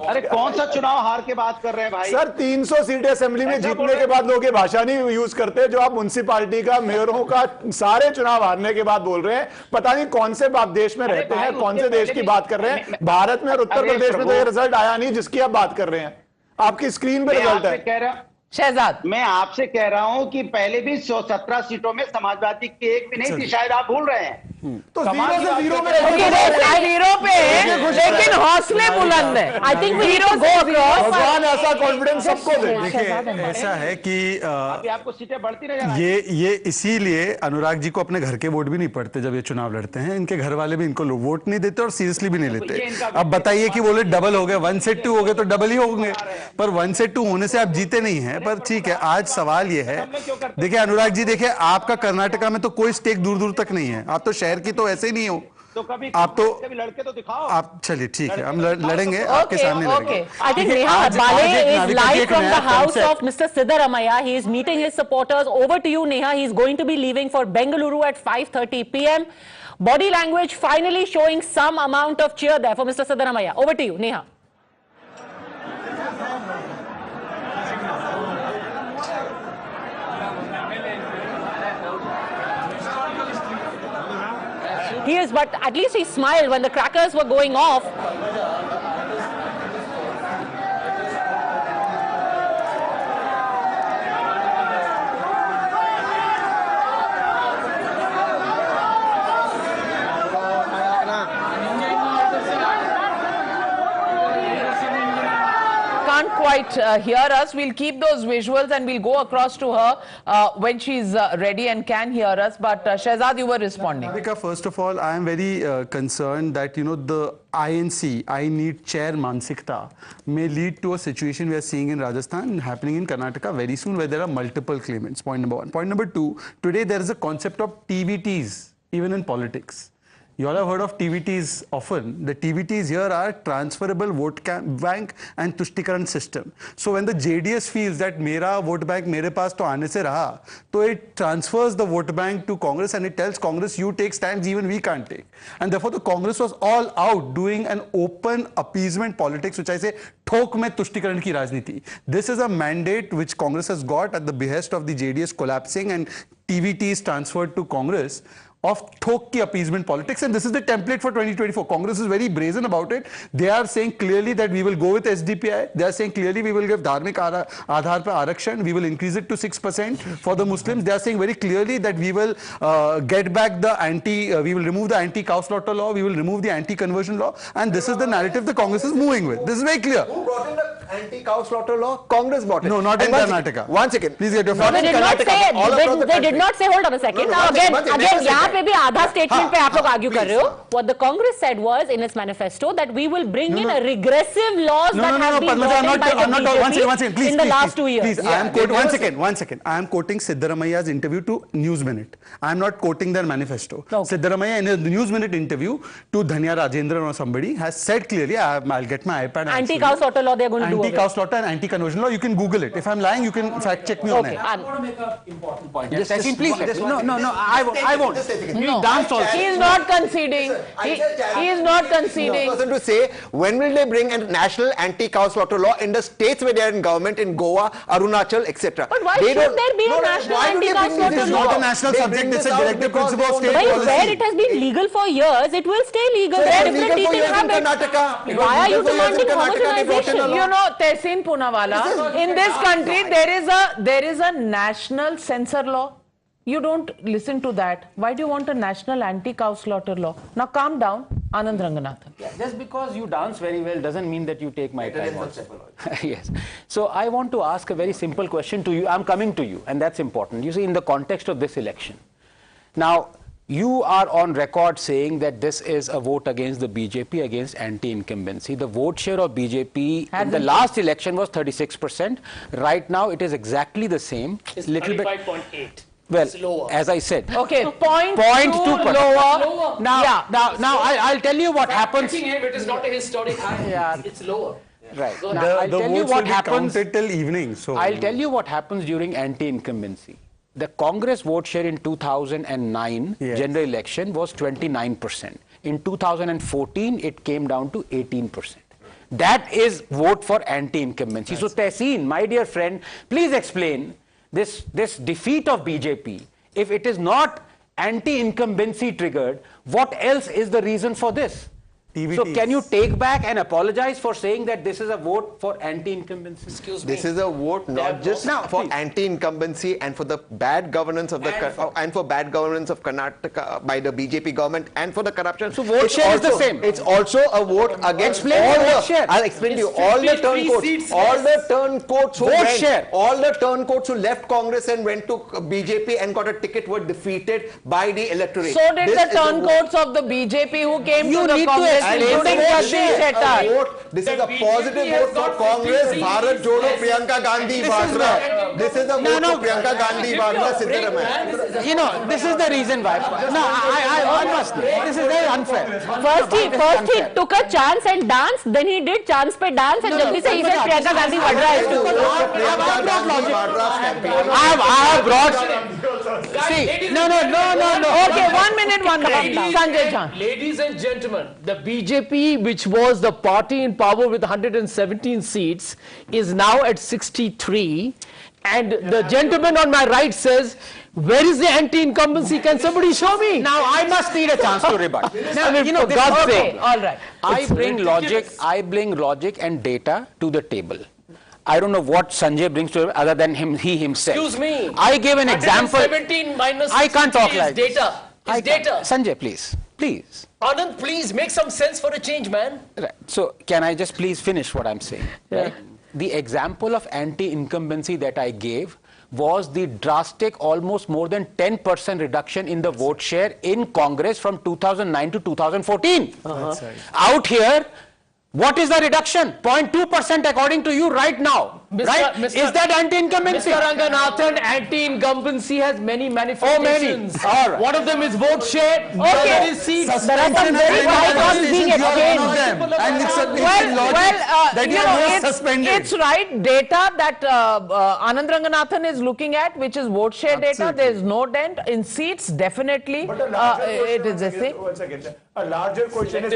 अरे कौन सा चुनाव हार के बात कर रहे हैं भाई? सर 300 सीटें असेंबली में जीतने के बाद लोग ये भाषा नहीं यूज करते जो आप म्युनिसिपैलिटी का, मेयरों का सारे चुनाव हारने के बाद बोल रहे हैं। पता नहीं कौन से आप देश में रहते हैं, कौन से देश की बात कर रहे हैं। भारत में और उत्तर प्रदेश में तो ये रिजल्ट आया नहीं जिसकी आप बात कर रहे हैं। आपकी स्क्रीन पे रिजल्ट है। शहजाद, मैं आपसे कह रहा हूं कि पहले भी 17 सीटों में समाजवादी की एक भी नहीं थी, शायद आप भूल रहे हैं। तो जीरो से जीरो में जीरो पे लेकिन हौसले बुलंद है। I think we zero go across. भगवान ऐसा कॉन्फिडेंस सबको दे। देखिए ऐसा है कि अभी आपको सीटें बढ़ती रह ये इसीलिए अनुराग जी को अपने घर के वोट भी नहीं पड़ते जब ये चुनाव लड़ते हैं। इनके घर वाले भी इनको वोट नहीं देते और सीरियसली भी नहीं लेते। अब बताइए कि बोले डबल हो गए, 1 से 2 हो गए तो डबल ही होंगे, पर 1 से 2 होने से आप जीते नहीं हैं। पर ठीक है, आज सवाल ये है, देखिए अनुराग जी, देखिए आपका कर्नाटका में तो कोई स्टेक दूर दूर तक नहीं है, आप तो शहर की तो ऐसे ही नहीं हो, तो कभी आप तो कभी लड़के तो दिखाओ। आप चलिए ठीक है, हम लड़ेंगे आपके सामने लड़ेंगे। I think Neha Bale is live from the house of Mr. Siddaramaiah. He is meeting his supporters. Over to you, Neha. He is going to be leaving for Bengaluru at 5:30 p.m. Body language finally showing some amount of cheer there for Mr. Siddaramaiah. Over to you, Neha. He is, but at least he smiled when the crackers were going off. Can't quite hear us. We'll keep those visuals and we'll go across to her when she's ready and can hear us. But Shehzad, you were responding. Radhika, first of all, I am very concerned that, you know, the INC, I need chair Mansikta, may lead to a situation we are seeing in Rajasthan happening in Karnataka very soon, where there are multiple claimants. Point number one. Point number two, today there is a concept of TVTs, even in politics. You all have heard of TVTs often. The TVTs here are transferable vote bank and Tushtikaran system. So when the JDS feels that mera vote bank mere paas to aane se raha, so it transfers the vote bank to Congress and it tells Congress, you take stands even we can't take. And therefore the Congress was all out doing an open appeasement politics, which I say thok mein Tushtikaran ki rajniti. This is a mandate which Congress has got at the behest of the JDS collapsing and TVTs transferred to Congress, of thok ki appeasement politics, and this is the template for 2024. Congress is very brazen about it. They are saying clearly that we will go with SDPI. They are saying clearly we will give dharmik aadhar pe arakshan. We will increase it to 6% for the Muslims. They are saying very clearly that we will get back the we will remove the anti-cow slaughter law. We will remove the anti-conversion law. And this is the narrative the Congress is moving with. This is very clear. Who brought in the anti-cow slaughter law? Congress brought it. No, not in Karnataka. One second. Please get your No, they did not say. They did not say. Hold on a second. No, Again, यहाँ पे भी आधा statement पे आप लोग argue कर रहे हो. What the Congress said was in its manifesto that we will bring in a regressive laws that have been brought in by the BJP in the last 2 years. Please, I am quoting one second. I am quoting Siddaramaiah's interview to News Minute. I am not quoting their manifesto. Okay. Siddaramaiah in a News Minute interview to Dhanya Rajendran or somebody has said clearly, I'll get my iPad. Anti-cow slaughter law they are going to do. Anti-cow slaughter and anti-conversion law. You can Google it. If I'm lying, you can fact check me on it. I want to make an important point. Yes, please. No, I won't. No, he is not conceding. He is not conceding. Person to say when will they bring a national anti-cow slaughter law in the states where they are in government, in Goa, Arunachal, etc. But why should there be a national anti-cow slaughter law? This is not a national subject. It's a directive principle of state policy. Where it has been legal for years, it will stay legal. There are different teaching habits. Why are you demanding homogenization? You know, Tehseen Poonawalla, in this country there is a national censor law. You don't listen to that. Why do you want a national anti-cow slaughter law? Now calm down, Anand Ranganathan. Yeah, just because you dance very well doesn't mean that you take my time also. Yes. So I want to ask a very simple question to you. I'm coming to you, and that's important. You see, in the context of this election, now you are on record saying that this is a vote against the BJP, against anti-incumbency. The vote share of BJP in the last election was 36%. Right now, it is exactly the same. It's 35.8. Well, as I said, okay, point 2% lower. Now, I'll tell you what happens. It is not a historic high. Yeah, it's lower. Right. So now, I'll tell you what happens. Till evening. So I'll tell you what happens during anti-incumbency. The Congress vote share in 2009 general election was 29%. In 2014, it came down to 18%. That is vote for anti-incumbency. So, Tehseen, my dear friend, please explain this defeat of BJP. If it is not anti-incumbency triggered, what else is the reason for this? So can you take back and apologize for saying that this is a vote for anti-incumbency? Excuse me. This is a vote not just for anti-incumbency and for the bad governance of the and for bad governance of Karnataka by the BJP government and for the corruption. So vote share is the same. It's also a vote against all the. I'll explain to you. All the turncoats. All the turncoats who went. All the turncoats who left Congress and went to BJP and got a ticket were defeated by the electorate. So did the turncoats of the BJP who came to the Congress. This is a positive vote for Congress. Bharat Jodo Priyanka Gandhi Vadra. This is a vote for Priyanka Gandhi Vadra Siddaramaiah. You know, this is the reason why. No, I must. This is very unfair. First he took a chance and danced. Then he did chance pe dance, and then he said Priyanka Gandhi Vadra is too. I have brought. See, no. Okay, 1 minute. Sanjay Jhan. Ladies and gentlemen, the BJP, which was the party in power with 117 seats, is now at 63. And the gentleman on my right says, where is the anti-incumbency? Can somebody show me? Now I must need a chance to rebut. Now, you know, for God's sake, all right. I bring logic and data to the table. I don't know what Sanjay brings to it other than he himself. Excuse me. I gave an example. 17 minus I can't talk like data. It's data. Sanjay, please. Anand, please make some sense for a change, man. Right. So can I just please finish what I'm saying? Yeah. Right? The example of anti-incumbency that I gave was the drastic, almost more than 10% reduction in the vote share in Congress from 2009 to 2014. That's right. Out here, what is the reduction? 0.2% according to you right now. Right? Is that anti-incumbency? Mr. Ranganathan, anti-incumbency has many manifestations. Oh, many. All right. One of them is vote share. Okay. Is seats. There are some very high being exchanged. It's right data that Anand Ranganathan is looking at, which is vote share data. There is no dent in seats. Definitely, it is the same. One second. A larger question is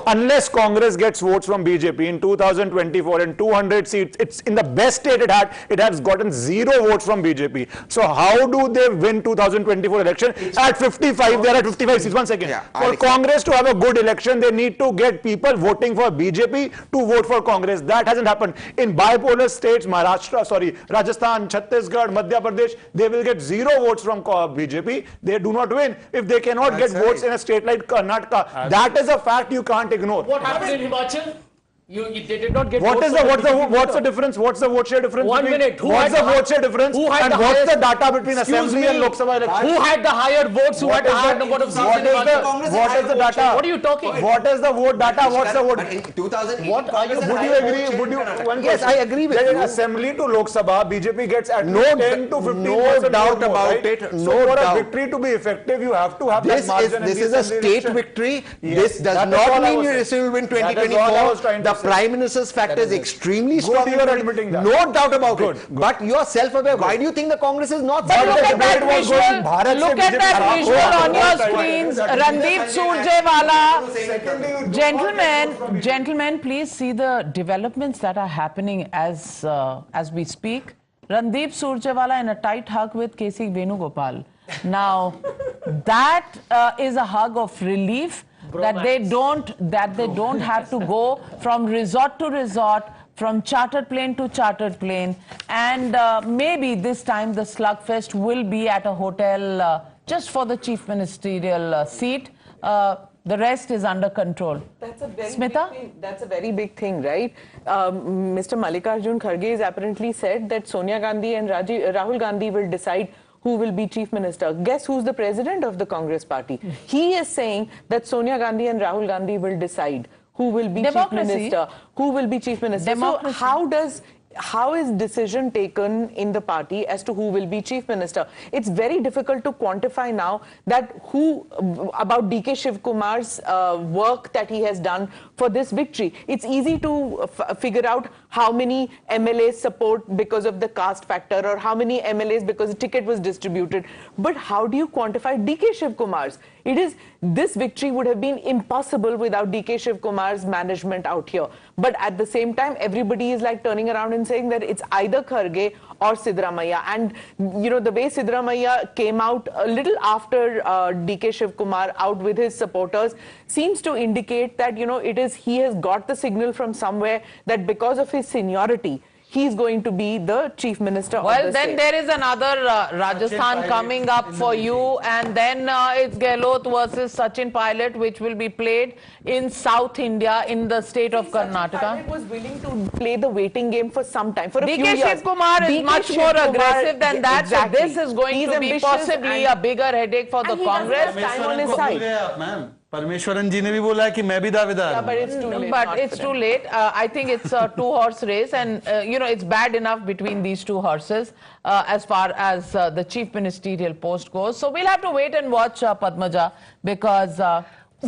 unless Congress gets votes from BJP in 2024 and 200 seats, it's in the best state it has gotten 0 votes from BJP. So how do they win 2024 election? At 55, they are at 55 seats. 1 second. For Congress to have a good election, they need to get people voting for BJP to vote for Congress. That hasn't happened. In bipolar states, Rajasthan, Chhattisgarh, Madhya Pradesh, they will get 0 votes from BJP. They do not win if they cannot get votes in a state like Karnataka. That is a fact you can't ignore. What happened in Himachal? They did not get what's the difference? What's the vote share difference? 1 minute. What's the vote share difference? And what's the data between Assembly and Lok Sabha elections? Who had the higher votes? Who had the higher number of seats? What is the data? What are you talking? What is the vote data? What's the vote? In 2008, what are you? Would you agree? Yes, I agree with you. Assembly to Lok Sabha, BJP gets at 10 to 15%. No doubt about it. No doubt. So for a victory to be effective, you have to have that margin. This is a state victory. This does not mean you will win 2024. The Prime Minister's factor is extremely strong. You are admitting that. No doubt about it. But you are self-aware. Why do you think the Congress is not? But look at that visual on your screens. Randeep Surjewala. Gentlemen, please see the developments that are happening as we speak. Randeep Surjewala in a tight hug with KC Venugopal. Now, that is a hug of relief. That they don't have to go from resort to resort, from chartered plane to chartered plane, and maybe this time the slugfest will be at a hotel just for the chief ministerial seat. The rest is under control. That's a very Smita? big thing. That's a very big thing, right? Mr. Mallikarjun Kharge has apparently said that Sonia Gandhi and Rahul Gandhi will decide who will be chief minister. Guess who's the president of the Congress party? He is saying that Sonia Gandhi and Rahul Gandhi will decide who will be chief minister. Who will be chief minister? Democracy. So how is decision taken in the party as to who will be chief minister? It's very difficult to quantify now that about DK Shiv Kumar's work that he has done for this victory. It's easy to figure out how many MLAs support because of the caste factor, or how many MLAs because the ticket was distributed. But how do you quantify DK Shiv Kumar's? This victory would have been impossible without DK Shiv Kumar's management out here. But at the same time, everybody is like turning around and saying that it's either Kharge or Siddaramaiah. And, you know, the way Siddaramaiah came out a little after DK Shiv Kumar out with his supporters seems to indicate that, you know, he has got the signal from somewhere that because of his seniority, he's going to be the chief minister of the state. Well, then there is another Rajasthan coming up for you, and then it's Gehlot versus Sachin Pilot, which will be played in South India in the state of Karnataka. Pilot was willing to play the waiting game for some time, for a few DK years. Shiv Kumar is much more aggressive than that, exactly. so this is going to be possibly a bigger headache for the Congress. Time on his side. Parameswaran जी ने भी बोला कि मैं भी दावेदार हूं. But it's too late. I think it's a two-horse race, and you know, it's bad enough between these two horses as far as the chief ministerial post goes. So we'll have to wait and watch, Padmaja, because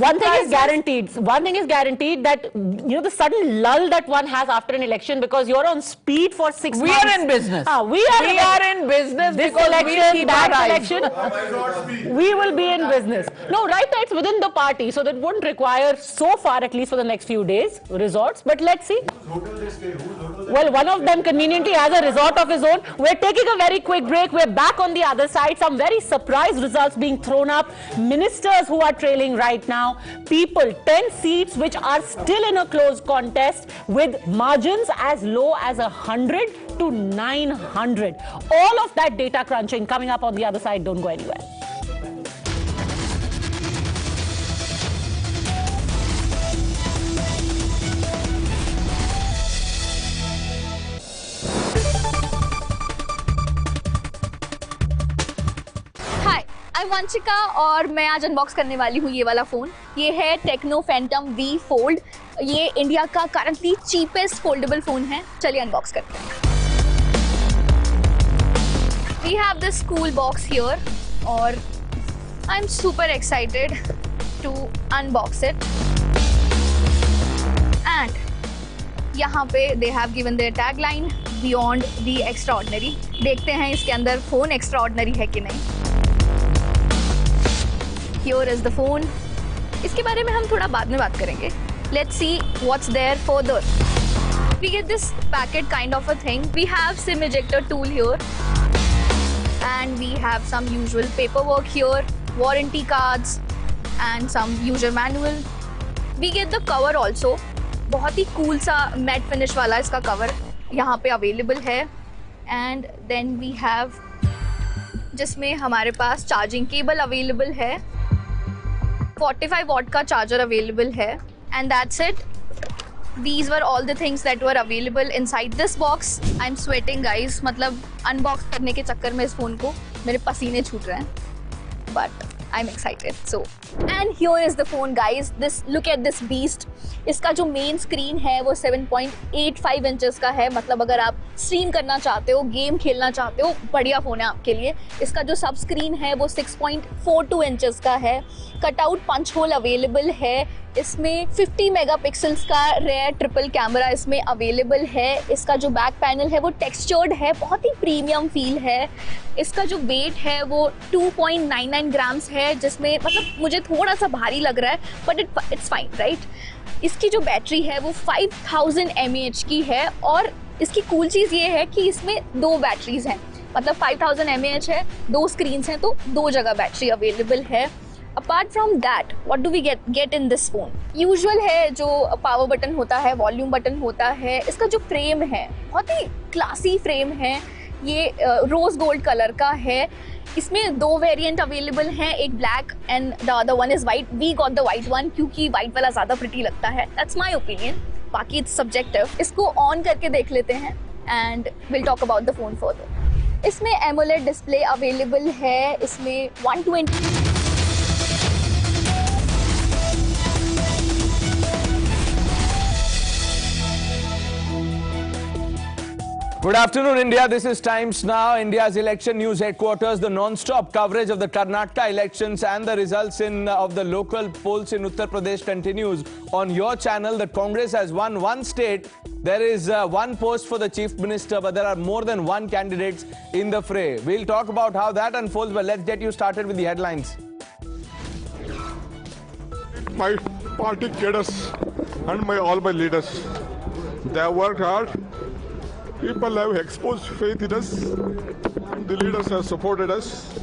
one thing is guaranteed that, you know, the sudden lull that one has after an election because you're on speed for 6 months. We are in business. We are in business this because election, we'll keep that our eyes. election. We will be in business. No, right now it's within the party, so that wouldn't require, so far at least for the next few days, resorts. But let's see. Well, one of them conveniently has a resort of his own. We're taking a very quick break. We're back on the other side. Some very surprise results being thrown up. Ministers who are trailing right now. People, 10 seats which are still in a close contest with margins as low as 100 to 900. All of that data crunching coming up on the other side. Don't go anywhere. I'm Vanshika और मैं आज unbox करने वाली हूँ ये वाला phone. ये है टेक्नो फैंटम V Fold. ये इंडिया का करंटली चीपेस्ट फोल्डेबल फ़ोन है. चलिए अनबॉक्स करते हैं. We have this cool box here और I'm super excited to unbox it. And यहाँ पे they have given their tagline Beyond the Extraordinary. देखते हैं इसके अंदर फ़ोन extraordinary है कि नहीं. Here is the phone. इसके बारे में हम थोड़ा बाद में बात करेंगे. Let's see what's there further. We get this packet kind of a thing. We have SIM ejector tool here. And we have some usual paperwork here, warranty cards and some user manual. We get the cover also. बहुत ही cool सा matte finish वाला इसका cover यहाँ पे available है. And then we have जिसमें हमारे पास charging cable available है. 45 watt का चार्जर अवेलेबल है and that's it. These were all the things that were available inside this box. I'm sweating guys, मतलब अनबॉक्स करने के चक्कर में इस फोन को मेरे पसीने छूट रहे हैं. But I'm excited. So, and here is the phone guys. Look at this beast. इसका जो मेन स्क्रीन है वो 7.85 इंचेस का है. मतलब अगर आप स्ट्रीम करना चाहते हो, गेम खेलना चाहते हो, बढ़िया फोन है आपके लिए. इसका जो सब स्क्रीन है वो 6.42 इंचेस का है. कटआउट पंच होल अवेलेबल है. इसमें 50 मेगापिक्सल्स का रेयर ट्रिपल कैमरा इसमें अवेलेबल है. इसका जो बैक पैनल है वो टेक्सचर्ड है, बहुत ही प्रीमियम फील है. इसका जो वेट है वो 2.99 ग्राम्स है, जिसमें मतलब मुझे थोड़ा सा भारी लग रहा है, बट इट्स फाइन राइट. इसकी जो बैटरी है वो 5000 mAh की है और इसकी कूल चीज़ ये है कि इसमें 2 बैटरीज हैं. मतलब 5000 mAh है, 2 स्क्रीन्स हैं, तो 2 जगह बैटरी अवेलेबल है. Apart from that, what do we get in this phone? Usual है जो पावर बटन होता है, वॉल्यूम बटन होता है. इसका जो फ्रेम है बहुत ही क्लासी फ्रेम है. ये रोज गोल्ड कलर का है. इसमें 2 वेरिएंट अवेलेबल हैं, एक black and the other one is white. We got the white one क्योंकि वाइट वाला ज़्यादा प्रिटी लगता है. That's my opinion. बाकी इट्स सब्जेक्टिव. इसको ऑन करके देख लेते हैं and will talk about the phone further. इसमें एमोलेड डिस्प्ले अवेलेबल है. इसमें 120 Good afternoon, India. This is Times Now, India's election news headquarters. The non-stop coverage of the Karnataka elections and the results of the local polls in Uttar Pradesh continues on your channel. The Congress has won one state. There is one post for the chief minister, but there are more than one candidates in the fray. We'll talk about how that unfolds, but let's get you started with the headlines. My party cadres and all my leaders, they have worked hard People have exposed faith in us. The leaders have supported us.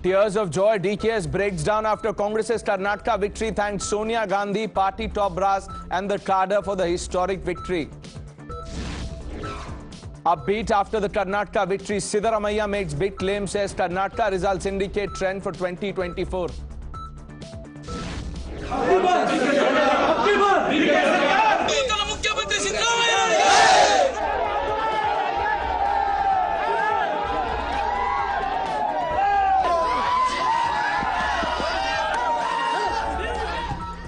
Tears of joy. DKS breaks down after Congress's Karnataka victory. Thanks Sonia Gandhi, party top brass and the cadre for the historic victory. Upbeat after the Karnataka victory. Siddaramaiah makes big claim, says Karnataka results indicate trend for 2024.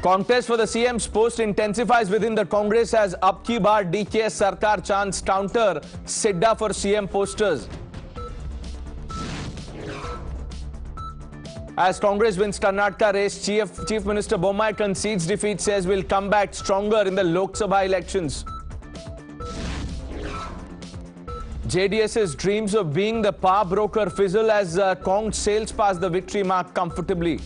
Contest for the CM's post intensifies within the Congress as Ab Ki Baar DKS Sarkar chants counter Sidda for CM posters. As Congress wins Karnataka race, Chief Minister Bommai concedes defeat, says will come back stronger in the Lok Sabha elections. JDS's dreams of being the power broker fizzle as Cong sails past the victory mark comfortably.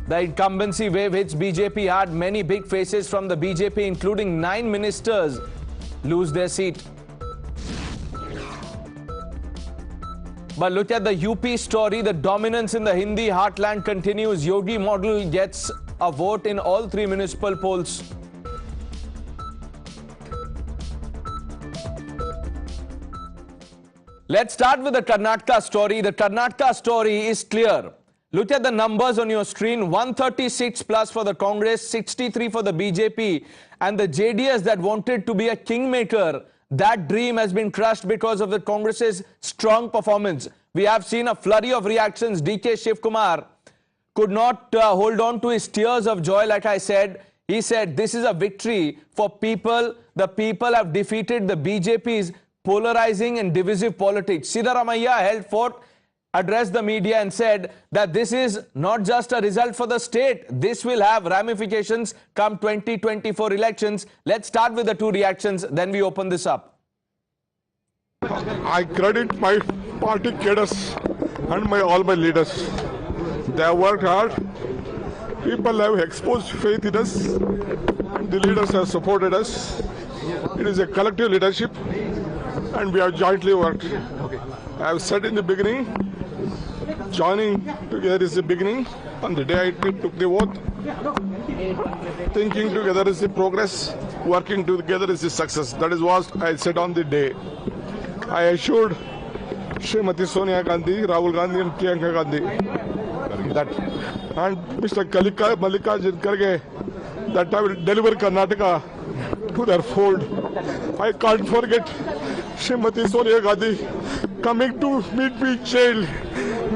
The incumbency wave hits BJP hard. Many big faces from the BJP, including 9 ministers, lose their seat. But look at the UP story. The dominance in the Hindi heartland continues. Yogi model gets a vote in all 3 municipal polls. Let's start with the Karnataka story. The Karnataka story is clear. Look at the numbers on your screen. 136 plus for the Congress, 63 for the BJP, and the JDS that wanted to be a kingmaker. That dream has been crushed because of the Congress's strong performance. We have seen a flurry of reactions. DK Shivkumar could not hold on to his tears of joy, like I said. He said, this is a victory for people. The people have defeated the BJP's polarizing and divisive politics. Siddaramaiah held forth, addressed the media and said that this is not just a result for the state. This will have ramifications come 2024 elections. Let's start with the 2 reactions, then we open this up. I credit my party cadres and all my leaders. They have worked hard. People have exposed faith in us. The leaders have supported us. It is a collective leadership and we have jointly worked. I have said in the beginning, joining together is the beginning. On the day I took the oath, thinking together is the progress, working together is the success. That is what I said on the day. I assured Srimati Sonia Gandhi, Rahul Gandhi and Priyanka Gandhi that, and Mr. Mallikarjun Kharge, that I will deliver Karnataka to their fold. I can't forget Srimati Sonia Gandhi coming to meet me in jail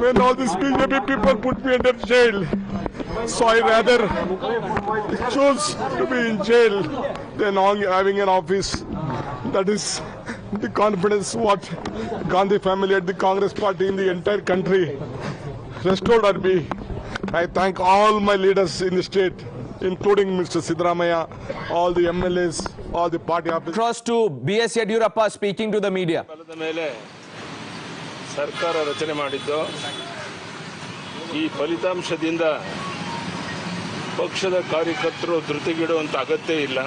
when all these BJP people put me under jail. So I rather choose to be in jail than having an office. That is the confidence what Gandhi family and the Congress party in the entire country restored on me. I thank all my leaders in the state, including Mr. Siddaramaiah, all the MLAs, all the party officers. Across to B.S. Yediyurappa speaking to the media. ಸರ್ಕಾರ ರಚನೆ ಮಾಡಿದ್ದು ಈ ಫಲಿತಾಂಶದಿಂದ ಪಕ್ಷದ ಕಾರ್ಯಕರ್ತರು ಧೃತಿಗೆಡುವಂತ ಅಗತ್ಯ ಇಲ್ಲ.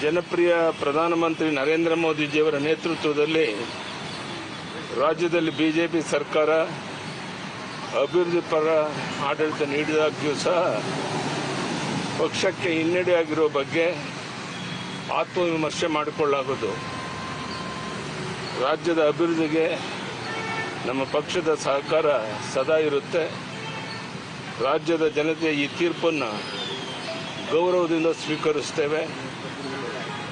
ಜನಪ್ರಿಯ ಪ್ರಧಾನಮಂತ್ರಿ ನರೇಂದ್ರ ಮೋದಿಜಿಯವರ ನೇತೃತ್ವದಲ್ಲಿ ರಾಜ್ಯದಲ್ಲಿ ಬಿಜೆಪಿ ಸರ್ಕಾರ ಅಭಿವೃದ್ಧಿ ಪರ ಆಡಳಿತ ನೀಡಿದಾಗ್ಯೂ ಸಹ ಪಕ್ಷಕ್ಕೆ ಹಿನ್ನಡೆಯಾಗಿರೋ ಬಗ್ಗೆ ಆತ್ಮವಿಮರ್ಶೆ ಮಾಡಿಕೊಳ್ಳಲಾಗುವುದು. ರಾಜ್ಯದ ಅಭಿವೃದ್ಧಿಗೆ ನಮ್ಮ ಪಕ್ಷದ ಸಹಕಾರ ಸದಾ ಇರುತ್ತೆ. ರಾಜ್ಯದ ಜನತೆಯ ಈ ತೀರ್ಪನ್ನು ಗೌರವದಿಂದ ಸ್ವೀಕರಿಸುತ್ತೇವೆ.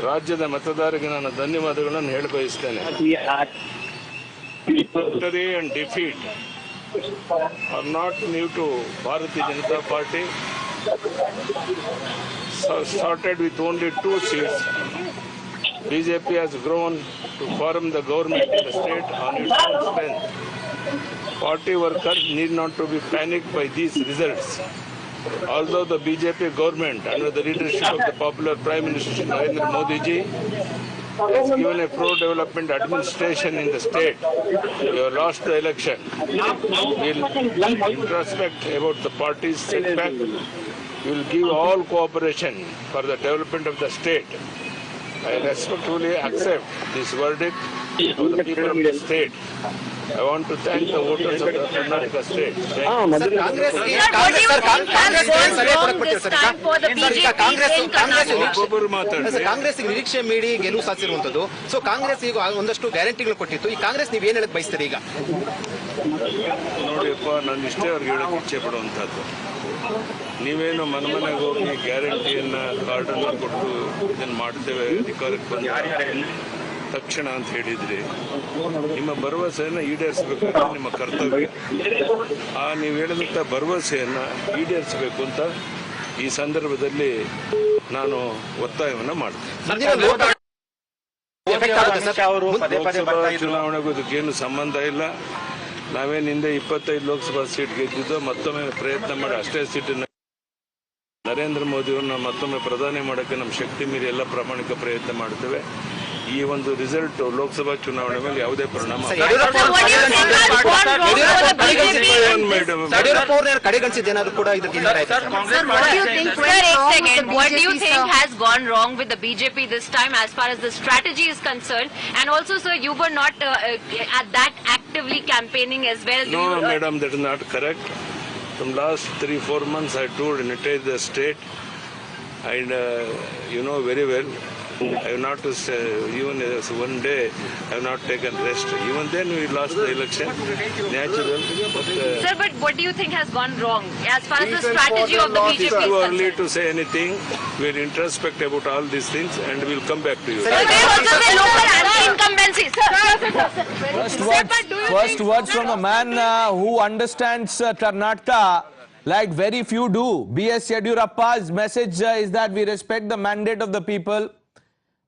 ರಾಜ್ಯದ ಮತದಾರರಿಗೆ ನಾನು ಧನ್ಯವಾದಗಳನ್ನು ಹೇಳಬಯಸುತ್ತೇನೆ. Victory and defeat are not new to Bharatiya Janata Party. Started with only 2 seats. BJP has grown to form the government in the state on its own strength. Party workers need not to be panicked by these results. Although the BJP government, under the leadership of the popular Prime Minister Narendra Modi ji, has given a pro-development administration in the state, we have lost the election. We will introspect about the party's setback will give all cooperation for the development of the state. I respectfully accept this verdict of the people of the state. I want to thank the voters of the Karnataka state. Thank you. Sir, Congress ನಿರೀಕ್ಷೆ ಮೀರಿ ಗೆಲುವು ಸಾಧಿಸಿರುವಂತದ್ದು. So Congress ಈಗ ಒಂದಷ್ಟು ಗ್ಯಾರಂಟಿಗಳು ಕೊಟ್ಟಿತ್ತು. ಈ ಕಾಂಗ್ರೆಸ್ ನೀವು ಏನು ಹೇಳಕ್ ಬಯಸ್ತೀರಿ ಈಗ? ನೋಡಿಯಪ್ಪ, ನಾನು ಇಷ್ಟೇ ಅವ್ರಿಗೆ ಹೇಳಕ್ಕೆ ಇಚ್ಛೆ ಪಡುವಂಥದ್ದು. ನೀವೇನು ಮನೆಗೆ ಹೋಗಿ ಗ್ಯಾರಂಟಿಯನ್ನ ಕಾರ್ಡನ್ನು ಕೊಟ್ಟು ಇದನ್ನು ಮಾಡ್ತೇವೆ ಅಧಿಕಾರಕ್ಕೆ ಬಂದ ತಕ್ಷಣ ಅಂತ ಹೇಳಿದ್ರಿ. ನಿಮ್ಮ ಭರವಸೆಯನ್ನು ಈಡೇರಿಸಬೇಕು ನಿಮ್ಮ ಕರ್ತವ್ಯ. ನೀವು ಹೇಳಿದಂಥ ಭರವಸೆಯನ್ನು ಈಡೇರಿಸಬೇಕು ಅಂತ ಈ ಸಂದರ್ಭದಲ್ಲಿ ನಾನು ಒತ್ತಾಯವನ್ನು ಮಾಡ್ತೇನೆ. ಲೋಕಸಭಾ ಚುನಾವಣೆಗೂ ಇದಕ್ಕೇನು ಸಂಬಂಧ ಇಲ್ಲ. ನಾವೇನು ಹಿಂದೆ 25 ಲೋಕಸಭಾ ಸೀಟ್ ಗೆದ್ದಿದ್ದೋ ಮತ್ತೊಮ್ಮೆ ಪ್ರಯತ್ನ ಮಾಡಿ ಅಷ್ಟೇ ಸೀಟನ್ನು ನರೇಂದ್ರ ಮೋದಿಯವ್ರನ್ನ ಮತ್ತೊಮ್ಮೆ ಪ್ರಧಾನಿ ಮಾಡೋಕ್ಕೆ ನಮ್ಮ ಶಕ್ತಿ ಮೀರಿ ಎಲ್ಲ ಪ್ರಾಮಾಣಿಕ ಪ್ರಯತ್ನ ಮಾಡ್ತೇವೆ. ಈ ಒಂದು ರಿಸಲ್ಟ್ ಲೋಕಸಭಾ ಚುನಾವಣೆ ಮೇಲೆ ಯಾವುದೇ ಪರಿಣಾಮ What do you think has gone wrong with the BJP this time as far as the strategy is concerned? And also, sir, you were not that actively campaigning as well. No, madam, that is not correct. From last 3-4 months, I toured in the state, and you know very well, I have not even one day I have not taken rest. Even then we lost the election. Natural. Sir, but what do you think has gone wrong as far as the strategy of the BJP is concerned? It's too early to say anything. We'll introspect about all these things and we'll come back to you. Sir, they also say local anti-incumbency. First words from a man who understands Karnataka like very few do. B.S. Yediyurappa's message is that we respect the mandate of the people.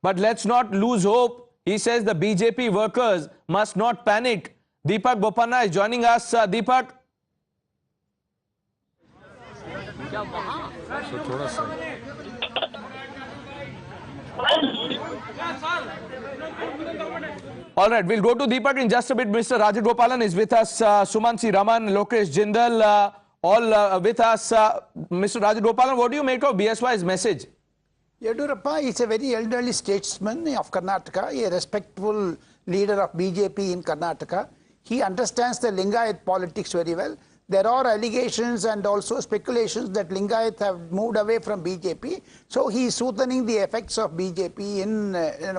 But let's not lose hope. He says the BJP workers must not panic. Deepak Bopanna is joining us. Deepak. All right, we'll go to Deepak in just a bit. Mr. Rajat Gopalan is with us. Sumansi Raman, Lokesh Jindal, all with us. Mr. Rajat Gopalan, what do you make of BSY's message? Yediyurappa is a very elderly statesman of Karnataka, a respectful leader of BJP in Karnataka. He understands the Lingayat politics very well. There are allegations and also speculations that Lingayat have moved away from BJP. So he is soothing the effects of BJP in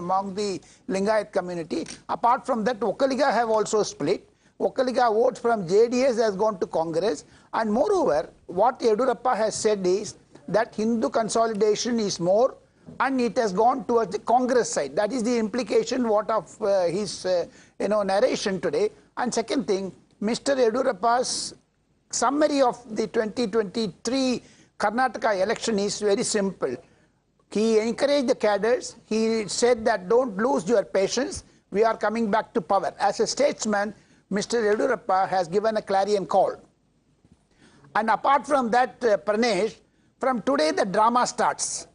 among the Lingayat community. Apart from that, Okkaliga have also split. Okkaliga votes from JDS has gone to Congress. And moreover, what Yediyurappa has said is that Hindu consolidation is more and it has gone towards the Congress side. That is the implication what of his narration today. And second thing, Mr. Yediyurappa's summary of the 2023 Karnataka election is very simple. He encouraged the cadres. He said that don't lose your patience. We are coming back to power. As a statesman, Mr. Yediyurappa has given a clarion call. And apart from that, Pranesh, from today the drama starts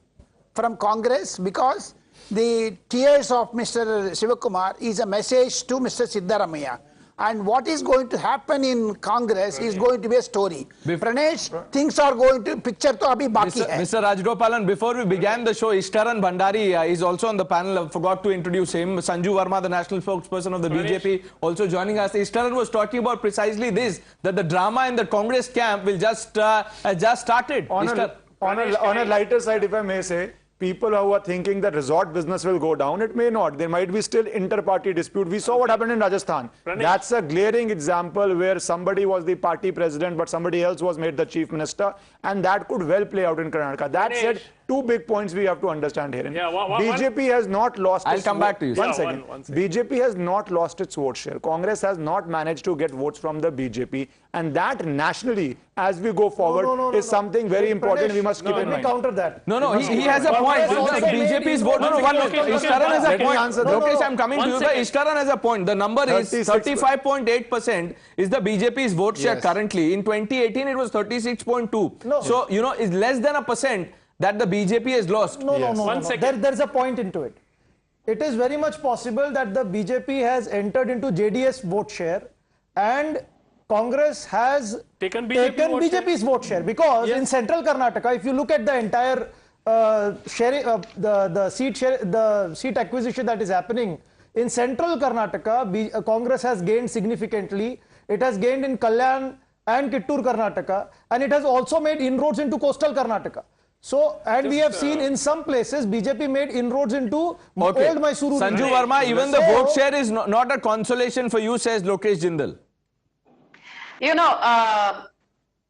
from Congress because the tears of Mr. Sivakumar is a message to Mr. Siddaramaiah. And what is going to happen in Congress is going to be a story. Pranesh, things are going to picture to abhi baki hai. Mr. Rajgopalan, before we began the show, Ishtaran Bhandari is also on the panel. I forgot to introduce him. Sanju Verma, the national spokesperson of the BJP, also joining us. Ishtaran was talking about precisely this, that the drama in the Congress camp will just started. On a lighter side, if I may say, people who are thinking that resort business will go down, it may not. There might be still inter-party dispute. We saw what happened in Rajasthan. That's a glaring example where somebody was the party president, but somebody else was made the chief minister, and that could well play out in Karnataka. That said, two big points we have to understand here. BJP has not lost I'll come back to you. One second. BJP has not lost its vote share. Congress has not managed to get votes from the BJP, and that nationally, as we go forward, is something very important we must keep in mind. Counter that. No, he has a point. BJP's vote. Ishtaran has a point. Lokesh, I'm coming to you. Ishtaran has a point. The number is 35.8% is the BJP's vote share currently. In 2018, it was 36.2. So, it's less than a percent that the BJP has lost. No. There's a point into it. It is very much possible that the BJP has entered into JDS vote share and Congress has taken BJP's vote share, because in central Karnataka, if you look at the entire the seat acquisition that is happening in central Karnataka, Congress has gained significantly. It has gained in Kalyan and Kittur Karnataka, and it has also made inroads into coastal Karnataka. So, and we have seen in some places BJP made inroads into old Mysuru. Sanju Verma, even the vote share is not a consolation for you, says Lokesh Jindal. You know,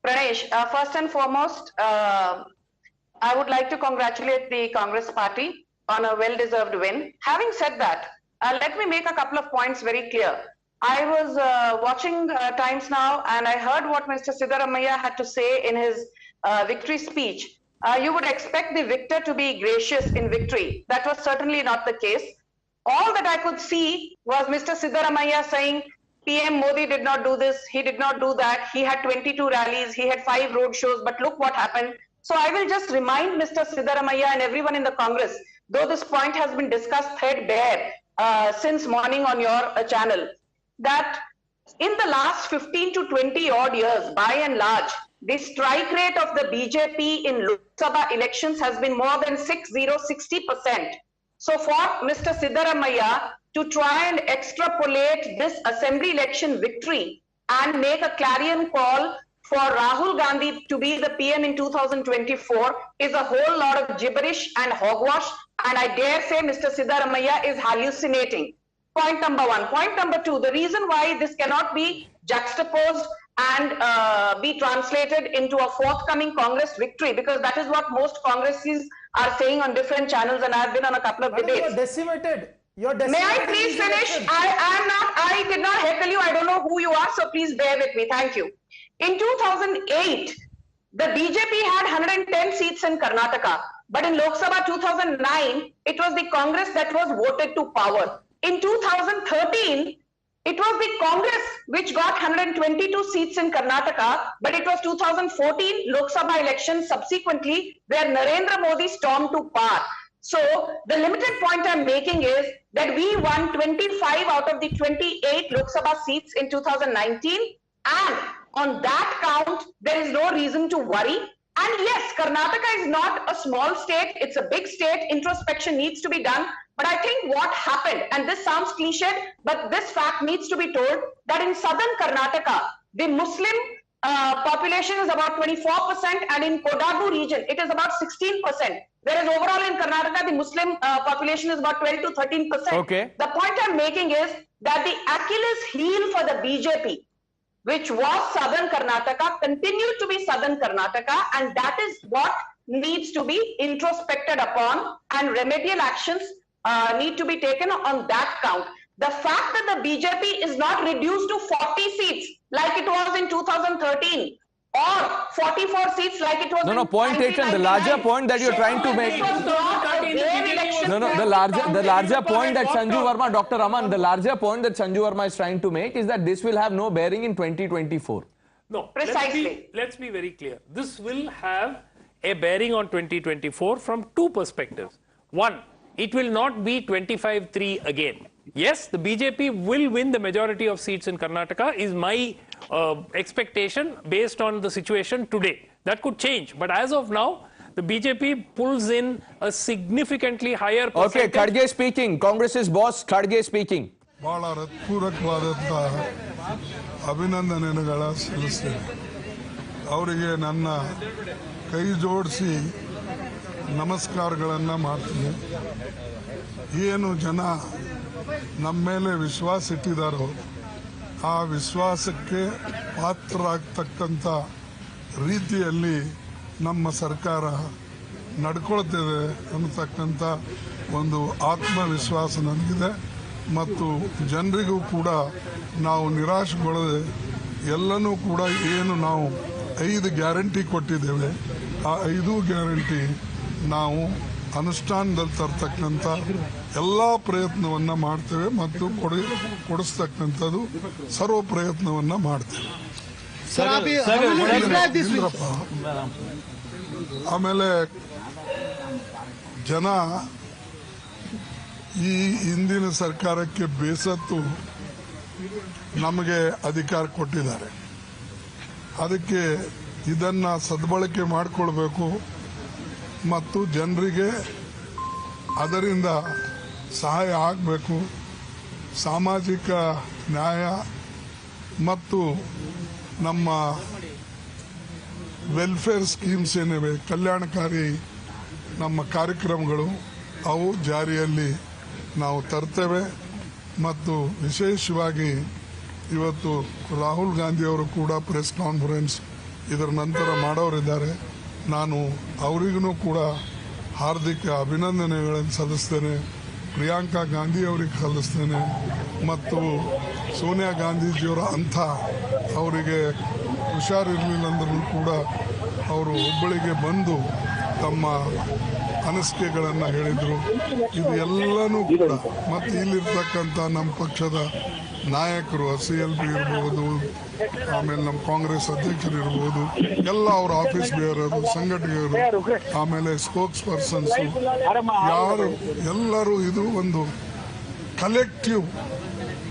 Pranesh, first and foremost, I would like to congratulate the Congress party on a well-deserved win. Having said that, let me make a couple of points very clear. I was watching Times Now, and I heard what Mr. Siddaramaiah had to say in his victory speech. You would expect the victor to be gracious in victory. That was certainly not the case. All that I could see was Mr. Siddaramaiah saying, PM Modi did not do this, he did not do that, he had 22 rallies, he had 5 road shows, but look what happened. So I will just remind Mr. Siddaramaiah and everyone in the Congress, though this point has been discussed threadbare since morning on your channel, that in the last 15 to 20 odd years, by and large, the strike rate of the BJP in Lok Sabha elections has been more than 60%. So for Mr. Siddaramaiah to try and extrapolate this assembly election victory and make a clarion call for Rahul Gandhi to be the PM in 2024 is a whole lot of gibberish and hogwash, and I dare say Mr. Siddaramaiah is hallucinating. Point number one. Point number two, the reason why this cannot be juxtaposed and be translated into a forthcoming Congress victory, because that is what most Congressies are saying on different channels, and I have been on a couple of debates. You're decimated. May I please finish? I did not heckle you. I don't know who you are, so please bear with me. Thank you. In 2008, the BJP had 110 seats in Karnataka, but in Lok Sabha 2009, it was the Congress that was voted to power. In 2013, it was the Congress which got 122 seats in Karnataka, but it was 2014 Lok Sabha elections subsequently where Narendra Modi stormed to power. So the limited point I'm making is that we won 25 out of the 28 Lok Sabha seats in 2019, and on that count, there is no reason to worry. And yes, Karnataka is not a small state, it's a big state, introspection needs to be done. But I think what happened, and this sounds cliched, but this fact needs to be told, that in southern Karnataka, the Muslim population is about 24%, and in Kodagu region, it is about 16%. Whereas overall in Karnataka, the Muslim population is about 12 to 13%. Okay. The point I'm making is that the Achilles heel for the BJP, which was southern Karnataka, continued to be southern Karnataka, and that is what needs to be introspected upon, and remedial actions need to be taken on that count. The fact that the BJP is not reduced to 40 seats like it was in 2013 or 44 seats like it was in 1999. No, point taken. The larger point that you're trying to make. The larger point that Sanju Verma, Dr. Aman, the larger point that Sanju Verma is trying to make is that this will have no bearing in 2024. No, precisely. Let's be very clear. This will have a bearing on 2024 from two perspectives. One, it will not be 25-3 again. Yes, the BJP will win the majority of seats in Karnataka is my expectation based on the situation today. That could change, but as of now, the BJP pulls in a significantly higher percentage. Okay, Khadge speaking. Congress's boss, Khadge speaking. ಬಹಳ ಹೃತ್ಪೂರ್ವಕವಾದಂಥ ಅಭಿನಂದನೆಗಳ ಸಲ್ಲಿಸ್ತೇನೆ. ಅವರಿಗೆ ನನ್ನ ಕೈ ಜೋಡಿಸಿ ನಮಸ್ಕಾರಗಳನ್ನು ಮಾಡ್ತೀನಿ. ಏನು ಜನ ನಮ್ಮ ಮೇಲೆ ವಿಶ್ವಾಸ ಇಟ್ಟಿದ್ದಾರೋ ಆ ವಿಶ್ವಾಸಕ್ಕೆ ಪಾತ್ರರಾಗತಕ್ಕಂಥ ರೀತಿಯಲ್ಲಿ ನಮ್ಮ ಸರ್ಕಾರ ನಡ್ಕೊಳ್ತಿದೆ ಅನ್ನತಕ್ಕಂಥ ಒಂದು ಆತ್ಮವಿಶ್ವಾಸ ನನಗಿದೆ. ಮತ್ತು ಜನರಿಗೂ ಕೂಡ ನಾವು ನಿರಾಶೆಗೊಳ್ಳದೆ ಎಲ್ಲನೂ ಕೂಡ ಏನು ನಾವು 5 ಗ್ಯಾರಂಟಿ ಕೊಟ್ಟಿದ್ದೇವೆ ಆ 5 ಗ್ಯಾರಂಟಿ ನಾವು ಅನುಷ್ಠಾನದಲ್ಲಿ ತರ್ತಕ್ಕಂಥ ಎಲ್ಲ ಪ್ರಯತ್ನವನ್ನು ಮಾಡ್ತೇವೆ ಮತ್ತು ಕೊಡಿಸ್ತಕ್ಕಂಥದ್ದು ಸರ್ವ ಪ್ರಯತ್ನವನ್ನು ಮಾಡ್ತೇವೆ. ಆಮೇಲೆ ಜನ ಈ ಹಿಂದಿನ ಸರ್ಕಾರಕ್ಕೆ ಬೇಸತ್ತು ನಮಗೆ ಅಧಿಕಾರ ಕೊಟ್ಟಿದ್ದಾರೆ. ಅದಕ್ಕೆ ಇದನ್ನ ಸದ್ಬಳಕೆ ಮಾಡಿಕೊಳ್ಬೇಕು ಮತ್ತು ಜನರಿಗೆ ಅದರಿಂದ ಸಹಾಯ ಆಗಬೇಕು. ಸಾಮಾಜಿಕ ನ್ಯಾಯ ಮತ್ತು ನಮ್ಮ ವೆಲ್ಫೇರ್ ಸ್ಕೀಮ್ಸ್ ಏನಿವೆ, ಕಲ್ಯಾಣಕಾರಿ ನಮ್ಮ ಕಾರ್ಯಕ್ರಮಗಳು ಅವು ಜಾರಿಯಲ್ಲಿ ನಾವು ತರ್ತೇವೆ. ಮತ್ತು ವಿಶೇಷವಾಗಿ ಇವತ್ತು ರಾಹುಲ್ ಗಾಂಧಿ ಅವರು ಕೂಡ ಪ್ರೆಸ್ ಕಾನ್ಫರೆನ್ಸ್ ಇದರ ನಂತರ ಮಾಡೋರಿದ್ದಾರೆ. ನಾನು ಅವರಿಗೂ ಕೂಡ ಹಾರ್ದಿಕ ಅಭಿನಂದನೆಗಳನ್ನು ಸಲ್ಲಿಸ್ತೇನೆ. ಪ್ರಿಯಾಂಕಾ ಗಾಂಧಿ ಅವರಿಗೆ ಸಲ್ಲಿಸ್ತೇನೆ ಮತ್ತು ಸೋನಿಯಾ ಗಾಂಧೀಜಿಯವರ ಅಂಥ ಅವರಿಗೆ ಹುಷಾರಿರಲಿಲ್ಲ ಅಂದ್ರೂ ಕೂಡ ಅವರು ಹುಬ್ಬಳ್ಳಿಗೆ ಬಂದು ತಮ್ಮ ಅನಿಸಿಕೆಗಳನ್ನು ಹೇಳಿದರು. ಇದು ಎಲ್ಲನೂ ಕೂಡ ಮತ್ತು ಇಲ್ಲಿರ್ತಕ್ಕಂಥ ನಮ್ಮ ಪಕ್ಷದ ನಾಯಕರು CLP ಇರ್ಬೋದು, ಆಮೇಲೆ ನಮ್ಮ ಕಾಂಗ್ರೆಸ್ ಅಧ್ಯಕ್ಷರು ಇರ್ಬೋದು, ಎಲ್ಲ ಅವರ ಆಫೀಸ್ ಬೇಯರರು, ಸಂಘಟಕರು, ಆಮೇಲೆ ಸ್ಪೋಕ್ಸ್ ಪರ್ಸನ್ಸ್ ಯಾರು ಎಲ್ಲರೂ ಇದು ಒಂದು ಕಲೆಕ್ಟಿವ್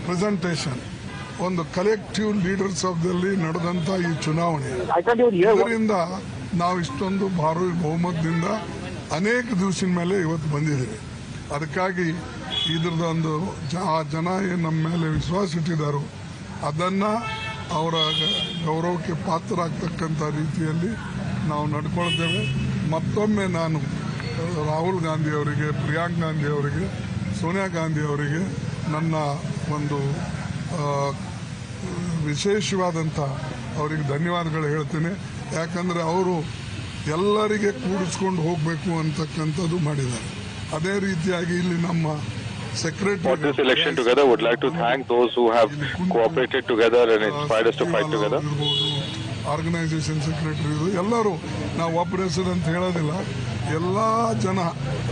ಪ್ರೆಸೆಂಟೇಷನ್, ಒಂದು ಕಲೆಕ್ಟಿವ್ ಲೀಡರ್ಸ್ ಆಫ್ದಲ್ಲಿ ನಡೆದಂಥ ಈ ಚುನಾವಣೆ. ಇದರಿಂದ ನಾವು ಇಷ್ಟೊಂದು ಭಾರಿ ಬಹುಮತದಿಂದ ಅನೇಕ ದಿವಸದ ಮೇಲೆ ಇವತ್ತು ಬಂದಿದ್ದೀವಿ. ಅದಕ್ಕಾಗಿ ಇದ್ರದ್ದೊಂದು ಜನ ಏನು ನಮ್ಮ ಮೇಲೆ ವಿಶ್ವಾಸ ಇಟ್ಟಿದ್ದಾರೋ ಅದನ್ನು ಅವರ ಗೌರವಕ್ಕೆ ಪಾತ್ರರಾಗ್ತಕ್ಕಂಥ ರೀತಿಯಲ್ಲಿ ನಾವು ನಡ್ಕೊಳ್ತೇವೆ. ಮತ್ತೊಮ್ಮೆ ನಾನು ರಾಹುಲ್ ಗಾಂಧಿ ಅವರಿಗೆ, ಪ್ರಿಯಾಂಕಾ ಗಾಂಧಿ ಅವರಿಗೆ, ಸೋನಿಯಾ ಗಾಂಧಿ ಅವರಿಗೆ ನನ್ನ ಒಂದು ವಿಶೇಷವಾದಂಥ ಅವರಿಗೆ ಧನ್ಯವಾದಗಳು ಹೇಳ್ತೇನೆ. ಯಾಕಂದರೆ ಅವರು ಎಲ್ಲರಿಗೆ ಕೂಡಿಸ್ಕೊಂಡು ಹೋಗಬೇಕು ಅಂತಕ್ಕಂಥದ್ದು ಮಾಡಿದ್ದಾರೆ. ಅದೇ ರೀತಿಯಾಗಿ ಇಲ್ಲಿ ನಮ್ಮ For this election together, would like to thank those who have cooperated together and inspired us to fight together. Organisation secretary ಎಲ್ಲರೂ ನಾವು ಆಪರೇಷನ್ ಅಂತ ಹೇಳೋದಿಲ್ಲ, ಎಲ್ಲ ಜನ.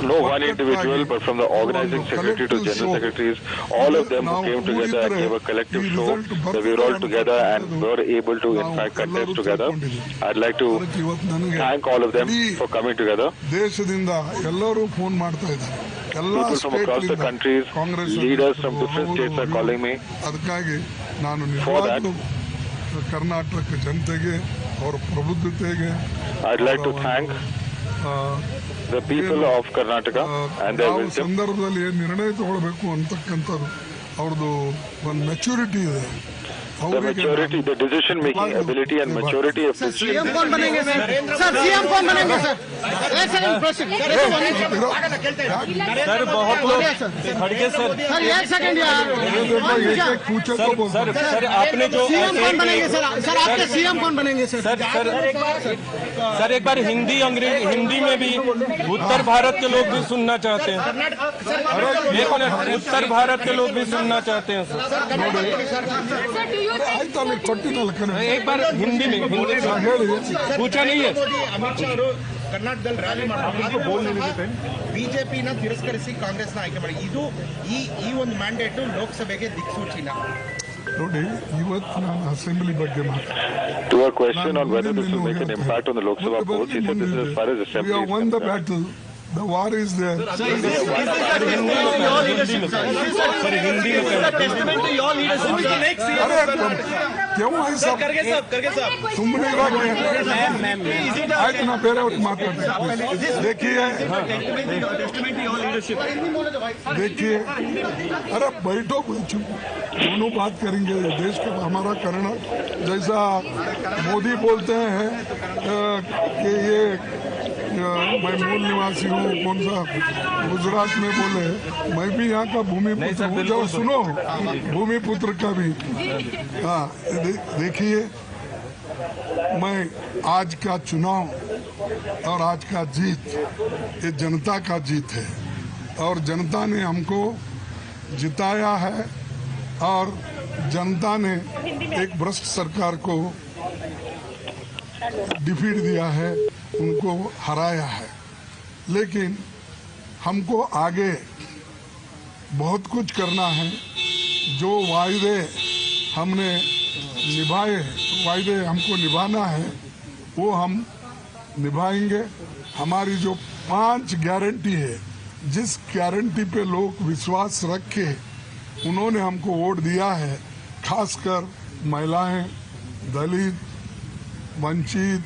No one individual, but from the organizing secretary to general secretaries, all of them who came together and gave a collective show that we were all together and were able to in fact contest together. I'd like to thank all of them for coming together. ದೇಶದಿಂದ ಎಲ್ಲರೂ phone ಮಾಡ್ತಾ ಇದ್ದಾರೆ. People from across the countries, leaders from different states are calling me. ಅದಕ್ಕಾಗಿ ನಾನು ನಿಜವಾಗ್ಲೂ ಕರ್ನಾಟಕ ಜನತೆಗೆ ಅವರ ಪ್ರಬುದ್ಧತೆಗೆ I'd like to thank the people of Karnataka and their wisdom. ಸಂದರ್ಭದಲ್ಲಿ ಏನು ನಿರ್ಣಯ ತಗೊಳ್ಬೇಕು ಅಂತಕ್ಕಂಥದ್ದು ಅವ್ರದ್ದು ಒಂದು ಮೆಚುರಿಟಿ ಇದೆ. The maturity, the decision making ability and maturity of decision. CM कौन बनेंगे सर? सर CM कौन बनेंगे सर? एक सेकंड प्रोसीड सर बहुत लोग खड़के सर एक सेकंड यार सर आपने जो CM कौन बनेंगे सर? सर आपके CM कौन बनेंगे सर? सर एक बार हिंदी अंग्रेजी हिंदी में भी उत्तर भारत के लोग भी सुनना चाहते हैं. एक मिनट, उत्तर भारत के लोग भी सुनना चाहते हैं सर. एक बार हिंदी में पूछा नहीं है. ಕರ್ನಾಟಕದಲ್ಲಿ ರ್ಯಾಲಿ ಮಾಡಿ ಬಿಜೆಪಿನ ತಿರಸ್ಕರಿಸಿ ಕಾಂಗ್ರೆಸ್ನ ಆಯ್ಕೆ ಮಾಡಿ ಇದು ಈ ಒಂದು ಮ್ಯಾಂಡೇಟ್ ಲೋಕಸಭೆಗೆ ದಿಕ್ಸೂಚಿನ. ನೋಡಿ, ಇವತ್ತು ನಾನು ಅಸೆಂಬ್ಲಿ ಬಗ್ಗೆ ಮಾತಾಡ್ತೀನಿ. To a question on whether this will make an impact on the Lok Sabha polls, he said this is as far as assembly is won the battle. The war is there. सुमने आयत ना पेरे माता देखिए अरे बैठो दोनों बात करेंगे. देश का हमारा करना जैसा मोदी बोलते हैं कि ये मैं मूल निवासी हूँ, कौन सा गुजरात में बोले, मैं भी यहाँ का भूमिपुत्र हूँ. जब सुनो भूमिपुत्र का भी. हाँ देखिए, मैं आज का चुनाव और आज का जीत ये जनता का जीत है और जनता ने हमको जिताया है और जनता ने एक भ्रष्ट सरकार को डिफीट दिया है, उनको हराया है. लेकिन हमको आगे बहुत कुछ करना है. जो वायदे हमने निभाए, वायदे हमको निभाना है, वो हम निभाएंगे. हमारी जो 5 गारंटी है, जिस गारंटी पे लोग विश्वास रख के उन्होंने हमको वोट दिया है, खासकर महिलाएं, दलित, वंचित,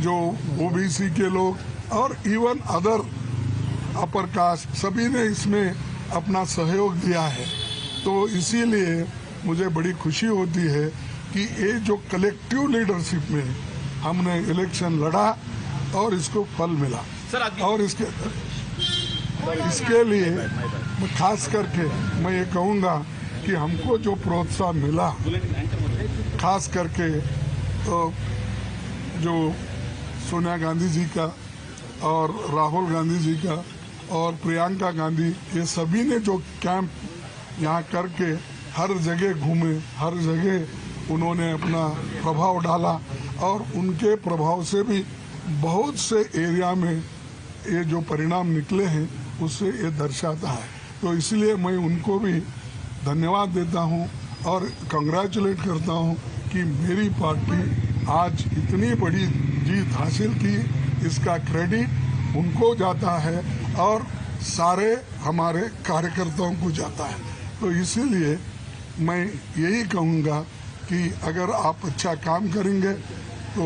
जो ओबीसी के लोग और इवन अदर अपर कास्ट, सभी ने इसमें अपना सहयोग दिया है। तो इसीलिए मुझे बड़ी खुशी होती है कि ये जो कलेक्टिव लीडरशिप में हमने इलेक्शन लड़ा और इसको फल मिला। और इसके लिए खास करके मैं ये कहूँगा कि हमको जो प्रोत्साहन मिला, खास करके तो जो सोनिया गांधी जी का और राहुल गांधी जी का और प्रियंका गांधी, ये सभी ने जो कैंप यहाँ करके हर जगह घूमे, हर जगह उन्होंने अपना प्रभाव डाला और उनके प्रभाव से भी बहुत से एरिया में ये जो परिणाम निकले हैं उससे ये दर्शाता है। तो इसलिए मैं उनको भी धन्यवाद देता हूँ और कंग्रेचुलेट करता हूँ कि मेरी पार्टी आज इतनी बड़ी जीत हासिल की, इसका क्रेडिट उनको जाता है और सारे हमारे कार्यकर्ताओं को जाता है। तो इसीलिए मैं यही कहूँगा कि अगर आप अच्छा काम करेंगे तो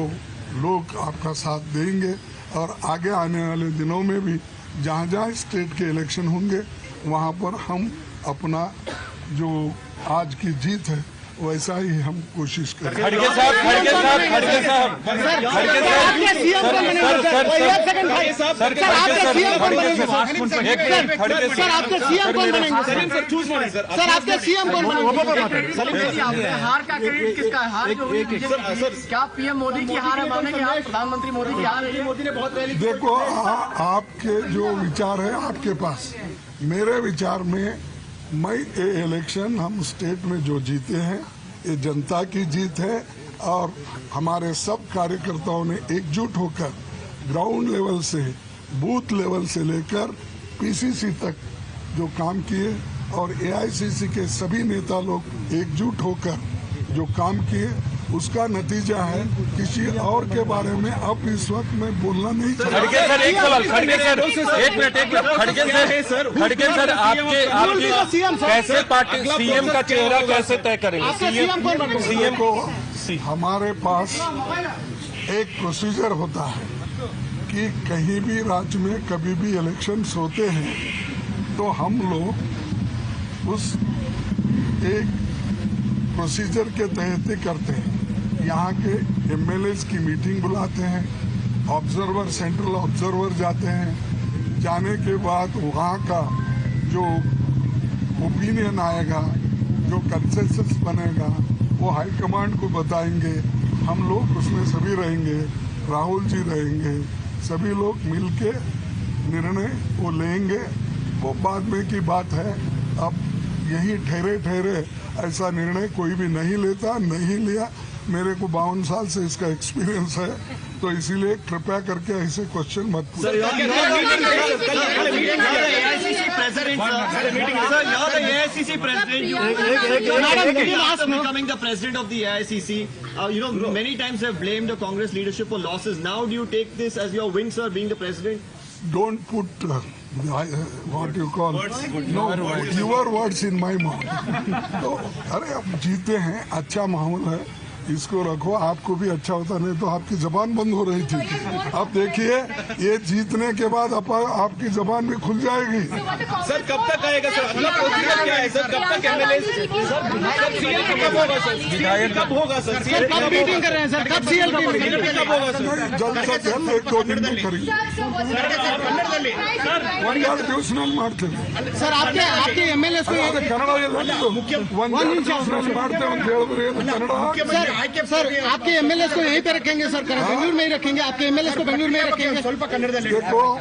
लोग आपका साथ देंगे और आगे आने वाले दिनों में भी जहाँ जहाँ स्टेट के इलेक्शन होंगे वहाँ पर हम अपना जो आज की जीत है वैसा ही हम कोशिश करेंगे। खड़गे साहब हार का क्रेडिट किसका है? हार क्या पीएम मोदी की हार है? माने कि प्रधानमंत्री मोदी की हार है? मोदी ने बहुत रैली। देखो आपके जो विचार है आपके पास, मेरे विचार में मैं ये इलेक्शन हम स्टेट में जो जीते हैं ये जनता की जीत है और हमारे सब कार्यकर्ताओं ने एकजुट होकर ग्राउंड लेवल से बूथ लेवल से लेकर पीसीसी तक जो काम किए और एआईसीसी के सभी नेता लोग एकजुट होकर जो काम किए उसका नतीजा है। किसी और के बारे में अब इस वक्त मैं बोलना नहीं चाहता। खड़गे सर एक सवाल, खड़गे सर एक मिनट खड़गे सर आपके कैसे पार्टी सीएम का चेहरा कैसे तय करेंगे? सीएम को हमारे पास एक प्रोसीजर होता है कि कहीं भी राज्य में कभी भी इलेक्शंस होते हैं तो हम लोग उस एक प्रोसीजर के तहत ही करते हैं। यहाँ के एमएलएस की मीटिंग बुलाते हैं, ऑब्जर्वर सेंट्रल ऑब्जर्वर जाते हैं, जाने के बाद वहाँ का जो ओपिनियन आएगा, जो कंसेंसस बनेगा वो हाईकमांड को बताएंगे। हम लोग उसमें सभी रहेंगे, राहुल जी रहेंगे, सभी लोग मिलके निर्णय वो लेंगे। वो बाद में की बात है। अब यही ठहरे ऐसा निर्णय कोई भी नहीं लेता, नहीं लिया। मेरे को 52 साल से इसका एक्सपीरियंस है, तो इसीलिए कृपया करके ऐसे क्वेश्चन मत पूछिए। Becoming the president of the AICC, many times have blamed the Congress leadership for losses. Now, do you take this as your win, sir, being the president? Don't put what you call your words in my mouth. तो अरे अब जीते हैं, अच्छा माहौल है, इसको रखो। आपको भी अच्छा होता, नहीं तो आपकी जबान बंद हो रही थी। अब देखिए ये जीतने के बाद आपकी जबान भी खुल जाएगी। सर कब तक आएगा सर? अगला प्रोसीजर क्या है सर? कब तक एमएलए कब होगा सर? विधायक कब होगा सर? कब मीटिंग कर रहे हैं सर? कब सीएल की मीटिंग कब होगा सर? जल्द से जल्द 1-2 दिन में करेंगे। ट्यूशनल मारते सर आपके एमएलए को कन्नड़ मारते हैं सर, आपके एमएलए को यहीं पे रखेंगे सर, बेंगलुरु में ही रखेंगे। आपके एमएलए को बेंगलुरु में रखेंगे। देखो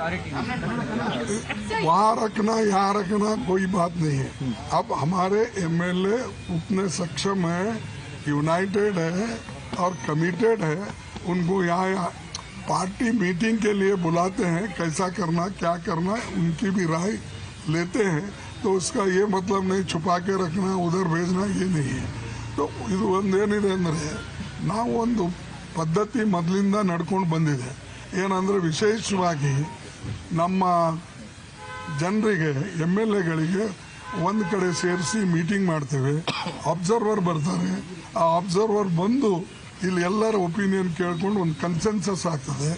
वहाँ रखना यहाँ रखना कोई बात नहीं है। अब हमारे एमएलए उतने सक्षम है, यूनाइटेड है और कमिटेड है। उनको यहाँ पार्टी मीटिंग के लिए बुलाते हैं, कैसा करना क्या करना उनकी भी राय लेते हैं। तो उसका ये मतलब नहीं छुपा के रखना, उधर भेजना, ये नहीं है। तो ಇದು ಒಂದೇನಿದೆ ಅಂದರೆ ನಾವು ಒಂದು ಪದ್ಧತಿ ಮೊದಲಿಂದ ನಡ್ಕೊಂಡು ಬಂದಿದೆ। ಏನಂದರೆ ವಿಶೇಷವಾಗಿ ನಮ್ಮ ಜನರಿಗೆ ಎಮ್ಎಲ್ಎಗಳಿಗೆ ಒಂದು ಕಡೆ ಸೇರಿಸಿ ಮೀಟಿಂಗ್ ಮಾಡ್ತೇವೆ, ಅಬ್ಸರ್ವರ್ ಬರ್ತಾರೆ। ಆ ಅಬ್ಸರ್ವರ್ ಬಂದು ಇಲ್ಲಿ ಎಲ್ಲರ ಒಪಿನಿಯನ್ ಕೇಳ್ಕೊಂಡು ಒಂದು ಕನ್ಸೆನ್ಸಸ್ ಆಗ್ತದೆ.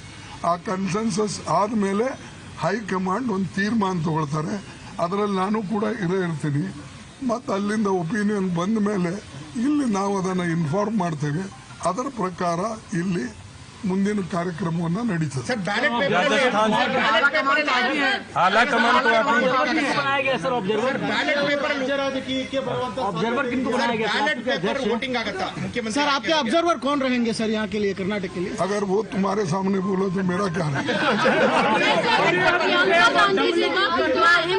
ಆ ಕನ್ಸೆನ್ಸಸ್ ಆದಮೇಲೆ ಹೈಕಮಾಂಡ್ ಒಂದು ತೀರ್ಮಾನ ತಗೊಳ್ತಾರೆ. ಅದರಲ್ಲಿ ನಾನು ಕೂಡ ಇರ್ತೀನಿ. ಮತ್ತು ಅಲ್ಲಿಂದ ಒಪಿನಿಯನ್ ಬಂದ ಮೇಲೆ ಇಲ್ಲಿ ನಾವು ಅದನ್ನು ಇನ್ಫಾರ್ಮ್ ಮಾಡ್ತೇವೆ. ಅದರ ಪ್ರಕಾರ ಇಲ್ಲಿ ಮುಂದಿನ ಕಾರ್ಯಕ್ರಮವನ್ನು ನಡೀತದೆ. सर आपके ऑब्जर्वर कौन रहेंगे सर यहाँ के लिए, कर्नाटक के लिए? अगर वो तुम्हारे सामने बोलो तो मेरा क्या है?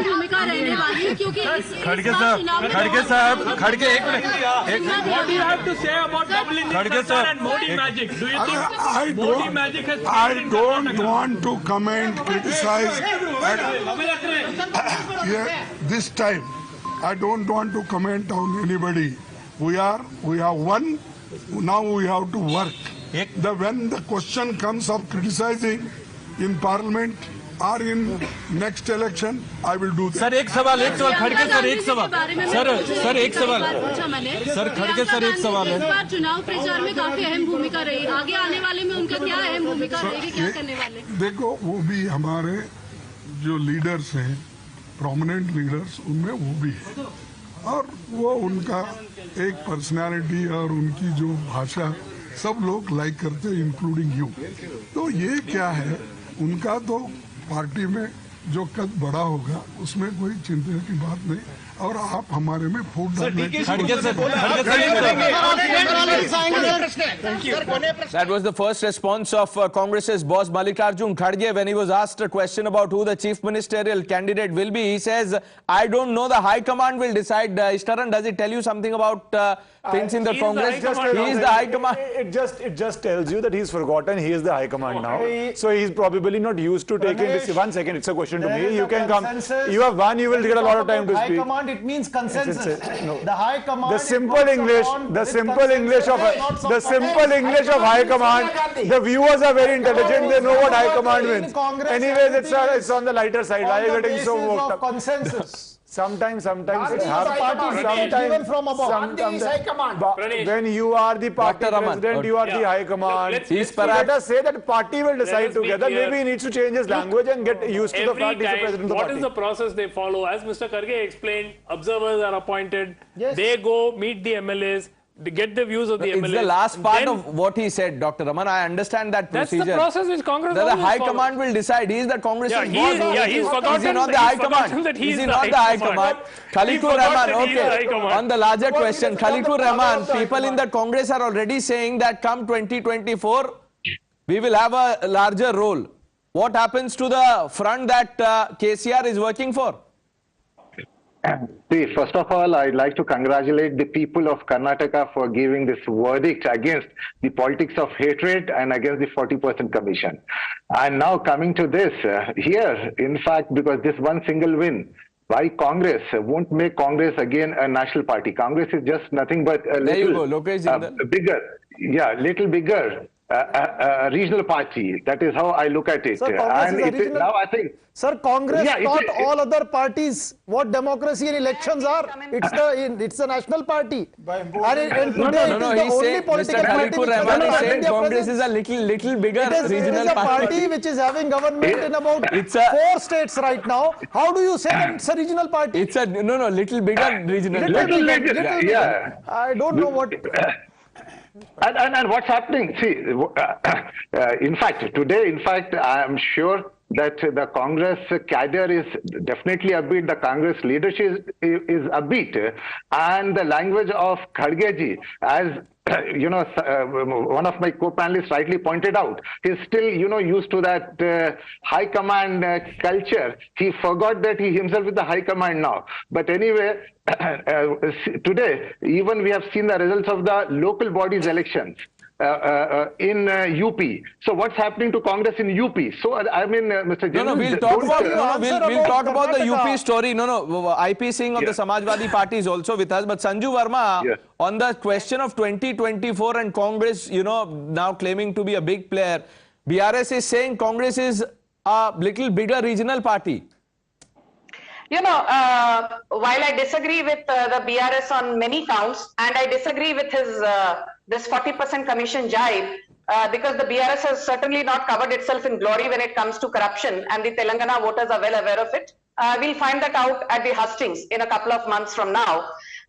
भूमिका रहने वाली है क्योंकि खड़गे साहब खड़गे एक minute What do you have to say about doubling infrastructure and Modi magic? Do you think Modi magic has I don't want to comment, criticize. This time, I don't want to comment on anybody. We have won. Now we have to work. When the question comes of criticizing in Parliament or in next election, I will do that. Sir एक सवाल खड़गे sir एक सवाल sir एक सवाल sir खड़गे sir एक सवाल है. इस बार चुनाव प्रचार में काफी अहम भूमिका रही, आगे आने वाले में उनका क्या अहम भूमिका रहेगी, क्या करने वाले? देखो वो भी हमारे जो लीडर्स हैं, प्रोमिनेंट लीडर्स, उनमें वो भी है और वो उनका एक पर्सनालिटी और उनकी जो भाषा सब लोग लाइक करते हैं, इंक्लूडिंग यू. तो ये क्या है, उनका तो पार्टी में जो कद बड़ा होगा उसमें कोई चिंता की बात नहीं. और आप हमारे में फूट डालने That was the first response of Congress's boss Mallikarjun Kharge when he was asked a question about who the chief ministerial candidate will be. He says, I don't know, the High Command will decide. Ishtaran, does it tell you something about things in the Congress? He is the High Command. It just tells you that he's forgotten he is the High Command now. So he's probably not used to taking this. 1 second, it's a question to me. You can come. You have one, you will get a lot of time to speak. High Command, it means consensus. No. The High Command. The simple English of High Command. The viewers are very intelligent. They know what High Command means. Anyways, it's on the lighter side. Why are you getting so worked up? Consensus. Sometimes even from above. When you are the party president, you are the High Command. Let us say that party will decide together. Maybe he needs to change his language and get used to the fact he's the president of the party. What is the process they follow? As Mr. Kharge explained, observers are appointed. Yes. They go meet the MLAs. To get the views of the MLAs. It's the last part of what he said, Dr. Raman. I understand that procedure. That's the process which Congress the High Command will decide. He is the Congress's boss. He's forgotten. Is he not the High Command? Is he not the High Command? Khaliqur Rahman, okay. On the larger question, Khaliqur Rahman, people in the Congress are already saying that come 2024, we will have a larger role. What happens to the front that KCR is working for? See, first of all, I'd like to congratulate the people of Karnataka for giving this verdict against the politics of hatred and against the 40% commission. And now coming to this, here, in fact, because this one single win, why Congress won't make Congress again a national party. Congress is just nothing but a little bigger, little bigger regional party. That is how I look at it. Sir, and now I think. Sir, Congress taught all other parties what democracy and elections are. It's the national party. And today he's saying, Mr. Khaliqur Rahman is saying Congress is a little bigger regional party. It is a party which is having government in about 4 states right now. How do you say that it's a regional party? It's a little bigger regional party. Little bigger. I don't know what. And what's happening? See, in fact, today, I am sure that the Congress cadre is definitely upbeat, the Congress leadership is upbeat, and the language of Khargeji, as one of my co-panelists rightly pointed out, he's still, used to that high command culture. He forgot that he himself is the high command now. But anyway, today, even we have seen the results of the local bodies elections in UP. So what's happening to Congress in UP? So I mean, Mr. General, we'll talk about the UP story. IP Singh of the Samajwadi Party is also with us. But Sanju Verma, on the question of 2024 and Congress, now claiming to be a big player, BRS is saying Congress is a little bigger regional party. While I disagree with the BRS on many counts, and I disagree with his this 40% commission jibe, because the BRS has certainly not covered itself in glory when it comes to corruption, and the Telangana voters are well aware of it. We'll find that out at the hustings in a couple of months from now.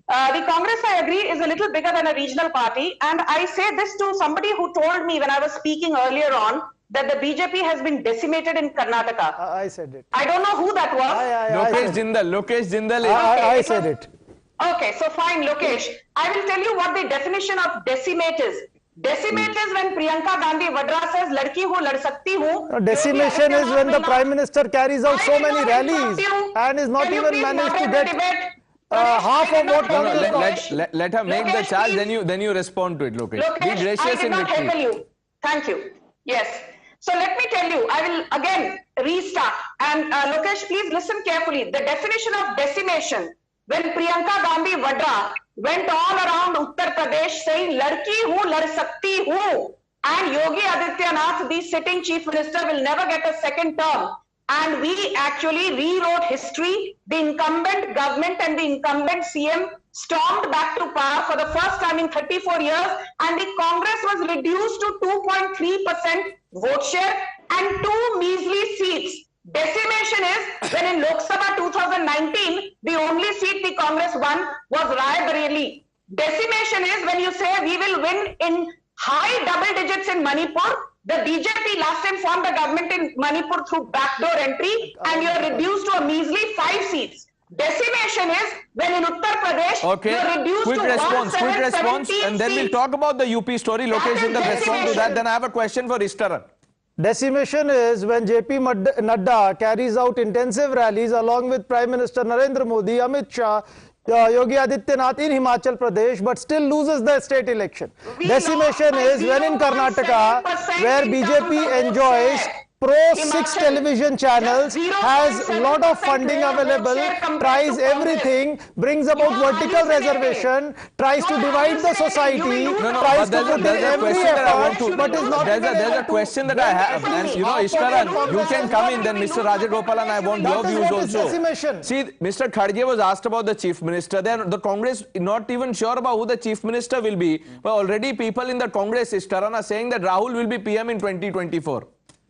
The Congress, I agree, is a little bigger than a regional party, and I say this to somebody who told me when I was speaking earlier on that the BJP has been decimated in Karnataka. I said it. I don't know who that was. Lokesh Jindal. I said it. Okay, so fine, Lokesh. I will tell you what the definition of decimate is. Decimate is when Priyanka Gandhi Vadra says, "Ladki hu, lad sakti hu." Decimation is when the Prime Minister carries out so many rallies and is not even managed to get half of what Congress got. Let her make the charge, then you respond to it, Lokesh. Be gracious in victory. Thank you. Yes. So let me tell you, I will again restart. And Lokesh, please listen carefully. The definition of decimation, when Priyanka Gandhi Vadra went all around Uttar Pradesh saying, "Ladki hu, lad sakti hu," and Yogi Adityanath, the sitting chief minister, will never get a second term. And we actually rewrote history. The incumbent government and the incumbent CM stormed back to power for the first time in 34 years, and the Congress was reduced to 2.3% vote share and 2 measly seats. Decimation is when in Lok Sabha 2019, the only seat the Congress won was Raebareli. Decimation is when you say we will win in high double digits in Manipur. The BJP last time formed the government in Manipur through backdoor entry, and you are reduced to a measly 5 seats. Decimation is when in Uttar Pradesh, you are reduced quick to response, and then we'll talk about the UP story. Lokesh will respond to that. Then I have a question for Ishtaran. Decimation is when JP Nadda carries out intensive rallies along with Prime Minister Narendra Modi, Amit Shah, Yogi Adityanath in Himachal Pradesh, but still loses the state election. Decimation is when in Karnataka, where BJP enjoys pro 6 television channels, has a lot of funding available, tries everything, brings about vertical reservation, tries to divide the society, tries to put in every effort, but is not. There's a question that I have, and you know, Ishtaran, you can come in, then Mr. Rajagopal, and I want your views also. See, Mr. Khadge was asked about the Chief Minister. Then the Congress not even sure about who the Chief Minister will be, but already people in the Congress, Ishtaran, are saying that Rahul will be PM in 2024.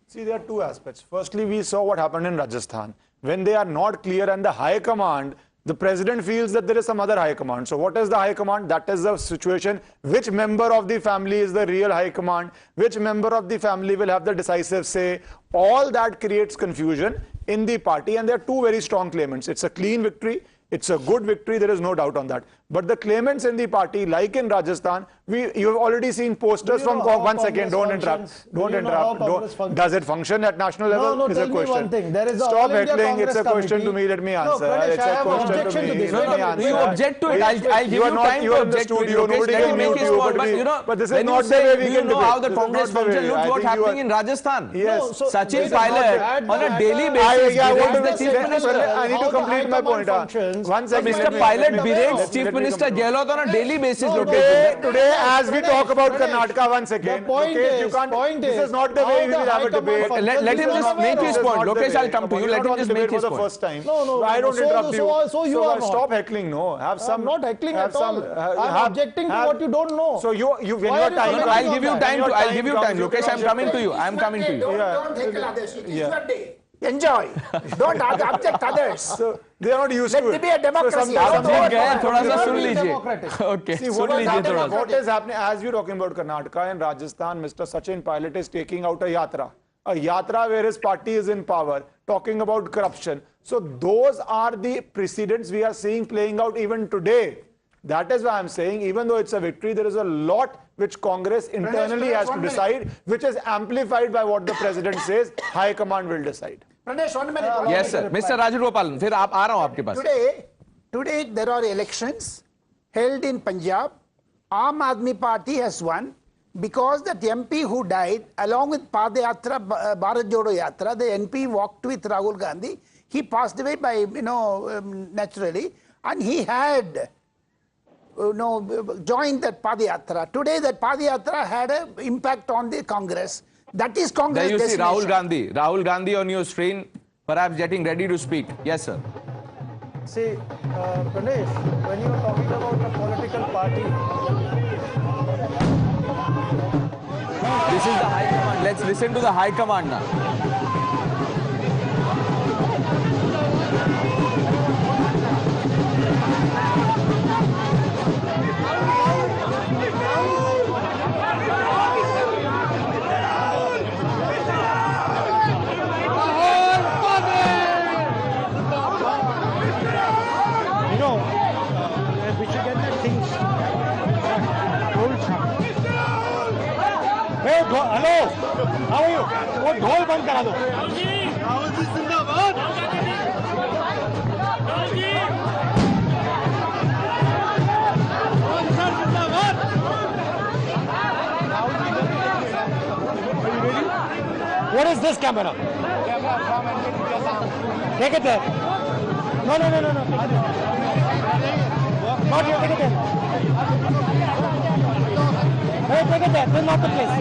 See, there are two aspects. Firstly, we saw what happened in Rajasthan. When they are not clear and the high command, the president feels that there is some other high command. So what is the high command? That is the situation. Which member of the family is the real high command? Which member of the family will have the decisive say? All that creates confusion in the party, and there are two very strong claimants. It's a clean victory. It's a good victory, there is no doubt on that. But the claimants in the party, like in Rajasthan, you have already seen posters from... One second, don't interrupt. Don't interrupt. Does it function at national level? No, is tell a question. me one thing. There is a Stop heckling, it's a question to me, let me answer. It's a question to me, let me answer. You object to it, I'll give you time to object to it. Let him make his point, but you know, but this is not the way we can know how the Congress function, look what's happening in Rajasthan. Yes. Sachin Pilot, on a daily basis, berates the Chief Minister. I need to complete my point. One second. Mr. Pilot berates Chief Minister Gehlot on a daily basis. Today, as we talk about Karnataka, one second. This is not the way we will have a debate. Let him just make his point. Lokesh, I'll come to you. Let him just make his point. For the first time. No. I don't interrupt you. So you are stop heckling. No, have some. I'm not heckling at all. I'm objecting to what you don't know. So you when you are time. I'll give you time. I'll give you time. Lokesh, I'm coming to you. I'm coming to you. Don't heckle others. It is your day. Enjoy. Don't object others. So they are not used to it. Let there be a democracy. Okay. See, what is happening as you're talking about Karnataka and Rajasthan, Mr. Sachin Pilot is taking out a yatra. A yatra where his party is in power, talking about corruption. So those are the precedents we are seeing playing out even today. That is why I'm saying, even though it's a victory, there is a lot which Congress internally has to decide, which is amplified by what the president says. High command will decide. Pradesh, 1 minute. Yes, sir. Mr. Rajagopalan, फिर आप आ रहा हूँ आपके पास. Today there are elections held in Punjab. Aam Aadmi Party has won because that MP who died, along with Padayatra, Bharat Jodo Yatra, the MP walked with Rahul Gandhi. He passed away by, naturally, and he had joined that Padayatra. Today that Padayatra had an impact on the Congress. That is Congress. There you see Rahul Gandhi on your screen, perhaps getting ready to speak. Yes, sir. See, Pranesh, when you are talking about a political party, this is the High Command. Let's listen to the High Command now. We should get the things. Hey, hello, how are you? वो ढोल बंद करा दो. राहुल जी जिंदाबाद. What is this camera? Take it there. No. Not here, take it there. Hey, take it there. This is not the place.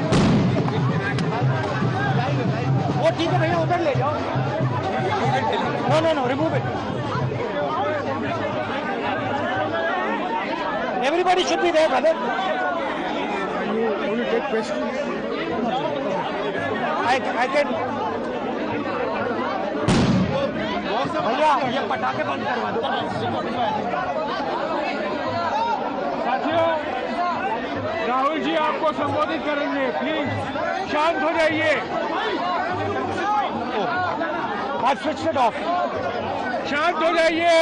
वो ठीक है भैया, उधर ले जाओ. No, remove it. Everybody should be there, brother. You take questions. I can. भैया ये पटाखे बंद करवा दो. साथियों, राहुल जी आपको संबोधित करेंगे, प्लीज शांत हो जाइए. I switched it off. शांत हो जाइए.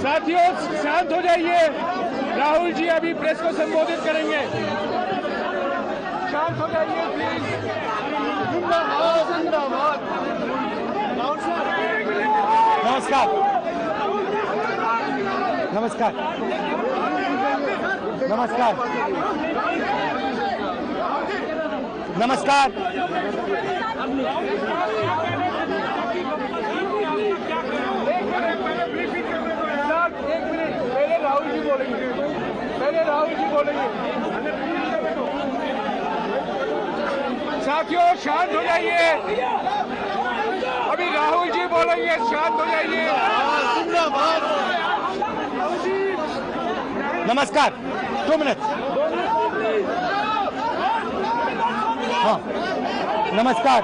साथियों शांत हो जाइए. राहुल जी अभी प्रेस को संबोधित करेंगे. शांत हो जाइए प्लीज. जिंदाबाद. नमस्कार. नमस्कार. नमस्कार. नमस्कार. एक मिनट, पहले राहुल जी बोलेंगे. साथियों शांत हो जाइए. अभी राहुल जी बोलेंगे, शांत हो जाइए. नमस्कार. 2 minutes. हाँ, नमस्कार.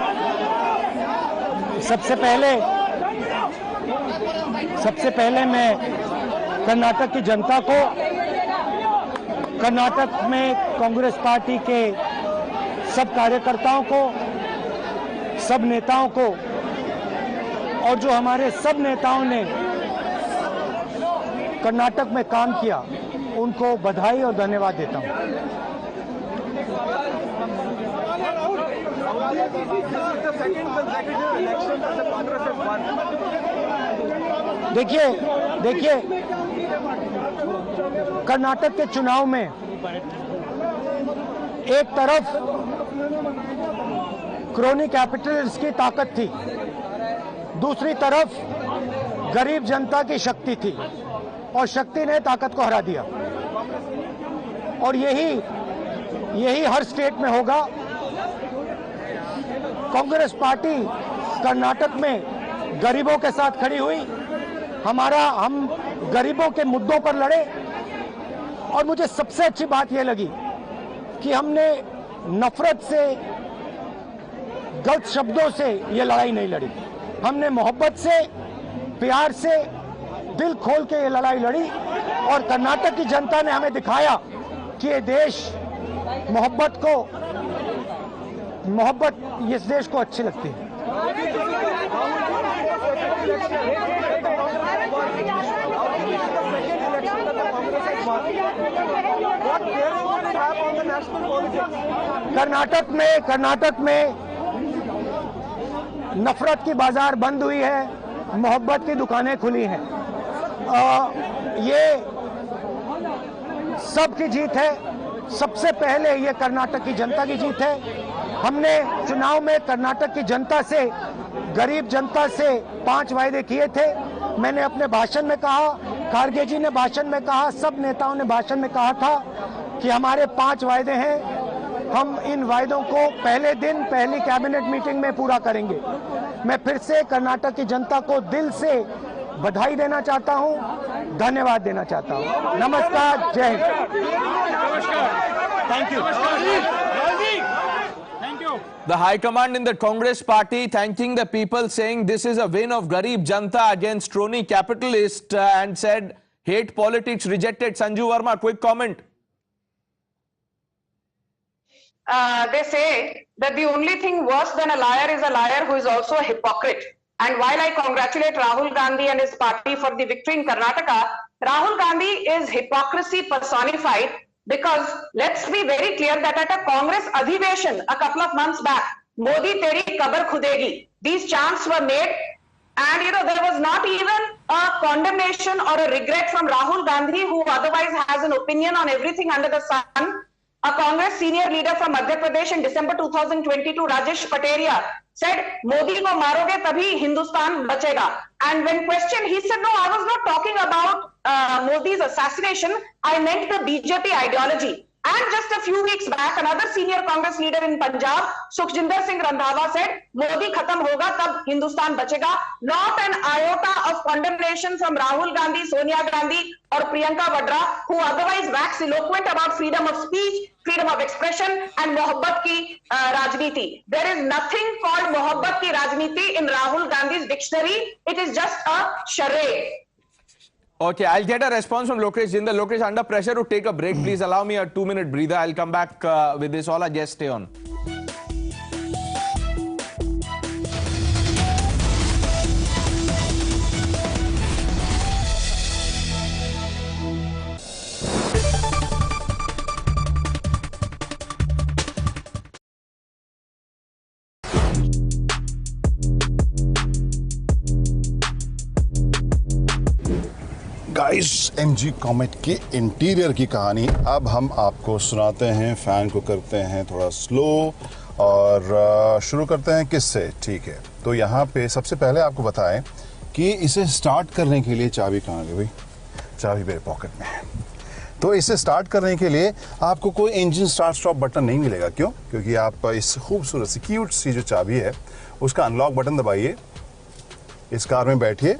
सबसे पहले मैं कर्नाटक की जनता को, कर्नाटक में कांग्रेस पार्टी के सब कार्यकर्ताओं को, सब नेताओं को और जो हमारे सब नेताओं ने कर्नाटक में काम किया, उनको बधाई और धन्यवाद देता हूं. देखिए कर्नाटक के चुनाव में एक तरफ क्रोनी कैपिटल्स की ताकत थी, दूसरी तरफ गरीब जनता की शक्ति थी और शक्ति ने ताकत को हरा दिया. और यही हर स्टेट में होगा. कांग्रेस पार्टी कर्नाटक में गरीबों के साथ खड़ी हुई. हम गरीबों के मुद्दों पर लड़े और मुझे सबसे अच्छी बात यह लगी कि हमने नफरत से, गलत शब्दों से ये लड़ाई नहीं लड़ी. हमने मोहब्बत से, प्यार से, दिल खोल के ये लड़ाई लड़ी और कर्नाटक की जनता ने हमें दिखाया कि ये देश मोहब्बत इस देश को अच्छी लगती है. कर्नाटक में नफरत की बाजार बंद हुई है, मोहब्बत की दुकानें खुली हैं. ये सबकी जीत है. सबसे पहले ये कर्नाटक की जनता की जीत है. हमने चुनाव में कर्नाटक की जनता से, गरीब जनता से 5 वायदे किए थे. मैंने अपने भाषण में कहा, खारगे जी ने भाषण में कहा, सब नेताओं ने भाषण में कहा था कि हमारे 5 वायदे हैं. हम इन वायदों को पहले दिन पहली कैबिनेट मीटिंग में पूरा करेंगे. मैं फिर से कर्नाटक की जनता को दिल से बधाई देना चाहता हूं, धन्यवाद देना चाहता हूं। नमस्कार, जय Hind. Thank you. The High Command in the Congress party thanking the people, saying this is a win of Garib Janta against crony capitalist, and said hate politics rejected. Sanju Verma, quick comment. They say that the only thing worse than a liar is a liar who is also a hypocrite. And while I congratulate Rahul Gandhi and his party for the victory in Karnataka, Rahul Gandhi is hypocrisy personified, because let's be very clear that at a Congress Adhiveshan a couple of months back, Modi teri kabar khudegi, these chants were made, and there was not even a condemnation or a regret from Rahul Gandhi, who otherwise has an opinion on everything under the sun. A Congress senior leader from Madhya Pradesh in December 2022, Rajesh Pateria, said, Modi ko maroge tabhi Hindustan bachega. And when questioned, he said, no, I was not talking about Modi's assassination. I meant the BJP ideology. And just a few weeks back, another senior Congress leader in Punjab, Sukhjinder Singh Randhawa, said, Modi khatam hoga, tab Hindustan bachega. Not an iota of condemnation from Rahul Gandhi, Sonia Gandhi, or Priyanka Vadra, who otherwise wax eloquent about freedom of speech, freedom of expression, and mohabbat ki rajniti. There is nothing called mohabbat ki rajniti in Rahul Gandhi's dictionary. It is just a charade. Okay, I'll get a response from Lokesh Jindal. Lokesh, under pressure to take a break, please allow me a 2-minute breather. I'll come back with this. All our guests stay on. Guys, MG Comet के interior की कहानी अब हम आपको सुनाते हैं। Fan को करते हैं थोड़ा स्लो और शुरू करते हैं किससे। ठीक है, तो यहाँ पे सबसे पहले आपको बताएं कि इसे स्टार्ट करने के लिए चाबी कहाँ गई भाई? चाबी मेरे पॉकेट में है। तो इसे स्टार्ट करने के लिए आपको कोई इंजन स्टार्ट स्टॉप बटन नहीं मिलेगा। क्यों? क्योंकि आप इस खूबसूरत सी क्यूट सी जो चाबी है उसका अनलॉक बटन दबाइए, इस कार में बैठिए,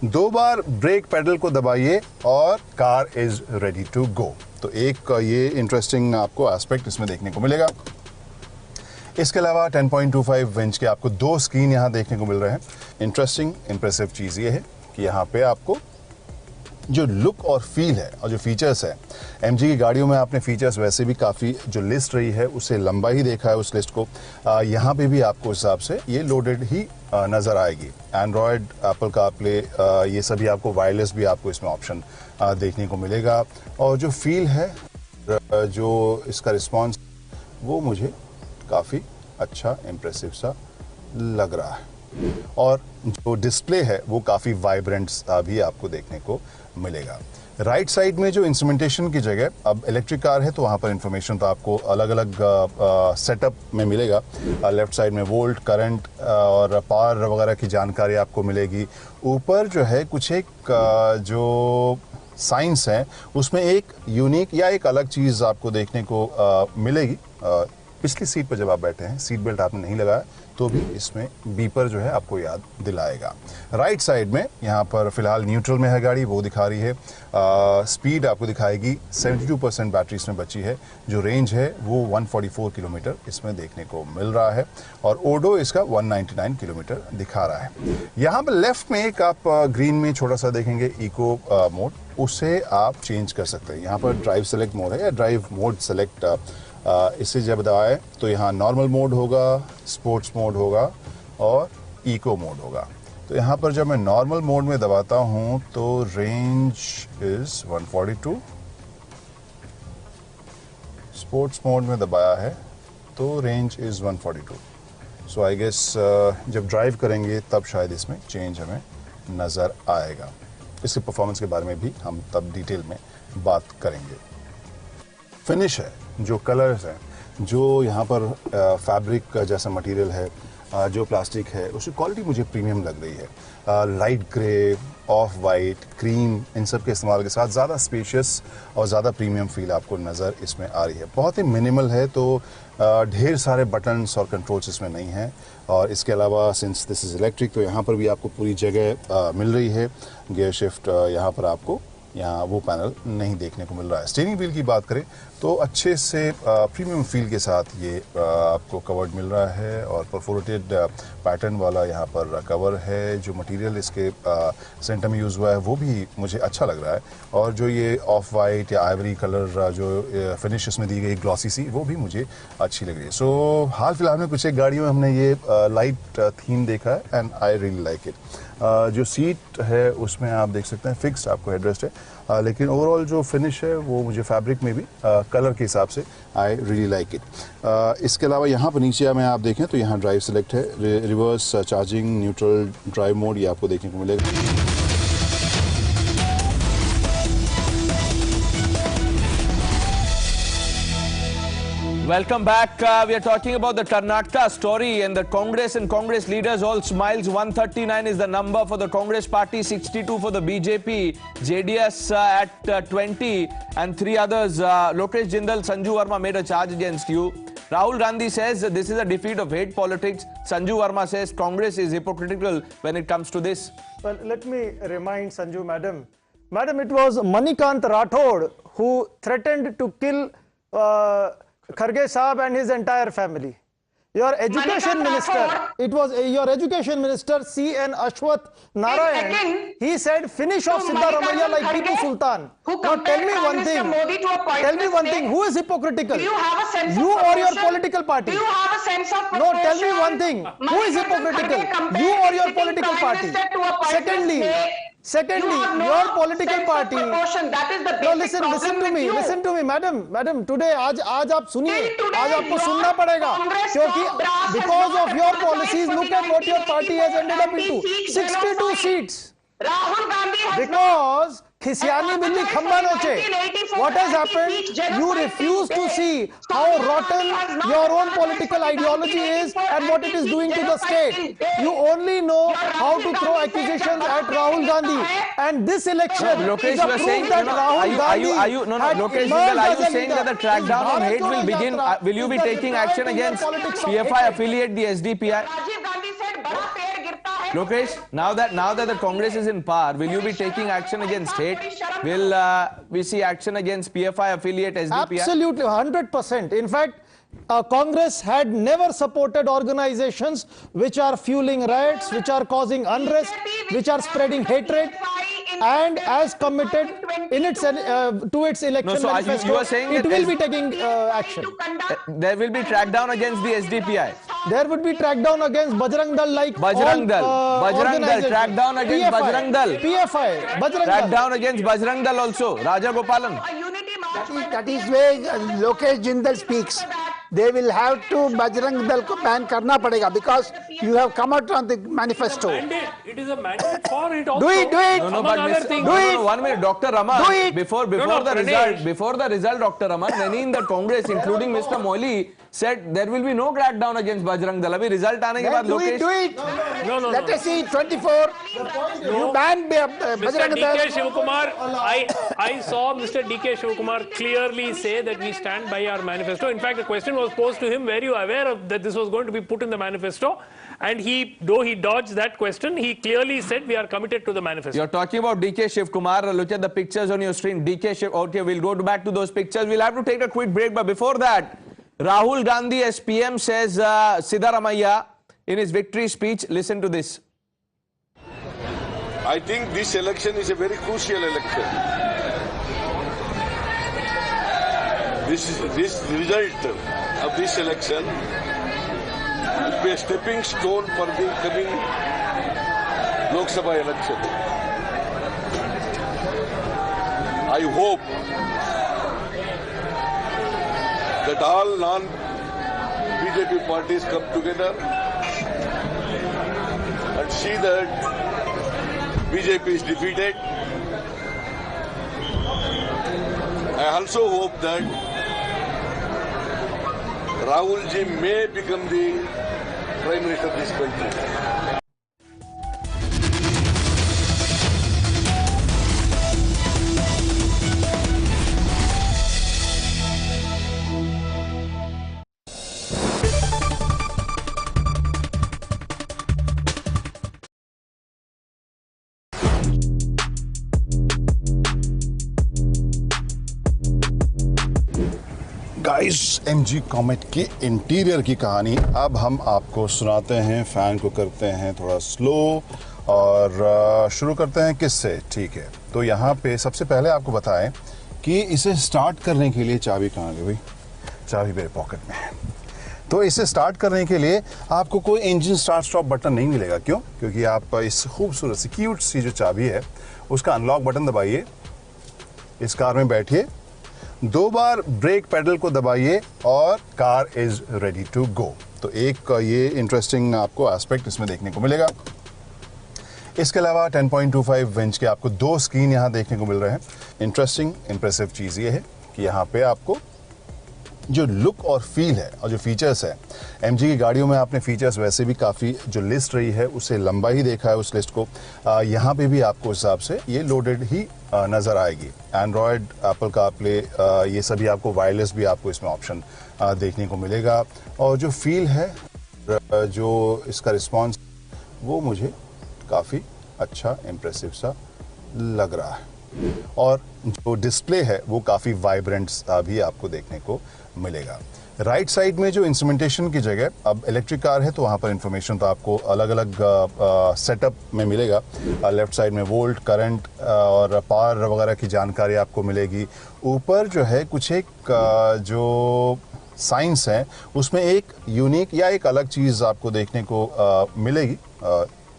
2 बार ब्रेक पेडल को दबाइए और car is ready to go. तो एक ये इंटरेस्टिंग आपको एस्पेक्ट इसमें देखने को मिलेगा। इसके अलावा 10.25 इंच के आपको 2 स्क्रीन यहाँ देखने को मिल रहे हैं। इंटरेस्टिंग इंप्रेसिव चीज़ ये है कि यहाँ पे आपको जो लुक और फील है और जो फीचर्स है, एमजी की गाड़ियों में आपने फीचर्स वैसे भी काफ़ी जो लिस्ट रही है उससे लंबा ही देखा है उस लिस्ट को। यहाँ पे भी आपको उस हिसाब से ये लोडेड ही नज़र आएगी। एंड्रॉयड, एप्पल कारप्ले, ये सभी आपको वायरलेस भी आपको इसमें ऑप्शन देखने को मिलेगा। और जो फील है, जो इसका रिस्पॉन्स, वो मुझे काफ़ी अच्छा इम्प्रेसिव सा लग रहा है। और जो डिस्प्ले है वो काफ़ी वाइब्रेंट भी आपको देखने को मिलेगा। राइट साइड में जो इंस्ट्रूमेंटेशन की जगह, अब इलेक्ट्रिक कार है तो वहाँ पर इंफॉर्मेशन तो आपको अलग अलग सेटअप में मिलेगा। लेफ्ट साइड में वोल्ट, करंट और पावर वगैरह की जानकारी आपको मिलेगी। ऊपर जो है कुछ एक जो साइंस है उसमें एक यूनिक या एक अलग चीज़ आपको देखने को मिलेगी। पिछली सीट पर जब आप बैठे हैं, सीट बेल्ट आपने नहीं लगाया तो भी इसमें बीपर जो है आपको याद दिलाएगा। राइट साइड में यहाँ पर फिलहाल न्यूट्रल में है गाड़ी, वो दिखा रही है। स्पीड आपको दिखाएगी। 72% बैटरी इसमें बची है। जो रेंज है वो 144 किलोमीटर इसमें देखने को मिल रहा है और ओडो इसका 199 किलोमीटर दिखा रहा है। यहाँ पर लेफ्ट में एक आप ग्रीन में छोटा सा देखेंगे इको मोड, उसे आप चेंज कर सकते हैं। यहाँ पर ड्राइव सेलेक्ट मोड है या ड्राइव मोड सेलेक्ट, इसे जब दबाएं तो यहाँ नॉर्मल मोड होगा, स्पोर्ट्स मोड होगा और इको मोड होगा। तो यहाँ पर जब मैं नॉर्मल मोड में दबाता हूँ तो रेंज इज 142, स्पोर्ट्स मोड में दबाया है तो range is 142। So I guess जब ड्राइव करेंगे तब शायद इसमें चेंज हमें नज़र आएगा। इसके परफॉर्मेंस के बारे में भी हम तब डिटेल में बात करेंगे। फिनिश है, जो कलर्स हैं, जो यहाँ पर फैब्रिक जैसा मटेरियल है, जो प्लास्टिक है उसकी क्वालिटी मुझे प्रीमियम लग रही है। Light grey, off white, cream, इन सब के इस्तेमाल के साथ ज़्यादा स्पेशियस और ज़्यादा प्रीमियम फील आपको नज़र इसमें आ रही है। बहुत ही मिनिमल है, तो ढेर सारे बटन्स और कंट्रोल्स इसमें नहीं हैं। और इसके अलावा सिंस दिस इज़ इलेक्ट्रिक, तो यहाँ पर भी आपको पूरी जगह मिल रही है। गियर शिफ्ट यहाँ पर आपको यहाँ वो पैनल नहीं देखने को मिल रहा है। स्टीयरिंग व्हील की बात करें तो अच्छे से प्रीमियम फील के साथ ये आपको कवर्ड मिल रहा है और परफोरेटेड पैटर्न वाला यहाँ पर कवर है। जो मटेरियल इसके सेंटर में यूज़ हुआ है वो भी मुझे अच्छा लग रहा है। और जो ये ऑफ वाइट या आइवरी कलर जो फिनिश इसमें दी गई ग्लॉसी सी, वो भी मुझे अच्छी लग रही है। सो हाल फिलहाल में कुछ एक गाड़ियों में हमने ये लाइट थीम देखा है and I really like it. जो सीट है उसमें आप देख सकते हैं फिक्स्ड आपको हेडरेस्ट है, लेकिन ओवरऑल जो फिनिश है वो मुझे फैब्रिक में भी कलर के हिसाब से आई रियली लाइक इट। इसके अलावा यहाँ पर नीचे में आप देखें तो यहाँ ड्राइव सेलेक्ट है, reverse charging, neutral drive mode ये आपको देखने को मिलेगा। Welcome back. We are talking about the Karnataka story, and the Congress and Congress leaders all smiles. 139 is the number for the Congress party, 62 for the BJP, JDS at 20, and 3 others. Lokesh Jindal, Sanju Verma made a charge against you. Rahul Gandhi says this is a defeat of hate politics. Sanju Verma says Congress is hypocritical when it comes to this. Well, let me remind Sanju, madam. Madam, it was Manikant Rathod who threatened to kill Kharge Saab and his entire family. Your education minister, it was your education minister C.N. Ashwath Narayan. He said finish off Siddaramaiah like Tipu Sultan. Now tell me one thing. Tell me one thing. Who is hypocritical? Do you have a sense you of or your proportion? political party? Do you have a sense of proportion? No, tell me one thing. Who is hypocritical? You or your political party? Secondly, your political party. That is the no, listen to me, madam. Today, आज आप सुनिए, आज आपको सुनना पड़ेगा, क्योंकि because of your policies, look at what your party has ended up into, 62 seats. Rahul Gandhi has because Khisiani Billi Khamba Noche. What has happened? You refuse to see how rotten your own political ideology is and what it is doing to the state. You only know how to throw accusations at Rahul Gandhi. And this election is a proof that Rahul Gandhi are you saying that the crackdown on hate will begin? Will you be taking action against PFI affiliate, the SDPI? Lokesh, now that the Congress is in power, will you be taking action against hate? Will we see action against PFI affiliate SDPI? Absolutely, 100%. In fact, Congress had never supported organizations which are fueling riots, which are causing unrest, which are spreading hatred, and as committed in its to its election manifesto, you are saying it will be taking action. There will be crackdown against the SDPI. There would be crackdown against Bajrang Dal, like Bajrang Dal, crackdown against PFI, Bajrang Dal, PFI, Bajrang Dal. Crackdown against Bajrang Dal also. Raja Gopalan. That is where Lokesh Jindal speaks. They will have to Bajrang Dal ko ban karna padega because you have come out on the manifesto. It is a mandate for it also. Do it. No, but 1 minute, Dr. Raman. Before the result, Dr. Raman, many in the Congress, including Mr. Moily, said there will be no crackdown against Bajrang Dal. Abhi result aane ke baad Lokesh. Do it. No. Let us see 24. You ban Bajrang Dal. Mr. DK Shivakumar, I saw Mr. DK Shivakumar clearly say that we stand by our manifesto. In fact, the question was posed to him, were you aware of that this was going to be put in the manifesto? And though he dodged that question, he clearly said we are committed to the manifesto. You're talking about DK Shivakumar. Look at the pictures on your screen. DK Shiv. Okay, we'll go back to those pictures. We'll have to take a quick break, but before that, Rahul Gandhi as PM says Siddaramaiah in his victory speech. Listen to this. I think this election is a very crucial election. This result of this election will be a stepping stone for the coming Lok Sabha election. I hope that all non-BJP parties come together and see that BJP is defeated. I also hope that Rahul ji may become the Prime Minister of this country. Guys, MG Comet के interior की कहानी अब हम आपको सुनाते हैं। Fan को करते हैं थोड़ा स्लो और शुरू करते हैं किससे। ठीक है, तो यहाँ पे सबसे पहले आपको बताएं कि इसे स्टार्ट करने के लिए चाबी कहाँ गई भाई? चाबी मेरे पॉकेट में है। तो इसे स्टार्ट करने के लिए आपको कोई इंजन स्टार्ट स्टॉप बटन नहीं मिलेगा। क्यों? क्योंकि आप इस खूबसूरत सी क्यूट सी जो चाबी है उसका अनलॉक बटन दबाइए, इस कार में बैठिए, 2 बार ब्रेक पेडल को दबाइए और car is ready to go. तो एक ये इंटरेस्टिंग आपको एस्पेक्ट इसमें देखने को मिलेगा। इसके अलावा 10.25 इंच के आपको 2 स्क्रीन यहाँ देखने को मिल रहे हैं। इंटरेस्टिंग इंप्रेसिव चीज़ ये है कि यहाँ पे आपको जो लुक और फील है और जो फीचर्स है, एमजी की गाड़ियों में आपने फीचर्स वैसे भी काफ़ी जो लिस्ट रही है उससे लंबा ही देखा है उस लिस्ट को। यहाँ पे भी आपको उस हिसाब से ये लोडेड ही नज़र आएगी। एंड्रॉयड, एप्पल कारप्ले, ये सभी आपको वायरलेस भी आपको इसमें ऑप्शन देखने को मिलेगा। और जो फील है, जो इसका रिस्पॉन्स, वो मुझे काफ़ी अच्छा इम्प्रेसिव सा लग रहा है। और जो डिस्प्ले है वो काफ़ी वाइब्रेंट भी आपको देखने को मिलेगा। राइट साइड में जो इंस्ट्रूमेंटेशन की जगह, अब इलेक्ट्रिक कार है तो वहाँ पर इंफॉर्मेशन तो आपको अलग अलग सेटअप में मिलेगा। लेफ्ट साइड में वोल्ट, करंट और पावर वगैरह की जानकारी आपको मिलेगी। ऊपर जो है कुछ एक जो साइंस है उसमें एक यूनिक या एक अलग चीज़ आपको देखने को मिलेगी।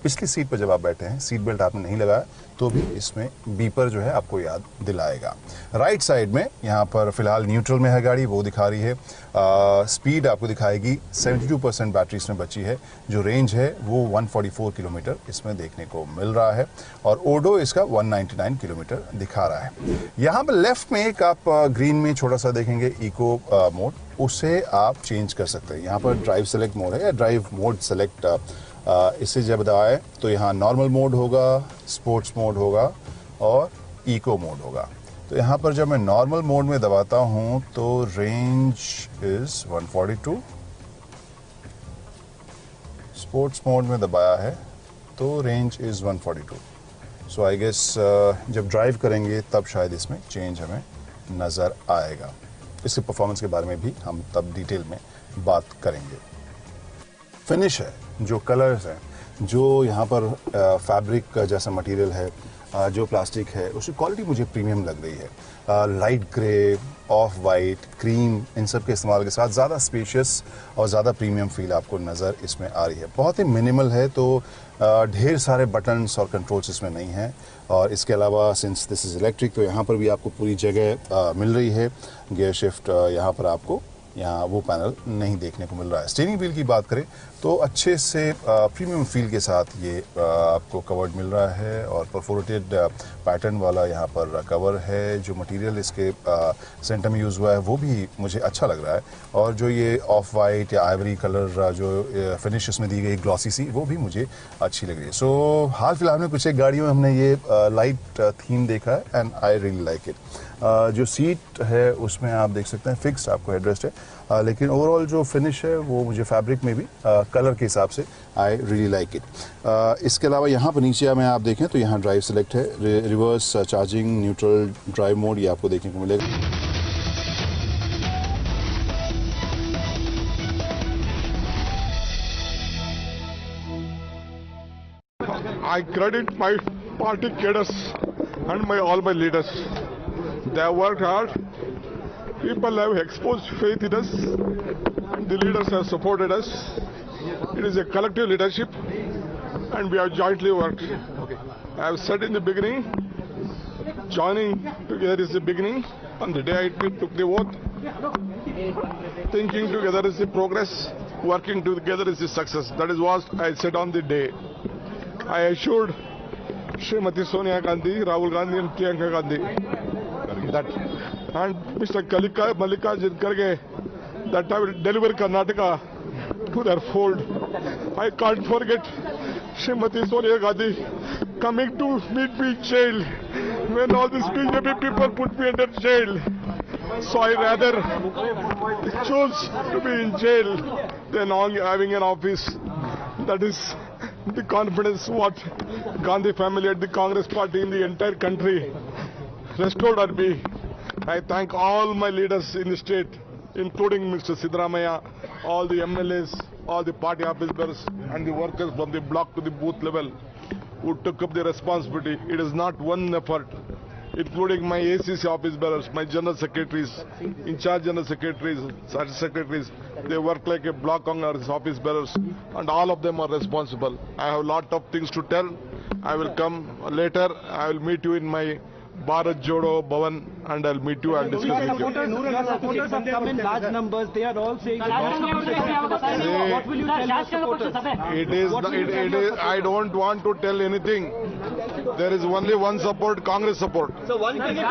पिछली सीट पर जब आप बैठे हैं, सीट बेल्ट आपने नहीं लगाया तो भी इसमें बीपर जो है आपको याद दिलाएगा। राइट साइड में यहाँ पर फिलहाल न्यूट्रल में है गाड़ी, वो दिखा रही है। स्पीड आपको दिखाएगी। 72% बैटरी इसमें बची है। जो रेंज है वो 144 किलोमीटर इसमें देखने को मिल रहा है और ओडो इसका 199 किलोमीटर दिखा रहा है। यहाँ पर लेफ्ट में एक आप ग्रीन में छोटा सा देखेंगे इको मोड, उसे आप चेंज कर सकते हैं। यहाँ पर ड्राइव सेलेक्ट मोड है या ड्राइव मोड सेलेक्ट, इसे जब दबाएं तो यहाँ नॉर्मल मोड होगा, स्पोर्ट्स मोड होगा और इको मोड होगा। तो यहाँ पर जब मैं नॉर्मल मोड में दबाता हूँ तो रेंज इज 142, स्पोर्ट्स मोड में दबाया है तो range is 142। So I guess जब ड्राइव करेंगे तब शायद इसमें चेंज हमें नज़र आएगा। इसके परफॉर्मेंस के बारे में भी हम तब डिटेल में बात करेंगे। फिनिश है, जो कलर्स हैं, जो यहाँ पर फैब्रिक जैसा मटेरियल है, जो प्लास्टिक है, उसकी क्वालिटी मुझे प्रीमियम लग रही है। Light grey, off white, cream, इन सब के इस्तेमाल के साथ ज़्यादा स्पेशियस और ज़्यादा प्रीमियम फील आपको नज़र इसमें आ रही है। बहुत ही मिनिमल है, तो ढेर सारे बटन्स और कंट्रोल्स इसमें नहीं हैं। और इसके अलावा सिंस दिस इज़ इलेक्ट्रिक तो यहाँ पर भी आपको पूरी जगह मिल रही है। गियर शिफ्ट यहाँ पर आपको यहाँ वो पैनल नहीं देखने को मिल रहा है। स्टीयरिंग व्हील की बात करें तो अच्छे से प्रीमियम फील के साथ ये आपको कवर्ड मिल रहा है और परफोरेटेड पैटर्न वाला यहाँ पर कवर है। जो मटेरियल इसके सेंटर में यूज़ हुआ है वो भी मुझे अच्छा लग रहा है। और जो ये ऑफ वाइट या आइवरी कलर जो फिनिश इसमें दी गई ग्लॉसी सी, वो भी मुझे अच्छी लग रही है। सो हाल फिलहाल में कुछ एक गाड़ियों में हमने ये लाइट थीम देखा है and I really like it. जो सीट है उसमें आप देख सकते हैं फिक्स्ड आपको हेडरेस्ट है, लेकिन ओवरऑल जो फिनिश है वो मुझे फैब्रिक में भी कलर के हिसाब से आई रियली लाइक इट। इसके अलावा यहाँ पर नीचे में आप देखें तो यहाँ ड्राइव सेलेक्ट है, reverse charging, neutral, drive mode, ये आपको देखने को मिलेगा। I credit my party cadres and all my leaders. They have worked hard. People have exposed faith in us. The leaders have supported us. It is a collective leadership and we have jointly worked. I have said in the beginning, joining together is the beginning. On the day I took the oath, thinking together is the progress, working together is the success. That is what I said on the day. I assured Srimati Sonia Gandhi, Rahul Gandhi and Priyanka Gandhi that, and Mr. Mallikarjun Kharge, that I will deliver Karnataka to their fold I can't forget Srimati Sonia Gandhi coming to meet me in jail when all these BJP people put me under jail. So I rather choose to be in jail than having an office. That is the confidence what Gandhi family and the Congress party in the entire country restored on me. I thank all my leaders in the state, including Mr. Siddaramaiah, all the MLAs, all the party office bearers and the workers from the block to the booth level who took up the responsibility. It is not one effort, including my ACC office bearers, my general secretaries, in-charge general secretaries, secretaries. They work like a block office bearers, and all of them are responsible. I have a lot of things to tell. I will come later. I will meet you in my Bharat Jodo Bhavan, and I'll meet you and discuss with you. Your supporters have come in large numbers. They are all saying what will you tell your supporters? It is, I don't want to tell anything. There is only one support, Congress support. So one thing is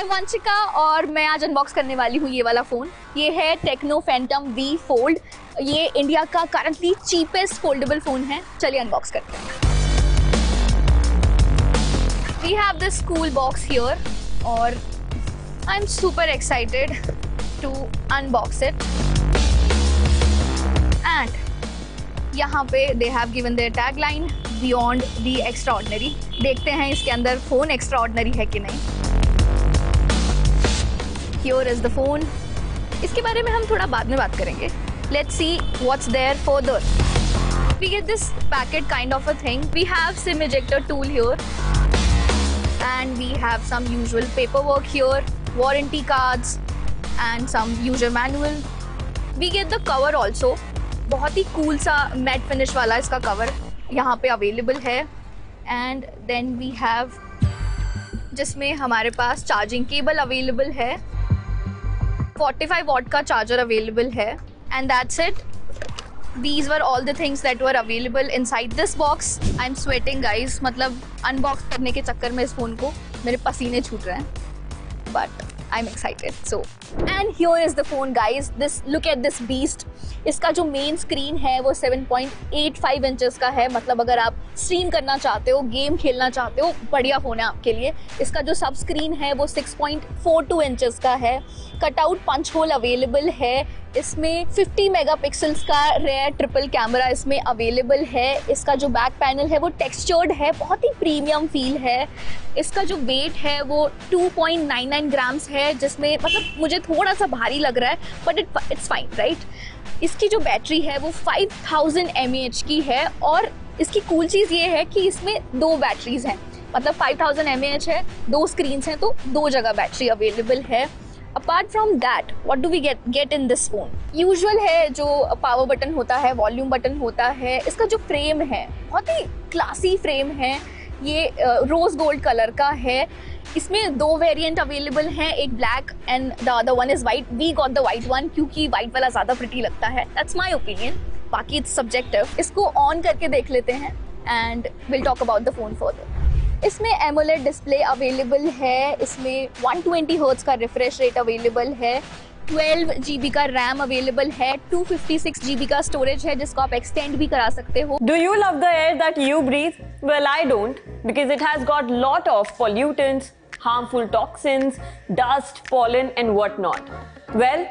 Vanshika और मैं आज unbox करने वाली हूँ ये वाला phone. ये है टेक्नो फैंटम V फोल्ड। ये इंडिया का करंटली चीपेस्ट फोल्डेबल फ़ोन है। चलिए अनबॉक्स करते हैं। We have this cool box here और I am super excited to unbox it. And यहाँ पे they have given their tagline beyond the extraordinary. देखते हैं इसके अंदर फ़ोन एक्स्ट्राऑर्डिनरी है कि नहीं। Here is the phone. इसके बारे में हम थोड़ा बाद में बात करेंगे. Let's see what's there further. We get this packet kind of a thing. We have SIM ejector tool here, and we have some usual paperwork here, warranty cards, and some user manual. We get the cover also. बहुत ही cool सा matte finish वाला इसका cover यहाँ पे available है. And then we have जिसमें हमारे पास charging cable available है, 45 वॉट का चार्जर अवेलेबल है, and that's it. These were all the things that were available inside this box. I'm sweating guys, मतलब अनबॉक्स करने के चक्कर में इस फ़ोन को मेरे पसीने छूट रहे हैं, but I'm excited. So, and here is the phone guys. Look at this beast. इसका जो मेन स्क्रीन है वो 7.85 इंचेस का है. मतलब अगर आप स्ट्रीम करना चाहते हो, गेम खेलना चाहते हो, बढ़िया फ़ोन है आपके लिए. इसका जो सब स्क्रीन है वो 6.42 इंचेस का है. कटआउट पंच होल अवेलेबल है. इसमें 50 मेगापिक्सल्स का रेयर ट्रिपल कैमरा इसमें अवेलेबल है. इसका जो बैक पैनल है वो टेक्सचर्ड है, बहुत ही प्रीमियम फील है. इसका जो वेट है वो 2.99 ग्राम्स है, जिसमें मतलब मुझे थोड़ा सा भारी लग रहा है, बट इट्स फाइन राइट. इसकी जो बैटरी है वो 5000 mAh की है, और इसकी कूल चीज़ ये है कि इसमें 2 बैटरीज हैं. मतलब 5000 mAh है, 2 स्क्रीन हैं, तो 2 जगह बैटरी अवेलेबल है. Apart from that, what do we get in this phone? Usual है, जो पावर बटन होता है, वॉल्यूम बटन होता है. इसका जो फ्रेम है बहुत ही क्लासी फ्रेम है. ये रोज गोल्ड कलर का है. इसमें 2 वेरिएंट अवेलेबल हैं, एक black and the other one is white. We got the white one क्योंकि वाइट वाला ज़्यादा प्रिटी लगता है. दैट्स माई ओपिनियन, बाकी इट्स सब्जेक्टिव. इसको ऑन करके देख लेते हैं and will talk about the phone further. इसमें एमोलेड डिस्प्ले अवेलेबल है. इसमें 120 हर्ट्ज का रिफ्रेश रेट अवेलेबल है. 12 GB का रैम अवेलेबल है. 256 GB का स्टोरेज है, जिसको आप एक्सटेंड भी करा सकते हो. Do you love the air that you breathe? Well, I don't, because it has got lot of pollutants, harmful toxins, dust, pollen and whatnot. Well,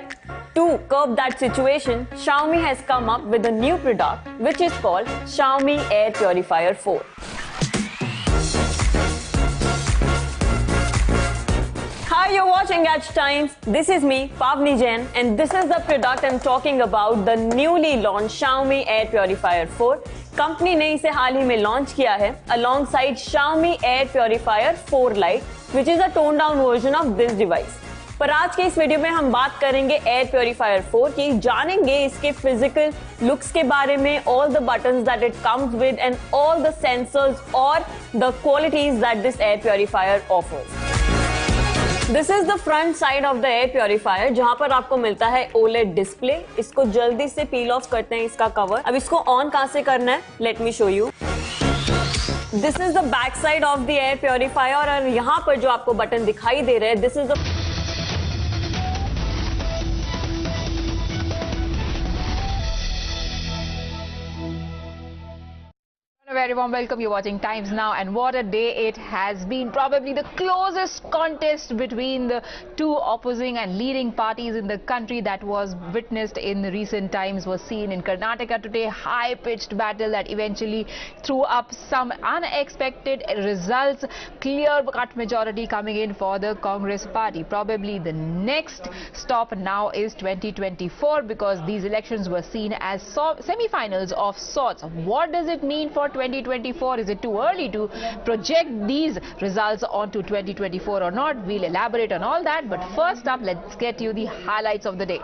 to curb that situation, Xiaomi has come up with a new product which is called Xiaomi Air Purifier 4. Hi, you're watching Edge Times. This is me, Pavni Jain, and this is the product I'm talking about, the newly launched Xiaomi Air Purifier 4. Company ने इसे हाल ही में launch किया है alongside Xiaomi Air Purifier 4 Lite, which is a toned down version of this device. पर आज के इस video में हम बात करेंगे Air Purifier 4 की, जानेंगे इसके फिजिकल लुक्स के बारे में, all the buttons that it comes with and all the sensors or the qualities that this Air Purifier offers. This is the front side of the air purifier, जहां पर आपको मिलता है OLED डिस्प्ले। इसको जल्दी से पील ऑफ करते हैं इसका कवर। अब इसको ऑन कहां से करना है, let me show you. This is the back side of the air purifier और यहां पर जो आपको बटन दिखाई दे रहे हैं, this is the A very warm welcome. You're watching Times Now, and what a day it has been. Probably the closest contest between the two opposing and leading parties in the country that was witnessed in recent times was seen in Karnataka today. High-pitched battle that eventually threw up some unexpected results. Clear-cut majority coming in for the Congress party. Probably the next stop now is 2024, because these elections were seen as semi-finals of sorts. What does it mean for 2024? Is it too early to project these results onto 2024 or not? We'll elaborate on all that, but first up, let's get you the highlights of the day.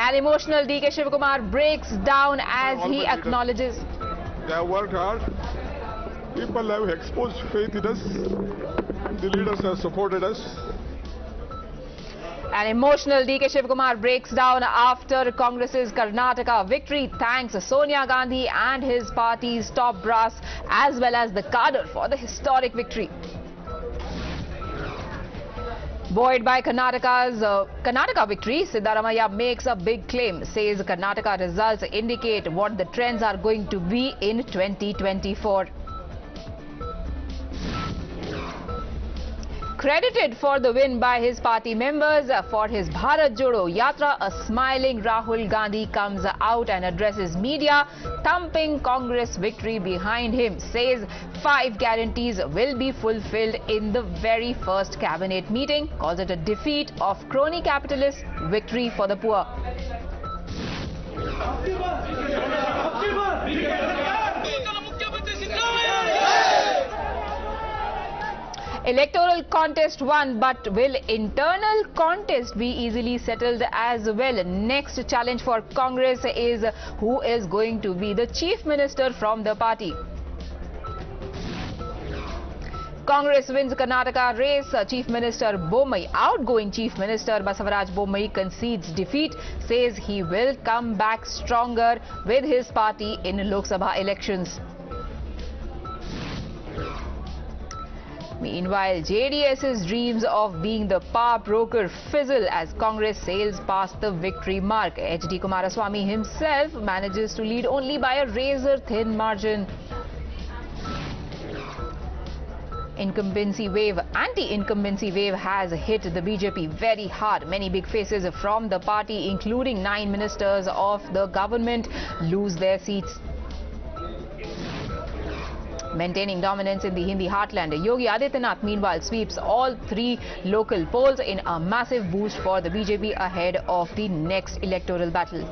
An emotional DK Shivakumar breaks down as he acknowledges. They have worked hard. People have exposed faith in us. The leaders have supported us. An emotional DK Shivakumar breaks down after Congress's Karnataka victory. Thanks Sonia Gandhi and his party's top brass as well as the cadre for the historic victory. Buoyed by Karnataka victory, Siddaramaiah makes a big claim. Says Karnataka results indicate what the trends are going to be in 2024. Credited for the win by his party members for his Bharat Jodo Yatra, a smiling Rahul Gandhi comes out and addresses media, thumping Congress victory behind him. Says 5 guarantees will be fulfilled in the very first cabinet meeting. Calls it a defeat of crony capitalists, victory for the poor. Electoral contest won, but will internal contest be easily settled as well? Next challenge for Congress is who is going to be the chief minister from the party. Congress wins Karnataka race. Chief Minister Bommai, outgoing Chief Minister Basavaraj Bommai concedes defeat, says he will come back stronger with his party in Lok Sabha elections. Meanwhile, JDS's dreams of being the power broker fizzle as Congress sails past the victory mark. HD Kumaraswamy himself manages to lead only by a razor-thin margin. Anti-incumbency wave has hit the BJP very hard. Many big faces from the party, including 9 ministers of the government, lose their seats. Maintaining dominance in the Hindi heartland, Yogi Adityanath meanwhile sweeps all 3 local polls in a massive boost for the BJP ahead of the next electoral battle.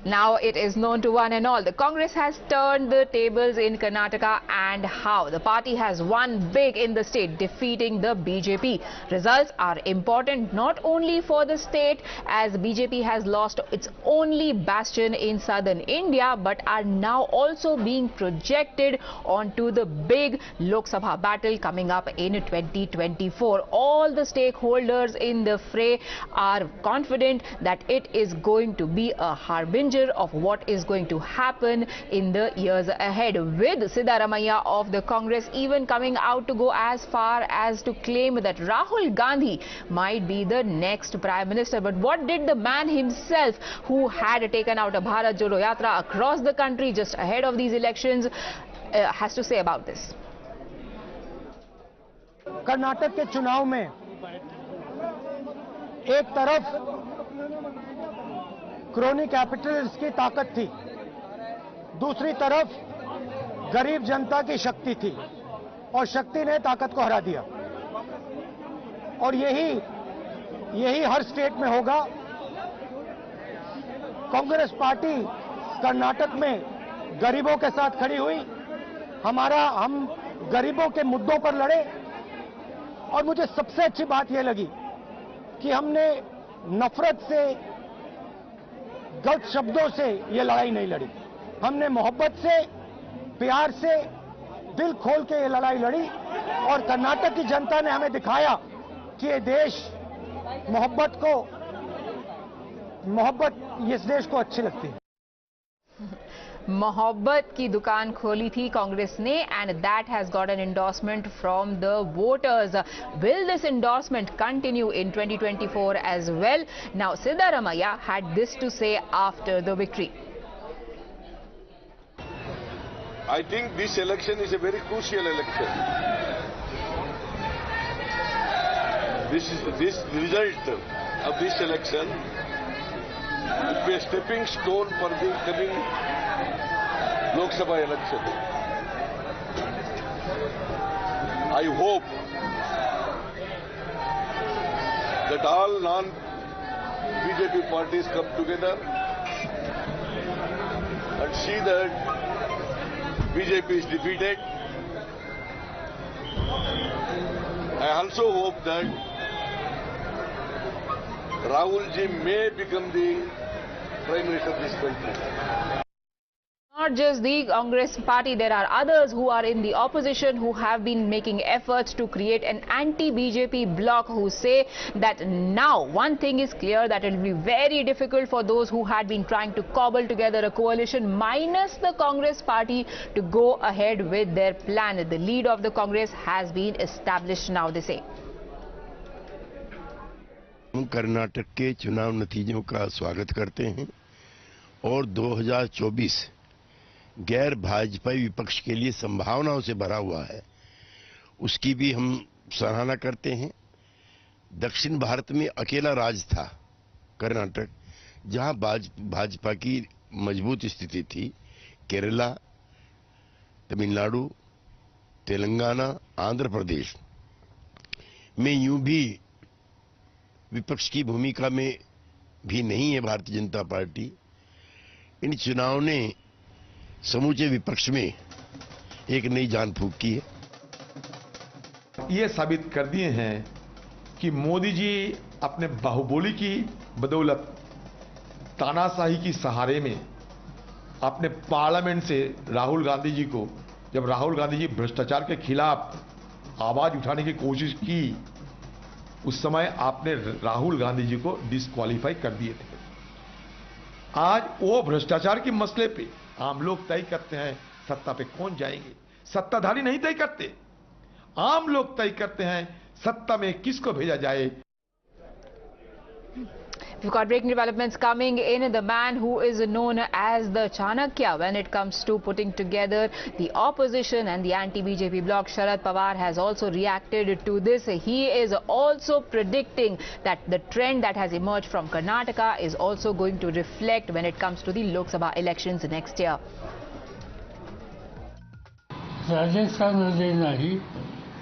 Now it is known to one and all, the Congress has turned the tables in Karnataka, and how. The party has won big in the state, defeating the BJP. Results are important not only for the state, as BJP has lost its only bastion in southern India, but are now also being projected onto the big Lok Sabha battle coming up in 2024. All the stakeholders in the fray are confident that it is going to be a harbinger of what is going to happen in the years ahead, with Siddaramaiah of the Congress even coming out to go as far as to claim that Rahul Gandhi might be the next Prime Minister. But what did the man himself, who had taken out a Bharat Jodo Yatra across the country just ahead of these elections, has to say about this? Karnataka के चुनाव में एक तरफ crony capitalist की ताकत थी, दूसरी तरफ गरीब जनता की शक्ति थी, और शक्ति ने ताकत को हरा दिया। और यही हर स्टेट में होगा। कांग्रेस पार्टी कर्नाटक में गरीबों के साथ खड़ी हुई, हम गरीबों के मुद्दों पर लड़े, और मुझे सबसे अच्छी बात यह लगी कि हमने नफरत से, गलत शब्दों से ये लड़ाई नहीं लड़ी। हमने मोहब्बत से प्यार से दिल खोल के ये लड़ाई लड़ी और कर्नाटक की जनता ने हमें दिखाया कि ये देश मोहब्बत इस देश को अच्छी लगती है। मोहब्बत की दुकान खोली थी कांग्रेस ने, and that has got an endorsement from the voters. Will this endorsement continue in 2024 as well? Now, Siddaramaiah had this to say after the victory. I think this election is a very crucial election. This result of this election will be a stepping stone for the coming Lok Sabha election. I hope that all non-BJP parties come together and see that BJP is defeated. I also hope that Rahul ji may become the Prime Minister of this country. Not just the Congress party, there are others who are in the opposition who have been making efforts to create an anti-BJP bloc, who say that now one thing is clear, that it will be very difficult for those who had been trying to cobble together a coalition minus the Congress party to go ahead with their plan. The lead of the Congress has been established now, they say. हम कर्नाटक के चुनाव नतीजों का स्वागत करते हैं और 2024 गैर भाजपाई विपक्ष के लिए संभावनाओं से भरा हुआ है, उसकी भी हम सराहना करते हैं। दक्षिण भारत में अकेला राज्य था कर्नाटक जहां भाजपा की मजबूत स्थिति थी। केरला, तमिलनाडु, तेलंगाना, आंध्र प्रदेश में यूं भी विपक्ष की भूमिका में भी नहीं है भारतीय जनता पार्टी। इन चुनाव ने समूचे विपक्ष में एक नई जान फूंक की है। ये साबित कर दिए हैं कि मोदी जी अपने बाहुबली की बदौलत, तानाशाही की सहारे में अपने पार्लियामेंट से राहुल गांधी जी को, जब राहुल गांधी जी भ्रष्टाचार के खिलाफ आवाज उठाने की कोशिश की, उस समय आपने राहुल गांधी जी को डिस्क्वालीफाई कर दिए थे। आज वो भ्रष्टाचार के मसले पे आम लोग तय करते हैं सत्ता पे कौन जाएंगे। सत्ताधारी नहीं तय करते, आम लोग तय करते हैं सत्ता में किसको भेजा जाए। We've got breaking developments coming in. The man who is known as the Chanakya when it comes to putting together the opposition and the anti-BJP bloc, Sharad Pawar, has also reacted to this. He is also predicting that the trend that has emerged from Karnataka is also going to reflect when it comes to the Lok Sabha elections next year. राजस्थानमध्ये नाही,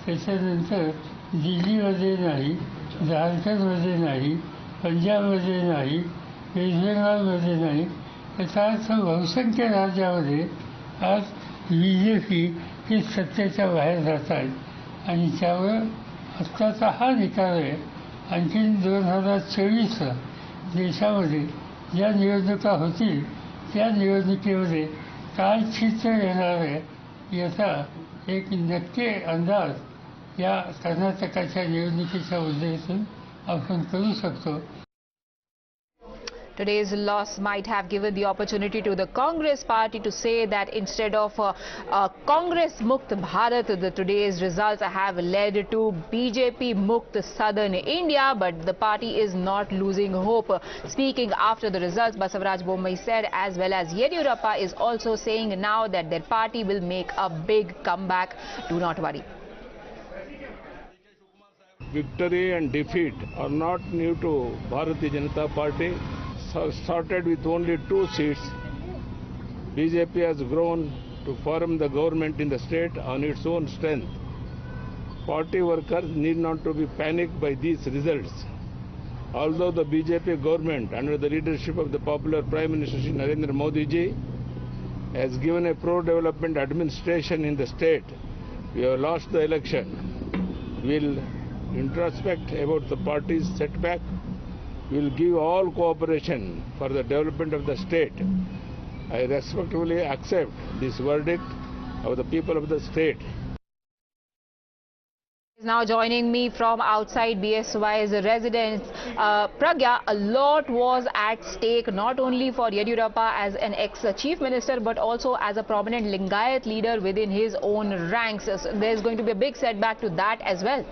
त्याच्यानंतर दिल्लीमध्ये नाही, झारखंडमध्ये नाही, पंजाबमध्ये नाही, waste बेंगालमध्ये नाही, याचा अर्थ बहुसंख्य राज्यामध्ये आज BJP ही सत्तेच्या बाहेर जात आहेत आणि त्यामुळे आत्ताचा हा निकाल आहे। आणखीन 2024 देशामध्ये ज्या निवडणुका होतील त्या निवडणुकीमध्ये काय चित्र येणार आहे याचा एक नक्की अंदाज या कर्नाटकाच्या निवडणुकीच्या उद्देशातून आपण करू शकतो। Today's loss might have given the opportunity to the Congress party to say that instead of Congress Mukt Bharat, today's results have led to BJP Mukt Southern India, but the party is not losing hope. Speaking after the results, Basavaraj Bommai said, as well as Yediyurappa is also saying now that their party will make a big comeback. Do not worry. Victory and defeat are not new to Bharatiya Janata Party. Started with only 2 seats. BJP has grown to form the government in the state on its own strength. Party workers need not to be panicked by these results. Although the BJP government under the leadership of the popular Prime Minister Shri Narendra Modi ji has given a pro-development administration in the state, we have lost the election. We will introspect about the party's setback. We will give all cooperation for the development of the state. I respectfully accept this verdict of the people of the state. Now joining me from outside BSY's residence, Pragya, a lot was at stake not only for Yediyurappa as an ex-chief minister but also as a prominent Lingayat leader within his own ranks. So there's going to be a big setback to that as well.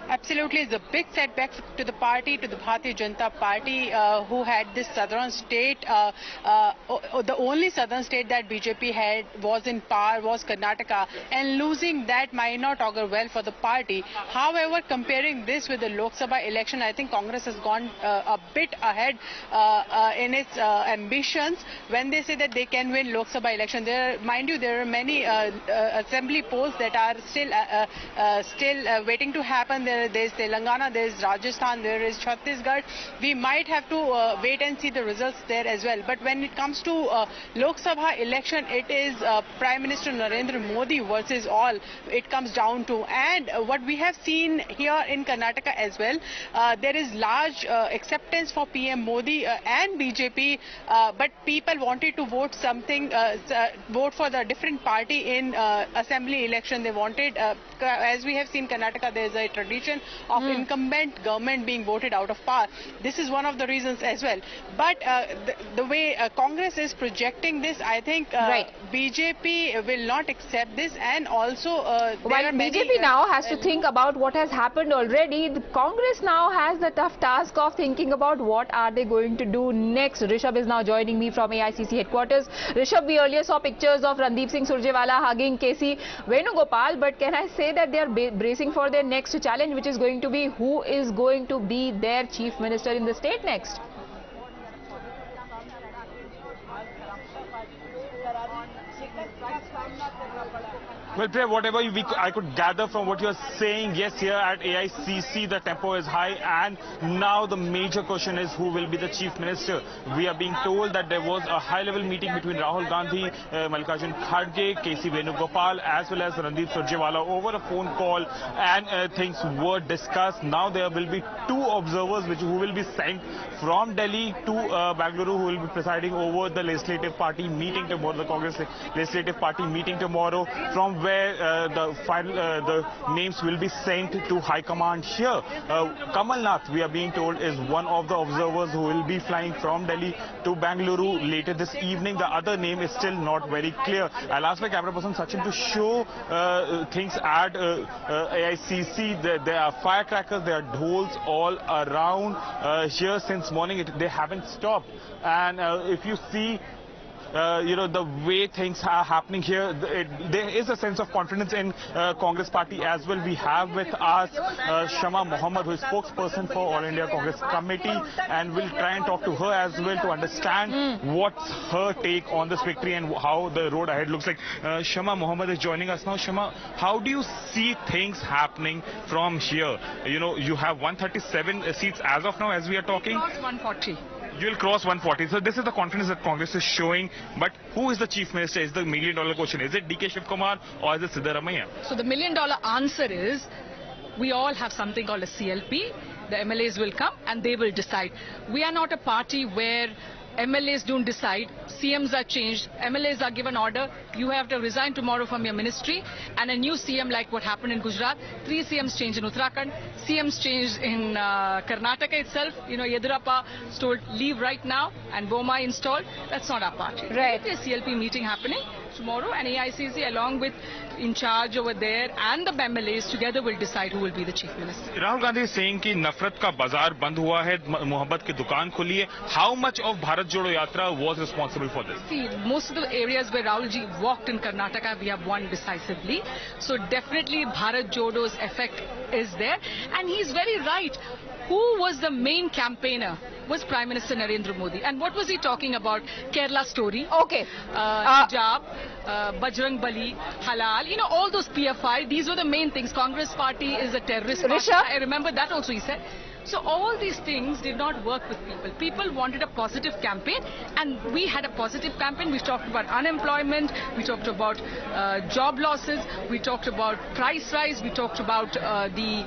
Absolutely, it's a big setback to the party, to the Bharatiya Janata Party, who had this southern state. The only southern state that BJP had was in power was Karnataka, and losing that might not augur well for the party. However, comparing this with the Lok Sabha election, I think Congress has gone a bit ahead in its ambitions when they say that they can win Lok Sabha election. Mind you, there are many assembly polls that are still waiting to happen. There is Telangana, there is Rajasthan, there is Chhattisgarh. We might have to wait and see the results there as well. But when it comes to Lok Sabha election, it is Prime Minister Narendra Modi versus all it comes down to. And what we have seen here in Karnataka as well, there is large acceptance for PM Modi and BJP, but people wanted to vote vote for the different party in assembly election. They wanted, as we have seen Karnataka, there is a tradition of incumbent government being voted out of power. This is one of the reasons as well. But the way Congress is projecting this, I think BJP will not accept this, and also while BJP now has to think about what has happened already, the Congress now has the tough task of thinking about what are they going to do next. Rishabh is now joining me from AICC headquarters. Rishabh, we earlier saw pictures of Randeep Singh Surjewala hugging KC Venugopal, but can I say that they are bracing for their next challenge, which is going to be who is going to be their chief minister in the state next? Well, Priya, whatever I could gather from what you're saying, yes, here at AICC, the tempo is high, and now the major question is who will be the chief minister. We are being told that there was a high-level meeting between Rahul Gandhi, Mallikarjun Kharge, KC Venugopal, as well as Randeep Surjewala over a phone call, and things were discussed. Now there will be two observers who will be sent from Delhi to Bangalore, who will be presiding over the legislative party meeting tomorrow, the Congress legislative party meeting tomorrow, from where the names will be sent to High Command here. Kamal Nath, we are being told, is one of the observers who will be flying from Delhi to Bangalore later this evening. The other name is still not very clear. I'll ask my camera person Sachin to show things at AICC. There are firecrackers, there are dhols all around here since morning. They haven't stopped. And if you see the way things are happening here, there is a sense of confidence in Congress party as well. We have with us Shama Mohammed, who is spokesperson for All India Congress Committee, and we'll try and talk to her as well to understand what's her take on this victory and how the road ahead looks like. Shama Mohammed is joining us now. Shama, how do you see things happening from here? You have 137 seats as of now as we are talking. 140. You'll cross 140. So this is the confidence that Congress is showing. But who is the chief minister is the million-dollar question. Is it DK Shivkumar or is it Siddaramaiah? So the million-dollar answer is we all have something called a CLP. The MLAs will come and they will decide. We are not a party where MLAs don't decide, CMs are changed, MLAs are given order, you have to resign tomorrow from your ministry, and a new CM like what happened in Gujarat. 3 CMs changed in Uttarakhand, CMs changed in Karnataka itself. Yediyurappa was told leave right now, and Bommai installed. That's not our party. Right. There's a CLP meeting happening tomorrow, and AICC along with in charge over there and the MLAs together will decide who will be the chief minister. Rahul Gandhi is saying कि नफरत का बाजार बंद हुआ है, मोहब्बत की दुकान खुली है. How much of Bharat Jodo Yatra was responsible for this? See, most of the areas where Rahul ji walked in Karnataka, we have won decisively. So definitely Bharat Jodo's effect is there, and he's very right. Who was the main campaigner? Was Prime Minister Narendra Modi. And what was he talking about? Kerala story. Okay. Hijab, Bajrang Bali, Halal, all those PFI, these were the main things. Congress party is a terrorist party. I remember that also he said. So all these things did not work with people. People wanted a positive campaign, and we had a positive campaign. We talked about unemployment, we talked about job losses, we talked about price rise, we talked about the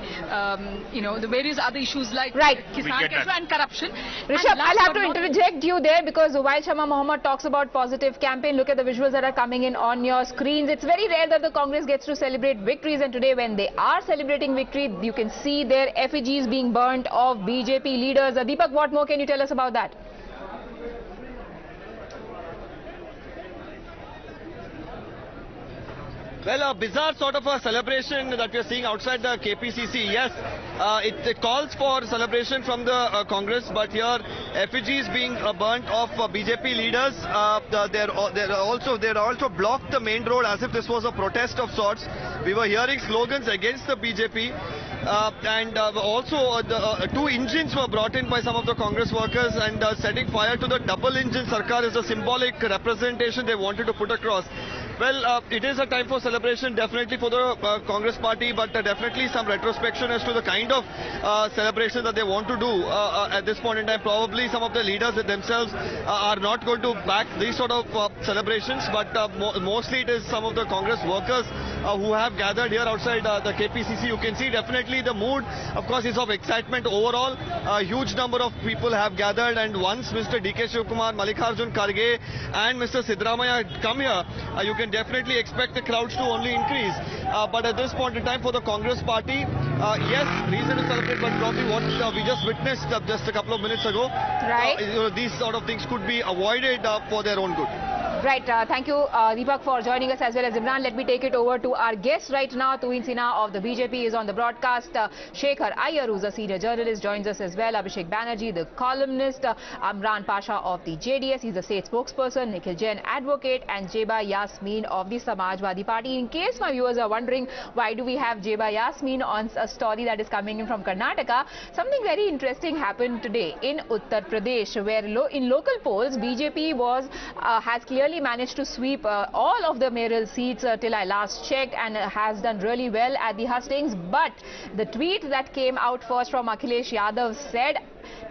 various other issues like Kisan Kesha and corruption. Rishabh, I'll have to interject you there, because while Shama Mohammed talks about positive campaign, look at the visuals that are coming in on your screens. It's very rare that the Congress gets to celebrate victories, and today when they are celebrating victory, you can see their effigies being burnt of BJP leaders. Deepak, what more can you tell us about that? Well, a bizarre sort of a celebration that we are seeing outside the KPCC. Yes, it calls for celebration from the Congress, but here effigies being burnt of BJP leaders. They're also blocked the main road as if this was a protest of sorts. We were hearing slogans against the BJP. Also the two engines were brought in by some of the Congress workers, and setting fire to the double engine Sarkar is a symbolic representation they wanted to put across. Well, it is a time for celebration definitely for the Congress party, but definitely some retrospection as to the kind of celebration that they want to do at this point in time. Probably some of the leaders themselves are not going to back these sort of celebrations, but mostly it is some of the Congress workers who have gathered here outside the KPCC. You can see definitely the mood, of course, is of excitement overall. A huge number of people have gathered, and once Mr. D.K. Shivkumar, Mallikarjun Kharge and Mr. Siddaramaiah come here, you can definitely expect the crowds to only increase. But at this point in time for the Congress party, yes, reason to celebrate, but probably what we just witnessed just a couple of minutes ago, these sort of things could be avoided for their own good. Right, thank you Deepak for joining us, as well as Imran. Let me take it over to our guest right now. Tuhin Sinha of the BJP is on the broadcast. Shekhar Iyer, who's a senior journalist, joins us as well. Abhishek Banerjee, the columnist. Amran Pasha of the JDS, he's the state spokesperson. Nikhil Jain, advocate, and Jeba Yasmin of the Samajwadi Party. In case my viewers are wondering why do we have Jeba Yasmin on a story that is coming in from Karnataka, something very interesting happened today in Uttar Pradesh, where in local polls BJP has clearly managed to sweep all of the mayoral seats till I last checked, and has done really well at the hustings. But the tweet that came out first from Akhilesh Yadav said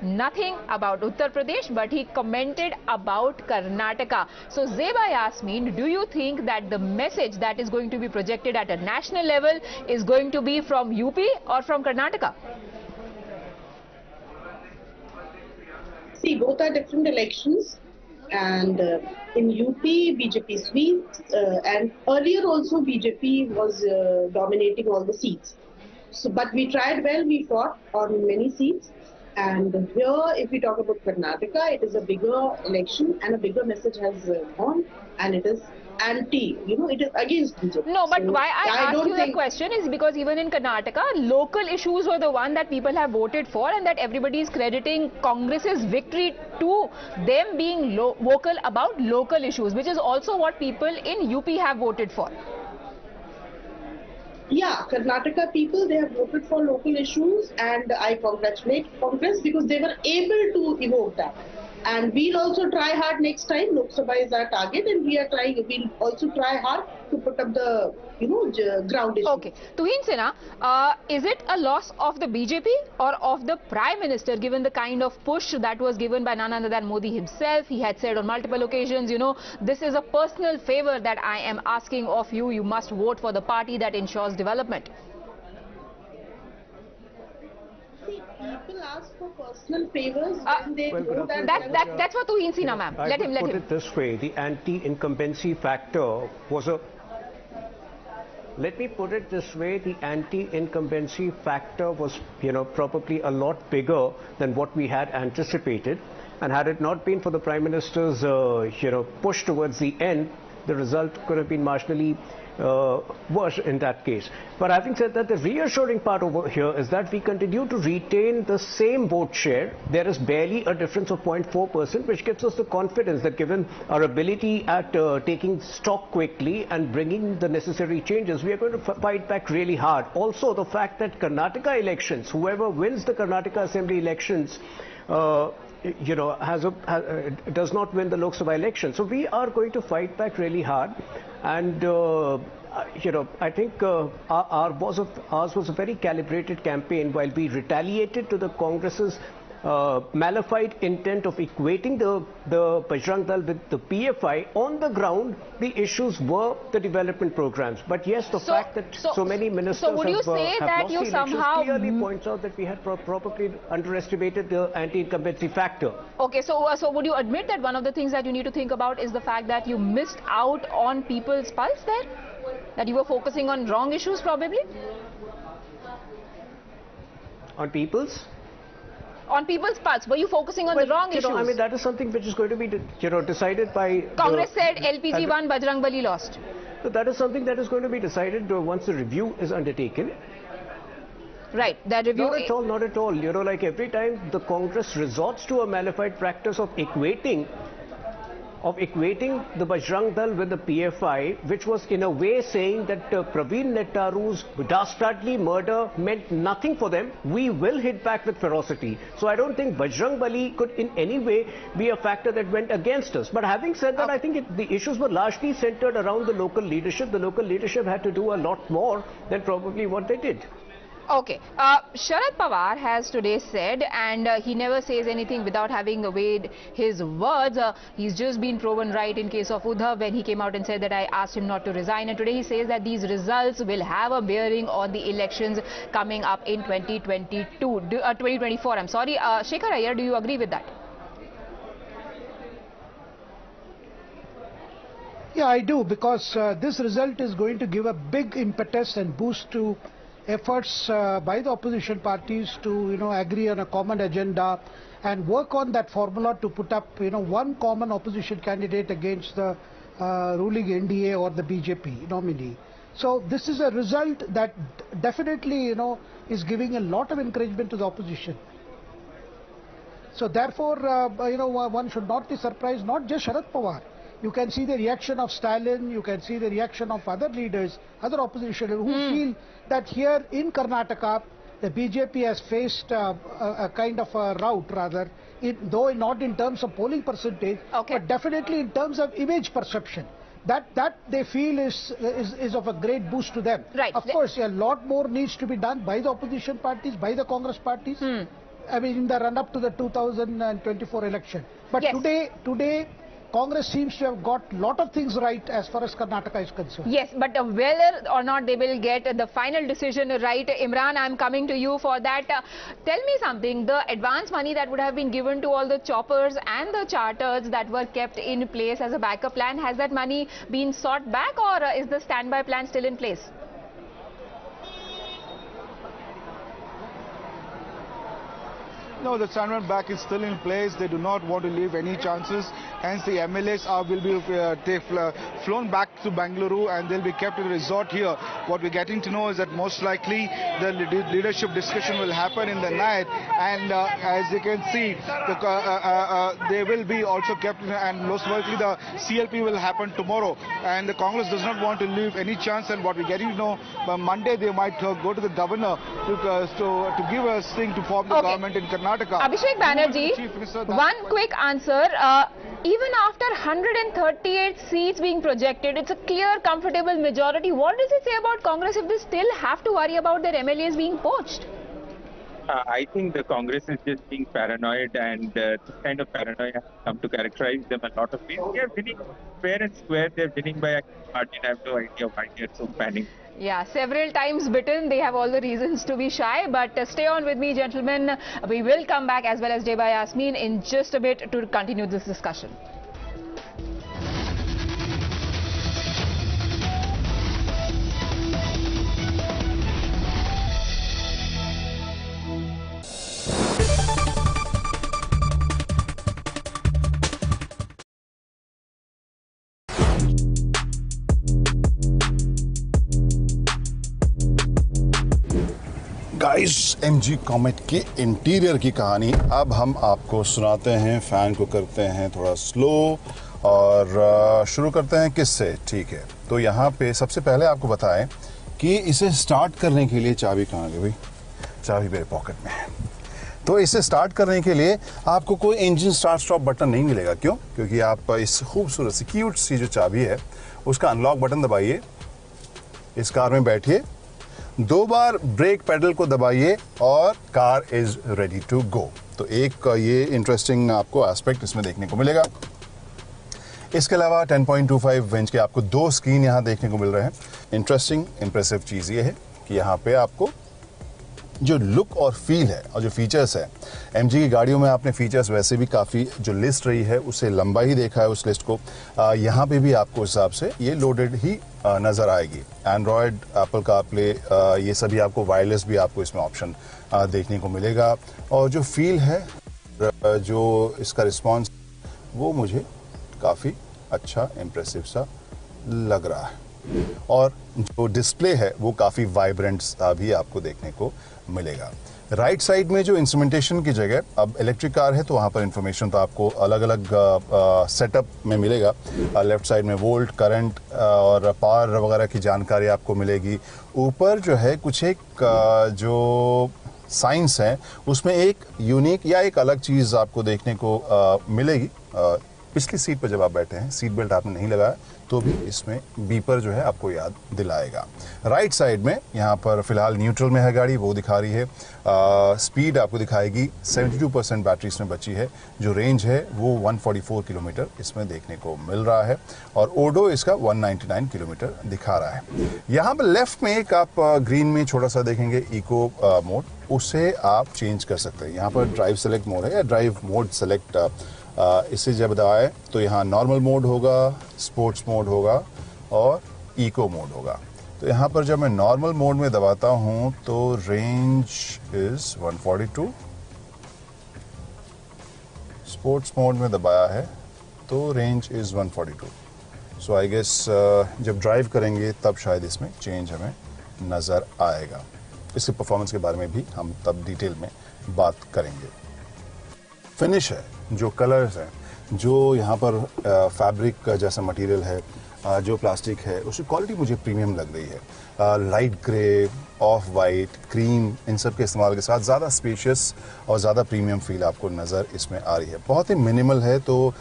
nothing about Uttar Pradesh, but he commented about Karnataka. So Jeba Yasmin, do you think that the message that is going to be projected at a national level is going to be from UP or from Karnataka? See, both are different elections. And in UP, BJP sweeps, and earlier also BJP was dominating all the seats. So, but we tried well, we fought on many seats. And here, if we talk about Karnataka, it is a bigger election and a bigger message has gone, and it is anti, it is against BJP. No, but so why I ask you the question is because even in Karnataka, local issues were the one that people have voted for, and that everybody is crediting Congress's victory to them being vocal about local issues, which is also what people in UP have voted for. Yeah, Karnataka people, they have voted for local issues, and I congratulate Congress because they were able to evoke that. And we'll also try hard next time. Lok Sabha is our target, and we'll also try hard to put up the, ground issue. Okay. Tuhin Sinha, is it a loss of the BJP or of the Prime Minister, given the kind of push that was given by none other than Modi himself? He had said on multiple occasions, this is a personal favor that I am asking of you. You must vote for the party that ensures development. People ask for personal favors when they know that... That's what Tuhin Sinha, ma'am. Let him. Put it this way, the anti-incumbency factor was a... Let me put it this way, the anti-incumbency factor was, probably a lot bigger than what we had anticipated. And had it not been for the Prime Minister's, push towards the end, the result could have been marginally worse in that case. But having said that, the reassuring part over here is that we continue to retain the same vote share. There is barely a difference of 0.4%, which gives us the confidence that given our ability at taking stock quickly and bringing the necessary changes, we are going to fight back really hard. Also, the fact that Karnataka elections, whoever wins the Karnataka Assembly elections, does not win the Lok Sabha election. So we are going to fight back really hard, and I think ours was a very calibrated campaign. While we retaliated to the Congress's malified intent of equating the Bajrang Dal with the PFI, on the ground the issues were the development programs. But yes, the fact that so many ministers have lost the elections clearly points out that we had probably underestimated the anti-incumbency factor. Okay, so would you admit that one of the things that you need to think about is the fact that you missed out on people's pulse there? That you were focusing on wrong issues probably? On people's? On people's pulse, were you focusing on the wrong issues? I mean, that is something which is going to be, decided by... Congress said LPG won, Bajrang Bali lost. So that is something that is going to be decided once the review is undertaken. Right, that review... Not at all. Like every time the Congress resorts to a malified practice of equating the Bajrang Dal with the PFI, which was in a way saying that Praveen Nettaru's dastardly murder meant nothing for them, we will hit back with ferocity. So I don't think Bajrang Bali could in any way be a factor that went against us. But having said that, I think the issues were largely centered around the local leadership. The local leadership had to do a lot more than probably what they did. Okay, Sharad Pawar has today said, and he never says anything without having weighed his words. He's just been proven right in case of Uddhav when he came out and said that I asked him not to resign. And today he says that these results will have a bearing on the elections coming up in 2024. I'm sorry, Shekhar Iyer, do you agree with that? Yeah, I do, because this result is going to give a big impetus and boost to efforts by the opposition parties to agree on a common agenda and work on that formula to put up one common opposition candidate against the ruling NDA or the BJP nominee. So this is a result that definitely is giving a lot of encouragement to the opposition. So therefore one should not be surprised, not just Sharad Pawar. You can see the reaction of Stalin, you can see the reaction of other leaders, other opposition leaders who feel that here in Karnataka, the BJP has faced a kind of a rout rather, though not in terms of polling percentage, but definitely in terms of image perception. That they feel is of a great boost to them. Right. Of course, a lot more needs to be done by the opposition parties, by the Congress parties. I mean, in the run-up to the 2024 election. But today, Congress seems to have got a lot of things right as far as Karnataka is concerned. Yes, but whether or not they will get the final decision right, Imran, I'm coming to you for that. Tell me something, the advance money that would have been given to all the choppers and the charters that were kept in place as a backup plan, has that money been sought back, or is the standby plan still in place? No, the standard back is still in place. They do not want to leave any chances. Hence, the MLAs will be flown back to Bengaluru and they'll be kept in the resort here. What we're getting to know is that most likely the leadership discussion will happen in the night. And as you can see, they will be also kept, and most likely the CLP will happen tomorrow. And the Congress does not want to leave any chance. And what we're getting to know, by Monday they might go to the governor to give a thing to form the government in Karnataka. Abhishek Banerjee, one quick answer. Even after 138 seats being projected, it's a clear, comfortable majority. What does it say about Congress if they still have to worry about their MLAs being poached? I think the Congress is just being paranoid, and this kind of paranoia has come to characterize them a lot of ways. They are winning fair and square. They are winning by a margin. I have no idea why they are so panicked. Yeah, several times bitten. They have all the reasons to be shy. But stay on with me, gentlemen. We will come back, as well as Deba Yasmin, in just a bit to continue this discussion. Guys, MG Comet के interior की कहानी अब हम आपको सुनाते हैं। Fan को करते हैं थोड़ा स्लो और शुरू करते हैं किससे। ठीक है, तो यहाँ पे सबसे पहले आपको बताएं कि इसे स्टार्ट करने के लिए चाबी कहाँ गई भाई? चाबी मेरे पॉकेट में है। तो इसे स्टार्ट करने के लिए आपको कोई इंजन स्टार्ट स्टॉप बटन नहीं मिलेगा। क्यों? क्योंकि आप इस खूबसूरत सी क्यूट सी जो चाबी है उसका अनलॉक बटन दबाइए, इस कार में बैठिए, 2 बार ब्रेक पेडल को दबाइए और car is ready to go. तो एक ये इंटरेस्टिंग आपको एस्पेक्ट इसमें देखने को मिलेगा। इसके अलावा 10.25 इंच के आपको 2 स्क्रीन यहाँ देखने को मिल रहे हैं। इंटरेस्टिंग इंप्रेसिव चीज़ ये है कि यहाँ पे आपको जो लुक और फील है और जो फीचर्स है, एमजी की गाड़ियों में आपने फीचर्स वैसे भी काफ़ी जो लिस्ट रही है उससे लंबा ही देखा है उस लिस्ट को। यहाँ पे भी आपको इस हिसाब से ये लोडेड ही नज़र आएगी। एंड्रॉयड, एप्पल कारप्ले, ये सभी आपको वायरलेस भी आपको इसमें ऑप्शन देखने को मिलेगा। और जो फील है, जो इसका रिस्पॉन्स, वो मुझे काफ़ी अच्छा इम्प्रेसिव सा लग रहा है। और जो डिस्प्ले है वो काफ़ी वाइब्रेंट सा भी आपको देखने को मिलेगा। राइट साइड में जो इंस्ट्रूमेंटेशन की जगह, अब इलेक्ट्रिक कार है तो वहाँ पर इंफॉर्मेशन तो आपको अलग अलग सेटअप में मिलेगा। लेफ्ट साइड में वोल्ट, करंट और पावर वगैरह की जानकारी आपको मिलेगी। ऊपर जो है कुछ एक जो साइंस है उसमें एक यूनिक या एक अलग चीज़ आपको देखने को मिलेगी। पिछली सीट पर जब आप बैठे हैं, सीट बेल्ट आपने नहीं लगाया तो भी इसमें बीपर जो है आपको याद दिलाएगा। राइट साइड में यहाँ पर फिलहाल न्यूट्रल में है गाड़ी, वो दिखा रही है। स्पीड आपको दिखाएगी, 72% बैटरी इसमें बची है। जो रेंज है वो 144 किलोमीटर इसमें देखने को मिल रहा है और ओडो इसका 199 किलोमीटर दिखा रहा है। यहाँ पर लेफ्ट में एक आप ग्रीन में छोटा सा देखेंगे इको मोड, उसे आप चेंज कर सकते हैं। यहाँ पर ड्राइव सेलेक्ट मोड है या ड्राइव मोड सेलेक्ट, इसे जब दबाए तो यहाँ नॉर्मल मोड होगा, स्पोर्ट्स मोड होगा और इको मोड होगा। तो यहाँ पर जब मैं नॉर्मल मोड में दबाता हूँ तो रेंज इज 142, स्पोर्ट्स मोड में दबाया है तो range is 142। So I guess जब ड्राइव करेंगे तब शायद इसमें चेंज हमें नज़र आएगा। इसके परफॉर्मेंस के बारे में भी हम तब डिटेल में बात करेंगे। फिनिश है, जो कलर्स हैं, जो यहाँ पर फैब्रिक जैसा मटेरियल है, जो प्लास्टिक है, उसकी क्वालिटी मुझे प्रीमियम लग रही है। Light grey, off white, cream, इन सब के इस्तेमाल के साथ ज़्यादा स्पेशियस और ज़्यादा प्रीमियम फील आपको नज़र इसमें आ रही है। बहुत ही मिनिमल है, तो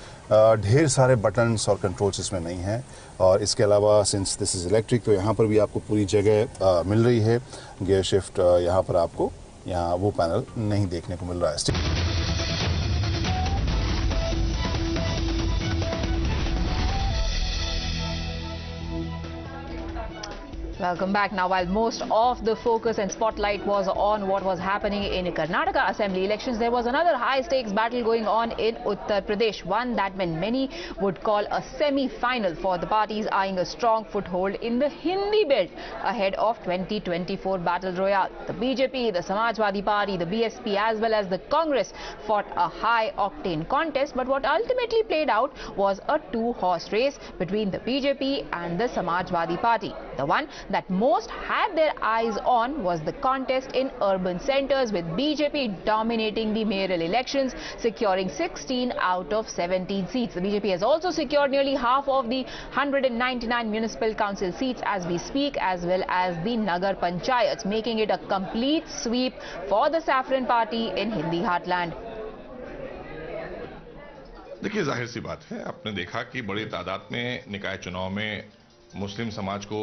ढेर सारे बटन्स और कंट्रोल्स इसमें नहीं हैं। और इसके अलावा सिंस दिस इज़ इलेक्ट्रिक तो यहाँ पर भी आपको पूरी जगह मिल रही है। गियर शिफ्ट यहाँ पर आपको यहाँ वो पैनल नहीं देखने को मिल रहा है। Welcome back. Now, while most of the focus and spotlight was on what was happening in Karnataka Assembly Elections, there was another high-stakes battle going on in Uttar Pradesh, one that many would call a semi-final for the parties eyeing a strong foothold in the Hindi belt ahead of 2024 Battle Royale. The BJP, the Samajwadi Party, the BSP as well as the Congress fought a high-octane contest, but what ultimately played out was a two-horse race between the BJP and the Samajwadi Party. The one that most had their eyes on was the contest in urban centres, with BJP dominating the mayoral elections, securing 16 out of 17 seats. The BJP has also secured nearly half of the 199 municipal council seats as we speak, as well as the Nagar Panchayats, making it a complete sweep for the Saffron Party in Hindi heartland. देखिए, जाहिर सी बात है, आपने देखा कि बड़ी तादाद में निकाय चुनाव में मुस्लिम समाज को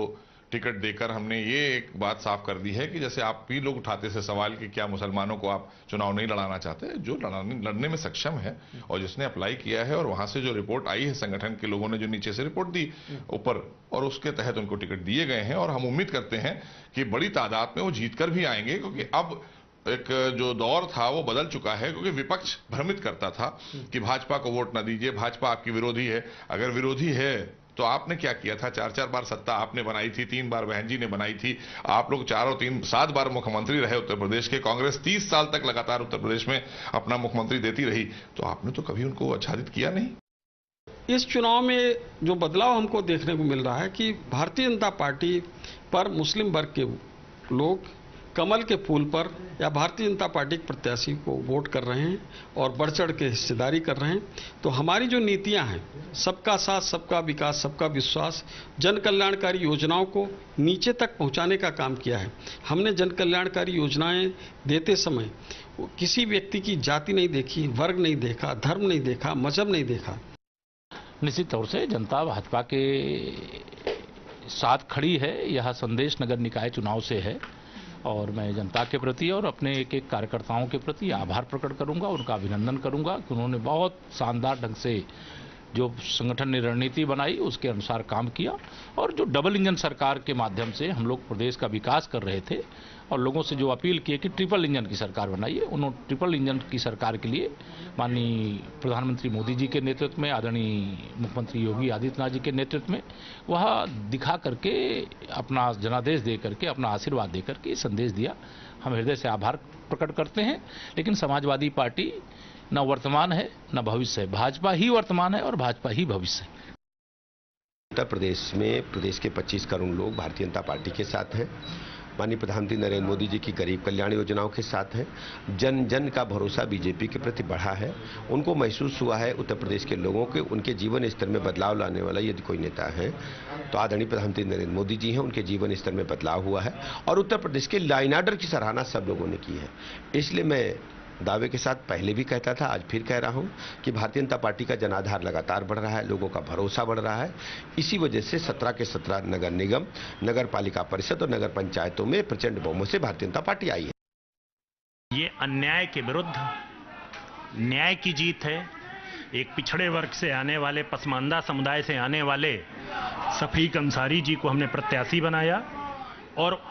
टिकट देकर हमने ये एक बात साफ कर दी है कि जैसे आप भी लोग उठाते थे सवाल कि क्या मुसलमानों को आप चुनाव नहीं लड़ाना चाहते, जो लड़ने में सक्षम है और जिसने अप्लाई किया है और वहां से जो रिपोर्ट आई है संगठन के लोगों ने जो नीचे से रिपोर्ट दी ऊपर, और उसके तहत उनको टिकट दिए गए हैं। और हम उम्मीद करते हैं कि बड़ी तादाद में वो जीत कर भी आएंगे, क्योंकि अब एक जो दौर था वो बदल चुका है। क्योंकि विपक्ष भ्रमित करता था कि भाजपा को वोट न दीजिए, भाजपा आपकी विरोधी है। अगर विरोधी है तो आपने क्या किया था? 4-4 बार सत्ता आपने बनाई थी, 3 बार बहन जी ने बनाई थी, आप लोग 4 और 3 7 बार मुख्यमंत्री रहे उत्तर प्रदेश के। कांग्रेस 30 साल तक लगातार उत्तर प्रदेश में अपना मुख्यमंत्री देती रही, तो आपने तो कभी उनको आच्छादित किया नहीं। इस चुनाव में जो बदलाव हमको देखने को मिल रहा है कि भारतीय जनता पार्टी पर मुस्लिम वर्ग के लोग कमल के फूल पर या भारतीय जनता पार्टी के प्रत्याशी को वोट कर रहे हैं और बढ़ चढ़ के हिस्सेदारी कर रहे हैं, तो हमारी जो नीतियां हैं, सबका साथ, सबका विकास, सबका विश्वास, जन कल्याणकारी योजनाओं को नीचे तक पहुंचाने का काम किया है। हमने जन कल्याणकारी योजनाएं देते समय किसी व्यक्ति की जाति नहीं देखी, वर्ग नहीं देखा, धर्म नहीं देखा, मजहब नहीं देखा। निश्चित तौर से जनता भाजपा के साथ खड़ी है, यह संदेश नगर निकाय चुनाव से है और मैं जनता के प्रति और अपने एक एक कार्यकर्ताओं के प्रति आभार प्रकट करूंगा, उनका अभिनंदन करूंगा कि उन्होंने बहुत शानदार ढंग से जो संगठन ने रणनीति बनाई उसके अनुसार काम किया और जो डबल इंजन सरकार के माध्यम से हम लोग प्रदेश का विकास कर रहे थे और लोगों से जो अपील की कि ट्रिपल इंजन की सरकार बनाइए, उन्होंने ट्रिपल इंजन की सरकार के लिए माननीय प्रधानमंत्री मोदी जी के नेतृत्व में, आदरणीय मुख्यमंत्री योगी आदित्यनाथ जी के नेतृत्व में वह दिखा करके अपना जनादेश दे करके, अपना आशीर्वाद दे करके संदेश दिया। हम हृदय से आभार प्रकट करते हैं। लेकिन समाजवादी पार्टी न वर्तमान है न भविष्य है, भाजपा ही वर्तमान है और भाजपा ही भविष्य है। उत्तर प्रदेश में प्रदेश के 25 करोड़ लोग भारतीय जनता पार्टी के साथ हैं। माननीय प्रधानमंत्री नरेंद्र मोदी जी की गरीब कल्याण योजनाओं के साथ हैं। जन जन का भरोसा बीजेपी के प्रति बढ़ा है। उनको महसूस हुआ है उत्तर प्रदेश के लोगों के उनके जीवन स्तर में बदलाव लाने वाला यदि कोई नेता है तो आदरणीय प्रधानमंत्री नरेंद्र मोदी जी हैं। उनके जीवन स्तर में बदलाव हुआ है और उत्तर प्रदेश के लॉ एंड ऑर्डर की सराहना सब लोगों ने की है। इसलिए मैं दावे के साथ पहले भी कहता था, आज फिर कह रहा हूं कि भारतीय जनता पार्टी का जनाधार लगातार बढ़ रहा है, लोगों का भरोसा बढ़ रहा है। इसी वजह से 17 के 17 नगर निगम, नगर पालिका परिषद और नगर पंचायतों में प्रचंड बहुमत से भारतीय जनता पार्टी आई है। ये अन्याय के विरुद्ध न्याय की जीत है। एक पिछड़े वर्ग से आने वाले, पसमानदा समुदाय से आने वाले शफीक अंसारी जी को हमने प्रत्याशी बनाया और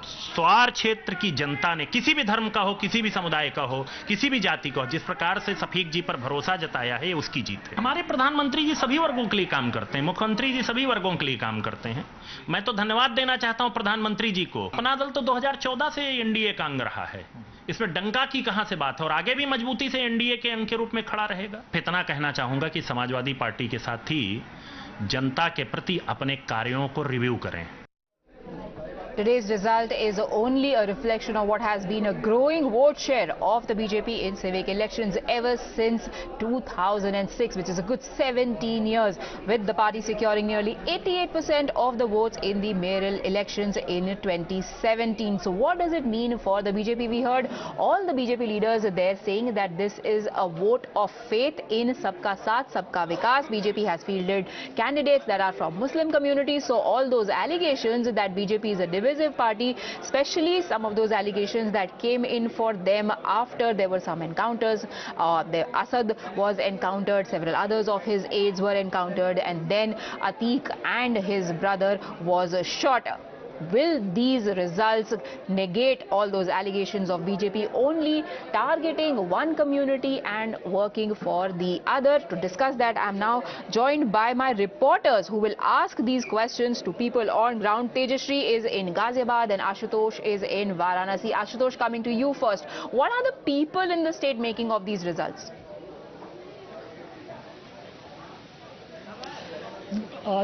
स्वार क्षेत्र की जनता ने, किसी भी धर्म का हो, किसी भी समुदाय का हो, किसी भी जाति का हो, जिस प्रकार से शफीक जी पर भरोसा जताया है, उसकी जीत है। हमारे प्रधानमंत्री जी सभी वर्गों के लिए काम करते हैं, मुख्यमंत्री जी सभी वर्गों के लिए काम करते हैं। मैं तो धन्यवाद देना चाहता हूं प्रधानमंत्री जी को। अपना दल तो 2014 से एनडीए का अंग रहा है, इसमें डंका की कहां से बात है और आगे भी मजबूती से एनडीए के अंग के रूप में खड़ा रहेगा। इतना कहना चाहूंगा कि समाजवादी पार्टी के साथी जनता के प्रति अपने कार्यों को रिव्यू करें। Today's result is only a reflection of what has been a growing vote share of the BJP in civic elections ever since 2006, which is a good 17 years, with the party securing nearly 88% of the votes in the mayoral elections in 2017. So what does it mean for the BJP? We heard all the BJP leaders there saying that this is a vote of faith in Sabka Saath, Sabka Vikas. BJP has fielded candidates that are from Muslim communities. So all those allegations that BJP is a divisive party, especially some of those allegations that came in for them after there were some encounters. Asad was encountered, several others of his aides were encountered, and then Atiq and his brother was shot. Will these results negate all those allegations of BJP only targeting one community and working for the other? To discuss that, I am now joined by my reporters who will ask these questions to people on ground. Tejashree is in Ghaziabad and Ashutosh is in Varanasi. Ashutosh, coming to you first. What are the people in the state making of these results?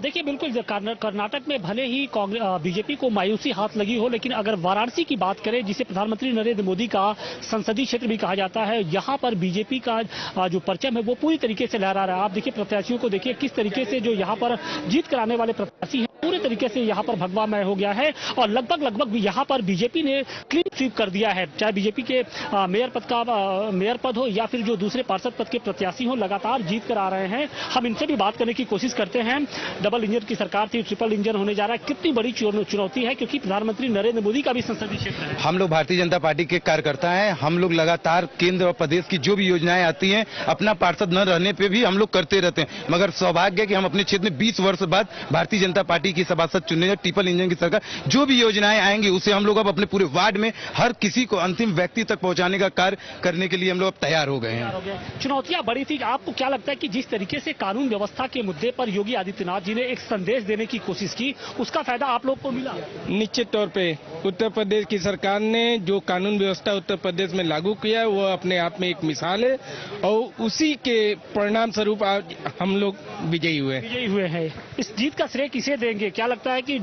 देखिए, बिल्कुल कर्नाटक में भले ही BJP को मायूसी हाथ लगी हो, लेकिन अगर वाराणसी की बात करें, जिसे प्रधानमंत्री नरेंद्र मोदी का संसदीय क्षेत्र भी कहा जाता है, यहाँ पर बीजेपी का जो परचम है वो पूरी तरीके से लहरा रहा है। आप देखिए, प्रत्याशियों को देखिए किस तरीके से जो यहाँ पर जीत कराने वाले प्रत्याशी हैं पूरे तरीके से यहाँ पर भगवामय हो गया है और लगभग यहाँ पर बीजेपी ने क्लीन स्वीप कर दिया है। चाहे बीजेपी के मेयर पद हो या फिर जो दूसरे पार्षद पद के प्रत्याशी हो, लगातार जीत कर आ रहे हैं। हम इनसे भी बात करने की कोशिश करते हैं। डबल इंजन की सरकार थी, ट्रिपल इंजन होने जा रहा है। कितनी बड़ी चुनौती है, क्योंकि प्रधानमंत्री नरेंद्र मोदी का भी संसदीय क्षेत्र है। हम लोग भारतीय जनता पार्टी के कार्यकर्ता हैं। हम लोग लगातार केंद्र और प्रदेश की जो भी योजनाएं आती हैं, अपना पार्षद न रहने पे भी हम लोग करते रहते हैं। मगर सौभाग्य है कि हम अपने क्षेत्र में 20 वर्ष बाद भारतीय जनता पार्टी की सभासद चुने हैं। ट्रिपल इंजन की सरकार जो भी योजनाएं आएंगी उसे हम लोग अब अपने पूरे वार्ड में हर किसी को अंतिम व्यक्ति तक पहुंचाने का कार्य करने के लिए हम लोग अब तैयार हो गए हैं। चुनौतियां बड़ी थी। आपको क्या लगता है कि जिस तरीके से कानून व्यवस्था के मुद्दे पर योगी आदित्यनाथ जी ने एक संदेश देने की कोशिश की, उसका फायदा आप लोग को मिला? निश्चित तौर पे उत्तर प्रदेश की सरकार ने जो कानून व्यवस्था उत्तर प्रदेश में लागू किया है वो अपने आप में एक मिसाल है और उसी के परिणाम स्वरूप आज हम लोग विजयी हुए हैं। इस जीत का श्रेय किसे देंगे? क्या लगता है कि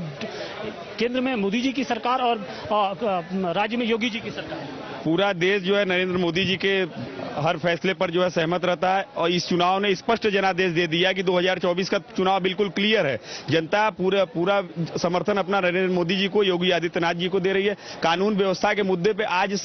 केंद्र में मोदी जी की सरकार और राज्य में योगी जी की सरकार? पूरा देश जो है नरेंद्र मोदी जी के हर फैसले पर जो है सहमत रहता है और इस चुनाव ने स्पष्ट जनादेश दे दिया कि 2024 का चुनाव बिल्कुल क्लियर है। जनता पूरा समर्थन अपना नरेंद्र मोदी जी को, योगी आदित्यनाथ जी को दे रही है। कानून व्यवस्था के मुद्दे पे आज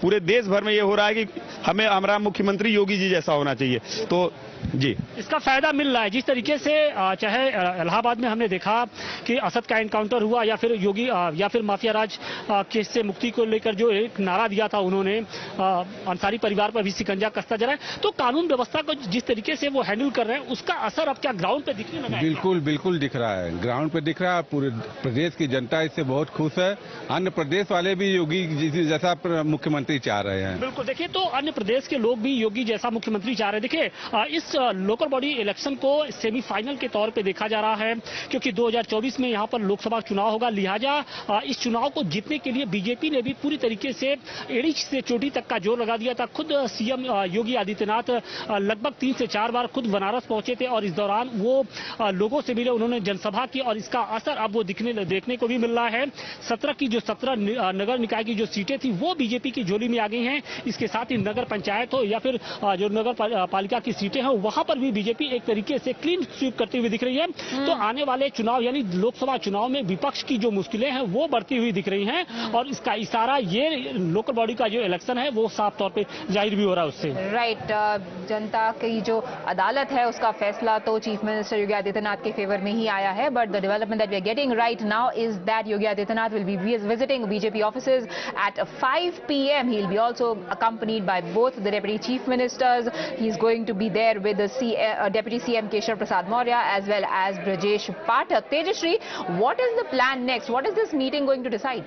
पूरे देश भर में ये हो रहा है कि हमारा मुख्यमंत्री योगी जी जैसा होना चाहिए। तो जी, इसका फायदा मिल रहा है। जिस तरीके से चाहे इलाहाबाद में हमने देखा कि असद का एनकाउंटर हुआ या फिर योगी या फिर माफिया राज केस से मुक्ति को लेकर जो एक नारा दिया था उन्होंने, अंसारी परिवार पर भी शिकंजा कसता जा रहा है। तो कानून व्यवस्था को जिस तरीके से वो हैंडल कर रहे हैं उसका असर अब क्या ग्राउंड पे दिखने लगा है? बिल्कुल दिख रहा है, ग्राउंड पे दिख रहा है। पूरे प्रदेश की जनता इससे बहुत खुश है। अन्य प्रदेश वाले भी योगी जी जैसा मुख्यमंत्री चाह रहे हैं। बिल्कुल, देखिए तो अन्य प्रदेश के लोग भी योगी जैसा मुख्यमंत्री चाह रहे हैं। देखिए इस लोकल बॉडी इलेक्शन को सेमीफाइनल के तौर पे देखा जा रहा है क्योंकि 2024 में यहाँ पर लोकसभा चुनाव होगा। लिहाजा इस चुनाव को जीतने के लिए बीजेपी ने भी पूरी तरीके से एड़ी से चोटी तक का जोर लगा दिया था। खुद सीएम योगी आदित्यनाथ लगभग 3 से 4 बार खुद बनारस पहुंचे थे और इस दौरान वो लोगों से मिले, उन्होंने जनसभा की और इसका असर अब वो देखने को भी मिल रहा है। 17 नगर निकाय की जो सीटें थी वो बीजेपी की झोली में आ गई हैं। इसके साथ ही नगर पंचायत हो या फिर जो नगर पालिका की सीटें हैं वहां पर भी बीजेपी एक तरीके से क्लीन स्वीप करती हुई दिख रही है। तो आने वाले चुनाव यानी लोकसभा चुनाव में विपक्ष की जो मुश्किलें हैं वो बढ़ती हुई दिख रही हैं और इसका इशारा ये लोकल बॉडी का जो इलेक्शन है वो साफ तौर पे जाहिर भी हो रहा है उससे। राइट, जनता की जो अदालत है उसका फैसला तो चीफ मिनिस्टर योगी आदित्यनाथ के फेवर में ही आया है, but the development that we are getting right now is that Yogi Adityanath will be visiting BJP offices at 5 PM. He'll be also accompanied by both the deputy chief ministers. He's going to be there with the Deputy CM Keshav Prasad Maurya as well as Brajesh Pathak. Tejashree, what is the plan next? What is this meeting going to decide?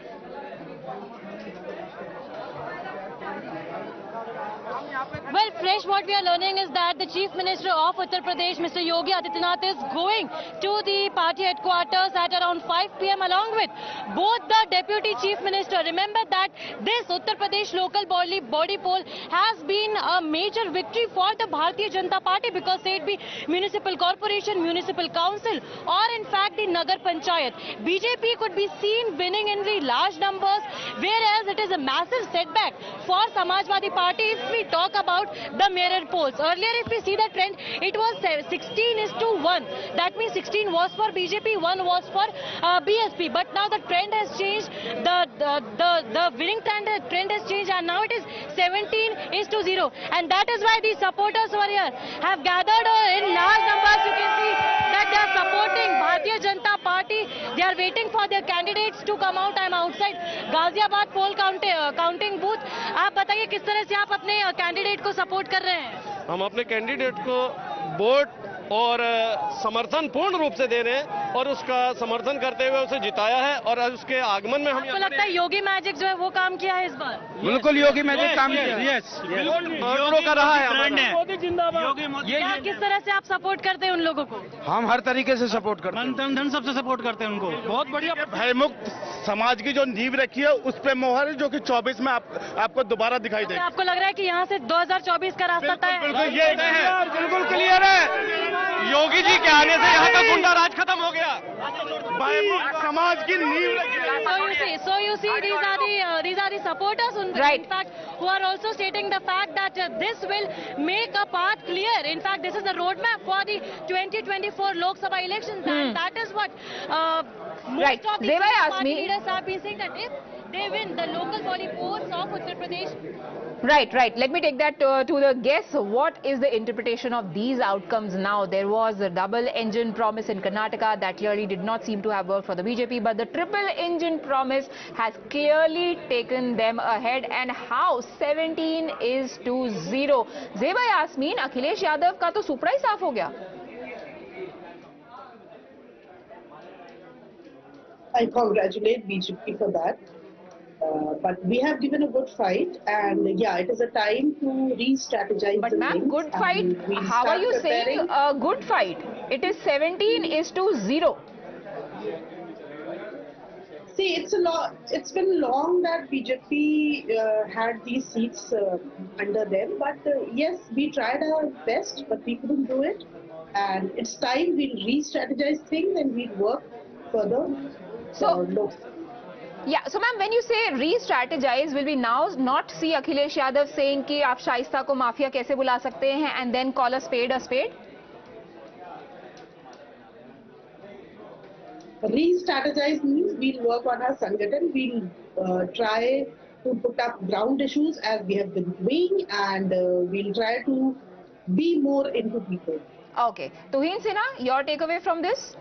Well, fresh what we are learning is that the Chief Minister of Uttar Pradesh, Mr. Yogi Adityanath, is going to the party headquarters at around 5 PM along with both the Deputy Chief Minister. Remember that this Uttar Pradesh local body poll has been a major victory for the Bharatiya Janata Party because say it be municipal corporation, municipal council or in fact the Nagar Panchayat. BJP could be seen winning in the large numbers, whereas it is a massive setback for Samajwadi Party if we talk about the mirror polls. Earlier, if we see the trend, it was 16:1. That means 16 was for BJP, 1 was for BSP. But now the trend has changed. The winning trend has changed, and now it is 17:0. And that is why the supporters over here have gathered in large numbers. You can see that they are supporting Bharatiya Janata Party. They are waiting for their candidates to come out. I am outside Ghaziabad poll counting booth. आप बताइए किस तरह से आप अपने candidate को support कर रहे हैं? हम अपने कैंडिडेट को वोट और समर्थन पूर्ण रूप से दे रहे हैं और उसका समर्थन करते हुए उसे जिताया है और उसके आगमन में हम आपको लगता है योगी मैजिक जो है वो काम किया है इस बार? बिल्कुल योगी मैजिक काम किया है। यस, का रहा है। मोदी जिंदाबाद। किस तरह से आप सपोर्ट करते हैं उन लोगों को? हम हर तरीके से सपोर्ट करते हैं, धन सबसे सपोर्ट करते हैं उनको। बहुत बढ़िया। भयमुक्त समाज की जो नींव रखी है उस पे मोहर है जो कि 24 में आपको दोबारा दिखाई देगी। आपको लग रहा है कि यहाँ से 2024 का रास्ता तय है? बिल्कुल क्लियर है। योगी जी के आने से यहाँ का गुंडा राज खत्म हो गया, समाज की नींव रखी। So you see, these are the supporters, right? In fact, who are also stating the fact that this will make a path clear. In fact, this is the roadmap for the 2024 Lok Sabha elections, and that is what most of the party leaders have been saying, that if they win the local body polls of Uttar Pradesh. Right. Let me take that to the guess. What is the interpretation of these outcomes now? There was a double engine promise in Karnataka that clearly did not seem to have worked for the BJP, but the triple engine promise has clearly taken them ahead. And how? 17:0. Zeba Yasmin, Akhilesh Yadav का तो सुपड़ा ही साफ हो गया. I congratulate BJP for that. But we have given a good fight, and yeah, it is a time to re-strategize. But ma'am, good fight. How are you saying a good fight? It is 17:0. See, it's been long that BJP had these seats under them, but yes, we tried our best, but we couldn't do it. And it's time we'll re-strategize things and we'll work further for Lok. Yeah, so ma'am, when you say re-strategize, will we now not see Akhilesh Yadav saying कि आप शाइस्ता को mafia कैसे बुला सकते हैं and then call a spade a spade? Re-strategize means we'll work on our Sangathan, we'll try to put up ground issues as we have been doing, and we'll try to be more into people. Okay, Tuhin Sinha, your takeaway from this?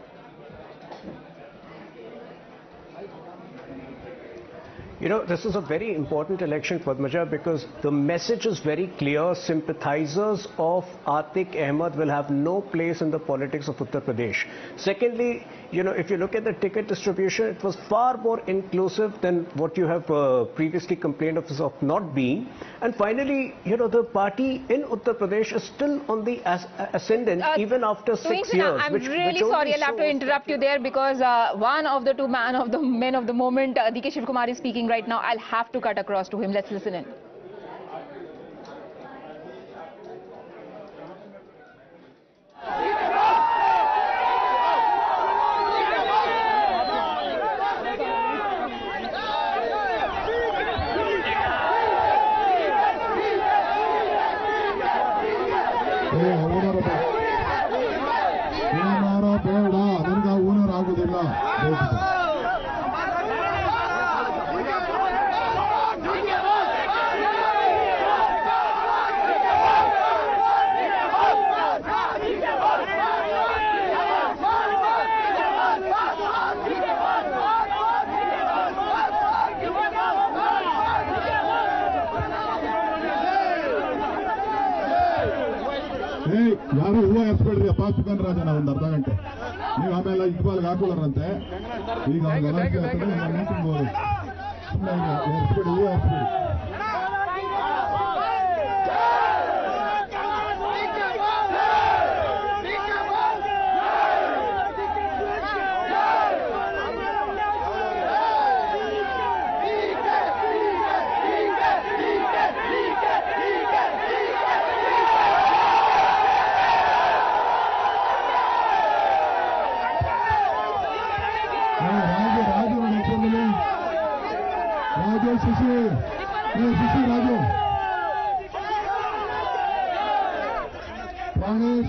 You know, this is a very important election, Padmaja, because the message is very clear. Sympathizers of Atiq Ahmed will have no place in the politics of Uttar Pradesh. Secondly, you know, if you look at the ticket distribution, it was far more inclusive than what you have previously complained of not being. And finally, you know, the party in Uttar Pradesh is still on the ascendant even after 6 years. I'm really sorry, I'll have to interrupt you there because one of the two men of the moment, DK Shivkumar, is speaking right now. I'll have to cut across to him. Let's listen in. ಯಾರು ಹೂವು ಎಸ್ಬೇಡ್ರಿ ಅಪ್ಪ ಸುಗನ್ ರಾಜನ ಒಂದು ಅರ್ಧ ಗಂಟೆ ನೀವು ಆಮೇಲೆ ಇಕ್ಬಾಲ್ಗೆ ಹಾಕೊಳ್ಳಾರಂತೆ ಈಗ ಮೀಟಿಂಗ್ ಹೋಗಿ ಸುಮ್ಮನೆ ಎಸ್ಬೇಡಿ ಹೂವು ಎಸ್ಬೇಡಿ राजू प्राणेश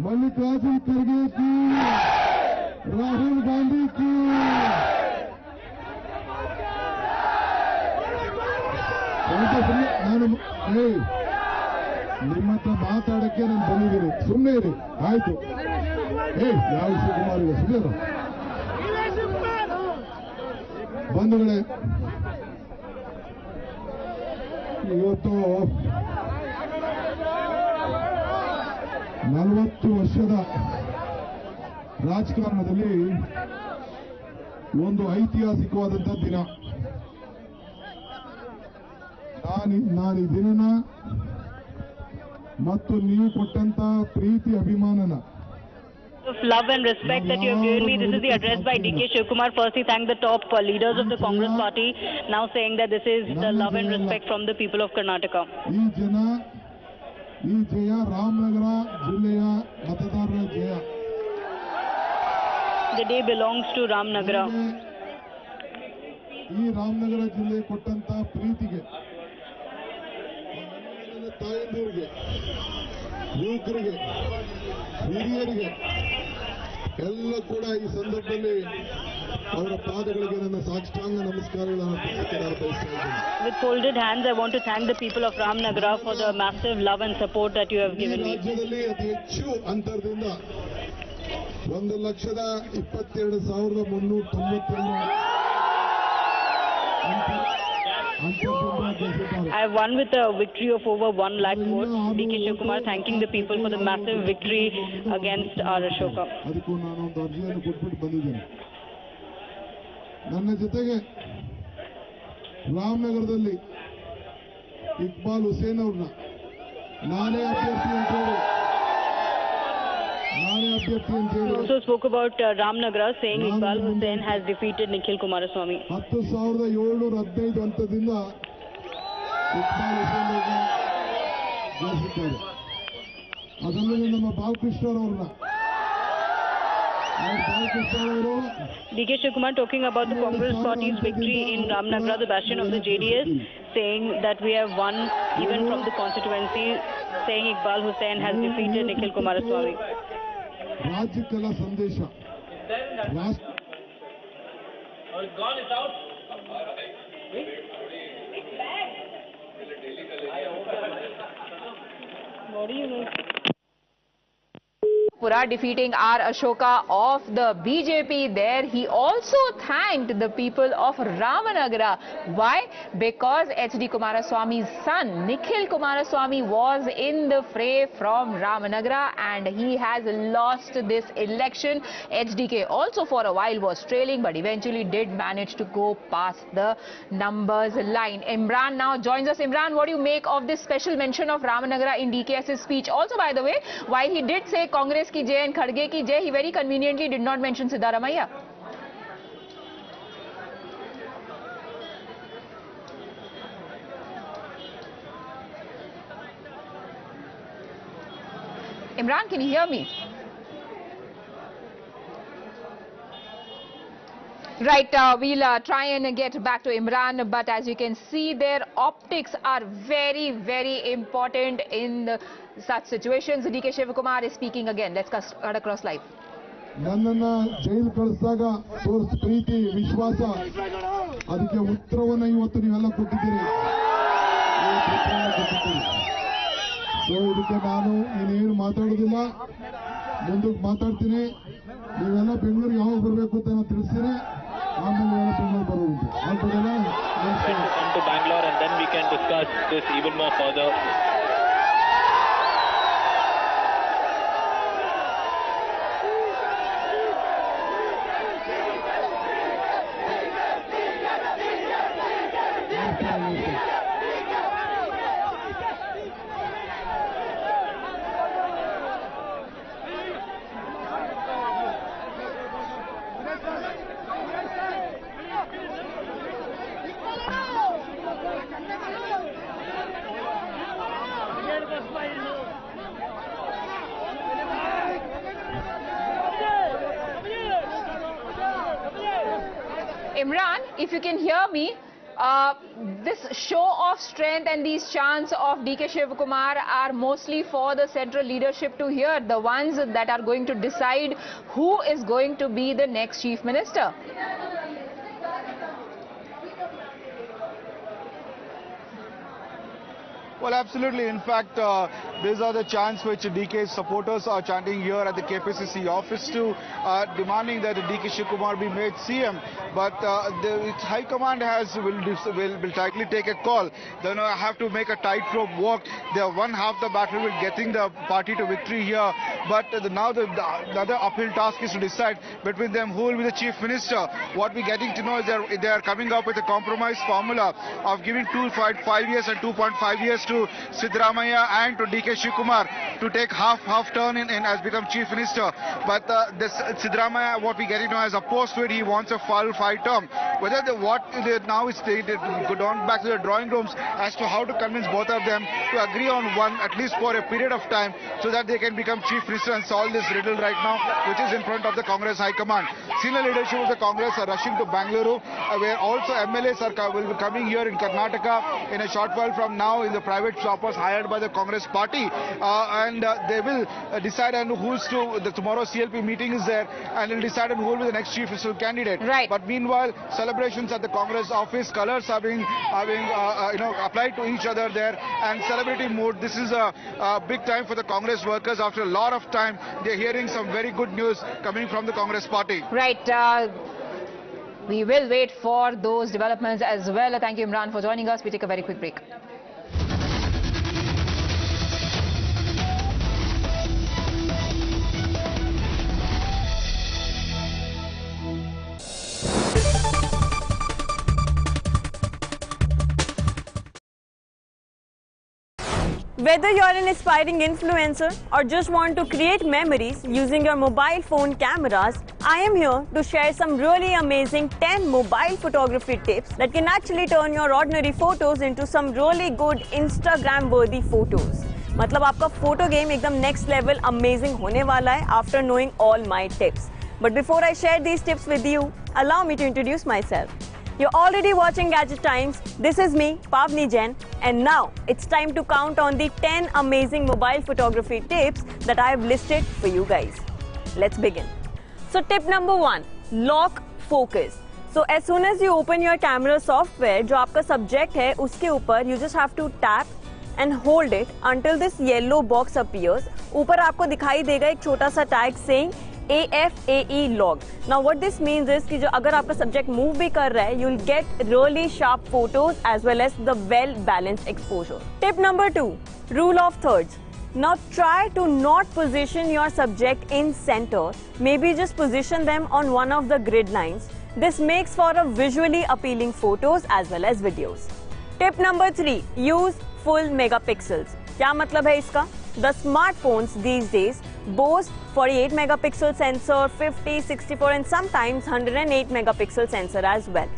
मल्लिकार्जुन खड़गे की राहुल गांधी की ನಾನು ನಿಮ್ಮ ಹತ್ರ ಮಾತಾಡಕ್ಕೆ ನಾನು ಬಂದಿದ್ದೀನಿ ಸುಮ್ಮನೆ ಇರಿ ಆಯ್ತು ಯಾವ ಶಿವಕುಮಾರ್ ಇದೆ ಸುಧೀರ ಬಂಧುಗಳೇ ಇವತ್ತು 40 ವರ್ಷದ ರಾಜಕಾರಣದಲ್ಲಿ ಒಂದು ಐತಿಹಾಸಿಕವಾದಂತಹ ದಿನ. ನಾನು ಈ ದಿನನ ಮತ್ತು ನೀವು ಕೊಟ್ಟಂತ ಪ್ರೀತಿ ಅಭಿಮಾನನ of love and respect that you have given me. This is the address by DK Shivkumar. Firstly, thank the top leaders of the Congress party, now saying that this is the love and respect from the people of Karnataka. ಈ ಜಯ ರಾಮನಗರ ಜಿಲ್ಲೆಯ ಮತದಾರರ ಜಯ. The day belongs to Ramnagara. ಈ ರಾಮನಗರ ಜಿಲ್ಲೆ ಕೊಟ್ಟಂತ ಪ್ರೀತಿಗೆ ತಾಯಂದಿರಿಗೆ, ಯುವಕರಿಗೆ, ಹಿರಿಯರಿಗೆ ಎಲ್ಲ ಕೂಡ ಈ ಸಂದರ್ಭದಲ್ಲಿ ಅವರ ಪಾದಗಳಿಗೆ ನನ್ನ ಸಾಷ್ಟಾಂಗ ನಮಸ್ಕಾರಗಳನ್ನು ಬಯಸ್ತಾ ಇದ್ದೇನೆ. With folded hands, I want to thank the people of Ramnagara for the massive love and support that you have given me. ರಾಜ್ಯದಲ್ಲಿ ಅತಿ ಹೆಚ್ಚು ಅಂತರದಿಂದ 1,22,392 ಅಂತರದಿಂದ I have won with a victory of over 1 lakh votes. DK Shivakumar thanking the people for the massive victory against R. Ashoka. ಅದಕ್ಕೂ ನಾನು ಒಂದು ಅರ್ಜಿಯನ್ನು ಕೊಟ್ಬಿಟ್ಟು ಬಂದಿದ್ದೇನೆ. ನನ್ನ ಜೊತೆಗೆ ರಾಮನಗರದಲ್ಲಿ ಇಕ್ಬಾಲ್ ಹುಸೇನ್ ಅವ್ರನ್ನ ನಾನೇ ಅಭ್ಯರ್ಥಿ ಅಂತ ಹೇಳಿ He also spoke about Ramnagara, saying Iqbal Hussain has defeated Nikhil Kumaraswamy. 10,715 ಅಂತದಿಂದ Iqbal Hussain ಅವ್ರನ್ನ ಗೆಲ್ಲಿಸಿದ್ದಾರೆ. ಅದಲ್ಲದೆ ನಮ್ಮ ಬಾಲಕೃಷ್ಣರವ್ರನ್ನ DK Shivakumar talking about the Congress party's victory in Ramnagara, the bastion of the JDS, saying that we have won even from the constituency, saying Iqbal Hussain has defeated Nikhil Kumaraswamy. राज्य कला संदेश Pura defeating R. Ashoka of the BJP there. He also thanked the people of Ramanagara. Why? Because HD Kumaraswamy's son Nikhil Kumaraswamy was in the fray from Ramanagara and he has lost this election. HDK also for a while was trailing but eventually did manage to go past the numbers line. Imran now joins us. Imran, what do you make of this special mention of Ramanagara in DKS's speech? Also, by the way, while he did say Congress ki jai and Khadge ki jai, he very conveniently did not mention Siddaramaiah. Imran, can you hear me? Right, we'll try and get back to Imran, but as you can see, their optics are very, very important in such situations. DK Shivakumar is speaking again. Let's cut across live. ನನ್ನನ್ನ ಜೈಲು ಕಳಿಸಿದಾಗ ತೋರಿಸ ಪ್ರೀತಿ ವಿಶ್ವಾಸ ಅದಕ್ಕೆ ಉತ್ತರವನ್ನು ಇವತ್ತು ನೀವೆಲ್ಲ ಕೊಟ್ಟಿದ್ದೀರಿ. So ಇದಕ್ಕೆ ನಾನು ಇನ್ನೇನು ಮಾತಾಡೋದಿಲ್ಲ, ಮುಂದಕ್ಕೆ ಮಾತಾಡ್ತೀನಿ. ನೀವೆಲ್ಲ ಬೆಂಗಳೂರಿಗೆ ಯಾವಾಗ ಬರಬೇಕು ಅಂತ ನಾನು ತಿಳಿಸ್ತೀನಿ, ಆಮೇಲೆ ನೀವೆಲ್ಲ ಬೆಂಗಳೂರು ಬರೋದು ಆಗ್ಬೋದಲ್ಲ. Come to Bangalore and then we can discuss this even more further. Imran, if you can hear me, this show of strength and these chants of DK Shivakumar are mostly for the central leadership to hear, the ones that are going to decide who is going to be the next chief minister. Well, absolutely. In fact, these are the chants which DK's supporters are chanting here at the KPCC office too, demanding that DK Shivakumar be made CM. But the High Command will tightly take a call. They have to make a tightrope walk. They have won half the battle with getting the party to victory here. But now the other uphill task is to decide between them who will be the chief minister. What we're getting to know is they are coming up with a compromise formula of giving 5 years and 2.5 years to Siddaramaiah and to DK Shivakumar to take half turn in as become chief minister. But this Siddaramaiah, what we get to know, as opposed to it, he wants a full 5 term. Whether now is they go down back to the drawing rooms as to how to convince both of them to agree on one at least for a period of time so that they can become chief minister and solve this riddle right now, which is in front of the Congress High Command. Senior leadership of the Congress are rushing to Bangalore, where also MLAs will be coming here in Karnataka in a short while from now in the private shoppers hired by the Congress party, and they will decide on who's tomorrow CLP meeting is there, and will decide on who will be the next chief minister candidate. Right. But meanwhile, celebrations at the Congress office, colors are being applied to each other there, and celebrity mood. This is a big time for the Congress workers. After a lot of time, they're hearing some very good news coming from the Congress party. Right. We will wait for those developments as well. Thank you, Imran, for joining us. We take a very quick break. Whether you're an aspiring influencer or just want to create memories using your mobile phone cameras, I am here to share some really amazing 10 mobile photography tips that can actually turn your ordinary photos into some really good Instagram worthy photos. मतलब आपका photo game एकदम next level amazing होने वाला है after knowing all my tips. But before I share these tips with you, allow me to introduce myself. You're already watching Gadget Times. This is me, Pavni Jain, and now it's time to count on the 10 amazing mobile photography tips that I have listed for you guys. Let's begin. So tip number 1, lock focus. So as soon as you open your camera software, जो आपका subject है उसके ऊपर you just have to tap and hold it until this yellow box appears. ऊपर आपको दिखाई देगा एक छोटा सा tag saying AFAE log. Now what this means is कि जो अगर आपका subject move भी कर रहा है, you'll get really sharp photos as well as the well balanced exposure. Tip number 2, rule of thirds. Now try to not position your subject in center. Maybe just position them on one of the grid lines. This makes for a visually appealing photos as well as videos. Tip number 3, use full megapixels. क्या मतलब है इसका? The smartphones these days boast 48 megapixel sensor, 50, 64 and sometimes 108 megapixel sensor as well.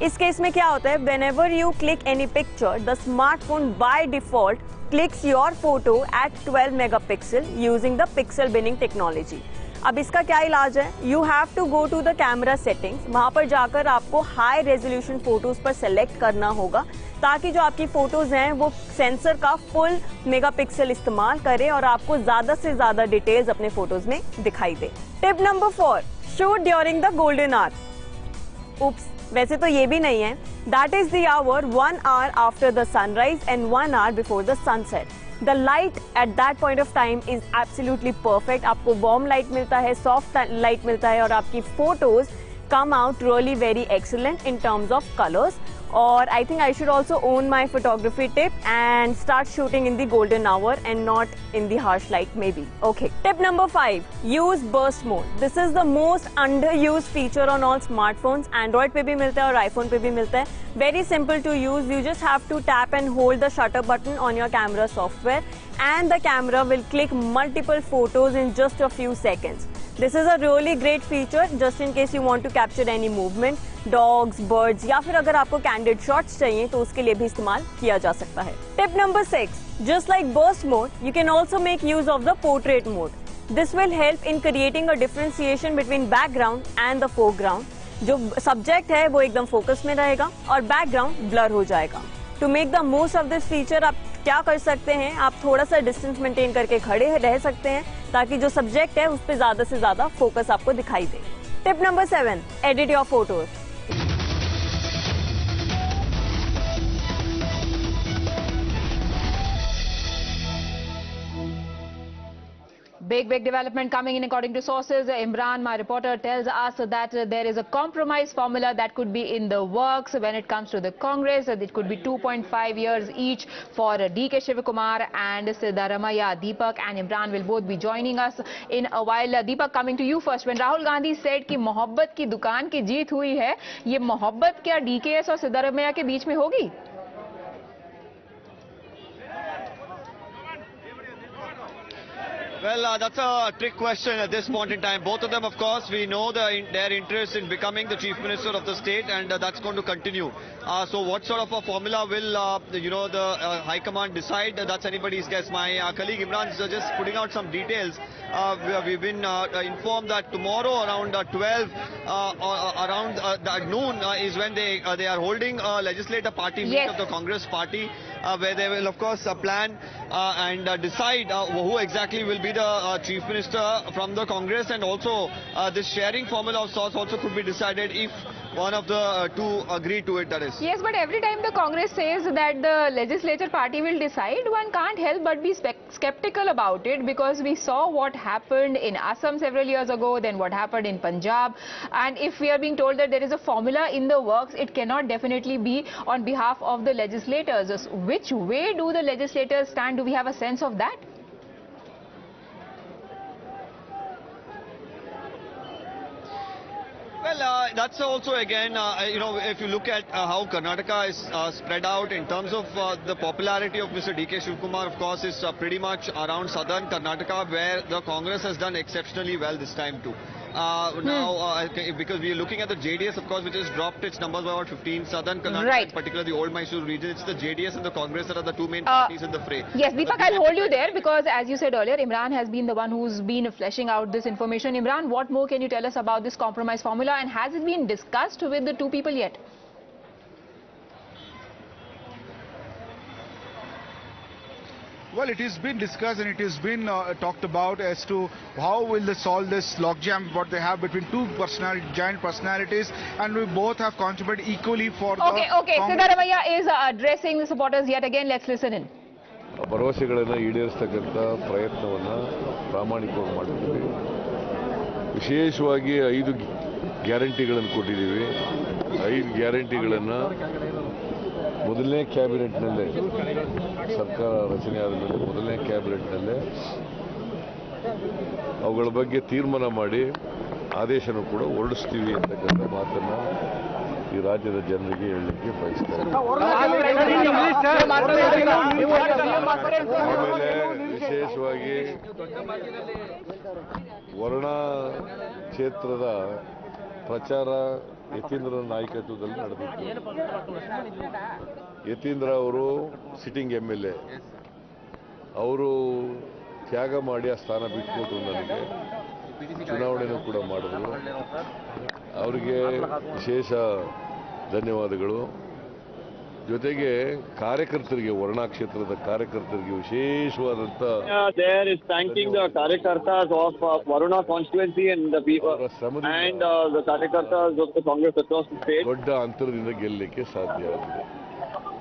इस case में क्या होता है? Whenever you click any picture, the smartphone by default clicks your photo at 12 megapixel using the pixel binning technology. अब इसका क्या इलाज है? You have to go to the camera settings. वहाँ पर जाकर आपको high resolution photos पर select करना होगा ताकि जो आपकी फोटोज हैं वो सेंसर का फुल मेगापिक्सल इस्तेमाल करे और आपको ज्यादा से ज्यादा डिटेल्स अपने फोटोज में दिखाई दे. Tip number 4, shoot during the golden hour. Oops, वैसे तो ये भी नहीं है. That is the hour 1 hour after the sunrise and 1 hour before the sunset. The light at that point of time is absolutely perfect. आपको warm light मिलता है, soft light मिलता है और आपकी photos come out really very excellent in terms of colors. Or I think I should also own my photography tip and start shooting in the golden hour and not in the harsh light maybe. Okay. Tip number 5, use burst mode. This is the most underused feature on all smartphones. Android पे भी मिलता है और iPhone पे भी मिलता है. Very simple to use. You just have to tap and hold the shutter button on your camera software and the camera will click multiple photos in just a few seconds. This is a really great feature just in case you want to capture any movement, dogs, birds या फिर अगर आपको candid shots चाहिए तो उसके लिए भी इस्तेमाल किया जा सकता है. Tip number 6, just like burst mode, you can also make use of the portrait mode. This will help in creating a differentiation between background and the foreground. जो subject है वो एकदम focus में रहेगा और background blur हो जाएगा. To make the most of this feature, आप क्या कर सकते हैं? आप थोड़ा सा डिस्टेंस मेंटेन करके खड़े रह सकते हैं ताकि जो सब्जेक्ट है उस पर ज्यादा से ज्यादा फोकस आपको दिखाई दे. Tip number 7, edit your photos. Big development coming in according to sources. Imran, my reporter, tells us that there is a compromise formula that could be in the works when it comes to the Congress. It could be 2.5 years each for DK Shivakumar and Siddaramaiah. Deepak and Imran will both be joining us in a while. Deepak, coming to you first. When Rahul Gandhi said कि मोहब्बत की दुकान की जीत हुई है, ये मोहब्बत क्या DKS और सिद्धारमैया के बीच में होगी? Well, that's a trick question at this point in time. Both of them, of course, we know their interest in becoming the Chief Minister of the state, and that's going to continue. So what sort of a formula will, the High Command decide? That's anybody's guess. My colleague Imran is just putting out some details. We've been informed that tomorrow around 12, around noon is when they are holding a legislative party meet of the Congress party, where they will, of course, plan and decide who exactly will be the Chief Minister from the Congress, and also this sharing formula of sorts also could be decided if one of the two agree to it, that is. Yes, but every time the Congress says that the legislature party will decide, one can't help but be skeptical about it, because we saw what happened in Assam several years ago, then what happened in Punjab, and if we are being told that there is a formula in the works, it cannot definitely be on behalf of the legislators. Which way do the legislators stand? Do we have a sense of that? Well, that's also again, if you look at how Karnataka is spread out in terms of the popularity of Mr. D.K. Shivkumar, of course, is pretty much around southern Karnataka, where the Congress has done exceptionally well this time too. Now, because we are looking at the JDS, of course, which has dropped its numbers by about 15. Southern Karnataka, right, particularly the old Mysore region, it's the JDS and the Congress that are the two main parties in the fray. Yes, Deepak, I'll hold you there, because as you said earlier, Imran has been the one who's been fleshing out this information. Imran, what more can you tell us about this compromise formula, and has it been discussed with the two people yet? Well, it has been discussed and it has been talked about as to how will they solve this logjam what they have between two giant personalities, and we both have contributed equally for the... Okay, Siddaramaiah is addressing the supporters yet again. Let's listen in. ಭರವಸೆಗಳನ್ನು ಈಡೇರಿಸತಕ್ಕಂಥ ಪ್ರಯತ್ನವನ್ನು ಪ್ರಾಮಾಣಿಕವಾಗಿ ಮಾಡಿದ್ದೀವಿ. ವಿಶೇಷವಾಗಿ 5 ಗ್ಯಾರಂಟಿಗಳನ್ನು ಕೊಟ್ಟಿದ್ದೀವಿ. 5 ಗ್ಯಾರಂಟಿಗಳನ್ನು ಮೊದಲನೇ ಕ್ಯಾಬಿನೆಟ್ನಲ್ಲೇ, ಸರ್ಕಾರ ರಚನೆಯಾದ ಮೇಲೆ ಮೊದಲನೇ ಕ್ಯಾಬಿನೆಟ್ನಲ್ಲೇ ಅವುಗಳ ಬಗ್ಗೆ ತೀರ್ಮಾನ ಮಾಡಿ ಆದೇಶನೂ ಕೂಡ ಹೊರಡಿಸ್ತೀವಿ ಅಂತಕ್ಕಂಥ ಮಾತನ್ನು ಈ ರಾಜ್ಯದ ಜನರಿಗೆ ಹೇಳಲಿಕ್ಕೆ ಬಯಸ್ತಾರೆ. ಆಮೇಲೆ ವಿಶೇಷವಾಗಿ ವರ್ಣ ಕ್ಷೇತ್ರದ ಪ್ರಚಾರ ಯತೀಂದ್ರ ನಾಯಕತ್ವದಲ್ಲಿ ನಡೆದಿತ್ತು. ಯತೀಂದ್ರ ಅವರು ಸಿಟ್ಟಿಂಗ್ MLA, ಅವರು ತ್ಯಾಗ ಮಾಡಿ ಆ ಸ್ಥಾನ ಬಿಟ್ಕೊಟ್ರು, ನನಗೆ ಚುನಾವಣೆನೂ ಕೂಡ ಮಾಡಿದ್ರು. ಅವರಿಗೆ ವಿಶೇಷ ಧನ್ಯವಾದಗಳು. ಜೊತೆಗೆ ಕಾರ್ಯಕರ್ತರಿಗೆ, ವರ್ಣ ಕ್ಷೇತ್ರದ ಕಾರ್ಯಕರ್ತರಿಗೆ ವಿಶೇಷವಾದಂತ there is thanking the ಕಾರ್ಯಕರ್ತಸ್ of Varuna constituency and the people and the ಕಾರ್ಯಕರ್ತಸ್ of the Congress across the state. ದೊಡ್ಡ ಅಂತರದಿಂದ ಗೆಲ್ಲಲಿಕ್ಕೆ ಸಾಧ್ಯ ಆಗಿದೆ.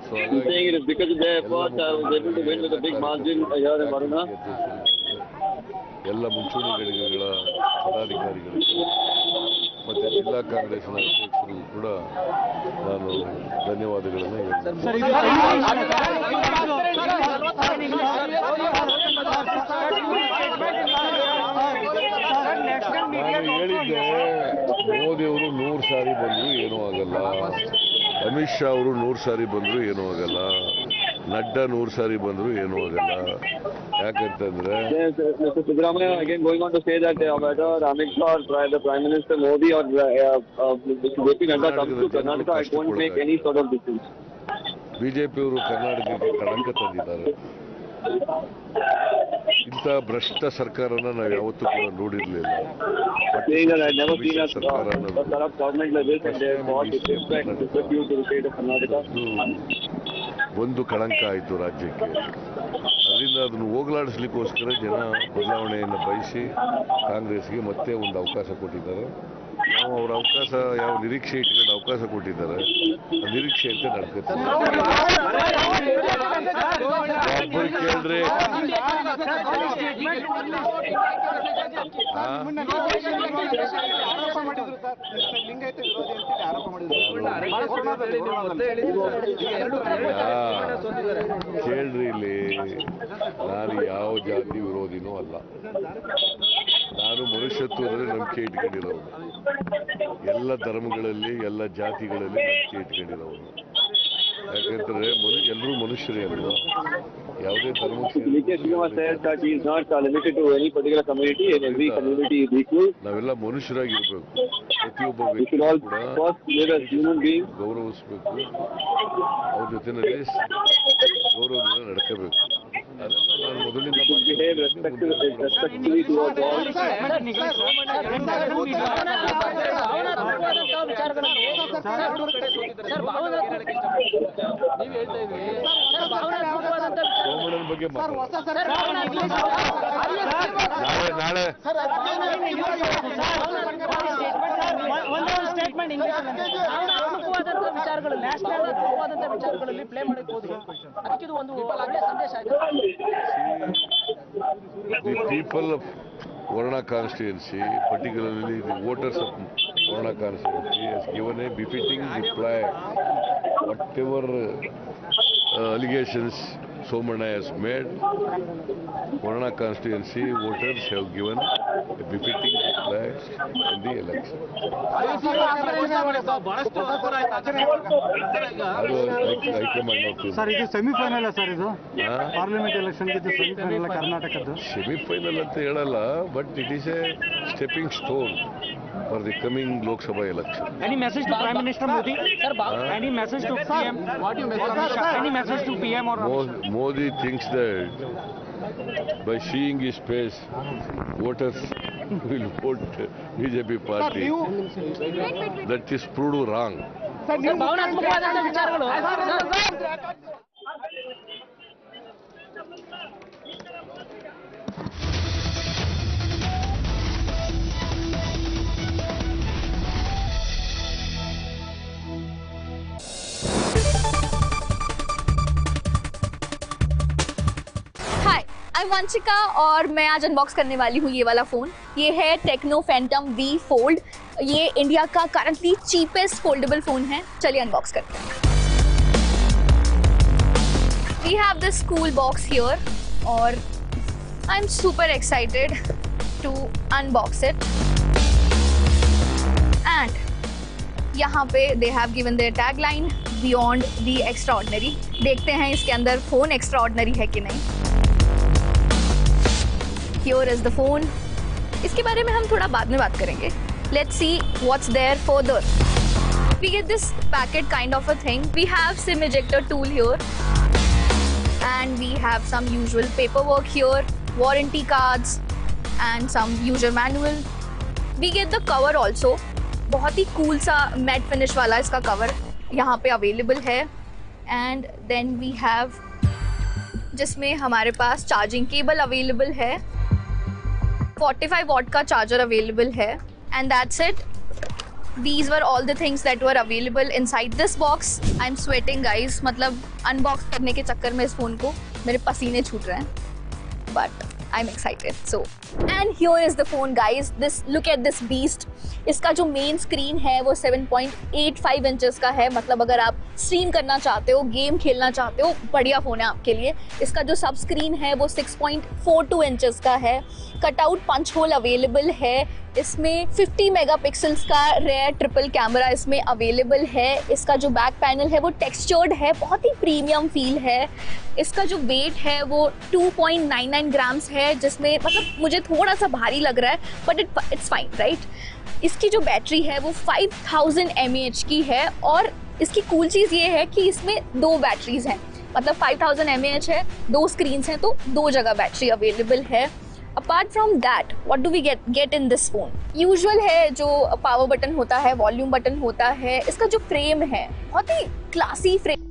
So I'm saying it is because of their efforts I was able to win with a big margin here in Varuna. ಎಲ್ಲ ಮುಂಚೂಣಿ ಘಟಕಗಳ ಪದಾಧಿಕಾರಿಗಳಿಗೆ ಮತ್ತು ಜಿಲ್ಲಾ ಕಾಂಗ್ರೆಸ್ನ ಅಧ್ಯಕ್ಷರಿಗೂ ಕೂಡ ನಾನು ಧನ್ಯವಾದಗಳನ್ನು ಹೇಳ್ತೇನೆ. ನಾನು ಹೇಳಿದ್ದೆ, ಮೋದಿಯವರು 100 ಸಾರಿ ಬಂದರೂ ಏನೂ ಆಗಲ್ಲ, ಅಮಿತ್ ಶಾ ಅವರು 100 ಸಾರಿ ಬಂದರೂ ಏನೂ ಆಗಲ್ಲ, ನಡ್ಡಾ 100 ಸಾರಿ ಬಂದರೂ ಏನೂ ಆಗಲ್ಲ. ಯಾಕಂತಂದ್ರೆ Mr. Siddaramaiah again going on to say that whether Amit Shah or the Prime Minister Modi or JP Nadda comes to Karnataka, it won't make any sort of difference. ಬಿಜೆಪಿಯವರು ಕರ್ನಾಟಕಕ್ಕೆ ಕಳಂಕ ತಂದಿದ್ದಾರೆ. ಇಂಥ ಭ್ರಷ್ಟ ಸರ್ಕಾರನ ನಾವು ಯಾವತ್ತೂ ಕೂಡ ನೋಡಿರಲಿಲ್ಲ. ಒಂದು ಕಳಂಕ ಆಯಿತು ರಾಜ್ಯಕ್ಕೆ. ಅದರಿಂದ ಅದನ್ನು ಹೋಗಲಾಡಿಸ್ಲಿಕ್ಕೋಸ್ಕರ ಜನ ಬದಲಾವಣೆಯನ್ನು ಬಯಸಿ ಕಾಂಗ್ರೆಸ್ಗೆ ಮತ್ತೆ ಒಂದು ಅವಕಾಶ ಕೊಟ್ಟಿದ್ದಾರೆ. ನಾವು ಅವರ ಅವಕಾಶ ಯಾವ ನಿರೀಕ್ಷೆ ಇಟ್ಕೊಂಡು ಅವಕಾಶ ಕೊಟ್ಟಿದ್ದಾರೆ, ಆ ನಿರೀಕ್ಷೆಯಂತೆ ನಡ್ಕೊತಾರೆ. ಕೇಳ್ರಿ, ಕೇಳ್ರಿ, ಇಲ್ಲಿ ನಾನು ಯಾವ ಜಾತಿ ವಿರೋಧಿನೂ ಅಲ್ಲ. ನಾನು ಮನುಷ್ಯತ್ವದಲ್ಲಿ ನಂಬಿಕೆ ಇಟ್ಕೊಂಡಿರೋನು, ಎಲ್ಲ ಧರ್ಮಗಳಲ್ಲಿ ಎಲ್ಲ ಜಾತಿಗಳಲ್ಲಿ ನಂಬಿಕೆ ಇಟ್ಕೊಂಡಿರೋನು. ಯಾಕಂದ್ರೆ ಎಲ್ಲರೂ ಮನುಷ್ಯರೇ ಅಲ್ವಾ, ಯಾವುದೇ ಧರ್ಮಕ್ಕೆ ನಾವೆಲ್ಲ ಮನುಷ್ಯರಾಗಿರ್ಬೇಕು. ಪ್ರತಿಯೊಬ್ಬ ವ್ಯಕ್ತಿ ಕೂಡ ಗೌರವಿಸಬೇಕು, ಅವ್ರ ಜೊತೆನಲ್ಲಿ ಗೌರವದಿಂದ ನಡ್ಕೋಬೇಕು. ಅದನ್ನ ನಾನು ಮೊದಲಿಂದ ಸೋಮಣ್ಣನ ಬಗ್ಗೆ ನಾಳೆ the people of Varna constituency, particularly the voters of Varna constituency, has given a befitting reply. Whatever allegations Somana has made, Varna constituency voters have given a befitting reply in the election. Sir, ಇದು semifinal sir ಇದು parliament election ಇದು semifinal ಕರ್ನಾಟಕದ್ದು semifinal ಅಂತ ಹೇಳಲ್ಲ, but it is A stepping stone for the coming Lok Sabha election. Any message to Prime Minister Modi? Any message to PM? What do you message? Any message to PM or Modi thinks that by seeing his face, voters will vote BJP party. That is proved wrong. I'm Vanshika और मैं आज unbox करने वाली हूँ ये वाला phone. ये है टेक्नो फैंटम V फोल्ड। ये इंडिया का करंटली चीपेस्ट फोल्डेबल फ़ोन है। चलिए अनबॉक्स करते हैं। We have this cool box here और I'm super excited to unbox it. And यहाँ पे they have given their tagline Beyond the Extraordinary। देखते हैं इसके अंदर फ़ोन extraordinary है कि नहीं। Here is the phone. इसके बारे में हम थोड़ा बाद में बात करेंगे. Let's see what's there further. We get this packet kind of a thing. We have SIM ejector tool here, and we have some usual paperwork here, warranty cards, and some user manual. We get the cover also. बहुत ही cool सा matte finish वाला इसका cover यहाँ पे available है. And then we have जिसमें हमारे पास charging cable available है, 45 वॉट का चार्जर अवेलेबल है, and that's it. These were all the things that were available inside this box. I'm sweating guys, मतलब अनबॉक्स करने के चक्कर में इस फोन को मेरे पसीने छूट रहे हैं, but I'm excited. So, and here is the phone guys. Look at this beast. इसका जो मेन स्क्रीन है वो 7.85 इंचेस का है. मतलब अगर आप स्ट्रीम करना चाहते हो, गेम खेलना चाहते हो, बढ़िया फ़ोन है आपके लिए. इसका जो सब स्क्रीन है वो 6.42 इंचेस का है. कटआउट पंच होल अवेलेबल है. इसमें 50 मेगापिक्सल्स का रेयर ट्रिपल कैमरा इसमें अवेलेबल है. इसका जो बैक पैनल है वो टेक्सचर्ड है, बहुत ही प्रीमियम फील है. इसका जो वेट है वो 2.99 ग्राम्स है, जिसमें मतलब मुझे थोड़ा सा भारी लग रहा है, बट इट्स फाइन राइट. इसकी जो बैटरी है वो 5000 mAh की है, और इसकी कूल चीज़ ये है कि इसमें 2 बैटरीज हैं. मतलब 5000 mAh है, 2 स्क्रीन्स हैं, तो 2 जगह बैटरी अवेलेबल है. Apart from that what do we get in this phone? Usual है जो पावर बटन होता है, वॉल्यूम बटन होता है. इसका जो फ्रेम है बहुत ही classy frame.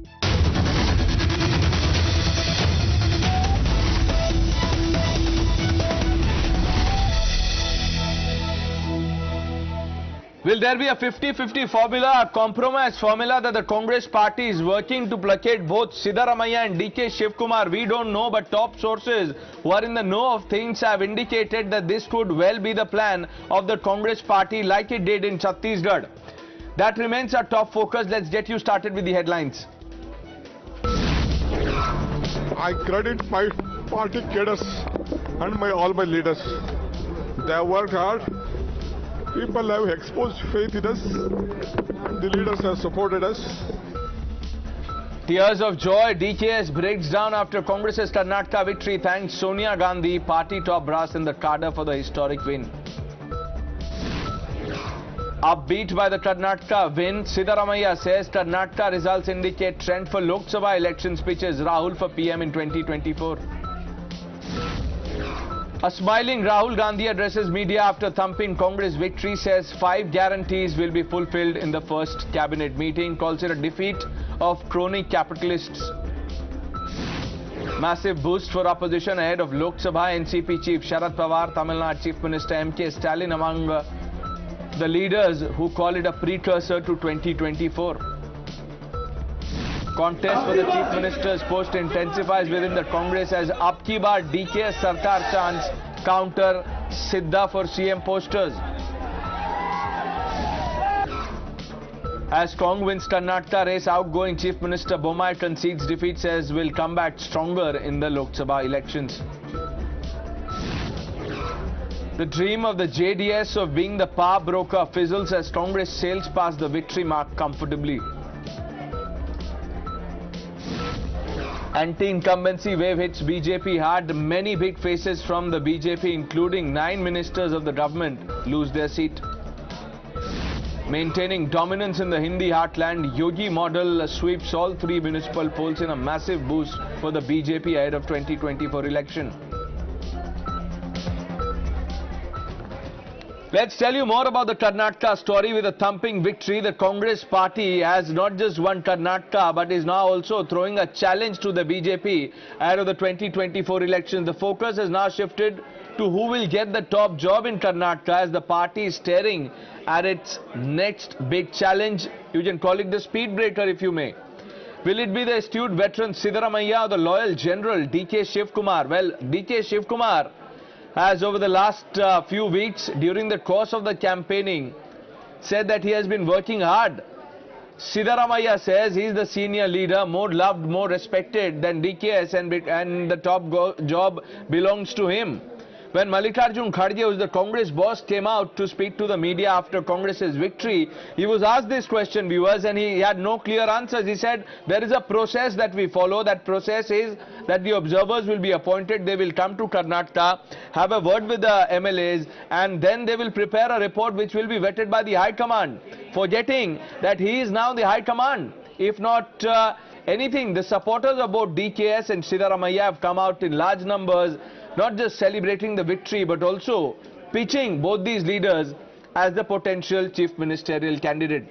Will there be a 50-50 formula, a compromise formula that the Congress party is working to placate both Siddaramaiah and DK Shivkumar? We don't know, but top sources who are in the know of things have indicated that this could well be the plan of the Congress party like it did in Chhattisgarh. That remains our top focus. Let's get you started with the headlines. I credit my party cadres and all my leaders. They have worked hard. People have exposed faith in us. The leaders have supported us. Tears of joy. DKS breaks down after Congress's Karnataka victory. Thanks Sonia Gandhi, party top brass in the cadre for the historic win. Upbeat by the Karnataka win, Siddaramaiah says Karnataka results indicate trend for Lok Sabha election speeches. Rahul for PM in 2024. A smiling Rahul Gandhi addresses media after thumping Congress victory, says 5 guarantees will be fulfilled in the first cabinet meeting, calls it a defeat of crony capitalists. Massive boost for opposition ahead of Lok Sabha. NCP Chief Sharad Pawar, Tamil Nadu Chief Minister M.K. Stalin among the leaders who call it a precursor to 2024. Contest for the Chief Minister's post intensifies within the Congress as Ab Ki Baar DK Sarkar chants counter Siddha for CM posters. As Cong wins Karnataka race, outgoing Chief Minister Bommai concedes defeat, says will come back stronger in the Lok Sabha elections. The dream of the JDS of being the power broker fizzles as Congress sails past the victory mark comfortably. Anti-incumbency wave hits BJP hard. Many big faces from the BJP, including 9 ministers of the government, lose their seat. Maintaining dominance in the Hindi heartland, Yogi model sweeps all 3 municipal polls in a massive boost for the BJP ahead of 2024 election. Let's tell you more about the Karnataka story. With a thumping victory, the Congress party has not just won Karnataka but is now also throwing a challenge to the BJP ahead of the 2024 elections. The focus has now shifted to who will get the top job in Karnataka as the party is staring at its next big challenge. You can call it the speed breaker if you may. Will it be the astute veteran Siddaramaiah or the loyal general DK Shivkumar? Well, DK Shivkumar has over the last few weeks during the course of the campaigning said that he has been working hard. Siddaramaiah says he is the senior leader, more loved, more respected than DKS, and the top job belongs to him. When Mallikarjun Kharge, who is the Congress boss, came out to speak to the media after Congress's victory, he was asked this question, viewers, and he had no clear answers. He said, there is a process that we follow. That process is that the observers will be appointed. They will come to Karnataka, have a word with the MLAs, and then they will prepare a report which will be vetted by the High Command, forgetting that he is now the High Command. If not anything, the supporters of both DKS and Siddaramaiah have come out in large numbers, not just celebrating the victory but also pitching both these leaders as the potential chief ministerial candidate.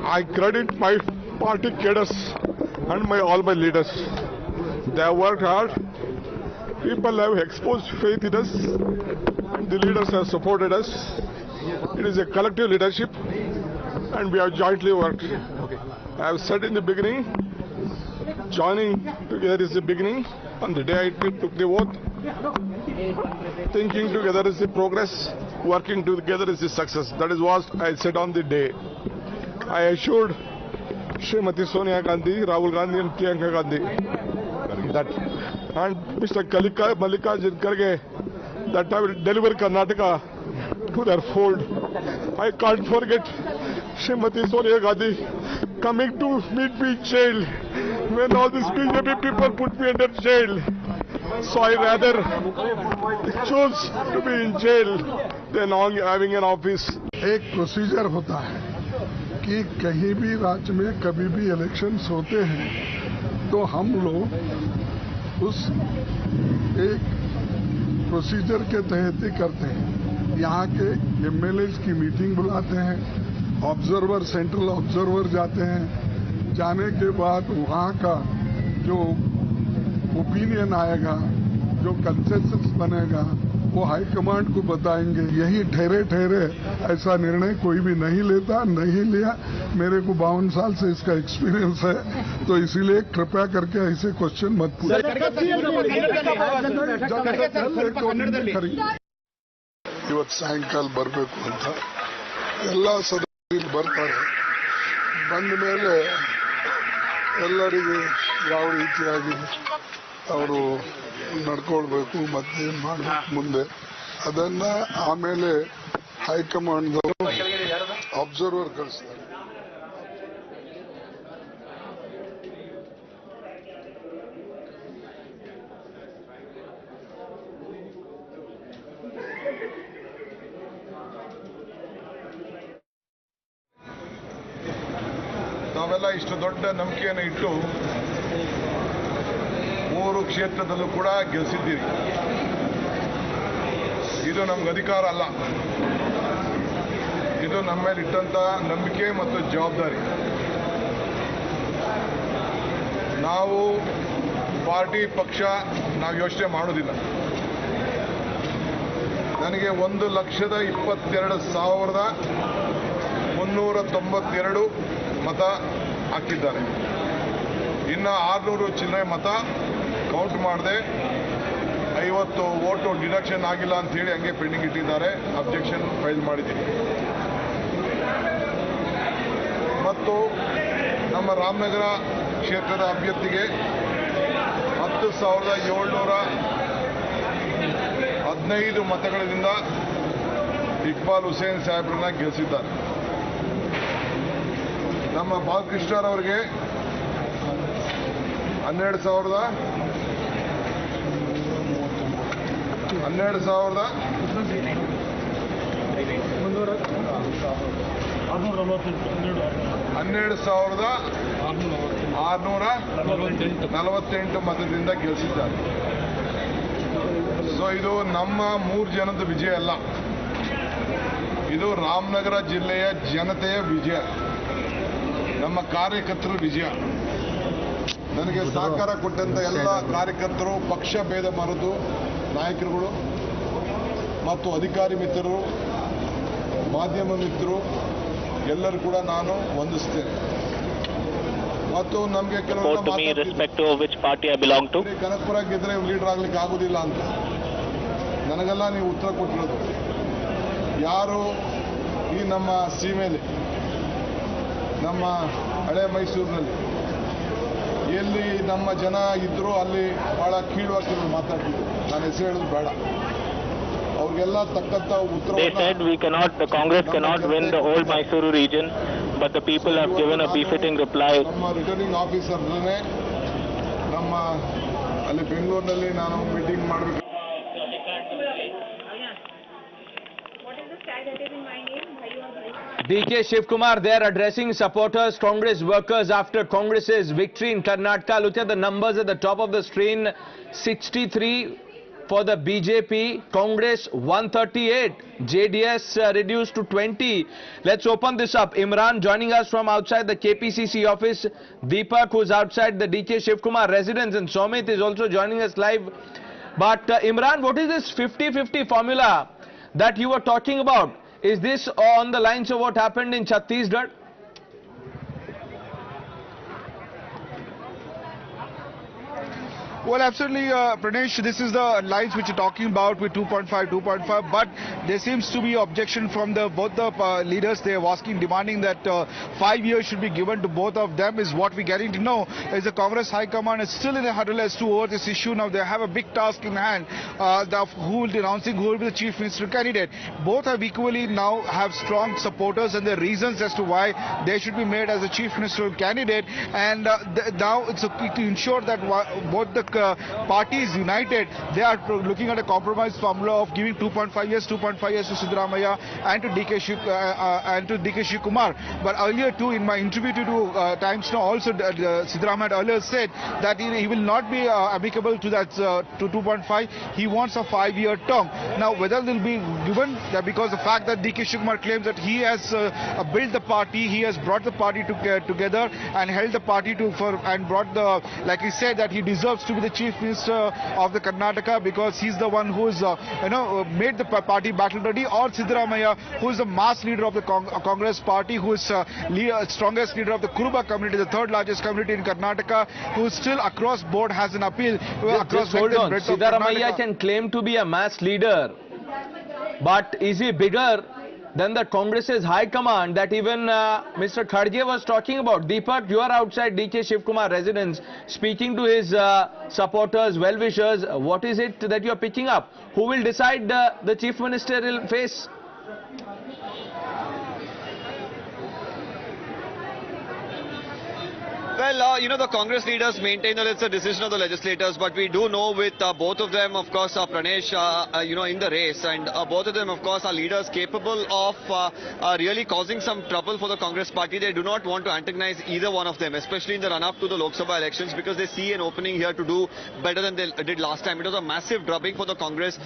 I credit my party cadres and all my leaders. They have worked hard. People have exposed faith in us. The leaders have supported us. It is a collective leadership and we have jointly worked. I have said in the beginning, joining together is the beginning. On the day I took the oath, thinking together is the progress, working together is the success. That is what I said on the day. I assured Srimati Sonia Gandhi, Rahul Gandhi and Priyanka Gandhi that, and Mr. Mallikarjun Kharge, that I will deliver Karnataka to their fold. I can't forget Srimati Sonia Gandhi coming to meet me in jail when all these BJP people put me under jail. So I rather choose to be in jail than having an office. एक procedure होता है कि कहीं भी राज्य में कभी भी इलेक्शंस होते हैं तो हम लोग उस एक प्रोसीजर के तहत ही करते हैं। यहाँ के एमएलएस की मीटिंग बुलाते हैं, ऑब्जर्वर सेंट्रल ऑब्जर्वर जाते हैं, जाने के बाद वहाँ का जो ओपिनियन आएगा, जो कंसेंसस बनेगा, वो हाई कमांड को बताएंगे। यही ठहरे ठहरे ऐसा निर्णय कोई भी नहीं लेता, नहीं लिया। मेरे को 52 साल से इसका एक्सपीरियंस है, तो इसीलिए कृपया करके ऐसे क्वेश्चन मत पूछिए। ಇವತ್ತು ಸಾಯಂಕಾಲ ಬರಬೇಕು ಅಂತ ಎಲ್ಲ ಸದಸ್ಯರು ಬರ್ತಾರೆ. ಬಂದ ಮೇಲೆ ಎಲ್ಲರಿಗೆ ಯಾವ ರೀತಿಯಾಗಿ ಅವರು ನಡ್ಕೊಳ್ಬೇಕು ಮತ್ತೆ ಮಾಡಬೇಕು ಮುಂದೆ ಅದನ್ನ ಆಮೇಲೆ ಹೈಕಮಾಂಡ್ದವರು ಅಬ್ಸರ್ವರ್ ಕಳಿಸ್ತಾರೆ. ನಾವೆಲ್ಲ ಇಷ್ಟು ದೊಡ್ಡ ನಂಬಿಕೆಯನ್ನು ಇಟ್ಟು 3 ಕ್ಷೇತ್ರದಲ್ಲೂ ಕೂಡ ಗೆಲ್ಲಿಸಿದ್ದೀರಿ. ಇದು ನಮ್ಗೆ ಅಧಿಕಾರ ಅಲ್ಲ, ಇದು ನಮ್ಮ ಮೇಲೆ ಇಟ್ಟಂತ ನಂಬಿಕೆ ಮತ್ತು ಜವಾಬ್ದಾರಿ. ನಾವು ಪಾರ್ಟಿ ಪಕ್ಷ ನಾವು ಯೋಚನೆ ಮಾಡೋದಿಲ್ಲ. ನನಗೆ 1,22,392 ಮತ ಹಾಕಿದ್ದಾರೆ. ಇನ್ನು 600 ಚಿಲ್ಲರೆ ಮತ ಕೌಂಟ್ ಮಾಡದೆ 50 ವೋಟು ಡಿಡಕ್ಷನ್ ಆಗಿಲ್ಲ ಅಂತ ಹೇಳಿ ಹಂಗೆ ಪೆಂಡಿಂಗ್ ಇಟ್ಟಿದ್ದಾರೆ. ಅಬ್ಜೆಕ್ಷನ್ ಫೈಲ್ ಮಾಡಿದ್ದೀನಿ. ಮತ್ತು ನಮ್ಮ ರಾಮನಗರ ಕ್ಷೇತ್ರದ ಅಭ್ಯರ್ಥಿಗೆ 10,715 ಮತಗಳಿಂದ ಇಕ್ಬಾಲ್ ಹುಸೇನ್ ಸಾಹೇಬ್ರನ್ನ ಗೆಲ್ಲಿಸಿದ್ದಾರೆ. ನಮ್ಮ ಬಾಲಕೃಷ್ಣರವರಿಗೆ 12,648 ಮತದಿಂದ ಗೆಲ್ಲಿಸಿದ್ದಾರೆ. ಸೊ ಇದು ನಮ್ಮ 3 ಜನದ ವಿಜಯ ಅಲ್ಲ, ಇದು ರಾಮನಗರ ಜಿಲ್ಲೆಯ ಜನತೆಯ ವಿಜಯ, ನಮ್ಮ ಕಾರ್ಯಕರ್ತರ ವಿಜಯ. ನನಗೆ ಸಹಕಾರ ಕೊಟ್ಟಂತ ಎಲ್ಲ ಕಾರ್ಯಕರ್ತರು, ಪಕ್ಷ ಭೇದ ಮರೆತು ನಾಯಕರುಗಳು ಮತ್ತು ಅಧಿಕಾರಿ ಮಿತ್ರರು, ಮಾಧ್ಯಮ ಮಿತ್ರರು ಎಲ್ಲರೂ ಕೂಡ ನಾನು ವಂದಿಸ್ತೇನೆ. ಮತ್ತು ನಮಗೆ ಕೆಲವರು ಕನಕಪುರ ಗೆದ್ರೆ ಲೀಡರ್ ಆಗ್ಲಿಕ್ಕೆ ಆಗುದಿಲ್ಲ ಅಂತ ನನಗೆಲ್ಲ ನೀವು ಉತ್ತರ ಕೊಟ್ಟಿರೋದು. ಯಾರು ಈ ನಮ್ಮ ಸೀಮೆಯಲ್ಲಿ, ನಮ್ಮ ಹಳೆ ಮೈಸೂರಿನಲ್ಲಿ ಎಲ್ಲಿ ನಮ್ಮ ಜನ ಇದ್ರು ಅಲ್ಲಿ ಬಹಳ ಕೀಳುವಾಗಿ ಮಾತಾಡ್ತಿದ್ರು. ನಾನು ಹೆಸರು ಹೇಳೋದು ಬೇಡ. ಅವ್ರಿಗೆಲ್ಲ ತಕ್ಕಂತ ಉತ್ತರ. They said the Congress cannot win the whole Mysuru region, but the people have given a befitting reply. ನಮ್ಮ ರಿಟರ್ನಿಂಗ್ ಆಫೀಸರ್ ನಮ್ಮ ಅಲ್ಲಿ ಬೆಂಗಳೂರಿನಲ್ಲಿ ನಾನು ಮೀಟಿಂಗ್ ಮಾಡಬೇಕು. DK Shivkumar there addressing supporters, Congress workers after Congress's victory in Karnataka. Look at the numbers at the top of the screen. 63 for the BJP, Congress 138, JDS reduced to 20. Let's open this up. Imran joining us from outside the KPCC office. Deepak, who's outside the DK Shivkumar residence, and Somit is also joining us live. But Imran, what is this 50-50 formula that you were talking about? Is this on the lines of what happened in Chhattisgarh? Well, absolutely, Pranesh, this is the lines which you're talking about with 2.5, but there seems to be objection from both the leaders. They are demanding that 5 years should be given to both of them. Is what we're getting to know. Is the Congress High Command is still in a huddle as to over this issue. Now they have a big task in hand, who will be announcing who will be the Chief Minister candidate. Both have equally now have strong supporters and the reasons as to why they should be made as a Chief Minister candidate. And now it's to ensure that both the parties united, they are looking at a compromise formula of giving 2.5 years to Siddaramaiah and to DK Shivkumar. But earlier too, in my interview to Times Now, also Siddaramaiah had earlier said that he will not be amicable to that to 2.5. He wants a 5-year term. Now whether they'll be given, because the fact that DK Shivkumar claims that he has built the party, he has brought the party together and held the party and brought like he said that he deserves to be the Chief Minister of the Karnataka because he's the one who is made the party battle ready, or Siddaramaiah, who is the mass leader of the Congress party, who is strongest leader of the Kuruba community, the third largest community in Karnataka, who still across board has an appeal across hold on. Siddaramaiah can claim to be a mass leader, but is he bigger than the Congress's high command that even Mr. Khadge was talking about? Deepak, you are outside DK Shivkumar residence speaking to his supporters, well-wishers. What is it that you are picking up? Who will decide the Chief Ministerial face? Well, the Congress leaders maintain that it's a decision of the legislators, but we do know with both of them, of course, Pranesh, in the race, and both of them, of course, are leaders capable of really causing some trouble for the Congress party. They do not want to antagonize either one of them, especially in the run-up to the Lok Sabha elections, because they see an opening here to do better than they did last time. It was a massive drubbing for the Congress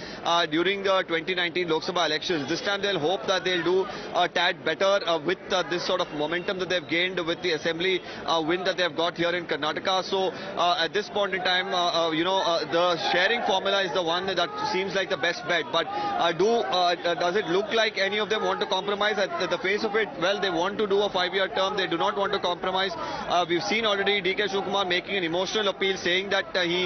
during the 2019 Lok Sabha elections. This time they'll hope that they'll do a tad better with this sort of momentum that they've gained with the assembly win that they've got here in Karnataka. So at this point in time, the sharing formula is the one that seems like the best bet. But does it look like any of them want to compromise? At the face of it, well, they want to do a 5-year term. They do not want to compromise. We've seen already DK Shivakumar making an emotional appeal, saying that he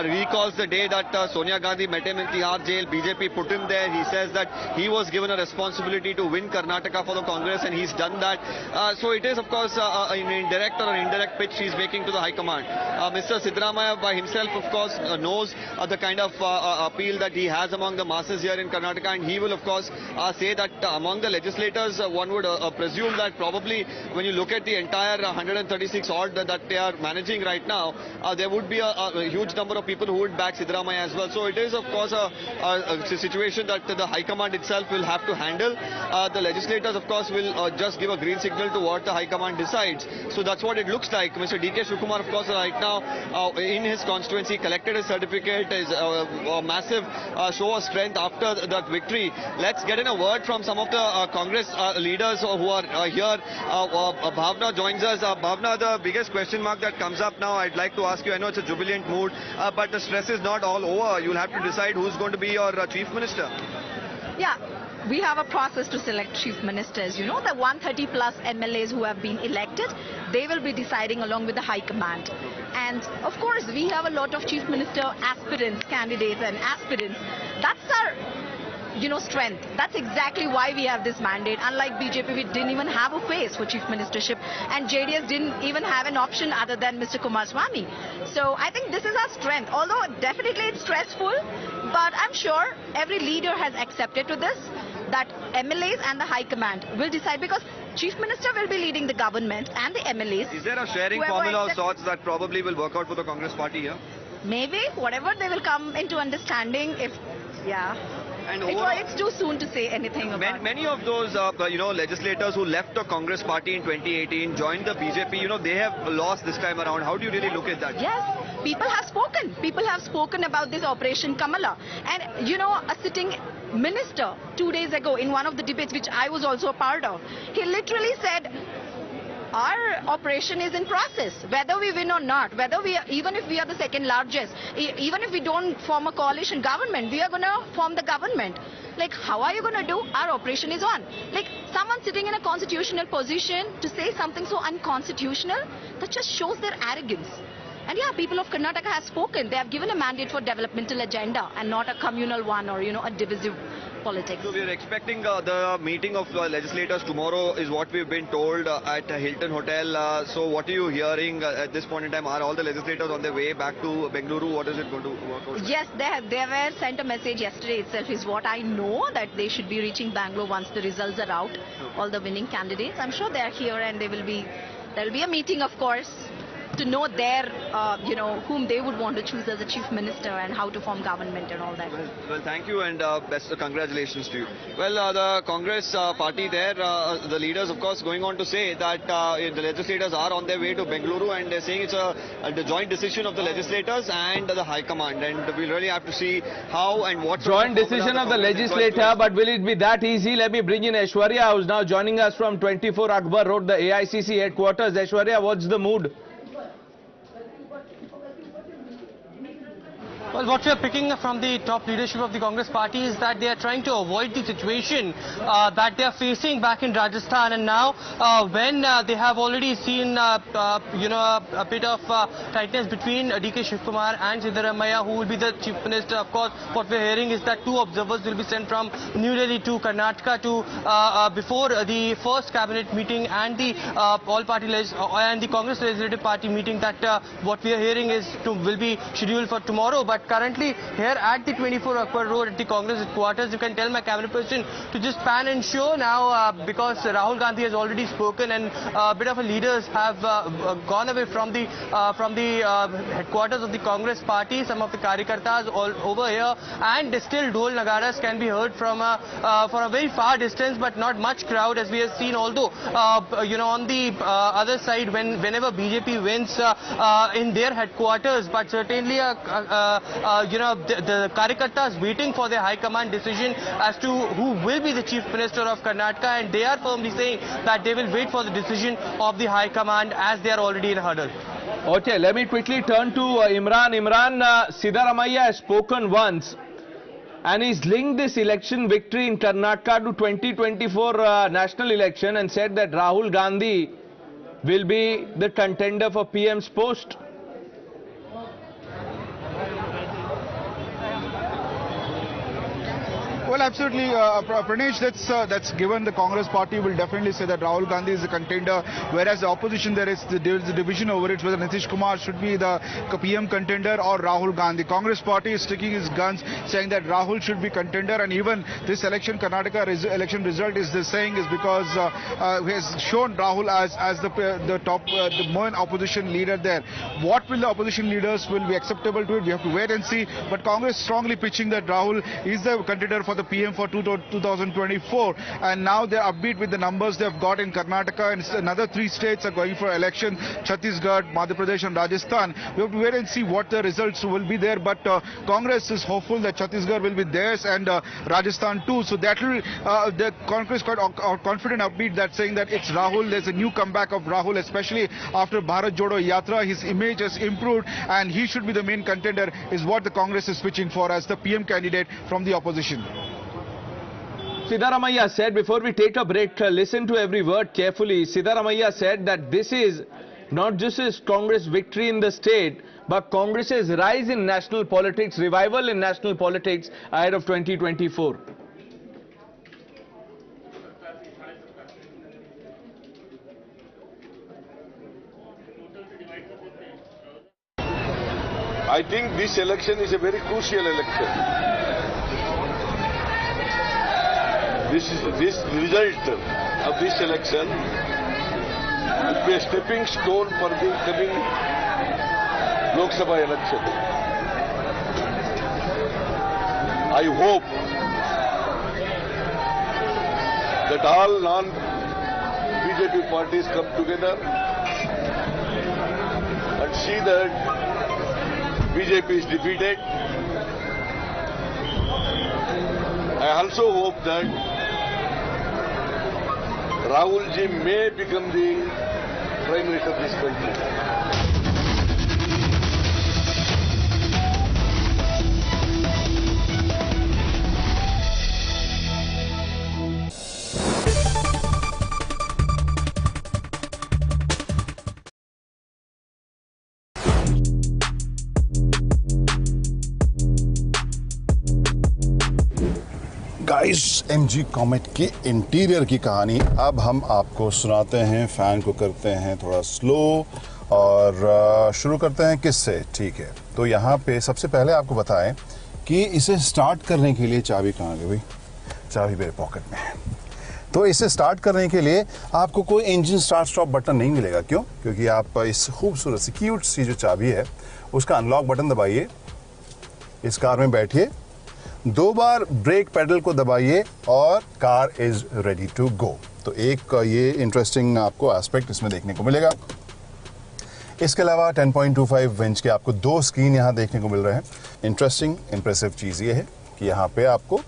recalls the day that Sonia Gandhi met him in Tihar jail. BJP put him there. He says that he was given a responsibility to win Karnataka for the Congress, and he's done that. So it is, of course, an indirect or an indirect pitch he's making to the High Command. Mr. Siddaramaiah by himself, of course, knows the kind of appeal that he has among the masses here in Karnataka, and he will, of course, say that among the legislators, one would presume that probably when you look at the entire 136 odd that they are managing right now, there would be a huge number of people who would back Siddaramaiah as well. So it is, of course, a situation that the High Command itself will have to handle. The legislators, of course, will just give a green signal to what the High Command decides. So that's what it looks like. Mr. DK Shivakumar, of course, right now in his constituency collected his certificate, is a massive show of strength after that victory. Let's get in a word from some of the Congress leaders who are here. Bhavna joins us. Bhavna, the biggest question mark that comes up now, I'd like to ask you, I know it's a jubilant mood, but the stress is not all over. You'll have to decide who's going to be your chief minister. Yeah. We have a process to select chief ministers. The 130 plus MLAs who have been elected, they will be deciding along with the High Command. And of course, we have a lot of chief minister aspirants, candidates and aspirants. That's our strength. That's exactly why we have this mandate. Unlike BJP, we didn't even have a face for chief ministership, and JDS didn't even have an option other than Mr. Kumaraswamy. So I think this is our strength. Although definitely it's stressful, but I'm sure every leader has accepted to this, that MLAs and the High Command will decide, because Chief Minister will be leading the government and the MLAs. Is there a sharing formula of sorts that probably will work out for the Congress party here? Maybe, whatever they will come into understanding. And it's too soon to say anything about many of those legislators who left the Congress party in 2018 joined the BJP. They have lost this time around. How do you really look at that? Yes, people have spoken. People have spoken about this Operation Kamala. And a sitting minister 2 days ago in one of the debates, which I was also a part of, he literally said, our operation is in process, whether we win or not, even if we are the second largest, even if we don't form a coalition government, we are going to form the government. Like, how are you going to do? Our operation is on. Like, someone sitting in a constitutional position to say something so unconstitutional, that just shows their arrogance. And yeah, people of Karnataka have spoken. They have given a mandate for developmental agenda and not a communal one or, a divisive politics. So we are expecting the meeting of legislators tomorrow is what we've been told at Hilton Hotel. So what are you hearing at this point in time? Are all the legislators on their way back to Bengaluru? What is it going to work out? Yes, they were sent a message yesterday itself, is what I know, that they should be reaching Bangalore once the results are out. All the winning candidates. I'm sure they are here, and there will be a meeting, of course, to know their, whom they would want to choose as a chief minister and how to form government and all that. Well, thank you, and best congratulations to you. Well, the Congress party there, the leaders, of course, going on to say that the legislators are on their way to Bengaluru, and they're saying it's the joint decision of the legislators and the High Command, and we'll really have to see how and what joint decision of the legislator. But will it be that easy? Let me bring in Aishwarya, who's now joining us from 24 Akbar Road, the AICC headquarters. Aishwarya, what's the mood? Well, what we are picking up from the top leadership of the Congress party is that they are trying to avoid the situation that they are facing back in Rajasthan, and now when they have already seen a bit of tightness between DK Shivakumar and Siddaramaiah, who will be the chief minister. Of course, what we are hearing is that 2 observers will be sent from New Delhi to Karnataka to before the first cabinet meeting and the all-party and the Congress Legislative Party meeting that what we are hearing is will be scheduled for tomorrow. But But currently here at the 24 Upper Road at the Congress headquarters, you can tell my camera person to just pan and show now because Rahul Gandhi has already spoken and a bit of leaders have gone away from the headquarters of the Congress party. Some of the Karyakartas all over here, and still Dhol Nagaras can be heard from for a very far distance, but not much crowd as we have seen. Although on the other side, whenever BJP wins in their headquarters, but certainly the Karyakartas waiting for their high command decision as to who will be the Chief Minister of Karnataka, and they are firmly saying that they will wait for the decision of the high command as they are already in a hurdle. Okay, let me quickly turn to Imran. Imran, Siddaramaiah has spoken once and he's linked this election victory in Karnataka to 2024 national election and said that Rahul Gandhi will be the contender for PM's post. Well, absolutely, Pranesh, that's given. The Congress party will definitely say that Rahul Gandhi is the contender, whereas the opposition, there is the division over it, whether Nitish Kumar should be the PM contender or Rahul Gandhi. Congress party is sticking his guns, saying that Rahul should be contender, and even this election, Karnataka election result is the saying is because he has shown Rahul as the top, the main opposition leader there. What will the opposition leaders will be acceptable to it? We have to wait and see. But Congress strongly pitching that Rahul is the contender for the PM for 2024, and now they're upbeat with the numbers they've got in Karnataka, and another 3 states are going for election: Chhattisgarh, Madhya Pradesh and Rajasthan. We have to wait and see what the results will be there, but Congress is hopeful that Chhattisgarh will be theirs and Rajasthan too. So that will the Congress quite confident, upbeat, that saying that it's Rahul. There's a new comeback of Rahul, especially after Bharat Jodo Yatra. His image has improved and he should be the main contender, is what the Congress is pitching for as the PM candidate from the opposition. Siddaramaiah said, before we take a break, listen to every word carefully. Siddaramaiah said that this is not just his Congress victory in the state, but Congress's rise in national politics, revival in national politics ahead of 2024. I think this election is a very crucial election. This result of this election will be a stepping stone for the coming Lok Sabha election. I hope that all non-BJP parties come together and see that BJP is defeated. I also hope that Rahul ji may become the Prime Minister of this country. Guys, MG Comet के interior की कहानी अब हम आपको सुनाते हैं। Fan को करते हैं थोड़ा स्लो और शुरू करते हैं किससे। ठीक है, तो यहाँ पे सबसे पहले आपको बताएं कि इसे स्टार्ट करने के लिए चाबी कहाँ गई भाई? चाबी मेरे पॉकेट में है। तो इसे स्टार्ट करने के लिए आपको कोई इंजन स्टार्ट स्टॉप बटन नहीं मिलेगा। क्यों? क्योंकि आप इस खूबसूरत सी क्यूट सी जो चाबी है उसका अनलॉक बटन दबाइए, इस कार में बैठिए, 2 बार ब्रेक पेडल को दबाइए और car is ready to go. तो एक ये इंटरेस्टिंग आपको एस्पेक्ट इसमें देखने को मिलेगा। इसके अलावा 10.25 इंच के आपको 2 स्क्रीन यहाँ देखने को मिल रहे हैं। इंटरेस्टिंग इंप्रेसिव चीज़ ये है कि यहाँ पे आपको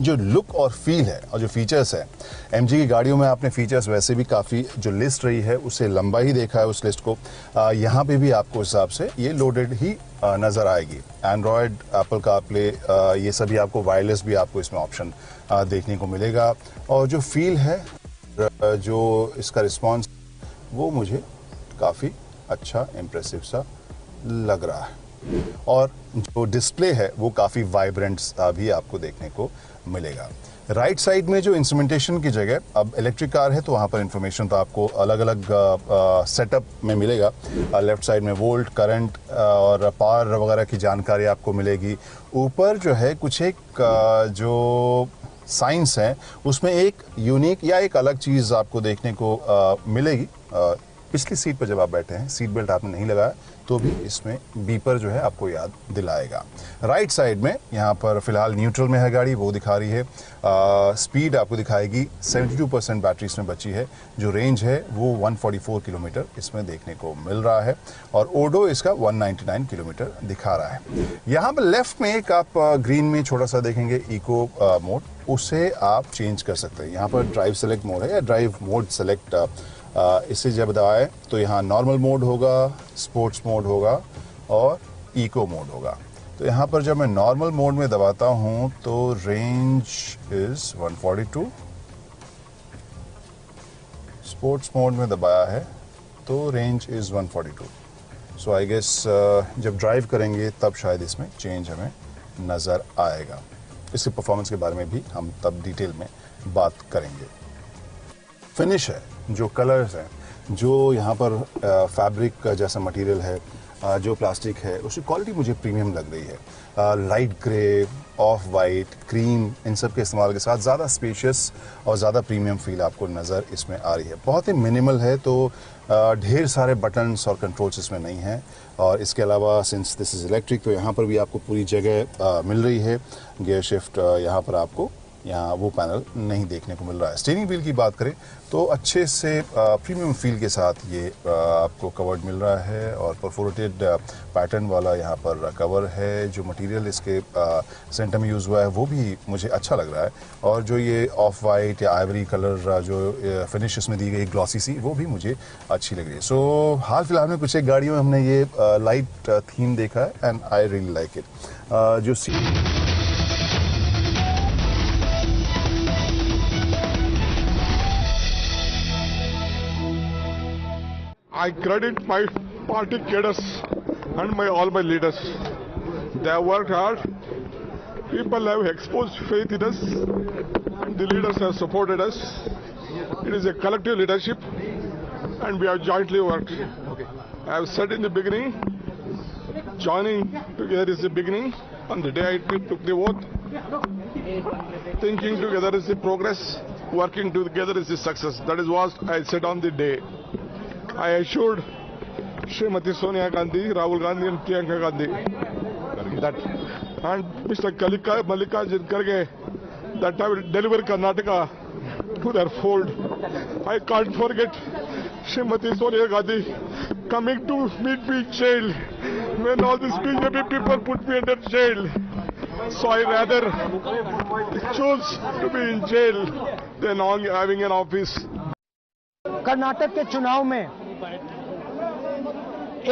जो लुक और फील है और जो फीचर्स है, एमजी की गाड़ियों में आपने फीचर्स वैसे भी काफ़ी जो लिस्ट रही है उससे लंबा ही देखा है उस लिस्ट को। यहाँ पे भी आपको उस हिसाब से ये लोडेड ही नज़र आएगी। एंड्रॉयड, एप्पल कारप्ले, ये सभी आपको वायरलेस भी आपको इसमें ऑप्शन देखने को मिलेगा। और जो फील है, जो इसका रिस्पॉन्स, वो मुझे काफ़ी अच्छा इम्प्रेसिव सा लग रहा है। और जो डिस्प्ले है वो काफ़ी वाइब्रेंट भी आपको देखने को मिलेगा। राइट साइड में जो इंस्ट्रूमेंटेशन की जगह अब इलेक्ट्रिक कार है तो वहाँ पर इंफॉर्मेशन तो आपको अलग अलग सेटअप में मिलेगा। लेफ्ट साइड में वोल्ट, करंट और पावर वगैरह की जानकारी आपको मिलेगी। ऊपर जो है कुछ एक जो साइंस है उसमें एक यूनिक या एक अलग चीज़ आपको देखने को मिलेगी। पिछली सीट पर जब आप बैठे हैं, सीट बेल्ट आपने नहीं लगाया तो भी इसमें बीपर जो है आपको याद दिलाएगा। राइट साइड में यहाँ पर फिलहाल न्यूट्रल में है गाड़ी, वो दिखा रही है। स्पीड आपको दिखाएगी 72% बैटरी इसमें बची है। जो रेंज है वो 144 किलोमीटर इसमें देखने को मिल रहा है और ओडो इसका 199 किलोमीटर दिखा रहा है। यहाँ पर लेफ्ट में एक आप ग्रीन में छोटा सा देखेंगे इको मोड, उसे आप चेंज कर सकते हैं। यहाँ पर ड्राइव सेलेक्ट मोड है या ड्राइव मोड सेलेक्ट इसे जब दबाएं तो यहाँ नॉर्मल मोड होगा, स्पोर्ट्स मोड होगा और इको मोड होगा। तो यहाँ पर जब मैं नॉर्मल मोड में दबाता हूँ तो रेंज इज 142, स्पोर्ट्स मोड में दबाया है तो range is 142। So I guess जब ड्राइव करेंगे तब शायद इसमें चेंज हमें नज़र आएगा। इसके परफॉर्मेंस के बारे में भी हम तब डिटेल में बात करेंगे। फिनिश है, जो कलर्स हैं, जो यहाँ पर फैब्रिक जैसा मटेरियल है, जो प्लास्टिक है, उसकी क्वालिटी मुझे प्रीमियम लग रही है। Light grey, off white, cream, इन सब के इस्तेमाल के साथ ज़्यादा स्पेशियस और ज़्यादा प्रीमियम फील आपको नज़र इसमें आ रही है। बहुत ही मिनिमल है, तो ढेर सारे बटन्स और कंट्रोल्स इसमें नहीं हैं। और इसके अलावा सिंस दिस इज़ इलेक्ट्रिक तो यहाँ पर भी आपको पूरी जगह मिल रही है। गियर शिफ्ट यहाँ पर आपको यहाँ वो पैनल नहीं देखने को मिल रहा है। स्टीयरिंग व्हील की बात करें तो अच्छे से प्रीमियम फील के साथ ये आपको कवर्ड मिल रहा है और परफोरेटेड पैटर्न वाला यहाँ पर कवर है। जो मटेरियल इसके सेंटर में यूज़ हुआ है वो भी मुझे अच्छा लग रहा है और जो ये ऑफ वाइट या आइवरी कलर जो फिनिश इसमें दी गई ग्लॉसी सी, वो भी मुझे अच्छी लग रही है। सो हाल फिलहाल में कुछ एक गाड़ियों में हमने ये लाइट थीम देखा है and I really like it. जो I credit my party cadres and all my leaders. They have worked hard. People have exposed faith in us. The leaders have supported us. It is a collective leadership and we have jointly worked. I have said in the beginning, joining together is the beginning. On the day I took the oath, thinking together is the progress, working together is the success. That is what I said on the day. I assured Srimati Sonia Gandhi, Rahul Gandhi and Priyanka Gandhi that, and Mr. Mallikarjun Kharge, that I will deliver Karnataka to their fold. I can't forget Srimati Sonia Gandhi coming to meet me in jail when all these BJP people put me under jail. So I rather choose to be in jail than having an office. Karnataka के चुनाव में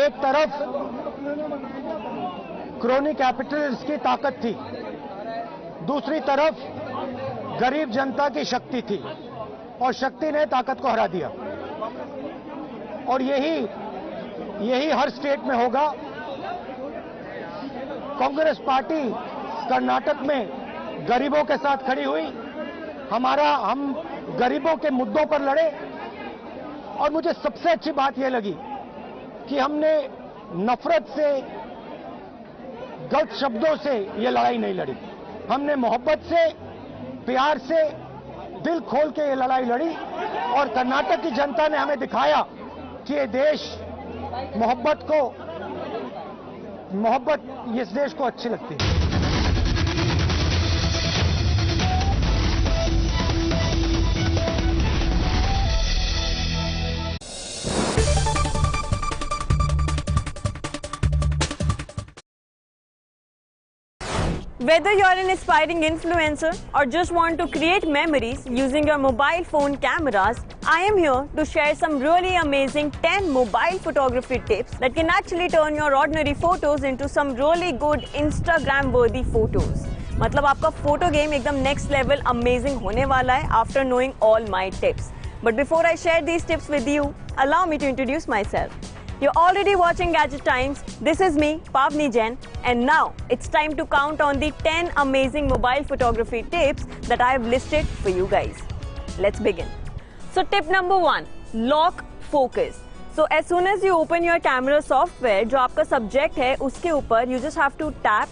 एक तरफ crony capitalist की ताकत थी, दूसरी तरफ गरीब जनता की शक्ति थी और शक्ति ने ताकत को हरा दिया। और यही हर स्टेट में होगा। कांग्रेस पार्टी कर्नाटक में गरीबों के साथ खड़ी हुई, हम गरीबों के मुद्दों पर लड़े और मुझे सबसे अच्छी बात यह लगी कि हमने नफरत से, गलत शब्दों से ये लड़ाई नहीं लड़ी। हमने मोहब्बत से, प्यार से, दिल खोल के ये लड़ाई लड़ी और कर्नाटक की जनता ने हमें दिखाया कि ये देश मोहब्बत इस देश को अच्छी लगती है। Whether you're an aspiring influencer or just want to create memories using your mobile phone cameras, I am here to share some really amazing 10 mobile photography tips that can actually turn your ordinary photos into some really good Instagram worthy photos. मतलब आपका photo game एकदम next level amazing होने वाला है after knowing all my tips. But before I share these tips with you, allow me to introduce myself. You're already watching Gadget Times. This is me, Pavni Jain, and now it's time to count on the 10 amazing mobile photography tips that I have listed for you guys. Let's begin. So tip number 1, lock focus. So as soon as you open your camera software, जो आपका subject है उसके ऊपर you just have to tap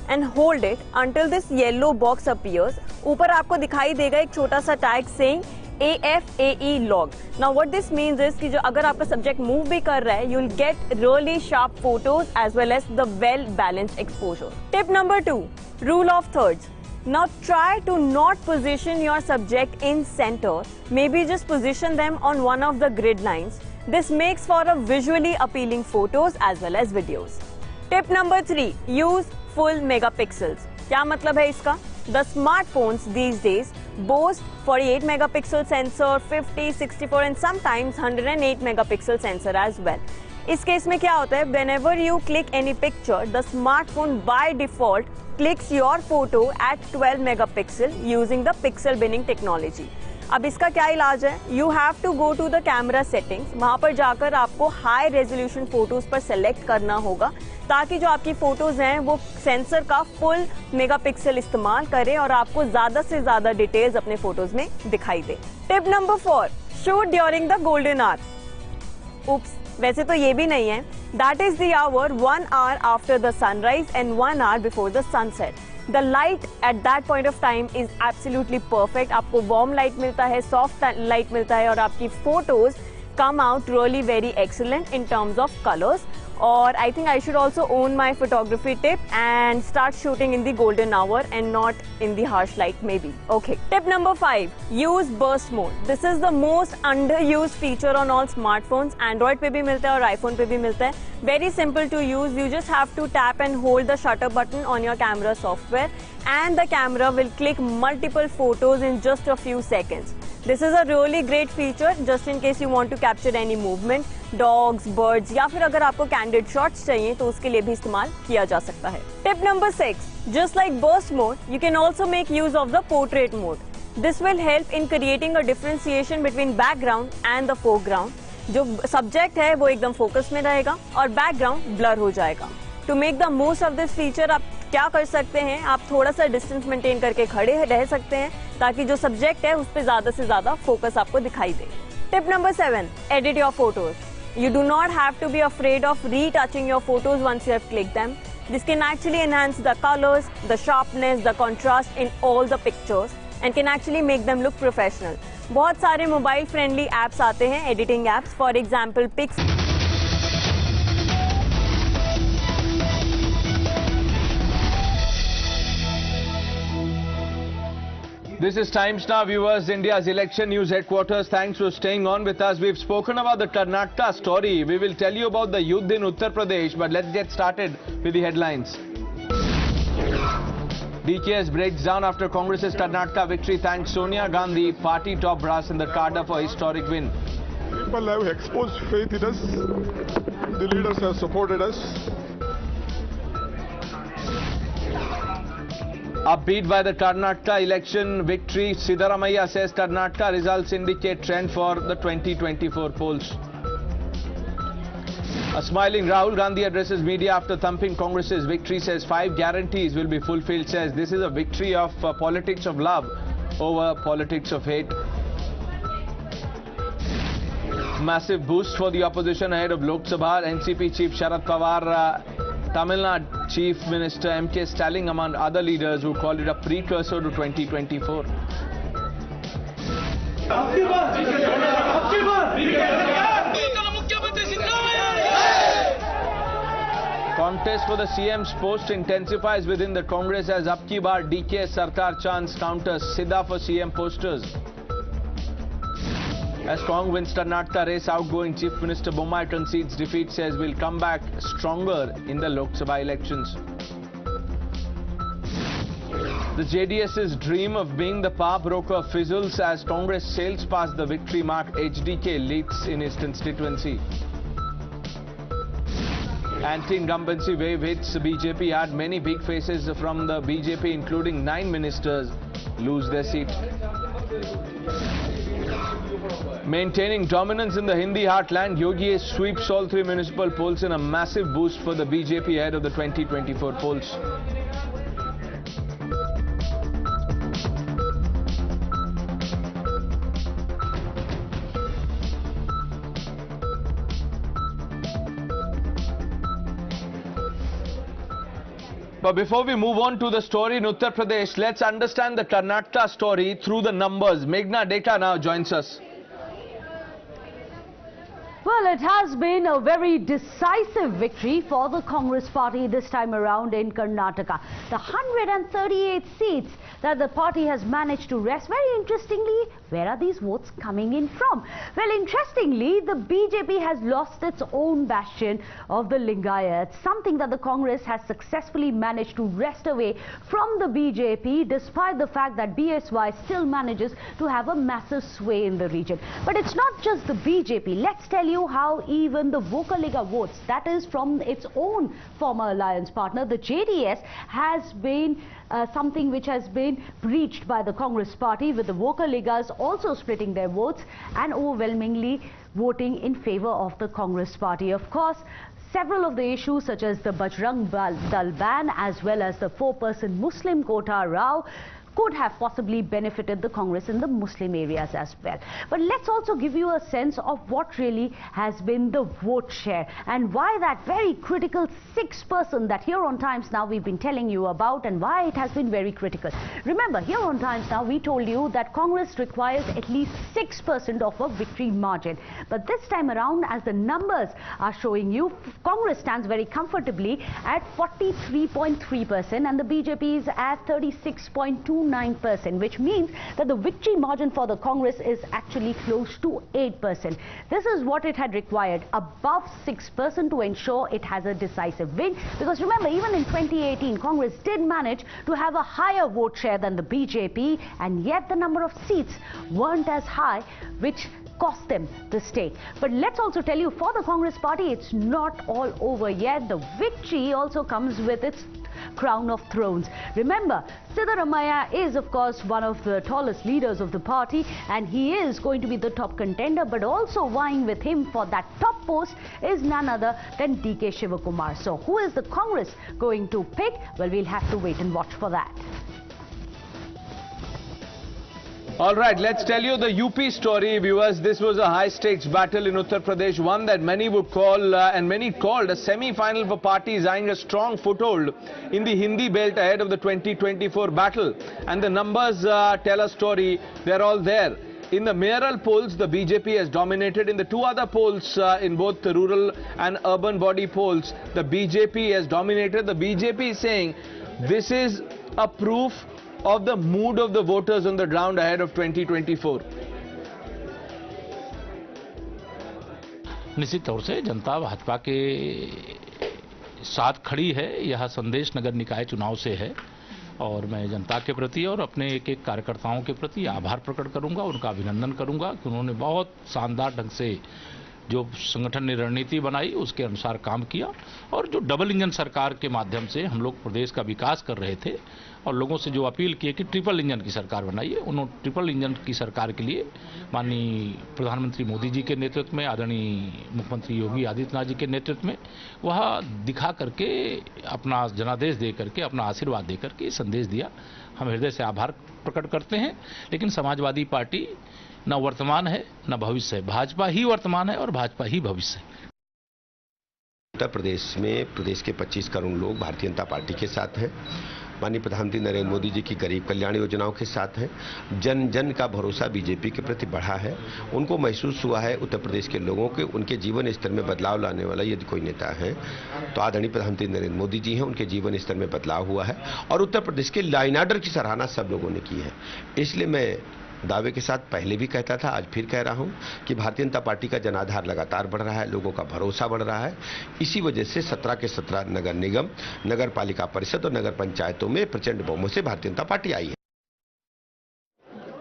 and hold it until this yellow box appears. ऊपर आपको दिखाई देगा एक छोटा सा tag saying AFAE log. Now what this means is कि जो अगर आपका subject move भी कर रहा है, you'll get really sharp photos as well as the well balanced exposure. Tip number 2, rule of thirds. Now try to not position your subject in center. Maybe just position them on one of the grid lines. This makes for a visually appealing photos as well as videos. Tip number 3, use full megapixels. क्या मतलब है इसका? The smartphones these days boast 48 megapixel sensor, 50, 64 and sometimes 108 megapixel sensor as well. इस case में क्या होता है? Whenever you click any picture, the smartphone by default clicks your photo at 12 megapixel using the pixel binning technology. अब इसका क्या इलाज है? You have to go to the camera settings. वहाँ पर जाकर आपको high resolution photos पर select करना होगा ताकि जो आपकी फोटोज हैं वो सेंसर का फुल मेगापिक्सल इस्तेमाल करें और आपको ज्यादा से ज्यादा डिटेल्स अपने फोटोज में दिखाई दे. Tip number 4, shoot during the golden hour. Oops, वैसे तो ये भी नहीं है. That is the hour 1 hour after the sunrise and 1 hour before the sunset. The light at that point of time is absolutely perfect. आपको warm light मिलता है, soft light मिलता है और आपकी photos come out really very excellent in terms of colors. Or I think I should also own my photography tip and start shooting in the golden hour and not in the harsh light maybe. Okay. Tip number 5, use burst mode. This is the most underused feature on all smartphones. Android पे भी मिलता है और iPhone पे भी मिलता है. Very simple to use. You just have to tap and hold the shutter button on your camera software and the camera will click multiple photos in just a few seconds. This is a really great feature just in case you want to capture any movement, dogs, birds या फिर अगर आपको candid shots चाहिए तो उसके लिए भी इस्तेमाल किया जा सकता है. Tip number 6, just like burst mode, you can also make use of the portrait mode. This will help in creating a differentiation between background and the foreground. जो subject है वो एकदम focus में रहेगा और background blur हो जाएगा. To make the most of this feature, आप क्या कर सकते हैं? आप थोड़ा सा डिस्टेंस मेंटेन करके खड़े रह सकते हैं ताकि जो सब्जेक्ट है उस पर ज्यादा से ज्यादा फोकस आपको दिखाई दे. Tip number 7, edit your photos. You do not have to be afraid of retouching your photos once you have clicked them. This can actually enhance the colors, the sharpness, the contrast in all the pictures and can actually make them look professional. बहुत सारे mobile friendly apps आते हैं, editing apps. For example pics. This is Times Now, viewers, India's election news headquarters. Thanks for staying on with us. We've spoken about the Karnataka story. We will tell you about the youth in Uttar Pradesh, but let's get started with the headlines. DKS breaks down after Congress's Karnataka victory. Thanks Sonia Gandhi, party top brass in the Kada for historic win. People have exposed faith in us. The leaders have supported us. Upbeat by the Karnataka election victory, Siddaramaiah says Karnataka results indicate trend for the 2024 polls. A smiling Rahul Gandhi addresses media after thumping Congress's victory, says 5 guarantees will be fulfilled, says this is a victory of politics of love over politics of hate. Massive boost for the opposition ahead of Lok Sabha. NCP Chief Sharad Pawar, Tamil Nadu Chief Minister M.K. Stalin among other leaders who called it a precursor to 2024. Contest for the CM's post intensifies within the Congress as Abki Bar DKS Sarkar chants counters Sidda for CM posters. As Cong wins Karnataka race, outgoing Chief Minister Bommai concedes defeat, says we'll come back stronger in the Lok Sabha elections. The JDS's dream of being the power broker fizzles as Congress sails past the victory mark. HDK leads in his constituency. Anti-incumbency wave hits BJP. Had many big faces from the BJP, including 9 ministers, lose their seat. Maintaining dominance in the Hindi heartland, Yogi sweeps all 3 municipal polls in a massive boost for the BJP ahead of the 2024 polls. But before we move on to the story in Uttar Pradesh, let's understand the Karnataka story through the numbers. Meghna Data now joins us. Well, it has been a very decisive victory for the Congress party this time around in Karnataka. The 138 seats that the party has managed to wrest. Very interestingly, where are these votes coming in from? Well, interestingly, the BJP has lost its own bastion of the Lingayat, something that the Congress has successfully managed to wrest away from the BJP, despite the fact that BSY still manages to have a massive sway in the region. But it's not just the BJP. Let's tell you how even the Vocaliga votes, that is from its own former alliance partner, the JDS, has been something which has been breached by the Congress party, with the Vocaligas also splitting their votes and overwhelmingly voting in favor of the Congress party. Of course, several of the issues such as the Bajrang Dal ban as well as the 4% Muslim quota row could have possibly benefited the Congress in the Muslim areas as well. But let's also give you a sense of what really has been the vote share and why that very critical 6% that Here on Times Now we've been telling you about, and why it has been very critical. Remember, Here on Times Now we told you that Congress requires at least 6% of a victory margin. But this time around, as the numbers are showing you, Congress stands very comfortably at 43.3% and the BJP is at 36.29%, which means that the victory margin for the Congress is actually close to 8%. This is what it had required, above 6% to ensure it has a decisive win. Because remember, even in 2018, Congress did manage to have a higher vote share than the BJP, and yet the number of seats weren't as high, which cost them the state. But let's also tell you, for the Congress party, it's not all over yet. The victory also comes with its crown of thrones. Remember, Siddaramaiah is of course one of the tallest leaders of the party, and he is going to be the top contender, but also vying with him for that top post is none other than DK Shivakumar. So who is the Congress going to pick? Well, we'll have to wait and watch for that. All right, let's tell you the UP story, viewers. This was a high-stakes battle in Uttar Pradesh, one that many would call, and many called, a semi-final for parties eyeing a strong foothold in the Hindi belt ahead of the 2024 battle. And the numbers tell a story. They're all there. In the mayoral polls, the BJP has dominated. In the two other polls, in both the rural and urban body polls, the BJP has dominated. The BJP is saying this is a proof of the mood of the voters on the ground ahead of 2024. निश्चित तौर से जनता भाजपा के साथ खड़ी है। यह संदेश नगर निकाय चुनाव से है और मैं जनता के प्रति और अपने एक एक कार्यकर्ताओं के प्रति आभार प्रकट करूंगा, उनका अभिनंदन करूंगा कि उन्होंने बहुत शानदार ढंग से जो संगठन ने रणनीति बनाई उसके अनुसार काम किया और जो डबल इंजन सरकार के माध्यम से हम लोग प्रदेश का विकास कर रहे थे और लोगों से जो अपील की कि ट्रिपल इंजन की सरकार बनाइए, उन्होंने ट्रिपल इंजन की सरकार के लिए माननीय प्रधानमंत्री मोदी जी के नेतृत्व में, आदरणीय मुख्यमंत्री योगी आदित्यनाथ जी के नेतृत्व में वह दिखा करके अपना जनादेश दे करके, अपना आशीर्वाद दे करके संदेश दिया। हम हृदय से आभार प्रकट करते हैं। लेकिन समाजवादी पार्टी न वर्तमान है न भविष्य है, भाजपा ही वर्तमान है और भाजपा ही भविष्य है। उत्तर प्रदेश में प्रदेश के 25 करोड़ लोग भारतीय जनता पार्टी के साथ हैं। माननीय प्रधानमंत्री नरेंद्र मोदी जी की गरीब कल्याण योजनाओं के साथ हैं। जन जन का भरोसा बीजेपी के प्रति बढ़ा है। उनको महसूस हुआ है उत्तर प्रदेश के लोगों के उनके जीवन स्तर में बदलाव लाने वाला यदि कोई नेता है तो आदरणीय प्रधानमंत्री नरेंद्र मोदी जी हैं। उनके जीवन स्तर में बदलाव हुआ है और उत्तर प्रदेश के लॉ एंड ऑर्डर की सराहना सब लोगों ने की है। इसलिए मैं दावे के साथ पहले भी कहता था, आज फिर कह रहा हूं कि भारतीय जनता पार्टी का जनाधार लगातार बढ़ रहा है, लोगों का भरोसा बढ़ रहा है। इसी वजह से 17 के 17 नगर निगम, नगर पालिका परिषद और नगर पंचायतों में प्रचंड बहुमत से भारतीय जनता पार्टी आई है।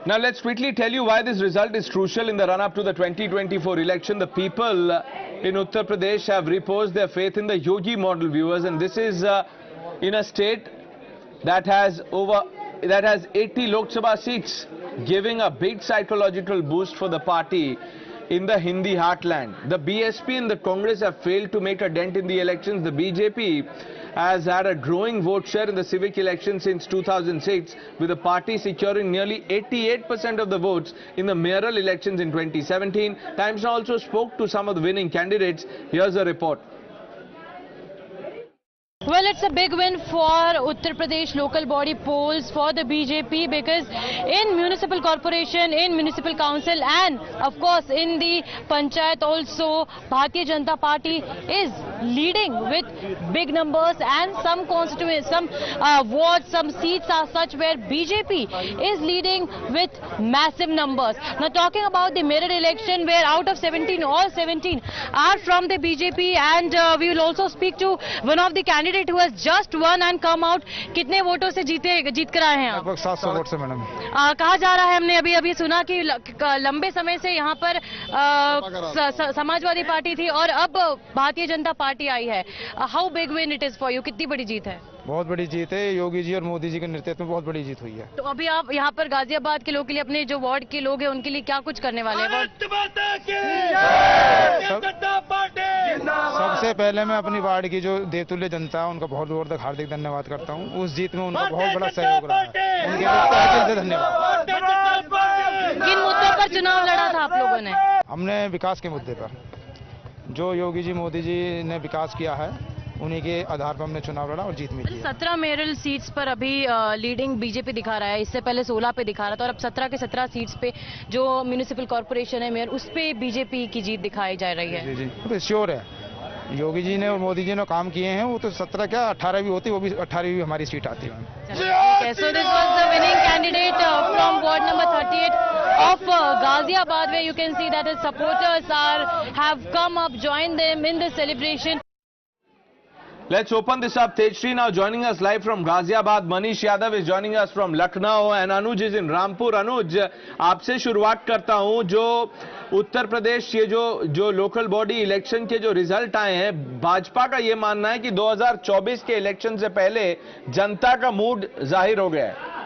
Now let's quickly tell you why this result is crucial in the run-up to the 2024 election. The people in Uttar Pradesh have reposed their faith in the Yogi model, viewers, and this is in a state that has 80 Lok Sabha seats. giving a big psychological boost for the party in the Hindi heartland. The BSP and the Congress have failed to make a dent in the elections. The BJP has had a growing vote share in the civic elections since 2006, with the party securing nearly 88% of the votes in the mayoral elections in 2017. Times Now also spoke to some of the winning candidates. Here's a report. Well, it's a big win for Uttar Pradesh local body polls for the BJP, because in municipal corporation, in municipal council and of course in the panchayat also, Bharatiya Janata Party is leading with big numbers, and some constituencies, some wards, some seats are such where BJP is leading with massive numbers. Now talking about the mayoral election, where out of 17, all 17 are from the BJP, and we will also speak to one of the candidates who has just won and come out. कितने वोटों से जीत कर आए हैं आप? लगभग 700 vote से madam. कहा जा रहा है, हमने अभी सुना कि लंबे समय से यहाँ पर समाजवादी पार्टी थी और अब भारतीय जनता पार्टी आई है। How big win it is for you? कितनी बड़ी जीत है? बहुत बड़ी जीत है, योगी जी और मोदी जी के नेतृत्व में बहुत बड़ी जीत हुई है। तो अभी आप यहाँ पर गाजियाबाद के लोगों के लिए, अपने जो वार्ड के लोग हैं उनके लिए क्या कुछ करने वाले हैं? सबसे पहले मैं अपनी वार्ड की जो देवतुल्य जनता है उनका बहुत हार्दिक धन्यवाद करता हूँ। उस जीत में उनका बहुत बड़ा सहयोग रहा है, उनके लिए से धन्यवाद। किन मुद्दों पर चुनाव लड़ा था आप लोगों ने? हमने विकास के मुद्दे पर, जो योगी जी मोदी जी ने विकास किया है उन्हीं के आधार पर हमने चुनाव लड़ा और जीत मिली है। 17 मेयरल सीट्स पर अभी लीडिंग बीजेपी दिखा रहा है, इससे पहले 16 पे दिखा रहा था और अब 17 के 17 सीट्स पे जो म्यूनिसिपल कॉर्पोरेशन है मेयर, उस पे बीजेपी की जीत दिखाई जा रही है। जी तो श्योर है, योगी जी ने और मोदी जी ने काम किए हैं, वो तो 17 क्या 18 भी होती, वो भी 18 भी हमारी सीट आती है। So this was the winning candidate from ward number 38 of Ghaziabad, where you can see that his supporters have come up, joined them in the celebration. Let's open this up. Tejshri now joining us live from Ghaziabad. Manish Yadav is joining us from Lucknow and Anuj is in Rampur. Anuj, आपसे शुरुआत करता हूं। जो उत्तर प्रदेश ये जो local body election के जो result आए हैं, भाजपा का ये मानना है कि 2024 के इलेक्शन से पहले जनता का मूड जाहिर हो गया है।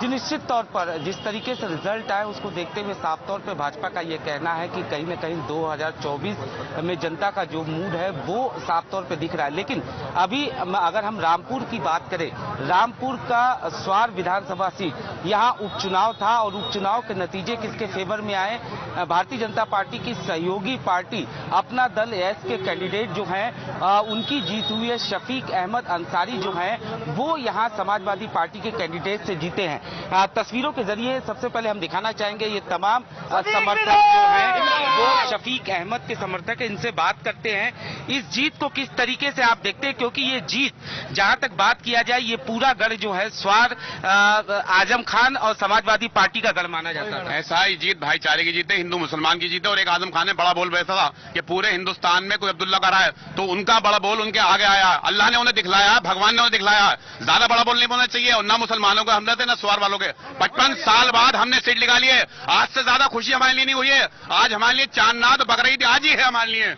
जी निश्चित तौर पर जिस तरीके से रिजल्ट आए उसको देखते हुए साफ तौर पे भाजपा का ये कहना है कि कहीं न कहीं 2024 में जनता का जो मूड है वो साफ तौर पे दिख रहा है। लेकिन अभी अगर हम रामपुर की बात करें, रामपुर का स्वार विधानसभा सीट, यहाँ उपचुनाव था और उपचुनाव के नतीजे किसके फेवर में आए? भारतीय जनता पार्टी की सहयोगी पार्टी अपना दल एस के कैंडिडेट जो हैं उनकी जीत हुई है। शफीक अहमद अंसारी जो हैं वो यहाँ समाजवादी पार्टी के कैंडिडेट से जीते हैं। तस्वीरों के जरिए सबसे पहले हम दिखाना चाहेंगे ये तमाम समर्थक जो हैं वो शफीक अहमद के समर्थक हैं, इनसे बात करते हैं इस जीत को किस तरीके से आप देखते हैं, क्योंकि ये जीत जहां तक बात किया जाए ये पूरा गढ़ जो है स्वार आजम खान और समाजवादी पार्टी का गढ़ माना जाता है। ऐसा ही जीत भाईचारे की जीत है, हिंदू मुसलमान की जीत है। और एक आजम खान ने बड़ा बोल बैठा था कि पूरे हिंदुस्तान में कोई अब्दुल्ला का रहा है तो उनका बड़ा बोल उनके आगे आया। अल्लाह ने उन्हें दिखलाया, भगवान ने उन्हें दिखलाया। ज्यादा बड़ा बोल नहीं बोलना चाहिए और ना मुसलमानों को हमदर्द है ना स्वार वालों के। 55 साल बाद हमने सीट निकाली है, आज से ज्यादा खुशी हमारे लिए नहीं हुई है। आज हमारे लिए चांदनाद बकरीद आज ही है हमारे लिए।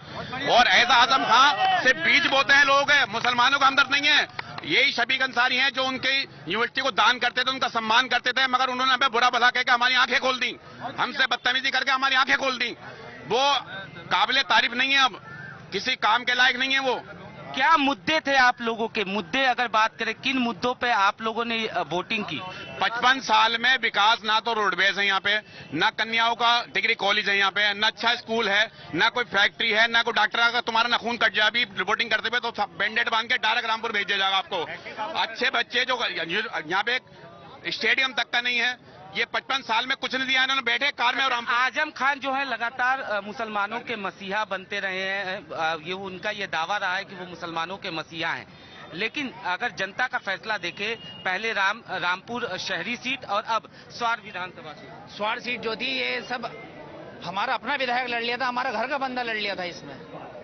और ऐसा आजम खान से बीज बोते हैं लोग, मुसलमानों का हमदर्द नहीं है। यही शफीक अंसारी हैं जो उनकी यूनिवर्सिटी को दान करते थे, उनका सम्मान करते थे, मगर उन्होंने हमें बुरा भला कहकर हमारी आंखें खोल दी, हमसे बदतमीजी करके हमारी आंखें खोल दी। वो काबिले तारीफ नहीं है, अब किसी काम के लायक नहीं है वो। क्या मुद्दे थे आप लोगों के? मुद्दे अगर बात करें, किन मुद्दों पे आप लोगों ने वोटिंग की? 55 साल में विकास, ना तो रोडवेज है यहाँ पे, ना कन्याओं का डिग्री कॉलेज है यहाँ पे, ना अच्छा स्कूल है, ना कोई फैक्ट्री है, ना कोई डॉक्टर। अगर तुम्हारा नाखून कट जाए अभी वोटिंग करते हुए तो बैंडेड बांध के डायरेक्ट रामपुर भेज दिया जाएगा आपको। अच्छे बच्चे जो यहाँ पे स्टेडियम तक का नहीं है, ये 55 साल में कुछ नहीं दिया इन्होंने, बैठे कार में। और आजम खान जो है लगातार मुसलमानों के मसीहा बनते रहे हैं, ये उनका ये दावा रहा है कि वो मुसलमानों के मसीहा हैं। लेकिन अगर जनता का फैसला देखे, पहले रामपुर शहरी सीट और अब स्वार विधानसभा सीट। स्वार सीट जो थी ये सब हमारा अपना विधायक लड़ लिया था, हमारा घर का बंदा लड़ लिया था इसमें,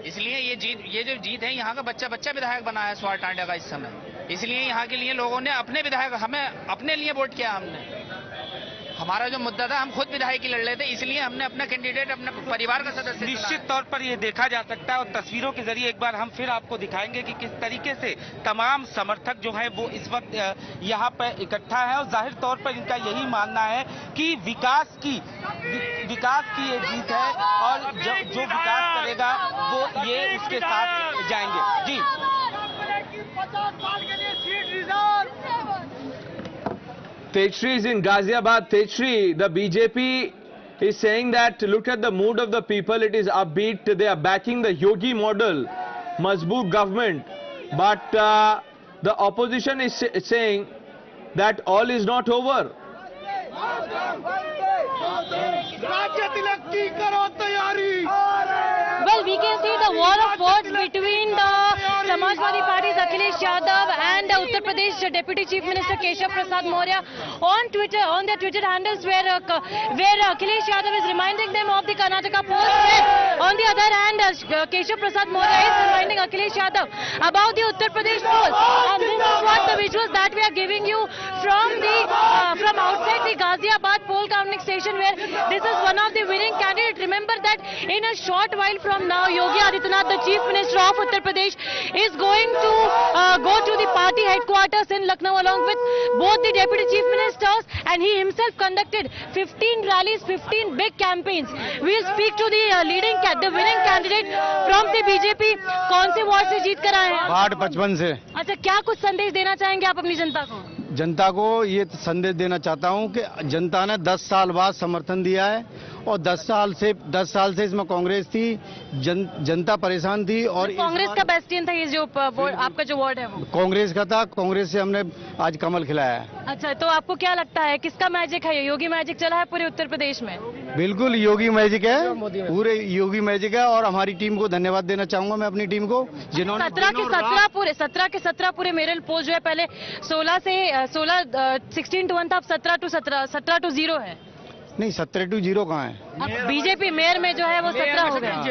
इसलिए ये जो जीत है यहाँ का बच्चा विधायक बना है स्वार टांडा का इस समय, इसलिए यहाँ के लिए लोगों ने अपने विधायक, हमें अपने लिए वोट किया हमने। हमारा जो मुद्दा था, हम खुद विधायकी लड़ रहे थे, इसलिए हमने अपना कैंडिडेट अपने परिवार का सदस्य निश्चित तौर पर ये देखा जा सकता है और तस्वीरों के जरिए एक बार हम फिर आपको दिखाएंगे कि किस तरीके से तमाम समर्थक जो है वो इस वक्त यहाँ पर इकट्ठा है और जाहिर तौर पर इनका यही मानना है कि विकास की ये जीत है और जो विकास करेगा वो ये उसके साथ जाएंगे। जी, 50 साल के लिए seat reserve. Techri is in Ghaziabad. Techri, the BJP is saying that look at the mood of the people. It is upbeat. They are backing the Yogi model, Mazboot government. But the opposition is saying that all is not over. Well, we can see the war of words between the Samajwadi Party's Akhilesh Yadav and Uttar Pradesh Deputy Chief Minister Keshav Prasad Maurya on Twitter, on their Twitter handles, where Akhilesh Yadav is reminding them of the Karnataka polls. On the other hand, Keshav Prasad Maurya is reminding Akhilesh Yadav about the Uttar Pradesh polls. And this is what the visuals that we are giving you from outside the Ghaziabad poll counting station, where this is one of the winning candidates. Remember that in a short while from now, Yogi Adityanath, the Chief Minister of Uttar Pradesh, is going to go to the party headquarters in Lucknow along with both the Deputy Chief Ministers, and he himself conducted 15 rallies, 15 big campaigns. We will speak to the the winning candidate from the BJP. कौन से ward से जीत कर आए हैं? Ward 55 से। अच्छा, क्या कुछ संदेश देना चाहेंगे आप अपनी जनता को? जनता को ये संदेश देना चाहता हूं कि जनता ने 10 साल बाद समर्थन दिया है और 10 साल से इसमें कांग्रेस थी, जनता परेशान थी और कांग्रेस का बेस्टियन था ये जो आपका जो वार्ड है वो कांग्रेस का था। कांग्रेस से हमने आज कमल खिलाया है। अच्छा, तो आपको क्या लगता है किसका मैजिक है? योगी मैजिक चला है पूरे उत्तर प्रदेश में? बिल्कुल योगी मैजिक है, पूरे योगी मैजिक है और हमारी टीम को धन्यवाद देना चाहूंगा मैं अपनी टीम को, जिन्होंने 17 के 17 पूरे मेरल पोल जो है पहले 16 to 1 था, अब 17 to 0 है। नहीं, 17 to 0 कहाँ है? अब बीजेपी मेयर में जो है वो 17 हो गया।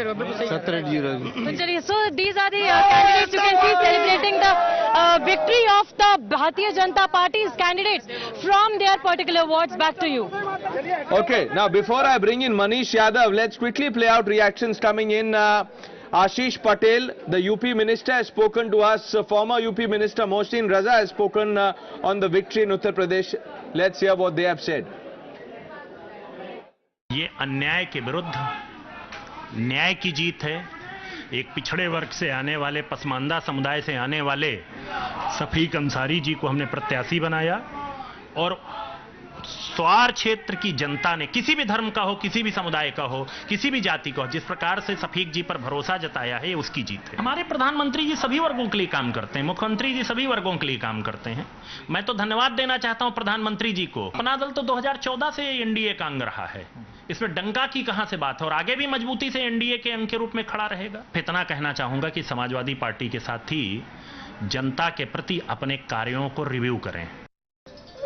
17 to 0। तो चलिए, so these are the candidates you can see celebrating the victory of the Bharatiya Janata Party's candidates from their particular wards. Back to you. Okay, now before I bring in Manish Yadav, let's quickly play out reactions coming in. Ashish Patel, the UP minister, has spoken to us. Former UP minister Mohsin Raza has spoken on the victory in Uttar Pradesh. Let's hear what they have said. ये अन्याय के विरुद्ध न्याय की जीत है। एक पिछड़े वर्ग से आने वाले, पसमानदा समुदाय से आने वाले शफीक अंसारी जी को हमने प्रत्याशी बनाया और स्वार क्षेत्र की जनता ने, किसी भी धर्म का हो, किसी भी समुदाय का हो, किसी भी जाति का हो, जिस प्रकार से शफीक जी पर भरोसा जताया है, उसकी जीत है। हमारे प्रधानमंत्री जी सभी वर्गों के लिए काम करते हैं, मुख्यमंत्री जी सभी वर्गों के लिए काम करते हैं। मैं तो धन्यवाद देना चाहता हूं प्रधानमंत्री जी को। अपना दल तो 2014 से एनडीए का अंग रहा है, इसमें डंका की कहां से बात है और आगे भी मजबूती से एनडीए के अंग के रूप में खड़ा रहेगा। इतना कहना चाहूंगा कि समाजवादी पार्टी के साथी जनता के प्रति अपने कार्यों को रिव्यू करें।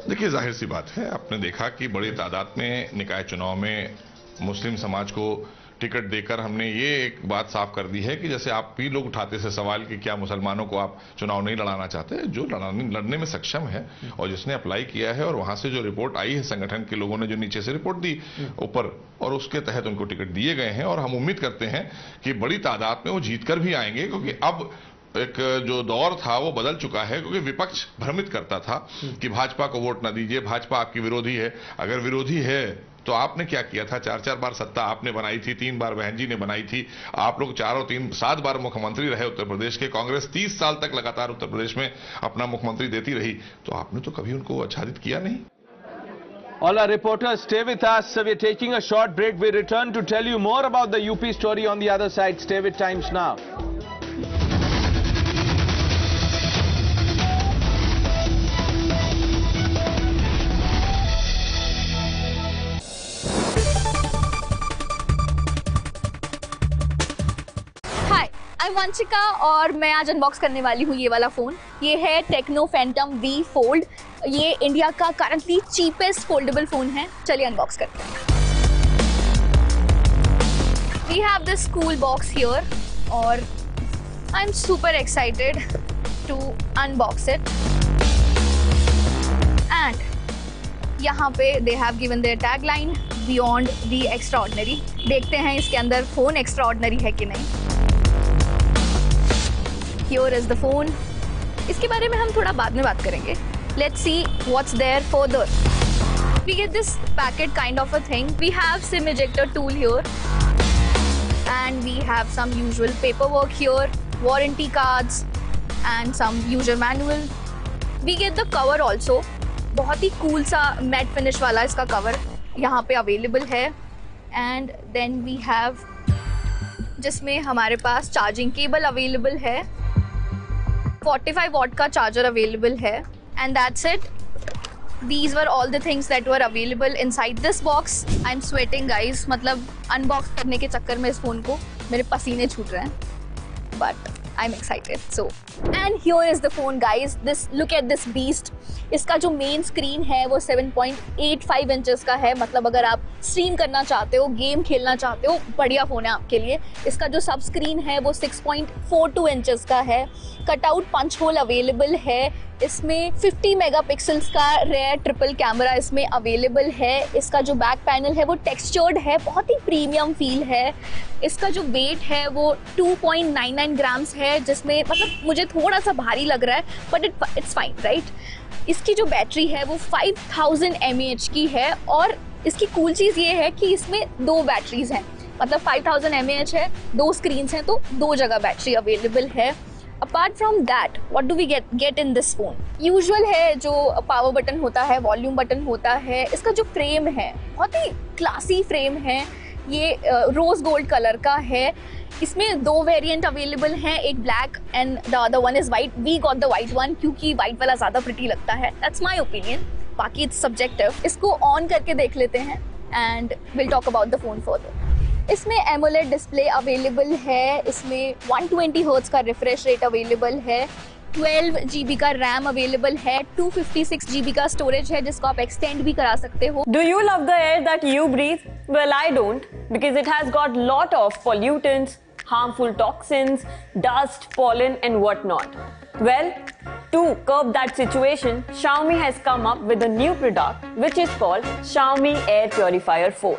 देखिए, जाहिर सी बात है, आपने देखा कि बड़ी तादाद में निकाय चुनाव में मुस्लिम समाज को टिकट देकर हमने ये एक बात साफ कर दी है कि जैसे आप भी लोग उठाते थे सवाल कि क्या मुसलमानों को आप चुनाव नहीं लड़ाना चाहते, जो लड़ने में सक्षम है और जिसने अप्लाई किया है और वहां से जो रिपोर्ट आई है, संगठन के लोगों ने जो नीचे से रिपोर्ट दी ऊपर, और उसके तहत उनको टिकट दिए गए हैं और हम उम्मीद करते हैं कि बड़ी तादाद में वो जीत कर भी आएंगे, क्योंकि अब एक जो दौर था वो बदल चुका है। क्योंकि विपक्ष भ्रमित करता था कि भाजपा को वोट ना दीजिए, भाजपा आपकी विरोधी है। अगर विरोधी है तो आपने क्या किया था? 4 बार सत्ता आपने बनाई थी, 3 बार बहन जी ने बनाई थी, आप लोग 7 बार मुख्यमंत्री रहे उत्तर प्रदेश के। कांग्रेस 30 साल तक लगातार उत्तर प्रदेश में अपना मुख्यमंत्री देती रही, तो आपने तो कभी उनको आच्छादित किया नहीं। All our reporters, stay with us. We're taking a short break. We return to tell you more about the UP story on the other side. Stay with Times Now. Vanshika और मैं आज अनबॉक्स करने वाली हूँ ये वाला फ़ोन। ये है टेक्नो फैंटम V फोल्ड। ये इंडिया का करंटली चीपेस्ट फोल्डेबल फ़ोन है। चलिए अनबॉक्स करते हैं। We have this cool box here और I am super excited to unbox it. And यहाँ पे they have given their tagline beyond the extraordinary. देखते हैं इसके अंदर फोन एक्स्ट्राऑर्डिनरी है कि नहीं। Here is the phone. इसके बारे में हम थोड़ा बाद में बात करेंगे। Let's see what's there further. We get this packet kind of a thing. We have SIM ejector tool here and we have some usual paperwork here, warranty cards and some user manual. We get the cover also. बहुत ही cool सा matte finish वाला इसका cover यहाँ पे available है। And then we have जिसमें हमारे पास charging cable available है, 45 watt का charger available है, and that's it. These were all the things that were available inside this box. I'm sweating guys, मतलब unbox करने के चक्कर में इस फोन को मेरे पसीने छूट रहे हैं, but I'm excited. So, and here is the phone guys. Look at this beast. इसका जो मेन स्क्रीन है वो 7.85 इंचेस का है। मतलब अगर आप स्ट्रीम करना चाहते हो, गेम खेलना चाहते हो, बढ़िया फोन है आपके लिए। इसका जो सब स्क्रीन है वो 6.42 इंचेस का है। कटआउट पंच होल अवेलेबल है। इसमें 50 मेगापिक्सल्स का रेयर ट्रिपल कैमरा इसमें अवेलेबल है। इसका जो बैक पैनल है वो टेक्सचर्ड है, बहुत ही प्रीमियम फील है। इसका जो वेट है वो 2.99 ग्राम्स है, जिसमें मतलब मुझे थोड़ा सा भारी लग रहा है, बट इट्स फाइन राइट। इसकी जो बैटरी है वो 5000 mAh की है, और इसकी कूल चीज़ ये है कि इसमें 2 बैटरीज हैं। मतलब 5000 mAh है, 2 स्क्रीन्स हैं, तो 2 जगह बैटरी अवेलेबल है। Apart from that what do we get in this phone? Usual है जो पावर बटन होता है, वॉल्यूम बटन होता है। इसका जो फ्रेम है बहुत ही क्लासी फ्रेम है, ये रोज गोल्ड कलर का है। इसमें 2 वेरिएंट अवेलेबल हैं, एक black and the other one is white. We got the white one क्योंकि वाइट वाला ज़्यादा प्रिटी लगता है। दैट्स माई ओपिनियन, बाकी इट्स सब्जेक्टिव। इसको ऑन करके देख लेते हैं and will talk about the phone further. इसमें एमोलेड डिस्प्ले अवेलेबल है। इसमें 120 हर्ट्ज का रिफ्रेश रेट अवेलेबल है। 12 GB का रैम अवेलेबल है। 256 GB का स्टोरेज है, जिसको आप एक्सटेंड भी करा सकते हो। Do you love the air that you breathe? Well, I don't, because it has got lot of pollutants, harmful toxins, dust, pollen and whatnot. Well, to curb that situation, Xiaomi has come up with a new product which is called Xiaomi Air Purifier 4.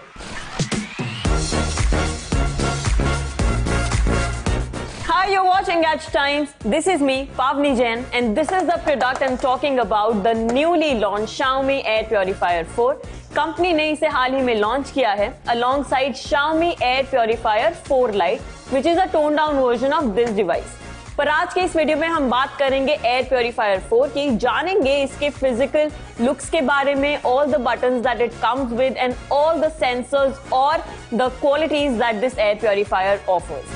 Hi, you're watching Edge Times. This is me, Pavni Jain, and this is the product I'm talking about, the newly launched Xiaomi Air Purifier 4. Company ने इसे हाल ही में launch किया है alongside Xiaomi Air Purifier 4 Lite, which is a toned down version of this device. पर आज के इस video में हम बात करेंगे Air Purifier 4 की, जानेंगे इसके फिजिकल लुक्स के बारे में, all the buttons that it comes with and all the sensors or the qualities that this Air Purifier offers.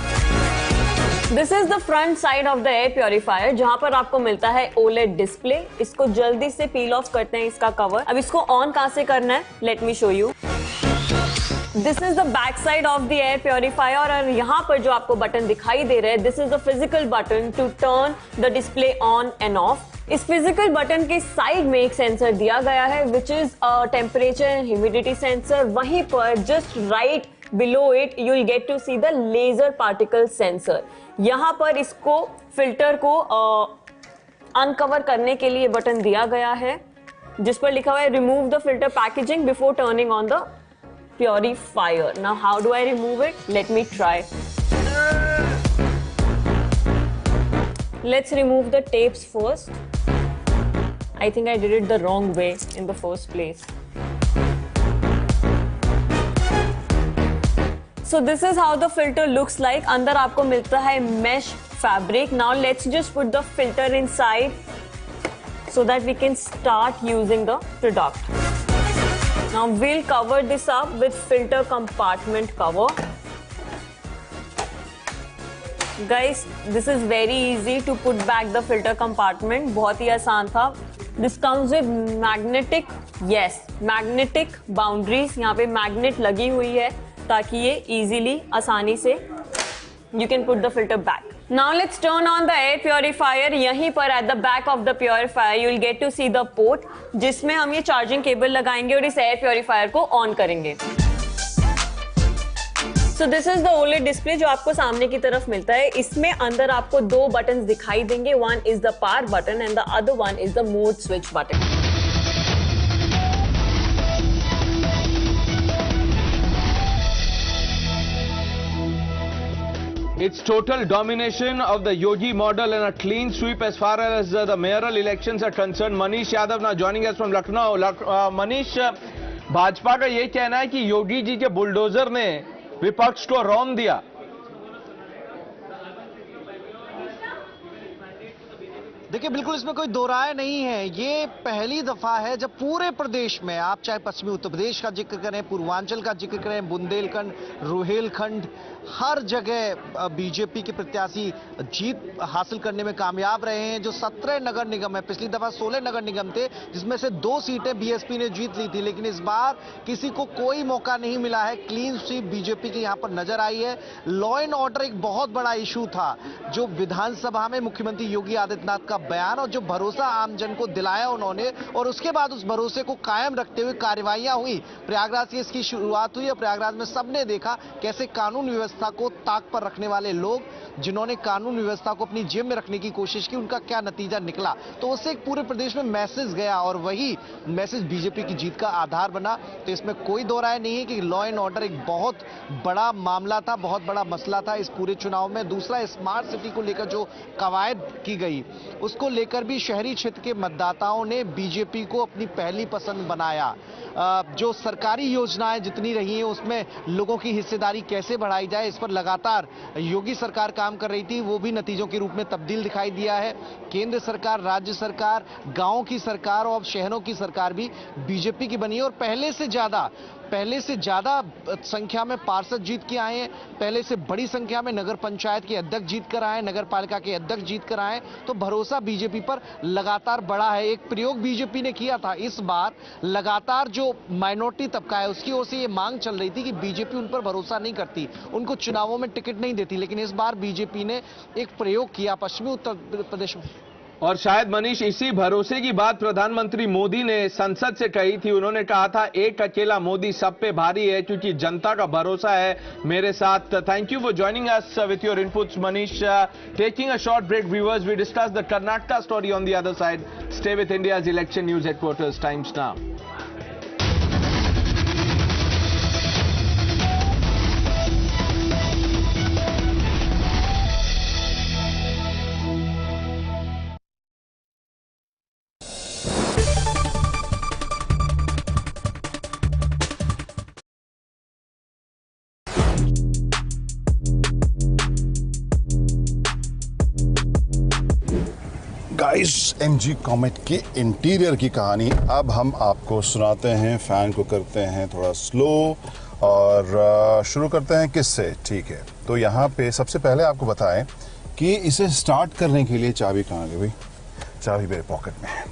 This is the front side of the air purifier, जहां पर आपको मिलता है OLED डिस्प्ले। इसको जल्दी से पील ऑफ करते हैं इसका कवर। अब इसको ऑन कहां से करना है, let me show you. This is the back side of the air purifier, और यहाँ पर जो आपको बटन दिखाई दे रहे हैं, this is the physical button to turn the display on and off. इस फिजिकल बटन के साइड में एक सेंसर दिया गया है which is temperature and humidity sensor. वहीं पर just right below it you will get to see the laser particle sensor. यहाँ पर इसको फिल्टर को अनकवर करने के लिए बटन दिया गया है, जिस पर लिखा हुआ है remove the filter packaging before turning on the purifier. Now how do I remove it? Let me try. Let's remove the tapes first. I think I did it the wrong way in the first place. So this is how the filter looks like. अंदर आपको मिलता है mesh fabric. Now let's just put the filter inside so that we can start using the product. Now we'll cover this up with filter compartment cover. Guys, this is very easy to put back the filter compartment. बहुत ही आसान था. This comes with magnetic boundaries. यहाँ पे magnet लगी हुई है ताकि ये easily आसानी से you can put the filter back. Now let's turn on the air purifier. यहीं पर at the back of the purifier you will get to see the port, जिसमें हम ये चार्जिंग केबल लगाएंगे और इस एयर प्योरीफायर को ऑन करेंगे। So this is the OLED display जो आपको सामने की तरफ मिलता है। इसमें अंदर आपको 2 बटन दिखाई देंगे, one is the power button and the other one is the mode switch button. It's total domination of the Yogi model and a clean sweep as far as the mayoral elections are concerned. Manish Yadav now joining us from Lucknow. Manish, Bhajpa का ये कहना है कि योगी जी के bulldozer ने विपक्ष को रौंद दिया। देखिए, बिल्कुल इसमें कोई दो राय नहीं है। ये पहली दफा है जब पूरे प्रदेश में, आप चाहे पश्चिमी उत्तर प्रदेश का जिक्र करें, पूर्वांचल का जिक्र करें, बुंदेलखंड, रोहेलखंड, हर जगह बीजेपी के प्रत्याशी जीत हासिल करने में कामयाब रहे हैं। जो 17 नगर निगम है, पिछली दफा 16 नगर निगम थे, जिसमें से 2 सीटें बीएसपी ने जीत ली थी, लेकिन इस बार किसी को कोई मौका नहीं मिला है। क्लीन स्वीप बीजेपी की यहां पर नजर आई है। लॉ एंड ऑर्डर एक बहुत बड़ा इशू था, जो विधानसभा में मुख्यमंत्री योगी आदित्यनाथ का बयान और जो भरोसा आम जन को दिलाया उन्होंने, और उसके बाद उस भरोसे को कायम रखते हुए कार्रवाइयां हुई। प्रयागराज से इसकी शुरुआत हुई और प्रयागराज में सबने देखा कैसे कानून व्यवस्था को ताक पर रखने वाले लोग, जिन्होंने कानून व्यवस्था को अपनी जेब में रखने की कोशिश की, उनका क्या नतीजा निकला। तो उससे एक पूरे प्रदेश में मैसेज गया और वही मैसेज बीजेपी की जीत का आधार बना। तो इसमें कोई दो राय नहीं है कि लॉ एंड ऑर्डर एक बहुत बड़ा मामला था, बहुत बड़ा मसला था इस पूरे चुनाव में। दूसरा, स्मार्ट सिटी को लेकर जो कवायद की गई, उसको लेकर भी शहरी क्षेत्र के मतदाताओं ने बीजेपी को अपनी पहली पसंद बनाया। जो सरकारी योजनाएं जितनी रही हैं, उसमें लोगों की हिस्सेदारी कैसे बढ़ाई जाए, इस पर लगातार योगी सरकार काम कर रही थी। वो भी नतीजों के रूप में तब्दील दिखाई दिया है। केंद्र सरकार, राज्य सरकार, गांवों की सरकार और शहरों की सरकार भी बीजेपी की बनी है और पहले से ज्यादा संख्या में पार्षद जीत के आए हैं। पहले से बड़ी संख्या में नगर पंचायत के अध्यक्ष जीत कर आए, नगर पालिका के अध्यक्ष जीत कर आए। तो भरोसा बीजेपी पर लगातार बढ़ा है। एक प्रयोग बीजेपी ने किया था, इस बार लगातार जो माइनॉरिटी तबका है उसकी ओर से ये मांग चल रही थी कि बीजेपी उन पर भरोसा नहीं करती, उनको चुनावों में टिकट नहीं देती, लेकिन इस बार बीजेपी ने एक प्रयोग किया पश्चिमी उत्तर प्रदेश में। और शायद मनीष, इसी भरोसे की बात प्रधानमंत्री मोदी ने संसद से कही थी। उन्होंने कहा था, एक अकेला मोदी सब पे भारी है, क्योंकि जनता का भरोसा है मेरे साथ। Thank you for joining us with your inputs Manish. Taking a short break, viewers, we discuss the Karnataka story on the other side. Stay with India's election news headquarters, Times Now. Guys, MG Comet के interior की कहानी अब हम आपको सुनाते हैं। Fan को करते हैं थोड़ा स्लो और शुरू करते हैं किससे। ठीक है, तो यहाँ पे सबसे पहले आपको बताएं कि इसे स्टार्ट करने के लिए चाबी कहाँ गई भाई? चाबी मेरे पॉकेट में है।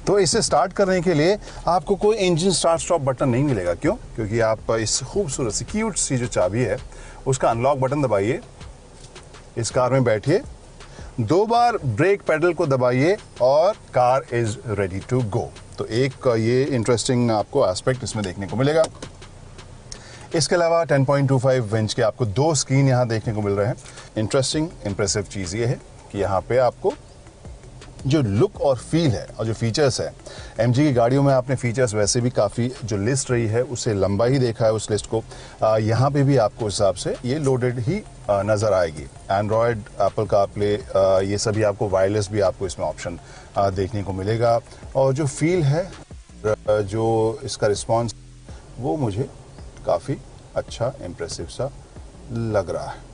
तो इसे स्टार्ट करने के लिए आपको कोई इंजन स्टार्ट स्टॉप बटन नहीं मिलेगा। क्यों? क्योंकि आप इस खूबसूरत सी क्यूट सी जो चाबी है उसका अनलॉक बटन दबाइए, इस कार में बैठिए, 2 बार ब्रेक पेडल को दबाइए और car is ready to go. तो एक ये इंटरेस्टिंग आपको एस्पेक्ट इसमें देखने को मिलेगा। इसके अलावा 10.25 इंच के आपको 2 स्क्रीन यहाँ देखने को मिल रहे हैं। इंटरेस्टिंग इंप्रेसिव चीज़ ये है कि यहाँ पे आपको जो लुक और फील है और जो फीचर्स है, एमजी की गाड़ियों में आपने फीचर्स वैसे भी काफ़ी जो लिस्ट रही है उससे लंबा ही देखा है उस लिस्ट को। यहाँ पे भी आपको हिसाब से ये लोडेड ही नज़र आएगी। एंड्रॉयड, एप्पल कारप्ले, ये सभी आपको, वायरलेस भी आपको इसमें ऑप्शन देखने को मिलेगा। और जो फील है, जो इसका रिस्पॉन्स, वो मुझे काफ़ी अच्छा इम्प्रेसिव सा लग रहा है।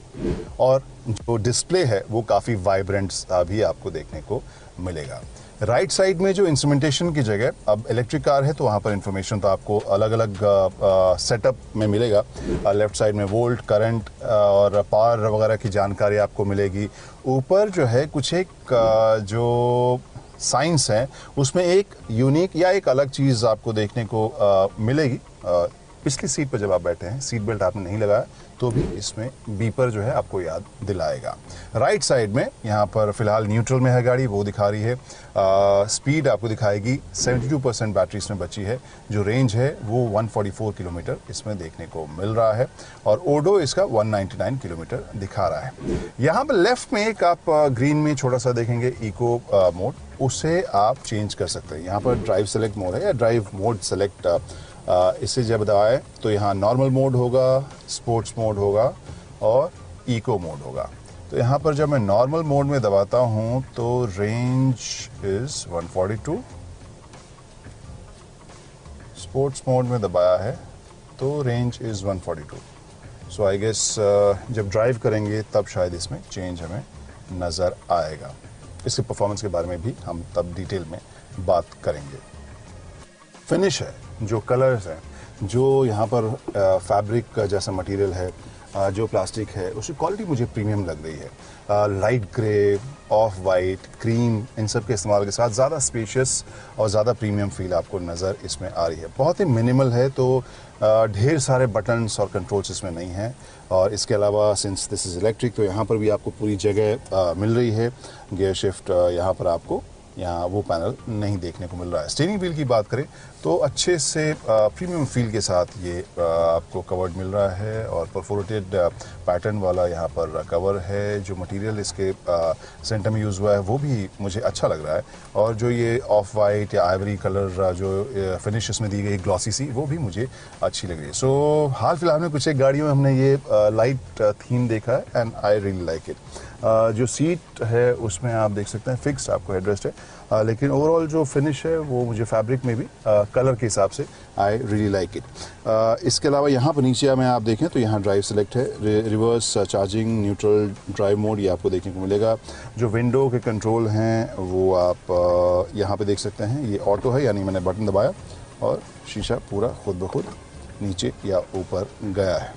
और जो डिस्प्ले है वो काफ़ी वाइब्रेंट सा भी आपको देखने को मिलेगा। राइट साइड में जो इंस्ट्रूमेंटेशन की जगह, अब इलेक्ट्रिक कार है तो वहाँ पर इंफॉर्मेशन तो आपको अलग अलग सेटअप में मिलेगा। लेफ्ट साइड में वोल्ट, करंट और पावर वगैरह की जानकारी आपको मिलेगी। ऊपर जो है कुछ एक जो साइंस है उसमें एक यूनिक या एक अलग चीज़ आपको देखने को मिलेगी। पिछली सीट पर जब आप बैठे हैं, सीट बेल्ट आपने नहीं लगाया तो भी इसमें बीपर जो है आपको याद दिलाएगा। राइट साइड में यहाँ पर फिलहाल न्यूट्रल में है गाड़ी, वो दिखा रही है। स्पीड आपको दिखाएगी, 72% बैटरी इसमें बची है। जो रेंज है वो 144 किलोमीटर इसमें देखने को मिल रहा है और ओडो इसका 199 किलोमीटर दिखा रहा है। यहाँ पर लेफ्ट में एक आप ग्रीन में छोटा सा देखेंगे इको मोड, उसे आप चेंज कर सकते हैं। यहाँ पर ड्राइव सेलेक्ट मोड है या ड्राइव मोड सेलेक्ट, इसे जब दबाएं तो यहाँ नॉर्मल मोड होगा, स्पोर्ट्स मोड होगा और इको मोड होगा। तो यहाँ पर जब मैं नॉर्मल मोड में दबाता हूँ तो रेंज इज 142, स्पोर्ट्स मोड में दबाया है तो range is 142। So I guess जब ड्राइव करेंगे तब शायद इसमें चेंज हमें नज़र आएगा। इसके परफॉर्मेंस के बारे में भी हम तब डिटेल में बात करेंगे। फिनिश है, जो कलर्स हैं, जो यहाँ पर फैब्रिक जैसा मटेरियल है, जो प्लास्टिक है, उसकी क्वालिटी मुझे प्रीमियम लग रही है। Light grey, off white, cream, इन सब के इस्तेमाल के साथ ज़्यादा स्पेशियस और ज़्यादा प्रीमियम फील आपको नज़र इसमें आ रही है। बहुत ही मिनिमल है, तो ढेर सारे बटन्स और कंट्रोल्स इसमें नहीं हैं। और इसके अलावा सिंस दिस इज़ इलेक्ट्रिक तो यहाँ पर भी आपको पूरी जगह मिल रही है। गियर शिफ्ट यहाँ पर आपको यहाँ वो पैनल नहीं देखने को मिल रहा है। स्टीयरिंग व्हील की बात करें तो अच्छे से प्रीमियम फील के साथ ये आपको कवर्ड मिल रहा है और परफोरेटेड पैटर्न वाला यहाँ पर कवर है। जो मटेरियल इसके सेंटर में यूज़ हुआ है वो भी मुझे अच्छा लग रहा है। और जो ये ऑफ वाइट या आइवरी कलर जो फिनिश इसमें दी गई ग्लॉसी सी, वो भी मुझे अच्छी लग रही है। सो हाल फिलहाल में कुछ एक गाड़ियों में हमने ये लाइट थीम देखा है and I really like it. जो सीट है उसमें आप देख सकते हैं फिक्स्ड आपको हेडरेस्ट है, लेकिन ओवरऑल जो फिनिश है वो मुझे फैब्रिक में भी कलर के हिसाब से आई रियली लाइक इट। इसके अलावा यहाँ पर नीचे में आप देखें तो यहाँ ड्राइव सेलेक्ट है, reverse charging, neutral drive mode ये आपको देखने को मिलेगा। जो विंडो के कंट्रोल हैं वो आप यहाँ पे देख सकते हैं। ये ऑटो है, यानी मैंने बटन दबाया और शीशा पूरा खुद ब खुद नीचे या ऊपर गया है।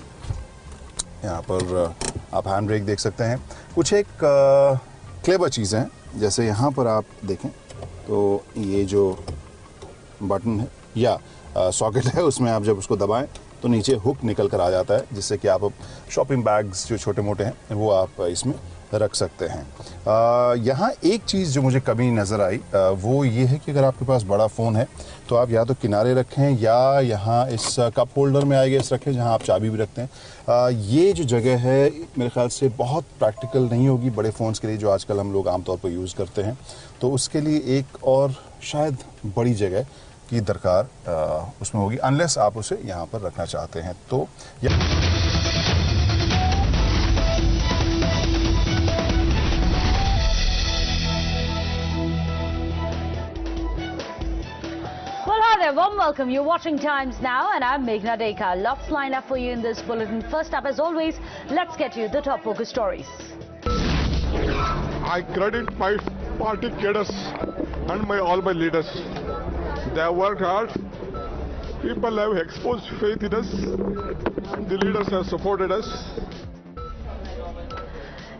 यहाँ पर आप हैंड ब्रेक देख सकते हैं। कुछ एक क्लेवर चीज़ें हैं, जैसे यहाँ पर आप देखें तो ये जो बटन है या सॉकेट है, उसमें आप जब उसको दबाएं तो नीचे हुक निकल कर आ जाता है, जिससे कि आप शॉपिंग बैग्स जो छोटे मोटे हैं वो आप इसमें रख सकते हैं। यहाँ एक चीज़ जो मुझे कमी नज़र आई वो ये है कि अगर आपके पास बड़ा फ़ोन है तो आप या तो किनारे रखें या यहाँ इस कप होल्डर में आई गेस रखें जहाँ आप चाबी भी रखते हैं। ये जो जगह है मेरे ख्याल से बहुत प्रैक्टिकल नहीं होगी बड़े फ़ोन्स के लिए जो आजकल हम लोग आमतौर पर यूज़ करते हैं। तो उसके लिए एक और शायद बड़ी जगह की दरकार उसमें होगी, अनलेस आप उसे यहाँ पर रखना चाहते हैं तो। Warm welcome. You're watching Times Now and I'm Meghna Dekha. Lots lined up for you in this bulletin. First up, as always, let's get you the top focus stories. I credit my party cadres and all my leaders. They have worked hard. People have exposed faith in us. The leaders have supported us.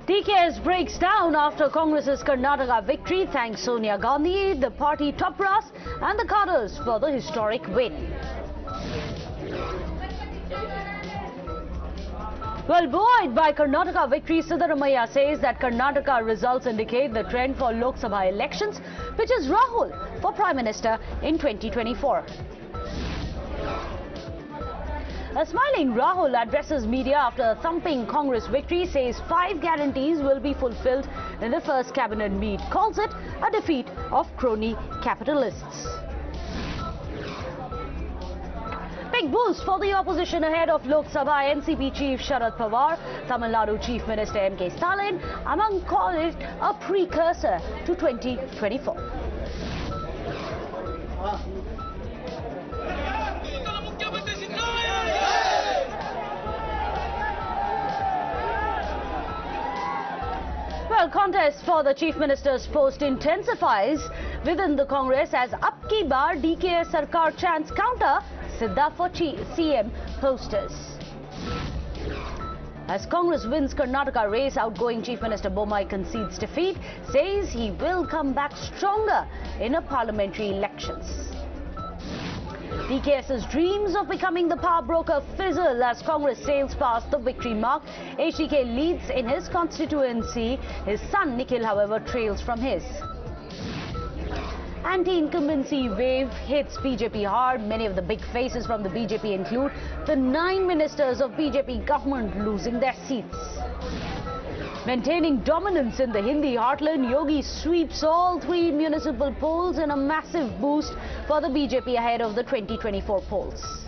DKS breaks down after Congress's Karnataka victory. Thanks Sonia Gandhi, the party top brass and the cadres for the historic win. Well, buoyed by Karnataka victory, Siddaramaiah says that Karnataka results indicate the trend for Lok Sabha elections, which is Rahul for Prime Minister in 2024. A smiling Rahul addresses media after a thumping Congress victory, says 5 guarantees will be fulfilled in the first cabinet meet, calls it a defeat of crony capitalists. Big boost for the opposition ahead of Lok Sabha. NCP Chief Sharad Pawar, Tamil Nadu Chief Minister M.K. Stalin among call it a precursor to 2024. Well, contest for the Chief Minister's post intensifies within the Congress as Ab Ki Baar DKS Sarkar chants counter Sidda for CM posters. As Congress wins Karnataka race, outgoing Chief Minister Bommai concedes defeat, says he will come back stronger in a parliamentary elections. DKS's dreams of becoming the power broker fizzle as Congress sails past the victory mark. HDK leads in his constituency. His son Nikhil, however, trails from his. Anti-incumbency wave hits BJP hard. Many of the big faces from the BJP include the 9 ministers of BJP government losing their seats. Maintaining dominance in the Hindi heartland, Yogi sweeps all 3 municipal polls in a massive boost for the BJP ahead of the 2024 polls.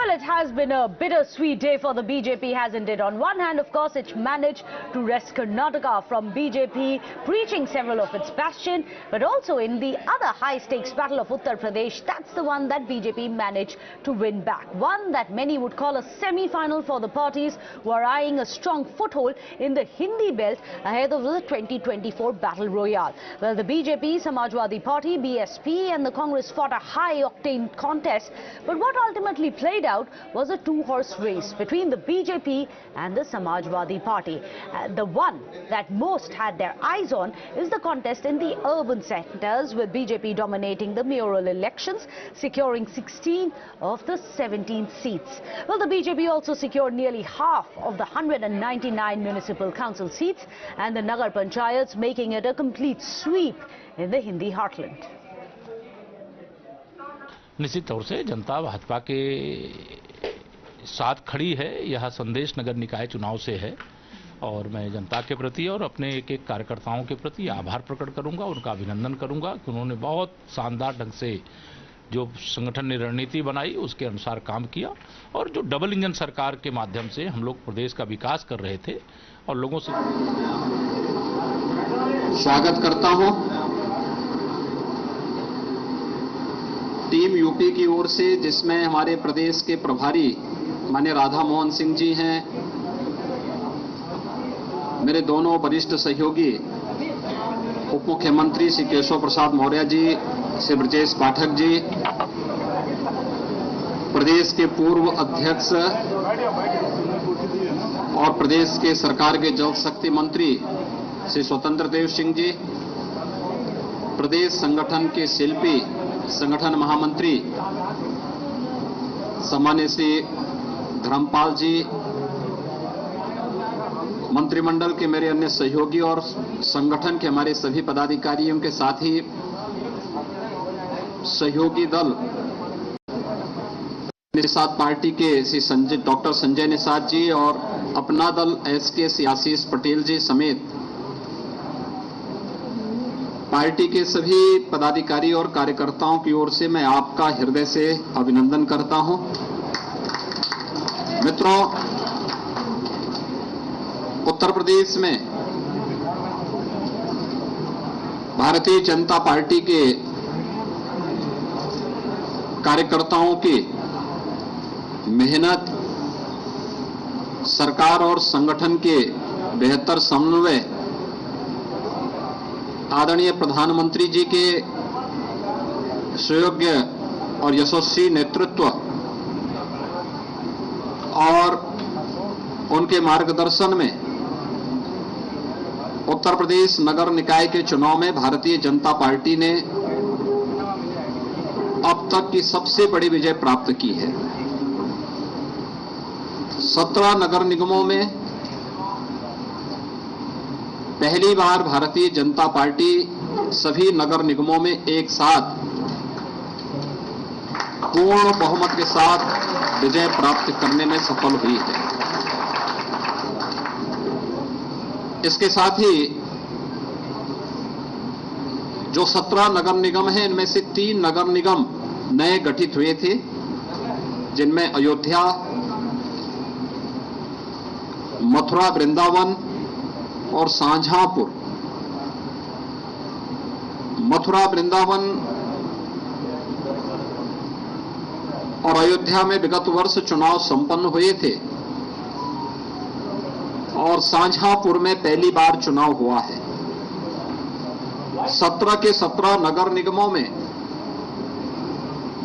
Well, it has been a bittersweet day for the BJP, hasn't it? On one hand, of course, it managed to wrest Karnataka from BJP, breaching several of its bastions, but also in the other high-stakes battle of Uttar Pradesh, that's the one that BJP managed to win back. One that many would call a semi-final for the parties who are eyeing a strong foothold in the Hindi belt ahead of the 2024 battle royale. Well, the BJP, Samajwadi Party, BSP and the Congress fought a high-octane contest, but what ultimately played out was a two-horse race between the BJP and the Samajwadi Party. The one that most had their eyes on is the contest in the urban centers, with BJP dominating the mayoral elections, securing 16 of the 17 seats. Well, the BJP also secured nearly half of the 199 municipal council seats and the Nagar Panchayats, making it a complete sweep in the Hindi heartland. निश्चित तौर से जनता भाजपा के साथ खड़ी है। यह संदेश नगर निकाय चुनाव से है और मैं जनता के प्रति और अपने एक एक कार्यकर्ताओं के प्रति आभार प्रकट करूंगा, उनका अभिनंदन करूंगा कि उन्होंने बहुत शानदार ढंग से जो संगठन ने रणनीति बनाई उसके अनुसार काम किया और जो डबल इंजन सरकार के माध्यम से हम लोग प्रदेश का विकास कर रहे थे और लोगों से स्वागत करता हूं। टीम यूपी की ओर से, जिसमें हमारे प्रदेश के प्रभारी माननीय राधा मोहन सिंह जी हैं, मेरे दोनों वरिष्ठ सहयोगी उप मुख्यमंत्री श्री केशव प्रसाद मौर्य जी, श्री ब्रजेश पाठक जी, प्रदेश के पूर्व अध्यक्ष और प्रदेश के सरकार के जल शक्ति मंत्री श्री स्वतंत्र देव सिंह जी, प्रदेश संगठन के शिल्पी, संगठन महामंत्री सम्मान्य श्री धर्मपाल जी, मंत्रिमंडल के मेरे अन्य सहयोगी और संगठन के हमारे सभी पदाधिकारियों के साथ ही सहयोगी दल निषाद पार्टी के श्री डॉक्टर संजय निषाद जी और अपना दल एसके श्री आशीष पटेल जी समेत पार्टी के सभी पदाधिकारी और कार्यकर्ताओं की ओर से मैं आपका हृदय से अभिनंदन करता हूं। मित्रों, उत्तर प्रदेश में भारतीय जनता पार्टी के कार्यकर्ताओं की मेहनत, सरकार और संगठन के बेहतर समन्वय, आदरणीय प्रधानमंत्री जी के सुयोग्य और यशस्वी नेतृत्व और उनके मार्गदर्शन में उत्तर प्रदेश नगर निकाय के चुनाव में भारतीय जनता पार्टी ने अब तक की सबसे बड़ी विजय प्राप्त की है। 17 नगर निगमों में पहली बार भारतीय जनता पार्टी सभी नगर निगमों में एक साथ पूर्ण बहुमत के साथ विजय प्राप्त करने में सफल हुई है। इसके साथ ही जो 17 नगर निगम हैं, इनमें से 3 नगर निगम नए गठित हुए थे, जिनमें अयोध्या, मथुरा वृंदावन और शाहजहांपुर। मथुरा वृंदावन और अयोध्या में विगत वर्ष चुनाव संपन्न हुए थे और शाहजहांपुर में पहली बार चुनाव हुआ है। 17 के 17 नगर निगमों में,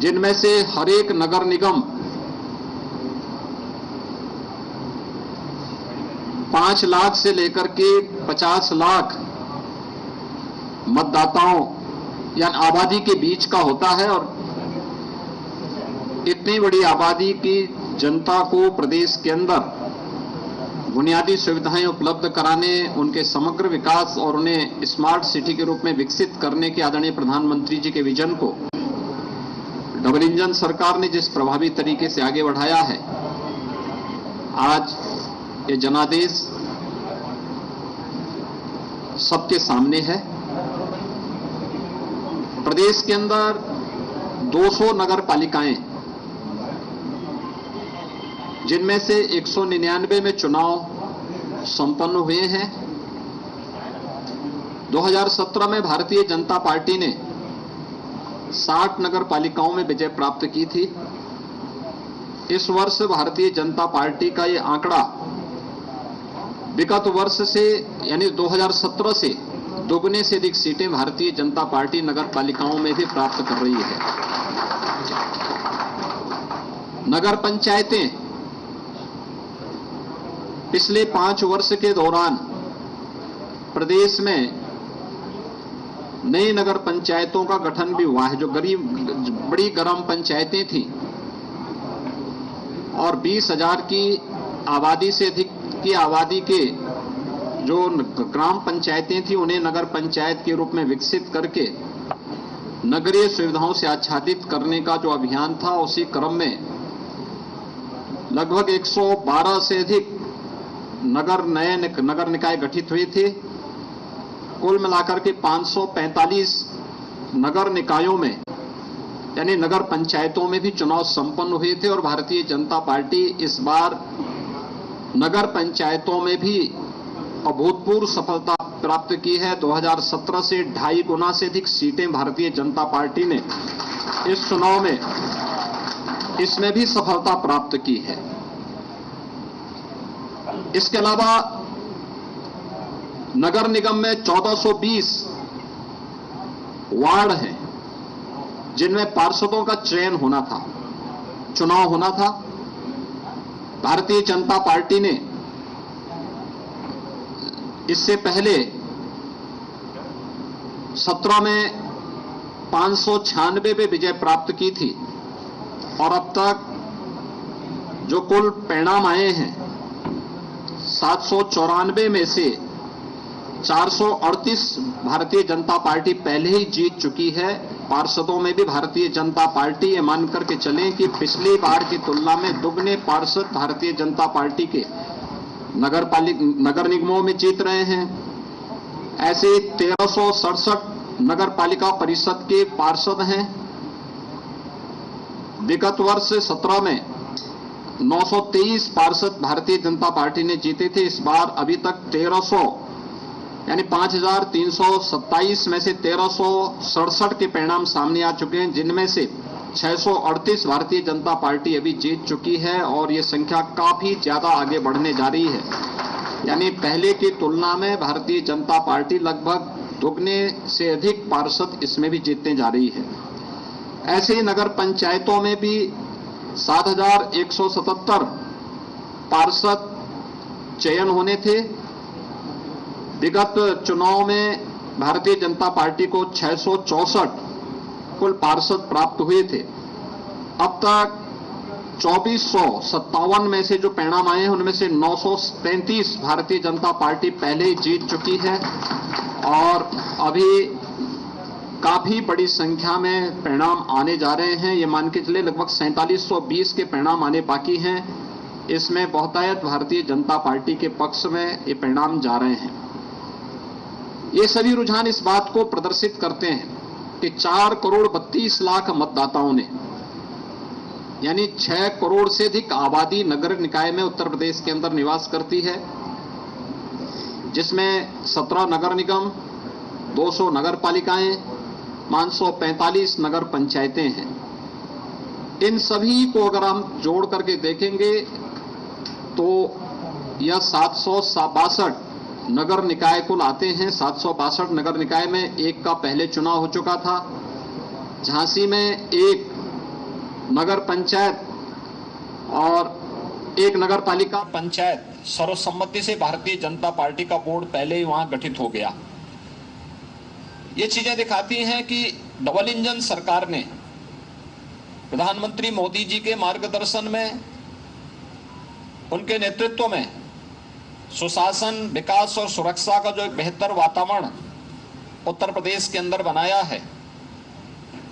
जिनमें से हर एक नगर निगम 5 लाख से लेकर के 50 लाख मतदाताओं या आबादी के बीच का होता है और इतनी बड़ी आबादी की जनता को प्रदेश के अंदर बुनियादी सुविधाएं उपलब्ध कराने, उनके समग्र विकास और उन्हें स्मार्ट सिटी के रूप में विकसित करने के आदरणीय प्रधानमंत्री जी के विजन को डबल इंजन सरकार ने जिस प्रभावी तरीके से आगे बढ़ाया है, आज ये जनादेश सबके सामने है। प्रदेश के अंदर 200 नगर पालिकाएं जिनमें से 199 में चुनाव संपन्न हुए हैं। 2017 में भारतीय जनता पार्टी ने 60 नगर पालिकाओं में विजय प्राप्त की थी। इस वर्ष भारतीय जनता पार्टी का ये आंकड़ा विगत वर्ष से यानी 2017 से दोगुने से अधिक सीटें भारतीय जनता पार्टी नगर पालिकाओं में भी प्राप्त कर रही है। नगर पंचायतें पिछले 5 वर्ष के दौरान प्रदेश में नई नगर पंचायतों का गठन भी हुआ है। जो बड़ी ग्राम पंचायतें थीं और 20,000 की आबादी से अधिक की आबादी के जो ग्राम पंचायतें थी उन्हें नगर पंचायत के रूप में विकसित करके नगरीय सुविधाओं से आच्छादित करने का जो अभियान था, उसी क्रम में लगभग 112 से अधिक नए नगर निकाय गठित हुए थे। कुल मिलाकर के 545 नगर निकायों में यानी नगर पंचायतों में भी चुनाव संपन्न हुए थे और भारतीय जनता पार्टी इस बार नगर पंचायतों में भी अभूतपूर्व सफलता प्राप्त की है। 2017 से 2.5 गुना से अधिक सीटें भारतीय जनता पार्टी ने इस चुनाव में इसमें भी सफलता प्राप्त की है। इसके अलावा नगर निगम में 1420 वार्ड हैं जिनमें पार्षदों का चयन होना था, चुनाव होना था। भारतीय जनता पार्टी ने इससे पहले 17 में 596 पे विजय प्राप्त की थी और अब तक जो कुल परिणाम आए हैं 794 में से 438 भारतीय जनता पार्टी पहले ही जीत चुकी है। पार्षदों में भी भारतीय जनता पार्टी ये मान करके चलें कि पिछली बार की तुलना में दुगने पार्षद भारतीय जनता पार्टी के नगर निगमों में जीत रहे हैं। ऐसे 1367 नगर पालिका परिषद के पार्षद हैं। विगत वर्ष 17 में 923 पार्षद भारतीय जनता पार्टी ने जीते थे। इस बार अभी तक 1300 यानी 5327 में से 1367 के परिणाम सामने आ चुके हैं, जिनमें से 638 भारतीय जनता पार्टी अभी जीत चुकी है और ये संख्या काफी ज्यादा आगे बढ़ने जा रही है। यानी पहले की तुलना में भारतीय जनता पार्टी लगभग दुगने से अधिक पार्षद इसमें भी जीतने जा रही है। ऐसे ही नगर पंचायतों में भी 7177 पार्षद चयन होने थे। विगत चुनाव में भारतीय जनता पार्टी को 664 कुल पार्षद प्राप्त हुए थे। अब तक 2457 में से जो परिणाम आए हैं उनमें से 933 भारतीय जनता पार्टी पहले ही जीत चुकी है और अभी काफी बड़ी संख्या में परिणाम आने जा रहे हैं। ये मान के चले लगभग 4720 के परिणाम आने बाकी हैं। इसमें बहुतायत भारतीय जनता पार्टी के पक्ष में ये परिणाम जा रहे हैं। ये सभी रुझान इस बात को प्रदर्शित करते हैं कि 4 करोड़ 32 लाख मतदाताओं ने यानी 6 करोड़ से अधिक आबादी नगर निकाय में उत्तर प्रदेश के अंदर निवास करती है, जिसमें 17 नगर निगम, 200 नगर पालिकाएं, 545 नगर पंचायतें हैं। इन सभी को अगर हम जोड़ करके देखेंगे तो यह 762 नगर निकाय कुल आते हैं। 762 नगर निकाय में एक का पहले चुनाव हो चुका था। झांसी में एक नगर पंचायत और एक नगर पालिका पंचायत सर्वसम्मति से भारतीय जनता पार्टी का बोर्ड पहले ही वहां गठित हो गया। ये चीजें दिखाती हैं कि डबल इंजन सरकार ने प्रधानमंत्री मोदी जी के मार्गदर्शन में, उनके नेतृत्व में सुशासन, विकास और सुरक्षा का जो एक बेहतर वातावरण उत्तर प्रदेश के अंदर बनाया है,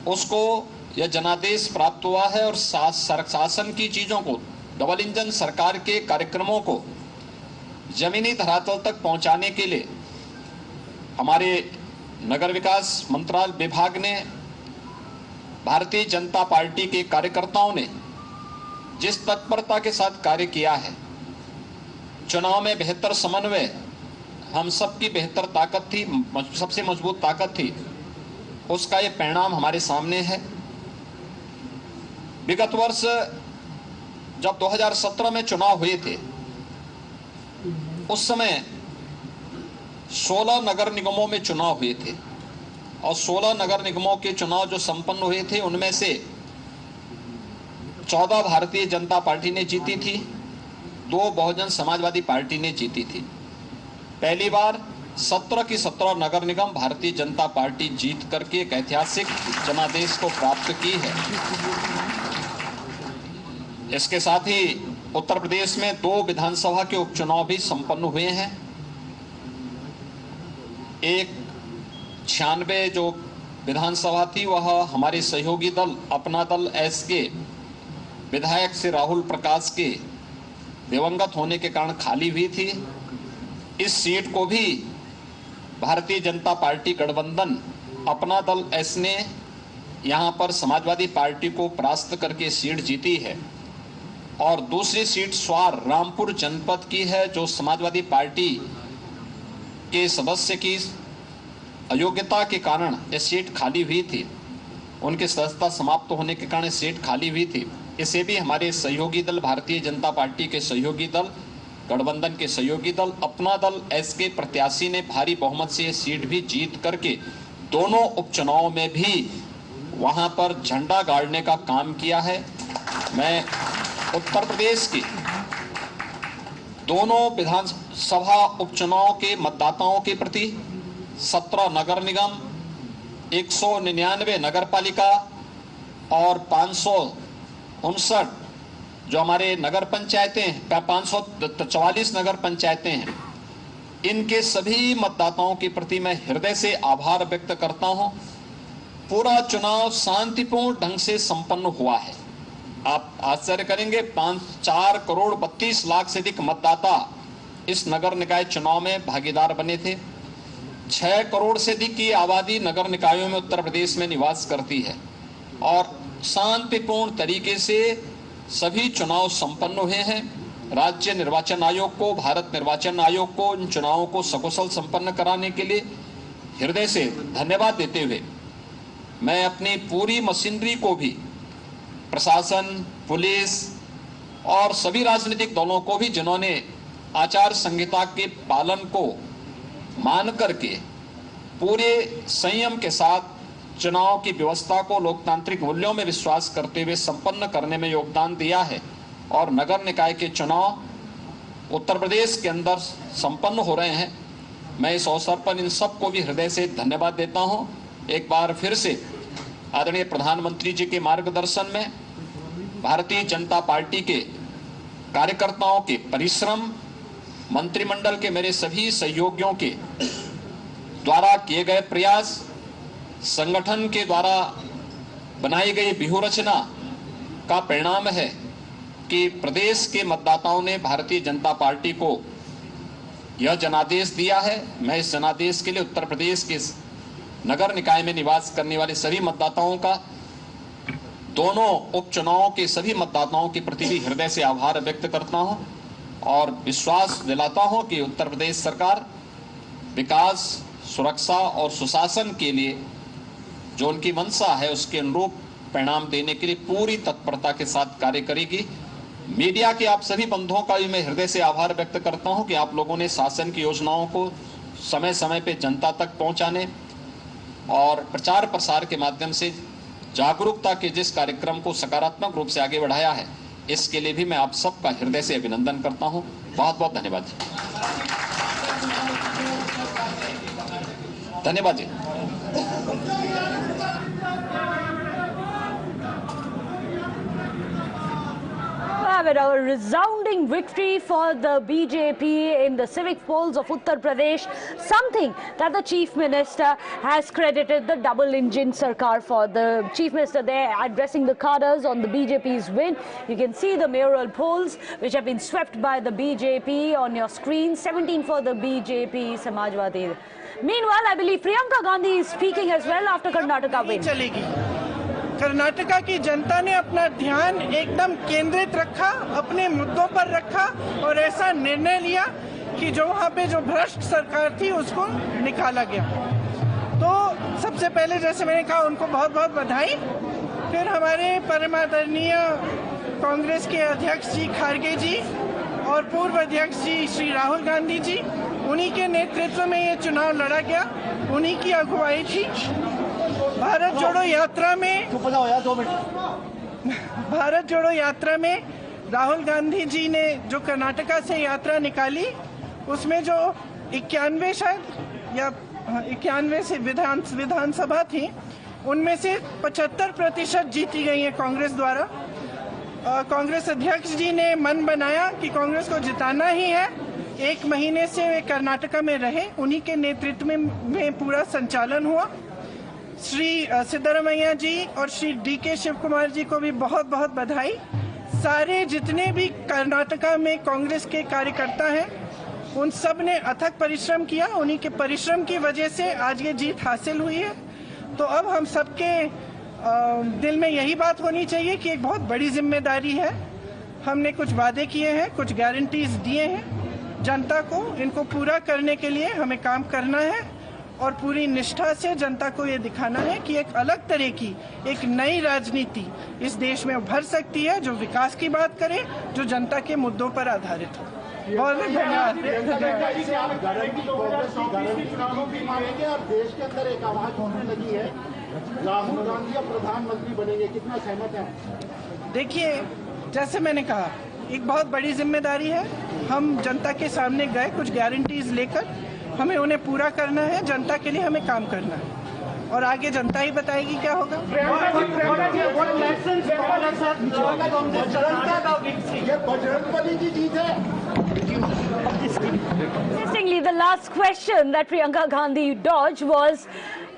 उसको यह जनादेश प्राप्त हुआ है और शासन की चीजों को, डबल इंजन सरकार के कार्यक्रमों को जमीनी धरातल तक पहुंचाने के लिए हमारे नगर विकास मंत्रालय विभाग ने, भारतीय जनता पार्टी के कार्यकर्ताओं ने जिस तत्परता के साथ कार्य किया है, चुनाव में बेहतर समन्वय हम सबकी बेहतर ताकत थी, सबसे मजबूत ताकत थी, उसका ये परिणाम हमारे सामने है। विगत वर्ष जब 2017 में चुनाव हुए थे, उस समय 16 नगर निगमों में चुनाव हुए थे और 16 नगर निगमों के चुनाव जो संपन्न हुए थे उनमें से 14 भारतीय जनता पार्टी ने जीती थी, 2 बहुजन समाजवादी पार्टी ने जीती थी। पहली बार 17 की 17 नगर निगम भारतीय जनता पार्टी जीत करके एक ऐतिहासिक जनादेश को प्राप्त की है। इसके साथ ही उत्तर प्रदेश में 2 विधानसभा के उपचुनाव भी संपन्न हुए हैं। एक 96 जो विधानसभा थी वह हमारे सहयोगी दल अपना दल एस के विधायक से राहुल प्रकाश के दिवंगत होने के कारण खाली हुई थी। इस सीट को भी भारतीय जनता पार्टी गठबंधन अपना दल एस ने यहां पर समाजवादी पार्टी को परास्त करके सीट जीती है। और दूसरी सीट स्वार रामपुर जनपद की है, जो समाजवादी पार्टी के सदस्य की अयोग्यता के कारण यह सीट खाली हुई थी, उनकी सदस्यता समाप्त होने के कारण सीट खाली हुई थी। इसे भी हमारे सहयोगी दल भारतीय जनता पार्टी के सहयोगी दल, गठबंधन के सहयोगी दल अपना दल एस के प्रत्याशी ने भारी बहुमत से सीट भी जीत करके दोनों उपचुनाव में भी वहां पर झंडा गाड़ने का काम किया है। मैं उत्तर प्रदेश के दोनों विधानसभा उपचुनाव के मतदाताओं के प्रति 17 नगर निगम, 199 नगर पालिका और 559 जो हमारे नगर पंचायतें, 544 नगर पंचायतें हैं, इनके सभी मतदाताओं के प्रति मैं हृदय से आभार व्यक्त करता हूं। पूरा चुनाव शांतिपूर्ण ढंग से संपन्न हुआ है। आप आश्चर्य करेंगे, 4 करोड़ 32 लाख से अधिक मतदाता इस नगर निकाय चुनाव में भागीदार बने थे। 6 करोड़ से अधिक की आबादी नगर निकायों में उत्तर प्रदेश में निवास करती है और शांतिपूर्ण तरीके से सभी चुनाव संपन्न हुए हैं। राज्य निर्वाचन आयोग को, भारत निर्वाचन आयोग को इन चुनावों को सकुशल संपन्न कराने के लिए हृदय से धन्यवाद देते हुए मैं अपनी पूरी मशीनरी को भी, प्रशासन, पुलिस और सभी राजनीतिक दलों को भी, जिन्होंने आचार संहिता के पालन को मान करके पूरे संयम के साथ चुनाव की व्यवस्था को लोकतांत्रिक मूल्यों में विश्वास करते हुए संपन्न करने में योगदान दिया है और नगर निकाय के चुनाव उत्तर प्रदेश के अंदर संपन्न हो रहे हैं। मैं इस अवसर पर इन सबको भी हृदय से धन्यवाद देता हूं। एक बार फिर से आदरणीय प्रधानमंत्री जी के मार्गदर्शन में भारतीय जनता पार्टी के कार्यकर्ताओं के परिश्रम, मंत्रिमंडल के मेरे सभी सहयोगियों के द्वारा किए गए प्रयास, संगठन के द्वारा बनाई गई व्यूहरचना का परिणाम है कि प्रदेश के मतदाताओं ने भारतीय जनता पार्टी को यह जनादेश दिया है। मैं इस जनादेश के लिए उत्तर प्रदेश के नगर निकाय में निवास करने वाले सभी मतदाताओं का, दोनों उपचुनावों के सभी मतदाताओं के प्रति भी हृदय से आभार व्यक्त करता हूं और विश्वास दिलाता हूं कि उत्तर प्रदेश सरकार विकास, सुरक्षा और सुशासन के लिए जो उनकी मंशा है उसके अनुरूप परिणाम देने के लिए पूरी तत्परता के साथ कार्य करेगी। मीडिया के आप सभी बंधुओं का भी मैं हृदय से आभार व्यक्त करता हूं कि आप लोगों ने शासन की योजनाओं को समय समय पे जनता तक पहुंचाने और प्रचार प्रसार के माध्यम से जागरूकता के जिस कार्यक्रम को सकारात्मक रूप से आगे बढ़ाया है, इसके लिए भी मैं आप सबका हृदय से अभिनंदन करता हूं। बहुत बहुत धन्यवाद जी। धन्यवाद जी। A resounding victory for the BJP in the civic polls of Uttar Pradesh, something that the Chief Minister has credited the double-engine Sarkar for. The Chief Minister there addressing the cadres on the BJP's win. You can see the mayoral polls which have been swept by the BJP on your screen. 17 for the BJP, Samajwadi. Meanwhile, I believe Priyanka Gandhi is speaking as well after Karnataka win. Karnataka की जनता ने अपना ध्यान एकदम केंद्रित रखा, अपने मुद्दों पर रखा और ऐसा निर्णय लिया कि जो वहाँ पे जो भ्रष्ट सरकार थी उसको निकाला गया। तो सबसे पहले जैसे मैंने कहा उनको बहुत बहुत बधाई। फिर हमारे परम आदरणीय कांग्रेस के अध्यक्ष जी खारगे जी और पूर्व अध्यक्ष जी श्री राहुल गांधी जी, उन्हीं के नेतृत्व में ये चुनाव लड़ा गया, उन्हीं की अगुवाई थी। भारत जोड़ो यात्रा में राहुल गांधी जी ने जो कर्नाटका से यात्रा निकाली, उसमें जो 91 शायद या 91 से विधानसभा थी, उनमें से 75% जीती गई है कांग्रेस द्वारा। कांग्रेस अध्यक्ष जी ने मन बनाया कि कांग्रेस को जिताना ही है। 1 महीने से वे कर्नाटका में रहे, उन्हीं के नेतृत्व में पूरा संचालन हुआ। श्री सिद्धरामैया जी और श्री DK शिव कुमार जी को भी बहुत बहुत बधाई। सारे जितने भी कर्नाटका में कांग्रेस के कार्यकर्ता हैं, उन सब ने अथक परिश्रम किया। उन्हीं के परिश्रम की वजह से आज ये जीत हासिल हुई है। तो अब हम सबके दिल में यही बात होनी चाहिए कि एक बहुत बड़ी जिम्मेदारी है। हमने कुछ वादे किए हैं, कुछ गारंटीज दिए हैं जनता को, इनको पूरा करने के लिए हमें काम करना है और पूरी निष्ठा से जनता को ये दिखाना है कि एक अलग तरह की एक नई राजनीति इस देश में उभर सकती है, जो विकास की बात करे, जो जनता के मुद्दों पर आधारित हो। बहुत बहुत धन्यवाद। देश के अंदर एक आवाज होने लगी है, राहुल गांधी अब प्रधानमंत्री बनेंगे, कितना सहमत हैं? देखिए, जैसे मैंने कहा, एक बहुत बड़ी जिम्मेदारी है। हम जनता के सामने गए कुछ गारंटीज लेकर, हमें उन्हें पूरा करना है। जनता के लिए हमें काम करना है और आगे जनता ही बताएगी क्या होगा। Interestingly, the last question that Priyanka Gandhi dodged was,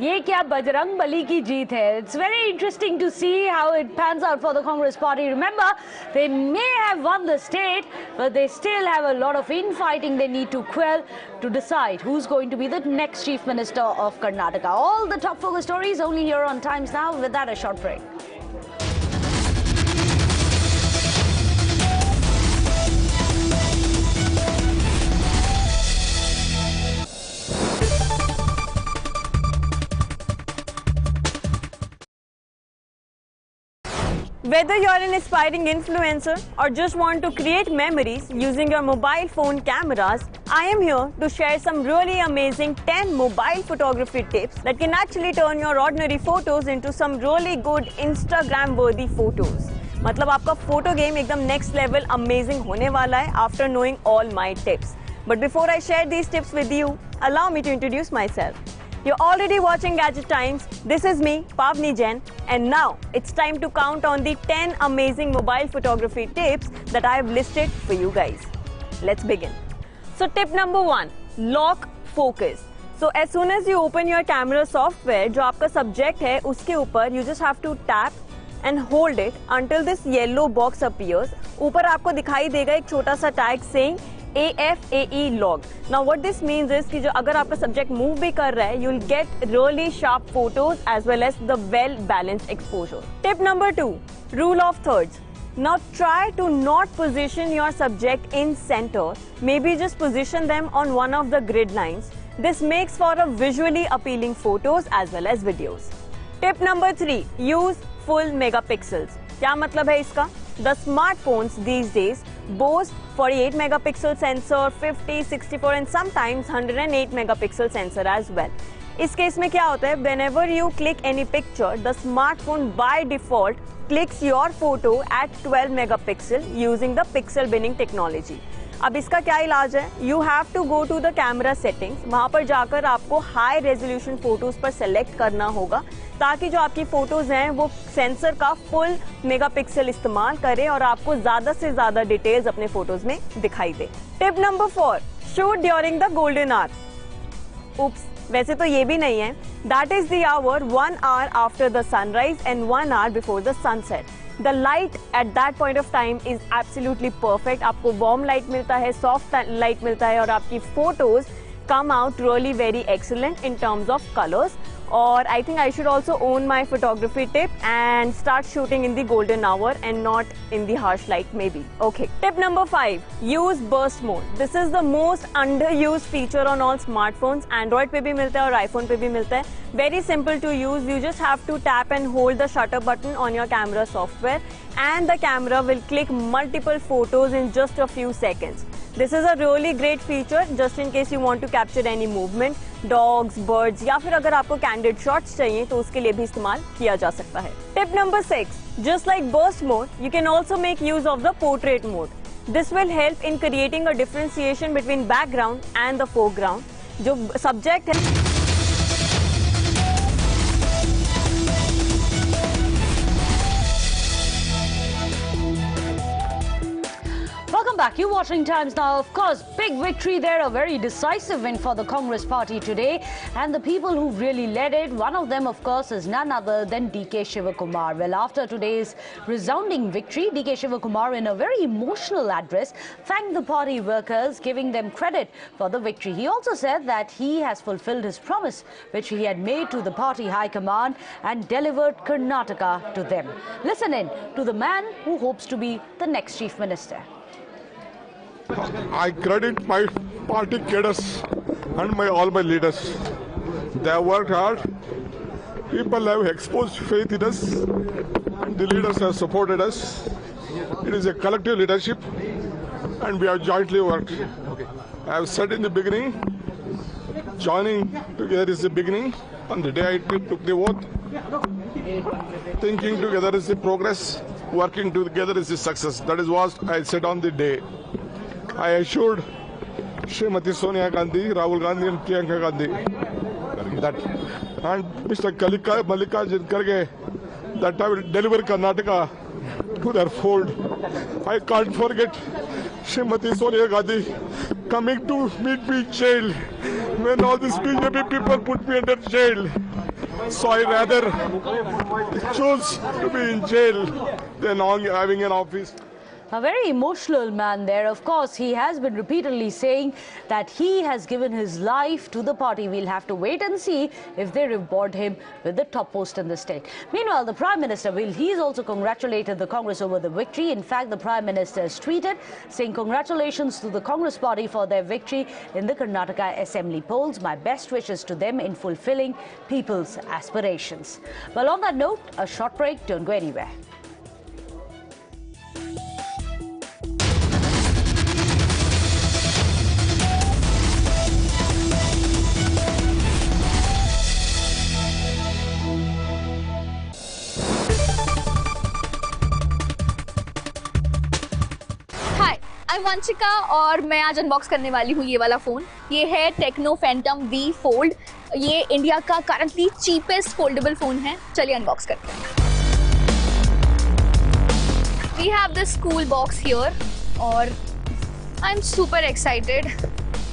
ये क्या बजरंग बली की जीत है? It's very interesting to see how it pans out for the Congress party. Remember, they may have won the state, but they still have a lot of infighting they need to quell to decide who's going to be the next Chief Minister of Karnataka. All the top focus stories only here on Times Now. With that, a short break. Whether you're an aspiring influencer or just want to create memories using your mobile phone cameras, I am here to share some really amazing 10 mobile photography tips that can actually turn your ordinary photos into some really good Instagram worthy photos. मतलब आपका photo game एकदम next level amazing होने वाला है after knowing all my tips. But before I share these tips with you, allow me to introduce myself. You're already watching Gadget Times. This is me, Pavni Jain, and now it's time to count on the 10 amazing mobile photography tips that I have listed for you guys. Let's begin. So tip number 1, lock focus. So as soon as you open your camera software, जो आपका subject है उसके ऊपर you just have to tap and hold it until this yellow box appears. ऊपर आपको दिखाई देगा एक छोटा सा tag saying AFAE log. Now what this means is कि जो अगर आपका सब्जेक्ट मूव भी कर रहा है, you'll get really sharp photos as well as the well balanced exposure. Tip number 2, rule of thirds. Now try to not position your subject in center. Maybe just position them on one of the grid lines. This makes for a visually appealing photos as well as videos. Tip number 3, use full megapixels. क्या मतलब है इसका? The smartphones these days boast 48 megapixel sensor, 50, 64 and sometimes 108 megapixel sensor as well. इस case में क्या होता है? Whenever you click any picture, the smartphone by default clicks your photo at 12 megapixel using the pixel binning technology. अब इसका क्या इलाज है? You have to go to the camera settings. वहाँ पर जाकर आपको high resolution photos पर select करना होगा ताकि जो आपकी फोटोज हैं वो सेंसर का फुल मेगापिक्सल इस्तेमाल करे और आपको ज्यादा से ज्यादा डिटेल्स अपने फोटोज में दिखाई दे. Tip number 4, shoot during the golden hour. Oops, वैसे तो ये भी नहीं है. That is the hour 1 hour after the sunrise and 1 hour before the sunset. The light at that point of time is absolutely perfect. आपको warm light मिलता है, soft light मिलता है और आपकी photos come out really very excellent in terms of colors. or I think I should also own my photography tip and start shooting in the golden hour and not in the harsh light maybe. Okay. Tip number 5, use burst mode. This is the most underused feature on all smartphones. Android पे भी मिलता है और iPhone पे भी मिलता है. Very simple to use. You just have to tap and hold the shutter button on your camera software and the camera will click multiple photos in just a few seconds. This is a really great feature just in case you want to capture any movement, dogs, birds या फिर अगर आपको candid shots चाहिए तो उसके लिए भी इस्तेमाल किया जा सकता है. Tip number 6, just like burst mode, you can also make use of the portrait mode. This will help in creating a differentiation between background and the foreground. जो subject है Welcome back. You're watching Times Now. Of course, big victory there, a very decisive win for the Congress party today. And the people who really led it, one of them, of course, is none other than DK Shivakumar. Well, after today's resounding victory, DK Shivakumar, in a very emotional address, thanked the party workers, giving them credit for the victory. He also said that he has fulfilled his promise, which he had made to the party high command, and delivered Karnataka to them. Listen in to the man who hopes to be the next chief minister. I credit my party cadres and all my leaders. They have worked hard. People have exposed faith in us. The leaders have supported us. It is a collective leadership and we have jointly worked. I have said in the beginning, joining together is the beginning. On the day I took the oath, thinking together is the progress, working together is the success. That is what I said on the day. I assured Srimati Sonia Gandhi, Rahul Gandhi and Priyanka Gandhi that, and Mr. Mallikarjun Kharge, that I will deliver Karnataka to their fold. I can't forget Srimati Sonia Gandhi coming to meet me in jail when all these BJP people put me under jail. So I rather choose to be in jail than having an office. A very emotional man there. Of course, he has been repeatedly saying that he has given his life to the party. We'll have to wait and see if they reward him with the top post in the state. Meanwhile, the Prime Minister, he's also congratulated the Congress over the victory. In fact, the Prime Minister has tweeted saying congratulations to the Congress party for their victory in the Karnataka Assembly polls. My best wishes to them in fulfilling people's aspirations. Well, on that note, a short break. Don't go anywhere. Vanshika और मैं आज unbox करने वाली हूँ ये वाला phone. ये है टेक्नो फैंटम V फोल्ड. ये इंडिया का करंटली चीपेस्ट फोल्डेबल फ़ोन है. चलिए अनबॉक्स करते हैं. We have this cool box here और I am super excited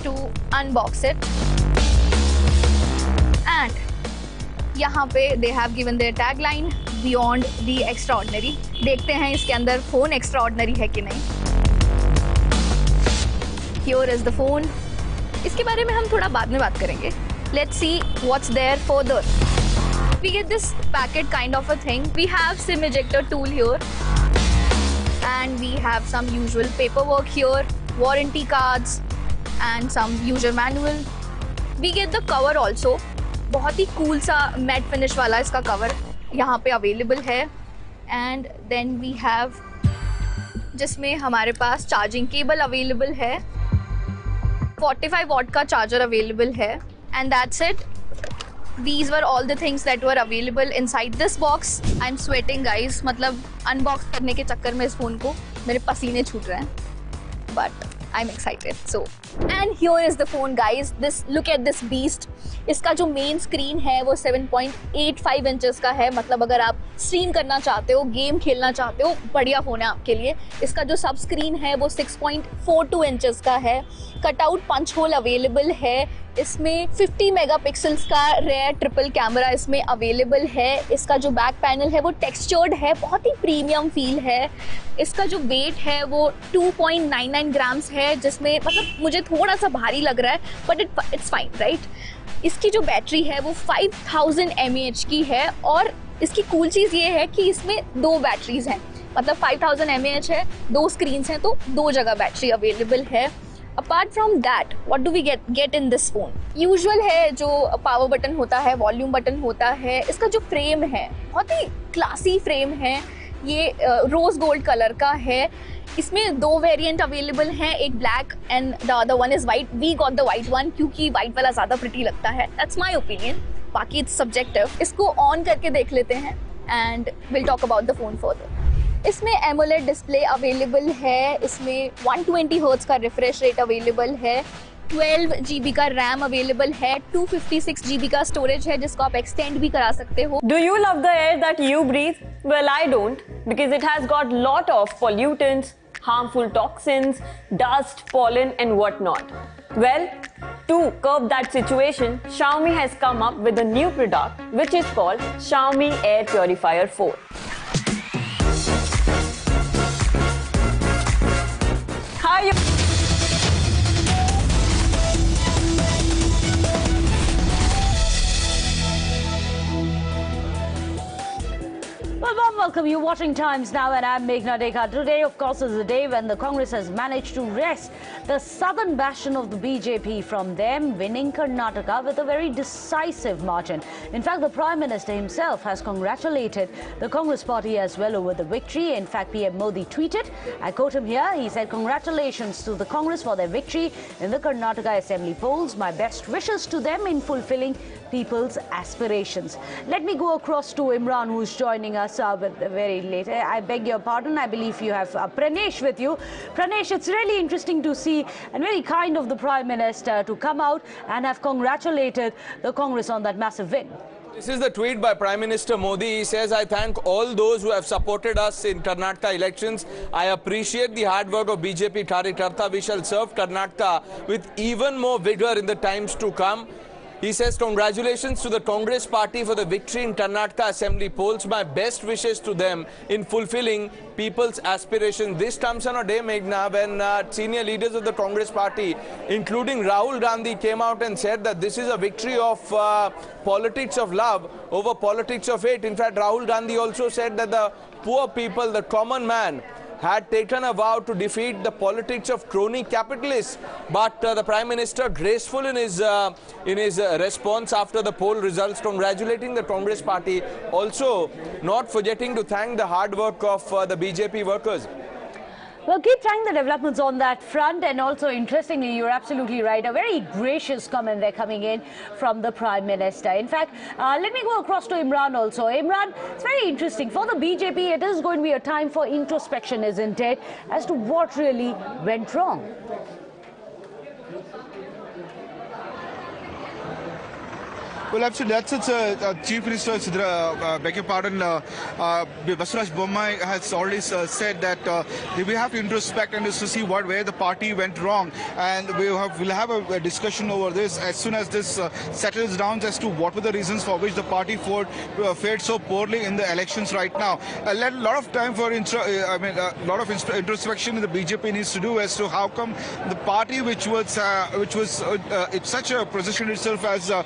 to unbox it. And यहाँ पे they have given their tagline beyond the extraordinary. देखते हैं इसके अंदर फ़ोन एक्स्ट्रा ऑर्डिनरी है कि नहीं. Here is the phone. इसके बारे में हम थोड़ा बाद में बात करेंगे. Let's see what's there further. We get this packet kind of a thing. We have SIM ejector tool here, and we have some usual paperwork here, warranty cards, and some user manual. We get the cover also. बहुत ही cool सा matte finish वाला इसका cover यहाँ पे available है. And then we have जिसमें हमारे पास charging cable available है. 45 वॉट का चार्जर अवेलेबल है. And that's it. These were all the things that were available inside this box. I'm sweating guys. मतलब अनबॉक्स करने के चक्कर में इस फोन को मेरे पसीने छूट रहे हैं. But I'm excited. So, and here is the phone guys. Look at this beast. इसका जो मेन स्क्रीन है वो 7.85 इंचेस का है. मतलब अगर आप स्ट्रीम करना चाहते हो, गेम खेलना चाहते हो, बढ़िया फ़ोन है आपके लिए. इसका जो सब स्क्रीन है वो 6.42 इंचेस का है. कटआउट पंच होल अवेलेबल है. इसमें 50 मेगापिक्सल्स का रेयर ट्रिपल कैमरा इसमें अवेलेबल है. इसका जो बैक पैनल है वो टेक्सचर्ड है, बहुत ही प्रीमियम फील है. इसका जो वेट है वो 2.99 ग्राम्स है, जिसमें मतलब मुझे थोड़ा सा भारी लग रहा है, बट इट्स फाइन राइट. इसकी जो बैटरी है वो 5000 mAh की है और इसकी कूल चीज़ ये है कि इसमें 2 बैटरीज हैं, मतलब 5000 mAh है, 2 स्क्रीन्स हैं, तो 2 जगह बैटरी अवेलेबल है। Apart from that what do we get in this phone? Usual है जो पावर बटन होता है, वॉल्यूम बटन होता है। इसका जो फ्रेम है बहुत ही क्लासी फ्रेम है, ये रोज गोल्ड कलर का है। इसमें 2 वेरिएंट अवेलेबल हैं, एक black and the other one is white. We got the white one क्योंकि वाइट वाला ज़्यादा प्रिटी लगता है, दैट्स माई ओपिनियन, बाकी इट्स सब्जेक्टिव। इसको ऑन करके देख लेते हैं and will talk about the phone further. इसमें एमोलेड डिस्प्ले अवेलेबल है, इसमें 120 हर्ट्ज का रिफ्रेश रेट अवेलेबल है, 12 GB का रैम अवेलेबल है, 256 GB का स्टोरेज है जिसको आप एक्सटेंड भी करा सकते हो। Do you love the air that you breathe? Well, I don't, because it has got lot of pollutants, harmful toxins, dust, pollen and whatnot. Well, to curb that situation, Xiaomi has come up with a new product which is called Xiaomi Air Purifier 4. Hi. Well, welcome. You're watching Times Now and I'm Meghna Dekha. Today, of course, is the day when the Congress has managed to wrest the southern bastion of the BJP from them, winning Karnataka with a very decisive margin. In fact, the Prime Minister himself has congratulated the Congress party as well over the victory. In fact, PM Modi tweeted, I quote him here, he said, "Congratulations to the Congress for their victory in the Karnataka Assembly polls. My best wishes to them in fulfilling people's aspirations." Let me go across to Imran, who's joining us with very late. I beg your pardon, I believe you have Pranesh with you. Pranesh, it's really interesting to see and very kind of the Prime Minister to come out and have congratulated the Congress on that massive win. This is the tweet by Prime Minister Modi. He says, I thank all those who have supported us in Karnataka elections. I appreciate the hard work of BJP Karyakarta. We shall serve Karnataka with even more vigor in the times to come. He says, congratulations to the Congress party for the victory in Karnataka Assembly polls. My best wishes to them in fulfilling people's aspirations. This comes on a day, Meghna, when senior leaders of the Congress party, including Rahul Gandhi, came out and said that this is a victory of politics of love over politics of hate. In fact, Rahul Gandhi also said that the poor people, the common man, had taken a vow to defeat the politics of crony capitalists. But the Prime Minister, graceful in his response after the poll results, congratulating the Congress party, also not forgetting to thank the hard work of the BJP workers. Well, keep trying the developments on that front, and also interestingly, you're absolutely right, a very gracious comment they're coming in from the Prime Minister. In fact, let me go across to Imran also. Imran, it's very interesting. For the BJP, it is going to be a time for introspection, isn't it, as to what really went wrong? Well, absolutely. That's Chief Minister, beg your pardon, Basuraj Bommai has already said that we have to introspect and just to see where the party went wrong, and we'll have a discussion over this as soon as this settles down as to what were the reasons for which the party fared so poorly in the elections right now. A lot of time for introspection the BJP needs to do as to how come the party which was it's such a position itself as to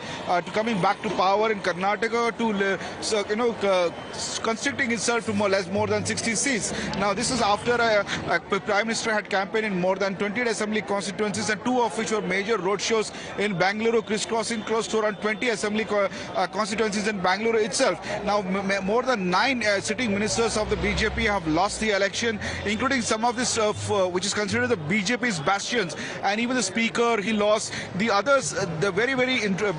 coming back to power in Karnataka to constricting itself to more than 60 seats. Now this is after a Prime Minister had campaigned in more than 20 assembly constituencies, and 2 of which were major roadshows in Bangalore, crisscrossing close to around 20 assembly constituencies in Bangalore itself. Now more than 9 sitting ministers of the BJP have lost the election, including some of this which is considered the BJP's bastions, and even the speaker he lost. The others, the very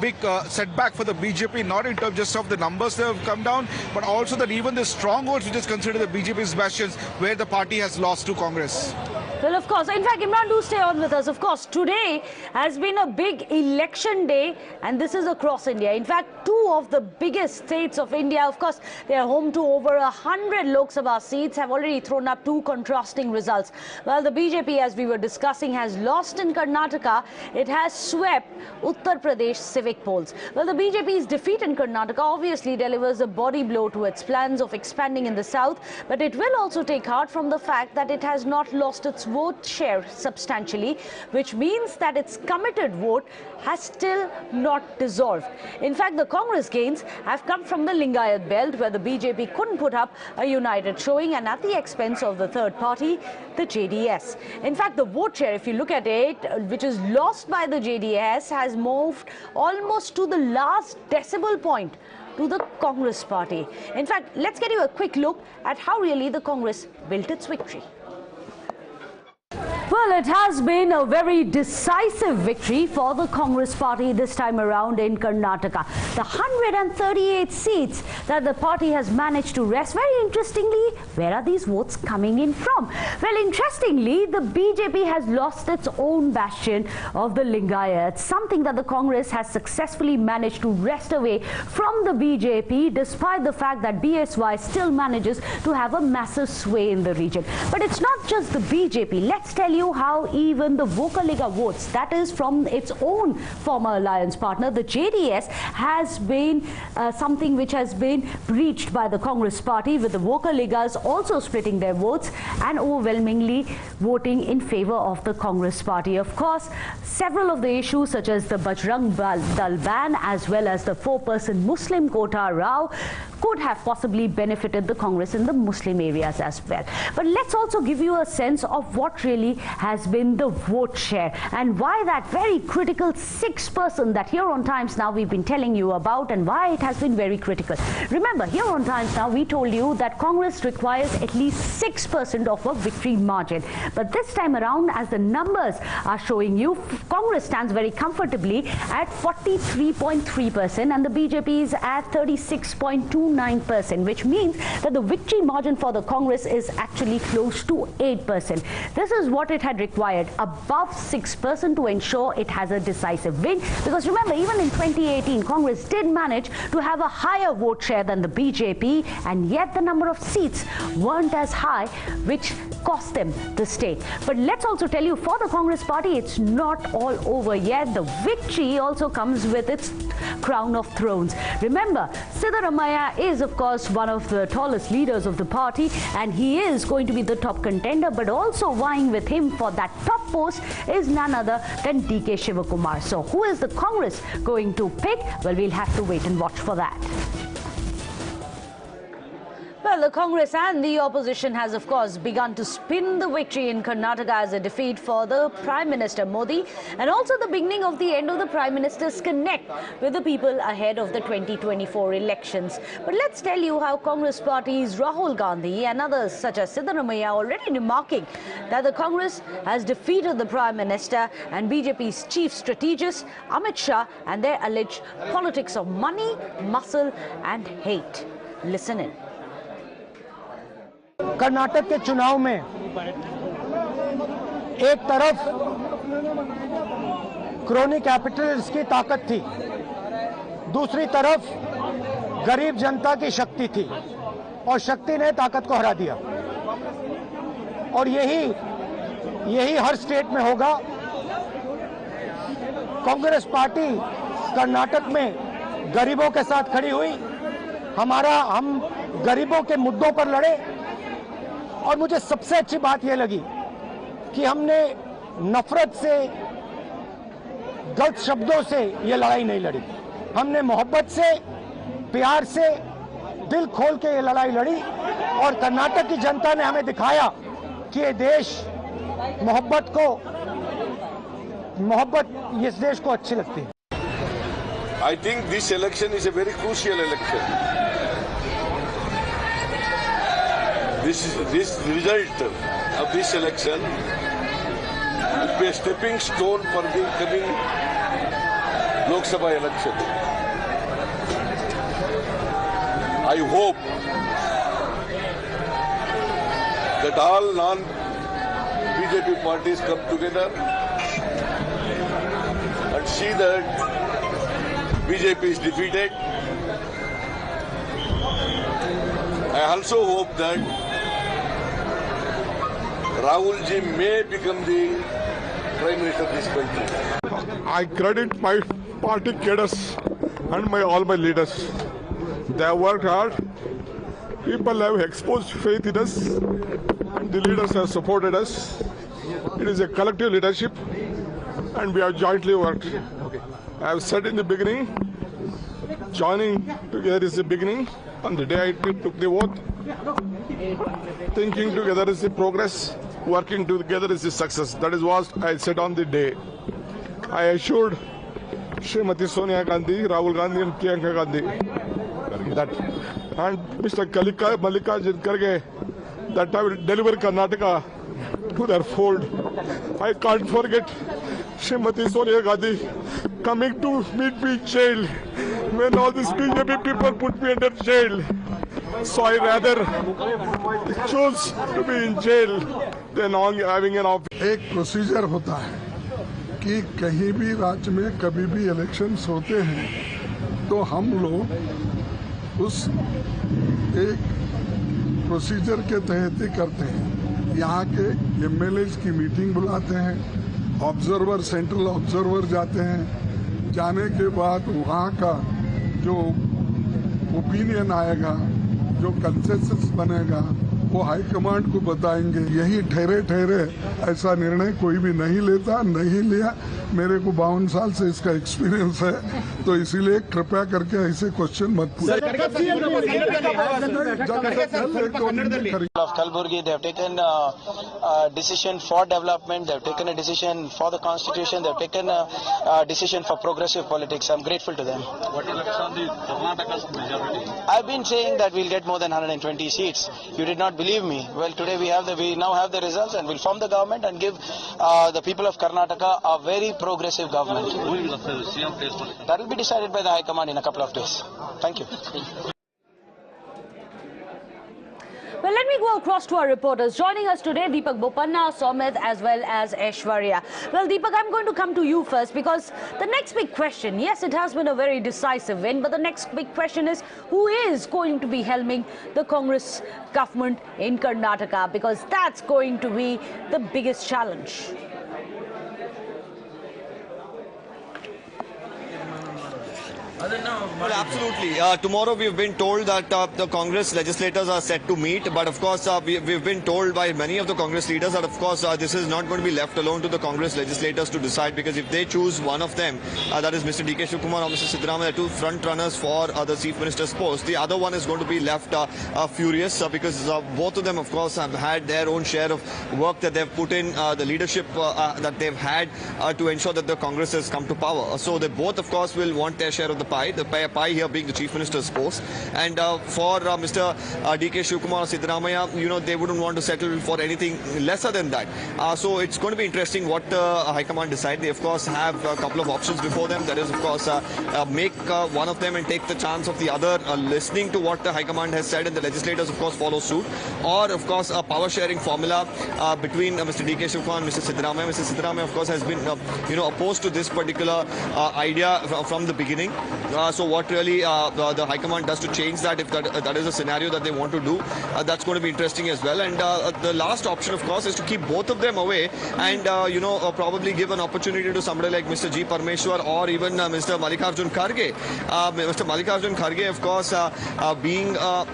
big setback for the BJP, not in terms just of the numbers that have come down, but also that even the strongholds which is considered the BJP's bastions, where the party has lost to Congress. Well, of course. In fact, Imran, do stay on with us. Of course, today has been a big election day, and this is across India. In fact, 2 of the biggest states of India, of course, they are home to over 100 Lok Sabha seats, have already thrown up 2 contrasting results. Well, the BJP, as we were discussing, has lost in Karnataka. It has swept Uttar Pradesh civic polls. Well, the BJP's defeat in Karnataka obviously delivers a body blow to its plans of expanding in the south, but it will also take heart from the fact that it has not lost its vote share substantially, which means that its committed vote has still not dissolved. In fact, the Congress gains have come from the Lingayat belt, where the BJP couldn't put up a united showing, and at the expense of the third party, the JDS. In fact, the vote share, if you look at it, which is lost by the JDS, has moved almost to the last decimal point to the Congress party. In fact, let's get you a quick look at how really the Congress built its victory. Well, it has been a very decisive victory for the Congress party this time around in Karnataka. The 138 seats that the party has managed to wrest. Very interestingly, where are these votes coming in from? Well, interestingly, the BJP has lost its own bastion of the Lingayat, something that the Congress has successfully managed to wrest away from the BJP, despite the fact that BSY still manages to have a massive sway in the region. But it's not just the BJP. Let's tell you how even the Vocaliga votes, that is from its own former alliance partner, the JDS, has been something which has been breached by the Congress party, with the Vocaligas also splitting their votes and overwhelmingly voting in favor of the Congress party. Of course, several of the issues such as the Bajrang Dal ban as well as the 4% Muslim quota row could have possibly benefited the Congress in the Muslim areas as well. But let's also give you a sense of what really has been the vote share and why that very critical 6% that Here on Times Now we've been telling you about, and why it has been very critical. Remember, Here on Times Now we told you that Congress requires at least 6% of a victory margin. But this time around, as the numbers are showing you, Congress stands very comfortably at 43.3% and the BJP is at 36.29%, which means that the victory margin for the Congress is actually close to 8%. This is what it had required, above 6% to ensure it has a decisive win. Because remember, even in 2018, Congress did manage to have a higher vote share than the BJP, and yet the number of seats weren't as high, which cost them the state. But let's also tell you, for the Congress party, it's not all over yet. The victory also comes with its crown of thrones. Remember, Siddaramaiah is, of course, one of the tallest leaders of the party, and he is going to be the top contender, but also vying with him for that top post is none other than DK Shivakumar. So who is the Congress going to pick? Well, we'll have to wait and watch for that. Well, the Congress and the opposition has, of course, begun to spin the victory in Karnataka as a defeat for the Prime Minister Modi, and also the beginning of the end of the Prime Minister's connect with the people ahead of the 2024 elections. But let's tell you how Congress party's Rahul Gandhi and others such as Siddaramaiah already remarking that the Congress has defeated the Prime Minister and BJP's chief strategist Amit Shah and their alleged politics of money, muscle and hate. Listen in. Karnataka के चुनाव में एक तरफ crony Capitals की ताकत थी, दूसरी तरफ गरीब जनता की शक्ति थी, और शक्ति ने ताकत को हरा दिया। और यही हर स्टेट में होगा। कांग्रेस पार्टी कर्नाटक में गरीबों के साथ खड़ी हुई, हम गरीबों के मुद्दों पर लड़े, और मुझे सबसे अच्छी बात यह लगी कि हमने नफरत से, गलत शब्दों से ये लड़ाई नहीं लड़ी। हमने मोहब्बत से, प्यार से, दिल खोल के ये लड़ाई लड़ी, और कर्नाटक की जनता ने हमें दिखाया कि ये देश मोहब्बत इस देश को अच्छी लगती है। I think this election is a very crucial election. This result of this election will be a stepping stone for the coming Lok Sabha election. I hope that all non-BJP parties come together and see that BJP is defeated. I also hope that Rahul ji may become the Prime Minister of this country. I credit my party cadres and all my leaders. They have worked hard. People have exposed faith in us. The leaders have supported us. It is a collective leadership, and we have jointly worked. I have said in the beginning, joining together is the beginning. On the day I took the oath, thinking together is the progress, working together is the success. That is what I said on the day. I assured Srimati Sonia Gandhi, Rahul Gandhi and Priyanka Gandhi that, and Mr. Mallikarjun Kharge, that I will deliver Karnataka to their fold. I can't forget Srimati Sonia Gandhi coming to meet me in jail when all these BJP people put me under jail. So I rather choose to be in jail than having an office. एक procedure होता है कि कहीं भी राज्य में कभी भी इलेक्शंस होते हैं तो हम लोग उस एक प्रोसीजर के तहत ही करते हैं। यहाँ के एमएलएस की मीटिंग बुलाते हैं, ऑब्जर्वर सेंट्रल ऑब्जर्वर जाते हैं, जाने के बाद वहाँ का जो ओपिनियन आएगा, जो कंसेंसस बनेगा, वो हाईकमांड को बताएंगे। यही ठहरे ठहरे ऐसा निर्णय कोई भी नहीं लेता, नहीं लिया। मेरे को 52 साल से इसका एक्सपीरियंस है, तो इसीलिए कृपया करके ऐसे क्वेश्चन मत पूछिए। Of Kalburgi, they have taken a decision for development, they have taken a decision for the constitution, they have taken a decision for progressive politics. I'm grateful to them. What is on the Karnataka's majority? I've been saying that we'll get more than 120 seats. You did not believe me. Well, today we now have the results, and we'll form the government and give the people of Karnataka a very progressive government. Who will be the CM place? That will be decided by the High Command in a couple of days. Thank you. Well, let me go across to our reporters. Joining us today, Deepak Bopanna, Somit, as well as Aishwarya. Well, Deepak, I'm going to come to you first because the next big question, yes, it has been a very decisive win, but the next big question is who is going to be helming the Congress government in Karnataka, because that's going to be the biggest challenge. Well, absolutely. Tomorrow we've been told that the Congress legislators are set to meet, but of course we've been told by many of the Congress leaders that of course this is not going to be left alone to the Congress legislators to decide, because if they choose one of them, that is Mr. D.K. Shivkumar or Mr. Siddaramaiah, two front runners for the Chief Minister's post, the other one is going to be left furious because both of them of course have had their own share of work that they've put in, the leadership that they've had to ensure that the Congress has come to power. So they both of course will want their share of the pie here being the Chief Minister's post. And for Mr. D.K. Shivkumar or Siddaramaiah, they wouldn't want to settle for anything lesser than that. So it's going to be interesting what High Command decide. They of course have a couple of options before them. That is of course make one of them and take the chance of the other, listening to what the High Command has said, and the legislators of course follow suit. Or of course a power sharing formula between Mr. D.K. Shivkumar and Mr. Siddaramaiah. Mr. Siddaramaiah of course has been opposed to this particular idea from the beginning. So what really the High Command does to change that, if that is a scenario that they want to do, that's going to be interesting as well. And the last option, of course, is to keep both of them away and, probably give an opportunity to somebody like Mr. G. Parmeshwar or even Mr. Mallikarjun Kharge. Mr. Mallikarjun Kharge, of course, being a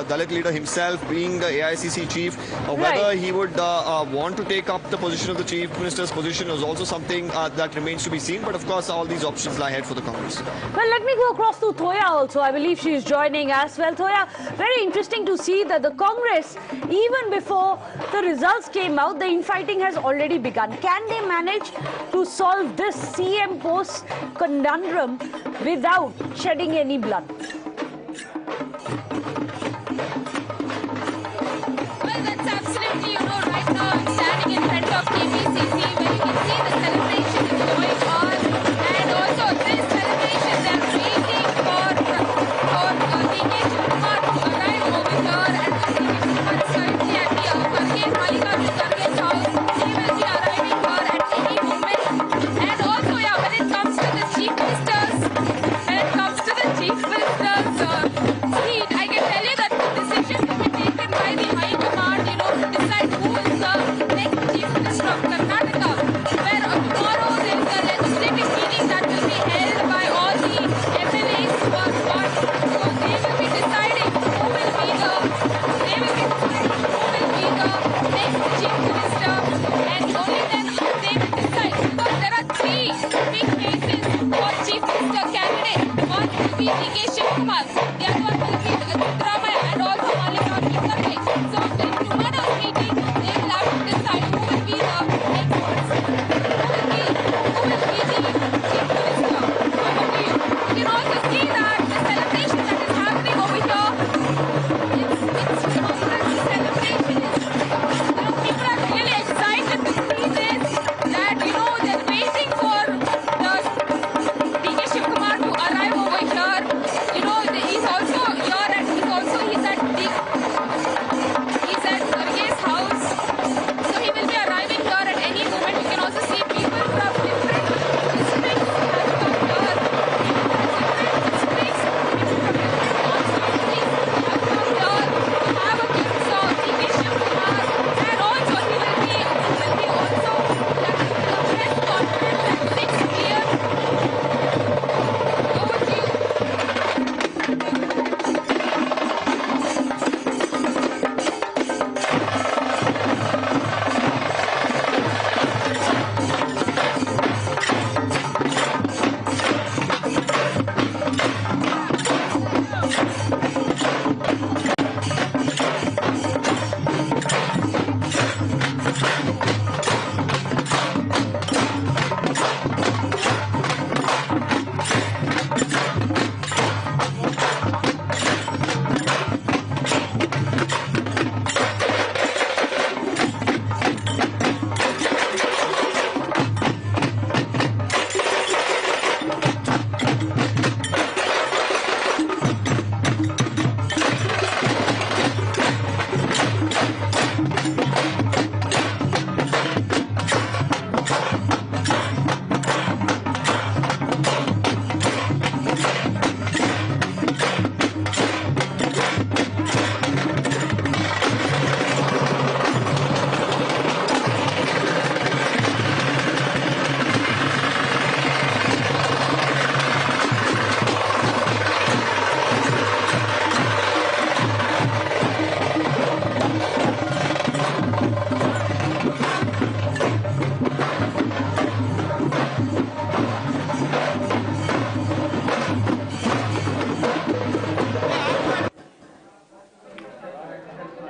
Dalit leader himself, being the AICC chief, whether he would want to take up the position of the Chief Minister's position is also something that remains to be seen. But of course, all these options lie ahead for the Congress. Well, let me go across to Thoya also. I believe she is joining us. Well, Thoya, very interesting to see that the Congress, even before the results came out, the infighting has already begun. Can they manage to solve this CM post conundrum without shedding any blood? Well, that's absolutely, right now I'm standing in front of KPCC where you can see the celebration is going on, and also this celebration they're waiting for D.K. Shivkumar to arrive over here, and D.K. Shivkumar is currently at the Mallikarjun Kharge's house. He will be arriving here at any moment. And also, when it comes to the Chief Ministers,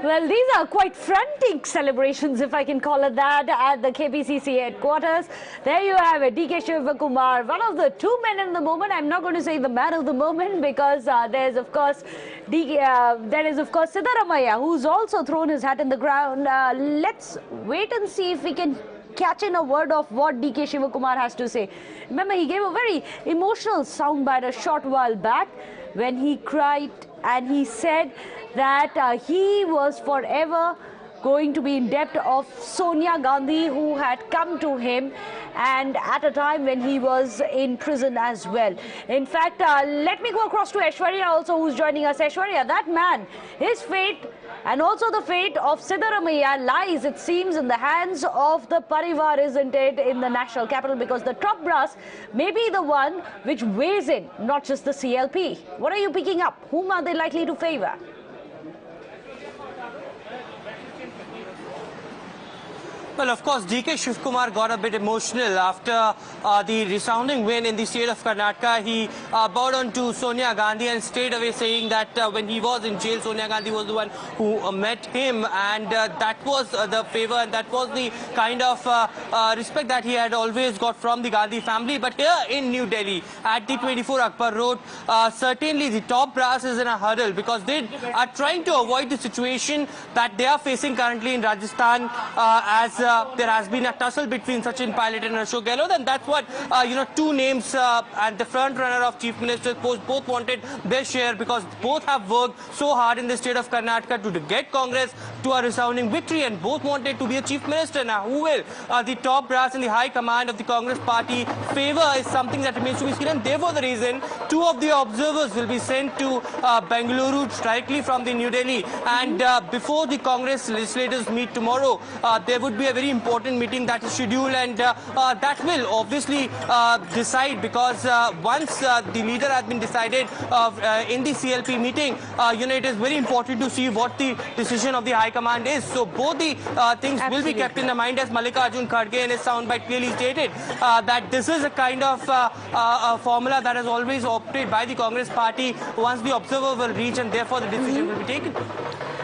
Well, these are quite frantic celebrations, if I can call it that, at the KPCC headquarters. There you have it, DK Shivakumar, one of the two men in the moment. I'm not going to say the man of the moment because there's, of course, Siddaramaiah, who's also thrown his hat in the ground. Let's wait and see if we can catch in a word of what DK Shivakumar has to say. Remember, he gave a very emotional soundbite a short while back when he cried and he said that he was forever going to be in debt of Sonia Gandhi, who had come to him and at a time when he was in prison as well. In fact, let me go across to Aishwarya also, who's joining us. Aishwarya, that man, his fate and also the fate of Siddaramaiah lies, it seems, in the hands of the Parivar, isn't it, in the national capital, because the top brass may be the one which weighs in, not just the CLP. What are you picking up? Whom are they likely to favor? Well, of course, DK Shivakumar got a bit emotional after the resounding win in the state of Karnataka. He bowed on to Sonia Gandhi and stayed away, saying that when he was in jail, Sonia Gandhi was the one who met him, and that was the favor and that was the kind of respect that he had always got from the Gandhi family. But here in New Delhi, at the 24 Akbar Road, certainly the top brass is in a huddle because they are trying to avoid the situation that they are facing currently in Rajasthan as there has been a tussle between Sachin Pilot and Ashok Gehlot, and that's what, two names and the front runner of Chief Minister's post both wanted their share because both have worked so hard in the state of Karnataka to get Congress to a resounding victory, and both wanted to be a chief minister. Now, who will the top brass and the high command of the Congress party favor is something that remains to be seen, and therefore the reason two of the observers will be sent to Bengaluru directly from the New Delhi, and before the Congress legislators meet tomorrow, there would be a very important meeting that is scheduled, and that will obviously decide, because once the leader has been decided in the CLP meeting, it is very important to see what the decision of the High Command is. So both the things will be kept in the mind, as Mallikarjun Kharge in his soundbite clearly stated, that this is a kind of formula that has always opted by the Congress party once the observer will reach, and therefore the decision will be taken.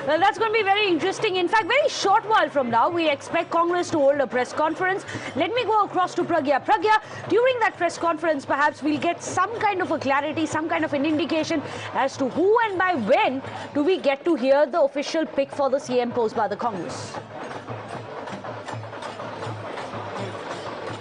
Well, that's going to be very interesting. In fact, very short while from now, we expect Congress to hold a press conference. Let me go across to Pragya. Pragya, during that press conference, perhaps we'll get some kind of a clarity, some kind of an indication as to who and by when do we get to hear the official pick for the CM post by the Congress.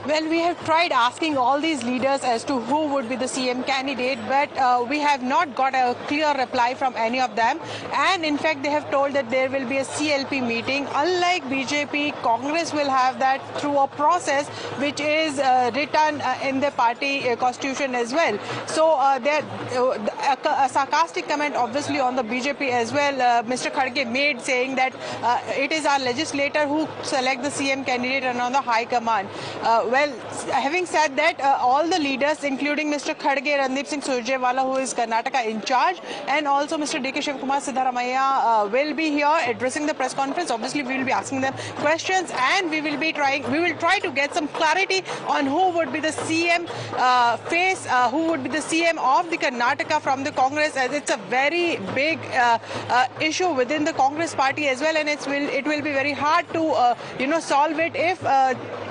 Well, we have tried asking all these leaders as to who would be the CM candidate, but we have not got a clear reply from any of them. And in fact, they have told that there will be a CLP meeting. Unlike BJP, Congress will have that through a process which is written in the party constitution as well. So a sarcastic comment obviously on the BJP as well, Mr. Kharge made, saying that it is our legislator who select the CM candidate and on the high command. Well, having said that, all the leaders, including Mr. Kharge, Randeep Singh Surjewala, who is Karnataka in charge, and also Mr. D.K. Shivkumar Siddaramaiah will be here addressing the press conference. Obviously, we will be asking them questions, and we will try to get some clarity on who would be the CM who would be the CM of the Karnataka from the Congress, as it's a very big issue within the Congress party as well, and it will be very hard to solve it if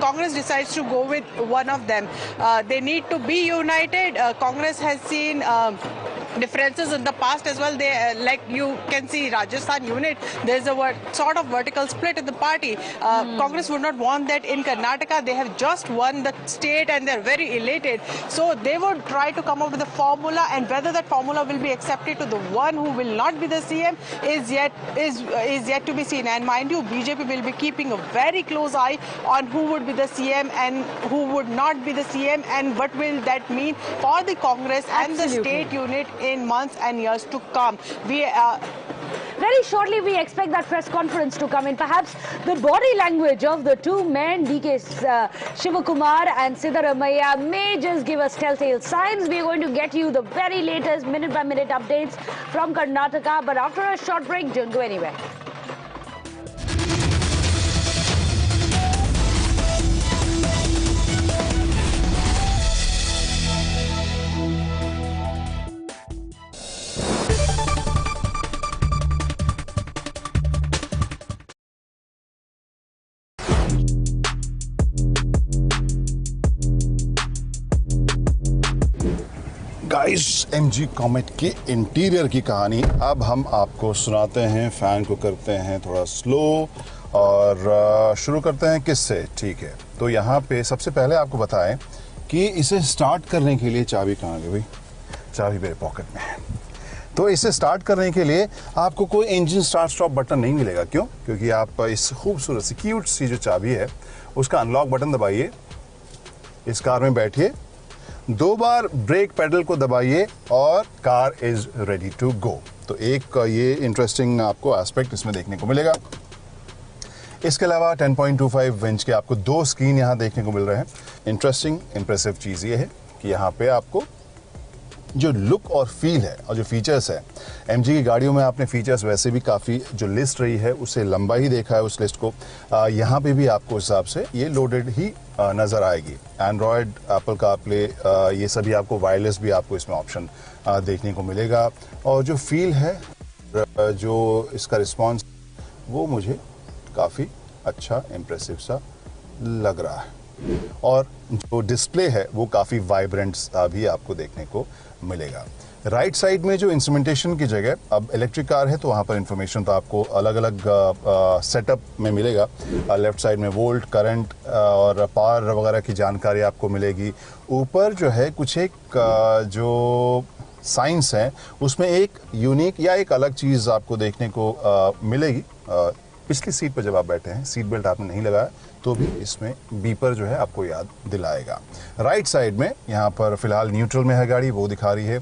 Congress decides to go with one of them. They need to be united. Congress has seen differences in the past as well. They like you can see Rajasthan unit, there's a sort of vertical split in the party. Congress would not want that in Karnataka. They have just won the state and they're very elated, so they would try to come up with a formula, and whether that formula will be accepted to the one who will not be the CM is yet to be seen. And mind you, BJP will be keeping a very close eye on who would be the CM and who would not be the CM, and what will that mean for the Congress and the state unit in months and years to come. Very shortly, we expect that press conference to come in. Perhaps the body language of the two men, D.K. Shivakumar and Siddaramaiah, may just give us telltale signs. We are going to get you the very latest minute-by-minute updates from Karnataka. But after a short break, don't go anywhere. Guys, MG Comet के interior की कहानी अब हम आपको सुनाते हैं। Fan को करते हैं थोड़ा स्लो और शुरू करते हैं किससे। ठीक है, तो यहाँ पे सबसे पहले आपको बताएं कि इसे स्टार्ट करने के लिए चाबी कहाँ गई? भाई चाबी मेरे पॉकेट में है। तो इसे स्टार्ट करने के लिए आपको कोई इंजन स्टार्ट स्टॉप बटन नहीं मिलेगा। क्यों? क्योंकि आप इस खूबसूरत सी क्यूट सी जो चाबी है उसका अनलॉक बटन दबाइए, इस कार में बैठिए, 2 बार ब्रेक पेडल को दबाइए और car is ready to go. तो एक ये इंटरेस्टिंग आपको एस्पेक्ट इसमें देखने को मिलेगा। इसके अलावा 10.25 इंच के आपको 2 स्क्रीन यहाँ देखने को मिल रहे हैं। इंटरेस्टिंग इंप्रेसिव चीज़ ये है कि यहाँ पे आपको जो लुक और फील है और जो फीचर्स है, एमजी की गाड़ियों में आपने फीचर्स वैसे भी काफ़ी जो लिस्ट रही है उससे लंबा ही देखा है उस लिस्ट को। यहाँ पे भी आपको उस हिसाब से ये लोडेड ही नज़र आएगी। एंड्रॉयड, एप्पल कारप्ले, ये सभी आपको वायरलेस भी आपको इसमें ऑप्शन देखने को मिलेगा। और जो फील है, जो इसका रिस्पॉन्स, वो मुझे काफ़ी अच्छा इम्प्रेसिव सा लग रहा है। और जो डिस्प्ले है वो काफ़ी वाइब्रेंट सा भी आपको देखने को मिलेगा। राइट साइड में जो इंस्ट्रूमेंटेशन की जगह, अब इलेक्ट्रिक कार है तो वहाँ पर इंफॉर्मेशन तो आपको अलग अलग सेटअप में मिलेगा। लेफ्ट साइड में वोल्ट, करंट और पावर वगैरह की जानकारी आपको मिलेगी। ऊपर जो है कुछ एक जो साइंस है उसमें एक यूनिक या एक अलग चीज़ आपको देखने को मिलेगी। पिछली सीट पर जब आप बैठे हैं, सीट बेल्ट आपने नहीं लगाया तो भी इसमें बीपर जो है आपको याद दिलाएगा। राइट साइड में यहाँ पर फिलहाल न्यूट्रल में है गाड़ी, वो दिखा रही है।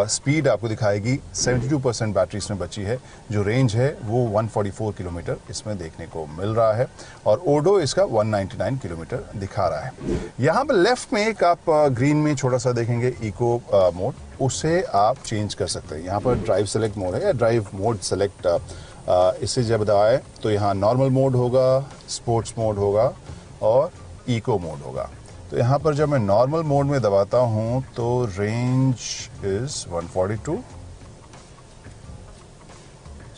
स्पीड आपको दिखाएगी 72% बैटरी इसमें बची है। जो रेंज है वो 144 किलोमीटर इसमें देखने को मिल रहा है और ओडो इसका 199 किलोमीटर दिखा रहा है। यहाँ पर लेफ्ट में एक आप ग्रीन में छोटा सा देखेंगे इको मोड, उसे आप चेंज कर सकते हैं। यहाँ पर ड्राइव सेलेक्ट मोड है या ड्राइव मोड सेलेक्ट, इसे जब दबाए तो यहाँ नॉर्मल मोड होगा, स्पोर्ट्स मोड होगा और इको मोड होगा। तो यहाँ पर जब मैं नॉर्मल मोड में दबाता हूँ तो रेंज इज 142,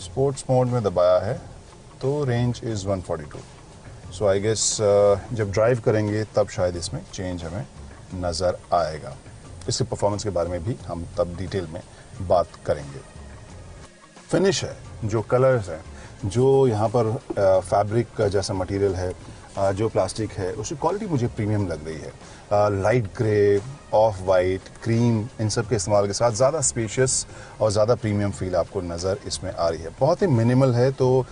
स्पोर्ट्स मोड में दबाया है तो range is 142। So I guess जब ड्राइव करेंगे तब शायद इसमें चेंज हमें नज़र आएगा। इसके परफॉर्मेंस के बारे में भी हम तब डिटेल में बात करेंगे। फिनिश है, जो कलर्स हैं, जो यहाँ पर फैब्रिक जैसा मटेरियल है, जो प्लास्टिक है, उसकी क्वालिटी मुझे प्रीमियम लग रही है। Light grey, off white, cream, इन सब के इस्तेमाल के साथ ज़्यादा स्पेशियस और ज़्यादा प्रीमियम फील आपको नज़र इसमें आ रही है। बहुत ही मिनिमल है, तो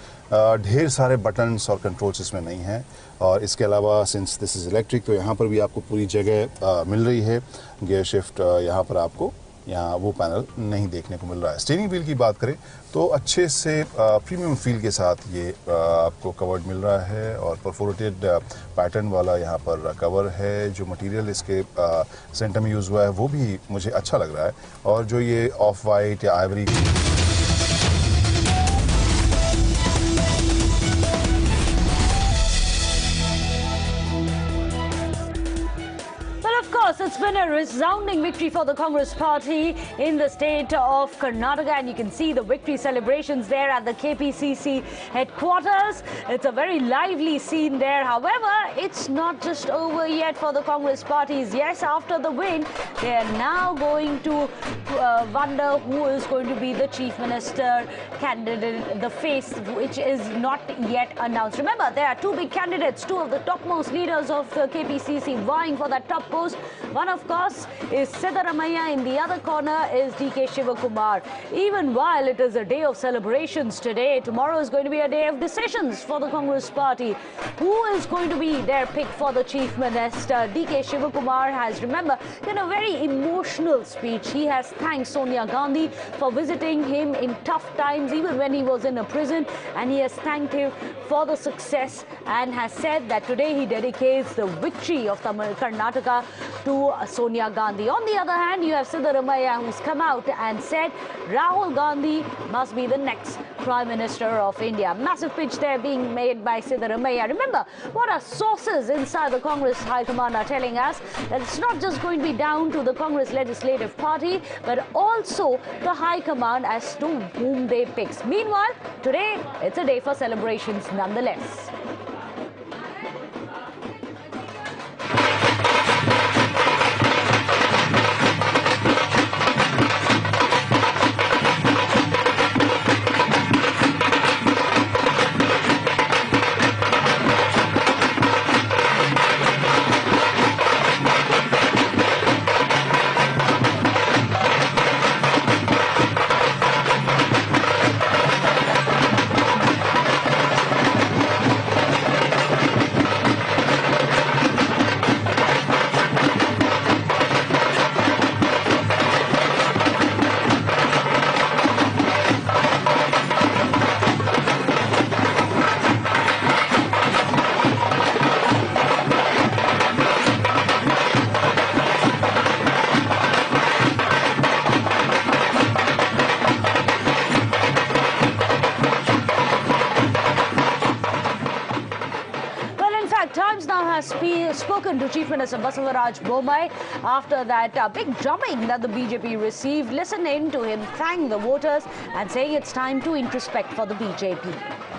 ढेर सारे बटन्स और कंट्रोल्स इसमें नहीं हैं। और इसके अलावा सिंस दिस इज़ इलेक्ट्रिक तो यहाँ पर भी आपको पूरी जगह मिल रही है। गियर शिफ्ट यहाँ पर आपको यहाँ वो पैनल नहीं देखने को मिल रहा है। स्टीयरिंग व्हील की बात करें तो अच्छे से प्रीमियम फील के साथ ये आपको कवर्ड मिल रहा है और परफोरेटेड पैटर्न वाला यहाँ पर कवर है। जो मटेरियल इसके सेंटर में यूज़ हुआ है वो भी मुझे अच्छा लग रहा है। और जो ये ऑफ वाइट या Ivory It's been a resounding victory for the Congress party in the state of Karnataka, and you can see the victory celebrations there at the KPCC headquarters. It's a very lively scene there. However, it's not just over yet for the Congress parties. Yes, after the win, they are now going to wonder who is going to be the Chief Minister candidate, the face, which is not yet announced. Remember, there are two big candidates, two of the topmost leaders of the KPCC vying for that top post. One, of course, is Siddaramaiah. In the other corner is DK Shivakumar. Even while it is a day of celebrations today, tomorrow is going to be a day of decisions for the Congress party. Who is going to be their pick for the Chief Minister? DK Shivakumar has, remember, in a very emotional speech, he has thanked Sonia Gandhi for visiting him in tough times, even when he was in a prison, and he has thanked him for the success and has said that today he dedicates the victory of Karnataka to Sonia Gandhi. On the other hand, you have Siddaramaiah, who's come out and said Rahul Gandhi must be the next Prime Minister of India. Massive pitch there being made by Siddaramaiah. Remember, what our sources inside the Congress High Command are telling us, that it's not just going to be down to the Congress Legislative Party, but also the High Command as to whom they pick. Meanwhile, today, it's a day for celebrations nonetheless. Spoken to Chief Minister Basavaraj Bommai after that big drumming that the BJP received. Listen in to him thank the voters and saying it's time to introspect for the BJP.